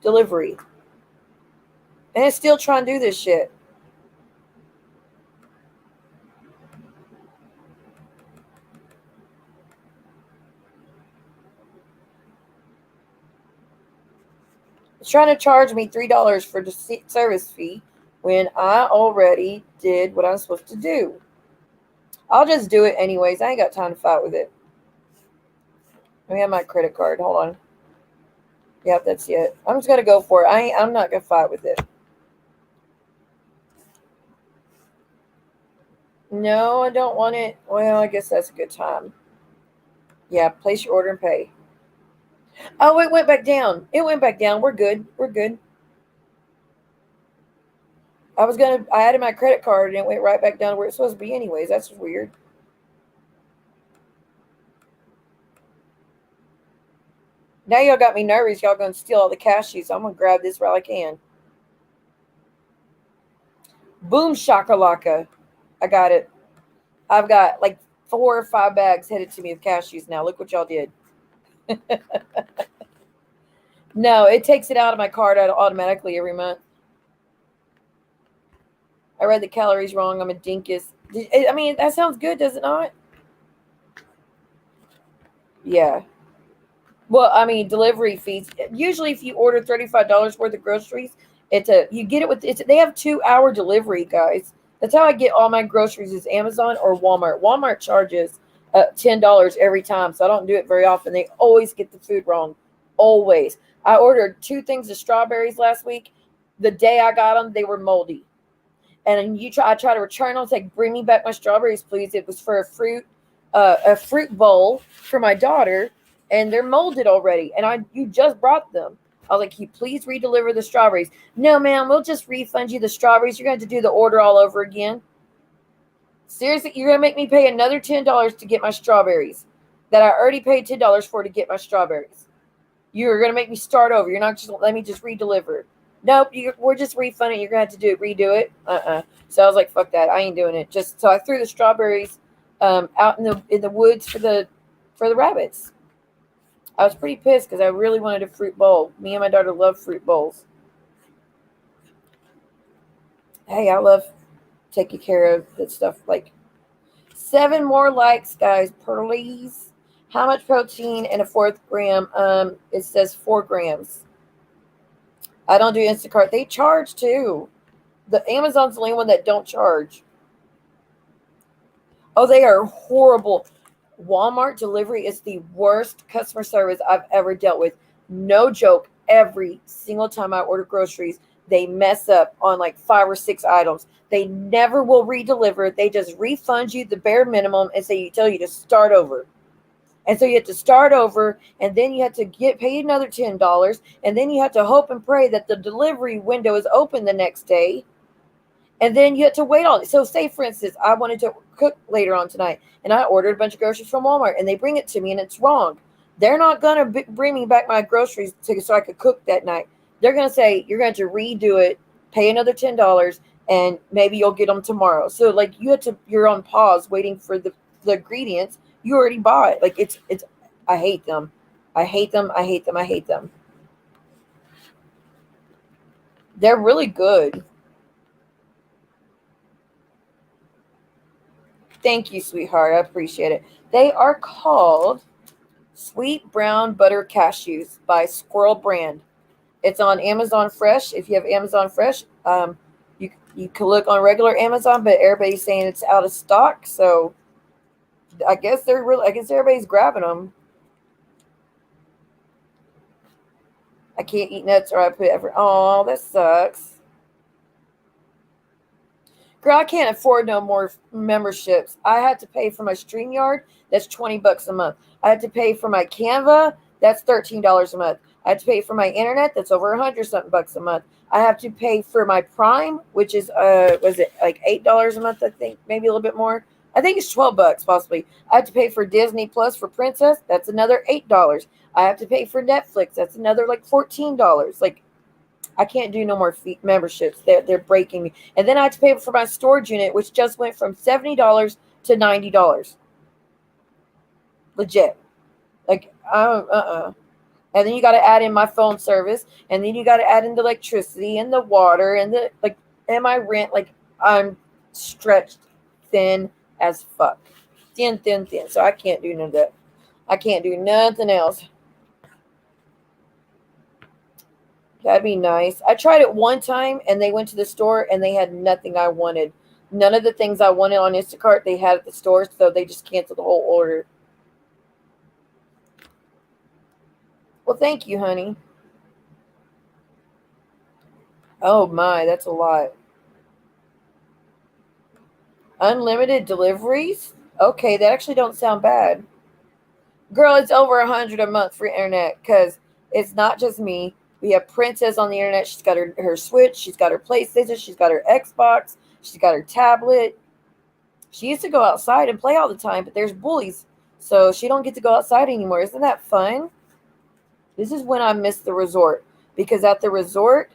delivery, and it's still trying to do this shit. It's trying to charge me $3 for the service fee when I already did what I'm supposed to do. I'll just do it anyways. I ain't got time to fight with it. Let me have my credit card. Hold on. Yep, that's it. I'm just gonna go for it. I'm not gonna fight with it. No, I don't want it. Well, I guess that's a good time. Yeah, place your order and pay. Oh, it went back down. It went back down. We're good. We're good. I added my credit card and it went right back down to where it's supposed to be anyways. That's weird. Now y'all got me nervous. Y'all gonna steal all the cashews. So I'm gonna grab this while I can. Boom shakalaka. I got it. I've got like 4 or 5 bags headed to me of cashews now. Look what y'all did. No, it takes it out of my card automatically every month. I read the calories wrong. I'm a dinkus. I mean, that sounds good, does it not? Yeah. Well, I mean, delivery fees. Usually, if you order $35 worth of groceries, you get it with they have 2-hour delivery, guys. That's how I get all my groceries is Amazon or Walmart. Walmart charges $10 every time, so I don't do it very often. They always get the food wrong, always. I ordered 2 things of strawberries last week. The day I got them, they were moldy. And I try to return them. It's like, bring me back my strawberries, please. It was for a fruit bowl for my daughter, and they're molded already. And you just brought them. I was like, can you please redeliver the strawberries? No, ma'am, we'll just refund you the strawberries. You're going to have to do the order all over again. Seriously, you're going to make me pay another $10 to get my strawberries that I already paid $10 for to get my strawberries. You're going to make me start over. You're not just going to let me just redeliver. Nope, we're just refunding. You're going to have to redo it. So I was like, fuck that. I ain't doing it. So I threw the strawberries out in the woods for the rabbits. I was pretty pissed because I really wanted a fruit bowl. Me and my daughter love fruit bowls. Hey, I love taking care of that stuff. Like 7 more likes, guys, please. How much protein in a 4th gram? It says 4 grams. I don't do Instacart. They charge too. The Amazon's the only one that don't charge. Oh, they are horrible. Walmart delivery is the worst customer service I've ever dealt with. No joke. Every single time I order groceries, they mess up on like 5 or 6 items. They never will redeliver. They just refund you the bare minimum and tell you to start over. And so you have to start over, and then you have to pay another $10, and then you have to hope and pray that the delivery window is open the next day. And then you have to wait on it. So say, for instance, I wanted to cook later on tonight, and I ordered a bunch of groceries from Walmart, and they bring it to me, and it's wrong. They're not going to bring me back my groceries so I could cook that night. They're going to say, you're going to redo it, pay another $10, and maybe you'll get them tomorrow. So, like, you're on pause waiting for the ingredients you already bought. Like, it's I hate them. I hate them. I hate them. I hate them. They're really good. Thank you, sweetheart. I appreciate it. They are called Sweet Brown Butter Cashews by Squirrel Brand. It's on Amazon Fresh. If you have Amazon Fresh, you can look on regular Amazon, but everybody's saying it's out of stock. So I guess I guess everybody's grabbing them. I can't eat nuts or I put every. Oh, that sucks. Girl, I can't afford no more memberships. I had to pay for my StreamYard. That's $20 a month. I had to pay for my Canva. That's $13 a month. I had to pay for my internet. That's over 100 something bucks a month. I have to pay for my Prime, which is was it like $8 a month? I think maybe a little bit more. I think it's $12 possibly. I have to pay for Disney Plus for Princess. That's another $8. I have to pay for Netflix. That's another like $14. Like I can't do no more memberships. They're breaking me. And then I had to pay for my storage unit, which just went from $70 to $90. Legit. Like And then you got to add in my phone service, and then you got to add in the electricity and the water and the and my rent. Like I'm stretched thin as fuck, thin. So I can't do none of that. I can't do nothing else. That'd be nice. I tried it one time, and they went to the store, and they had nothing I wanted. None of the things I wanted on Instacart they had at the store, so they just canceled the whole order. Well, thank you, honey. Oh my, that's a lot. Unlimited deliveries? Okay, that actually don't sound bad. Girl, it's over 100 a month for internet because it's not just me. We have Princess on the internet. She's got her Switch. She's got her PlayStation. She's got her Xbox. She's got her tablet. She used to go outside and play all the time, but there's bullies. So she don't get to go outside anymore. Isn't that fun? This is when I miss the resort. Because at the resort,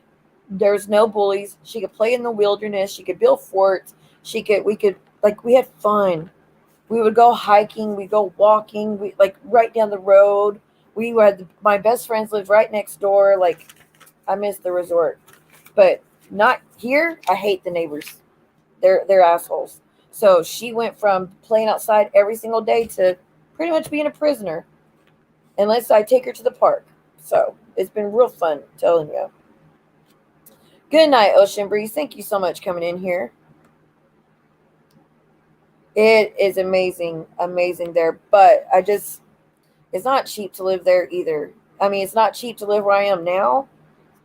there's no bullies. She could play in the wilderness. She could build forts. We had fun. We would go hiking. We go walking. We right down the road. My best friends lived right next door. Like, I miss the resort, but not here. I hate the neighbors. They're assholes. So she went from playing outside every single day to pretty much being a prisoner, unless I take her to the park. So it's been real fun, telling you. Good night, Ocean Breeze. Thank you so much coming in here. It is amazing there, but it's not cheap to live there either. I mean, it's not cheap to live where I am now,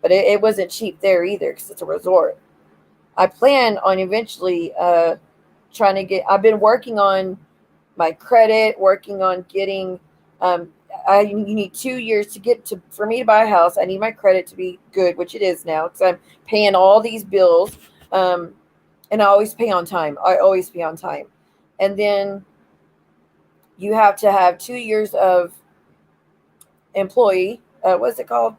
but it wasn't cheap there either because it's a resort. I plan on eventually I've been working on my credit, working on getting, you need 2 years for me to buy a house. I need my credit to be good, which it is now because I'm paying all these bills. And I always pay on time. And then you have to have 2 years of what's it called?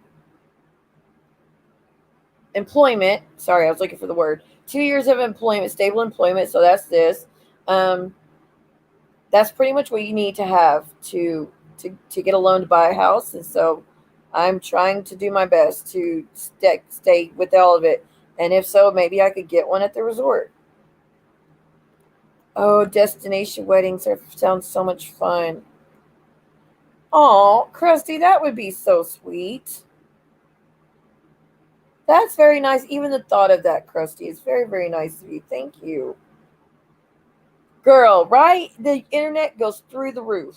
Employment. Sorry, I was looking for the word. 2 years of employment, stable employment. So that's this. That's pretty much what you need to have to get a loan to buy a house. And so I'm trying to do my best to stay with all of it. And if so, maybe I could get one at the resort. Oh, destination weddings sounds so much fun. Oh, Krusty, that would be so sweet. That's very nice. Even the thought of that, Krusty, is very, very nice of you. Thank you. Girl, right? The internet goes through the roof.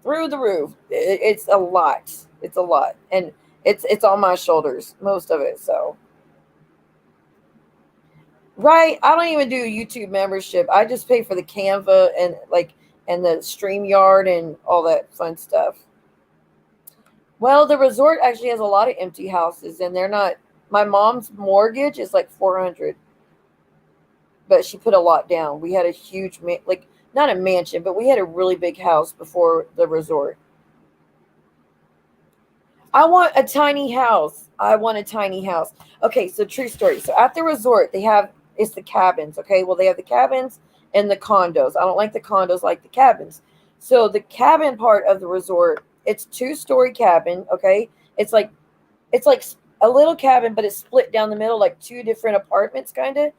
Through the roof. It's a lot. It's a lot. And it's on my shoulders, most of it, so. Right? I don't even do YouTube membership. I just pay for the Canva and the StreamYard and all that fun stuff. Well, the resort actually has a lot of empty houses, and they're not. My mom's mortgage is like $400, but she put a lot down. We had a huge, not a mansion, but we had a really big house before the resort. I want a tiny house. Okay, so true story. So at the resort, it's the cabins. Okay, well, they have the cabins and the condos. I don't like the condos, like the cabins. So the cabin part of the resort, it's 2-story cabin. Okay, it's like a little cabin, but it's split down the middle, like 2 different apartments, kind of.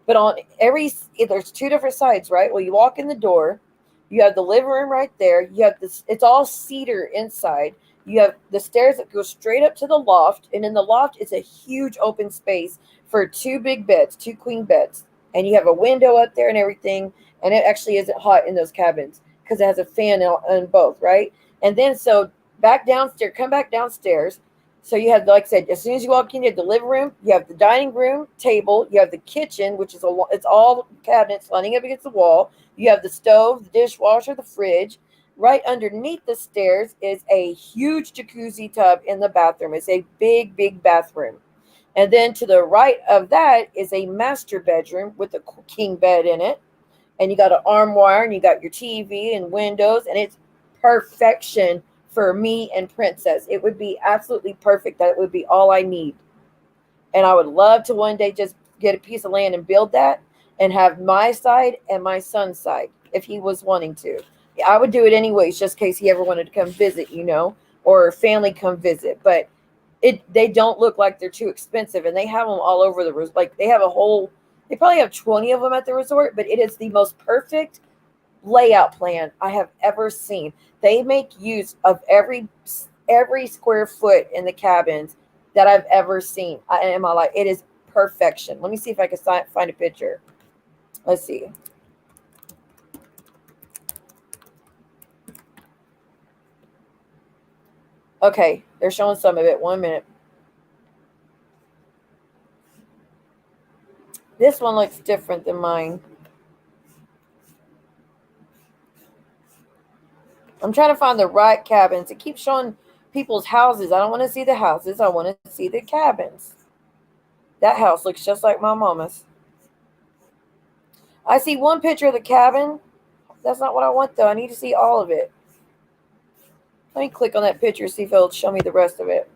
But on there's two different sides, right? Well, you walk in the door, you have the living room right there. You have this, it's all cedar inside. You have the stairs that go straight up to the loft, and in the loft is a huge open space for two big beds, two queen beds. And you have a window up there and everything, and it actually isn't hot in those cabins because it has a fan in both, right? And then so back downstairs, come back downstairs. So you have, like I said, as soon as you walk in, you have the living room, you have the dining room table, you have the kitchen, which is it's all cabinets lining up against the wall. You have the stove, the dishwasher, the fridge. Right underneath the stairs is a huge jacuzzi tub in the bathroom. It's a big, big bathroom. And then to the right of that is a master bedroom with a king bed in it. And you got an armoire, and you got your TV and windows, and it's perfection for me and Princess. It would be absolutely perfect. That would be all I need. And I would love to one day just get a piece of land and build that and have my side and my son's side if he was wanting to. I would do it anyways, just in case he ever wanted to come visit, or family come visit. But they don't look like they're too expensive, and they have them all over the resort. Like they probably have 20 of them at the resort, but it is the most perfect layout plan I have ever seen. They make use of every square foot in the cabins that I've ever seen in my life. It is perfection. Let me see if I can find a picture. Let's see. Okay, they're showing some of it. 1 minute. This one looks different than mine. I'm trying to find the right cabins. It keeps showing people's houses. I don't want to see the houses. I want to see the cabins. That house looks just like my mama's. I see one picture of the cabin. That's not what I want, though. I need to see all of it. Let me click on that picture, see if it'll show me the rest of it.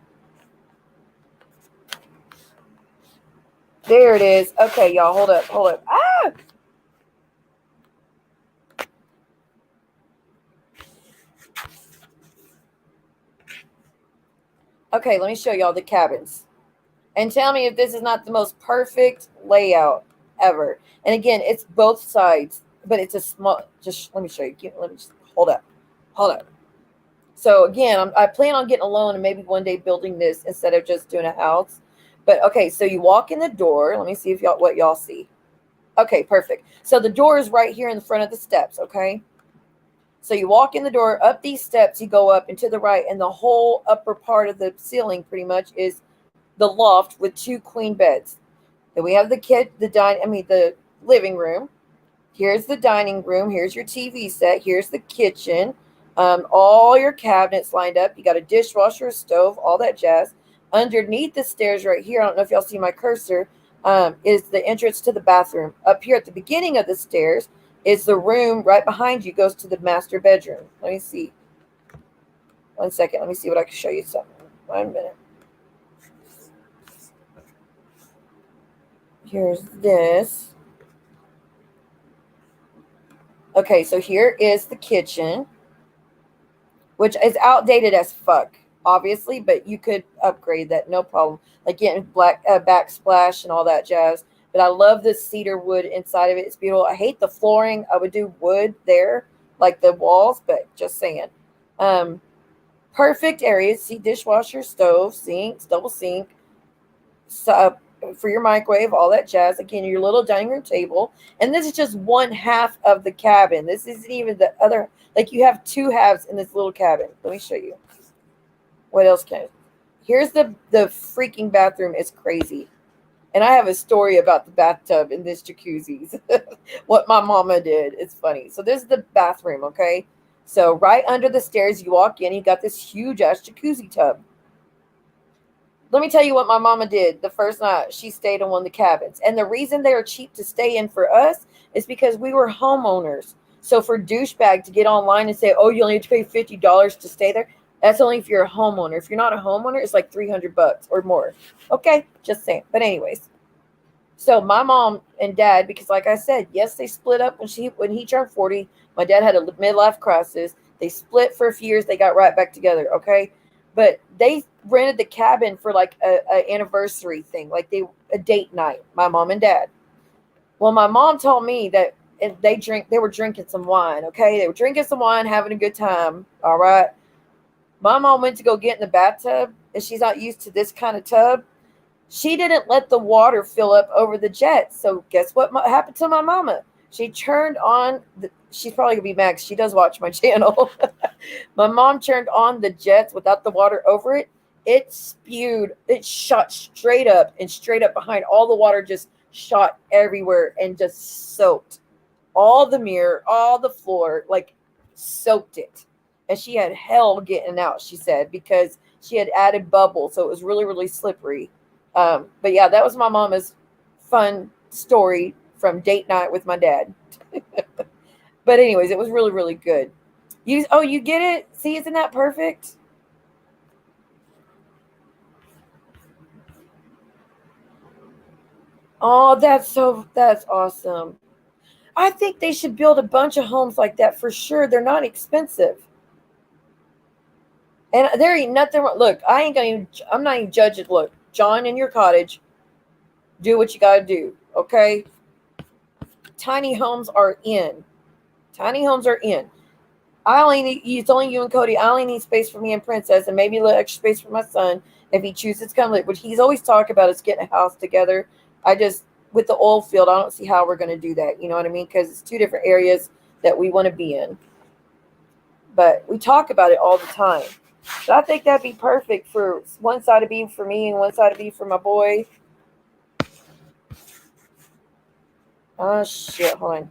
There it is. Okay, y'all, hold up. Ah! Okay, let me show y'all the cabins. And tell me if this is not the most perfect layout ever. And again, it's both sides, but it's a small, just let me show you. Let me just hold up. So again, I plan on getting a loan and maybe one day building this instead of just doing a house. But okay, so you walk in the door. Let me see if what y'all see. Okay, perfect. So the door is right here in the front of the steps, okay? So you walk in the door, up these steps, you go up and to the right, and the whole upper part of the ceiling pretty much is the loft with two queen beds. Then we have the living room. Here's the dining room. Here's your TV set. Here's the kitchen. All your cabinets lined up. You got a dishwasher, a stove, all that jazz. Underneath the stairs right here, I don't know if y'all see my cursor, is the entrance to the bathroom. Up here at the beginning of the stairs is the room right behind you, goes to the master bedroom. Let me see. 1 second. Let me see what I can show you something. 1 minute. Here's this. Okay, so here is the kitchen, which is outdated as fuck, obviously, but you could upgrade that, no problem. Like getting black backsplash and all that jazz. But I love this cedar wood inside of it. It's beautiful. I hate the flooring. I would do wood there, like the walls, but just saying. Perfect areas. See, dishwasher, stove, sinks, double sink, for your microwave, all that jazz. Again, your little dining room table. And this is just one half of the cabin. This isn't even the other. Like, you have two halves in this little cabin. Let me show you. What else can I? Here's the freaking bathroom. It's crazy. And I have a story about the bathtub in this jacuzzi. What my mama did. It's funny. So this is the bathroom, okay? So right under the stairs, you walk in, you got this huge-ass jacuzzi tub. Let me tell you what my mama did the first night she stayed in one of the cabins. And the reason they are cheap to stay in for us is because we were homeowners. So for douchebag to get online and say, oh, you only have to pay $50 to stay there, that's only if you're a homeowner. If you're not a homeowner, it's like $300 or more. Okay, just saying. But anyways, so my mom and dad, because like I said, yes, they split up when he turned 40. My dad had a midlife crisis. They split for a few years. They got right back together. Okay, but they rented the cabin for like a anniversary thing, like a date night. My mom and dad. Well, my mom told me that they were drinking some wine, okay? They were drinking some wine, having a good time, all right? My mom went to go get in the bathtub, and she's not used to this kind of tub. She didn't let the water fill up over the jet. So guess what happened to my mama? She turned on she's probably gonna be mad 'cause she does watch my channel. My mom turned on the jets without the water over it. It spewed, it shot straight up, and straight up behind, all the water just shot everywhere and just soaked all the mirror, all the floor, like soaked it. And she had hell getting out, she said, because she had added bubble, so it was really, really slippery. But yeah, that was my mama's fun story from date night with my dad. But anyways, it was really, really good. You get it? See, isn't that perfect? Oh, that's awesome. I think they should build a bunch of homes like that for sure. They're not expensive. And there ain't nothing wrong. Look, I'm not even judging. Look, John, in your cottage, do what you got to do, okay? Tiny homes are in. Tiny homes are in. It's only you and Cody. I only need space for me and Princess, and maybe a little extra space for my son if he chooses to come live. But he's always talked about us getting a house together. With the oil field, I don't see how we're going to do that. You know what I mean? Because it's two different areas that we want to be in. But we talk about it all the time. So I think that'd be perfect for one side to be for me and one side to be for my boy. Oh, shit. Hold on.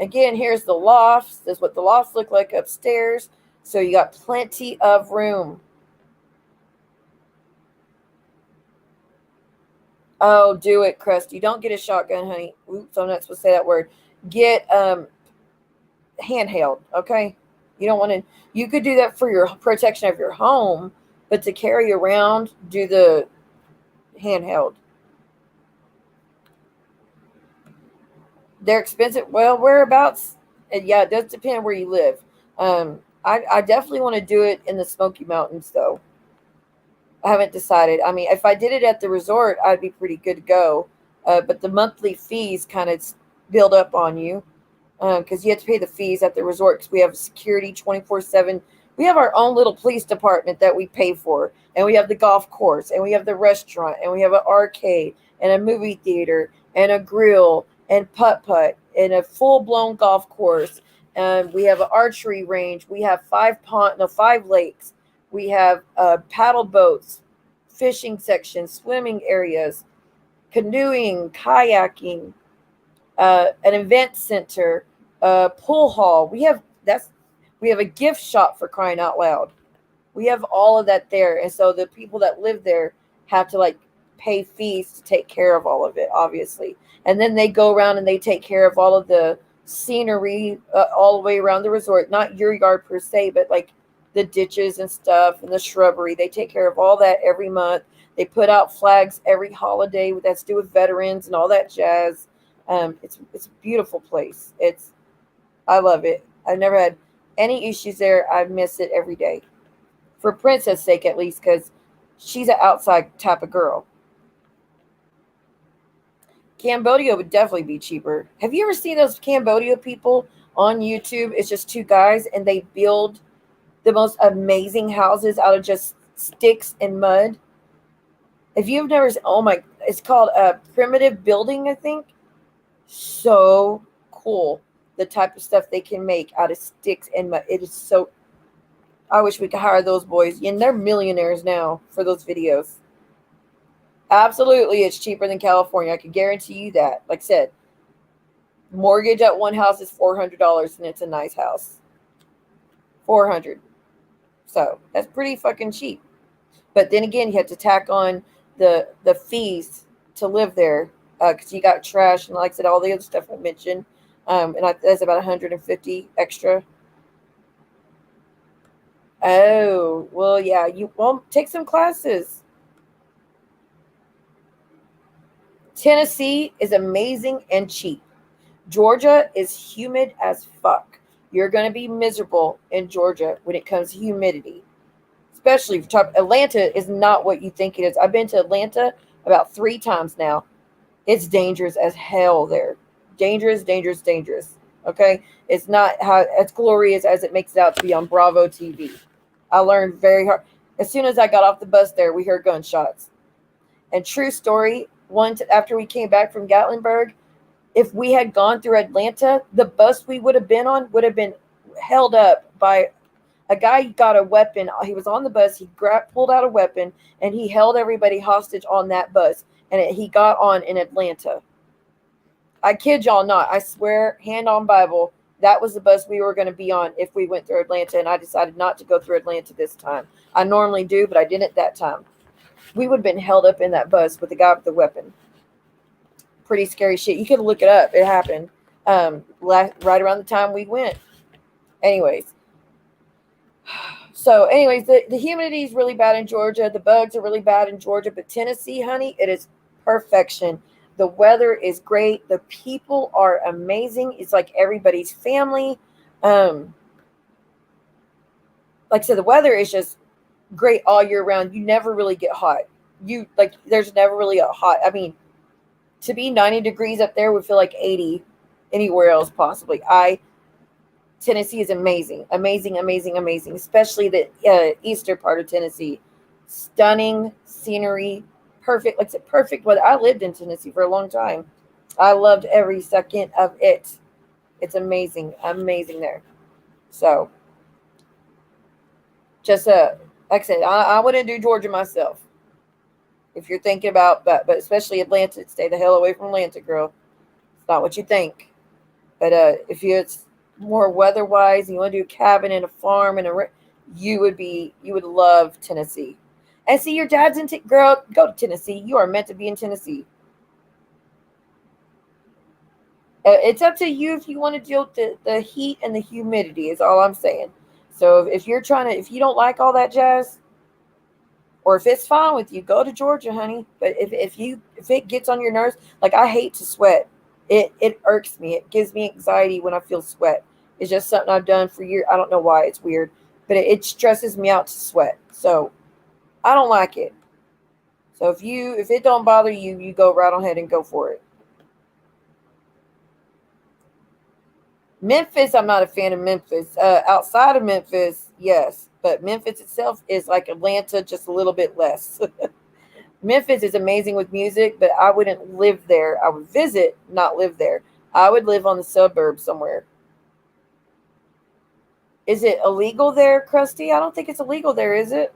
Again, here's the lofts. This is what the lofts look like upstairs. So you got plenty of room. Oh, do it, Krusty. Don't get a shotgun, honey. Oops, I'm not supposed to say that word. Get handheld, okay? You don't want to. You could do that for your protection of your home, but to carry around, do the handheld. They're expensive. Well, whereabouts? Yeah, it does depend where you live. I definitely want to do it in the Smoky Mountains, though. I haven't decided. I mean, if I did it at the resort, I'd be pretty good to go. But the monthly fees kind of build up on you because you have to pay the fees at the resort because we have security 24/7. We have our own little police department that we pay for, and we have the golf course, and we have the restaurant, and we have an arcade, and a movie theater, and a grill, and putt-putt, and a full-blown golf course. And we have an archery range. We have 5 lakes. We have paddle boats, fishing sections, swimming areas, canoeing, kayaking, an event center, pool hall. We have a gift shop, for crying out loud. We have all of that there, and so the people that live there have to pay fees to take care of all of it, obviously. And then they go around and they take care of all of the scenery all the way around the resort. Not your yard per se, but the ditches and stuff and the shrubbery. They take care of all that every month. They put out flags every holiday that's to do with veterans and all that jazz. It's a beautiful place. I love it. I've never had any issues there. I miss it every day. For Princess' sake, at least, because she's an outside type of girl. Cambodia would definitely be cheaper. Have you ever seen those Cambodia people on YouTube? It's just two guys, and they build the most amazing houses out of just sticks and mud. If you've never, it's called primitive building, I think. So cool, the type of stuff they can make out of sticks and mud. It is so. I wish we could hire those boys, and they're millionaires now for those videos. Absolutely, it's cheaper than California. I can guarantee you that. Like I said, mortgage at one house is $400, and it's a nice house. $400. So that's pretty fucking cheap. But then again, you have to tack on the fees to live there because you got trash and, like I said, all the other stuff I mentioned. That's about $150 extra. Oh, well, yeah. You won't take some classes. Tennessee is amazing and cheap. Georgia is humid as fuck. You're going to be miserable in Georgia when it comes to humidity. Especially Atlanta is not what you think it is. I've been to Atlanta about 3 times now. It's dangerous as hell there. Dangerous, dangerous, dangerous. Okay? It's not how as glorious as it makes it out to be on Bravo TV. I learned very hard. As soon as I got off the bus there, we heard gunshots. And true story, after we came back from Gatlinburg, if we had gone through Atlanta, the bus we would have been on would have been held up by a guy. Got a weapon. He was on the bus. He pulled out a weapon and he held everybody hostage on that bus. And he got on in Atlanta. I kid y'all not. I swear, hand on Bible, that was the bus we were going to be on if we went through Atlanta. And I decided not to go through Atlanta this time. I normally do, but I didn't that time. We would have been held up in that bus with the guy with the weapon. Pretty scary shit. You can look it up. It happened right around the time we went. Anyways. So, the humidity is really bad in Georgia. The bugs are really bad in Georgia. But Tennessee, honey, it is perfection. The weather is great. The people are amazing. It's like everybody's family. Like I said, the weather is just great all year round. You never really get hot. There's never really a hot. I mean, to be 90 degrees up there would feel like 80 anywhere else possibly. Tennessee is amazing, amazing, amazing, amazing. Especially the eastern part of Tennessee. Stunning scenery, perfect. Like I said, perfect weather. I lived in Tennessee for a long time. I loved every second of it. It's amazing, amazing there. So, just like I said, I wouldn't do Georgia myself. If you're thinking about that, but especially Atlanta, stay the hell away from Atlanta, girl. It's not what you think. But if it's more weather-wise, and you want to do a cabin and a farm and you would love Tennessee. And see, your dad's in girl. Go to Tennessee. You are meant to be in Tennessee. It's up to you if you want to deal with the heat and the humidity. Is all I'm saying. So if you don't like all that jazz, or if it's fine with you, go to Georgia, honey. But if it gets on your nerves, like I hate to sweat. It irks me. It gives me anxiety when I feel sweat. It's just something I've done for years. I don't know why. It's weird. But it stresses me out to sweat. So I don't like it. So if it don't bother you, you go right ahead and go for it. Memphis, I'm not a fan of Memphis. Outside of Memphis, yes. But Memphis itself is like Atlanta, just a little bit less. Memphis is amazing with music, but I wouldn't live there. I would visit, not live there. I would live on the suburbs somewhere. Is it illegal there, Krusty? I don't think it's illegal there, is it?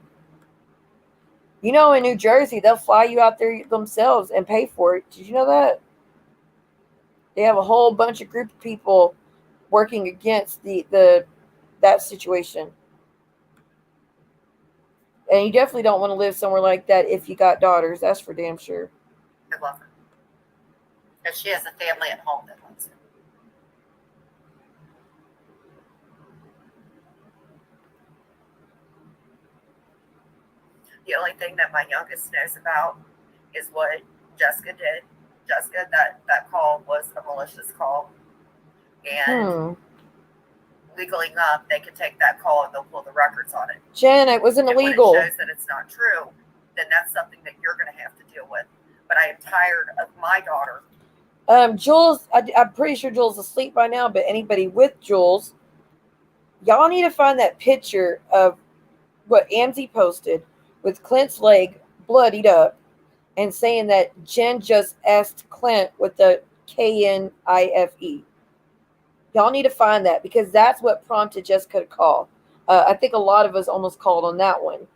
You know, in New Jersey, they'll fly you out there themselves and pay for it. Did you know that? They have a whole bunch of group of people working against that situation. And you definitely don't want to live somewhere like that if you got daughters. That's for damn sure. I love her. Because she has a family at home that loves her. The only thing that my youngest knows about is what Jessica did. Jessica, that call was a malicious call. And legally enough, they can take that call and they'll pull the records on it. Jen, it wasn't illegal. When it shows that it's not true, then that's something that you're going to have to deal with. But I am tired of my daughter. Jules, I'm pretty sure Jules is asleep by now, but anybody with Jules, y'all need to find that picture of what Amzie posted with Clint's leg bloodied up and saying that Jen just asked Clint with the KNIFE. Y'all need to find that because that's what prompted Jessica to call. I think a lot of us almost called on that one.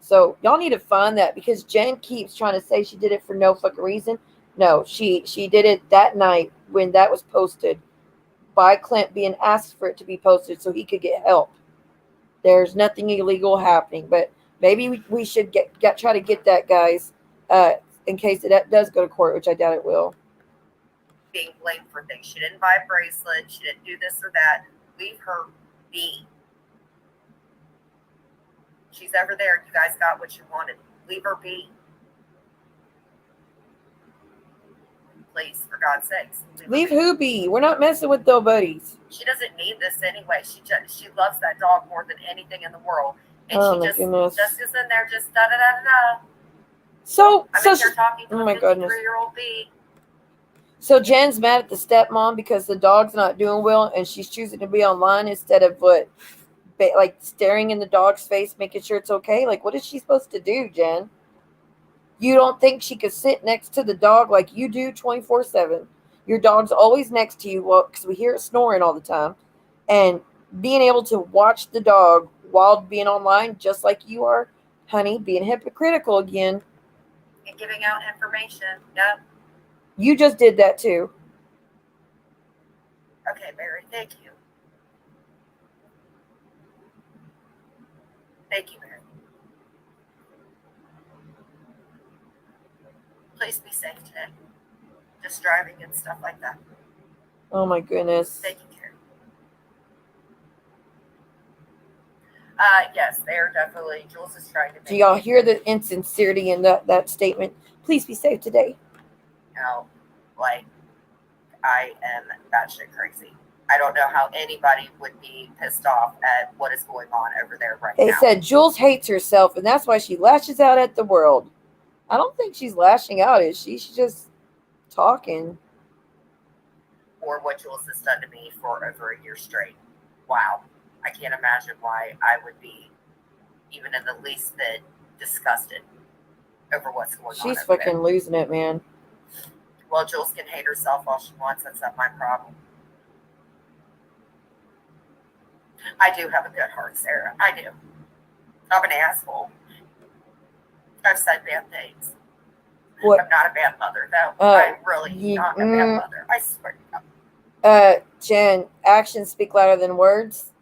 So y'all need to find that because Jen keeps trying to say she did it for no fucking reason. No, she did it that night when that was posted by Clint being asked for it to be posted so he could get help. There's nothing illegal happening, but maybe we should try to get that, guys, in case that does go to court, which I doubt it will. Being blamed for things. She didn't buy a bracelet. She didn't do this or that. Leave her be. She's ever there. You guys got what you wanted. Leave her be. Please, for God's sakes. Leave who be? We're not messing with nobodies. She doesn't need this anyway. She loves that dog more than anything in the world. And she just is in there just da da da da da. So I mean, you're talking to oh a my goodness. 53-year-old bee. So Jen's mad at the stepmom because the dog's not doing well, and she's choosing to be online instead of like staring in the dog's face, making sure it's okay. Like, what is she supposed to do, Jen? You don't think she could sit next to the dog like you do 24/7? Your dog's always next to you, well, because we hear it snoring all the time, and being able to watch the dog while being online, just like you are, honey, being hypocritical again. And giving out information. Yep. You just did that too. Okay, Mary, thank you. Thank you, Mary. Please be safe today. Just driving and stuff like that. Oh my goodness. Thank you, Karen. Yes, they are definitely. Jules is trying to. Do y'all hear the insincerity in that statement? Please be safe today. No, like, I am batshit crazy. I don't know how anybody would be pissed off at what is going on over there right now. They said Jules hates herself, and that's why she lashes out at the world. I don't think she's lashing out, is she? She's just talking. Or what Jules has done to me for over a year straight. Wow. I can't imagine why I would be even in the least bit disgusted over what's going on. She's fucking losing it, man. Well, Jules can hate herself all she wants. That's not my problem. I do have a good heart, Sarah. I do. I'm an asshole. I've said bad things. What? I'm not a bad mother, though. I'm really not a bad mother. I swear to God. Jen, actions speak louder than words.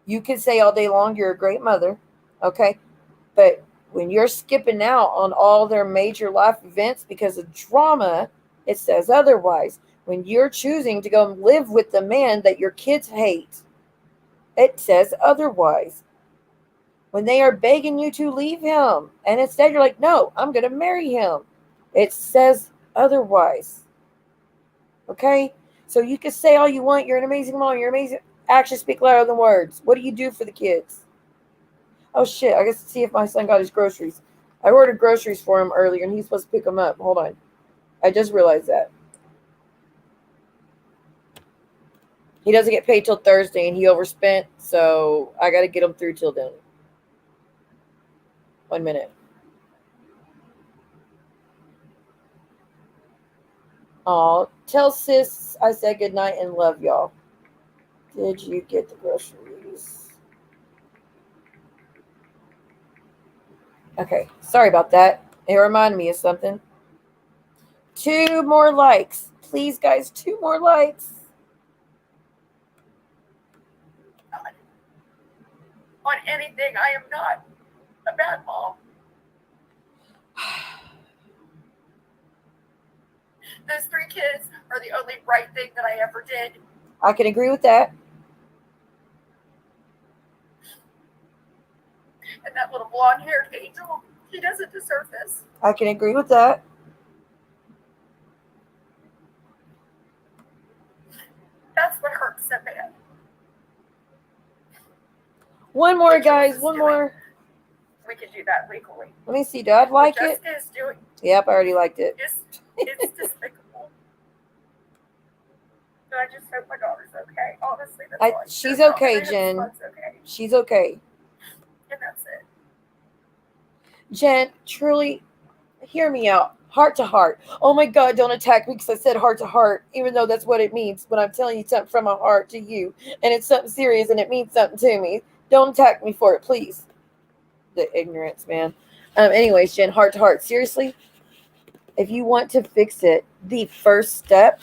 You can say all day long you're a great mother, okay? But when you're skipping out on all their major life events because of drama, it says otherwise. When you're choosing to go live with the man that your kids hate, it says otherwise. When they are begging you to leave him, and instead you're like, no, I'm going to marry him, it says otherwise. Okay? So you can say all you want, you're an amazing mom, you're amazing. Actions speak louder than words. What do you do for the kids? Oh shit, I guess to see if my son got his groceries. I ordered groceries for him earlier and he's supposed to pick them up. Hold on. I just realized that. He doesn't get paid till Thursday and he overspent, so I got to get him through till then. 1 minute. Aw, tell sis I said goodnight and love y'all. Did you get the groceries? Okay, sorry about that. It reminded me of something. 2 more likes. Please, guys, 2 more likes. On anything, I am not a bad mom. Those 3 kids are the only right thing that I ever did. I can agree with that. And that little blonde-haired angel, he doesn't deserve this. I can agree with that. That's what hurts so bad. 1 more, guys. 1 more. We can do that legally. Let me see. Do I like what it? Jessica is doing. Yep, I already liked it. It's despicable. But I just hope my daughter's okay. Honestly, that's all. She's okay, Jen. Okay. She's okay. And that's it. Jen, truly, hear me out. Heart to heart. Oh my God, don't attack me because I said heart to heart, even though that's what it means when I'm telling you something from my heart to you. And it's something serious and it means something to me. Don't attack me for it, please. The ignorance, man. Anyways, Jen, heart to heart. Seriously, if you want to fix it, the first step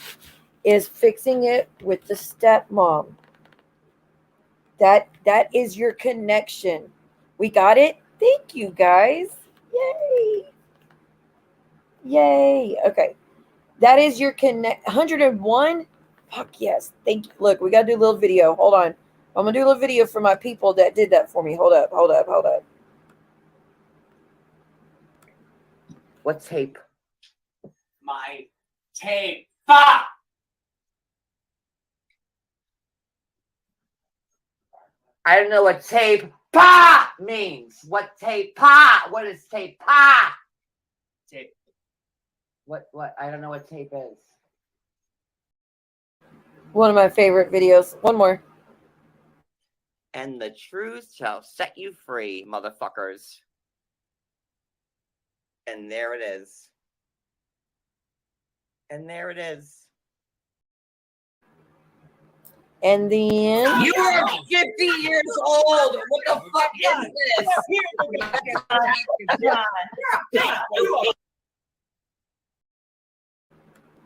is fixing it with the stepmom. That is your connection. We got it? Thank you, guys. Yay. Yay. Okay. That is your connect. 101? Fuck yes. Thank you. Look, we got to do a little video. Hold on. I'm going to do a little video for my people that did that for me. Hold up. What tape? My tape. Ah! I don't know what tape pa means. What tape pa? What is tape pa? Tape. What? I don't know what tape is. One of my favorite videos. One more. And the truth shall set you free, motherfuckers. And there it is. And there it is. And then You are 50 years old. What the fuck is this?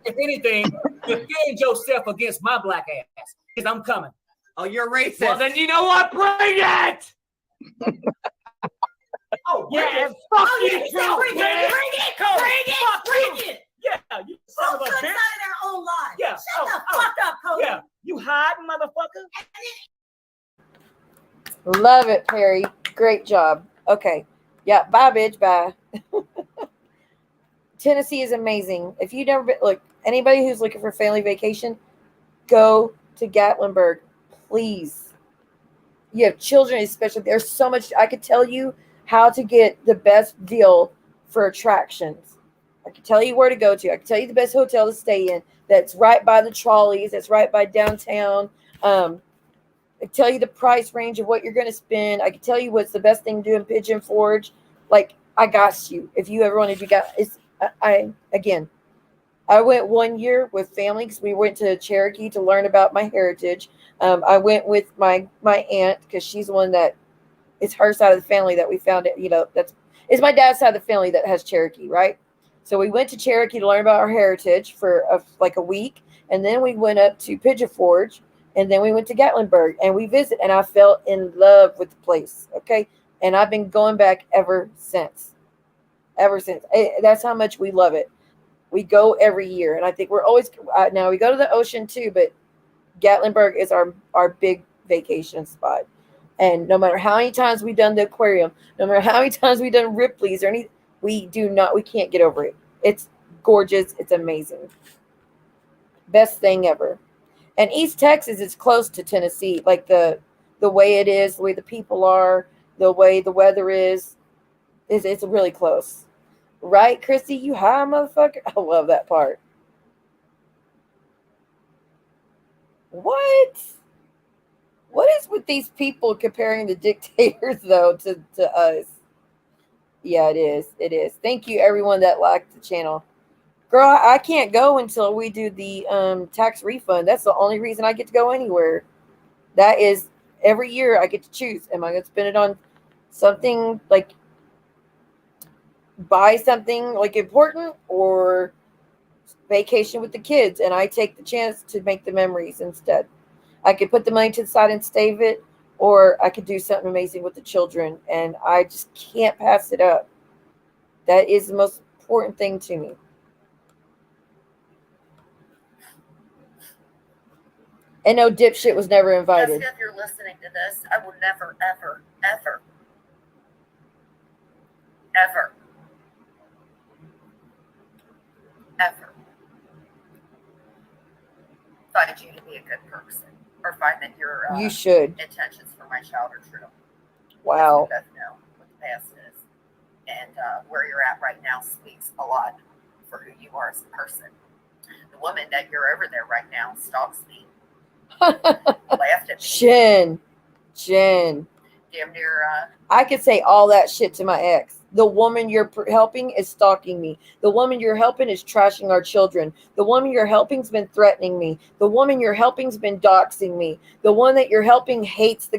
If anything, defend yourself against my black ass, because I'm coming. Oh, you're racist. Well, then you know what? Bring it! Oh, yeah, fuck you, too, bring it! Cody. Bring it! Bring it! Yeah, you son of a Both bitch. out of their own lives. Yeah. Shut the fuck up, Cody. Yeah, you hiding, motherfucker. love it, Perry. Great job. Okay. Yeah, bye, bitch. Bye. Tennessee is amazing. If you've never been, look, anybody who's looking for family vacation, go to Gatlinburg, please. You have children, especially. There's so much. I could tell you how to get the best deal for attractions. I can tell you where to go to. I can tell you the best hotel to stay in that's right by the trolleys, that's right by downtown. I can tell you the price range of what you're going to spend. I can tell you what's the best thing to do in Pigeon Forge. Like, I got you. If you ever wanted to get, I went 1 year with family because we went to Cherokee to learn about my heritage. I went with my aunt because she's the one that it's her side of the family that we found it. It's my dad's side of the family that has Cherokee, right? So we went to Cherokee to learn about our heritage for like a week, and then we went up to Pigeon Forge, and then we went to Gatlinburg, and we visited, and I fell in love with the place. Okay, and I've been going back ever since. That's how much we love it. We go every year, and I think we're always now we go to the ocean too, but Gatlinburg is our big vacation spot. And no matter how many times we've done the aquarium, no matter how many times we've done Ripley's or anything, we can't get over it. It's gorgeous. It's amazing. Best thing ever. And East Texas is close to Tennessee. Like the way it is, the way the people are, the way the weather is it's really close. Right, Chrissy? You high, motherfucker? I love that part. What? What is with these people comparing the dictators, though, to us? Yeah, it is. It is. Thank you, everyone that liked the channel. Girl, I can't go until we do the tax refund. That's the only reason I get to go anywhere. That is, every year I get to choose. Am I going to spend it on something like buy something like important or vacation with the kids? And I take the chance to make the memories instead. I could put the money to the side and save it, or I could do something amazing with the children, and I just can't pass it up. That is the most important thing to me. And no dipshit was never invited. Jessica, if you're listening to this, I will never, ever, ever, ever, ever find you to be a good person or find that your you should. intentions for my child are true. Wow. We both know what the past is. And where you're at right now speaks a lot for who you are as a person. The woman that you're over there right now stalks me. Laughed at me. Jen. Damn near. I could say all that shit to my ex. The woman you're helping is stalking me. The woman you're helping is trashing our children. The woman you're helping's been threatening me. The woman you're helping's been doxing me. The one that you're helping hates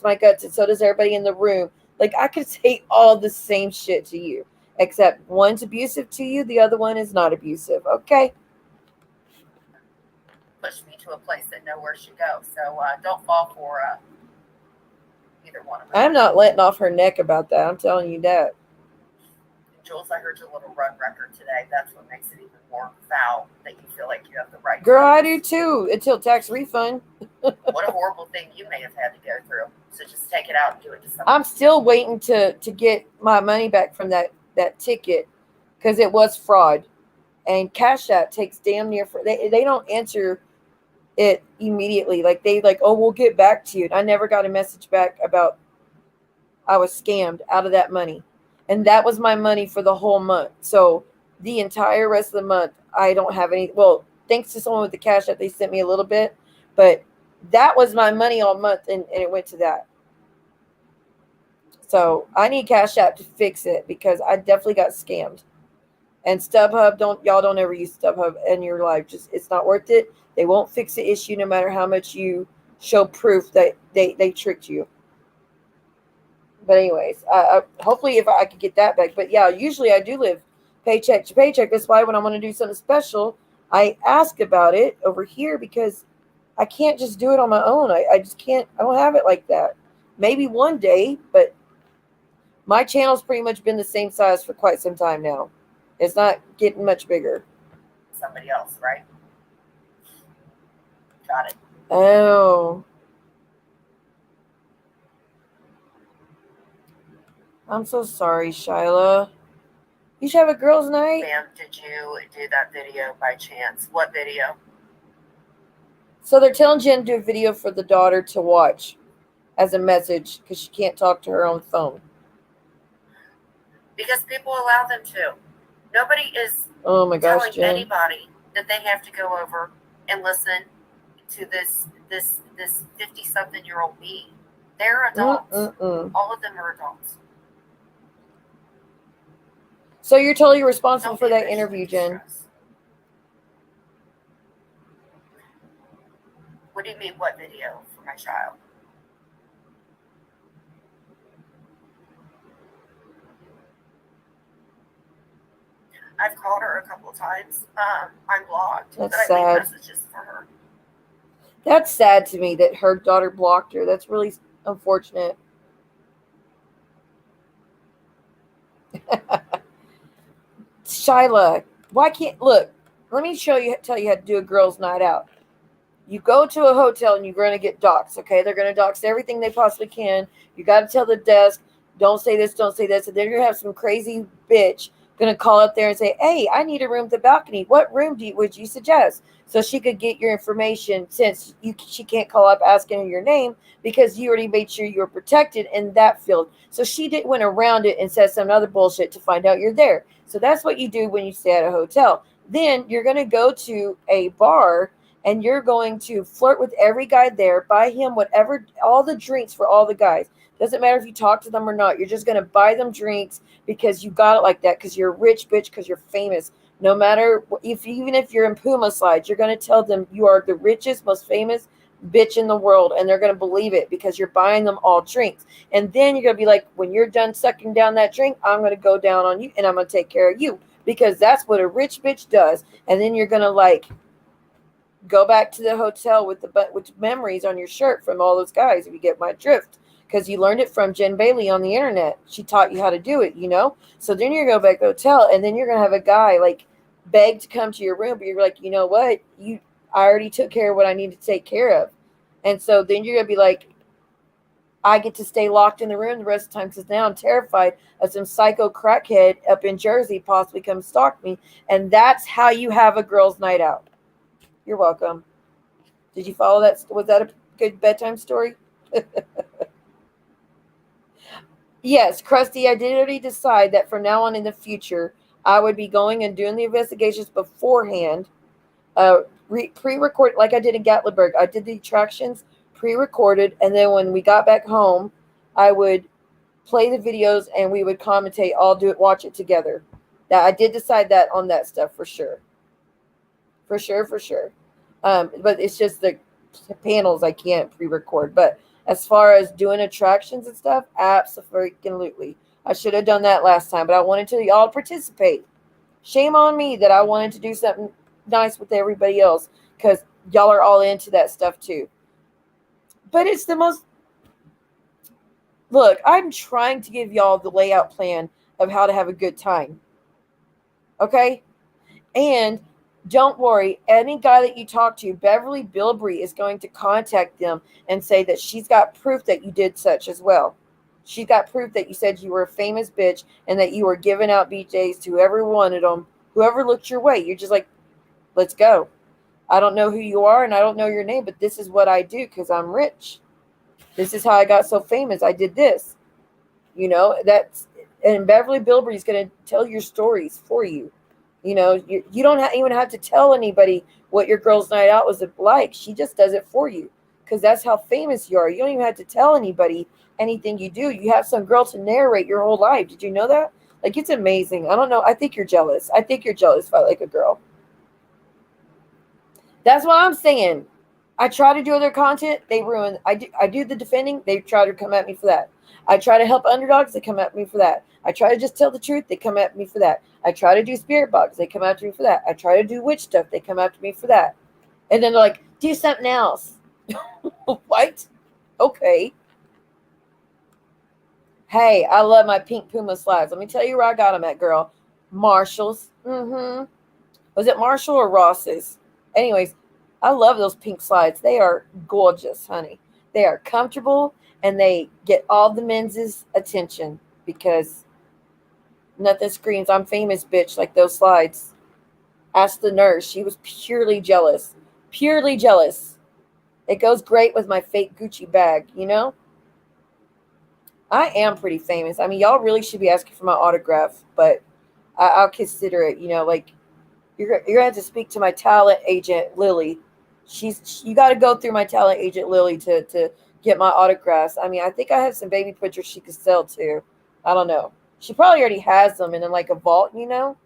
my guts, and so does everybody in the room. Like, I could say all the same shit to you, except one's abusive to you, the other one is not abusive. Okay? Push me to a place that nowhere should go. So don't fall for either one of them. I'm not letting off her neck about that. I'm telling you that. Jules, I heard your little run record today. That's what makes it even more foul, that you feel like you have the right. Girl, I do too, until tax refund. What a horrible thing you may have had to go through. So just take it out and do it to someone. I'm still waiting to get my money back from that ticket because it was fraud. And Cash App takes damn near they don't answer it immediately. Like oh, we'll get back to you. I never got a message back about I was scammed out of that money. And that was my money for the whole month. So the entire rest of the month, I don't have any. Well, thanks to someone with the Cash App, they sent me a little bit, but that was my money all month, and it went to that. So I need Cash App to fix it because I definitely got scammed. And StubHub, don't ever use StubHub in your life. Just it's not worth it. They won't fix the issue no matter how much you show proof that they tricked you. But anyways, hopefully if I could get that back. But yeah, usually I do live paycheck to paycheck. That's why when I want to do something special, I ask about it over here because I can't just do it on my own. I just can't. I don't have it like that. Maybe one day, but my channel's pretty much been the same size for quite some time now. It's not getting much bigger. Somebody else, right? Got it. Oh. I'm so sorry, Shyla. You should have a girls' night? Ma'am, did you do that video by chance? What video? So they're telling Jen to do a video for the daughter to watch as a message because she can't talk to her own phone. Because people allow them to. Nobody is telling Jen. Anybody that they have to go over and listen to this 50-something-year-old me. They're adults. All of them are adults. So you're totally responsible for that interview, Jen. What do you mean, what video for my child? I've called her a couple of times. I'm blocked. That's but sad. I leave messages for her. That's sad to me that her daughter blocked her. That's really unfortunate. Shyla, why can't look? Let me tell you how to do a girls' night out. You go to a hotel and you're going to get doxxed, okay? They're going to dox everything they possibly can. You got to tell the desk, don't say this, don't say this. And then you're going to have some crazy bitch going to call up there and say, hey, I need a room at the balcony. What room would you suggest? So she could get your information since she can't call up asking your name because you already made sure you were protected in that field. So she didn't went around it and said some other bullshit to find out you're there. So that's what you do when you stay at a hotel. Then you're going to go to a bar and you're going to flirt with every guy there, buy him whatever, all the drinks for all the guys. Doesn't matter if you talk to them or not. You're just going to buy them drinks because you got it like that because you're a rich bitch, because you're famous. No matter, even if you're in Puma Slides, you're going to tell them you are the richest, most famous bitch in the world, and they're going to believe it because you're buying them all drinks. And then you're going to be like, when you're done sucking down that drink, I'm going to go down on you and I'm going to take care of you because that's what a rich bitch does. And then you're going to go back to the hotel with memories on your shirt from all those guys, if you get my drift, because you learned it from Jen Bailey on the internet. She taught you how to do it, So then you're going to go back to the hotel, and then you're going to have a guy beg to come to your room, but you're like, you know what? I already took care of what I need to take care of. And so then you're going to be like, I get to stay locked in the room the rest of the time because now I'm terrified of some psycho crackhead up in Jersey possibly come stalk me. And that's how you have a girls' night out. You're welcome. Did you follow that? Was that a good bedtime story? Yes, Krusty, I did already decide that from now on in the future, I would be going and doing the investigations beforehand, pre-recorded, like I did in Gatlinburg. I did the attractions pre-recorded, and then when we got back home, I would play the videos and we would commentate, watch it together. Now, I did decide that on that stuff for sure. For sure. But it's just the panels I can't pre-record. But as far as doing attractions and stuff, absolutely. I should have done that last time, but I wanted to y'all participate. Shame on me that I wanted to do something nice with everybody else because y'all are all into that stuff too. But it's the most... Look, I'm trying to give y'all the layout plan of how to have a good time. Okay? And don't worry, any guy that you talk to, Beverly Bilbrey is going to contact them and say that she's got proof that you did such as well. She's got proof that you said you were a famous bitch and that you were giving out BJs to whoever wanted them, whoever looked your way. You're just like, let's go. I don't know who you are and I don't know your name, but this is what I do because I'm rich. This is how I got so famous. I did this. And Beverly Bilbrey is going to tell your stories for you. You know, you don't even have to tell anybody what your girl's night out was like. She just does it for you because that's how famous you are. You don't even have to tell anybody anything you do. You have some girl to narrate your whole life. Did you know that? Like, it's amazing. I don't know. I think you're jealous. I think you're jealous if I like a girl. That's what I'm saying. I try to do other content. They ruin. I do the defending. They try to come at me for that. I try to help underdogs. They come at me for that. I try to just tell the truth. They come at me for that. I try to do spirit box. They come after me for that. I try to do witch stuff. They come after me for that. And then they're like, do something else. What? Okay. Hey, I love my pink Puma slides. Let me tell you where I got them at, girl. Marshall's. Mm-hmm. Was it Marshall or Ross's? Anyways, I love those pink slides. They are gorgeous, honey. They are comfortable and they get all the men's attention because nothing screams, I'm famous, bitch, like those slides. Ask the nurse. She was purely jealous. Purely jealous. It goes great with my fake Gucci bag, you know? I am pretty famous. I mean, y'all really should be asking for my autograph, but I'll consider it, you know, like you're gonna have to speak to my talent agent Lily. You got to go through my talent agent Lily to get my autographs. I mean, I think I have some baby pictures she could sell too. I don't know. She probably already has them in like a vault, you know.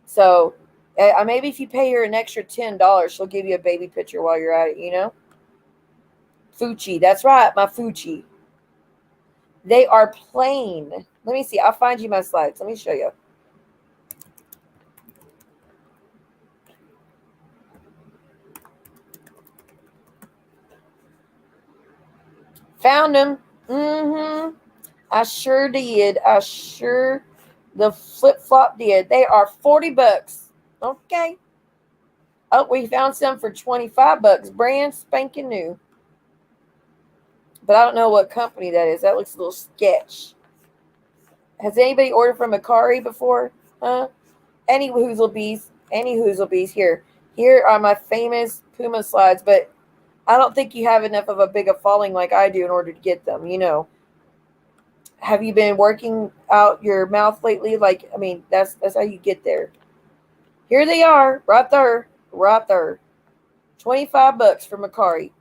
So maybe if you pay her an extra $10, she'll give you a baby picture while you're at it, you know. Fucci, that's right, my Fucci. They are plain. Let me see. I'll find you my slides. Let me show you. Found them. Mm-hmm. I sure did. The flip-flop did. They are $40. Okay. Oh, we found some for $25. Brand spanking new. But I don't know what company that is. That looks a little sketch. Has anybody ordered from Macari before? Huh? Any hoozlebees. Any hoozlebees. Here are my famous Puma slides, but I don't think you have enough of a big a following like I do in order to get them, you know. Have you been working out your mouth lately? Like, I mean, that's how you get there. Here they are, right there. $25 for Macari.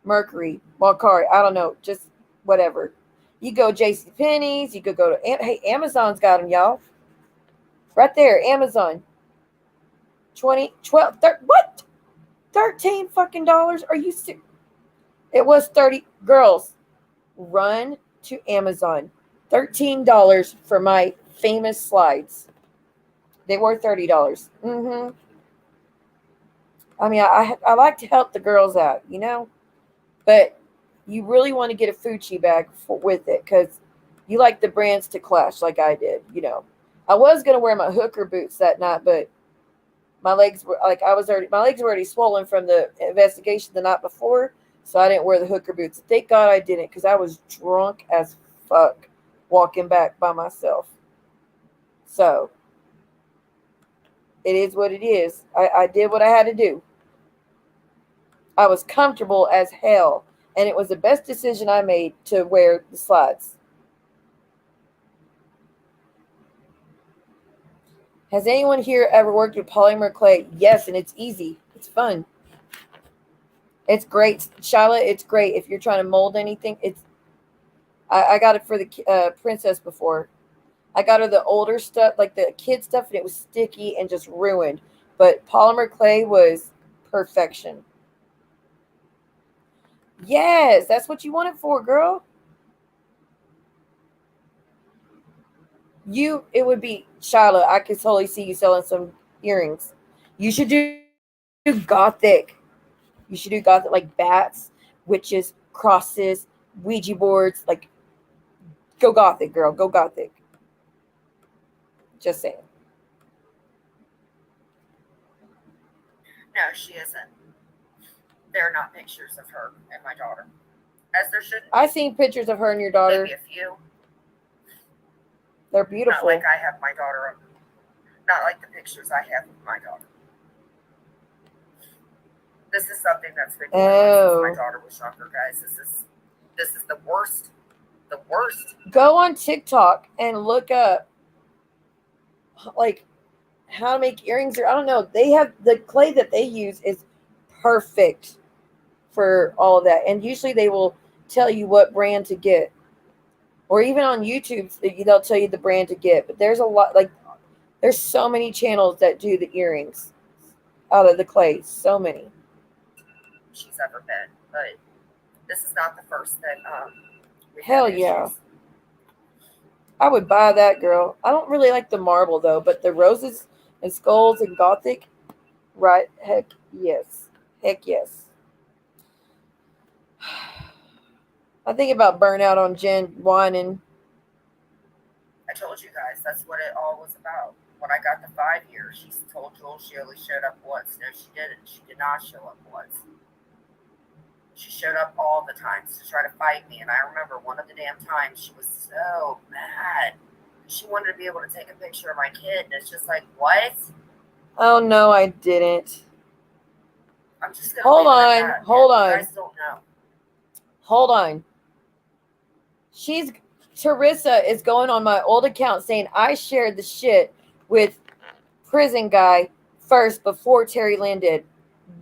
Macari. I don't know, just whatever. You go J.C. Penney's. You could go to Amazon's got them, y'all. Right there, Amazon. 20, 12, what? 13 fucking dollars? Are you serious? It was 30. Girls, run to Amazon. $13 for my famous slides. They were $30. Mm-hmm. I mean, I like to help the girls out, you know? But you really want to get a Fucci bag with it because you like the brands to clash like I did, you know. I was going to wear my hooker boots that night, but my legs were like, my legs were already swollen from the investigation the night before, so I didn't wear the hooker boots. Thank God I didn't because I was drunk as fuck walking back by myself. So it is what it is. I did what I had to do. I was comfortable as hell, and it was the best decision I made to wear the slides. Has anyone here ever worked with polymer clay? Yes, and it's easy. It's fun. It's great, Shyla. It's great if you're trying to mold anything. I got it for the princess before. I got her the older stuff, like the kid stuff, and it was sticky and just ruined. But polymer clay was perfection. Yes, that's what you want it for, girl. It would be Shyla. I could totally see you selling some earrings. You should do gothic. You should do gothic, like bats, witches, crosses, Ouija boards. Like, go gothic, girl. Go gothic. Just saying. No, she isn't. There are not pictures of her and my daughter. As there should be. I seen pictures of her and your daughter. Maybe a few. They're beautiful. Not like I have my daughter. Not like the pictures I have of my daughter. This is something that's been going on since my daughter was younger, guys. This is the worst. The worst. Go on TikTok and look up like how to make earrings, or I don't know. They have the clay that they use is perfect for all of that. And usually they will tell you what brand to get. Or even on YouTube, they'll tell you the brand to get. But there's a lot, like, there's so many channels that do the earrings out of the clay. So many. She's ever been. But this is not the first that we've Hell had yeah. issues. I would buy that, girl. I don't really like the marble, though. But the roses and skulls and gothic, right? Heck yes. Heck yes. I think about burnout on Jen whining. I told you guys that's what it all was about. When I got the 5 years, she told Jules she only showed up once. No, she didn't. She did not show up once. She showed up all the times to try to fight me. And I remember one of the damn times she was so mad. She wanted to be able to take a picture of my kid. And it's just like, what? Oh, no, I didn't. I'm just going to Hold leave it at on. that. Hold You on. guys don't know. Hold on. Teresa is going on my old account saying I shared the shit with prison guy first before Terry Lynn did.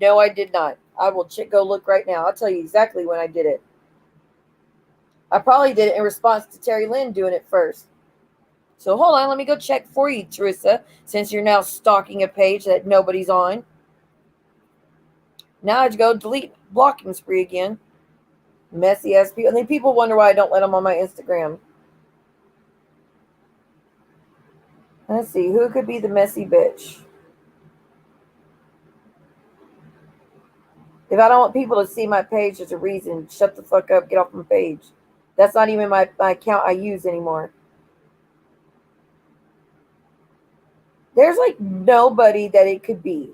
No, I did not. I will go look right now. I'll tell you exactly when I did it. I probably did it in response to Terry Lynn doing it first. So hold on, let me go check for you, Teresa, since you're now stalking a page that nobody's on. Now I go delete blocking spree again. Messy ass people. And then people wonder why I don't let them on my Instagram. Let's see, who could be the messy bitch? If I don't want people to see my page, there's a reason. Shut the fuck up, get off my page. That's not even my account I use anymore. There's like nobody that it could be.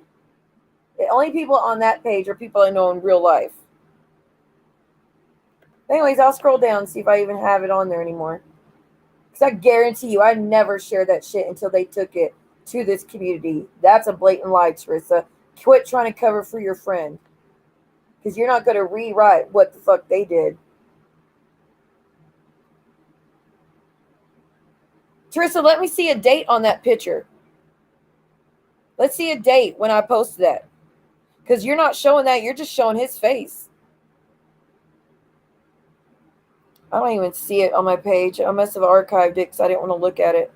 The only people on that page are people I know in real life. Anyways, I'll scroll down and see if I even have it on there anymore. Because I guarantee you, I never shared that shit until they took it to this community. That's a blatant lie, Teresa. Quit trying to cover for your friend. Because you're not going to rewrite what the fuck they did. Teresa, let me see a date on that picture. Let's see a date when I posted that. Because you're not showing that. You're just showing his face. I don't even see it on my page. I must have archived it because I didn't want to look at it.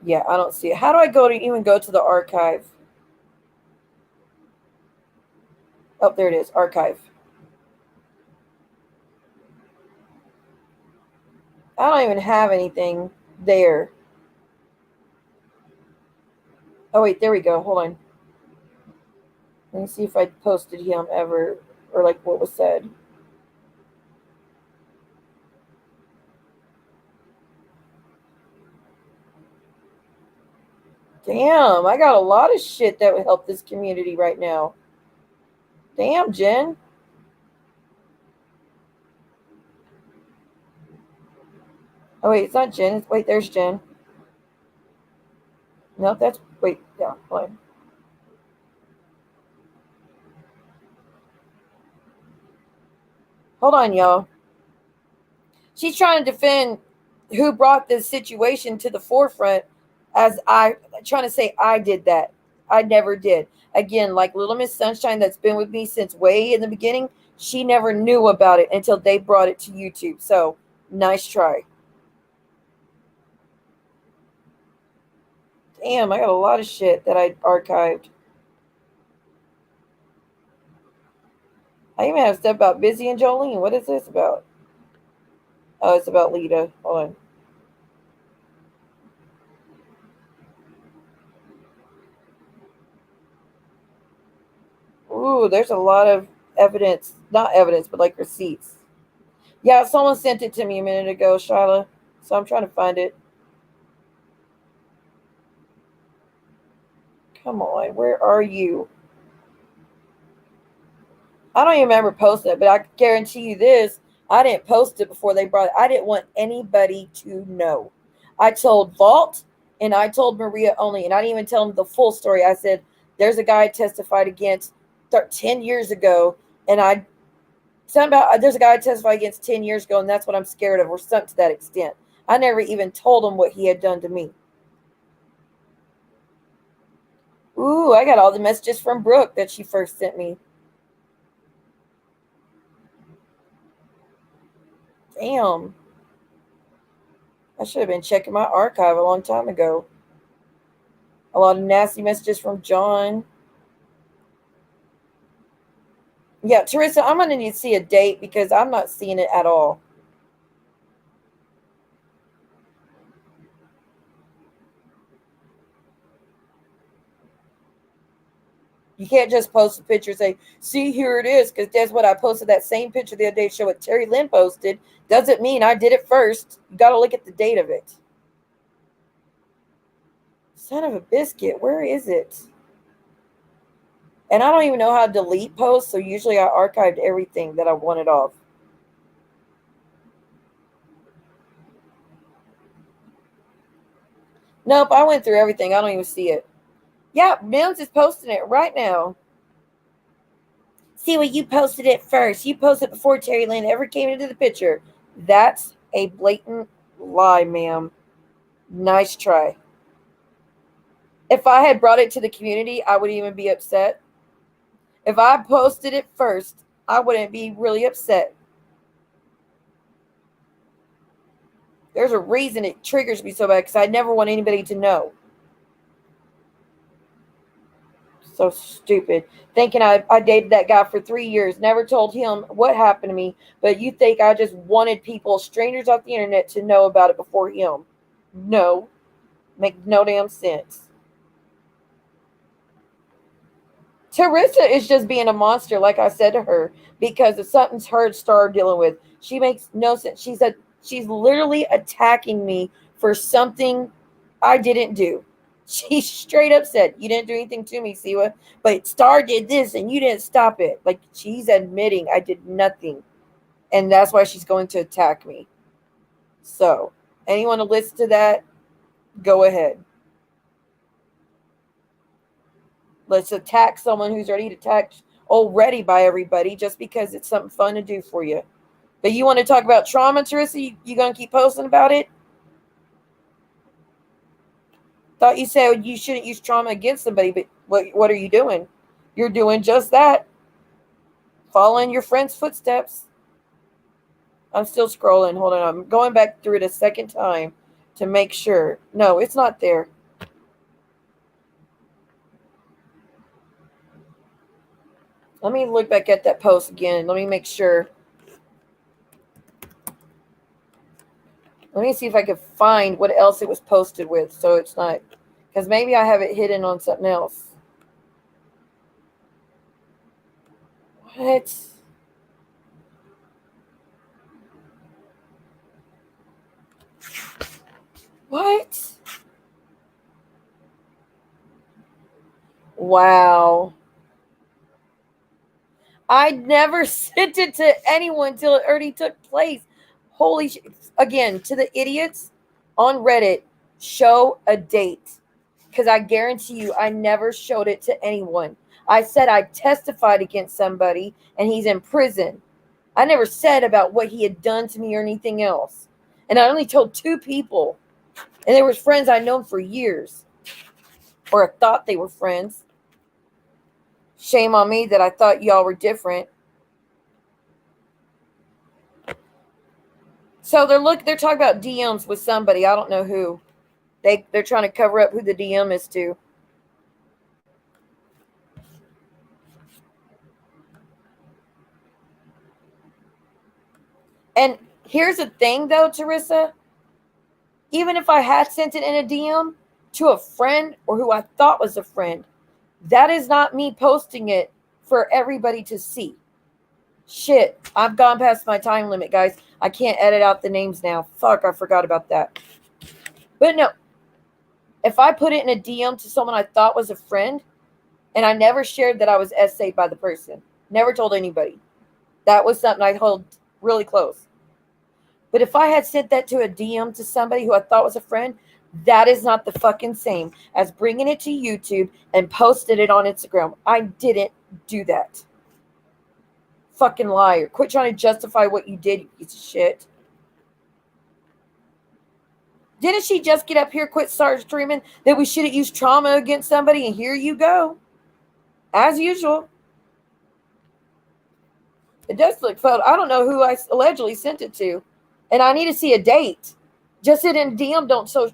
Yeah, I don't see it. How do I even go to the archive? Oh, there it is. Archive. I don't even have anything there. Oh, wait. There we go. Hold on. Let me see if I posted him ever or like what was said. Damn, I got a lot of shit that would help this community right now. Damn, Jen. Oh, wait, it's not Jen. Wait, there's Jen. No, that's... Wait, yeah, hold on. Hold on, y'all. She's trying to defend who brought this situation to the forefront as trying to say I did that. I never did. Again, like Little Miss Sunshine that's been with me since way in the beginning, she never knew about it until they brought it to YouTube. So, nice try. Damn, I got a lot of shit that I archived. I even have stuff about Busy and Jolene. What is this about? Oh, it's about Lita. Hold on. Ooh, there's a lot of evidence. Not evidence, but like receipts. Yeah, someone sent it to me a minute ago, Shyla. So I'm trying to find it. Come on, where are you? I don't even remember posting it, but I guarantee you this. I didn't post it before they brought it. I didn't want anybody to know. I told Vault and I told Maria only, and I didn't even tell them the full story. I said, there's a guy I testified against 10 years ago, and I Something about there's a guy I testified against 10 years ago, and that's what I'm scared of, or something to that extent. I never even told him what he had done to me. Ooh, I got all the messages from Brooke that she first sent me. Damn. I should have been checking my archive a long time ago. A lot of nasty messages from John. Yeah, Teresa, I'm going to need to see a date because I'm not seeing it at all. You can't just post a picture and say, see, here it is, because that's what I posted that same picture the other day, show what Terry Lynn posted. Doesn't mean I did it first. You got to look at the date of it. Son of a biscuit, where is it? And I don't even know how to delete posts, so usually I archived everything that I wanted off. Nope, I went through everything. I don't even see it. Yeah, Mims is posting it right now. See what you posted it first. You posted it before Terry Lynn ever came into the picture. That's a blatant lie, ma'am. Nice try. If I had brought it to the community, I wouldn't even be upset. If I posted it first, I wouldn't be really upset. There's a reason it triggers me so bad because I never want anybody to know. So stupid. Thinking I dated that guy for 3 years, never told him what happened to me, but you think I just wanted people, strangers off the internet, to know about it before him. No. Make no damn sense. Teresa is just being a monster, like I said to her, because of something's her started dealing with. She makes no sense. She's literally attacking me for something I didn't do. She straight up said, you didn't do anything to me, Siwa, but Star did this and you didn't stop it. Like, she's admitting I did nothing. And that's why she's going to attack me. So, anyone to listen to that, go ahead. Let's attack someone who's already attacked already by everybody just because it's something fun to do for you. But you want to talk about trauma, Teresa? You going to keep posting about it? Thought you said you shouldn't use trauma against somebody, but what are you doing? You're doing just that. Following your friend's footsteps. I'm still scrolling. Hold on. I'm going back through it a second time to make sure. No, it's not there. Let me look back at that post again. Let me make sure. Let me see if I can find what else it was posted with, so it's not, because maybe I have it hidden on something else. What? What? Wow. I never sent it to anyone until it already took place. Holy shit. Again, to the idiots on Reddit, show a date. Because I guarantee you, I never showed it to anyone. I said I testified against somebody and he's in prison. I never said about what he had done to me or anything else. And I only told 2 people. And they were friends I'd known for years. Or I thought they were friends. Shame on me that I thought y'all were different. So they're talking about DMs with somebody. I don't know who. They're trying to cover up who the DM is to. And here's the thing, though, Teresa. Even if I had sent it in a DM to a friend or who I thought was a friend, that is not me posting it for everybody to see. Shit, I've gone past my time limit, guys. I can't edit out the names now. Fuck, I forgot about that. But no, if I put it in a DM to someone I thought was a friend, and I never shared that I was essayed by the person, never told anybody. That was something I held really close. But if I had sent that to a DM to somebody who I thought was a friend, that is not the fucking same as bringing it to YouTube and posted it on Instagram. I didn't do that. fucking liar. Quit trying to justify what you did, you piece of shit. Didn't she just get up here, start screaming that we shouldn't use trauma against somebody? And here you go. As usual. It does look photo. I don't know who I allegedly sent it to. And I need to see a date. Just it in DM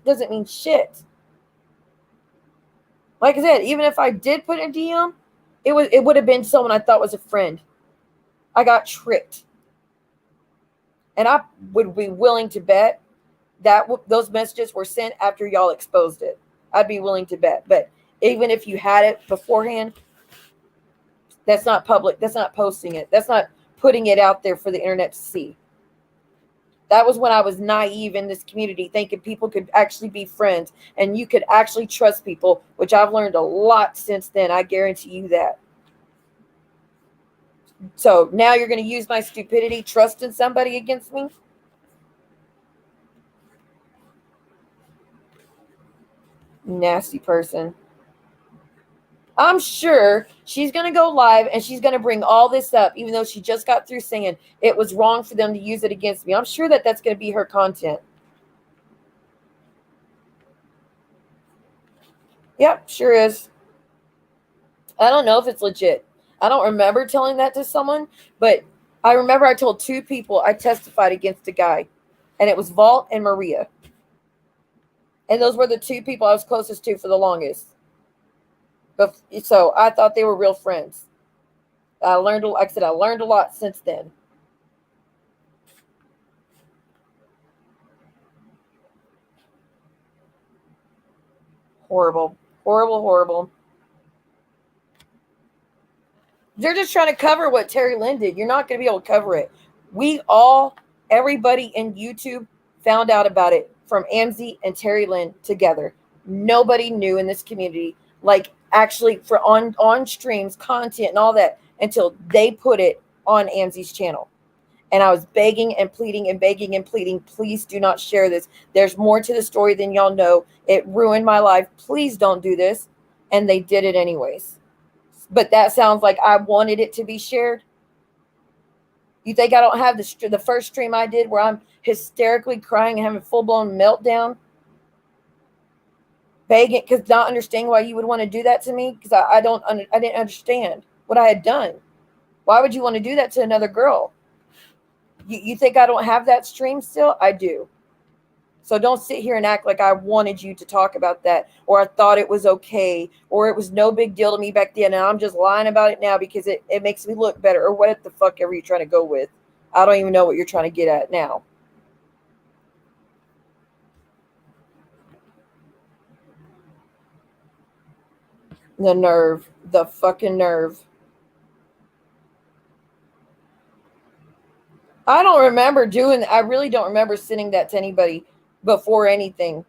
doesn't mean shit. Like I said, even if I did put in DM, it would have been someone I thought was a friend. I got tricked. And I would be willing to bet that those messages were sent after y'all exposed it. I'd be willing to bet. But even if you had it beforehand, that's not public. That's not posting it. That's not putting it out there for the internet to see. That was when I was naive in this community, thinking people could actually be friends and you could actually trust people, which I've learned a lot since then. I guarantee you that. So now you're going to use my stupidity, trusting somebody against me? Nasty person. I'm sure she's going to go live and she's going to bring all this up, even though she just got through saying it was wrong for them to use it against me. I'm sure that that's going to be her content. Yep, sure is. I don't know if it's legit. I don't remember telling that to someone, but I remember I told 2 people I testified against a guy, and it was Vault and Maria. And those were the 2 people I was closest to for the longest. But so I thought they were real friends. Like I said, I learned a lot since then. Horrible, horrible, horrible. They're just trying to cover what Terry Lynn did. You're not going to be able to cover it. Everybody in YouTube found out about it from Amzie and Terry Lynn together. Nobody knew in this community, like actually for on streams, content and all that, until they put it on Amzie's channel. And I was begging and pleading and begging and pleading, please do not share this. There's more to the story than y'all know. It ruined my life. Please don't do this. And they did it anyways. But that sounds like I wanted it to be shared. You think I don't have the first stream I did where I'm hysterically crying and having a full-blown meltdown? Begging, because not understanding why you would want to do that to me? Because I didn't understand what I had done. Why would you want to do that to another girl? You think I don't have that stream still? I do. So don't sit here and act like I wanted you to talk about that, or I thought it was okay, or it was no big deal to me back then, and I'm just lying about it now because it makes me look better, or what the fuck ever you're trying to go with. I don't even know what you're trying to get at now. The nerve. The fucking nerve. I don't remember I really don't remember sending that to anybody before anything.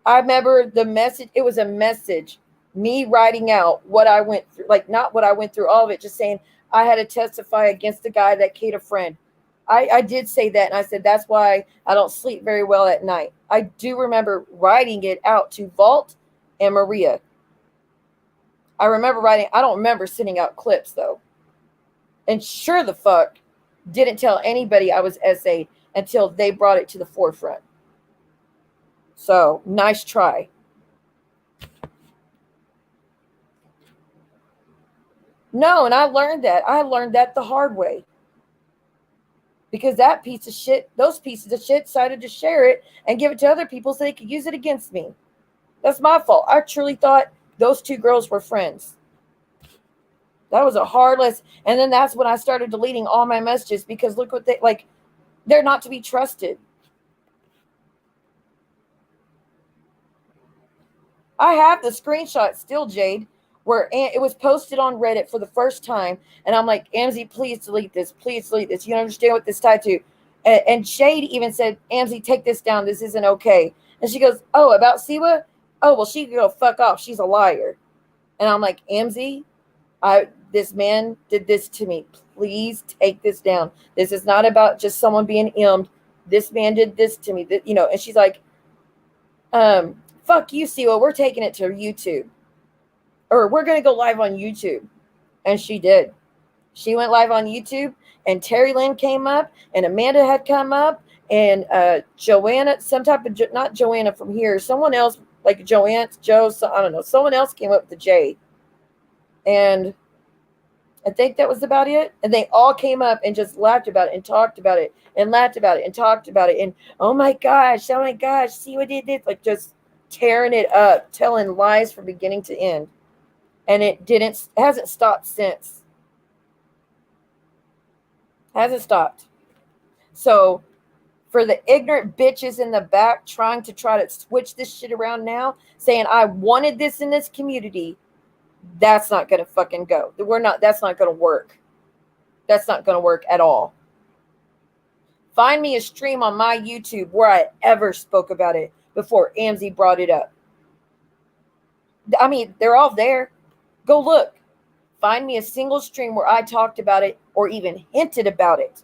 I remember the message. It was a message, me writing out what I went through, like not what I went through, all of it, just saying I had to testify against the guy that killed a friend. I did say that, and I said that's why I don't sleep very well at night. I do remember writing it out to Vault and Maria. I remember writing. I don't remember sending out clips though. And sure the fuck didn't tell anybody I was SA'd until they brought it to the forefront. So, nice try. No, and I learned that. I learned that the hard way. Because that piece of shit, those pieces of shit decided to share it and give it to other people so they could use it against me. That's my fault. I truly thought those 2 girls were friends. That was a hard lesson. And then that's when I started deleting all my messages because look what they're not to be trusted. I have the screenshot still, Jade, where it was posted on Reddit for the first time. And I'm like, Amzie, please delete this. Please delete this. You don't understand what this is tied to. And Shade even said, Amzie, take this down. This isn't okay. And she goes, oh, about Siwa? Oh, well, she can go fuck off. She's a liar. And I'm like, Amzie, this man did this to me. Please take this down. This is not about just someone being immed. This man did this to me. And she's like, fuck you, Siwa. We're taking it to YouTube. Or we're going to go live on YouTube. And she did. She went live on YouTube, and Terry Lynn came up, and Amanda had come up, and Joanna, some type of, not Joanna from here, someone else, like Joanne, Joe, I don't know, someone else came up with the J. And I think that was about it. And they all came up and just laughed about it and talked about it and laughed about it and talked about it. And oh my gosh, see what they did? Like just tearing it up, telling lies from beginning to end. And it hasn't stopped since. Hasn't stopped. So for the ignorant bitches in the back try to switch this shit around now, saying I wanted this in this community, that's not gonna fucking go. That's not gonna work. That's not gonna work at all. Find me a stream on my YouTube where I ever spoke about it before Amzie brought it up. I mean, they're all there. Go look. Find me a single stream where I talked about it or even hinted about it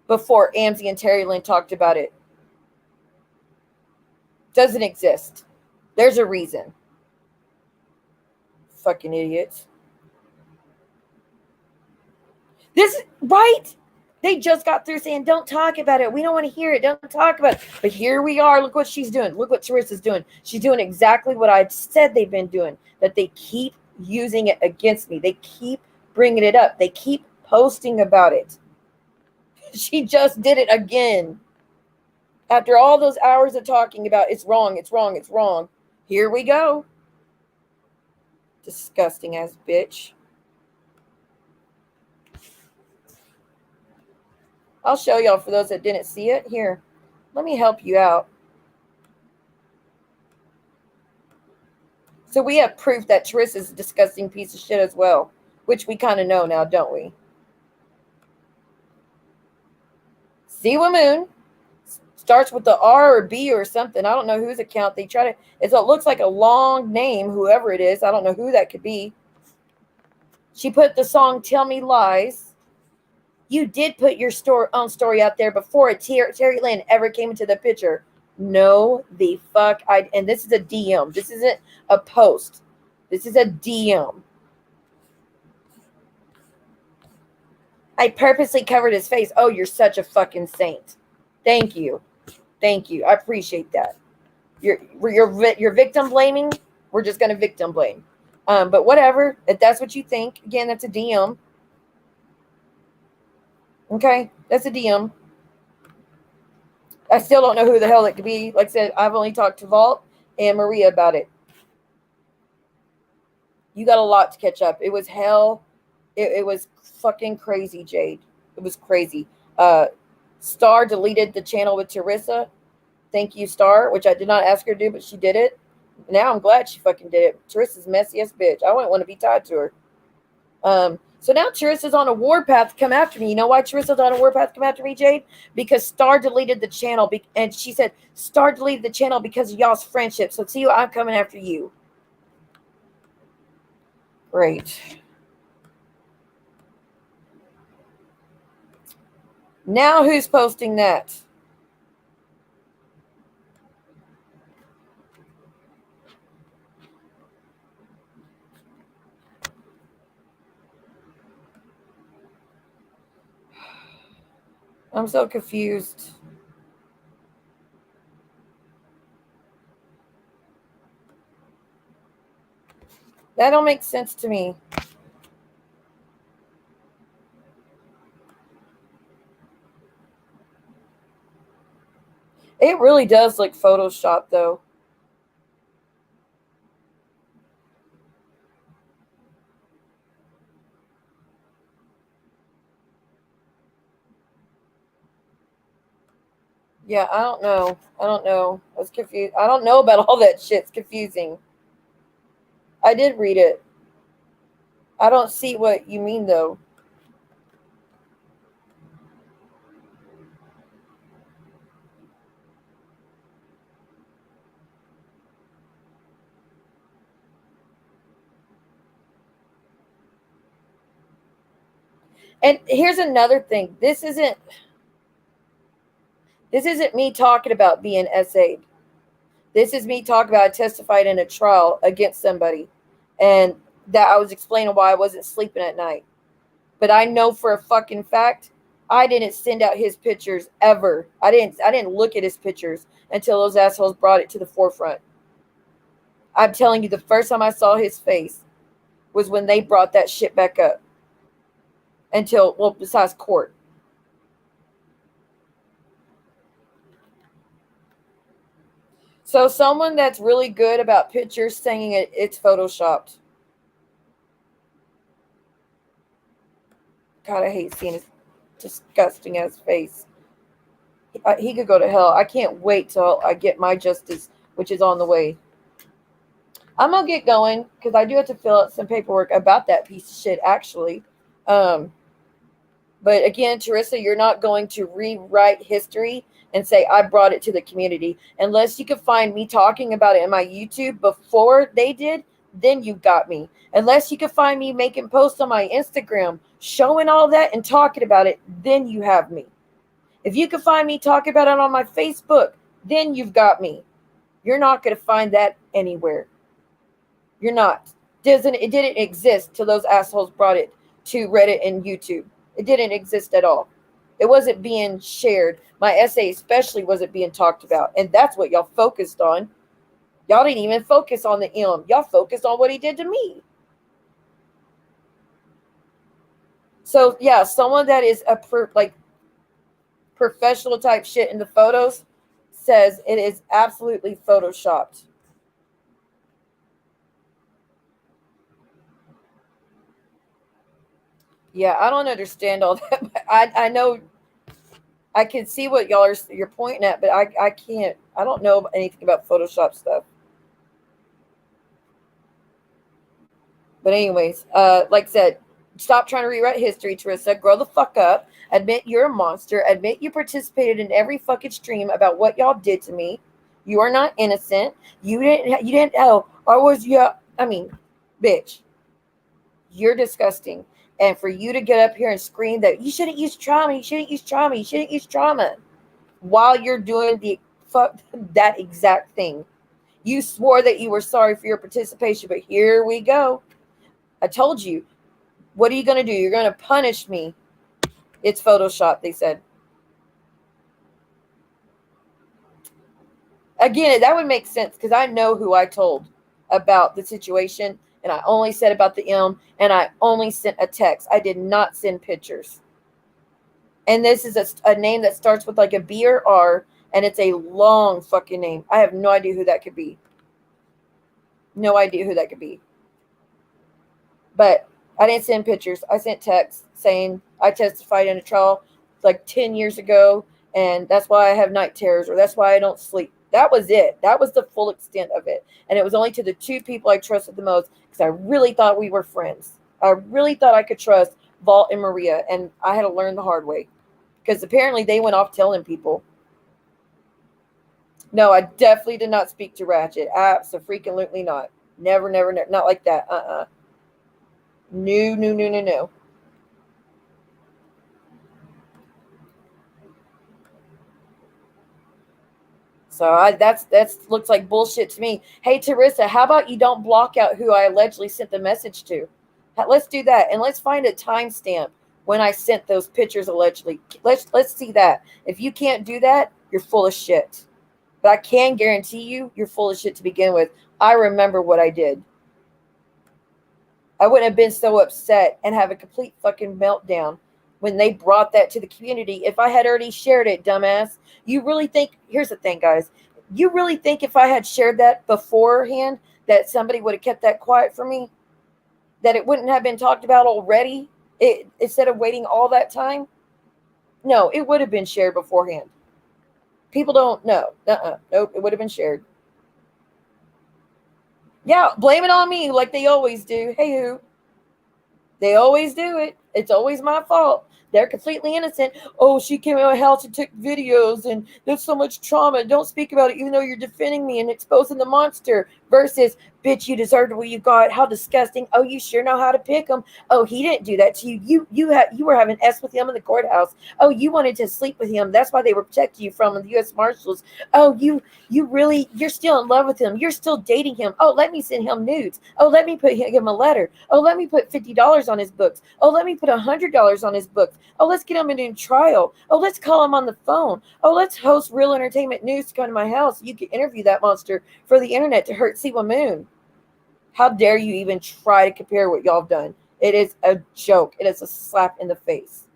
before Amzie and Terry Lynn talked about it. Doesn't exist. There's a reason. Fucking idiots. Right? They just got through saying, don't talk about it. We don't want to hear it. Don't talk about it. But here we are. Look what she's doing. Look what Teresa's doing. She's doing exactly what I said they've been doing, that they keep using it against me. They keep bringing it up. They keep posting about it. She just did it again. After all those hours of talking about it's wrong, it's wrong, it's wrong. Here we go. Disgusting ass bitch. I'll show y'all for those that didn't see it. Here, let me help you out. So we have proof that Teresa's a disgusting piece of shit as well, which we kind of know now, don't we? Siwa Moon starts with the R or B or something. I don't know whose account they try to. It looks like a long name, whoever it is. I don't know who that could be. She put the song "Tell Me Lies." You did put your own story out there before Terry Lynn ever came into the picture. No, the fuck and this is a DM. This isn't a post. This is a DM. I purposely covered his face. Oh, you're such a fucking saint. Thank you. Thank you. I appreciate that. You're victim blaming. We're just gonna victim blame. But whatever. If that's what you think, again, that's a DM. Okay, that's a DM. I still don't know who the hell it could be. Like I said, I've only talked to Vault and Maria about it. You got a lot to catch up. It was hell. It was fucking crazy, Jade. It was crazy. Star deleted the channel with Teresa. Thank you, Star, which I did not ask her to do, but she did it. Now I'm glad she fucking did it. Teresa's messy as bitch. I wouldn't want to be tied to her. So now Teresa's on a warpath to come after me. You know why Teresa's on a warpath to come after me, Jade? Because Star deleted the channel. And she said, Star deleted the channel because of y'all's friendship. So see, I'm coming after you. Great. Now who's posting that? I'm so confused. That don't make sense to me. It really does look Photoshop, though. Yeah, I don't know. I don't know. I was confused. I don't know about all that shit. It's confusing. I did read it. I don't see what you mean, though. And here's another thing. This isn't me talking about being SA'd. This is me talking about I testified in a trial against somebody. And that I was explaining why I wasn't sleeping at night. But I know for a fucking fact I didn't send out his pictures ever. I didn't look at his pictures until those assholes brought it to the forefront. I'm telling you, the first time I saw his face was when they brought that shit back up. Until, well, besides court. So someone that's really good about pictures saying it's photoshopped. God, I hate seeing his disgusting ass face. He could go to hell. I can't wait till I get my justice, which is on the way. I'm going to get going because I do have to fill out some paperwork about that piece of shit, actually. But again, Teresa, you're not going to rewrite history and say, I brought it to the community. Unless you could find me talking about it in my YouTube before they did, then you got me. Unless you could find me making posts on my Instagram, showing all that and talking about it, then you have me. If you could find me talking about it on my Facebook, then you've got me. You're not going to find that anywhere. You're not. It didn't exist till those assholes brought it to Reddit and YouTube. It didn't exist at all. It wasn't being shared. My essay especially wasn't being talked about. And that's what y'all focused on. Y'all didn't even focus on the M. Y'all focused on what he did to me. So, yeah, someone that is a professional type shit in the photos says it is absolutely photoshopped. Yeah, I don't understand all that. But I know I can see what you're pointing at, but I can't. I don't know anything about Photoshop stuff. But anyways, like I said, stop trying to rewrite history, Teresa. Grow the fuck up. Admit you're a monster. Admit you participated in every fucking stream about what y'all did to me. You are not innocent. You didn't. Oh, I was. Yeah. I mean, bitch. You're disgusting. And for you to get up here and scream that you shouldn't use trauma, you shouldn't use trauma, you shouldn't use trauma, while you're doing that exact thing. You swore that you were sorry for your participation, but here we go. I told you. What are you going to do? You're going to punish me. It's Photoshop, they said. Again, that would make sense because I know who I told about the situation, and I only said about the M, and I only sent a text. I did not send pictures. And this is a name that starts with like a B or R, and it's a long fucking name. I have no idea who that could be. No idea who that could be. But I didn't send pictures. I sent texts saying I testified in a trial like 10 years ago, and that's why I have night terrors, or that's why I don't sleep. That was it. That was the full extent of it. And it was only to the two people I trusted the most because I really thought we were friends. I really thought I could trust Vault and Maria, and I had to learn the hard way because apparently they went off telling people. No, I definitely did not speak to Ratchet. Absolutely not. Never, never, never. Not like that. No. So that's looks like bullshit to me. Hey, Teresa, how about you don't block out who I allegedly sent the message to? Let's do that, and let's find a timestamp when I sent those pictures allegedly. Let's see that. If you can't do that, you're full of shit. But I can guarantee you're full of shit to begin with. I remember what I did. I wouldn't have been so upset and have a complete fucking meltdown when they brought that to the community if I had already shared it, dumbass. You really think, here's the thing, guys. You really think if I had shared that beforehand that somebody would have kept that quiet from me? That it wouldn't have been talked about already instead of waiting all that time? No, it would have been shared beforehand. People don't know. Nope, it would have been shared. Yeah, blame it on me like they always do. Hey, who? They always do it. It's always my fault. They're completely innocent. Oh, she came in my house and took videos, and there's so much trauma. Don't speak about it, even though you're defending me and exposing the monster. Versus, bitch, you deserved what you got. How disgusting. Oh, you sure know how to pick them. Oh, he didn't do that to you. You were having S with him in the courthouse. Oh, you wanted to sleep with him. That's why they were protecting you from the U.S. Marshals. Oh, you're still in love with him. You're still dating him. Oh, let me send him nudes. Oh, let me give him a letter. Oh, let me put $50 on his books. Oh, let me put $100 on his books. Oh, let's get him in trial. Oh, let's call him on the phone. Oh, let's host Real Entertainment News to come to my house. You can interview that monster for the internet to hurt Siwa Moon. How dare you even try to compare what y'all have done? It is a joke. It is a slap in the face.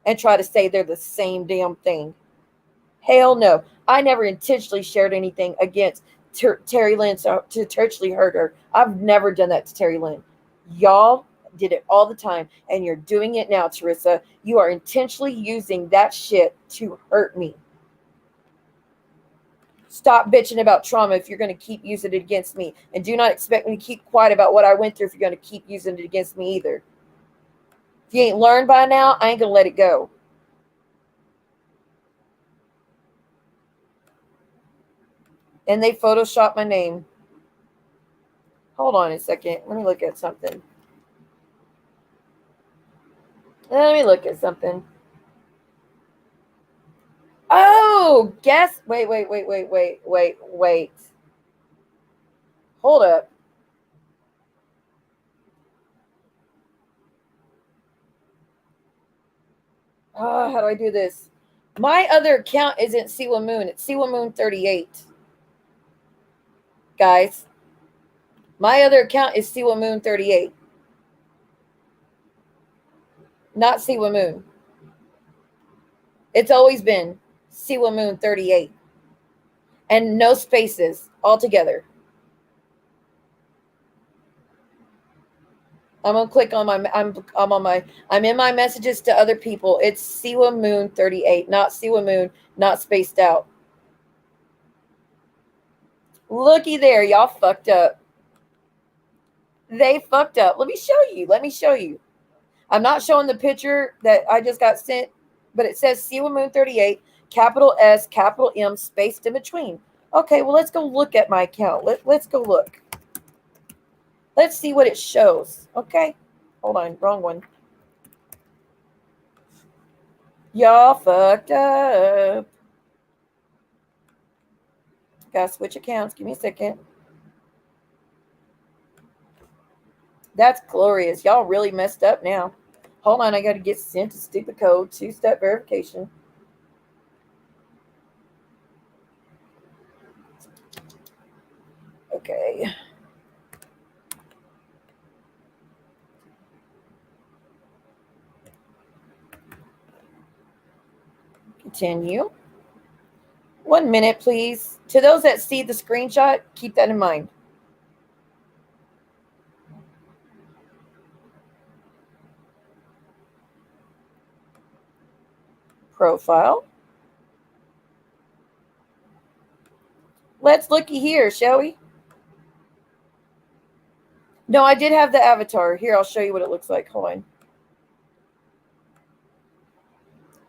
And try to say they're the same damn thing. Hell no. I never intentionally shared anything against Terry Lynn to intentionally hurt her. I've never done that to Terry Lynn. Y'all did it all the time, and you're doing it now, Teresa. You are intentionally using that shit to hurt me. Stop bitching about trauma if you're going to keep using it against me. And do not expect me to keep quiet about what I went through if you're going to keep using it against me either. If you ain't learned by now, I ain't going to let it go. And they photoshopped my name. Hold on a second. Let me look at something. Oh, guess. Wait. Hold up. Oh, how do I do this? My other account isn't Siwa Moon. It's Siwa Moon 38. Guys. My other account is Siwa Moon 38. Not Siwa Moon. It's always been Siwa Moon 38. And no spaces altogether. I'm gonna click on my. I'm in my messages to other people. It's Siwa Moon 38, not Siwa Moon, not spaced out. Looky there, y'all fucked up. They fucked up. Let me show you. I'm not showing the picture that I just got sent, but it says Siwa Moon 38, capital S, capital M, spaced in between. Okay, well, let's go look at my account. Let's go look. Let's see what it shows. Okay, hold on, wrong one. Y'all fucked up. Gotta switch accounts. Give me a second. That's glorious. Y'all really messed up now. Hold on, I gotta get sent a stupid code, 2-step verification. Okay. Continue. 1 minute, please. To those that see the screenshot, keep that in mind. Profile. Let's looky here, shall we? No, I did have the avatar. Here, I'll show you what it looks like. Hold on.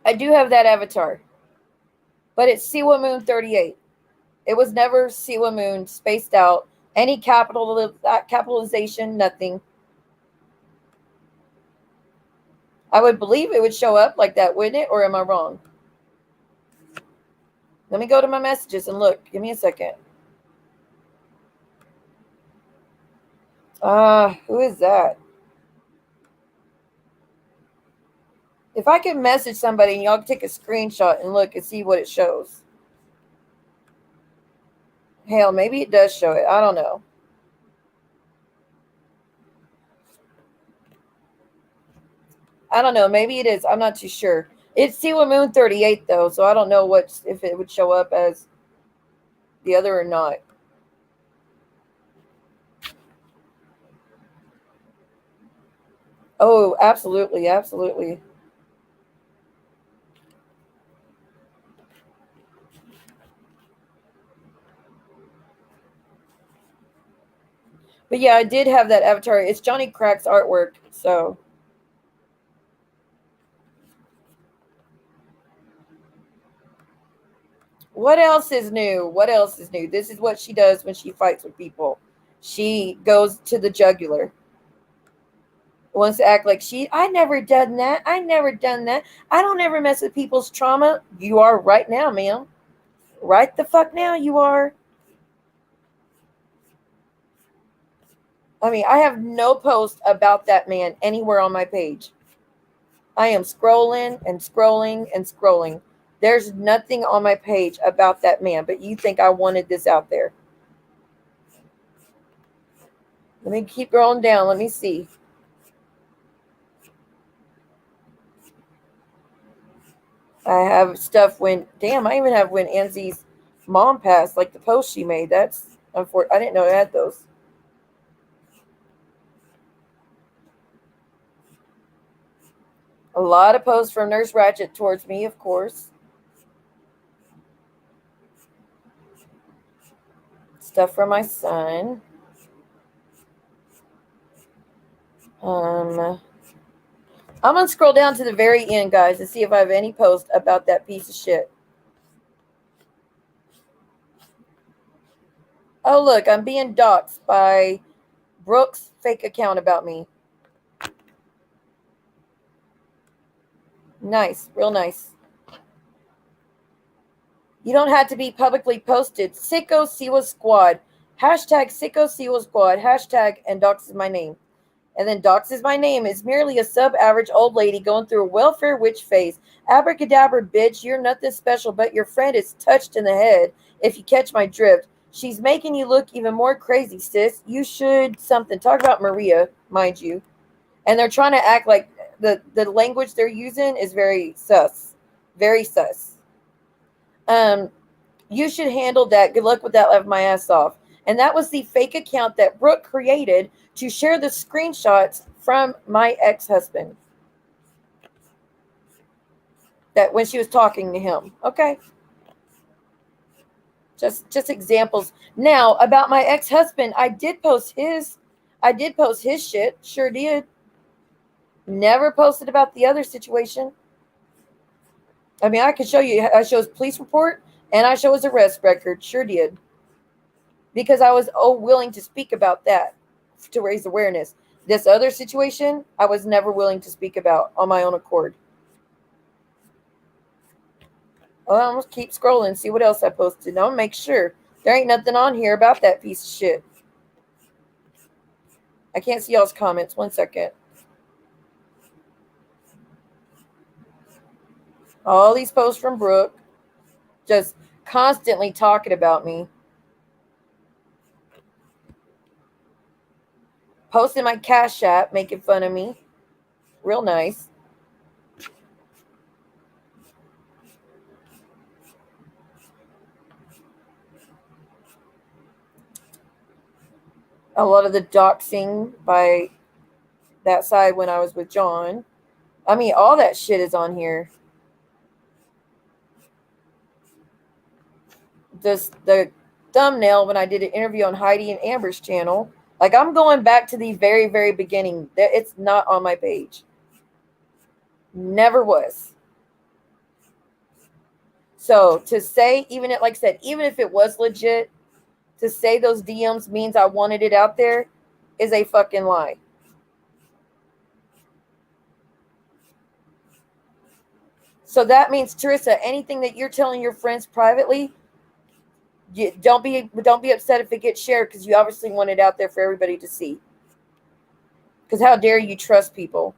I do have that avatar. But it's Siwa Moon 38. It was never Siwa Moon spaced out. Any capitalization, nothing. I would believe it would show up like that, wouldn't it? Or am I wrong? Let me go to my messages and look. Give me a second. Who is that? If I can message somebody and y'all can take a screenshot and look and see what it shows. Hell, maybe it does show it. I don't know. I don't know. Maybe it is. I'm not too sure. It's Siwa Moon 38 though, so I don't know if it would show up as the other or not. Oh, absolutely, absolutely. But yeah, I did have that avatar. It's Johnny Crack's artwork, so What else is new? What else is new? This is what she does when she fights with people. She goes to the jugular. Wants to act like I never done that. I never done that. I don't ever mess with people's trauma. You are right now, ma'am. Right the fuck now you are. I mean, I have no post about that man anywhere on my page. I am scrolling and scrolling and scrolling. There's nothing on my page about that man, but you think I wanted this out there. Let me keep going down. Let me see. I have stuff when, damn, I even have when Anzi's mom passed, like the post she made. That's unfortunate. I didn't know I had those. A lot of posts from Nurse Ratchet towards me, of course. Stuff from my son. I'm going to scroll down to the very end, guys, and see if I have any post about that piece of shit. Oh, look, I'm being doxxed by Brooke's fake account about me. Nice, real nice. You don't have to be publicly posted. Sicko Siwa Squad. Hashtag Sicko Siwa Squad. Hashtag and dox is my name. And then dox is my name is merely a sub-average old lady going through a welfare witch phase. Abracadabra, bitch, you're nothing special, but your friend is touched in the head, if you catch my drift. She's making you look even more crazy, sis. You should something. Talk about Maria, mind you. And they're trying to act like the language they're using is very sus. Very sus. You should handle that. Good luck with that. Laugh my ass off. And that was the fake account that Brooke created to share the screenshots from my ex-husband. That when she was talking to him. Okay. Just examples. Now, about my ex-husband, I did post his shit. Sure did. Never posted about the other situation. I mean, I could show you. I show his police report and I show his arrest record. Sure did. Because I was willing to speak about that to raise awareness. This other situation, I was never willing to speak about on my own accord. Well, I'm going to keep scrolling, see what else I posted. I'll make sure there ain't nothing on here about that piece of shit. I can't see y'all's comments. 1 second. All these posts from Brooke, just constantly talking about me. Posting my Cash App, making fun of me. Real nice. A lot of the doxing by that side when I was with John. I mean, all that shit is on here. The thumbnail when I did an interview on Heidi and Amber's channel. Like, I'm going back to the very, very beginning. It's not on my page. Never was. So to say, even it, like I said, even if it was legit, to say those DMs means I wanted it out there is a fucking lie. So that means, Teresa, anything that you're telling your friends privately, don't be upset if it gets shared, because you obviously want it out there for everybody to see. Because how dare you trust people?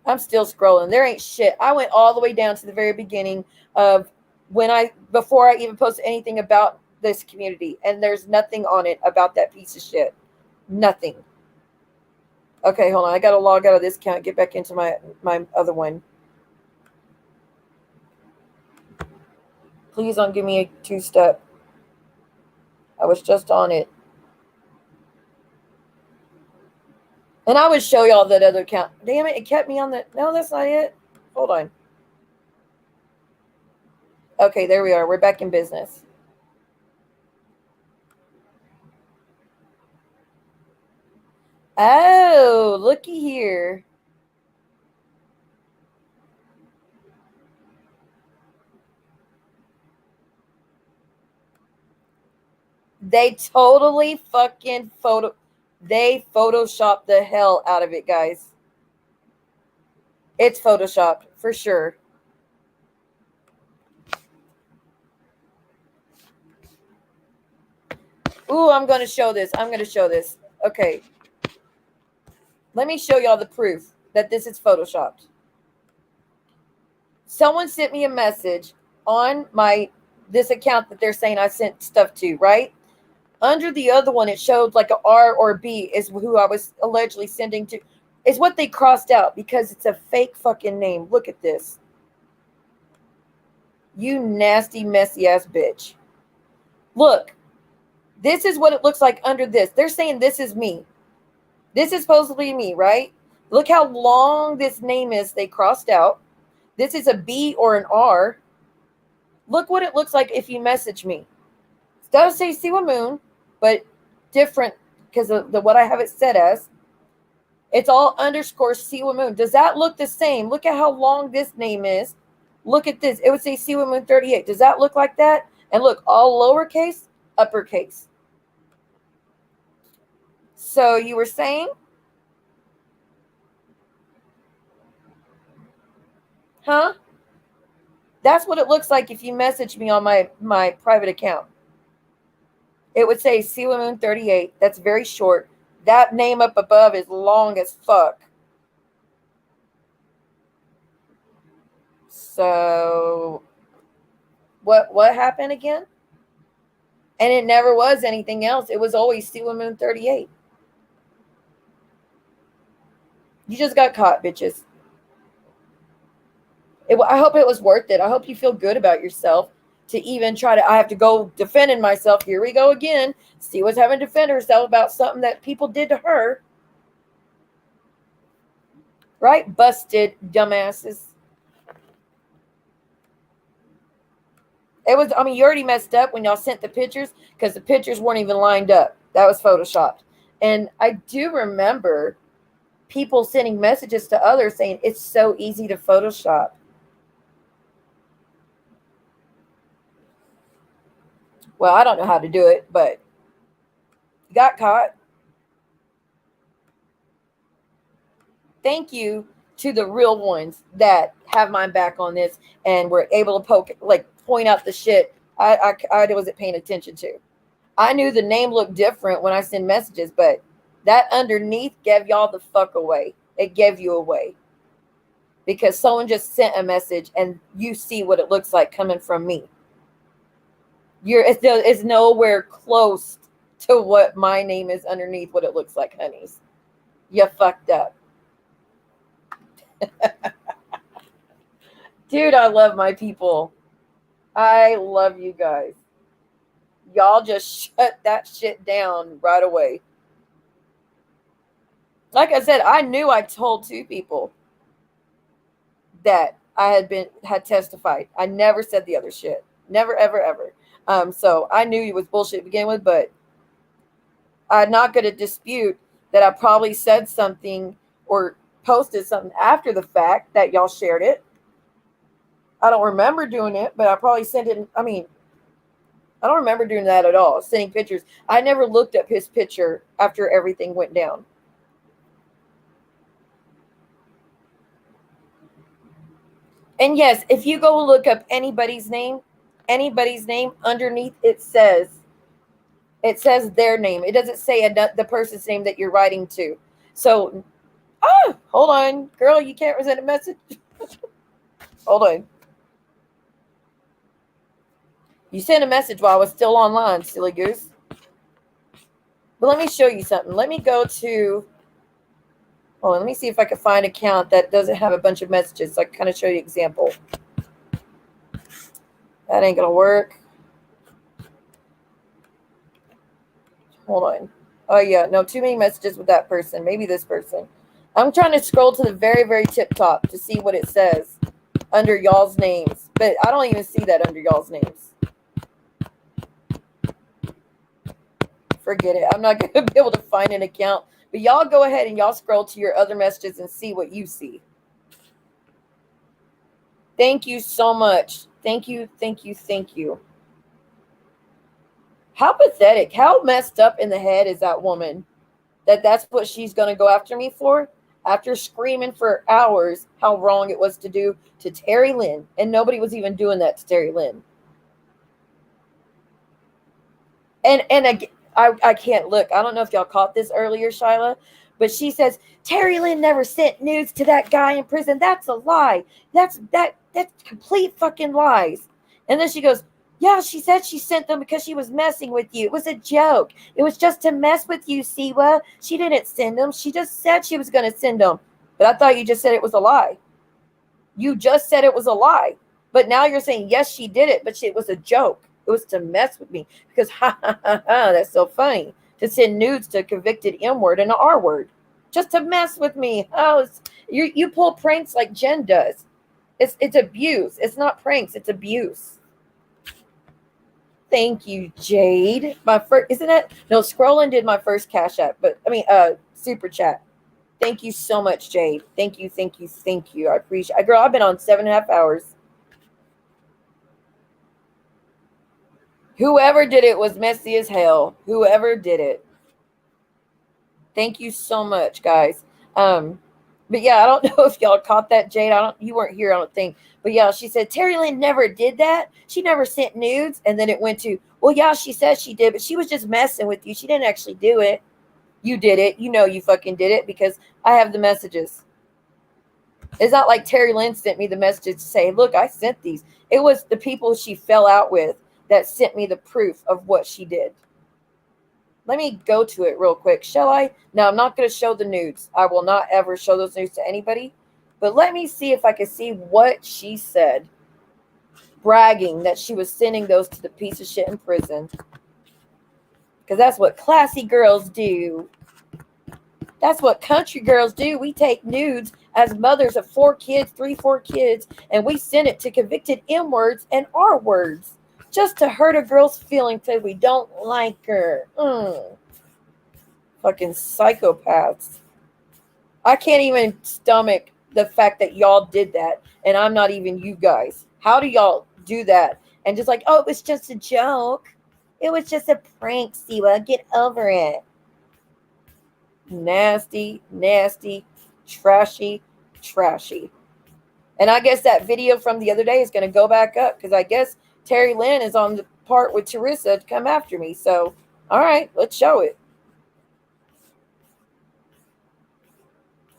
I'm still scrolling. There ain't shit. I went all the way down to the very beginning of before I even posted anything about this community, and there's nothing on it about that piece of shit. Nothing. Okay, hold on. I gotta log out of this account, get back into my other one. Please don't give me a two-step. I was just on it. And I would show y'all that other account. Damn it, it kept me on the... No, that's not it. Hold on. Okay, there we are. We're back in business. Oh, looky here. They totally fucking they photoshopped the hell out of it, guys. It's photoshopped for sure. Ooh, I'm going to show this. I'm going to show this. Okay. Let me show y'all the proof that this is photoshopped. Someone sent me a message on this account that they're saying I sent stuff to, right? Under the other one, it showed like a R or B is who I was allegedly sending to. Is what they crossed out because it's a fake fucking name. Look at this. You nasty, messy ass bitch. Look, this is what it looks like under this. They're saying this is me. This is supposedly me, right? Look how long this name is they crossed out. This is a B or an R. Look what it looks like if you message me. It does say Siwa Moon, but different because of what I have it set as. It's all underscore Siwa Moon. Does that look the same? Look at how long this name is. Look at this. It would say Siwa Moon 38. Does that look like that? And look, all lowercase, uppercase. So you were saying? Huh? That's what it looks like if you message me on my private account. It would say Siwa Moon 38. That's very short. That name up above is long as fuck. So what happened again? And it never was anything else. It was always Siwa Moon 38. You just got caught, bitches. I hope it was worth it. I hope you feel good about yourself to even try to. I have to go defending myself. Here we go again. Siwa's having to defend herself about something that people did to her. Right? Busted, dumbasses. It was, I mean, you already messed up when y'all sent the pictures because the pictures weren't even lined up. That was photoshopped. And I do remember people sending messages to others saying it's so easy to Photoshop. Well, I don't know how to do it, but you got caught. Thank you to the real ones that have my back on this and were able to point out the shit I wasn't paying attention to. I knew the name looked different when I send messages, but that underneath gave y'all the fuck away. It gave you away. Because someone just sent a message and you see what it looks like coming from me. It's nowhere close to what my name is underneath what it looks like, honeys. You fucked up. Dude, I love my people. I love you guys. Y'all just shut that shit down right away. Like I said, I knew I told 2 people that I had testified. I never said the other shit. Never, ever, ever. So I knew it was bullshit to begin with, but I'm not going to dispute that I probably said something or posted something after the fact that y'all shared it. I don't remember doing it, but I probably sent it. I mean, I don't remember doing that at all, sending pictures. I never looked up his picture after everything went down. And yes, if you go look up anybody's name underneath it says their name. It doesn't say the person's name that you're writing to. So, hold on, girl, you can't resend a message. Hold on. You sent a message while I was still online, silly goose. But let me show you something. Let me go to. Hold on, let me see if I can find an account that doesn't have a bunch of messages so I can kind of show you an example. That ain't gonna work. Hold on. Oh yeah, no, too many messages with that person. Maybe this person. I'm trying to scroll to the very, very tip top to see what it says under y'all's names. But I don't even see that under y'all's names. Forget it. I'm not going to be able to find an account. But y'all go ahead and y'all scroll to your other messages and see what you see. Thank you so much. Thank you, thank you, thank you. How pathetic. How messed up in the head is that woman that's what she's going to go after me for? After screaming for hours how wrong it was to do to Terry Lynn. And nobody was even doing that to Terry Lynn. And I can't look. I don't know if y'all caught this earlier, Shyla, but she says Terry Lynn never sent nudes to that guy in prison. That's a lie. That's complete fucking lies. And then she goes, yeah, she said she sent them because she was messing with you. It was a joke. It was just to mess with you, Siwa. She didn't send them. She just said she was going to send them. But I thought you just said it was a lie. You just said it was a lie. But now you're saying, yes, she did it, but it was a joke. It was to mess with me because, that's so funny to send nudes to a convicted M word and an R word just to mess with me. Oh, you pull pranks like Jen does. It's abuse. It's not pranks. It's abuse. Thank you, Jade. My first, isn't it? No, scrolling did my first cash app, but I mean, super chat. Thank you so much, Jade. Thank you. I appreciate it. Girl, I've been on 7.5 hours. Whoever did it was messy as hell. Whoever did it. Thank you so much, guys. But yeah, I don't know if y'all caught that, Jade. You weren't here, I don't think. But yeah, she said Terry Lynn never did that. She never sent nudes. And then it went to, well, yeah, she said she did, but she was just messing with you. She didn't actually do it. You did it. You know you fucking did it because I have the messages. It's not like Terry Lynn sent me the messages to say, look, I sent these. It was the people she fell out with that sent me the proof of what she did. Let me go to it real quick. Shall I? No, I'm not going to show the nudes. I will not ever show those nudes to anybody. But let me see if I can see what she said. Bragging that she was sending those to the piece of shit in prison. Because that's what classy girls do. That's what country girls do. We take nudes as mothers of 4 kids, 4 kids, and we send it to convicted M words and R words. Just to hurt a girl's feelings because we don't like her. Fucking psychopaths. I can't even stomach the fact that y'all did that, and I'm not even you guys. How do y'all do that? And just like, oh, it was just a joke. It was just a prank, Siwa. Get over it. Nasty, trashy. And I guess that video from the other day is going to go back up because I guess Terry Lynn is on the part with Teresa to come after me. So, all right, let's show it.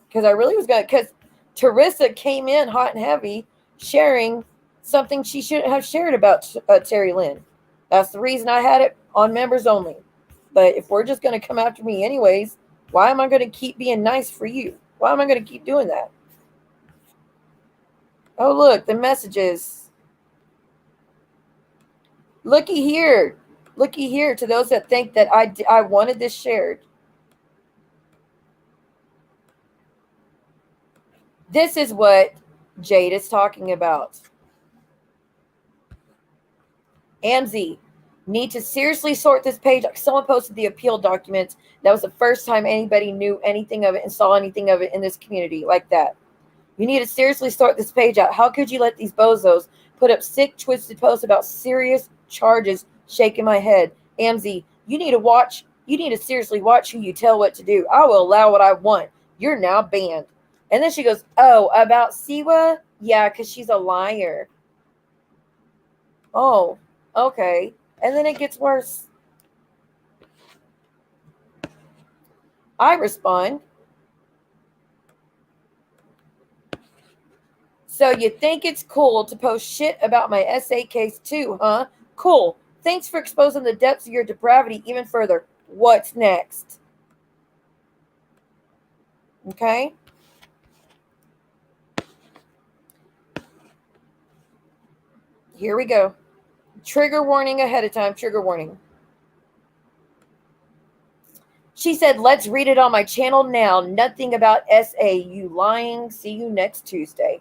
Because I really was going to, because Teresa came in hot and heavy sharing something she shouldn't have shared about Terry Lynn. That's the reason I had it on members only. But if we're just going to come after me anyways, why am I going to keep being nice for you? Why am I going to keep doing that? Oh, look, the messages. Looky here to those that think that I wanted this shared. This is what Jade is talking about. Amzi, need to seriously sort this page. Someone posted the appeal documents. That was the first time anybody knew anything of it and saw anything of it in this community like that. You need to seriously sort this page out. How could you let these bozos put up sick, twisted posts about serious charges? Shaking my head. Amzi, you need to seriously watch who you tell what to do. I will allow what I want. You're now banned. And then she goes, oh, about Siwa? Yeah, because she's a liar. Oh, okay. And then it gets worse. I respond, so you think it's cool to post shit about my SA case too, huh? Cool. Thanks for exposing the depths of your depravity even further. What's next? Okay. Here we go. Trigger warning ahead of time. Trigger warning. She said, let's read it on my channel now. Nothing about SA. You lying. See you next Tuesday.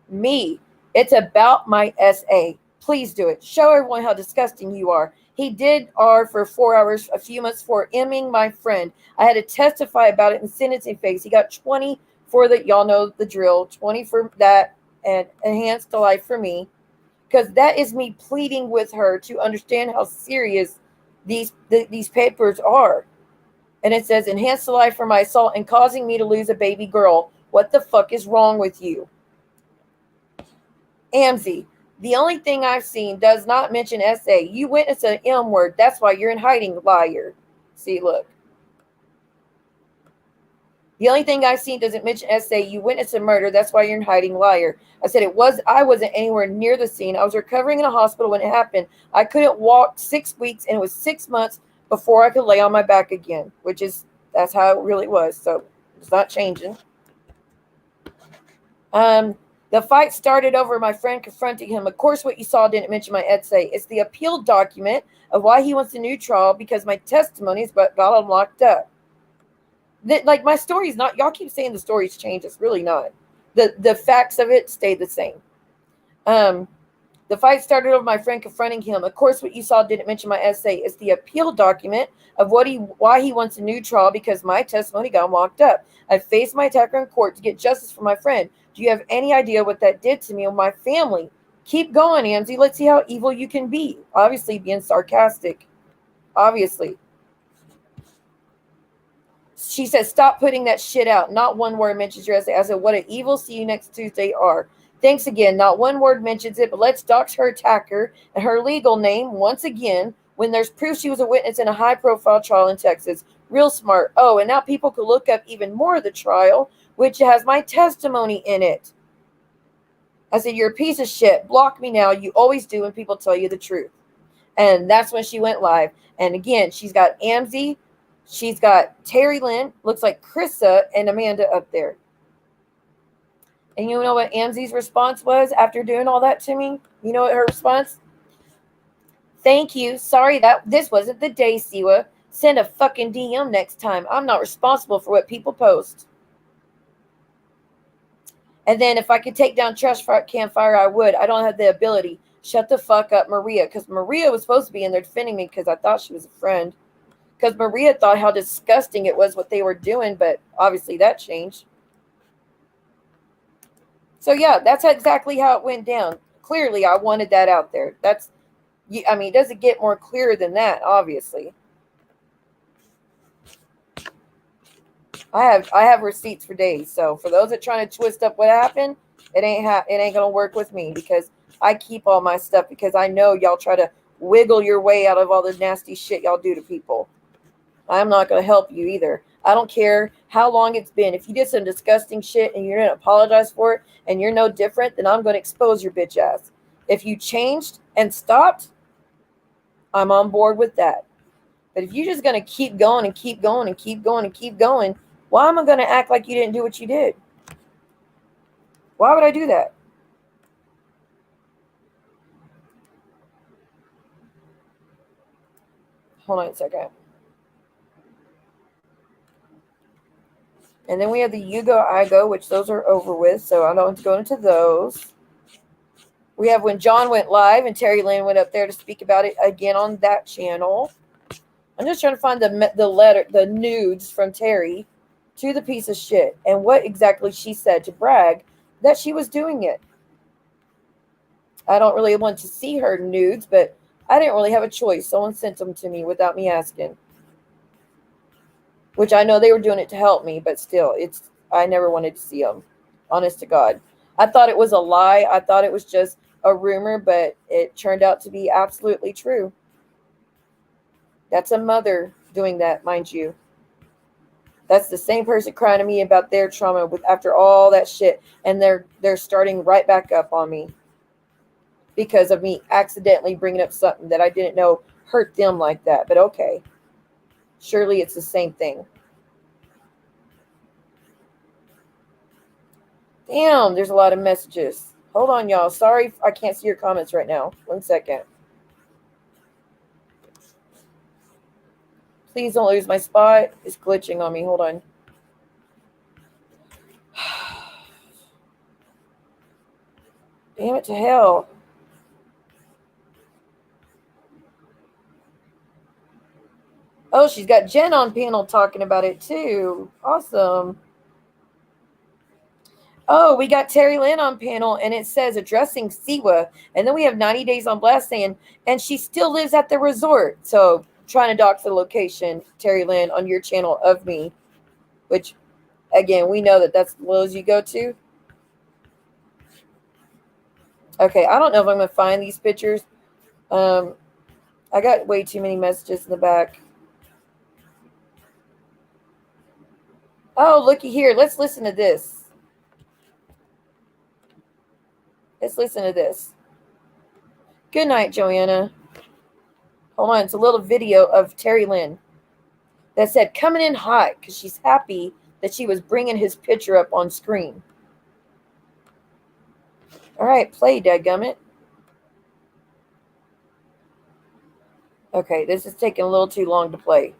Me. It's about my SA. Please do it. Show everyone how disgusting you are. He did R for 4 hours a few months for Emming my friend. I had to testify about it in sentencing phase. He got 20 for the, y'all know the drill, 20 for that and enhanced to life for me. Because that is me pleading with her to understand how serious these papers are. And it says, enhanced to life for my assault and causing me to lose a baby girl. What the fuck is wrong with you? Amzi, the only thing I've seen does not mention SA. You witnessed an M word. That's why you're in hiding, liar. See, look. The only thing I've seen doesn't mention SA. You witnessed a murder. That's why you're in hiding, liar. I said I wasn't anywhere near the scene. I was recovering in a hospital when it happened. I couldn't walk 6 weeks, and it was 6 months before I could lay on my back again, that's how it really was. So it's not changing. The fight started over my friend confronting him. Of course, what you saw didn't mention my essay. It's the appeal document of why he wants a new trial because my testimony is what got him locked up. Like, my story's not, y'all keep saying the story's changed. It's really not. The facts of it stay the same. The fight started over my friend confronting him. Of course, what you saw didn't mention my essay. It's the appeal document of why he wants a new trial because my testimony got him locked up. I faced my attacker in court to get justice for my friend. Do you have any idea what that did to me and my family? Keep going, Amzi. Let's see how evil you can be. Obviously being sarcastic. Obviously. She said, stop putting that shit out. Not one word mentions your essay. I said, what an evil see you next Tuesday are. Thanks again. Not one word mentions it, but let's dox her attacker and her legal name once again when there's proof she was a witness in a high-profile trial in Texas. Real smart. Oh, and now people could look up even more of the trial, which has my testimony in it. I said, you're a piece of shit. Block me now. You always do when people tell you the truth. And that's when she went live. And again, she's got Amzi. She's got Terry Lynn. Looks like Krissa and Amanda up there. And you know what Amzi's response was after doing all that to me? You know what her response? Thank you. Sorry that this wasn't the day, Siwa. Send a fucking DM next time. I'm not responsible for what people post. And then if I could take down Trash Campfire, I would. I don't have the ability. Shut the fuck up, Maria. Because Maria was supposed to be in there defending me because I thought she was a friend. Because Maria thought how disgusting it was what they were doing. But obviously that changed. So yeah, that's exactly how it went down. Clearly, I wanted that out there. It doesn't get more clear than that, obviously. I have receipts for days. So for those that trying to twist up what happened, it ain't gonna work with me because I keep all my stuff because I know y'all try to wiggle your way out of all the nasty shit y'all do to people. I'm not gonna help you either. I don't care how long it's been. If you did some disgusting shit and you're going to apologize for it and you're no different, then I'm going to expose your bitch ass. If you changed and stopped, I'm on board with that. But if you're just going to keep going and keep going and keep going and keep going, why am I going to act like you didn't do what you did? Why would I do that? Hold on a second. And then we have the You Go, I Go, which those are over with, so I don't want to go into those. We have when John went live and Terry Lynn went up there to speak about it again on that channel. I'm just trying to find the nudes from Terry to the piece of shit and what exactly she said to brag that she was doing it. I don't really want to see her nudes, but I didn't really have a choice. Someone sent them to me without me asking. Which I know they were doing it to help me, but still, I never wanted to see them. Honest to God. I thought it was a lie. I thought it was just a rumor, but it turned out to be absolutely true. That's a mother doing that, mind you. That's the same person crying to me about their trauma after all that shit, and they're starting right back up on me because of me accidentally bringing up something that I didn't know hurt them like that. But okay. Surely it's the same thing. Damn, there's a lot of messages. Hold on, y'all. Sorry I can't see your comments right now. 1 second. Please don't lose my spot. It's glitching on me. Hold on. Damn it to hell. Oh, she's got Jen on panel talking about it too. Awesome. Oh, we got Terry Lynn on panel, and it says addressing Siwa. And then we have 90 Days on Blast saying, and she still lives at the resort. So trying to dox the location, Terry Lynn, on your channel of me, which, again, we know that that's the lows you go to. Okay, I don't know if I'm going to find these pictures. I got way too many messages in the back. Oh, looky here. Let's listen to this. Let's listen to this. Good night, Joanna. Hold on. It's a little video of Terry Lynn that said coming in hot because she's happy that she was bringing his picture up on screen. All right, play, dadgummit. Okay, this is taking a little too long to play.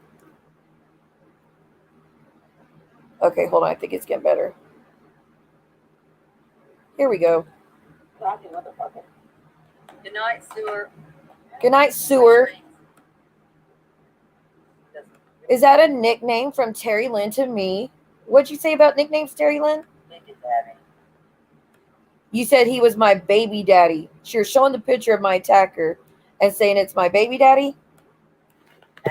Okay, hold on. I think it's getting better. Here we go. Good night, Sewer. Good night, Sewer. Is that a nickname from Terry Lynn to me? What'd you say about nicknames, Terry Lynn? You said he was my baby daddy. So you're showing the picture of my attacker and saying it's my baby daddy? Do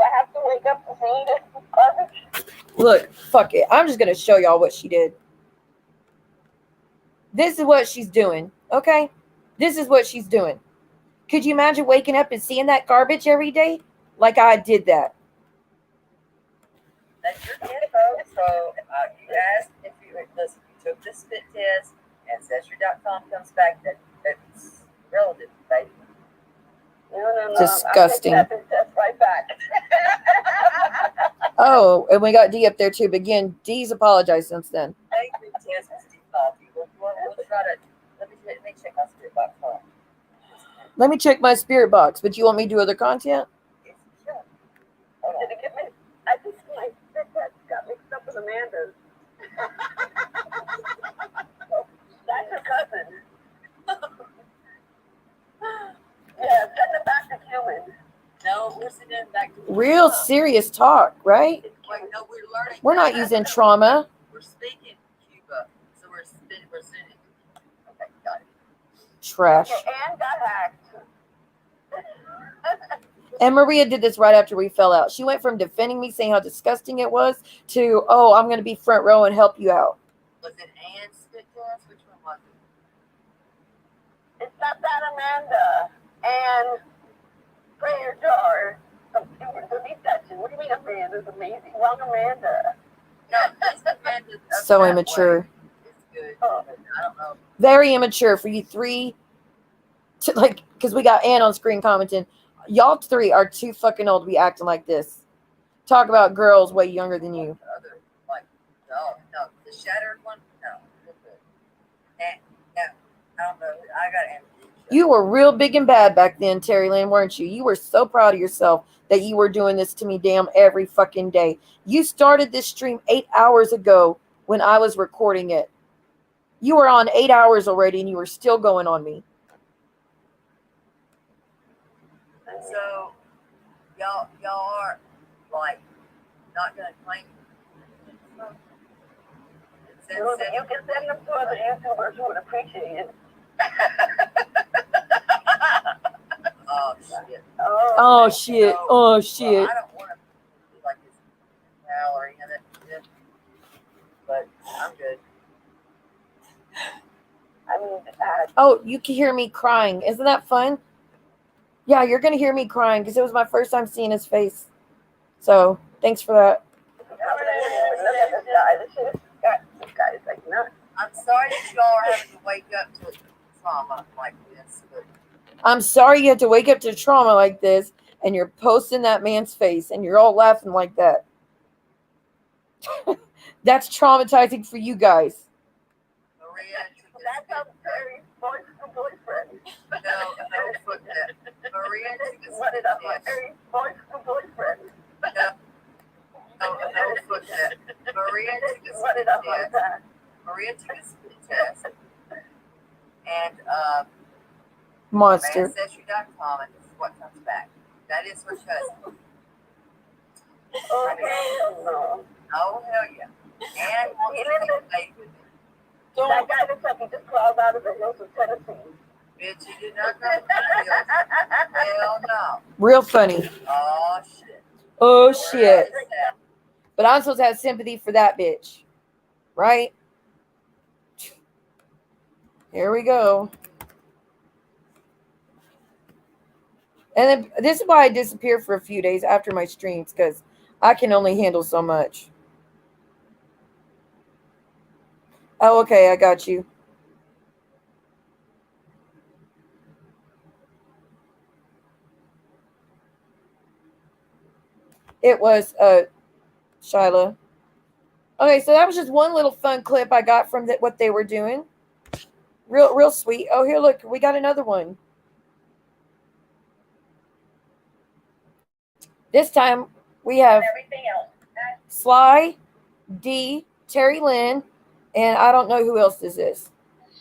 I have to wake up to see this garbage? Look, fuck it. I'm just going to show y'all what she did. This is what she's doing, okay? This is what she's doing. Could you imagine waking up and seeing that garbage every day? Like I did that. That's your info. So you asked if you took this spit test, Ancestry.com comes back that it's relative, baby. No. Disgusting. I'll take that test right back. Oh, and we got D up there too. But again, D's apologized since then. Angry test is defaulty. We'll try to, let me check my spirit box. Hold on. Let me check my spirit box. But you want me to do other content? Sure. Did it get me? I think my spirit test got mixed up with Amanda's. That's her cousin. Yeah, send it back to human. No, we're sending it back to Real serious talk, right? Wait, no, we're learning. We're not using trauma. We're speaking Cuba, so we're sending. Okay, got it. Trash. Okay, and got hacked. And Maria did this right after we fell out. She went from defending me, saying how disgusting it was, to, oh, I'm going to be front row and help you out. Was it Anne's spit test? Which one was it? It's not that Amanda. And prayer jar. Delete that shit. What do you mean Amanda's amazing? Wrong Amanda. No, this Amanda's So immature. It's good. I don't know. Very immature for you three. Because we got Ann on screen commenting. Y'all three are too fucking old to be acting like this. Talk about girls way younger than you. No, the shattered one, no. No, I don't know. I got empty. You were real big and bad back then, Terry Lynn, weren't you? You were so proud of yourself that you were doing this to me damn every fucking day. You started this stream 8 hours ago when I was recording it. You were on 8 hours already and you were still going on me. And so, y'all are, like, not going to claim. You can send them to other YouTubers who would appreciate it. Oh, shit. Oh, shit. Oh, shit. Well, I don't want to be like this or any of that shit, but I'm good. I mean, Oh, you can hear me crying. Isn't that fun? Yeah, you're going to hear me crying because it was my first time seeing his face. So, thanks for that. This guy is like nuts. I'm sorry that y'all are having to wake up to trauma like this. But I'm sorry you had to wake up to trauma like this and you're posting that man's face and you're all laughing like that. That's traumatizing for you guys. Maria, that's a very boyfriend. No, fuck that. Maria took a spit test. Very boyfriend. No, fuck that. Maria took a spit test. Maria took a spit test. And Monster. Ancestry.com, and this is what comes back. That is her cousin. Oh, hell yeah. And wants to take a date with him. That guy looks like he just crawled out of the hills of Tennessee. Bitch, you did not come from the hills. Hell no. Real funny. Oh, shit. Oh, shit. But I'm supposed to have sympathy for that bitch. Right? Here we go. And then this is why I disappear for a few days after my streams, because I can only handle so much. Oh, okay, I got you. It was Shyla. Okay, so that was just one little fun clip I got from what they were doing. Real sweet. Oh, here, look, we got another one. This time we have Sly, D, Terry Lynn, and I don't know who else this is.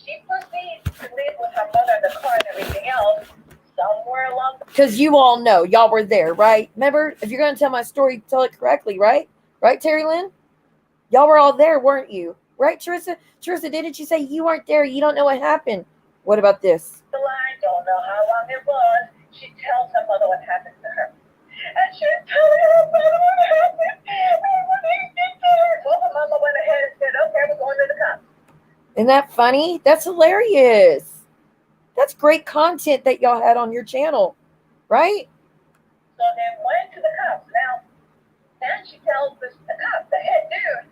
She proceeds to live with her mother in the car and everything else somewhere along the Because you all know, y'all were there, right? Remember, if you're going to tell my story, tell it correctly, right? Right, Terry Lynn? Y'all were all there, weren't you? Right, Teresa? Teresa, didn't you say you weren't there? You don't know what happened. What about this? line, don't know how long it was. She tells her mother what happened to her. And she's telling her mother what happened. And when he did to her, so her mama went ahead and said, okay, we're going to the cops. Isn't that funny? That's hilarious. That's great content that y'all had on your channel, right? So they went to the cops. Now, then she tells the cop, the head dude,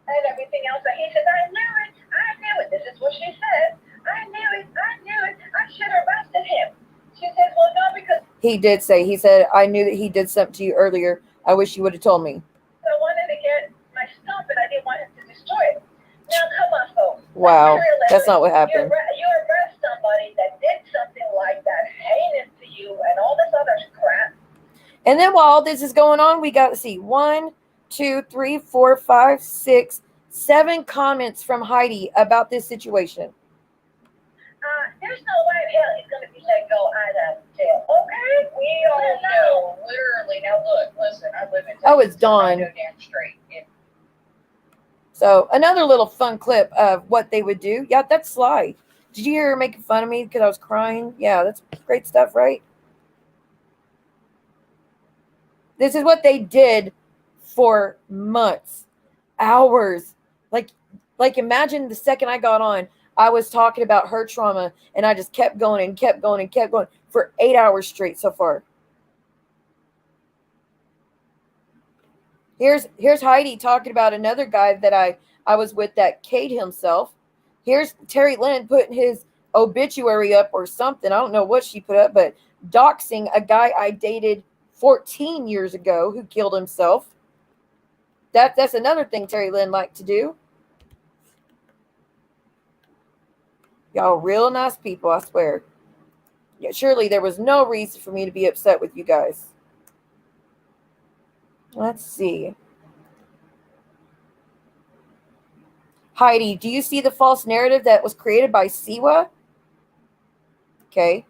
and everything else. And he says, I knew it. I knew it. This is what she said. I knew it. I knew it. I should have arrested him. She says, well, no, because He did say, he said, I knew that he did something to you earlier. I wish you would have told me. I wanted to get my stuff, and I didn't want him to destroy it. Now, come on, folks. Wow, that's not what happened. You arrest somebody that did something like that, heinous to you, and all this other crap. And then while all this is going on, we got to see 1, 2, 3, 4, 5, 6, 7 comments from Heidi about this situation. There's no way in hell he's going to be let go out of jail. Okay? We all know, literally. Now, look, listen, I live in Texas. Oh, it's Dawn. I know damn straight. So another little fun clip of what they would do. Yeah, that's Sly. Did you hear her making fun of me because I was crying? Yeah, that's great stuff, right? This is what they did for months, hours. Like imagine the second I got on, I was talking about her trauma, and I just kept going and kept going and kept going for 8 hours straight so far. Here's Heidi talking about another guy that I was with that K'd himself. Here's Terry Lynn putting his obituary up or something. I don't know what she put up, but doxing a guy I dated 14 years ago who killed himself. That's another thing Terry Lynn liked to do. Y'all real nice people, I swear. Yeah, surely there was no reason for me to be upset with you guys. Let's see. Heidi, do you see the false narrative that was created by Siwa? Okay.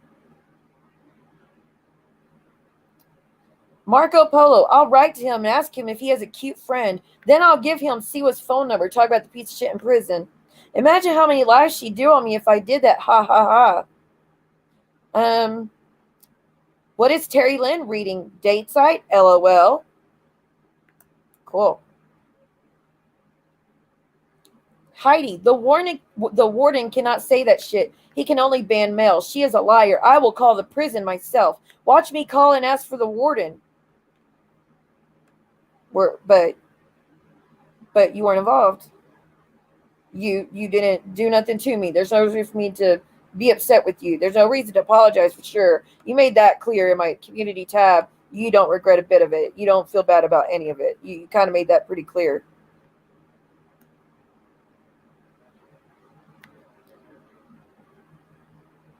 Marco Polo, I'll write to him and ask him if he has a cute friend. Then I'll give him Siwa's phone number. Talk about the piece of shit in prison. Imagine how many lies she'd do on me if I did that. Ha ha ha. What is Terry Lynn reading? Date site? LOL. Cool. Heidi, the warden cannot say that shit. He can only ban mail. She is a liar. I will call the prison myself. Watch me call and ask for the warden. But you weren't involved. You didn't do nothing to me. There's no reason for me to be upset with you. There's no reason to apologize for sure. You made that clear in my community tab. You don't regret a bit of it. You don't feel bad about any of it. You kind of made that pretty clear.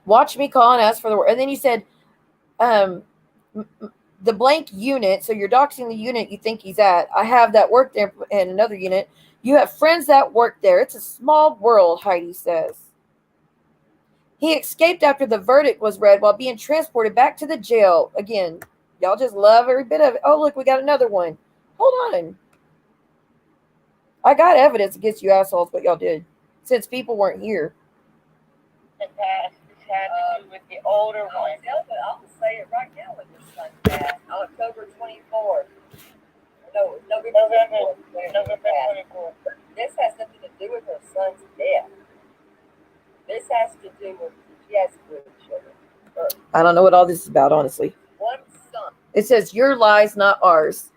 Watch me call and ask for the word. And then you said, the blank unit. So you're doxing the unit you think he's at. I have that work there in another unit. You have friends that work there. It's a small world, Heidi says. He escaped after the verdict was read while being transported back to the jail. Again, y'all just love every bit of it. Oh, look, we got another one. Hold on. I got evidence against you assholes, what y'all did, since people weren't here. And passed had to do with the older one. I'll say it right now with your son's dad. October 24th. No, November 24th. This has nothing to do with her son's death. This has to do with she has good children. I don't know what all this is about, honestly. One son. It says your lies, not ours.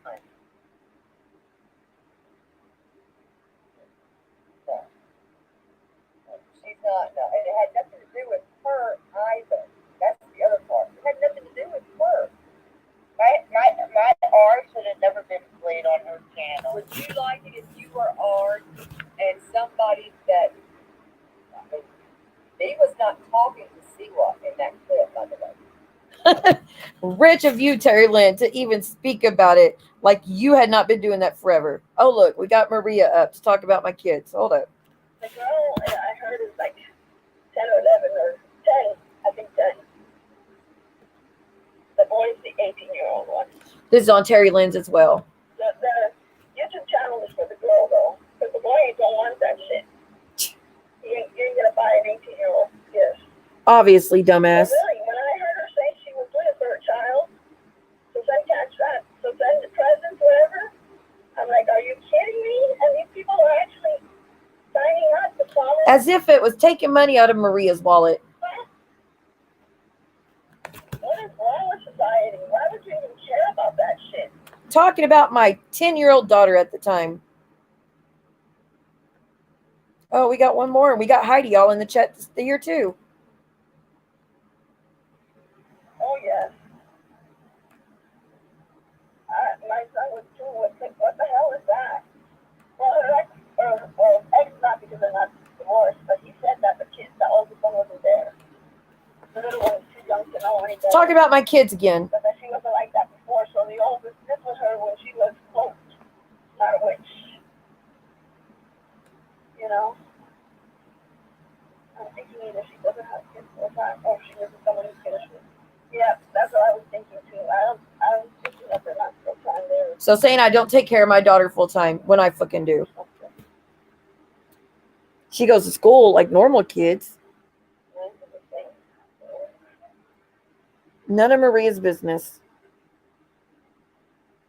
She's not. No, and it had nothing to do with her either. That's the other part. It had nothing to do with her. My R should have never been played on her channel. Would you like it if you were R and somebody that he was not talking to Siwa in that clip, by the way. Rich of you, Terry Lynn, to even speak about it like you had not been doing that forever. Oh, look, we got Maria up to talk about my kids. Hold up. The girl, I heard is like 10 or 11 or 10, I think 10. The boy's the 18-year-old one. This is on Terry Lynn's as well. The YouTube channel is for the girl, though, because the boy ain't gonna want that shit. You ain't gonna buy an 18-year-old gift. Obviously, dumbass. But really, when I heard her say she was doing it for her child, so send the presents, whatever, I'm like, are you kidding me? And these people are actually signing up to follow. As if it was taking money out of Maria's wallet. What is wrong with society? Why would you even care about that shit? Talking about my 10-year-old daughter at the time. Oh, we got one more. And we got Heidi y'all in the chat here too. Oh, yes. My son was too. What the hell is that? Well, her ex, or ex, not because they're not divorced, but he said that the oldest one wasn't there. The little one was too young to know anything. Talk about my kids again. But that she wasn't like that before, so the oldest, this was her when she was close, not a witch. You know? I'm thinking either she doesn't have kids full time, or she isn't someone who's finished with. Yeah, that's what I was thinking too. I was thinking that they're not full time there. So saying I don't take care of my daughter full time when I fucking do. She goes to school like normal kids. None of Maria's business.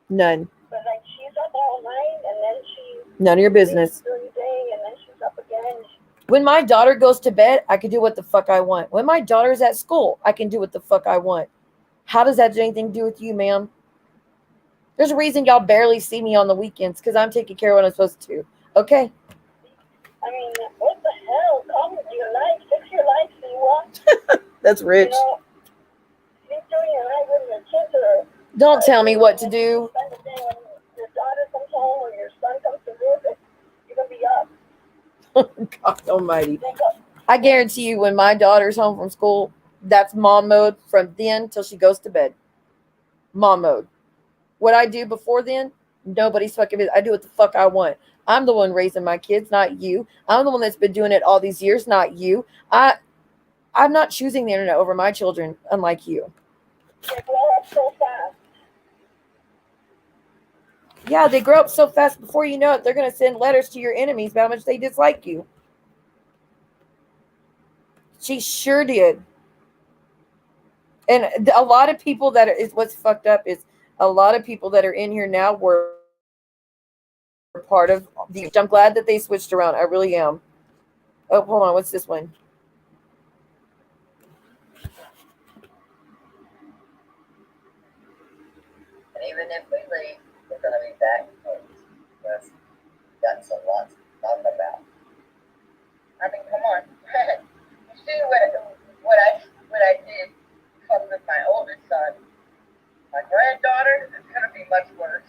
None. But like she's up all night and then None of your business. during the day and then she's up again. When my daughter goes to bed, I can do what the fuck I want. When my daughter's at school, I can do what the fuck I want. How does that have anything to do with you, ma'am? There's a reason y'all barely see me on the weekends, because I'm taking care of what I'm supposed to. Okay? I mean, what the hell? Come with your life. Fix your life, Siwa. That's rich. You know, she's doing your life when your kids are. Don't tell me what to do. Spend the day when your daughter comes home or your son comes to visit, you're going to be up. God almighty. I guarantee you when my daughter's home from school, that's mom mode from then till she goes to bed. Mom mode. What I do before then, nobody's fucking business. I do what the fuck I want. I'm the one raising my kids, not you. I'm the one that's been doing it all these years, not you. I'm not choosing the internet over my children, unlike you. They grow up so fast. Yeah, they grow up so fast before you know it, they're going to send letters to your enemies about how much they dislike you. She sure did. And a lot of people that is what's fucked up is a lot of people that are in here now were part of the. I'm glad that they switched around. I really am. Oh, hold on. What's this one? And even if we leave, we're going to be back because we've got so lots to talk about. I mean, come on. You see what I did come with my oldest son. My granddaughter is going to be much worse.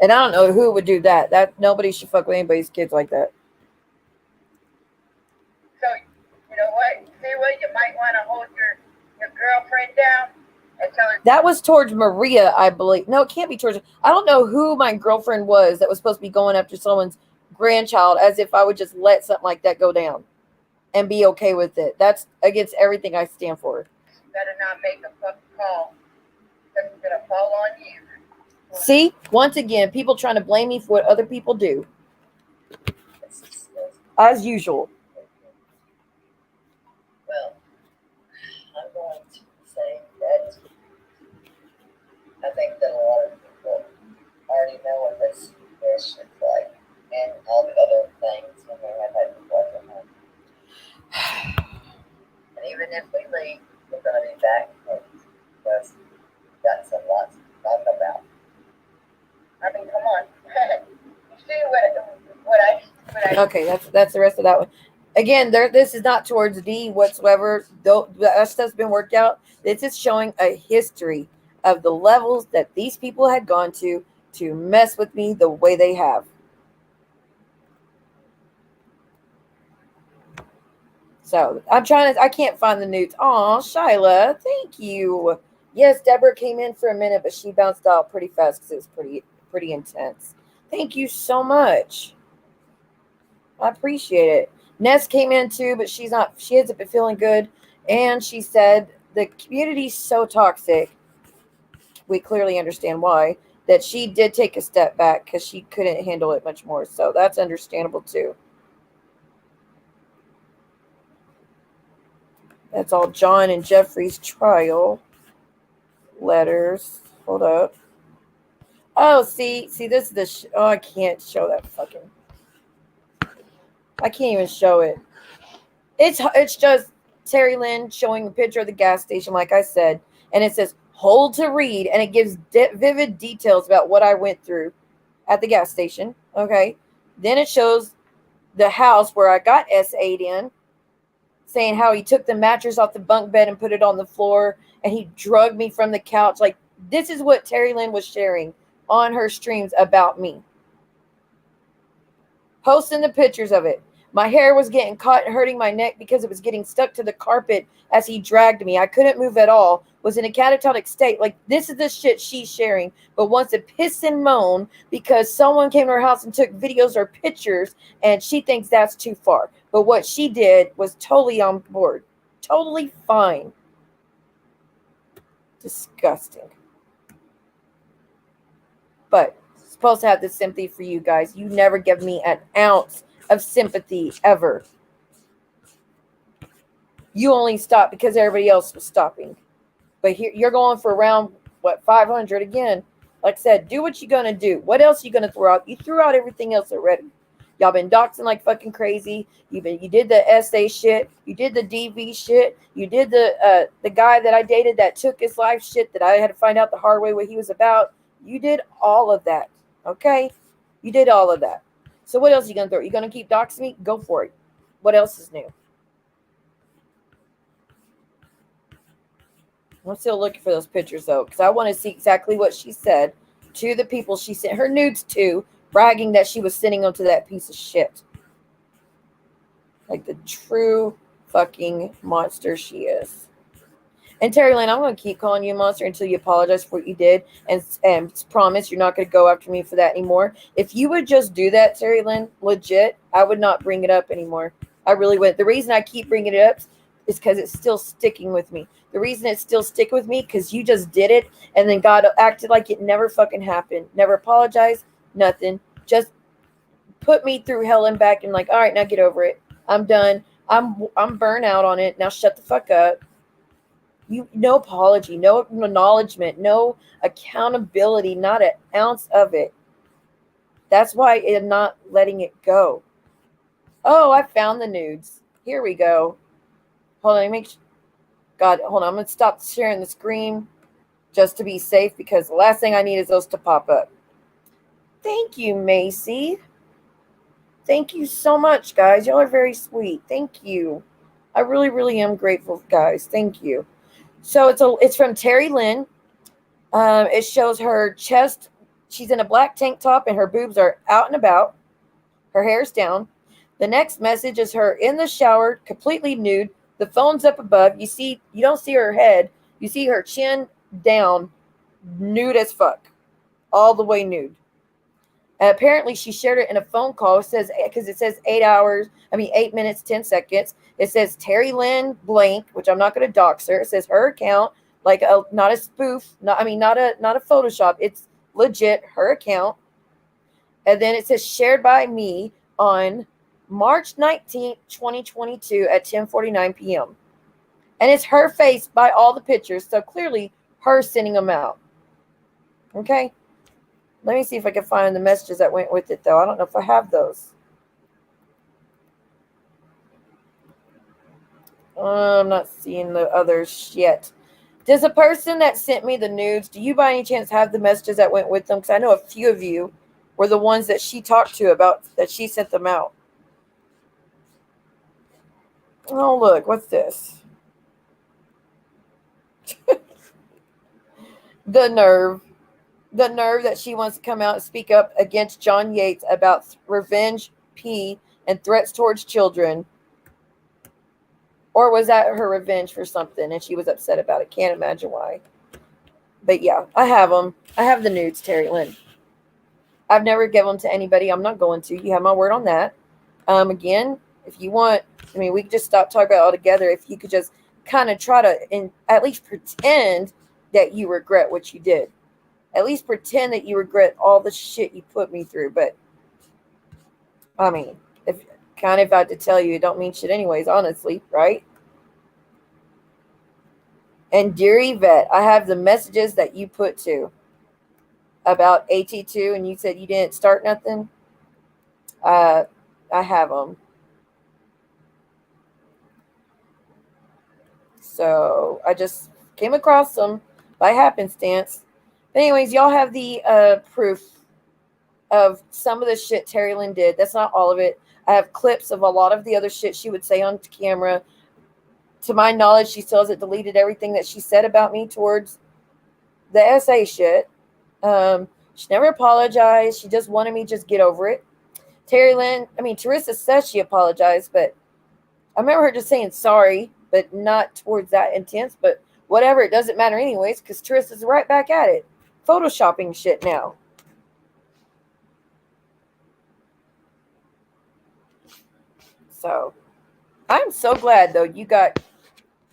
And I don't know who would do that. That nobody should fuck with anybody's kids like that. So, you know what? See what? You might want to hold your girlfriend down and tell her. That was towards Maria, I believe. No, it can't be towards. I don't know who my girlfriend was that was supposed to be going after someone's grandchild, as if I would just let something like that go down and be okay with it. That's against everything I stand for. Better not make a fucking call. It's going to fall on you. See, once again, people trying to blame me for what other people do. As usual. Well, I think that a lot of people already know what this dish is like and all the other things when they have had before at home. And even if we leave, we're going to be back because we've got some lots to talk about. I mean, come on. You see what I Okay, that's the rest of that one. Again, this is not towards D whatsoever. Though that stuff's been worked out. This is showing a history of the levels that these people had gone to mess with me the way they have. So I'm trying to. I can't find the nudes. Aw, Shyla, thank you. Yes, Deborah came in for a minute, but she bounced out pretty fast because it was pretty intense. Thank you so much. I appreciate it. Ness came in too, but she hasn't been feeling good. And she said the community's so toxic. We clearly understand why. That she did take a step back because she couldn't handle it much more. So that's understandable too. That's all John and Jeffrey's trial letters. Hold up. Oh, see, this is the. I can't show that fucking. I can't even show it. It's just Terry Lynn showing a picture of the gas station, like I said, and it says "hold to read," and it gives vivid details about what I went through at the gas station. Okay, then it shows the house where I got SA'd in, saying how he took the mattress off the bunk bed and put it on the floor, and he drugged me from the couch. Like, this is what Terry Lynn was sharing on her streams about me. Posting the pictures of it. My hair was getting caught and hurting my neck because it was getting stuck to the carpet as he dragged me. I couldn't move at all. Was in a catatonic state. Like, this is the shit she's sharing, but wants to piss and moan because someone came to her house and took videos or pictures, and she thinks that's too far. But what she did was totally on board. Totally fine. Disgusting. But supposed to have this sympathy for you guys. You never give me an ounce of sympathy ever. You only stopped because everybody else was stopping. But here you're going for around 500 again. Like I said, do what you're gonna do. What else are you gonna throw out? You threw out everything else already. Y'all been doxing like fucking crazy. You did the SA shit. You did the DV shit. You did the guy that I dated that took his life shit that I had to find out the hard way what he was about. You did all of that. Okay? You did all of that. So what else are you going to throw? You going to keep doxing me? Go for it. What else is new? I'm still looking for those pictures, though, because I want to see exactly what she said to the people she sent her nudes to, bragging that she was sending them to that piece of shit. Like the true fucking monster she is. And Terry Lynn, I'm going to keep calling you a monster until you apologize for what you did and promise you're not going to go after me for that anymore. If you would just do that, Terry Lynn, legit, I would not bring it up anymore. I really would. The reason I keep bringing it up is because it's still sticking with me. The reason it's still sticking with me because you just did it and then God acted like it never fucking happened. Never apologized, nothing. Just put me through hell and back and like, all right, now get over it. I'm done. I'm burnt out on it. Now shut the fuck up. No apology, no acknowledgement, no accountability, not an ounce of it. That's why I'm not letting it go. Oh, I found the nudes. Here we go. Hold on, God, hold on. I'm going to stop sharing the screen just to be safe because the last thing I need is those to pop up. Thank you, Macy. Thank you so much, guys. Y'all are very sweet. Thank you. I really, really am grateful, guys. Thank you. So it's from Terry Lynn. It shows her chest. She's in a black tank top and her boobs are out and about. Her hair's down. The next message is her in the shower, completely nude. The phone's up above. You don't see her head. You see her chin down, nude as fuck, all the way nude. And apparently she shared it in a phone call. It says, because it says 8 minutes, 10 seconds. It says Terry Lynn blank, which I'm not going to dox her. It says her account, not a spoof, not a Photoshop. It's legit her account. And then it says shared by me on March 19th, 2022 at 10:49 p.m. And it's her face by all the pictures. So clearly her sending them out. Okay. Let me see if I can find the messages that went with it, though. I don't know if I have those. I'm not seeing the others yet. Does the person that sent me the nudes, do you by any chance have the messages that went with them? Because I know a few of you were the ones that she talked to about that she sent them out. Oh, look, what's this? The nerve. The nerve that she wants to come out and speak up against John Yates about revenge, P, and threats towards children. Or was that her revenge for something and she was upset about it? Can't imagine why. But yeah, I have them. I have the nudes, Terry Lynn. I've never given them to anybody. I'm not going to. You have my word on that. Again, if you want, I mean, we could just stop talking about it altogether. If you could just kind of try to at least pretend that you regret what you did. At least pretend that you regret all the shit you put me through. But, I mean, if I had to tell you, it don't mean shit anyways, honestly, right? And dear Yvette, I have the messages that you put to about AT2, and you said you didn't start nothing. I have them. So I just came across them by happenstance. But anyways, y'all have the proof of some of the shit Terry Lynn did. That's not all of it. I have clips of a lot of the other shit she would say on camera. To my knowledge, she still hasn't deleted everything that she said about me towards the SA shit. She never apologized. She just wanted me to just get over it. Teresa says she apologized, but I remember her just saying sorry, but not towards that intense. But whatever, it doesn't matter anyways, because Teresa's right back at it. Photoshopping shit now. So, I'm so glad, though, you got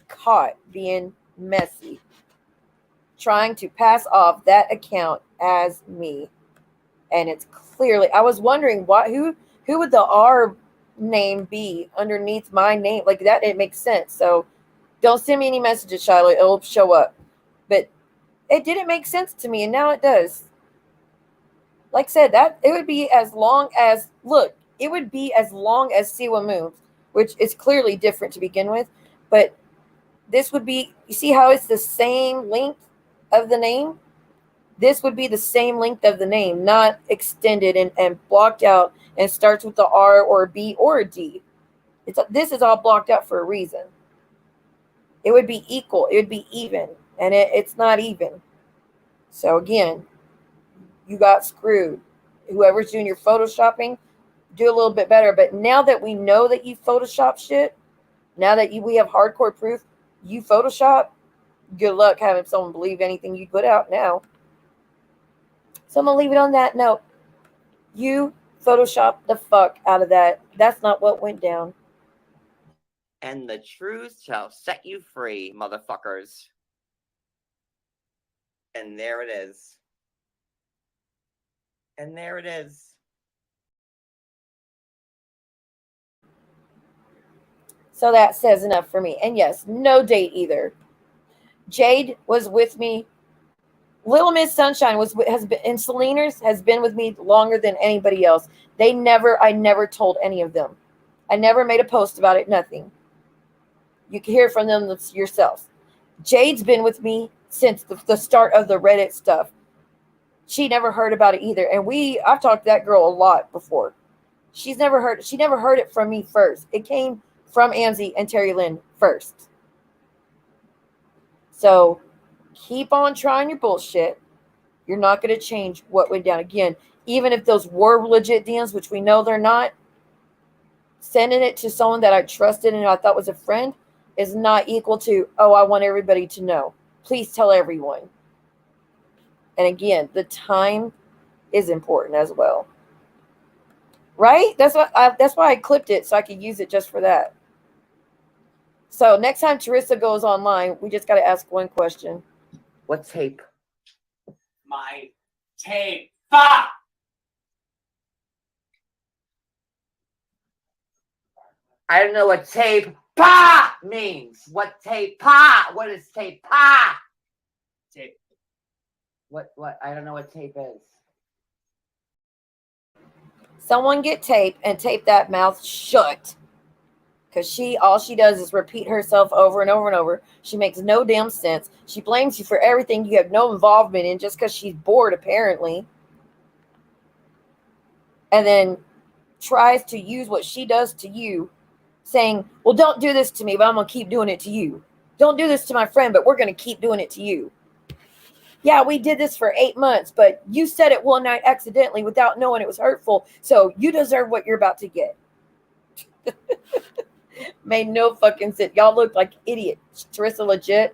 caught being messy. Trying to pass off that account as me. And it's clearly, I was wondering, who would the R name be underneath my name? Like that, it makes sense. So, don't send me any messages, Shiloh. It'll show up. But it didn't make sense to me, and now it does. Like I said, that it would be as long as Siwa moves, which is clearly different to begin with. But this would be, you see how it's the same length of the name? This would be the same length of the name, not extended and blocked out and starts with the R or a B or a D. This is all blocked out for a reason. It would be equal. It would be even. And it's not even. So again, you got screwed. Whoever's doing your photoshopping, do a little bit better. But now that we know that you Photoshop shit, now that we have hardcore proof you Photoshop, good luck having someone believe anything you put out now. So I'm going to leave it on that note. You Photoshop the fuck out of that. That's not what went down. And the truth shall set you free, motherfuckers. And there it is. And there it is. So that says enough for me. And yes, no date either. Jade was with me. Little Miss Sunshine has been, and Selena's has been with me longer than anybody else. I never told any of them. I never made a post about it, nothing. You can hear from them yourselves. Jade's been with me since the start of the Reddit stuff. She never heard about it either. And I've talked to that girl a lot before. She never heard it from me first. It came from Amzie and Terry Lynn first. So keep on trying your bullshit. You're not going to change what went down. Again, even if those were legit DMs, which we know they're not, sending it to someone that I trusted and I thought was a friend is not equal to, oh, I want everybody to know. Please tell everyone. And again, the time is important as well. Right? That's why I clipped it, so I could use it just for that. So next time Teresa goes online, we just got to ask one question. What tape? My tape. Ah! I don't know what tape pa means. What tape pa? What is tape pa? Tape. What? I don't know what tape is. Someone get tape and tape that mouth shut. Because all she does is repeat herself over and over and over. She makes no damn sense. She blames you for everything you have no involvement in just because she's bored, apparently. And then tries to use what she does to you, saying, well, don't do this to me, but I'm going to keep doing it to you. Don't do this to my friend, but we're going to keep doing it to you. Yeah, we did this for 8 months, but you said it one night accidentally without knowing it was hurtful, so you deserve what you're about to get. Made no fucking sense. Y'all look like idiots. Teresa, legit,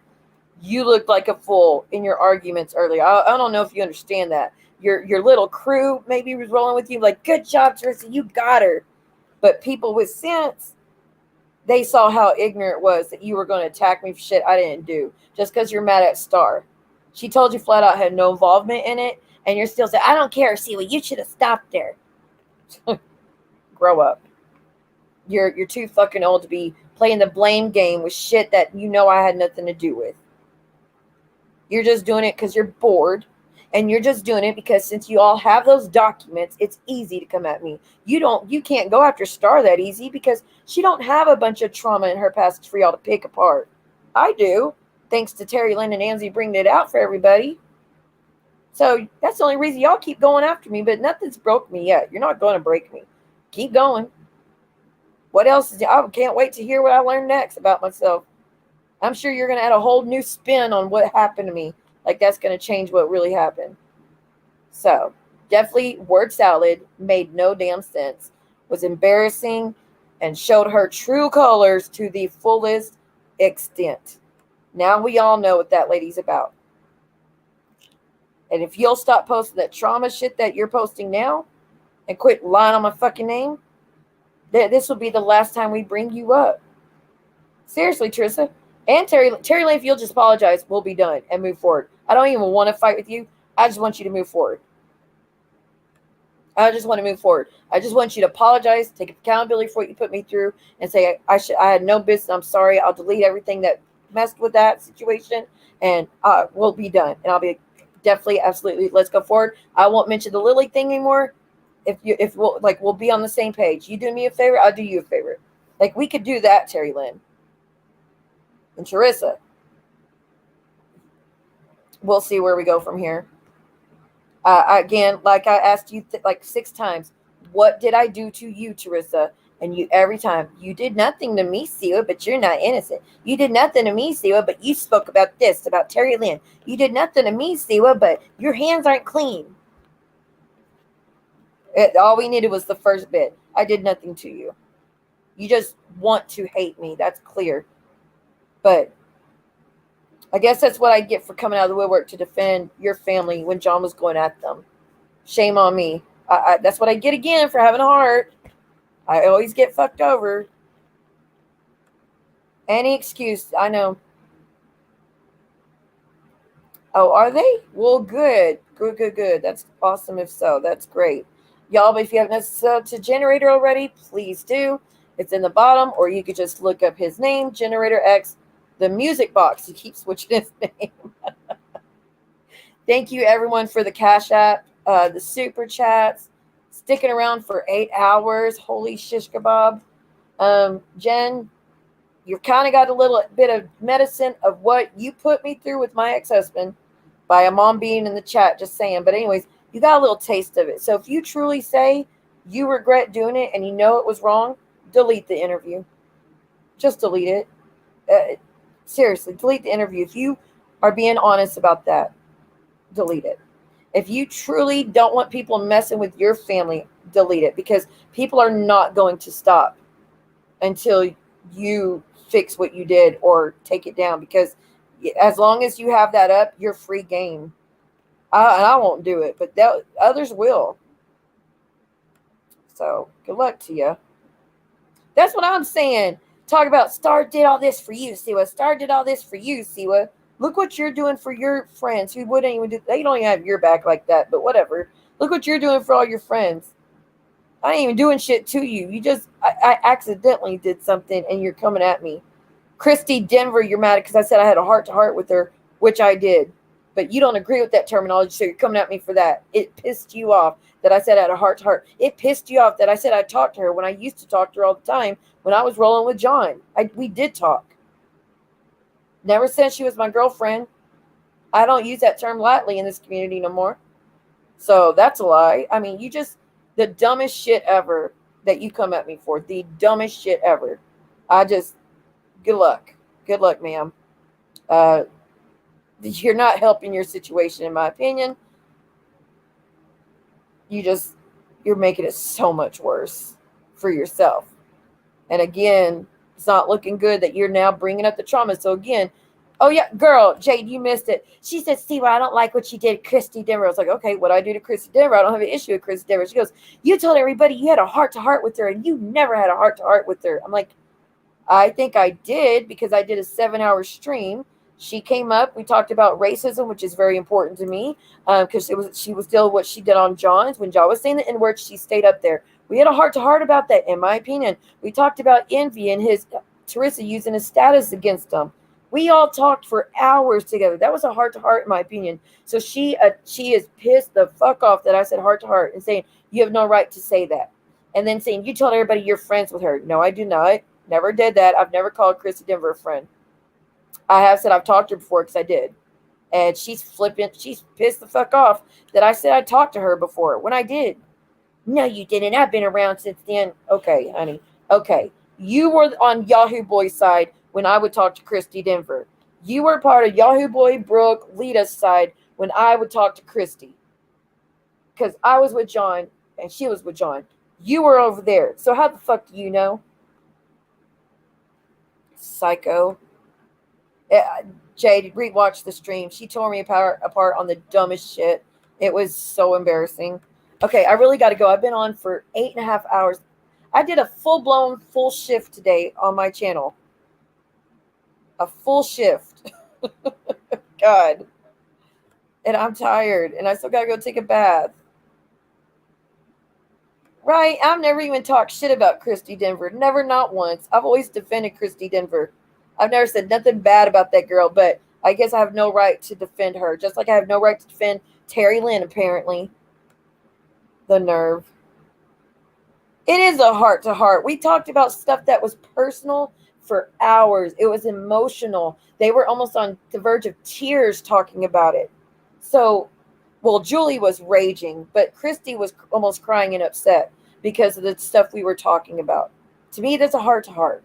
you looked like a fool in your arguments earlier. I don't know if you understand that. Your little crew maybe was rolling with you like, good job, Teresa, you got her. But people with sense, they saw how ignorant it was that you were going to attack me for shit I didn't do just because you're mad at Star. She told you flat out had no involvement in it, and you're still saying, I don't care, Siwa, you should have stopped there. Grow up. You're too fucking old to be playing the blame game with shit that you know I had nothing to do with. You're just doing it because you're bored, and you're just doing it because since you all have those documents, it's easy to come at me. You can't go after Star that easy because she don't have a bunch of trauma in her past for y'all to pick apart. I do, thanks to Terry Lynn and Angie bringing it out for everybody. So that's the only reason y'all keep going after me, but nothing's broke me yet. You're not going to break me. Keep going. What else I can't wait to hear what I learn next about myself. I'm sure you're going to add a whole new spin on what happened to me. Like that's going to change what really happened. So definitely word salad, made no damn sense, was embarrassing, and showed her true colors to the fullest extent. Now we all know what that lady's about. And if you'll stop posting that trauma shit that you're posting now and quit lying on my fucking name, this will be the last time we bring you up. Seriously, Trissa. And Terry Lane, if you'll just apologize, we'll be done and move forward. I don't even want to fight with you. I just want you to move forward. I just want to move forward. I just want you to apologize, take accountability for what you put me through, and say, I had no business. I'm sorry. I'll delete everything that messed with that situation, and we'll be done. And I'll be definitely, absolutely, let's go forward. I won't mention the Lily thing anymore. If we'll be on the same page. You do me a favor, I'll do you a favor. Like we could do that, Terry Lynn and Charissa. We'll see where we go from here. Again, like I asked you like 6 times, what did I do to you, Teresa? And you every time, you did nothing to me, Siwa, but you're not innocent. You did nothing to me, Siwa, but you spoke about this, about Terry Lynn. You did nothing to me, Siwa, but your hands aren't clean. All we needed was the first bit. I did nothing to you. You just want to hate me. That's clear. But I guess that's what I get for coming out of the woodwork to defend your family when John was going at them. Shame on me. That's what I get again for having a heart. I always get fucked over. Any excuse, I know. Oh, are they? Well, good. Good. That's awesome if so. That's great. Y'all, if you haven't subbed to Generator already, please do. It's in the bottom, or you could just look up his name, Generator X, the music box. He keeps switching his name. Thank you, everyone, for the Cash App, the Super Chats, sticking around for 8 hours. Holy shish kebab. Jen, you've kind of got a little bit of medicine of what you put me through with my ex-husband by a mom being in the chat, just saying. But anyways, you got a little taste of it. So if you truly say you regret doing it and you know it was wrong, delete the interview. Just delete it. Seriously, delete the interview. If you are being honest about that, delete it. If you truly don't want people messing with your family, delete it, because people are not going to stop until you fix what you did or take it down, because as long as you have that up, you're free game. I won't do it, but others will. So good luck to you. That's what I'm saying. Talk about Star did all this for you, Siwa. Star did all this for you, Siwa. Look what you're doing for your friends who wouldn't even do. They don't even have your back like that, but whatever. Look what you're doing for all your friends. I ain't even doing shit to you. I accidentally did something and you're coming at me. Christy Denver, you're mad because I said I had a heart-to-heart with her, which I did. But you don't agree with that terminology, so you're coming at me for that. It pissed you off that I said I had a heart-to-heart. It pissed you off that I said I talked to her when I used to talk to her all the time when I was rolling with John. We did talk. Never since she was my girlfriend. I don't use that term lightly in this community no more. So that's a lie. I mean, the dumbest shit ever that you come at me for. The dumbest shit ever. Good luck. Good luck, ma'am. You're not helping your situation, in my opinion. You're making it so much worse for yourself. And again, it's not looking good that you're now bringing up the trauma. So again, oh yeah, girl, Jade, you missed it. She said, "See, well, I don't like what she did, Christy Denver." I was like, okay, what I do to Christy Denver? I don't have an issue with Christy Denver. She goes, "You told everybody you had a heart-to-heart with her, and you never had a heart-to-heart with her." I'm like, I think I did, because I did a 7-hour stream. She came up. We talked about racism, which is very important to me, because she was dealing with what she did on John's. When John was saying the N-word, she stayed up there. We had a heart-to-heart about that, in my opinion. We talked about envy and Teresa using his status against him. We all talked for hours together. That was a heart-to-heart, in my opinion. So she is pissed the fuck off that I said heart-to-heart and saying, you have no right to say that. And then saying, you told everybody you're friends with her. No, I do not. Never did that. I've never called Christy Denver a friend. I have said I've talked to her before, because I did. And she's pissed the fuck off that I said I talked to her before when I did. No, you didn't. I've been around since then. Okay, honey. Okay. You were on Yahoo Boy's side when I would talk to Christy Denver. You were part of Yahoo Boy, Brooke, Lita's side when I would talk to Christy. Because I was with John and she was with John. You were over there. So how the fuck do you know? Psycho. Jade, rewatch the stream. She tore me apart on the dumbest shit. It was so embarrassing. Okay, I really got to go. I've been on for 8.5 hours. I did a full-blown full shift today on my channel. A full shift. God. And I'm tired. And I still got to go take a bath. Right? I've never even talked shit about Christy Denver. Never, not once. I've always defended Christy Denver. I've never said nothing bad about that girl, but I guess I have no right to defend her. Just like I have no right to defend Terry Lynn, apparently. The nerve. It is a heart-to-heart. We talked about stuff that was personal for hours. It was emotional. They were almost on the verge of tears talking about it. So, well, Julie was raging, but Christy was almost crying and upset because of the stuff we were talking about. To me, that's a heart-to-heart.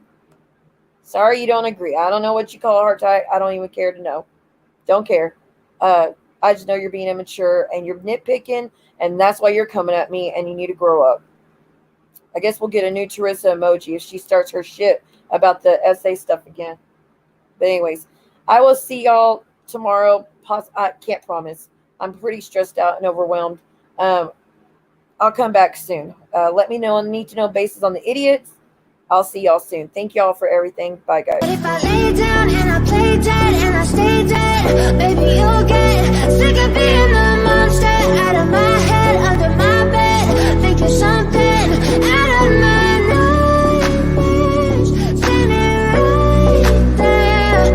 Sorry you don't agree. I don't know what you call a heart-to-heart. I don't even care to know. Don't care. I just know you're being immature and you're nitpicking, and that's why you're coming at me, and you need to grow up. I guess we'll get a new Teresa emoji if she starts her shit about the essay stuff again. But anyways, I will see y'all tomorrow. I can't promise. I'm pretty stressed out and overwhelmed. I'll come back soon. Let me know on the need-to-know basis on the idiots. I'll see y'all soon. Thank y'all for everything. Bye, guys. If I lay down and I play dead and I stay dead, baby, you'll get sick of being the monster out of my head, under my bed, thinking something out of my nightmares, standing right there.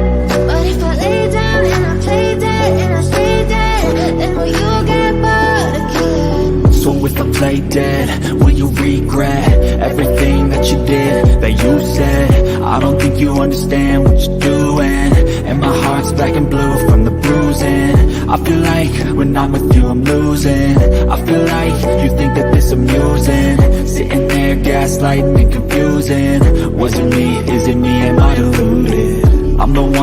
But if I lay down and I play dead and I stay dead, then will you get bored again? So if I play dead, will you regret everything that you did, that you said? I don't think you understand what you're doing, and my heart's black and blue from the bruising. I feel like when I'm with you I'm losing. I feel like you think that this amusing, sitting there gaslighting and confusing. Was it me? Is it me? Am I deluded? I'm the one